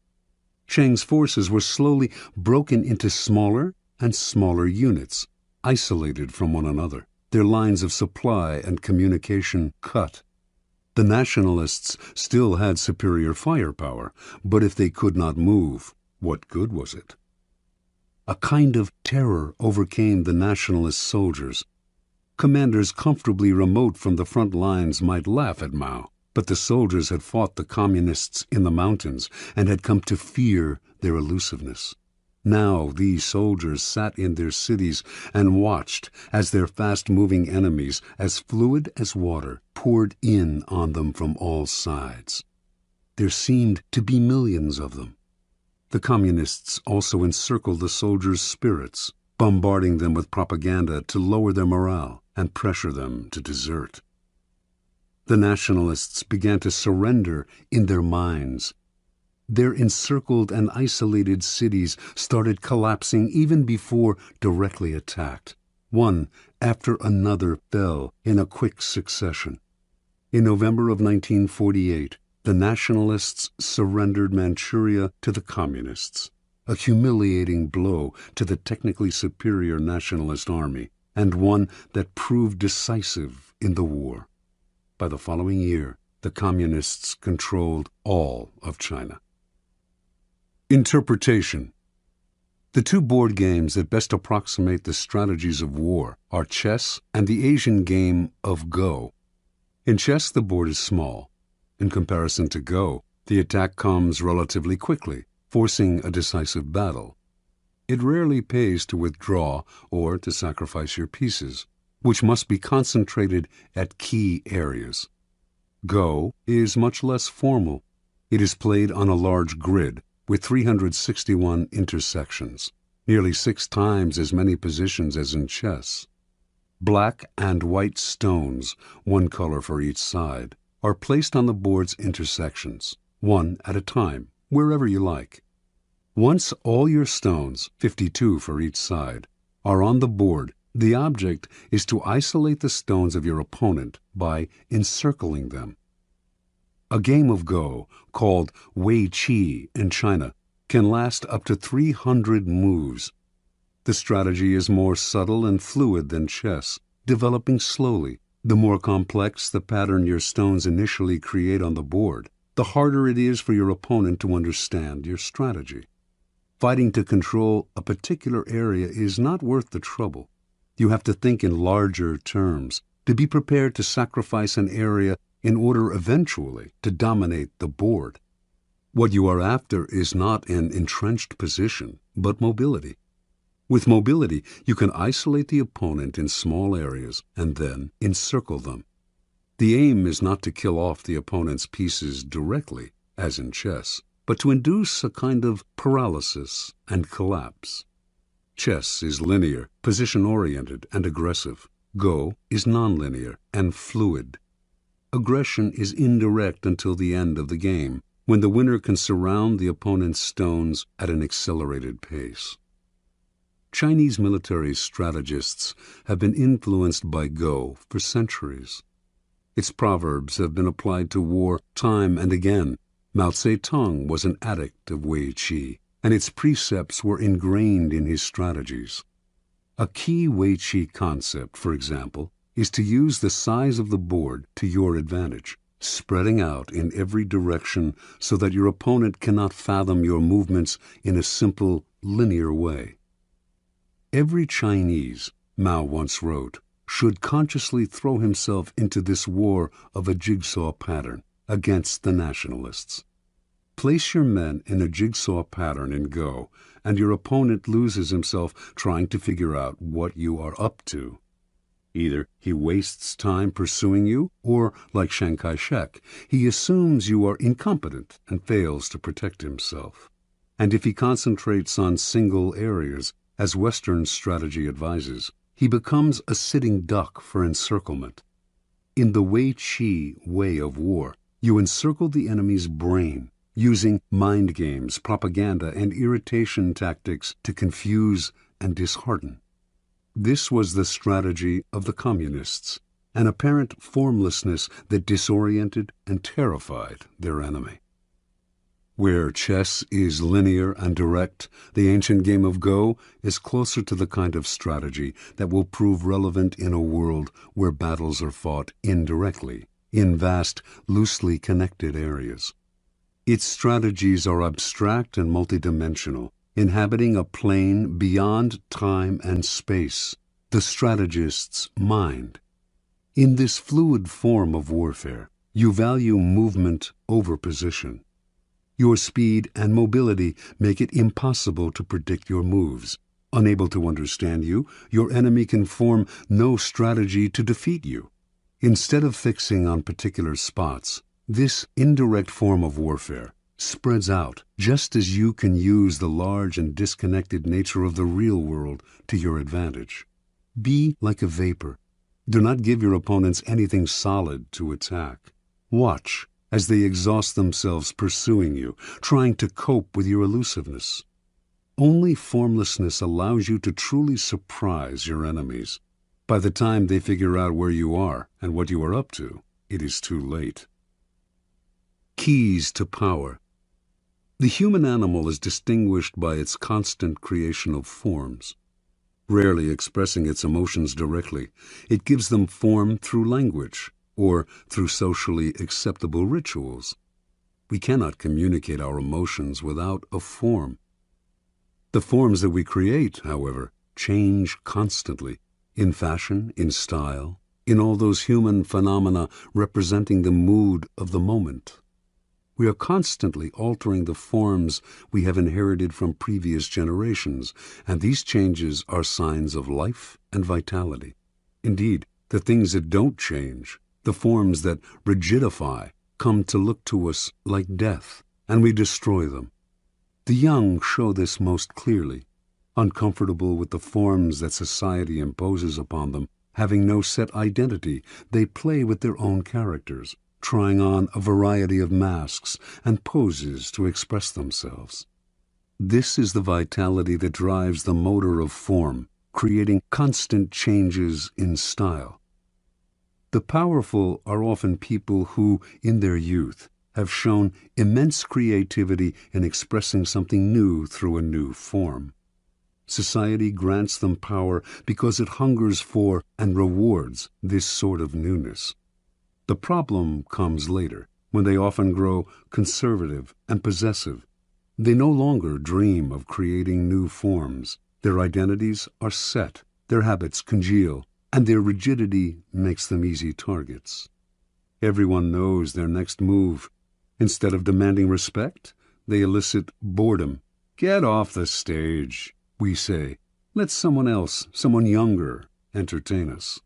Chiang's forces were slowly broken into smaller and smaller units, isolated from one another, their lines of supply and communication cut. The nationalists still had superior firepower, but if they could not move, what good was it? A kind of terror overcame the nationalist soldiers. Commanders comfortably remote from the front lines might laugh at Mao, but the soldiers had fought the communists in the mountains and had come to fear their elusiveness. Now these soldiers sat in their cities and watched as their fast-moving enemies, as fluid as water, poured in on them from all sides. There seemed to be millions of them. The communists also encircled the soldiers' spirits, bombarding them with propaganda to lower their morale and pressure them to desert. The nationalists began to surrender in their minds. Their encircled and isolated cities started collapsing even before directly attacked. One after another fell in a quick succession. In November of 1948, the nationalists surrendered Manchuria to the communists, a humiliating blow to the technically superior nationalist army, and one that proved decisive in the war. By the following year, the communists controlled all of China. Interpretation. The two board games that best approximate the strategies of war are chess and the Asian game of Go. In chess, the board is small. In comparison to Go, the attack comes relatively quickly, forcing a decisive battle. It rarely pays to withdraw or to sacrifice your pieces, which must be concentrated at key areas. Go is much less formal. It is played on a large grid with 361 intersections, nearly 6 times as many positions as in chess. Black and white stones, one color for each side, are placed on the board's intersections, one at a time, wherever you like. Once all your stones, 52 for each side, are on the board, the object is to isolate the stones of your opponent by encircling them. A game of Go, called Wei Qi in China, can last up to 300 moves. The strategy is more subtle and fluid than chess, developing slowly. The more complex the pattern your stones initially create on the board, the harder it is for your opponent to understand your strategy. Fighting to control a particular area is not worth the trouble. You have to think in larger terms, to be prepared to sacrifice an area in order eventually to dominate the board. What you are after is not an entrenched position, but mobility. With mobility, you can isolate the opponent in small areas and then encircle them. The aim is not to kill off the opponent's pieces directly, as in chess, but to induce a kind of paralysis and collapse. Chess is linear, position-oriented, and aggressive. Go is nonlinear and fluid. Aggression is indirect until the end of the game, when the winner can surround the opponent's stones at an accelerated pace. Chinese military strategists have been influenced by Go for centuries. Its proverbs have been applied to war time and again. Mao Zedong was an addict of Wei Qi, and its precepts were ingrained in his strategies. A key Wei Qi concept, for example, is to use the size of the board to your advantage, spreading out in every direction so that your opponent cannot fathom your movements in a simple, linear way. Every Chinese, Mao once wrote, should consciously throw himself into this war of a jigsaw pattern against the nationalists. Place your men in a jigsaw pattern in Go, and your opponent loses himself trying to figure out what you are up to. Either he wastes time pursuing you, or, like Chiang Kai-shek, he assumes you are incompetent and fails to protect himself. And if he concentrates on single areas, as Western strategy advises, he becomes a sitting duck for encirclement. In the Wei Chi way of war, you encircle the enemy's brain, using mind games, propaganda, and irritation tactics to confuse and dishearten. This was the strategy of the communists, an apparent formlessness that disoriented and terrified their enemy. Where chess is linear and direct, the ancient game of Go is closer to the kind of strategy that will prove relevant in a world where battles are fought indirectly, in vast, loosely connected areas. Its strategies are abstract and multidimensional, inhabiting a plane beyond time and space, the strategist's mind. In this fluid form of warfare, you value movement over position. Your speed and mobility make it impossible to predict your moves. Unable to understand you, your enemy can form no strategy to defeat you. Instead of fixing on particular spots, this indirect form of warfare spreads out, just as you can use the large and disconnected nature of the real world to your advantage. Be like a vapor. Do not give your opponents anything solid to attack. Watch as they exhaust themselves pursuing you, trying to cope with your elusiveness. Only formlessness allows you to truly surprise your enemies. By the time they figure out where you are and what you are up to, it is too late. Keys to power. The human animal is distinguished by its constant creation of forms. Rarely expressing its emotions directly, it gives them form through language or through socially acceptable rituals. We cannot communicate our emotions without a form. The forms that we create, however, change constantly, in fashion, in style, in all those human phenomena representing the mood of the moment. We are constantly altering the forms we have inherited from previous generations, and these changes are signs of life and vitality. Indeed, the things that don't change, the forms that rigidify, come to look to us like death, and we destroy them. The young show this most clearly. Uncomfortable with the forms that society imposes upon them, having no set identity, they play with their own characters, trying on a variety of masks and poses to express themselves. This is the vitality that drives the motor of form, creating constant changes in style. The powerful are often people who, in their youth, have shown immense creativity in expressing something new through a new form. Society grants them power because it hungers for and rewards this sort of newness. The problem comes later, when they often grow conservative and possessive. They no longer dream of creating new forms. Their identities are set, their habits congeal, and their rigidity makes them easy targets. Everyone knows their next move. Instead of demanding respect, they elicit boredom. "Get off the stage," we say. "Let someone else, someone younger, entertain us."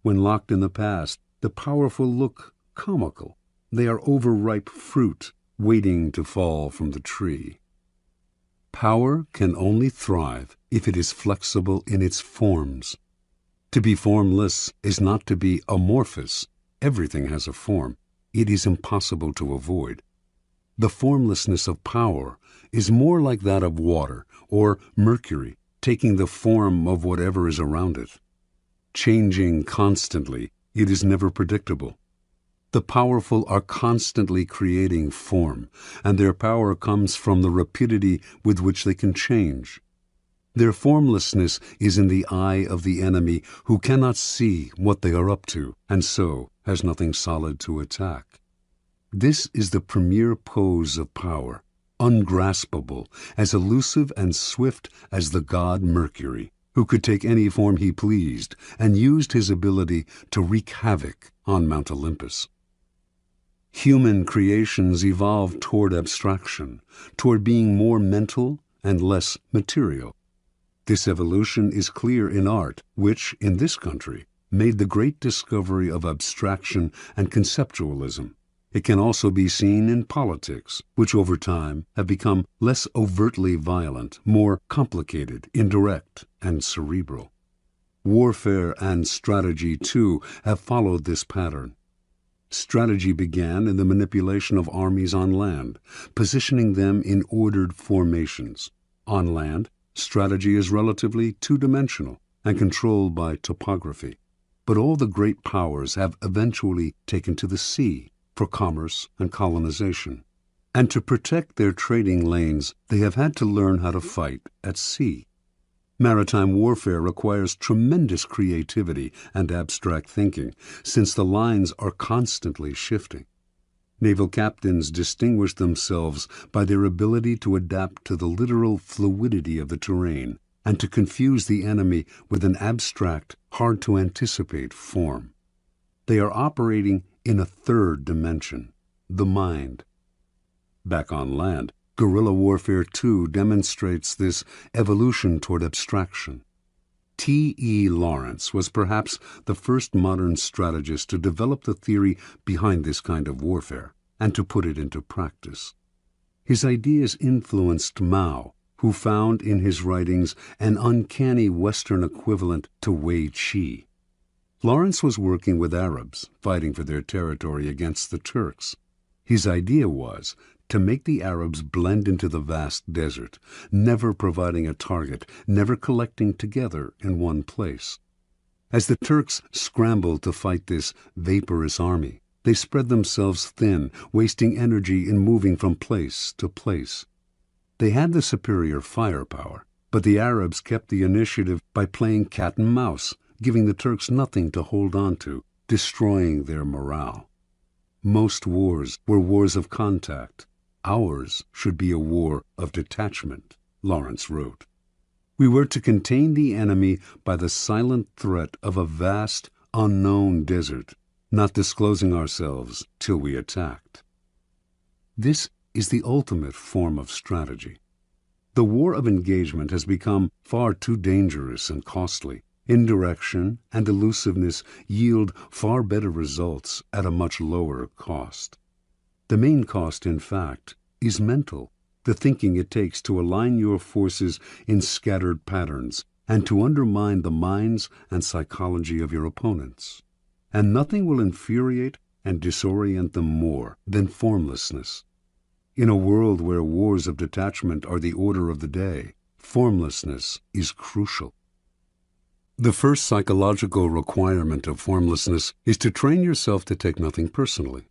When locked in the past, the powerful look comical. They are overripe fruit, waiting to fall from the tree. Power can only thrive if it is flexible in its forms. To be formless is not to be amorphous. Everything has a form. It is impossible to avoid. The formlessness of power is more like that of water or mercury, taking the form of whatever is around it. Changing constantly, it is never predictable. The powerful are constantly creating form, and their power comes from the rapidity with which they can change. Their formlessness is in the eye of the enemy, who cannot see what they are up to, and so has nothing solid to attack. This is the premier pose of power, ungraspable, as elusive and swift as the god Mercury. who could take any form he pleased and used his ability to wreak havoc on Mount Olympus. Human creations evolved toward abstraction, toward being more mental and less material. This evolution is clear in art, which, in this country, made the great discovery of abstraction and conceptualism. It can also be seen in politics, which over time have become less overtly violent, more complicated, indirect, and cerebral. Warfare and strategy, too, have followed this pattern. Strategy began in the manipulation of armies on land, positioning them in ordered formations. On land, strategy is relatively two-dimensional and controlled by topography. But all the great powers have eventually taken to the sea for commerce and colonization. And to protect their trading lanes, they have had to learn how to fight at sea. Maritime warfare requires tremendous creativity and abstract thinking, since the lines are constantly shifting. Naval captains distinguish themselves by their ability to adapt to the literal fluidity of the terrain and to confuse the enemy with an abstract, hard-to-anticipate form. They are operating in a third dimension, the mind. Back on land, guerrilla warfare too demonstrates this evolution toward abstraction. T.E. Lawrence was perhaps the first modern strategist to develop the theory behind this kind of warfare and to put it into practice. His ideas influenced Mao, who found in his writings an uncanny Western equivalent to Wei Qi. Lawrence was working with Arabs, fighting for their territory against the Turks. His idea was to make the Arabs blend into the vast desert, never providing a target, never collecting together in one place. As the Turks scrambled to fight this vaporous army, they spread themselves thin, wasting energy in moving from place to place. They had the superior firepower, but the Arabs kept the initiative by playing cat and mouse, giving the Turks nothing to hold on to, destroying their morale. Most wars were wars of contact. Ours should be a war of detachment, Lawrence wrote. We were to contain the enemy by the silent threat of a vast, unknown desert, not disclosing ourselves till we attacked. This is the ultimate form of strategy. The war of engagement has become far too dangerous and costly. Indirection and elusiveness yield far better results at a much lower cost. The main cost, in fact, is mental, the thinking it takes to align your forces in scattered patterns and to undermine the minds and psychology of your opponents. And nothing will infuriate and disorient them more than formlessness. In a world where wars of detachment are the order of the day, formlessness is crucial. The first psychological requirement of formlessness is to train yourself to take nothing personally.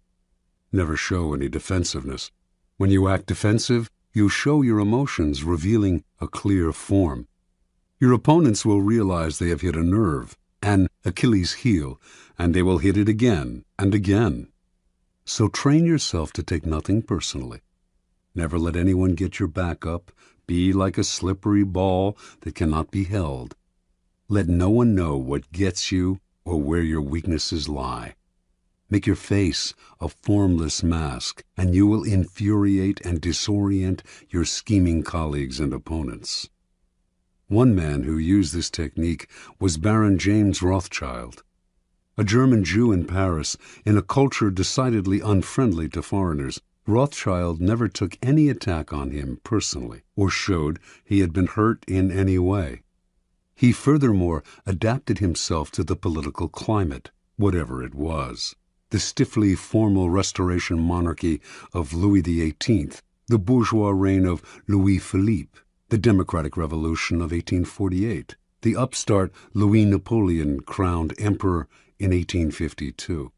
Never show any defensiveness. When you act defensive, you show your emotions, revealing a clear form. Your opponents will realize they have hit a nerve, an Achilles heel, and they will hit it again and again. So train yourself to take nothing personally. Never let anyone get your back up. Be like a slippery ball that cannot be held. Let no one know what gets you or where your weaknesses lie. Make your face a formless mask, and you will infuriate and disorient your scheming colleagues and opponents. One man who used this technique was Baron James Rothschild. A German Jew in Paris, in a culture decidedly unfriendly to foreigners, Rothschild never took any attack on him personally or showed he had been hurt in any way. He furthermore adapted himself to the political climate, whatever it was. The stiffly formal Restoration monarchy of Louis XVIII, the bourgeois reign of Louis Philippe, the Democratic Revolution of 1848, the upstart Louis Napoleon crowned emperor in 1852.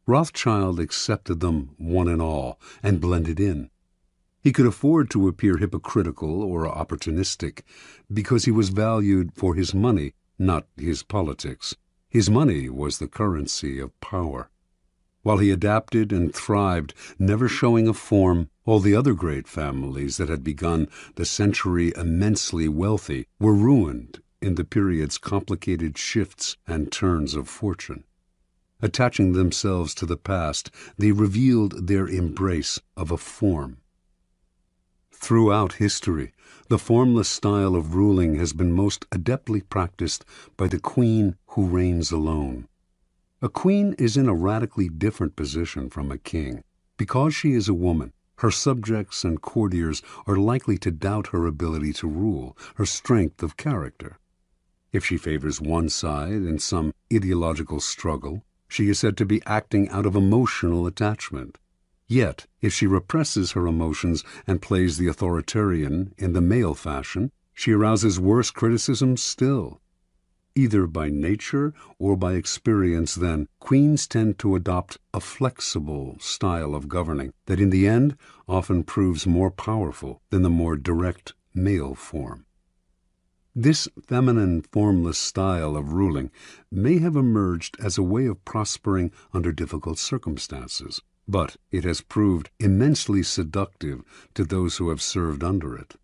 Rothschild accepted them one and all and blended in. He could afford to appear hypocritical or opportunistic because he was valued for his money, not his politics. His money was the currency of power. While he adapted and thrived, never showing a form, all the other great families that had begun the century immensely wealthy were ruined in the period's complicated shifts and turns of fortune. Attaching themselves to the past, they revealed their embrace of a form. Throughout history, the formless style of ruling has been most adeptly practiced by the queen who reigns alone. A queen is in a radically different position from a king. Because she is a woman, her subjects and courtiers are likely to doubt her ability to rule, her strength of character. If she favors one side in some ideological struggle, she is said to be acting out of emotional attachment. Yet, if she represses her emotions and plays the authoritarian in the male fashion, she arouses worse criticism still. Either by nature or by experience, then, queens tend to adopt a flexible style of governing that in the end often proves more powerful than the more direct male form. This feminine, formless style of ruling may have emerged as a way of prospering under difficult circumstances, but it has proved immensely seductive to those who have served under it.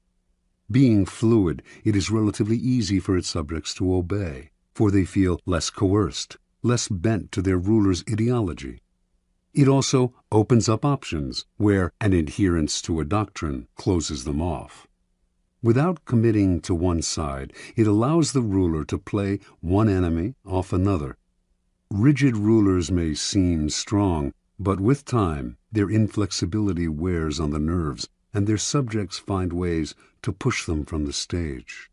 Being fluid, it is relatively easy for its subjects to obey, for they feel less coerced, less bent to their ruler's ideology. It also opens up options where an adherence to a doctrine closes them off. Without committing to one side, it allows the ruler to play one enemy off another. Rigid rulers may seem strong, but with time, their inflexibility wears on the nerves, and their subjects find ways to push them from the stage.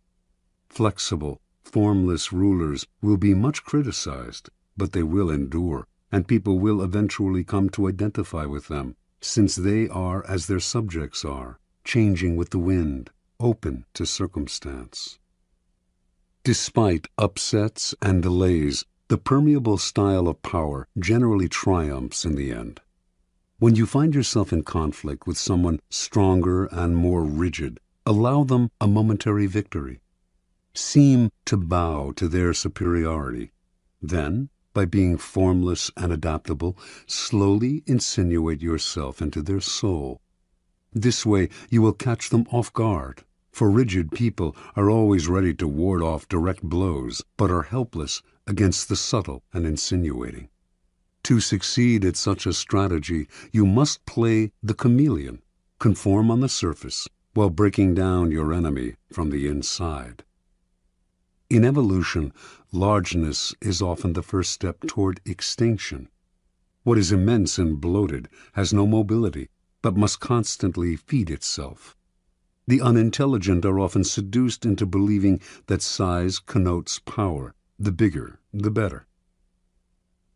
Flexible, formless rulers will be much criticized, but they will endure, and people will eventually come to identify with them, since they are as their subjects are, changing with the wind, open to circumstance. Despite upsets and delays, the permeable style of power generally triumphs in the end. When you find yourself in conflict with someone stronger and more rigid, allow them a momentary victory. Seem to bow to their superiority. Then, by being formless and adaptable, slowly insinuate yourself into their soul. This way you will catch them off guard, for rigid people are always ready to ward off direct blows, but are helpless against the subtle and insinuating. To succeed at such a strategy, you must play the chameleon, conform on the surface, while breaking down your enemy from the inside. In evolution, largeness is often the first step toward extinction. What is immense and bloated has no mobility, but must constantly feed itself. The unintelligent are often seduced into believing that size connotes power. The bigger, the better.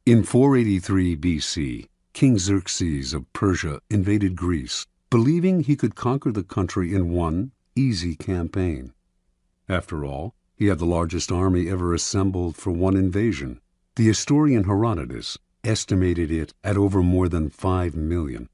In 483 BC, King Xerxes of Persia invaded Greece, believing he could conquer the country in one easy campaign. After all, he had the largest army ever assembled for one invasion. The historian Herodotus estimated it at over more than 5 million.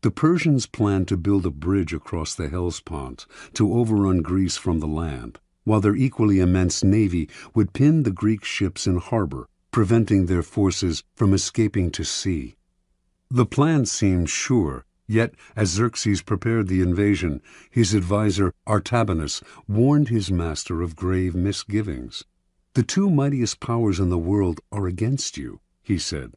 The Persians planned to build a bridge across the Hellespont to overrun Greece from the land, while their equally immense navy would pin the Greek ships in harbor, preventing their forces from escaping to sea. The plan seemed sure, yet as Xerxes prepared the invasion, his advisor Artabanus warned his master of grave misgivings. "The two mightiest powers in the world are against you," he said.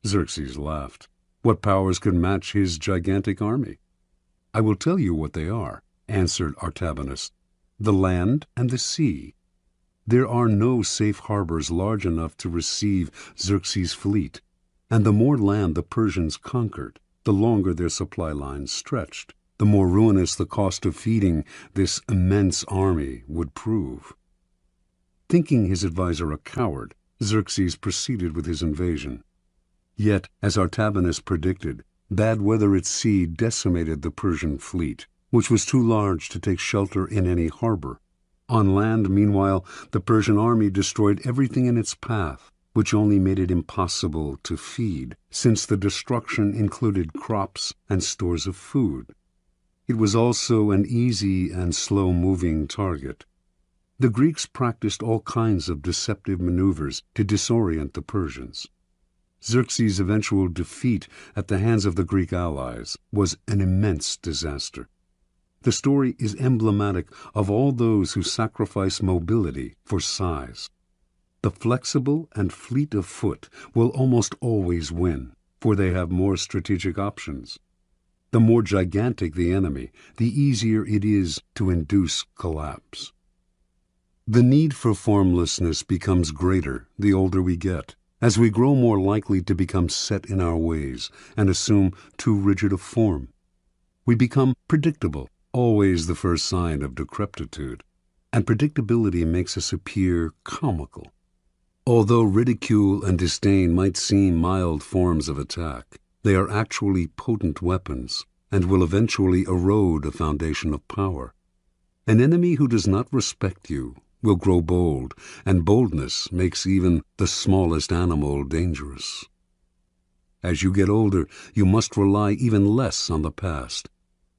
Xerxes laughed. What powers could match his gigantic army? "I will tell you what they are," answered Artabanus. "The land and the sea. There are no safe harbors large enough to receive Xerxes' fleet, and the more land the Persians conquered, the longer their supply lines stretched, the more ruinous the cost of feeding this immense army would prove." Thinking his advisor a coward, Xerxes proceeded with his invasion. Yet, as Artabanus predicted, bad weather at sea decimated the Persian fleet, which was too large to take shelter in any harbor. On land, meanwhile, the Persian army destroyed everything in its path, which only made it impossible to feed, since the destruction included crops and stores of food. It was also an easy and slow-moving target. The Greeks practiced all kinds of deceptive maneuvers to disorient the Persians. Xerxes' eventual defeat at the hands of the Greek allies was an immense disaster. The story is emblematic of all those who sacrifice mobility for size. The flexible and fleet of foot will almost always win, for they have more strategic options. The more gigantic the enemy, the easier it is to induce collapse. The need for formlessness becomes greater the older we get, as we grow more likely to become set in our ways and assume too rigid a form. We become predictable, always the first sign of decrepitude, and predictability makes us appear comical. Although ridicule and disdain might seem mild forms of attack, they are actually potent weapons and will eventually erode a foundation of power. An enemy who does not respect you will grow bold, and boldness makes even the smallest animal dangerous. As you get older, you must rely even less on the past.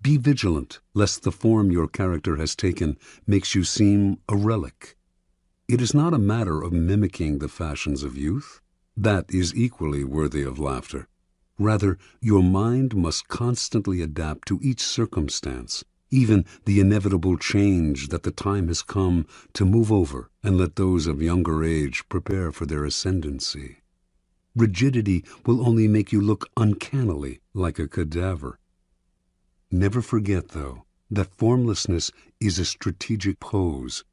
Be vigilant, lest the form your character has taken makes you seem a relic. It is not a matter of mimicking the fashions of youth. That is equally worthy of laughter. Rather, your mind must constantly adapt to each circumstance, even the inevitable change that the time has come to move over and let those of younger age prepare for their ascendancy. Rigidity will only make you look uncannily like a cadaver. Never forget, though, that formlessness is a strategic pose.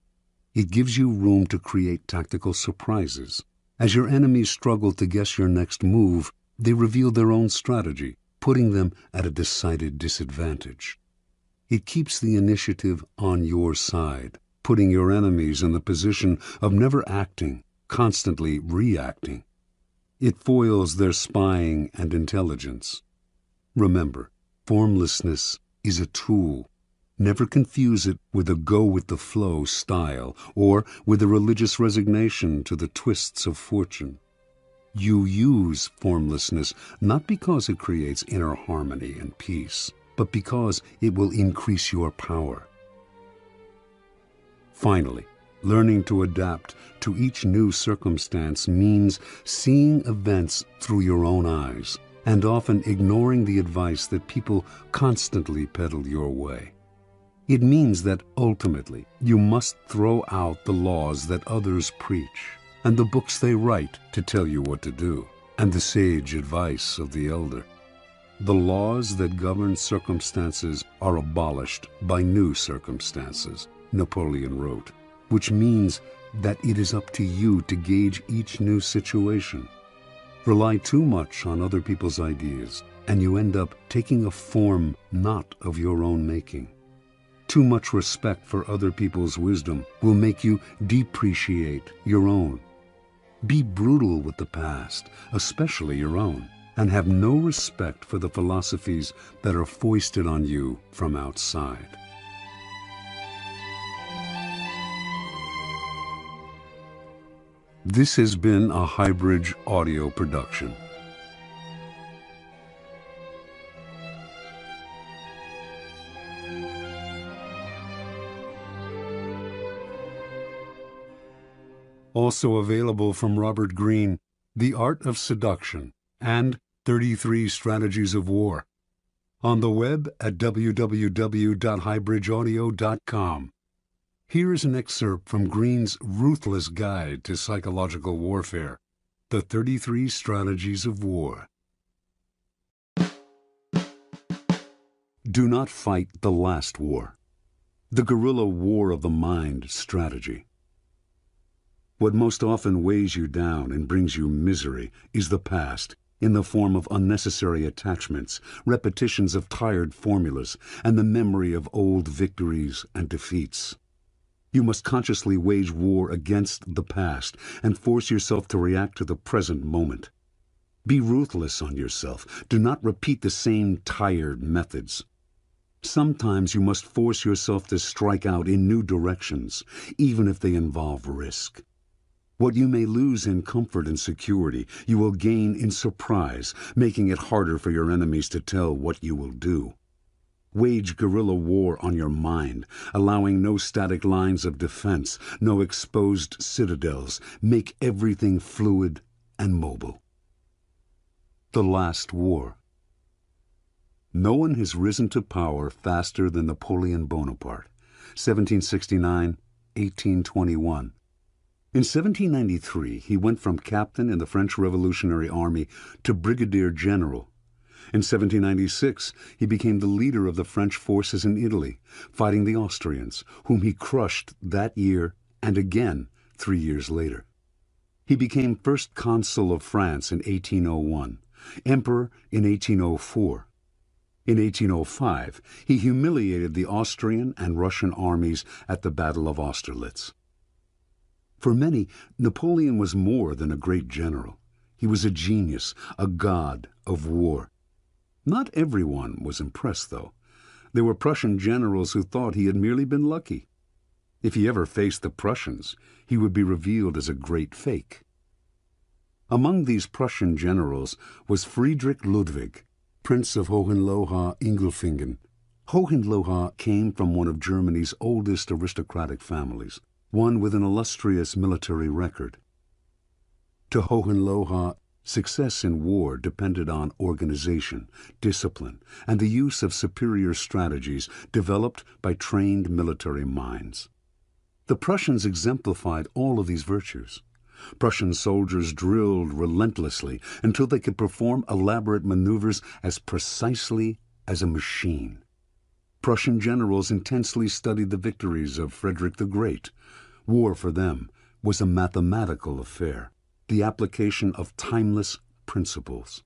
It gives you room to create tactical surprises. As your enemies struggle to guess your next move, they reveal their own strategy, putting them at a decided disadvantage. It keeps the initiative on your side, putting your enemies in the position of never acting, constantly reacting. It foils their spying and intelligence. Remember, formlessness is a tool. Never confuse it with a go-with-the-flow style or with a religious resignation to the twists of fortune. You use formlessness not because it creates inner harmony and peace, but because it will increase your power. Finally, learning to adapt to each new circumstance means seeing events through your own eyes and often ignoring the advice that people constantly peddle your way. It means that ultimately you must throw out the laws that others preach and the books they write to tell you what to do and the sage advice of the elder. The laws that govern circumstances are abolished by new circumstances, Napoleon wrote, which means that it is up to you to gauge each new situation. Rely too much on other people's ideas, and you end up taking a form not of your own making. Too much respect for other people's wisdom will make you depreciate your own. Be brutal with the past, especially your own, and have no respect for the philosophies that are foisted on you from outside. This has been a Highbridge audio production. Also available from Robert Greene, The Art of Seduction and 33 Strategies of War. On the web at www.highbridgeaudio.com. Here is an excerpt from Greene's ruthless guide to psychological warfare, The 33 Strategies of War. Do not fight the last war. The guerrilla war of the mind strategy. What most often weighs you down and brings you misery is the past, in the form of unnecessary attachments, repetitions of tired formulas, and the memory of old victories and defeats. You must consciously wage war against the past and force yourself to react to the present moment. Be ruthless on yourself. Do not repeat the same tired methods. Sometimes you must force yourself to strike out in new directions, even if they involve risk. What you may lose in comfort and security, you will gain in surprise, making it harder for your enemies to tell what you will do. Wage guerrilla war on your mind, allowing no static lines of defense, no exposed citadels. Make everything fluid and mobile. The last war. No one has risen to power faster than Napoleon Bonaparte, 1769-1821. In 1793, he went from captain in the French Revolutionary Army to brigadier general. In 1796, he became the leader of the French forces in Italy, fighting the Austrians, whom he crushed that year and again 3 years later. He became first consul of France in 1801, emperor in 1804. In 1805, he humiliated the Austrian and Russian armies at the Battle of Austerlitz. For many, Napoleon was more than a great general. He was a genius, a god of war. Not everyone was impressed, though. There were Prussian generals who thought he had merely been lucky. If he ever faced the Prussians, he would be revealed as a great fake. Among these Prussian generals was Friedrich Ludwig, Prince of Hohenlohe-Ingelfingen. Hohenlohe came from one of Germany's oldest aristocratic families, one with an illustrious military record. To Hohenlohe, success in war depended on organization, discipline, and the use of superior strategies developed by trained military minds. The Prussians exemplified all of these virtues. Prussian soldiers drilled relentlessly until they could perform elaborate maneuvers as precisely as a machine. Prussian generals intensely studied the victories of Frederick the Great. War for them was a mathematical affair, the application of timeless principles.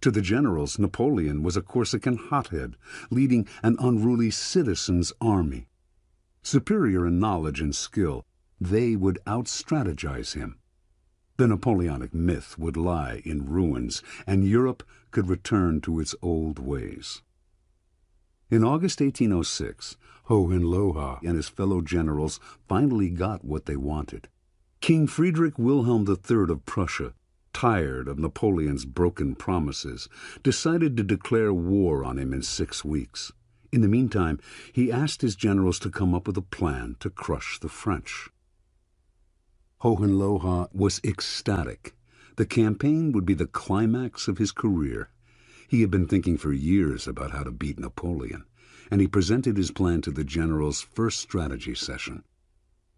To the generals, Napoleon was a Corsican hothead, leading an unruly citizens' army. Superior in knowledge and skill, they would out-strategize him. The Napoleonic myth would lie in ruins, and Europe could return to its old ways. In August 1806, Hohenlohe and his fellow generals finally got what they wanted. King Friedrich Wilhelm III of Prussia, tired of Napoleon's broken promises, decided to declare war on him in 6 weeks. In the meantime, he asked his generals to come up with a plan to crush the French. Hohenlohe was ecstatic. The campaign would be the climax of his career. He had been thinking for years about how to beat Napoleon, and he presented his plan to the generals' first strategy session.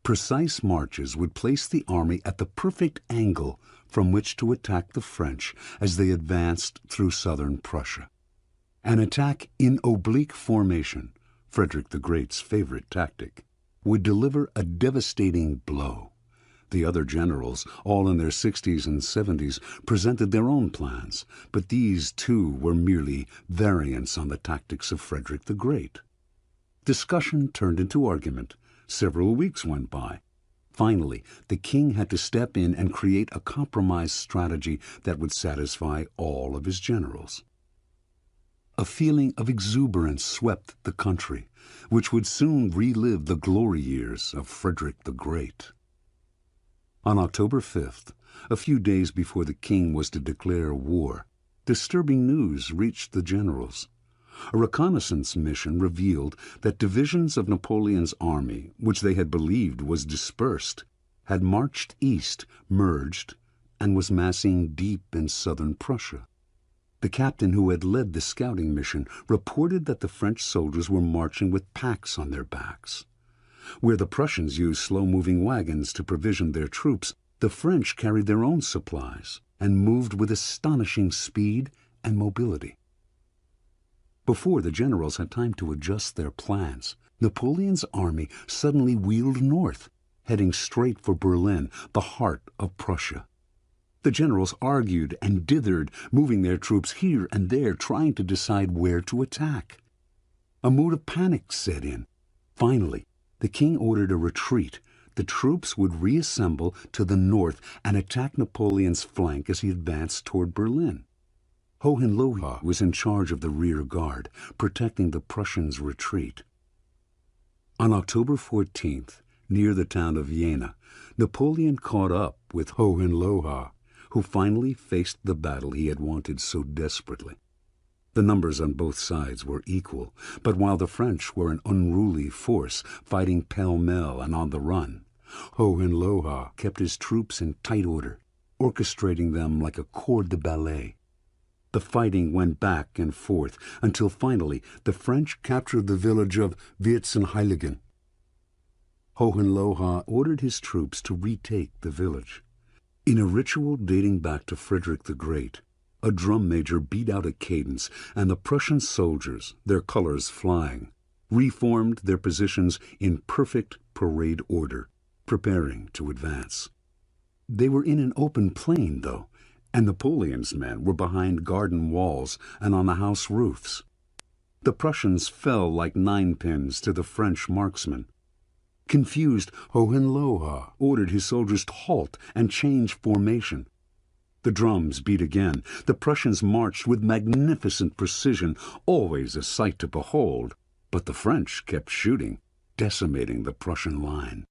Precise marches would place the army at the perfect angle from which to attack the French as they advanced through southern Prussia. An attack in oblique formation, Frederick the Great's favorite tactic, would deliver a devastating blow. The other generals, all in their 60s and 70s, presented their own plans, but these too were merely variants on the tactics of Frederick the Great. Discussion turned into argument. Several weeks went by. Finally, the king had to step in and create a compromise strategy that would satisfy all of his generals. A feeling of exuberance swept the country, which would soon relive the glory years of Frederick the Great. On October 5th, a few days before the king was to declare war, disturbing news reached the generals. A reconnaissance mission revealed that divisions of Napoleon's army, which they had believed was dispersed, had marched east, merged, and was massing deep in southern Prussia. The captain who had led the scouting mission reported that the French soldiers were marching with packs on their backs. Where the Prussians used slow-moving wagons to provision their troops, the French carried their own supplies and moved with astonishing speed and mobility. Before the generals had time to adjust their plans, Napoleon's army suddenly wheeled north, heading straight for Berlin, the heart of Prussia. The generals argued and dithered, moving their troops here and there, trying to decide where to attack. A mood of panic set in. Finally, the king ordered a retreat. The troops would reassemble to the north and attack Napoleon's flank as he advanced toward Berlin. Hohenlohe was in charge of the rear guard, protecting the Prussians' retreat. On October 14th, near the town of Jena, Napoleon caught up with Hohenlohe, who finally faced the battle he had wanted so desperately. The numbers on both sides were equal, but while the French were an unruly force, fighting pell-mell and on the run, Hohenlohe kept his troops in tight order, orchestrating them like a corps de ballet. The fighting went back and forth until finally the French captured the village of Vierzehnheiligen. Hohenlohe ordered his troops to retake the village. In a ritual dating back to Frederick the Great, a drum major beat out a cadence, and the Prussian soldiers, their colors flying, reformed their positions in perfect parade order, preparing to advance. They were in an open plain, though, and Napoleon's men were behind garden walls and on the house roofs. The Prussians fell like ninepins to the French marksmen. Confused, Hohenlohe ordered his soldiers to halt and change formation. The drums beat again. The Prussians marched with magnificent precision, always a sight to behold, but the French kept shooting, decimating the Prussian line.